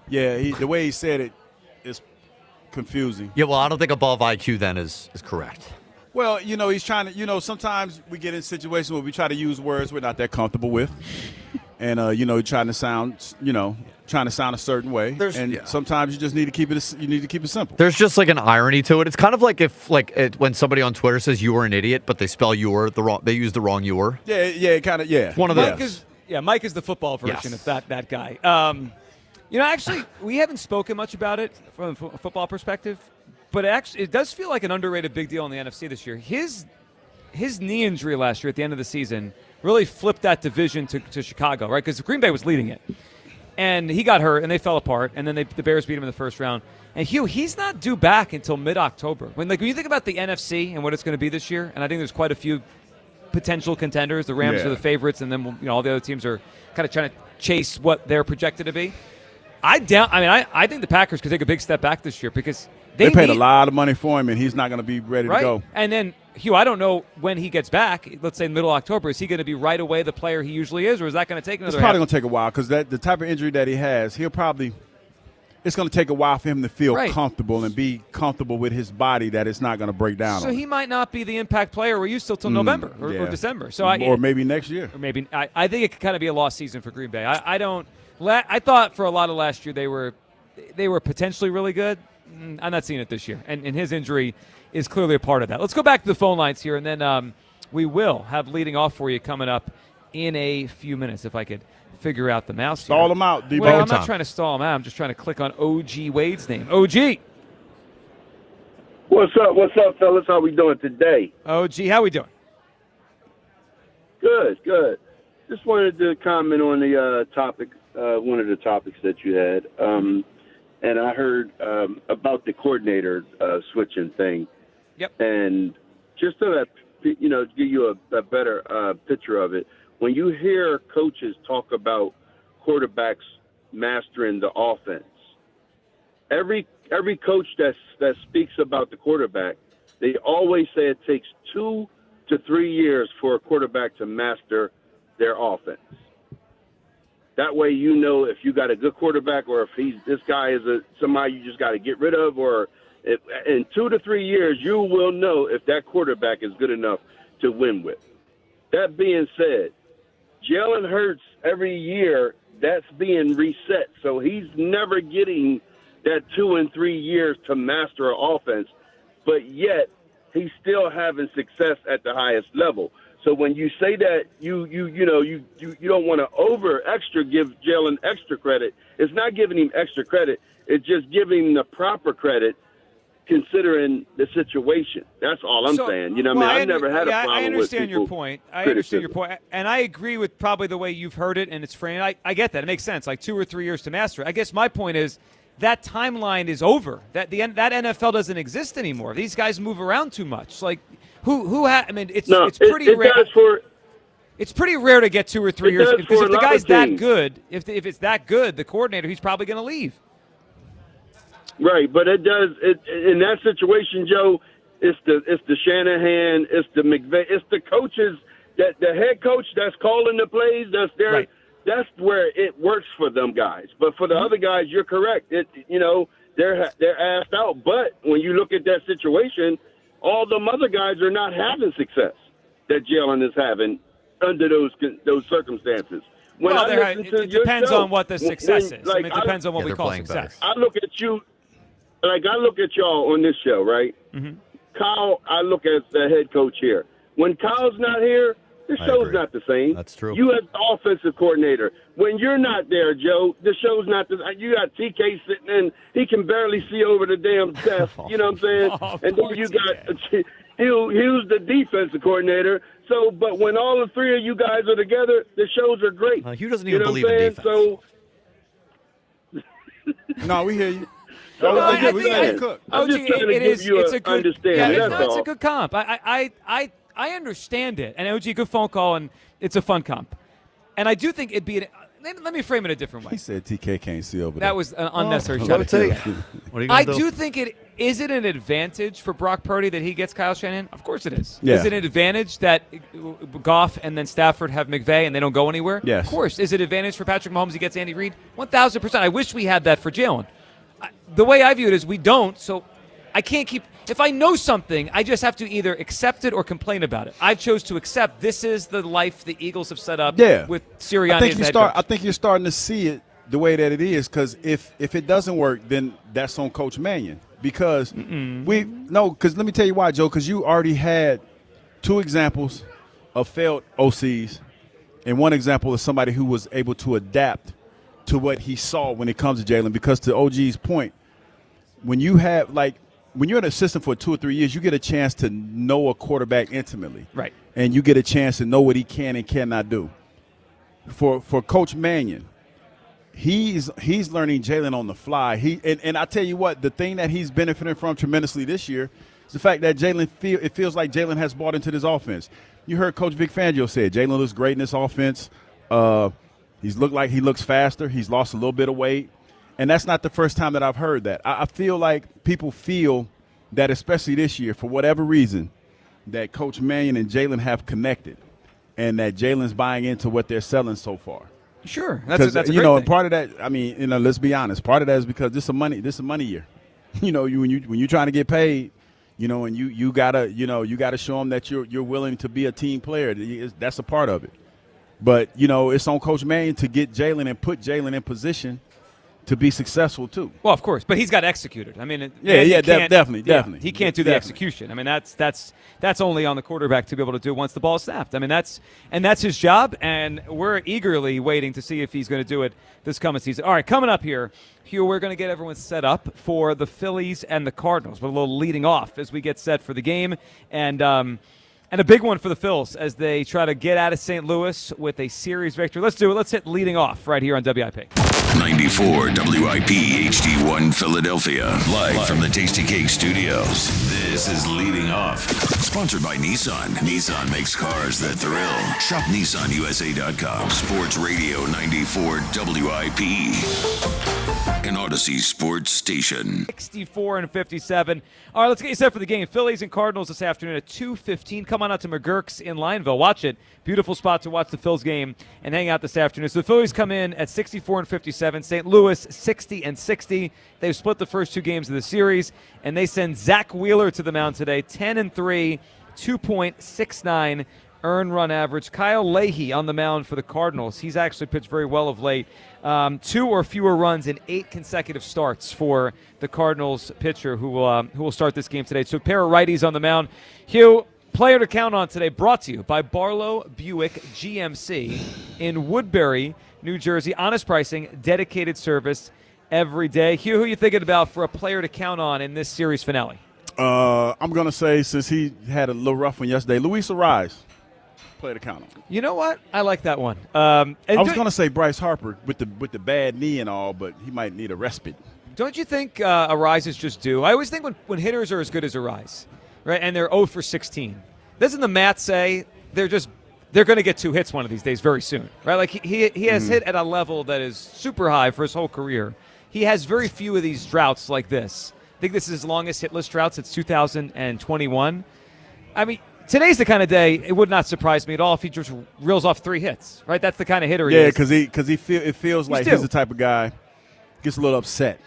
[SPEAKER 1] Yeah, the way he said it is confusing.
[SPEAKER 5] Yeah, well, I don't think above IQ then is correct.
[SPEAKER 1] Well, he's trying to, sometimes we get in situations where we try to use words we're not that comfortable with. And, trying to sound a certain way. Sometimes you just need to keep it simple.
[SPEAKER 5] There's just like an irony to it. It's kind of like when somebody on Twitter says you were an idiot, but they spell you were they use the wrong you were.
[SPEAKER 1] Yeah, kind of, yeah.
[SPEAKER 5] One of those.
[SPEAKER 3] Mike is the football version of that guy. Actually, we haven't spoken much about it from a football perspective, but it does feel like an underrated big deal in the NFC this year. His knee injury last year at the end of the season really flipped that division to Chicago, right? Because Green Bay was leading it. And he got hurt, and they fell apart, and then the Bears beat him in the first round. And he's not due back until mid-October. When you think about the NFC and what it's going to be this year, and I think there's quite a few potential contenders. The Rams are the favorites, and then all the other teams are kind of trying to chase what they're projected to be. I think the Packers could take a big step back this year because they
[SPEAKER 1] paid a lot of money for him, and he's not going to be ready to go.
[SPEAKER 3] And then, Hugh, I don't know when he gets back. Let's say middle October. Is he going to be right away the player he usually is, or is that going to take another?
[SPEAKER 1] It's probably going to take a while because the type of injury that he has, it's going to take a while for him to feel comfortable and be comfortable with his body that it's not going to break down.
[SPEAKER 3] So he might not be the impact player we're used to till November or December. So
[SPEAKER 1] or maybe next year.
[SPEAKER 3] Or maybe I think it could kind of be a lost season for Green Bay. I thought for a lot of last year they were potentially really good. I'm not seeing it this year, and his injury is clearly a part of that. Let's go back to the phone lines here, and then we will have leading off for you coming up in a few minutes if I could figure out the mouse here.
[SPEAKER 1] Stall them out, D-Ball.
[SPEAKER 3] Well, I'm not trying to stall him out. I'm just trying to click on OG Wade's name. OG.
[SPEAKER 6] What's up, fellas? How we doing today?
[SPEAKER 3] OG, how we doing?
[SPEAKER 6] Good. Just wanted to comment on the topic, one of the topics that you had. And I heard about the coordinator switching thing.
[SPEAKER 3] Yep.
[SPEAKER 6] And just so that, give you a better picture of it, when you hear coaches talk about quarterbacks mastering the offense, every coach that speaks about the quarterback, they always say it takes 2 to 3 years for a quarterback to master their offense. That way, if you got a good quarterback or if this guy is somebody you just got to get rid of, or in 2 to 3 years, you will know if that quarterback is good enough to win with. That being said, Jalen Hurts, every year, that's being reset. So he's never getting that 2 and 3 years to master an offense, but yet he's still having success at the highest level. So when you say that you don't want to give Jalen extra credit, it's not giving him extra credit. It's just giving him the proper credit considering the situation. That's all I'm saying. I've never had a problem with
[SPEAKER 3] I understand
[SPEAKER 6] your
[SPEAKER 3] point. I understand your point. And I agree with probably the way you've heard it and it's framed. I get that. It makes sense. Like 2 or 3 years to master it. I guess my point is that timeline is over. That NFL doesn't exist anymore. These guys move around too much. Like it's pretty rare. It's pretty rare to get 2 or 3 years because if the guy's that good, if it's that good, the coordinator, he's probably going to leave.
[SPEAKER 6] Right, but it does. In that situation, Joe, it's the Shanahan, it's the McVay, it's the coaches that the head coach that's calling the plays. That's their. Right. That's where it works for them guys. But for the other guys, you're correct. They're asked out. But when you look at that situation, all them other guys are not having success that Jalen is having under those circumstances.
[SPEAKER 3] It depends on what the success is. It depends on what we call success.
[SPEAKER 6] I look at you, I look at y'all on this show, right?
[SPEAKER 3] Mm-hmm.
[SPEAKER 6] Kyle, I look at the head coach here. When Kyle's not here, the show's not the same.
[SPEAKER 5] That's true.
[SPEAKER 6] You as the offensive coordinator, when you're not there, Joe, the show's not the same. You got TK sitting in, he can barely see over the damn desk. You know what I'm saying? And then you got he was the defensive coordinator. So, but when all the three of you guys are together, the shows are great.
[SPEAKER 5] Hugh doesn't even
[SPEAKER 6] know
[SPEAKER 5] believe
[SPEAKER 6] what I'm
[SPEAKER 5] in
[SPEAKER 6] saying?
[SPEAKER 5] defense.
[SPEAKER 6] So.
[SPEAKER 1] No, we hear you.
[SPEAKER 6] I'm
[SPEAKER 1] we
[SPEAKER 6] just
[SPEAKER 1] let it cook.
[SPEAKER 6] trying to give you an understanding.
[SPEAKER 3] Yeah,
[SPEAKER 6] That's
[SPEAKER 3] it's
[SPEAKER 6] all.
[SPEAKER 3] a good comp. I understand it. And OG, good phone call, and it's a fun comp. And I do think it'd be let me frame it a different way.
[SPEAKER 1] He said TK can't see over there.
[SPEAKER 3] That was an unnecessary
[SPEAKER 5] What
[SPEAKER 3] shot.
[SPEAKER 5] are you
[SPEAKER 3] I
[SPEAKER 5] gonna
[SPEAKER 3] do think is it an advantage for Brock Purdy that he gets Kyle Shanahan? Of course it is.
[SPEAKER 1] Yeah.
[SPEAKER 3] Is it an advantage that Goff and then Stafford have McVay and they don't go anywhere?
[SPEAKER 1] Yes.
[SPEAKER 3] Of course. Is it an advantage for Patrick Mahomes he gets Andy Reid? 1,000%. I wish we had that for Jalen. The way I view it is we don't, so I can't keep – if I know something, I just have to either accept it or complain about it. I chose to accept this is the life the Eagles have set up with Sirianni as the head coach.
[SPEAKER 1] I think you're starting to see it the way that it is, because if it doesn't work, then that's on Coach Mannion. Because because let me tell you why, Joe, because you already had two examples of failed OCs and one example of somebody who was able to adapt to what he saw when it comes to Jalen. Because to OG's point, when you're an assistant for 2 or 3 years, you get a chance to know a quarterback intimately.
[SPEAKER 3] Right.
[SPEAKER 1] And you get a chance to know what he can and cannot do. For Coach Mannion, he's learning Jalen on the fly. And I tell you what, the thing that he's benefiting from tremendously this year is the fact that it feels like Jalen has bought into this offense. You heard Coach Vic Fangio say Jalen looks great in this offense. He looks faster. He's lost a little bit of weight. And that's not the first time that I've heard that. I feel like people feel that, especially this year, for whatever reason, that Coach Mannion and Jalen have connected and that Jalen's buying into what they're selling so far.
[SPEAKER 3] Sure. That's a great
[SPEAKER 1] and
[SPEAKER 3] thing.
[SPEAKER 1] part of that, let's be honest, part of that is because this is a money year. When you're trying to get paid, and you gotta show them that you're willing to be a team player. That's a part of it. But, it's on Coach Mannion to get Jalen and put Jalen in position to be successful too.
[SPEAKER 3] Well, of course, but he's got to execute it. I mean,
[SPEAKER 1] definitely.
[SPEAKER 3] He can't do the execution. I mean, that's only on the quarterback to be able to do once the ball is snapped. I mean, that's his job, and we're eagerly waiting to see if he's going to do it this coming season. All right, coming up here, Hugh, we're going to get everyone set up for the Phillies and the Cardinals. We're a little leading off as we get set for the game, and a big one for the Phils as they try to get out of St. Louis with a series victory. Let's do it. Let's hit leading off right here on WIP.
[SPEAKER 9] 94 WIP HD1 Philadelphia. Live from the Tasty Cake Studios. This is Leading Off. Sponsored by Nissan. Nissan makes cars that thrill. Shop NissanUSA.com. Sports Radio 94 WIP. An Odyssey Sports Station.
[SPEAKER 3] 64-57. All right, let's get you set for the game. Phillies and Cardinals this afternoon at 2:15. Come on out to McGurk's in Lineville. Watch it. Beautiful spot to watch the Phils game and hang out this afternoon. So the Phillies come in at 64-57. St. Louis 60-60. They've split the first two games of the series, and they send Zach Wheeler to the mound today. 10-3, 2.69 earned run average. Kyle Leahy on the mound for the Cardinals. He's actually pitched very well of late. 2 or fewer runs in 8 consecutive starts for the Cardinals pitcher who will start this game today. So a pair of righties on the mound. Hugh, player to count on today, brought to you by Barlow Buick GMC in Woodbury, New Jersey. Honest pricing, dedicated service every day. Hugh, who are you thinking about for a player to count on in this series finale?
[SPEAKER 1] I'm going to say, since he had a little rough one yesterday, Luis Arise. Play to count on.
[SPEAKER 3] You know what? I like that one.
[SPEAKER 1] I was going to say Bryce Harper with the bad knee and all, but he might need a respite.
[SPEAKER 3] Don't you think Arise is just due? I always think when hitters are as good as Arise, right, and they're 0 for 16, doesn't the math say they're going to get 2 hits one of these days very soon, right? Like he has hit at a level that is super high for his whole career. He has very few of these droughts like this. I think this is his longest hitless drought since 2021. I mean, today's the kind of day it would not surprise me at all if he just reels off 3 hits, right? That's the kind of hitter he is.
[SPEAKER 1] Yeah, because it feels like he's the type of guy gets a little upset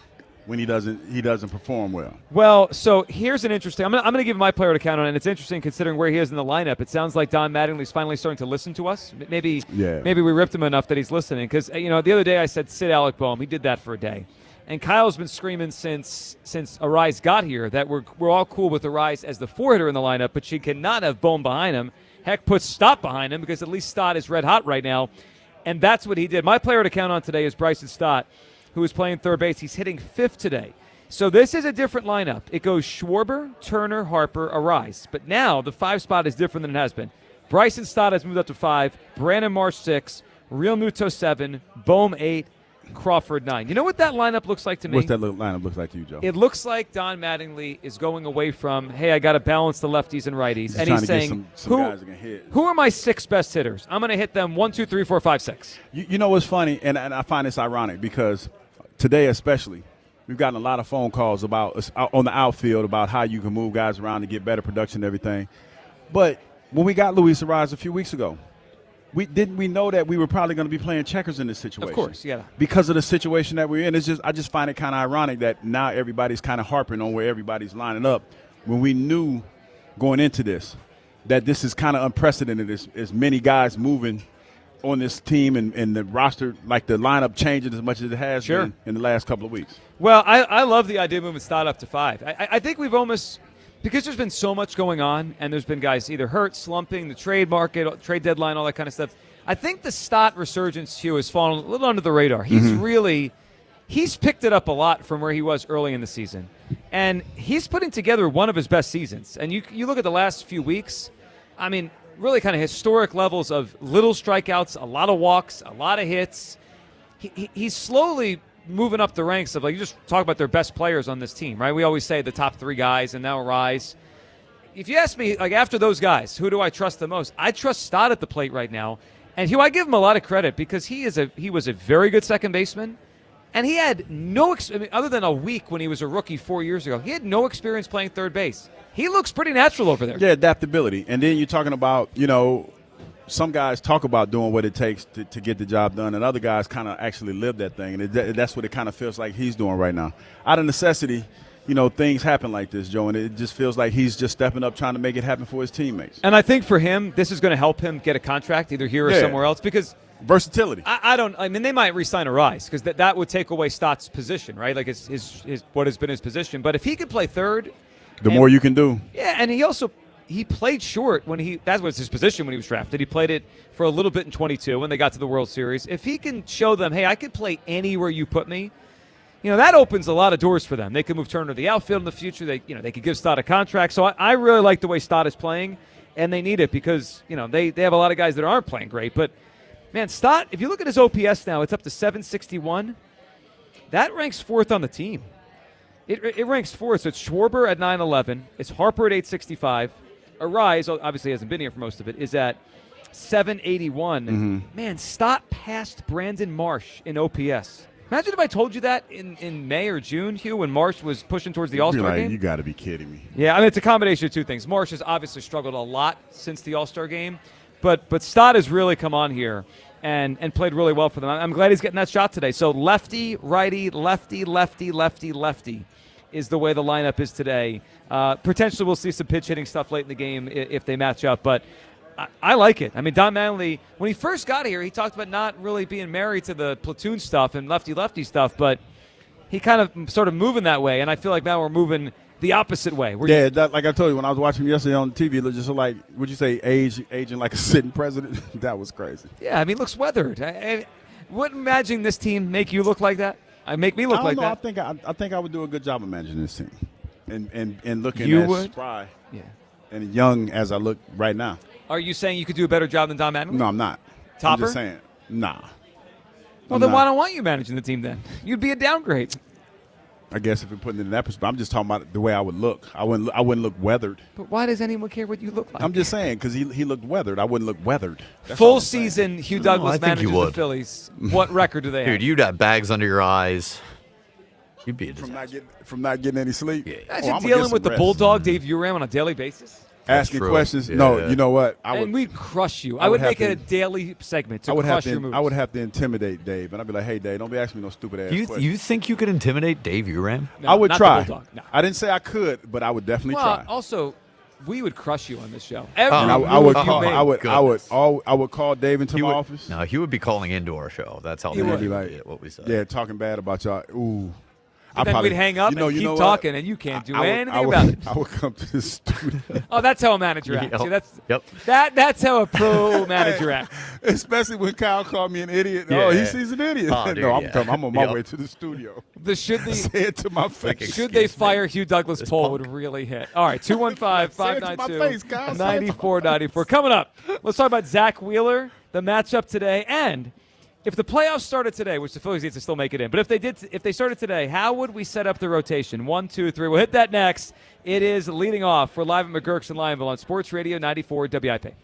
[SPEAKER 1] when he doesn't perform well.
[SPEAKER 3] Well, so here's an interesting. I'm gonna give my player to count on, and it's interesting considering where he is in the lineup. It sounds like Don Mattingly's finally starting to listen to us. Maybe we ripped him enough that he's listening. Because the other day I said sit Alec Boehm. He did that for a day. And Kyle's been screaming since Arise got here that we're all cool with Arise as the 4-hitter in the lineup, but she cannot have Bohm behind him. Heck, put Stott behind him because at least Stott is red hot right now. And that's what he did. My player to count on today is Bryson Stott, who is playing third base. He's hitting 5th today. So this is a different lineup. It goes Schwarber, Turner, Harper, Arise. But now the 5 spot is different than it has been. Bryson Stott has moved up to 5, Brandon Marsh 6, Real Muto 7, Bohm 8, Crawford 9. You know what that lineup looks like to me?
[SPEAKER 1] What's that lineup look like to you, Joe?
[SPEAKER 3] It looks like Don Mattingly is going away from, hey, I got to balance the lefties and righties. And he's saying, who are my 6 best hitters? I'm going to hit them 1, 2, 3, 4, 5, 6.
[SPEAKER 1] You know what's funny, and I find this ironic because today especially, we've gotten a lot of phone calls about on the outfield about how you can move guys around to get better production and everything. But when we got Luis Arraez a few weeks ago, we know that we were probably going to be playing checkers in this situation.
[SPEAKER 3] Of course, yeah.
[SPEAKER 1] Because of the situation that we're in. I just find it kind of ironic that now everybody's kind of harping on where everybody's lining up when we knew going into this that this is kind of unprecedented as many guys moving on this team and the roster, like the lineup changing as much as it has been in the last couple of weeks.
[SPEAKER 3] Well, I love the idea of moving Stott up to 5. I think we've almost – because there's been so much going on and there's been guys either hurt, slumping, the trade market, trade deadline, all that kind of stuff. I think the Stott resurgence, Hugh, has fallen a little under the radar. He's picked it up a lot from where he was early in the season. And he's putting together one of his best seasons. And you look at the last few weeks, I mean, really kind of historic levels of little strikeouts, a lot of walks, a lot of hits. He's slowly moving up the ranks of, like, you just talk about their best players on this team, right? We always say the top 3 guys and now Arise. If you ask me, like, after those guys, who do I trust the most? I trust Stott at the plate right now. And Hugh, I give him a lot of credit because he was a very good second baseman. And he had other than a week when he was a rookie 4 years ago, he had no experience playing third base. He looks pretty natural over there.
[SPEAKER 1] Yeah, adaptability. And then you're talking about, some guys talk about doing what it takes to get the job done, and other guys kind of actually live that thing. And that's what it kind of feels like he's doing right now. Out of necessity, things happen like this, Joe, and it just feels like he's just stepping up trying to make it happen for his teammates.
[SPEAKER 3] And I think for him, this is going to help him get a contract either here or somewhere else because –
[SPEAKER 1] versatility.
[SPEAKER 3] I mean, they might re-sign Arise because that would take away Stott's position, right? Like his what has been his position. But if he could play third –
[SPEAKER 1] the more you can do.
[SPEAKER 3] Yeah, and he played short that was his position when he was drafted. He played it for a little bit in 22 when they got to the World Series. If he can show them, hey, I could play anywhere you put me, that opens a lot of doors for them. They could move Turner to the outfield in the future. They could give Stott a contract. So I really like the way Stott is playing, and they need it because, they have a lot of guys that aren't playing great. But, man, Stott, if you look at his OPS now, it's up to 761. That ranks 4th on the team. It ranks 4th. So it's Schwarber at 911. It's Harper at 865. Arise, obviously hasn't been here for most of it, is at 781.
[SPEAKER 1] Mm-hmm.
[SPEAKER 3] Man, Stott passed Brandon Marsh in OPS. Imagine if I told you that in May or June, Hugh, when Marsh was pushing towards the All-Star game.
[SPEAKER 1] You got to be kidding me.
[SPEAKER 3] Yeah, I mean, it's a combination of 2 things. Marsh has obviously struggled a lot since the All-Star game, but Stott has really come on here and played really well for them. I'm glad he's getting that shot today. So lefty, righty, lefty, lefty, lefty, lefty is the way the lineup is today. Potentially we'll see some pitch hitting stuff late in the game if they match up, but I like it. I mean, Don Mattingly, when he first got here, he talked about not really being married to the platoon stuff and lefty-lefty stuff, but he kind of sort of moving that way, and I feel like now we're moving the opposite way.
[SPEAKER 1] Like I told you, when I was watching him yesterday on TV, it looked just like, would you say aging like a sitting president? That was crazy.
[SPEAKER 3] Yeah, I mean, looks weathered. I wouldn't imagine this team make you look like that. Make me look like that.
[SPEAKER 1] I think I would do a good job of managing this team, and looking spry, and young as I look right now.
[SPEAKER 3] Are you saying you could do a better job than Don Mattingly?
[SPEAKER 1] No, I'm not.
[SPEAKER 3] Topper?
[SPEAKER 1] I'm just saying, nah.
[SPEAKER 3] Well, then why don't want you managing the team then? You'd be a downgrade.
[SPEAKER 1] I guess if you're putting it in that perspective, I'm just talking about the way I would look. I wouldn't look weathered.
[SPEAKER 3] But why does anyone care what you look like?
[SPEAKER 1] I'm just saying because he looked weathered. I wouldn't look weathered. That's
[SPEAKER 3] Full season, Hugh Douglas manages the
[SPEAKER 5] Phillies.
[SPEAKER 3] What record do they have?
[SPEAKER 5] Dude, you'd have bags under your eyes. You'd be a
[SPEAKER 1] disaster. From not getting any sleep.
[SPEAKER 5] Yeah.
[SPEAKER 3] Imagine dealing with the Bulldog, Dave Uram, on a daily basis.
[SPEAKER 1] Asking questions. Yeah. No, you know what?
[SPEAKER 3] We'd crush you. I would make it a daily segment to crush your moves.
[SPEAKER 1] I would have to intimidate Dave, and I'd be like, "Hey, Dave, don't be asking me no stupid ass questions."
[SPEAKER 5] You think you could intimidate Dave Uram?
[SPEAKER 3] No,
[SPEAKER 1] I would try.
[SPEAKER 3] No.
[SPEAKER 1] I didn't say I could, but I would definitely try.
[SPEAKER 3] Also, we would crush you on this show.
[SPEAKER 1] I would call Dave into my office.
[SPEAKER 5] No, he would be calling into our show. That's how he would be like what we said.
[SPEAKER 1] Yeah, talking bad about y'all. Ooh.
[SPEAKER 3] Then we'd hang up and keep talking, and you can't do anything about it.
[SPEAKER 1] I would come to the studio.
[SPEAKER 3] Oh, that's how a manager acts. See, that's how a pro manager acts.
[SPEAKER 1] Especially when Kyle called me an idiot.
[SPEAKER 5] Yeah.
[SPEAKER 1] Oh, he's an idiot.
[SPEAKER 5] Oh, dude,
[SPEAKER 1] I'm on my way to the studio.
[SPEAKER 3] Say
[SPEAKER 1] it to my face.
[SPEAKER 3] Should they fire Hugh Douglas poll would really hit. All right, 215-592-9494. Coming up, let's talk about Zach Wheeler, the matchup today, and if the playoffs started today, which the Phillies need to still make it in, but if they started today, how would we set up the rotation? 1, 2, 3. We'll hit that next. It is leading off. We're live at McGurk's in Lionville on Sports Radio 94 WIP.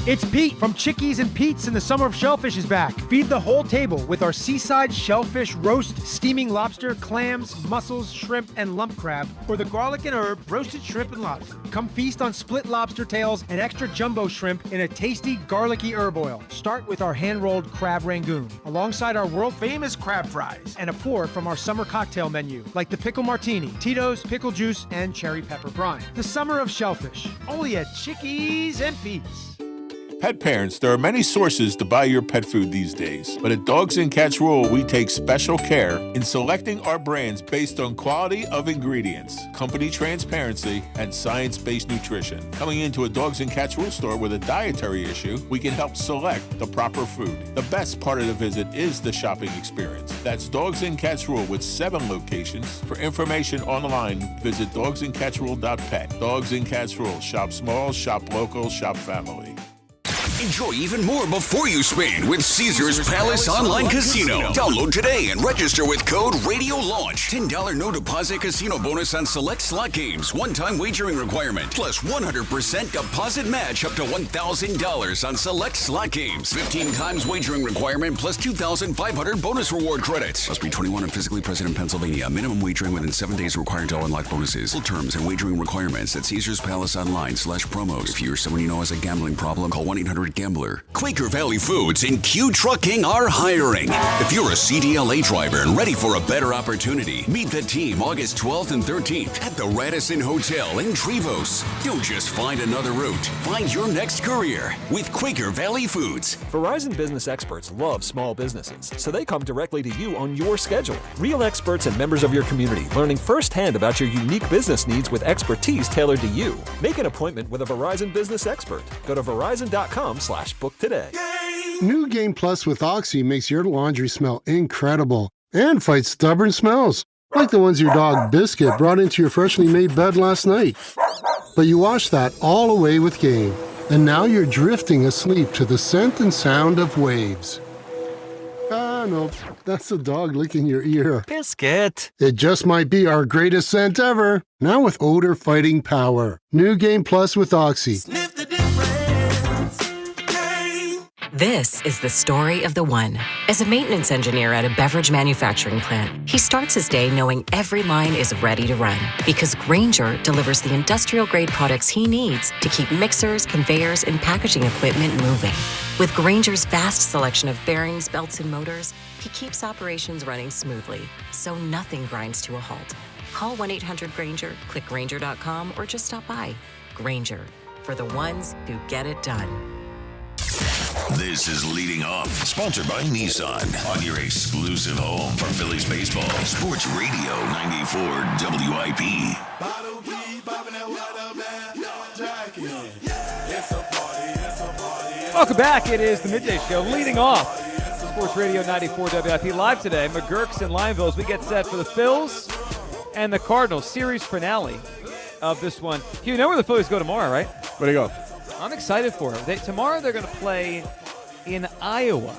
[SPEAKER 10] It's Pete from Chickies and Pete's, and the summer of shellfish is back. Feed the whole table with our seaside shellfish roast, steaming lobster, clams, mussels, shrimp, and lump crab, or the garlic and herb roasted shrimp and lobster. Come feast on split lobster tails and extra jumbo shrimp in a tasty garlicky herb oil. Start with our hand-rolled crab rangoon, alongside our world-famous crab fries, and a pour from our summer cocktail menu, like the pickle martini, Tito's, pickle juice, and cherry pepper brine. The summer of shellfish, only at Chickies and Pete's.
[SPEAKER 11] Pet parents, there are many sources to buy your pet food these days, but at Dogs and Cats Rule, we take special care in selecting our brands based on quality of ingredients, company transparency, and science-based nutrition. Coming into a Dogs and Cats Rule store with a dietary issue, we can help select the proper food. The best part of the visit is the shopping experience. That's Dogs and Cats Rule with 7 locations. For information online, visit dogsandcatsrule.pet. Dogs and Cats Rule. Shop small, shop local, shop family.
[SPEAKER 12] Enjoy even more before you spend with Caesars Palace Online Casino. Download today and register with code RADIOLAUNCH. $10 no deposit casino bonus on select slot games. One-time wagering requirement. Plus 100% deposit match up to $1,000 on select slot games. 15 times wagering requirement plus 2,500 bonus reward credits. Must be 21 and physically present in Pennsylvania. Minimum wagering within 7 days required to unlock bonuses. Full terms and wagering requirements at Caesars Palace Online/promos. If you or someone you know has a gambling problem, call 1-800-GAMBLER. Quaker Valley Foods and Q Trucking are hiring. If you're a CDLA driver and ready for a better opportunity, meet the team August 12th and 13th at the Radisson Hotel in Trevose. Don't just find another route. Find your next career with Quaker Valley Foods.
[SPEAKER 14] Verizon business experts love small businesses, so they come directly to you on your schedule. Real experts and members of your community learning firsthand about your unique business needs with expertise tailored to you. Make an appointment with a Verizon business expert. Go to Verizon.com/book today.
[SPEAKER 15] New Game Plus with Oxy makes your laundry smell incredible and fights stubborn smells, like the ones your dog Biscuit brought into your freshly made bed last night. But you washed that all away with Game, and now you're drifting asleep to the scent and sound of waves. No, that's the dog licking your ear.
[SPEAKER 14] Biscuit.
[SPEAKER 15] It just might be our greatest scent ever, now with odor-fighting power. New Game Plus with Oxy.
[SPEAKER 20] This is the story of the one. As a maintenance engineer at a beverage manufacturing plant, he starts his day knowing every line is ready to run because Grainger delivers the industrial-grade products he needs to keep mixers, conveyors, and packaging equipment moving. With Grainger's vast selection of bearings, belts, and motors, he keeps operations running smoothly, so nothing grinds to a halt. Call 1-800-GRAINGER, click Grainger.com, or just stop by. Grainger, for the ones who get it done.
[SPEAKER 9] This is Leading Off, sponsored by Nissan, on your exclusive home for Phillies baseball. Sports Radio 94 WIP.
[SPEAKER 3] Welcome back. It is the Midday Show, Leading Off, Sports Radio 94 WIP, live today. McGurk's in Lionville as we get set for the Phils and the Cardinals series finale of this one. You know where the Phillies go tomorrow, right?
[SPEAKER 1] Where they go?
[SPEAKER 3] I'm excited for it. Tomorrow they're going to play in Iowa.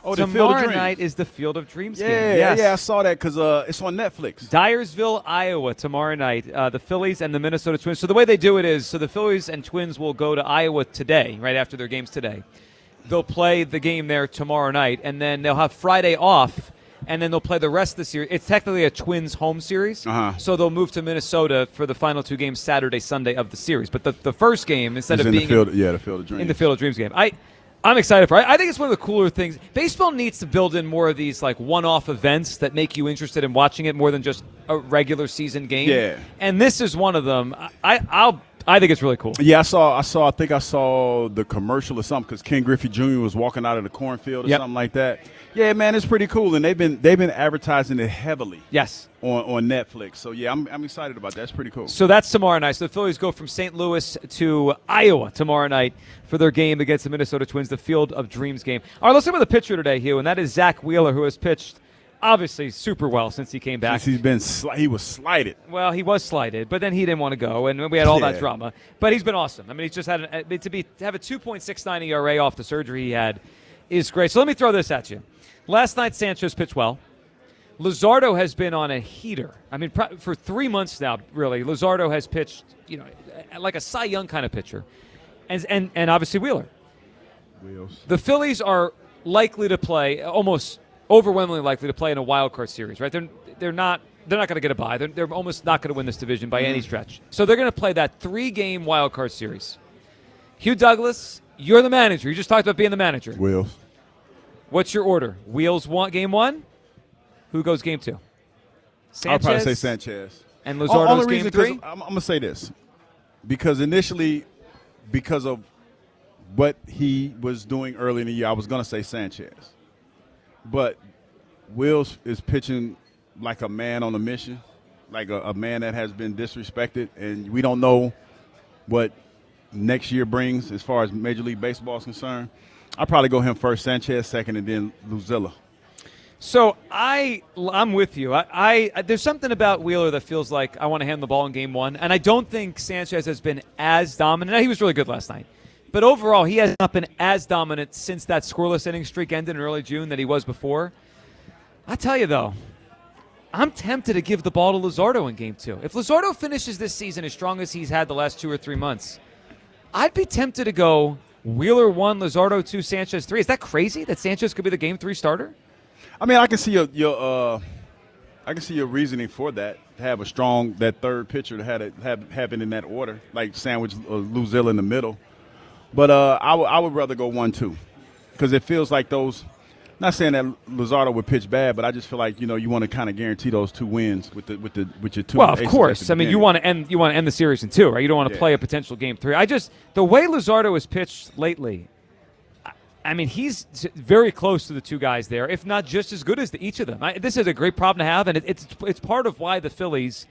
[SPEAKER 1] Oh, the Field of
[SPEAKER 3] Tomorrow
[SPEAKER 1] Dreams.
[SPEAKER 3] night is the Field of Dreams game.
[SPEAKER 1] Yeah,
[SPEAKER 3] Yes.
[SPEAKER 1] yeah, I saw that because it's on Netflix.
[SPEAKER 3] Dyersville, Iowa, tomorrow night. The Phillies and the Minnesota Twins. So the way they do it is, so the Phillies and Twins will go to Iowa today, right after their games today. They'll play the game there tomorrow night, and then they'll have Friday off, and then they'll play the rest of the series. It's technically a Twins home series, so they'll move to Minnesota for the final 2 games Saturday, Sunday of the series. But the first game, instead
[SPEAKER 1] It's
[SPEAKER 3] of
[SPEAKER 1] in
[SPEAKER 3] being
[SPEAKER 1] the Field of Dreams.
[SPEAKER 3] in the Field of Dreams game, I'm excited for it. I think it's one of the cooler things. Baseball needs to build in more of these like one-off events that make you interested in watching it more than just a regular season game.
[SPEAKER 1] Yeah.
[SPEAKER 3] And this is one of them. I think it's really cool.
[SPEAKER 1] Yeah, I think I saw the commercial or something because Ken Griffey Jr. was walking out of the cornfield or something like that. Yeah, man, it's pretty cool, and they've been advertising it heavily.
[SPEAKER 3] Yes.
[SPEAKER 1] On Netflix. So yeah, I'm excited about that. It's pretty cool.
[SPEAKER 3] So that's tomorrow night. So the Phillies go from St. Louis to Iowa tomorrow night for their game against the Minnesota Twins, the Field of Dreams game. All right, let's look at the pitcher today, Hugh, and that is Zach Wheeler, who has pitched obviously super well since he came back.
[SPEAKER 1] He was slighted.
[SPEAKER 3] Well, he was slighted, but then he didn't want to go, and we had all that drama. But he's been awesome. I mean, he's just had have a 2.69 ERA off the surgery he had is great. So let me throw this at you. Last night, Sanchez pitched well. Luzardo has been on a heater. I mean, for 3 months now, really. Luzardo has pitched, like a Cy Young kind of pitcher, and obviously Wheeler. The Phillies are likely to play, almost overwhelmingly likely to play in a wild card series, right? They're not going to get a bye. They're almost not going to win this division by any stretch. So they're going to play that 3-game wild card series. Hugh Douglas, you're the manager. You just talked about being the manager.
[SPEAKER 1] Wheels.
[SPEAKER 3] What's your order? Wheels game 1. Who goes game 2? Sanchez?
[SPEAKER 1] I'll probably say Sanchez.
[SPEAKER 3] And Luzardo's game 3?
[SPEAKER 1] I'm going to say this. Because initially, because of what he was doing early in the year, I was going to say Sanchez. But Wills is pitching like a man on a mission, like a man that has been disrespected, and we don't know what next year brings as far as Major League Baseball is concerned. I'll probably go him first, Sanchez second, and then Luzilla.
[SPEAKER 3] So I'm with you. I there's something about Wheeler that feels like I want to hand the ball in game 1, and I don't think Sanchez has been as dominant. He was really good last night. But overall, he has not been as dominant since that scoreless inning streak ended in early June that he was before. I tell you, though, I'm tempted to give the ball to Luzardo in Game 2. If Luzardo finishes this season as strong as he's had the last 2 or 3 months, I'd be tempted to go Wheeler 1, Luzardo 2, Sanchez 3. Is that crazy that Sanchez could be the Game 3 starter?
[SPEAKER 1] I mean, I can see your reasoning for that. To have that third pitcher to have it in that order, like sandwich Luzilla in the middle. But I would rather go 1-2 because it feels like those. Not saying that Luzardo would pitch bad, but I just feel like you want to kind of guarantee those 2 wins with your 2.
[SPEAKER 3] Well, of course. I mean, you want to end the series in 2, right? You don't want to play a potential game 3. The way Luzardo has pitched lately, I mean, he's very close to the 2 guys there, if not just as good as each of them. This is a great problem to have, and it's part of why the Phillies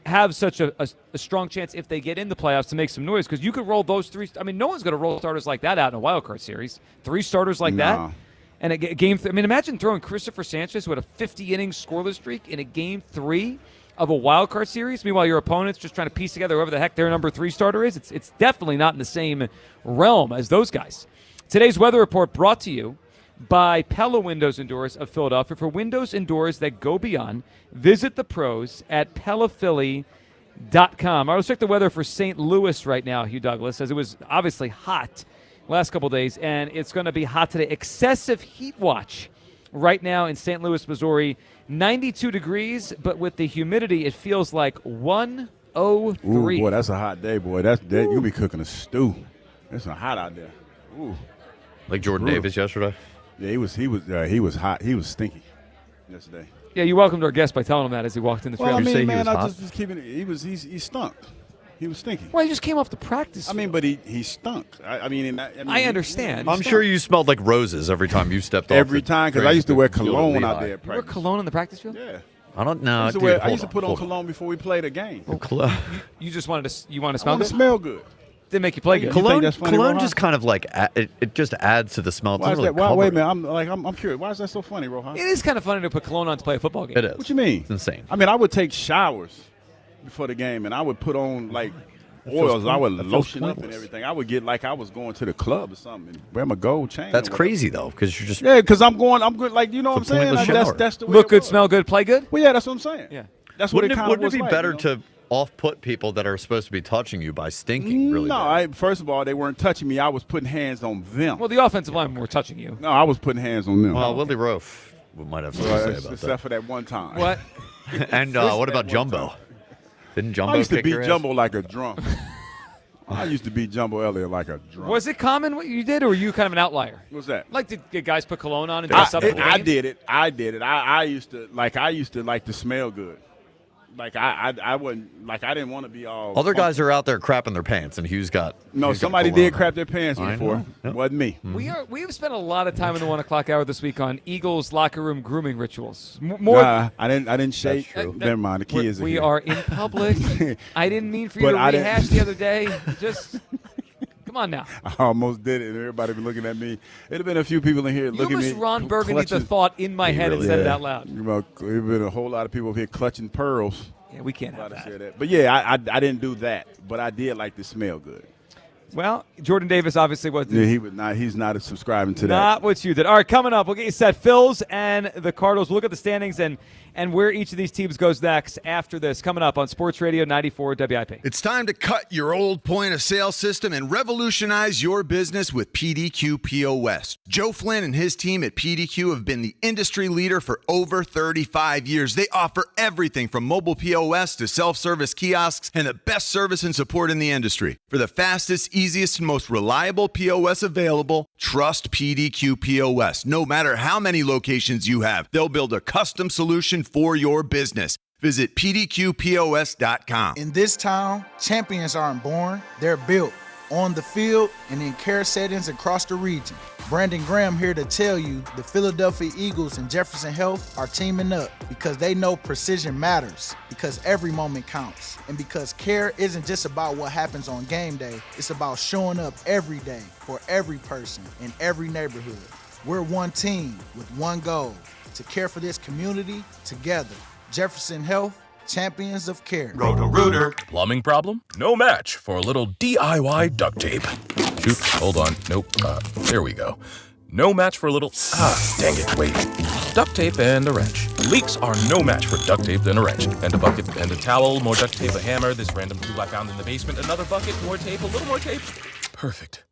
[SPEAKER 3] have such a strong chance if they get in the playoffs to make some noise, because you could roll those 3. I mean, no one's going to roll starters like that out in a wild card series. 3 starters like that, and a game. I mean, imagine throwing Christopher Sanchez with a 50-inning scoreless streak in a game 3 of a wild card series. Meanwhile, your opponent's just trying to piece together whoever the heck their number 3 starter is. It's definitely not in the same realm as those guys. Today's weather report brought to you by Pella Windows and Doors of Philadelphia. For windows and doors that go beyond, visit the pros at PellaPhilly.com. All right, let's check the weather for St. Louis right now, Hugh Douglas, as it was obviously hot last couple days, and it's going to be hot today. Excessive heat watch right now in St. Louis, Missouri. 92 degrees, but with the humidity, it feels like 103.
[SPEAKER 1] Ooh, boy, that's a hot day, boy. You'll be cooking a stew. It's hot out there. Ooh.
[SPEAKER 5] Like Jordan Davis yesterday?
[SPEAKER 1] Yeah, he was hot. He was stinky yesterday.
[SPEAKER 3] Yeah, you welcomed our guest by telling him that as he walked in the field.
[SPEAKER 1] Well, I mean, man, I just was keeping it. He stunk. He was stinky.
[SPEAKER 3] Well, he just came off the practice field.
[SPEAKER 1] I mean, but he stunk.
[SPEAKER 3] I understand.
[SPEAKER 5] I'm sure you smelled like roses every time you stepped off.
[SPEAKER 1] Every time, because I used to wear cologne out there.
[SPEAKER 3] You wear cologne in the practice field?
[SPEAKER 1] Yeah.
[SPEAKER 5] I don't know.
[SPEAKER 1] I used to put on cologne before we played a game.
[SPEAKER 3] You just wanted to smell good?
[SPEAKER 1] Smell good.
[SPEAKER 3] Didn't make you play good.
[SPEAKER 5] Cologne
[SPEAKER 1] Rohan?
[SPEAKER 5] just kind of like it just adds to the smell.
[SPEAKER 1] Why is that? Wait a minute. I'm curious. Why is that so funny, Rohan?
[SPEAKER 3] It is kind of funny to put cologne on to play a football game.
[SPEAKER 5] It is.
[SPEAKER 1] What you mean?
[SPEAKER 5] It's insane.
[SPEAKER 1] I mean, I would take showers before the game, and I would put on like oils. I would lotion up and everything. I would get like I was going to the club or something and wear my gold chain.
[SPEAKER 5] That's crazy though, because you're just
[SPEAKER 1] because I'm good. Like you know what I'm saying? Like, that's the way
[SPEAKER 3] look good, smell good, play good.
[SPEAKER 1] Well, yeah, that's what I'm saying.
[SPEAKER 3] Yeah,
[SPEAKER 1] that's what
[SPEAKER 5] wouldn't it be
[SPEAKER 1] like,
[SPEAKER 5] better to off-put people that are supposed to be touching you by stinking? Really?
[SPEAKER 1] No, first of all, they weren't touching me. I was putting hands on them.
[SPEAKER 3] Well, the offensive linemen were touching you.
[SPEAKER 1] No, I was putting hands on them.
[SPEAKER 5] Well, Willie Roaf might have something to say about that.
[SPEAKER 1] Except for that one time.
[SPEAKER 3] What?
[SPEAKER 5] And what about Jumbo? Didn't Jumbo?
[SPEAKER 1] I used to
[SPEAKER 5] kick
[SPEAKER 1] beat
[SPEAKER 5] your ass?
[SPEAKER 1] Jumbo like a drum. I used to beat Jumbo Elliott like a drum.
[SPEAKER 3] Was it common what you did, or were you kind of an outlier?
[SPEAKER 1] What's that?
[SPEAKER 3] Like, did guys put cologne on and dress up?
[SPEAKER 1] I did it. I used to like to smell good. Like I wouldn't, like I didn't want to be all.
[SPEAKER 5] Other guys are out there crapping their pants, and Hughes got.
[SPEAKER 1] Somebody did crap their pants before.
[SPEAKER 5] Yep.
[SPEAKER 1] Wasn't me.
[SPEAKER 3] We have spent a lot of time in the 1 o'clock hour this week on Eagles locker room grooming rituals.
[SPEAKER 1] Nah, I didn't shake. Never mind. The kids.
[SPEAKER 3] We are in public. I didn't mean for you to rehash the other day. Just come on now.
[SPEAKER 1] I almost did it, and everybody been looking at me. It'd have been a few people in here looking at me.
[SPEAKER 3] You almost Ron Burgundy the thought in my head and said it out loud.
[SPEAKER 1] There's been a whole lot of people up here clutching pearls.
[SPEAKER 3] Yeah, we can't have that.
[SPEAKER 1] But yeah, I didn't do that, but I did like to smell good.
[SPEAKER 3] Well, Jordan Davis obviously wasn't.
[SPEAKER 1] Yeah, he would not. He's not subscribing to that.
[SPEAKER 3] Not what you did. All right, coming up, we'll get you set. Phils and the Cardinals. We'll look at the standings and where each of these teams goes next after this. Coming up on Sports Radio 94 WIP.
[SPEAKER 16] It's time to cut your old point-of-sale system and revolutionize your business with PDQ POS. Joe Flynn and his team at PDQ have been the industry leader for over 35 years. They offer everything from mobile POS to self-service kiosks and the best service and support in the industry. For the fastest, easiest, and most reliable POS available, trust PDQ POS. No matter how many locations you have, they'll build a custom solution for your business. Visit pdqpos.com.
[SPEAKER 17] In this town, champions aren't born, they're built on the field and in care settings across the region. Brandon Graham here to tell you the Philadelphia Eagles and Jefferson Health are teaming up because they know precision matters, because every moment counts, and because care isn't just about what happens on game day, it's about showing up every day for every person in every neighborhood. We're one team with one goal, to care for this community together. Jefferson Health, champions of care.
[SPEAKER 7] Roto-Rooter. Plumbing problem? No match for a little DIY duct tape. Shoot, hold on. Nope. There we go. No match for a little... dang it, wait. Duct tape and a wrench. Leaks are no match for duct tape and a wrench. And a bucket and a towel, more duct tape, a hammer, this random tool I found in the basement, another bucket, more tape, a little more tape. Perfect.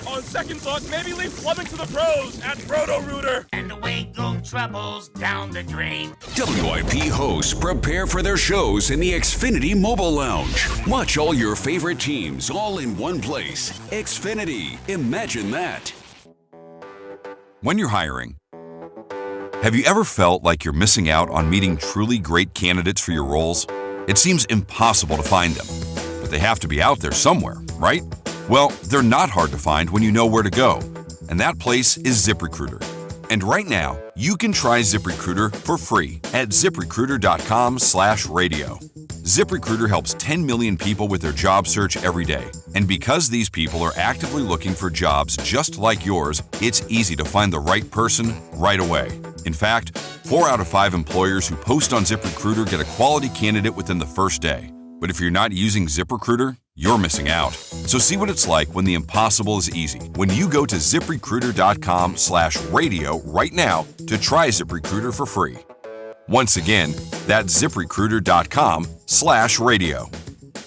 [SPEAKER 7] On second thought, maybe leave plumbing to the pros at Roto-Rooter.
[SPEAKER 18] And away go troubles down the drain.
[SPEAKER 12] WIP hosts prepare for their shows in the Xfinity Mobile Lounge. Watch all your favorite teams all in one place. Xfinity. Imagine that.
[SPEAKER 24] When you're hiring, have you ever felt like you're missing out on meeting truly great candidates for your roles? It seems impossible to find them, but they have to be out there somewhere, right? Well, they're not hard to find when you know where to go, and that place is ZipRecruiter. And right now, you can try ZipRecruiter for free at ZipRecruiter.com/radio. ZipRecruiter helps 10 million people with their job search every day. And because these people are actively looking for jobs just like yours, it's easy to find the right person right away. In fact, 4 out of 5 employers who post on ZipRecruiter get a quality candidate within the first day. But if you're not using ZipRecruiter, you're missing out. So see what it's like when the impossible is easy. When you go to ZipRecruiter.com/radio right now to try ZipRecruiter for free. Once again, that's ZipRecruiter.com/radio.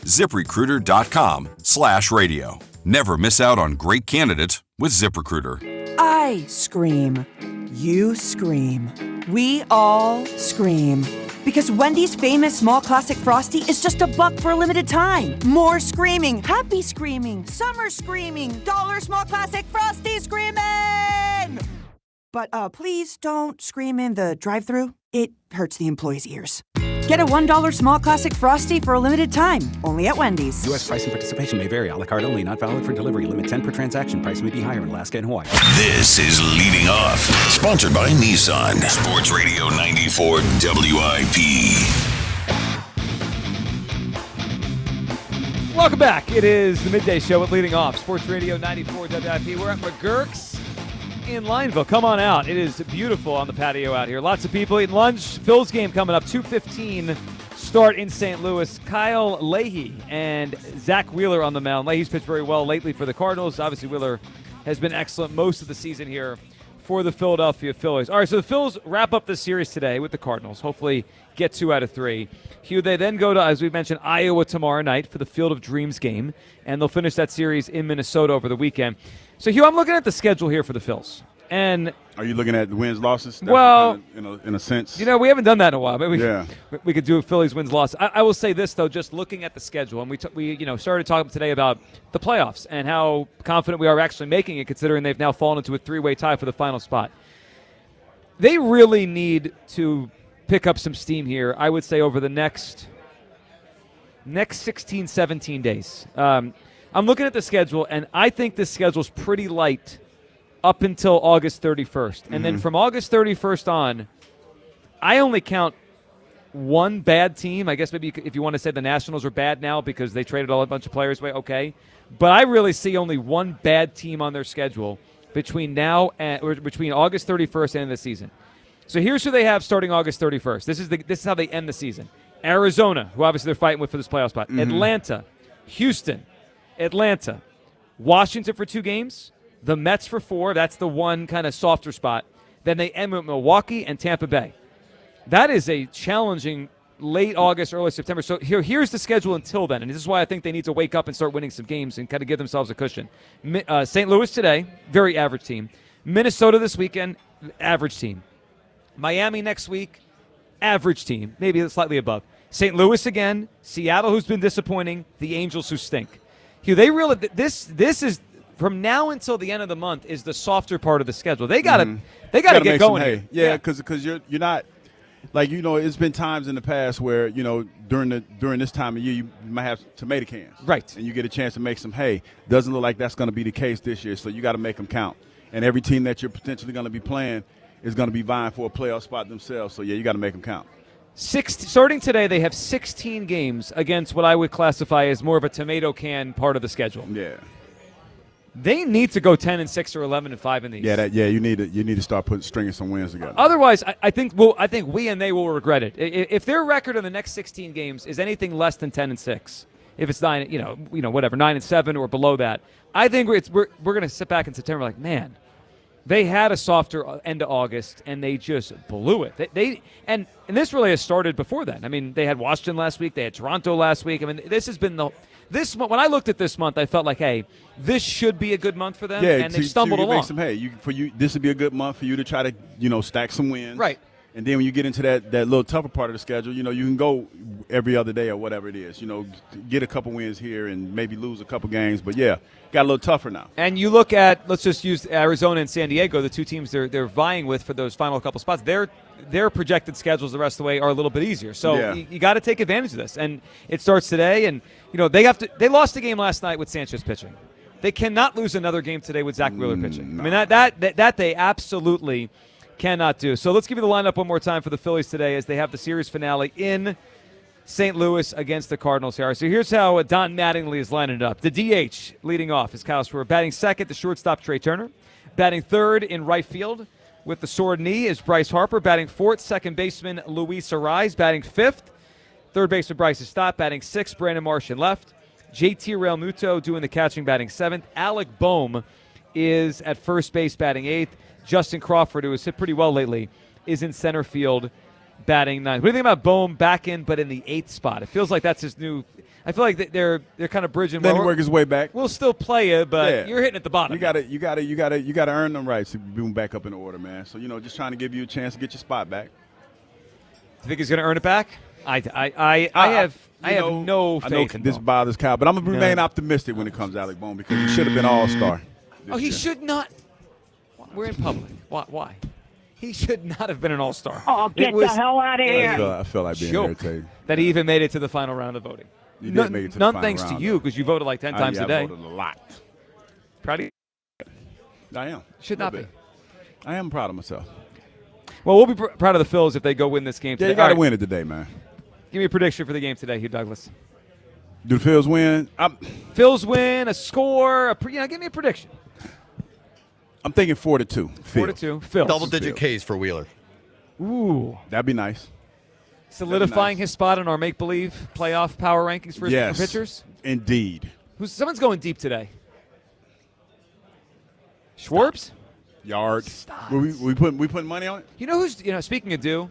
[SPEAKER 24] ZipRecruiter.com/radio. Never miss out on great candidates with ZipRecruiter.
[SPEAKER 25] I scream. You scream. We all scream. Because Wendy's famous small classic Frosty is just $1 for a limited time. More screaming, happy screaming, summer screaming, dollar small classic Frosty screaming! But please don't scream in the drive-thru. It hurts the employees' ears. Get a $1 small classic Frosty for a limited time, only at Wendy's.
[SPEAKER 26] U.S. price and participation may vary. A la carte only, not valid for delivery. Limit 10 per transaction. Price may be higher in Alaska and Hawaii.
[SPEAKER 9] This is Leading Off, sponsored by Nissan. Sports Radio 94 WIP.
[SPEAKER 3] Welcome back. It is the midday show with Leading Off, Sports Radio 94 WIP. We're at McGurk's in Lineville. Come on out. It is beautiful on the patio out here. Lots of people eating lunch. Phil's game coming up, 2:15 start in St. Louis. Kyle Leahy and Zach Wheeler on the mound. Leahy's pitched very well lately for the Cardinals. Obviously, Wheeler has been excellent most of the season here for the Philadelphia Phillies. All right, so the Phils wrap up the series today with the Cardinals. Hopefully get 2 out of 3. Hugh, they then go to, as we mentioned, Iowa tomorrow night for the Field of Dreams game, and they'll finish that series in Minnesota over the weekend. So, Hugh, I'm looking at the schedule here for the Phils. And
[SPEAKER 1] are you looking at the wins, losses?
[SPEAKER 3] Well,
[SPEAKER 1] in a sense.
[SPEAKER 3] You know, we haven't done that in a while. Maybe we could do a Phillies wins, losses. I will say this, though, just looking at the schedule, and we started talking today about the playoffs and how confident we are actually making it, considering they've now fallen into a 3-way tie for the final spot. They really need to pick up some steam here, I would say, over the next 16, 17 days. I'm looking at the schedule, and I think the schedule's pretty light up until August 31st. And then from August 31st on, I only count one bad team. I guess maybe if you want to say the Nationals are bad now because they traded a bunch of players away, okay. But I really see only one bad team on their schedule between now and or between August 31st and the season. So here's who they have starting August 31st. This is how they end the season. Arizona, who obviously they're fighting with for this playoff spot. Atlanta, Houston, Atlanta, Washington for 2 games, the Mets for 4. That's the one kind of softer spot. Then they end with Milwaukee and Tampa Bay. That is a challenging late August, early September. So here's the schedule until then, and this is why I think they need to wake up and start winning some games and kind of give themselves a cushion. St. Louis today, very average team. Minnesota this weekend, average team. Miami next week, average team, maybe slightly above. St. Louis again, Seattle, who's been disappointing, the Angels, who stink. They really this is from now until the end of the month is the softer part of the schedule. They gotta get going.
[SPEAKER 1] Hay. Yeah, because you're not. Like, it's been times in the past where, during this time of year, you might have tomato cans.
[SPEAKER 3] Right.
[SPEAKER 1] And you get a chance to make some hay. Doesn't look like that's going to be the case this year, so you got to make them count. And every team that you're potentially going to be playing is going to be vying for a playoff spot themselves. So, yeah, you got to make them count.
[SPEAKER 3] Starting today, they have 16 games against what I would classify as more of a tomato can part of the schedule.
[SPEAKER 1] Yeah.
[SPEAKER 3] They need to go 10-6 or 11-5 in these.
[SPEAKER 1] You need to start stringing some wins together.
[SPEAKER 3] Otherwise, I think we and they will regret it. If their record in the next 16 games is anything less than 10-6, if it's 9-7 or below that, I think we're going to sit back in September like, man, they had a softer end of August and they just blew it. And this really has started before then. I mean, they had Washington last week, they had Toronto last week. I mean, this has been this month. When I looked at this month, I felt like, hey, this should be a good month for them, and they stumbled along.
[SPEAKER 1] This would be a good month for you to try to stack some wins,
[SPEAKER 3] right?
[SPEAKER 1] And then when you get into that little tougher part of the schedule, you can go every other day or whatever it is. Get a couple wins here and maybe lose a couple games, but yeah, got a little tougher now.
[SPEAKER 3] And you look at, let's just use Arizona and San Diego, the two teams they're vying with for those final couple spots. Their projected schedules the rest of the way are a little bit easier. So you got to take advantage of this. And it starts today. And they lost the game last night with Sanchez pitching. They cannot lose another game today with Zach Wheeler pitching.
[SPEAKER 1] No.
[SPEAKER 3] I mean that they absolutely cannot do. So let's give you the lineup one more time for the Phillies today as they have the series finale in St. Louis against the Cardinals here. So here's how Don Mattingly is lining it up. The DH leading off is Kyle Schwarber. Batting second, the shortstop Trey Turner. Batting third in right field with the sore knee is Bryce Harper. Batting fourth, second baseman Luis Arraez. Batting fifth, third baseman Bryce Stott. Batting sixth, Brandon Marsh in left. JT Realmuto doing the catching, batting seventh. Alec Boehm is at first base, batting eighth. Justin Crawford, who has hit pretty well lately, is in center field, batting ninth. What do you think about Boehm back in, but in the eighth spot? It feels like that's his new. I feel like they're kind of bridging.
[SPEAKER 1] Then he work his way back.
[SPEAKER 3] We'll still play it, but you're hitting at the bottom.
[SPEAKER 1] You got to earn them rights to move back up in order, man. So just trying to give you a chance to get your spot back.
[SPEAKER 3] You think he's going to earn it back? I have no faith.
[SPEAKER 1] I know this bothers Kyle, but I'm gonna remain optimistic when it comes to Alec Boehm because he should have been All-Star.
[SPEAKER 3] He should not. We're in public. Why? He should not have been an All-Star.
[SPEAKER 8] Oh, get the hell out of here!
[SPEAKER 1] I feel like being irritated.
[SPEAKER 3] That he even made it to the final round of voting.
[SPEAKER 1] You did make it to the final
[SPEAKER 3] thanks
[SPEAKER 1] round,
[SPEAKER 3] to you because you voted like 10 times a day.
[SPEAKER 1] I voted a lot.
[SPEAKER 3] Proud of you?
[SPEAKER 1] I am.
[SPEAKER 3] Should not be.
[SPEAKER 1] I am proud of myself.
[SPEAKER 3] Well, we'll be proud of the Phils if they go win this game today.
[SPEAKER 1] Yeah, you got to win it today, man.
[SPEAKER 3] Give me a prediction for the game today, Hugh Douglas.
[SPEAKER 1] Do the Phils win?
[SPEAKER 3] Phils win, a score, give me a prediction.
[SPEAKER 1] I'm thinking 4-2.
[SPEAKER 3] 4-2. Phils.
[SPEAKER 5] Double-digit Ks for Wheeler.
[SPEAKER 3] Ooh.
[SPEAKER 1] That'd be nice.
[SPEAKER 3] Solidifying his spot in our make-believe playoff power rankings for pitchers?
[SPEAKER 1] Indeed.
[SPEAKER 3] Someone's going deep today. Schwartz?
[SPEAKER 1] Yard. We putting money on it?
[SPEAKER 3] You know who's, speaking of due,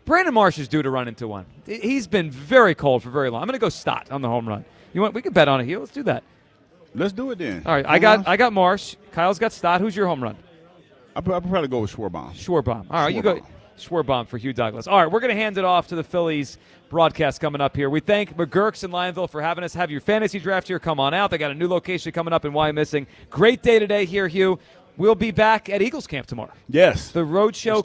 [SPEAKER 3] Brandon Marsh is due to run into one. He's been very cold for very long. I'm going to go Stott on the home run. We can bet on it here. Let's do that.
[SPEAKER 1] Let's do it then.
[SPEAKER 3] All right, I got Marsh. Kyle's got Stott. Who's your home run?
[SPEAKER 1] I'll probably go with Schwarber.
[SPEAKER 3] Schwarber. All right, you go Schwarber for Hugh Douglas. All right, we're going to hand it off to the Phillies broadcast coming up here. We thank McGurk's in Lionville for having us. Have your fantasy draft here. Come on out. They got a new location coming up in Wyomissing. Great day today here, Hugh. We'll be back at Eagles camp tomorrow.
[SPEAKER 1] Yes.
[SPEAKER 3] The road show